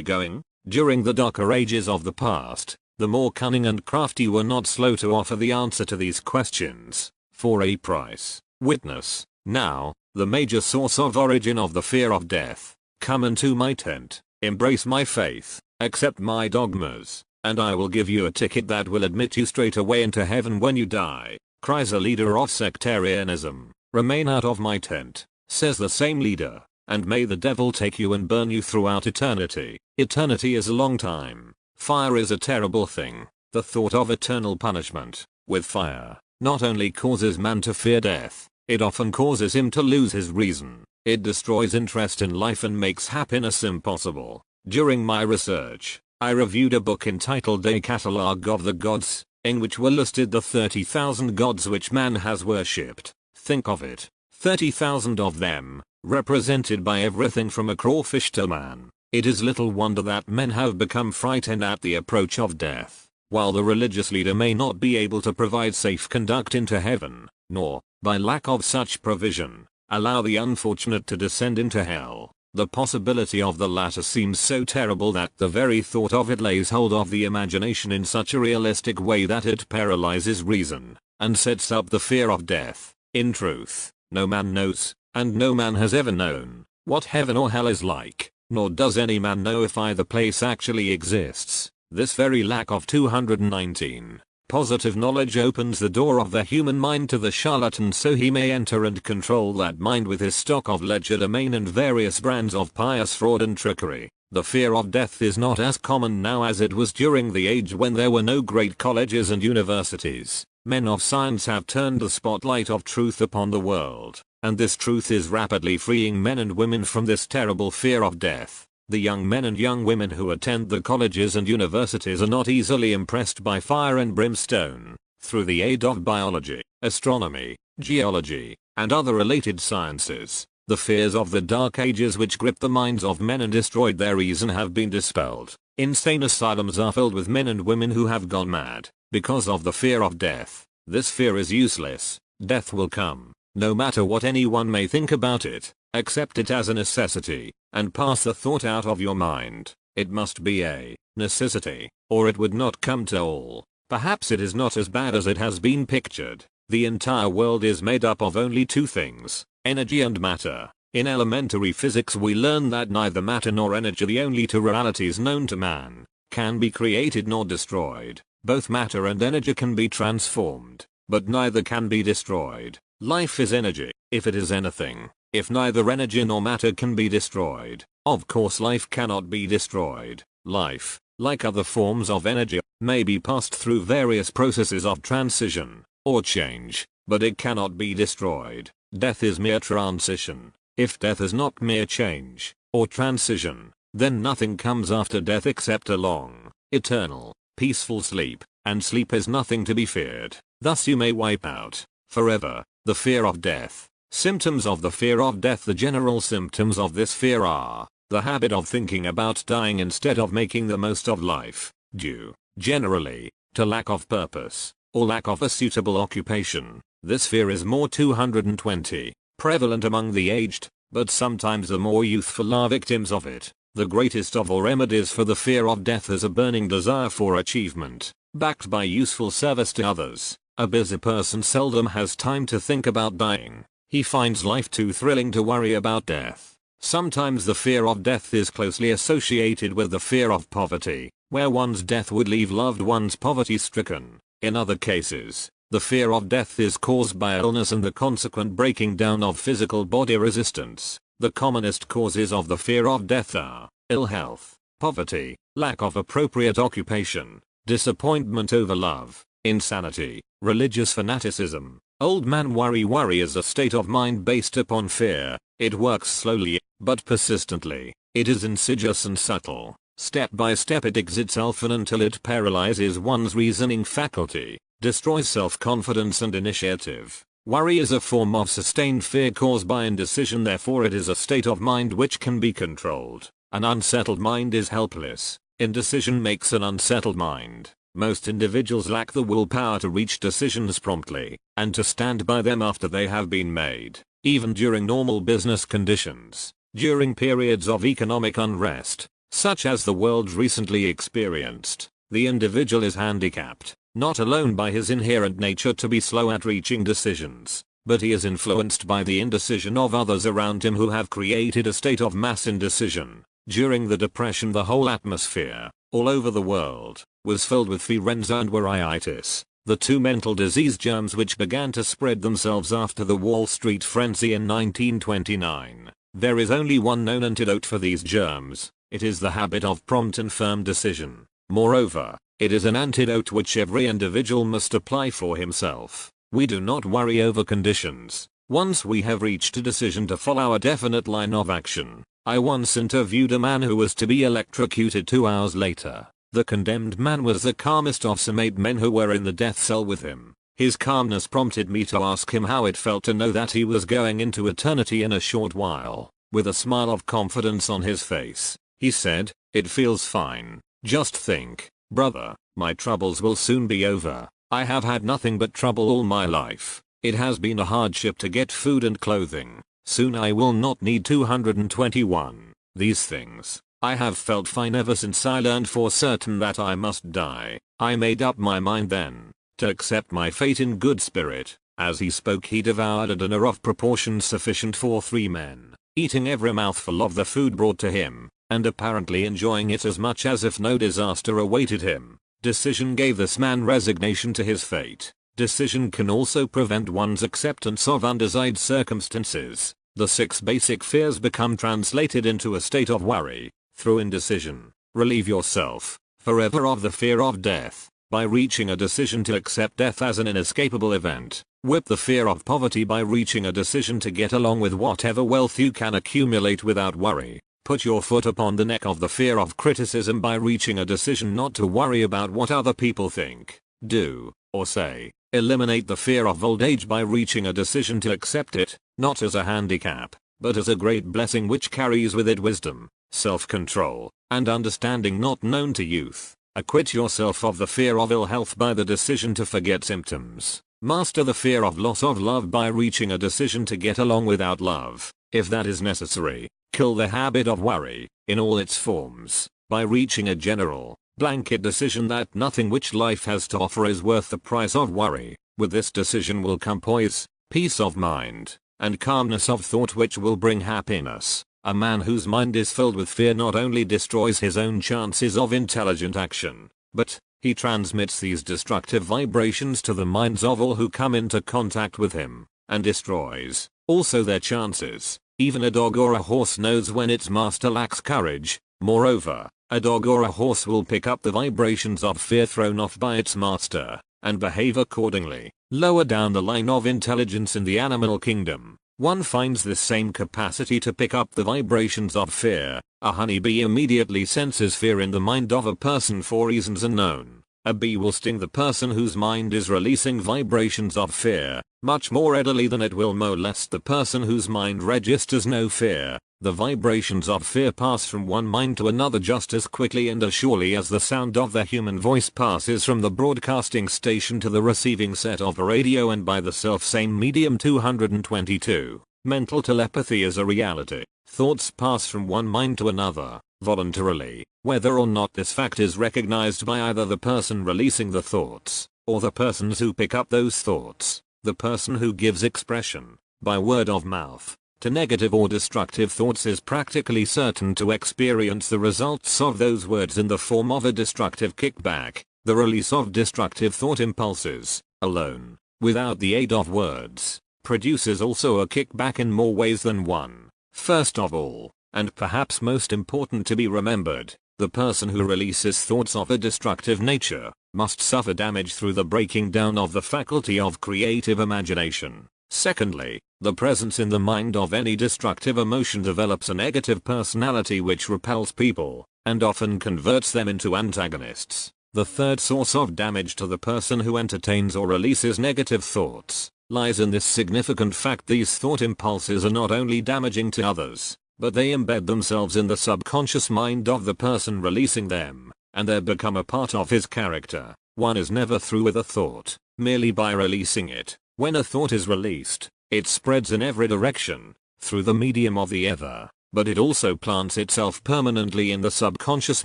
going? During the darker ages of the past, the more cunning and crafty were not slow to offer the answer to these questions, for a price. Witness, now, the major source of origin of the fear of death. Come into my tent, embrace my faith, accept my dogmas, and I will give you a ticket that will admit you straight away into heaven when you die, cries a leader of sectarianism. Remain out of my tent, says the same leader, and may the devil take you and burn you throughout eternity. Eternity is a long time. Fire is a terrible thing. The thought of eternal punishment, with fire, not only causes man to fear death, it often causes him to lose his reason. It destroys interest in life and makes happiness impossible. During my research, I reviewed a book entitled A Catalogue of the Gods, in which were listed the 30,000 gods which man has worshipped. Think of it, 30,000 of them, represented by everything from a crawfish to man. It is little wonder that men have become frightened at the approach of death. While the religious leader may not be able to provide safe conduct into heaven, nor, by lack of such provision, allow the unfortunate to descend into hell, the possibility of the latter seems so terrible that the very thought of it lays hold of the imagination in such a realistic way that it paralyzes reason, and sets up the fear of death. In truth, no man knows, and no man has ever known, what heaven or hell is like, nor does any man know if either place actually exists. This very lack of 219 positive knowledge opens the door of the human mind to the charlatan so he may enter and control that mind with his stock of legerdemain and various brands of pious fraud and trickery. The fear of death is not as common now as it was during the age when there were no great colleges and universities. Men of science have turned the spotlight of truth upon the world, and this truth is rapidly freeing men and women from this terrible fear of death. The young men and young women who attend the colleges and universities are not easily impressed by fire and brimstone. Through the aid of biology, astronomy, geology, and other related sciences, the fears of the dark ages which gripped the minds of men and destroyed their reason have been dispelled. Insane asylums are filled with men and women who have gone mad because of the fear of death. This fear is useless. Death will come, no matter what anyone may think about it. Accept it as a necessity, and pass the thought out of your mind. It must be a necessity, or it would not come to all. Perhaps it is not as bad as it has been pictured. The entire world is made up of only two things, energy and matter. In elementary physics we learn that neither matter nor energy, the only two realities known to man, can be created nor destroyed. Both matter and energy can be transformed, but neither can be destroyed. Life is energy, if it is anything. If neither energy nor matter can be destroyed, of course life cannot be destroyed. Life, like other forms of energy, may be passed through various processes of transition, or change, but it cannot be destroyed. Death is mere transition. If death is not mere change, or transition, then nothing comes after death except a long, eternal, peaceful sleep, and sleep is nothing to be feared. Thus you may wipe out, forever, the fear of death. Symptoms of the fear of death. The general symptoms of this fear are the habit of thinking about dying instead of making the most of life, due, generally, to lack of purpose, or lack of a suitable occupation. This fear is more 220 prevalent among the aged, but sometimes the more youthful are victims of it. The greatest of all remedies for the fear of death is a burning desire for achievement, backed by useful service to others. A busy person seldom has time to think about dying. He finds life too thrilling to worry about death. Sometimes the fear of death is closely associated with the fear of poverty, where one's death would leave loved ones poverty-stricken. In other cases, the fear of death is caused by illness and the consequent breaking down of physical body resistance. The commonest causes of the fear of death are ill health, poverty, lack of appropriate occupation, disappointment over love, insanity, religious fanaticism. Old man worry. Worry is a state of mind based upon fear. It works slowly, but persistently. It is insidious and subtle. Step by step it exits often until it paralyzes one's reasoning faculty, destroys self-confidence and initiative. Worry is a form of sustained fear caused by indecision, therefore it is a state of mind which can be controlled. An unsettled mind is helpless. Indecision makes an unsettled mind. Most individuals lack the willpower to reach decisions promptly, and to stand by them after they have been made, even during normal business conditions. During periods of economic unrest, such as the world recently experienced, the individual is handicapped, not alone by his inherent nature to be slow at reaching decisions, but he is influenced by the indecision of others around him who have created a state of mass indecision. During the Depression, the whole atmosphere, all over the world, was filled with firenze and worryitis, the two mental disease germs which began to spread themselves after the Wall Street frenzy in 1929. There is only one known antidote for these germs. It is the habit of prompt and firm decision. Moreover, it is an antidote which every individual must apply for himself. We do not worry over conditions. Once we have reached a decision to follow a definite line of action. I once interviewed a man who was to be electrocuted 2 hours later. The condemned man was the calmest of some 8 men who were in the death cell with him. His calmness prompted me to ask him how it felt to know that he was going into eternity in a short while. With a smile of confidence on his face, he said, "It feels fine. Just think, brother, my troubles will soon be over. I have had nothing but trouble all my life. It has been a hardship to get food and clothing. Soon I will not need 221. These things. I have felt fine ever since I learned for certain that I must die. I made up my mind then to accept my fate in good spirit." As he spoke, he devoured a dinner of proportions sufficient for 3 men, eating every mouthful of the food brought to him, and apparently enjoying it as much as if no disaster awaited him. Decision gave this man resignation to his fate. Decision can also prevent one's acceptance of undesired circumstances. The 6 basic fears become translated into a state of worry through indecision. Relieve yourself forever of the fear of death by reaching a decision to accept death as an inescapable event. Whip the fear of poverty by reaching a decision to get along with whatever wealth you can accumulate without worry. Put your foot upon the neck of the fear of criticism by reaching a decision not to worry about what other people think, do, or say. Eliminate the fear of old age by reaching a decision to accept it, not as a handicap, but as a great blessing which carries with it wisdom, self-control, and understanding not known to youth. Acquit yourself of the fear of ill health by the decision to forget symptoms. Master the fear of loss of love by reaching a decision to get along without love, if that is necessary. Kill the habit of worry, in all its forms, by reaching a general, blanket decision that nothing which life has to offer is worth the price of worry. With this decision will come poise, peace of mind, and calmness of thought which will bring happiness. A man whose mind is filled with fear not only destroys his own chances of intelligent action, but he transmits these destructive vibrations to the minds of all who come into contact with him, and destroys also their chances. Even a dog or a horse knows when its master lacks courage. Moreover, a dog or a horse will pick up the vibrations of fear thrown off by its master, and behave accordingly. Lower down the line of intelligence in the animal kingdom, one finds this same capacity to pick up the vibrations of fear. A honeybee immediately senses fear in the mind of a person for reasons unknown. A bee will sting the person whose mind is releasing vibrations of fear, much more readily than it will molest the person whose mind registers no fear. The vibrations of fear pass from one mind to another just as quickly and as surely as the sound of the human voice passes from the broadcasting station to the receiving set of a radio and by the self-same medium. 222. Mental telepathy is a reality. Thoughts pass from one mind to another, voluntarily, whether or not this fact is recognized by either the person releasing the thoughts, or the persons who pick up those thoughts. The person who gives expression, by word of mouth, to negative or destructive thoughts is practically certain to experience the results of those words in the form of a destructive kickback. The release of destructive thought impulses, alone, without the aid of words, produces also a kickback in more ways than one. First of all, and perhaps most important to be remembered, the person who releases thoughts of a destructive nature must suffer damage through the breaking down of the faculty of creative imagination. Secondly, the presence in the mind of any destructive emotion develops a negative personality which repels people, and often converts them into antagonists. The third source of damage to the person who entertains or releases negative thoughts lies in this significant fact: these thought impulses are not only damaging to others, but they embed themselves in the subconscious mind of the person releasing them, and they become a part of his character. One is never through with a thought, merely by releasing it. When a thought is released, it spreads in every direction, through the medium of the ether, but it also plants itself permanently in the subconscious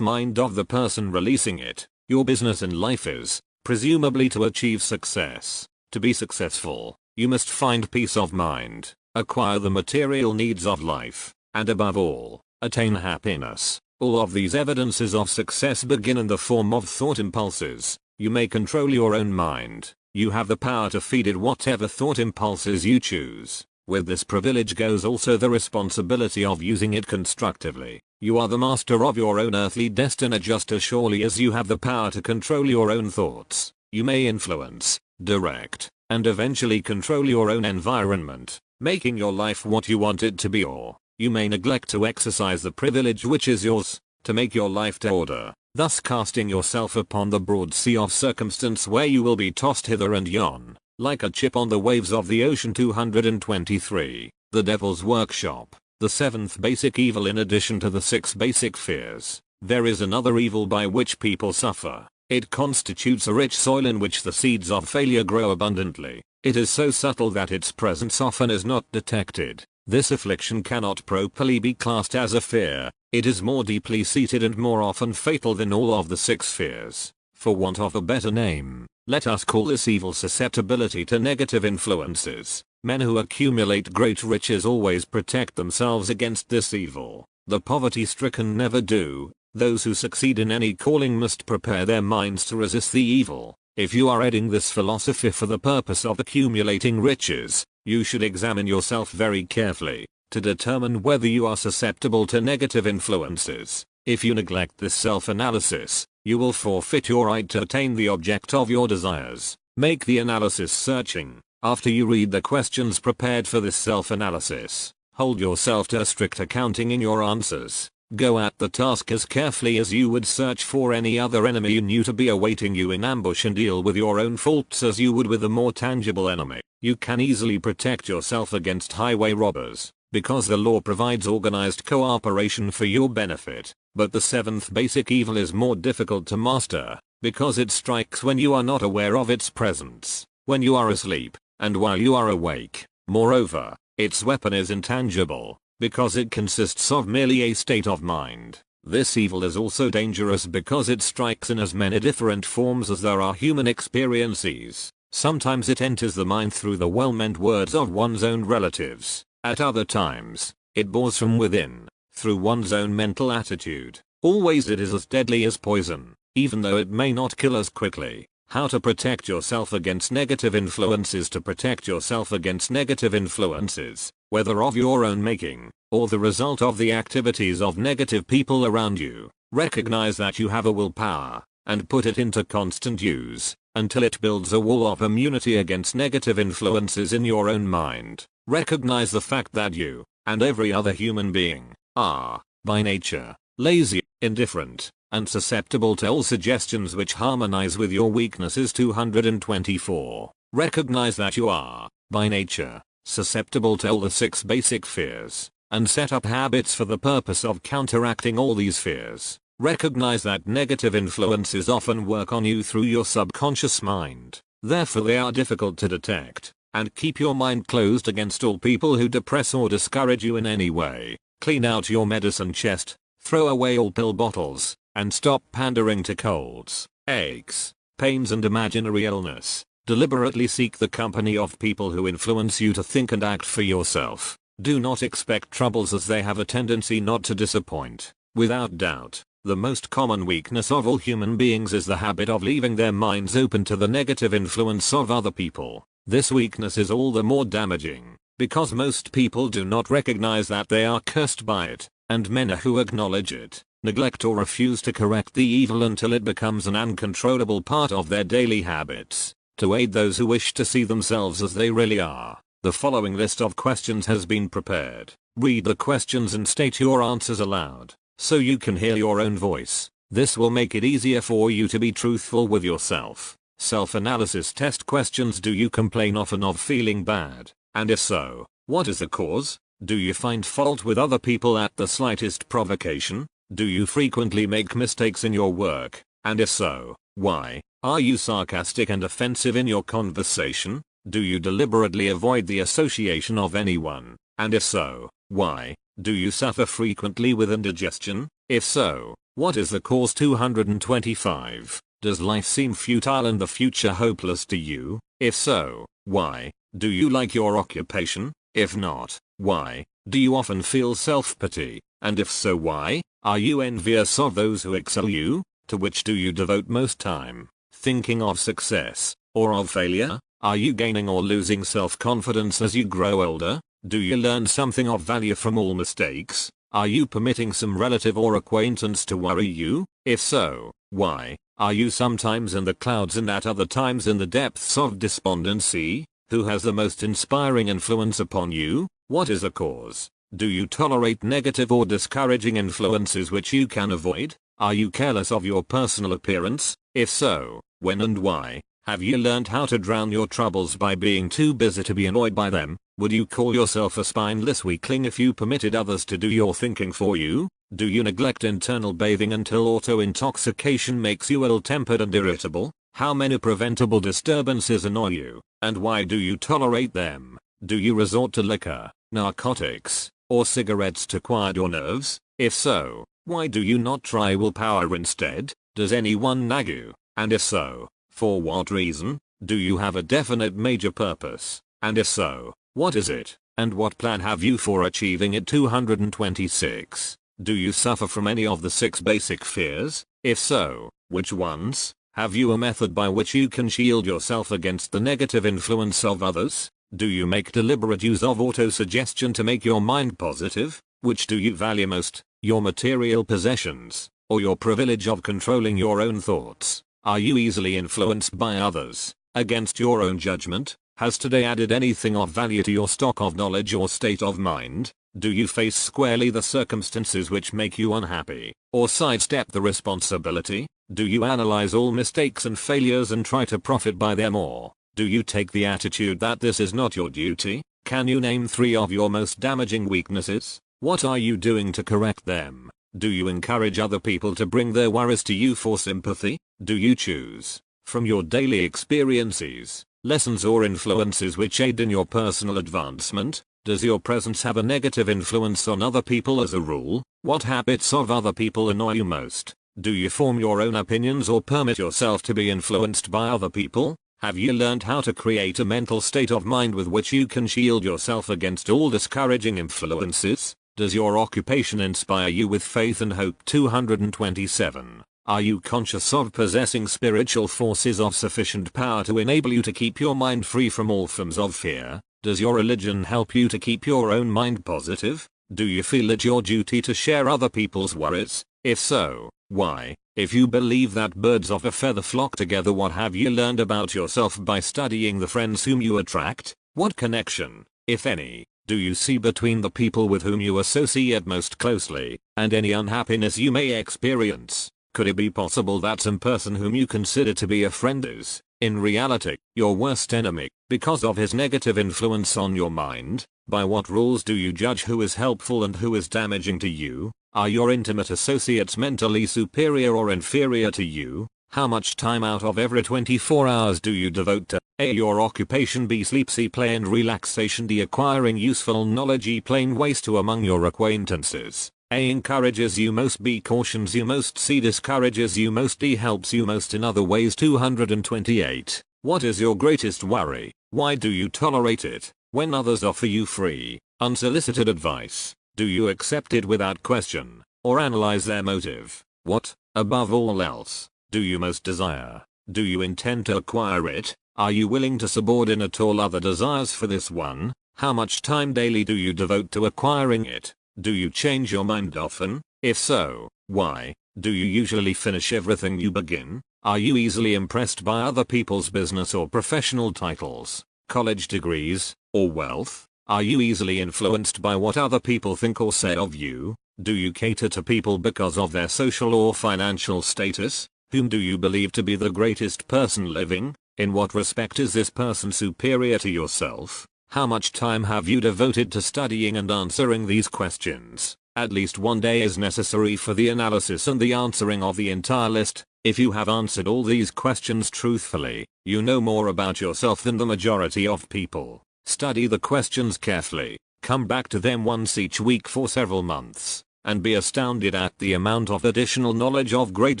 mind of the person releasing it. Your business in life is, presumably, to achieve success. To be successful, You must find peace of mind, acquire the material needs of life, and above all, attain happiness. All of these evidences of success begin in the form of thought impulses. You may control your own mind. You have the power to feed it whatever thought impulses you choose. With this privilege goes also the responsibility of using it constructively. You are the master of your own earthly destiny just as surely as you have the power to control your own thoughts. You may influence, direct, and eventually control your own environment, making your life what you want it to be, or you may neglect to exercise the privilege which is yours, to make your life to order, thus casting yourself upon the broad sea of circumstance where you will be tossed hither and yon, like a chip on the waves of the ocean. 223. The Devil's Workshop. The seventh basic evil. In addition to the 6 basic fears, there is another evil by which people suffer. It constitutes a rich soil in which the seeds of failure grow abundantly. It is so subtle that its presence often is not detected. This affliction cannot properly be classed as a fear. It is more deeply seated and more often fatal than all of the 6 fears. For want of a better name, let us call this evil susceptibility to negative influences. Men who accumulate great riches always protect themselves against this evil. The poverty-stricken never do. Those who succeed in any calling must prepare their minds to resist the evil. If you are adding this philosophy for the purpose of accumulating riches, you should examine yourself very carefully to determine whether you are susceptible to negative influences. If you neglect this self-analysis, you will forfeit your right to attain the object of your desires. Make the analysis searching. After you read the questions prepared for this self-analysis, hold yourself to a strict accounting in your answers. Go at the task as carefully as you would search for any other enemy you knew to be awaiting you in ambush, and deal with your own faults as you would with a more tangible enemy. You can easily protect yourself against highway robbers, because the law provides organized cooperation for your benefit. But the 7th basic evil is more difficult to master, because it strikes when you are not aware of its presence, when you are asleep, and while you are awake. Moreover, its weapon is intangible, because it consists of merely a state of mind. This evil is also dangerous because it strikes in as many different forms as there are human experiences. Sometimes it enters the mind through the well-meant words of one's own relatives. At other times, it bores from within, through one's own mental attitude. Always it is as deadly as poison, even though it may not kill as quickly. How to protect yourself against negative influences. To protect yourself against negative influences, whether of your own making, or the result of the activities of negative people around you, recognize that you have a willpower, and put it into constant use, until it builds a wall of immunity against negative influences in your own mind. Recognize the fact that you, and every other human being, are, by nature, lazy, indifferent, and susceptible to all suggestions which harmonize with your weaknesses. 224. Recognize that you are, by nature, susceptible to all the 6 basic fears, and set up habits for the purpose of counteracting all these fears. Recognize that negative influences often work on you through your subconscious mind. Therefore they are difficult to detect, and keep your mind closed against all people who depress or discourage you in any way. Clean out your medicine chest, throw away all pill bottles, and stop pandering to colds, aches, pains and imaginary illness. Deliberately seek the company of people who influence you to think and act for yourself. Do not expect troubles, as they have a tendency not to disappoint. Without doubt, the most common weakness of all human beings is the habit of leaving their minds open to the negative influence of other people. This weakness is all the more damaging, because most people do not recognize that they are cursed by it, and men who acknowledge it, neglect or refuse to correct the evil until it becomes an uncontrollable part of their daily habits. To aid those who wish to see themselves as they really are, the following list of questions has been prepared. Read the questions and state your answers aloud, so you can hear your own voice. This will make it easier for you to be truthful with yourself. Self-analysis test questions. Do you complain often of feeling bad? And if so, what is the cause? Do you find fault with other people at the slightest provocation? Do you frequently make mistakes in your work? And if so, why? Are you sarcastic and offensive in your conversation? Do you deliberately avoid the association of anyone? And if so, why? Do you suffer frequently with indigestion? If so, what is the cause? 225. Does life seem futile and the future hopeless to you? If so, why? Do you like your occupation? If not, why? Do you often feel self-pity? And if so, why? Are you envious of those who excel you? To which do you devote most time? Thinking of success or of failure? Are you gaining or losing self-confidence as you grow older? Do you learn something of value from all mistakes? Are you permitting some relative or acquaintance to worry you? If so, why? Are you sometimes in the clouds and at other times in the depths of despondency? Who has the most inspiring influence upon you? What is the cause? Do you tolerate negative or discouraging influences which you can avoid? Are you careless of your personal appearance? If so, when and why? Have you learned how to drown your troubles by being too busy to be annoyed by them? Would you call yourself a spineless weakling if you permitted others to do your thinking for you? Do you neglect internal bathing until auto-intoxication makes you ill-tempered and irritable? How many preventable disturbances annoy you, and why do you tolerate them? Do you resort to liquor, narcotics, or cigarettes to quiet your nerves? If so, why do you not try willpower instead? Does anyone nag you? And if so, for what reason? Do you have a definite major purpose? And if so, what is it? And what plan have you for achieving it? 226. Do you suffer from any of the 6 basic fears? If so, which ones? Have you a method by which you can shield yourself against the negative influence of others? Do you make deliberate use of auto-suggestion to make your mind positive? Which do you value most, your material possessions, or your privilege of controlling your own thoughts? Are you easily influenced by others, against your own judgment? Has today added anything of value to your stock of knowledge or state of mind? Do you face squarely the circumstances which make you unhappy, or sidestep the responsibility? Do you analyze all mistakes and failures and try to profit by them, or do you take the attitude that this is not your duty? Can you name 3 of your most damaging weaknesses? What are you doing to correct them? Do you encourage other people to bring their worries to you for sympathy? Do you choose, from your daily experiences, lessons or influences which aid in your personal advancement? Does your presence have a negative influence on other people as a rule? What habits of other people annoy you most? Do you form your own opinions or permit yourself to be influenced by other people? Have you learned how to create a mental state of mind with which you can shield yourself against all discouraging influences? Does your occupation inspire you with faith and hope? 227. Are you conscious of possessing spiritual forces of sufficient power to enable you to keep your mind free from all forms of fear? Does your religion help you to keep your own mind positive? Do you feel it your duty to share other people's worries? If so, why? If you believe that birds of a feather flock together, what have you learned about yourself by studying the friends whom you attract? What connection, if any, do you see between the people with whom you associate most closely, and any unhappiness you may experience? Could it be possible that some person whom you consider to be a friend is, in reality, your worst enemy, because of his negative influence on your mind? By what rules do you judge who is helpful and who is damaging to you? Are your intimate associates mentally superior or inferior to you? How much time out of every 24 hours do you devote to A. Your occupation, B. Sleep, C. Play and relaxation, D. Acquiring useful knowledge, E. Plain waste to among your acquaintances? A. Encourages you most, B. Cautions you most, C. Discourages you most, D. Helps you most in other ways. 228. What is your greatest worry? Why do you tolerate it? When others offer you free, unsolicited advice, do you accept it without question, or analyze their motive? What, above all else, do you most desire? Do you intend to acquire it? Are you willing to subordinate all other desires for this one? How much time daily do you devote to acquiring it? Do you change your mind often? If so, why? Do you usually finish everything you begin? Are you easily impressed by other people's business or professional titles, college degrees, or wealth? Are you easily influenced by what other people think or say of you? Do you cater to people because of their social or financial status? Whom do you believe to be the greatest person living? In what respect is this person superior to yourself? How much time have you devoted to studying and answering these questions? At least one day is necessary for the analysis and the answering of the entire list. If you have answered all these questions truthfully, you know more about yourself than the majority of people. Study the questions carefully, come back to them once each week for several months, and be astounded at the amount of additional knowledge of great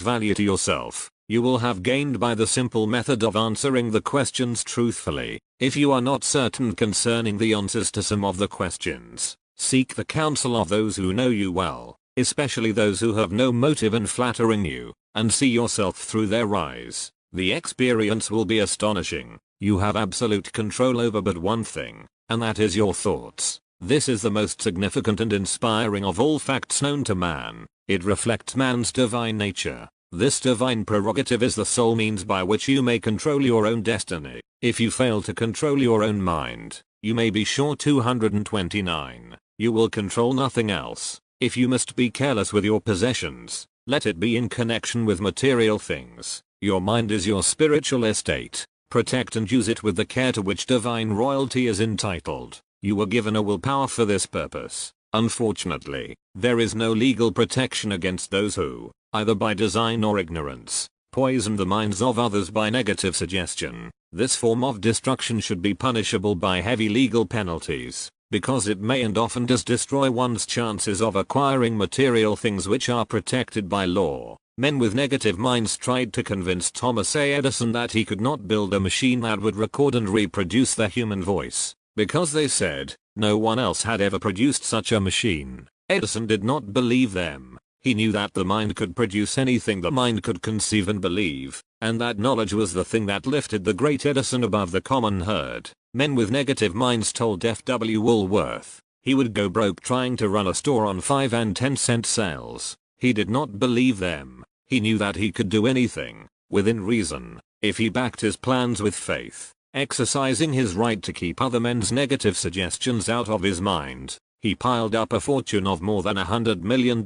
value to yourself, you will have gained by the simple method of answering the questions truthfully. If you are not certain concerning the answers to some of the questions, seek the counsel of those who know you well, especially those who have no motive in flattering you, and see yourself through their eyes. The experience will be astonishing. You have absolute control over but one thing, and that is your thoughts. This is the most significant and inspiring of all facts known to man. It reflects man's divine nature. This divine prerogative is the sole means by which you may control your own destiny. If you fail to control your own mind, you may be sure 229. You will control nothing else. If you must be careless with your possessions, let it be in connection with material things. Your mind is your spiritual estate. Protect and use it with the care to which divine royalty is entitled. You were given a willpower for this purpose. Unfortunately, there is no legal protection against those who, either by design or ignorance, poison the minds of others by negative suggestion. This form of destruction should be punishable by heavy legal penalties, because it may and often does destroy one's chances of acquiring material things which are protected by law. Men with negative minds tried to convince Thomas A. Edison that he could not build a machine that would record and reproduce the human voice, because they said no one else had ever produced such a machine. Edison did not believe them. He knew that the mind could produce anything the mind could conceive and believe, and that knowledge was the thing that lifted the great Edison above the common herd. Men with negative minds told F.W. Woolworth he would go broke trying to run a store on 5 and 10 cent sales. He did not believe them. He knew that he could do anything, within reason, if he backed his plans with faith, exercising his right to keep other men's negative suggestions out of his mind. He piled up a fortune of more than $100 million.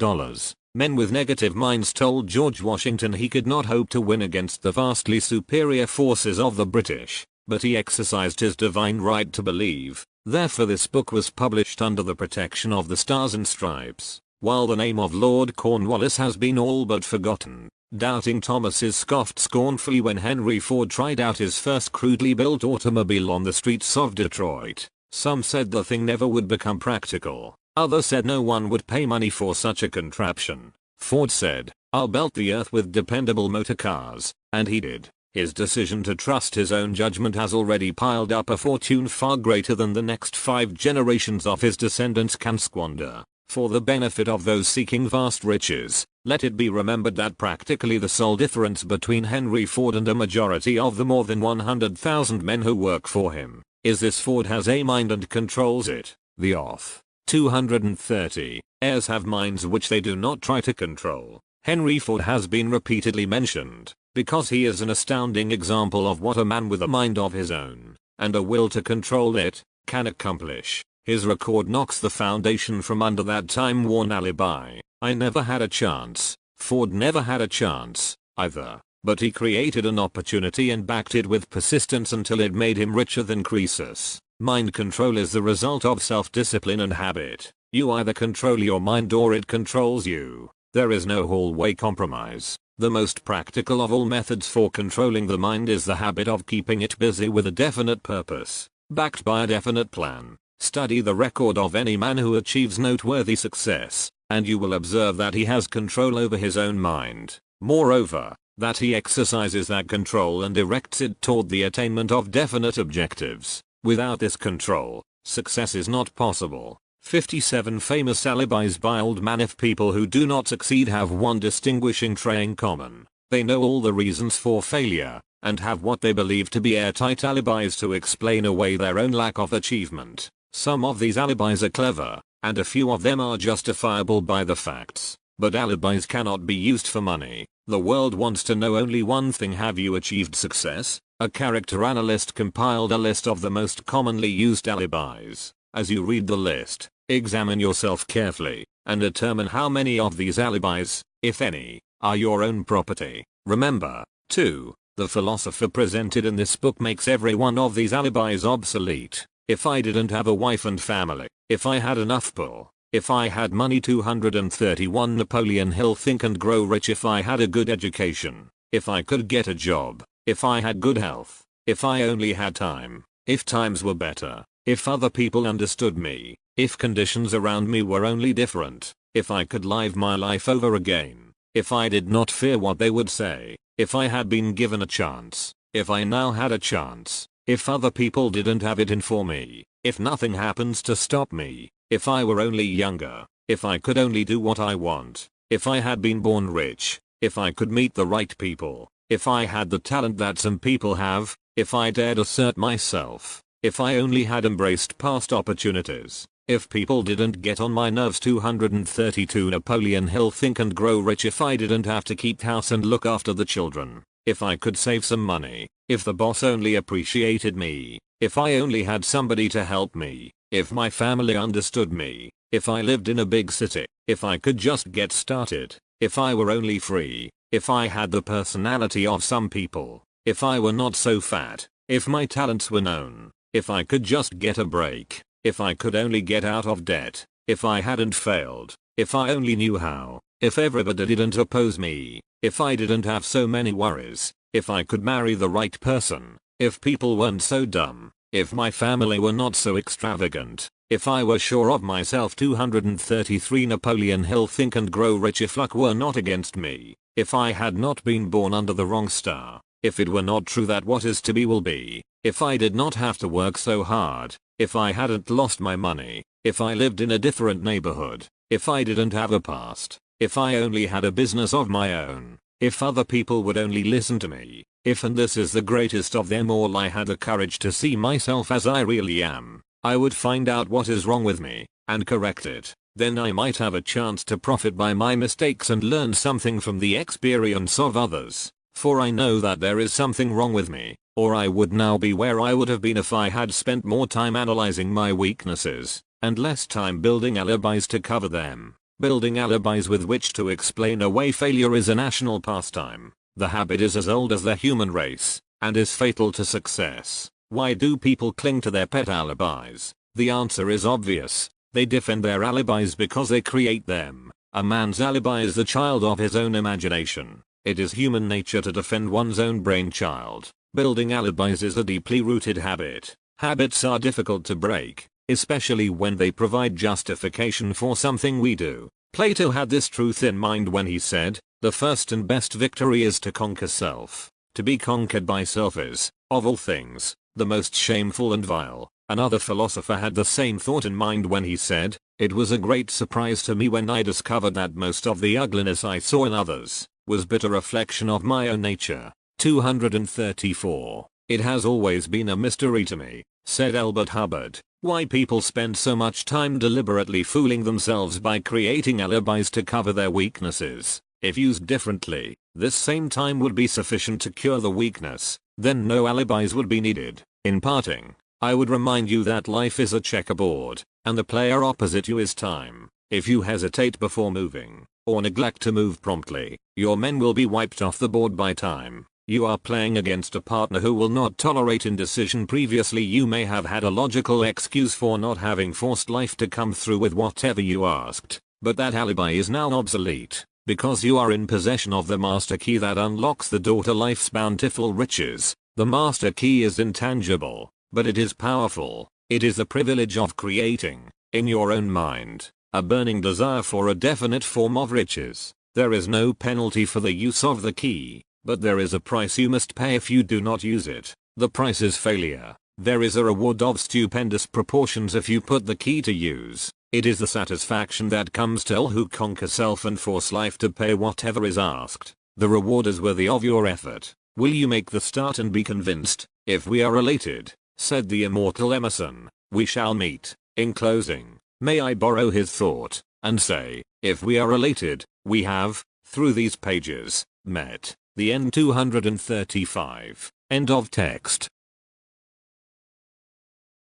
Men with negative minds told George Washington he could not hope to win against the vastly superior forces of the British, but he exercised his divine right to believe. Therefore this book was published under the protection of the Stars and Stripes. While the name of Lord Cornwallis has been all but forgotten, doubting Thomases scoffed scornfully when Henry Ford tried out his first crudely built automobile on the streets of Detroit. Some said the thing never would become practical. Others said no one would pay money for such a contraption. Ford said, "I'll belt the earth with dependable motor cars," and he did. His decision to trust his own judgment has already piled up a fortune far greater than the next 5 generations of his descendants can squander. For the benefit of those seeking vast riches, let it be remembered that practically the sole difference between Henry Ford and a majority of the more than 100,000 men who work for him is this: Ford has a mind and controls it. The author. 230. Heirs have minds which they do not try to control. Henry Ford has been repeatedly mentioned, because he is an astounding example of what a man with a mind of his own, and a will to control it, can accomplish. His record knocks the foundation from under that time-worn alibi. I never had a chance. Ford never had a chance, either, but he created an opportunity and backed it with persistence until it made him richer than Croesus. Mind control is the result of self-discipline and habit. You either control your mind or it controls you. There is no hallway compromise. The most practical of all methods for controlling the mind is the habit of keeping it busy with a definite purpose, backed by a definite plan. Study the record of any man who achieves noteworthy success, and you will observe that he has control over his own mind. Moreover, that he exercises that control and directs it toward the attainment of definite objectives. Without this control, success is not possible. 57 famous alibis by old man. If people who do not succeed have one distinguishing trait in common, they know all the reasons for failure, and have what they believe to be airtight alibis to explain away their own lack of achievement. Some of these alibis are clever, and a few of them are justifiable by the facts, but alibis cannot be used for money. The world wants to know only one thing: have you achieved success? A character analyst compiled a list of the most commonly used alibis. As you read the list, examine yourself carefully, and determine how many of these alibis, if any, are your own property. Remember, too, the philosopher presented in this book makes every one of these alibis obsolete. If I didn't have a wife and family, if I had enough pull, if I had money. 231 Napoleon Hill. Think and grow rich. If I had a good education, if I could get a job, if I had good health, if I only had time, if times were better, if other people understood me, if conditions around me were only different, if I could live my life over again, if I did not fear what they would say, if I had been given a chance, if I now had a chance, if other people didn't have it in for me, if nothing happens to stop me, if I were only younger, if I could only do what I want, if I had been born rich, if I could meet the right people, if I had the talent that some people have, if I dared assert myself, if I only had embraced past opportunities, if people didn't get on my nerves. 232 Napoleon Hill. Think and Grow Rich. If I didn't have to keep house and look after the children, if I could save some money, if the boss only appreciated me, if I only had somebody to help me, if my family understood me, if I lived in a big city, if I could just get started, if I were only free, if I had the personality of some people, if I were not so fat, if my talents were known, if I could just get a break, if I could only get out of debt, if I hadn't failed, if I only knew how, if everybody didn't oppose me, if I didn't have so many worries, if I could marry the right person, if people weren't so dumb, if my family were not so extravagant, if I were sure of myself. 233 Napoleon Hill. Think and Grow Rich. If luck were not against me, if I had not been born under the wrong star, if it were not true that what is to be will be, if I did not have to work so hard, if I hadn't lost my money, if I lived in a different neighborhood, if I didn't have a past, if I only had a business of my own, if other people would only listen to me, if, and this is the greatest of them all, I had the courage to see myself as I really am, I would find out what is wrong with me, and correct it. Then I might have a chance to profit by my mistakes and learn something from the experience of others. For I know that there is something wrong with me, or I would now be where I would have been if I had spent more time analyzing my weaknesses, and less time building alibis to cover them. Building alibis with which to explain away failure is a national pastime. The habit is as old as the human race, and is fatal to success. Why do people cling to their pet alibis? The answer is obvious. They defend their alibis because they create them. A man's alibi is the child of his own imagination. It is human nature to defend one's own brainchild. Building alibis is a deeply rooted habit. Habits are difficult to break, especially when they provide justification for something we do. Plato had this truth in mind when he said, "The first and best victory is to conquer self. To be conquered by self is, of all things, the most shameful and vile." Another philosopher had the same thought in mind when he said, "It was a great surprise to me when I discovered that most of the ugliness I saw in others was but a reflection of my own nature." 234. It has always been a mystery to me, said Albert Hubbard, why people spend so much time deliberately fooling themselves by creating alibis to cover their weaknesses. If used differently, this same time would be sufficient to cure the weakness, then no alibis would be needed. In parting, I would remind you that life is a checkerboard, and the player opposite you is time. If you hesitate before moving, or neglect to move promptly, your men will be wiped off the board by time. You are playing against a partner who will not tolerate indecision. Previously you may have had a logical excuse for not having forced life to come through with whatever you asked, but that alibi is now obsolete, because you are in possession of the master key that unlocks the door to life's bountiful riches. The master key is intangible, but it is powerful. It is the privilege of creating, in your own mind, a burning desire for a definite form of riches. There is no penalty for the use of the key, but there is a price you must pay if you do not use it. The price is failure. There is a reward of stupendous proportions if you put the key to use. It is the satisfaction that comes to all who conquer self and force life to pay whatever is asked. The reward is worthy of your effort. Will you make the start and be convinced? If we are related, said the immortal Emerson, we shall meet. In closing, may I borrow his thought, and say, if we are related, we have, through these pages, met. The end. 235. End of text.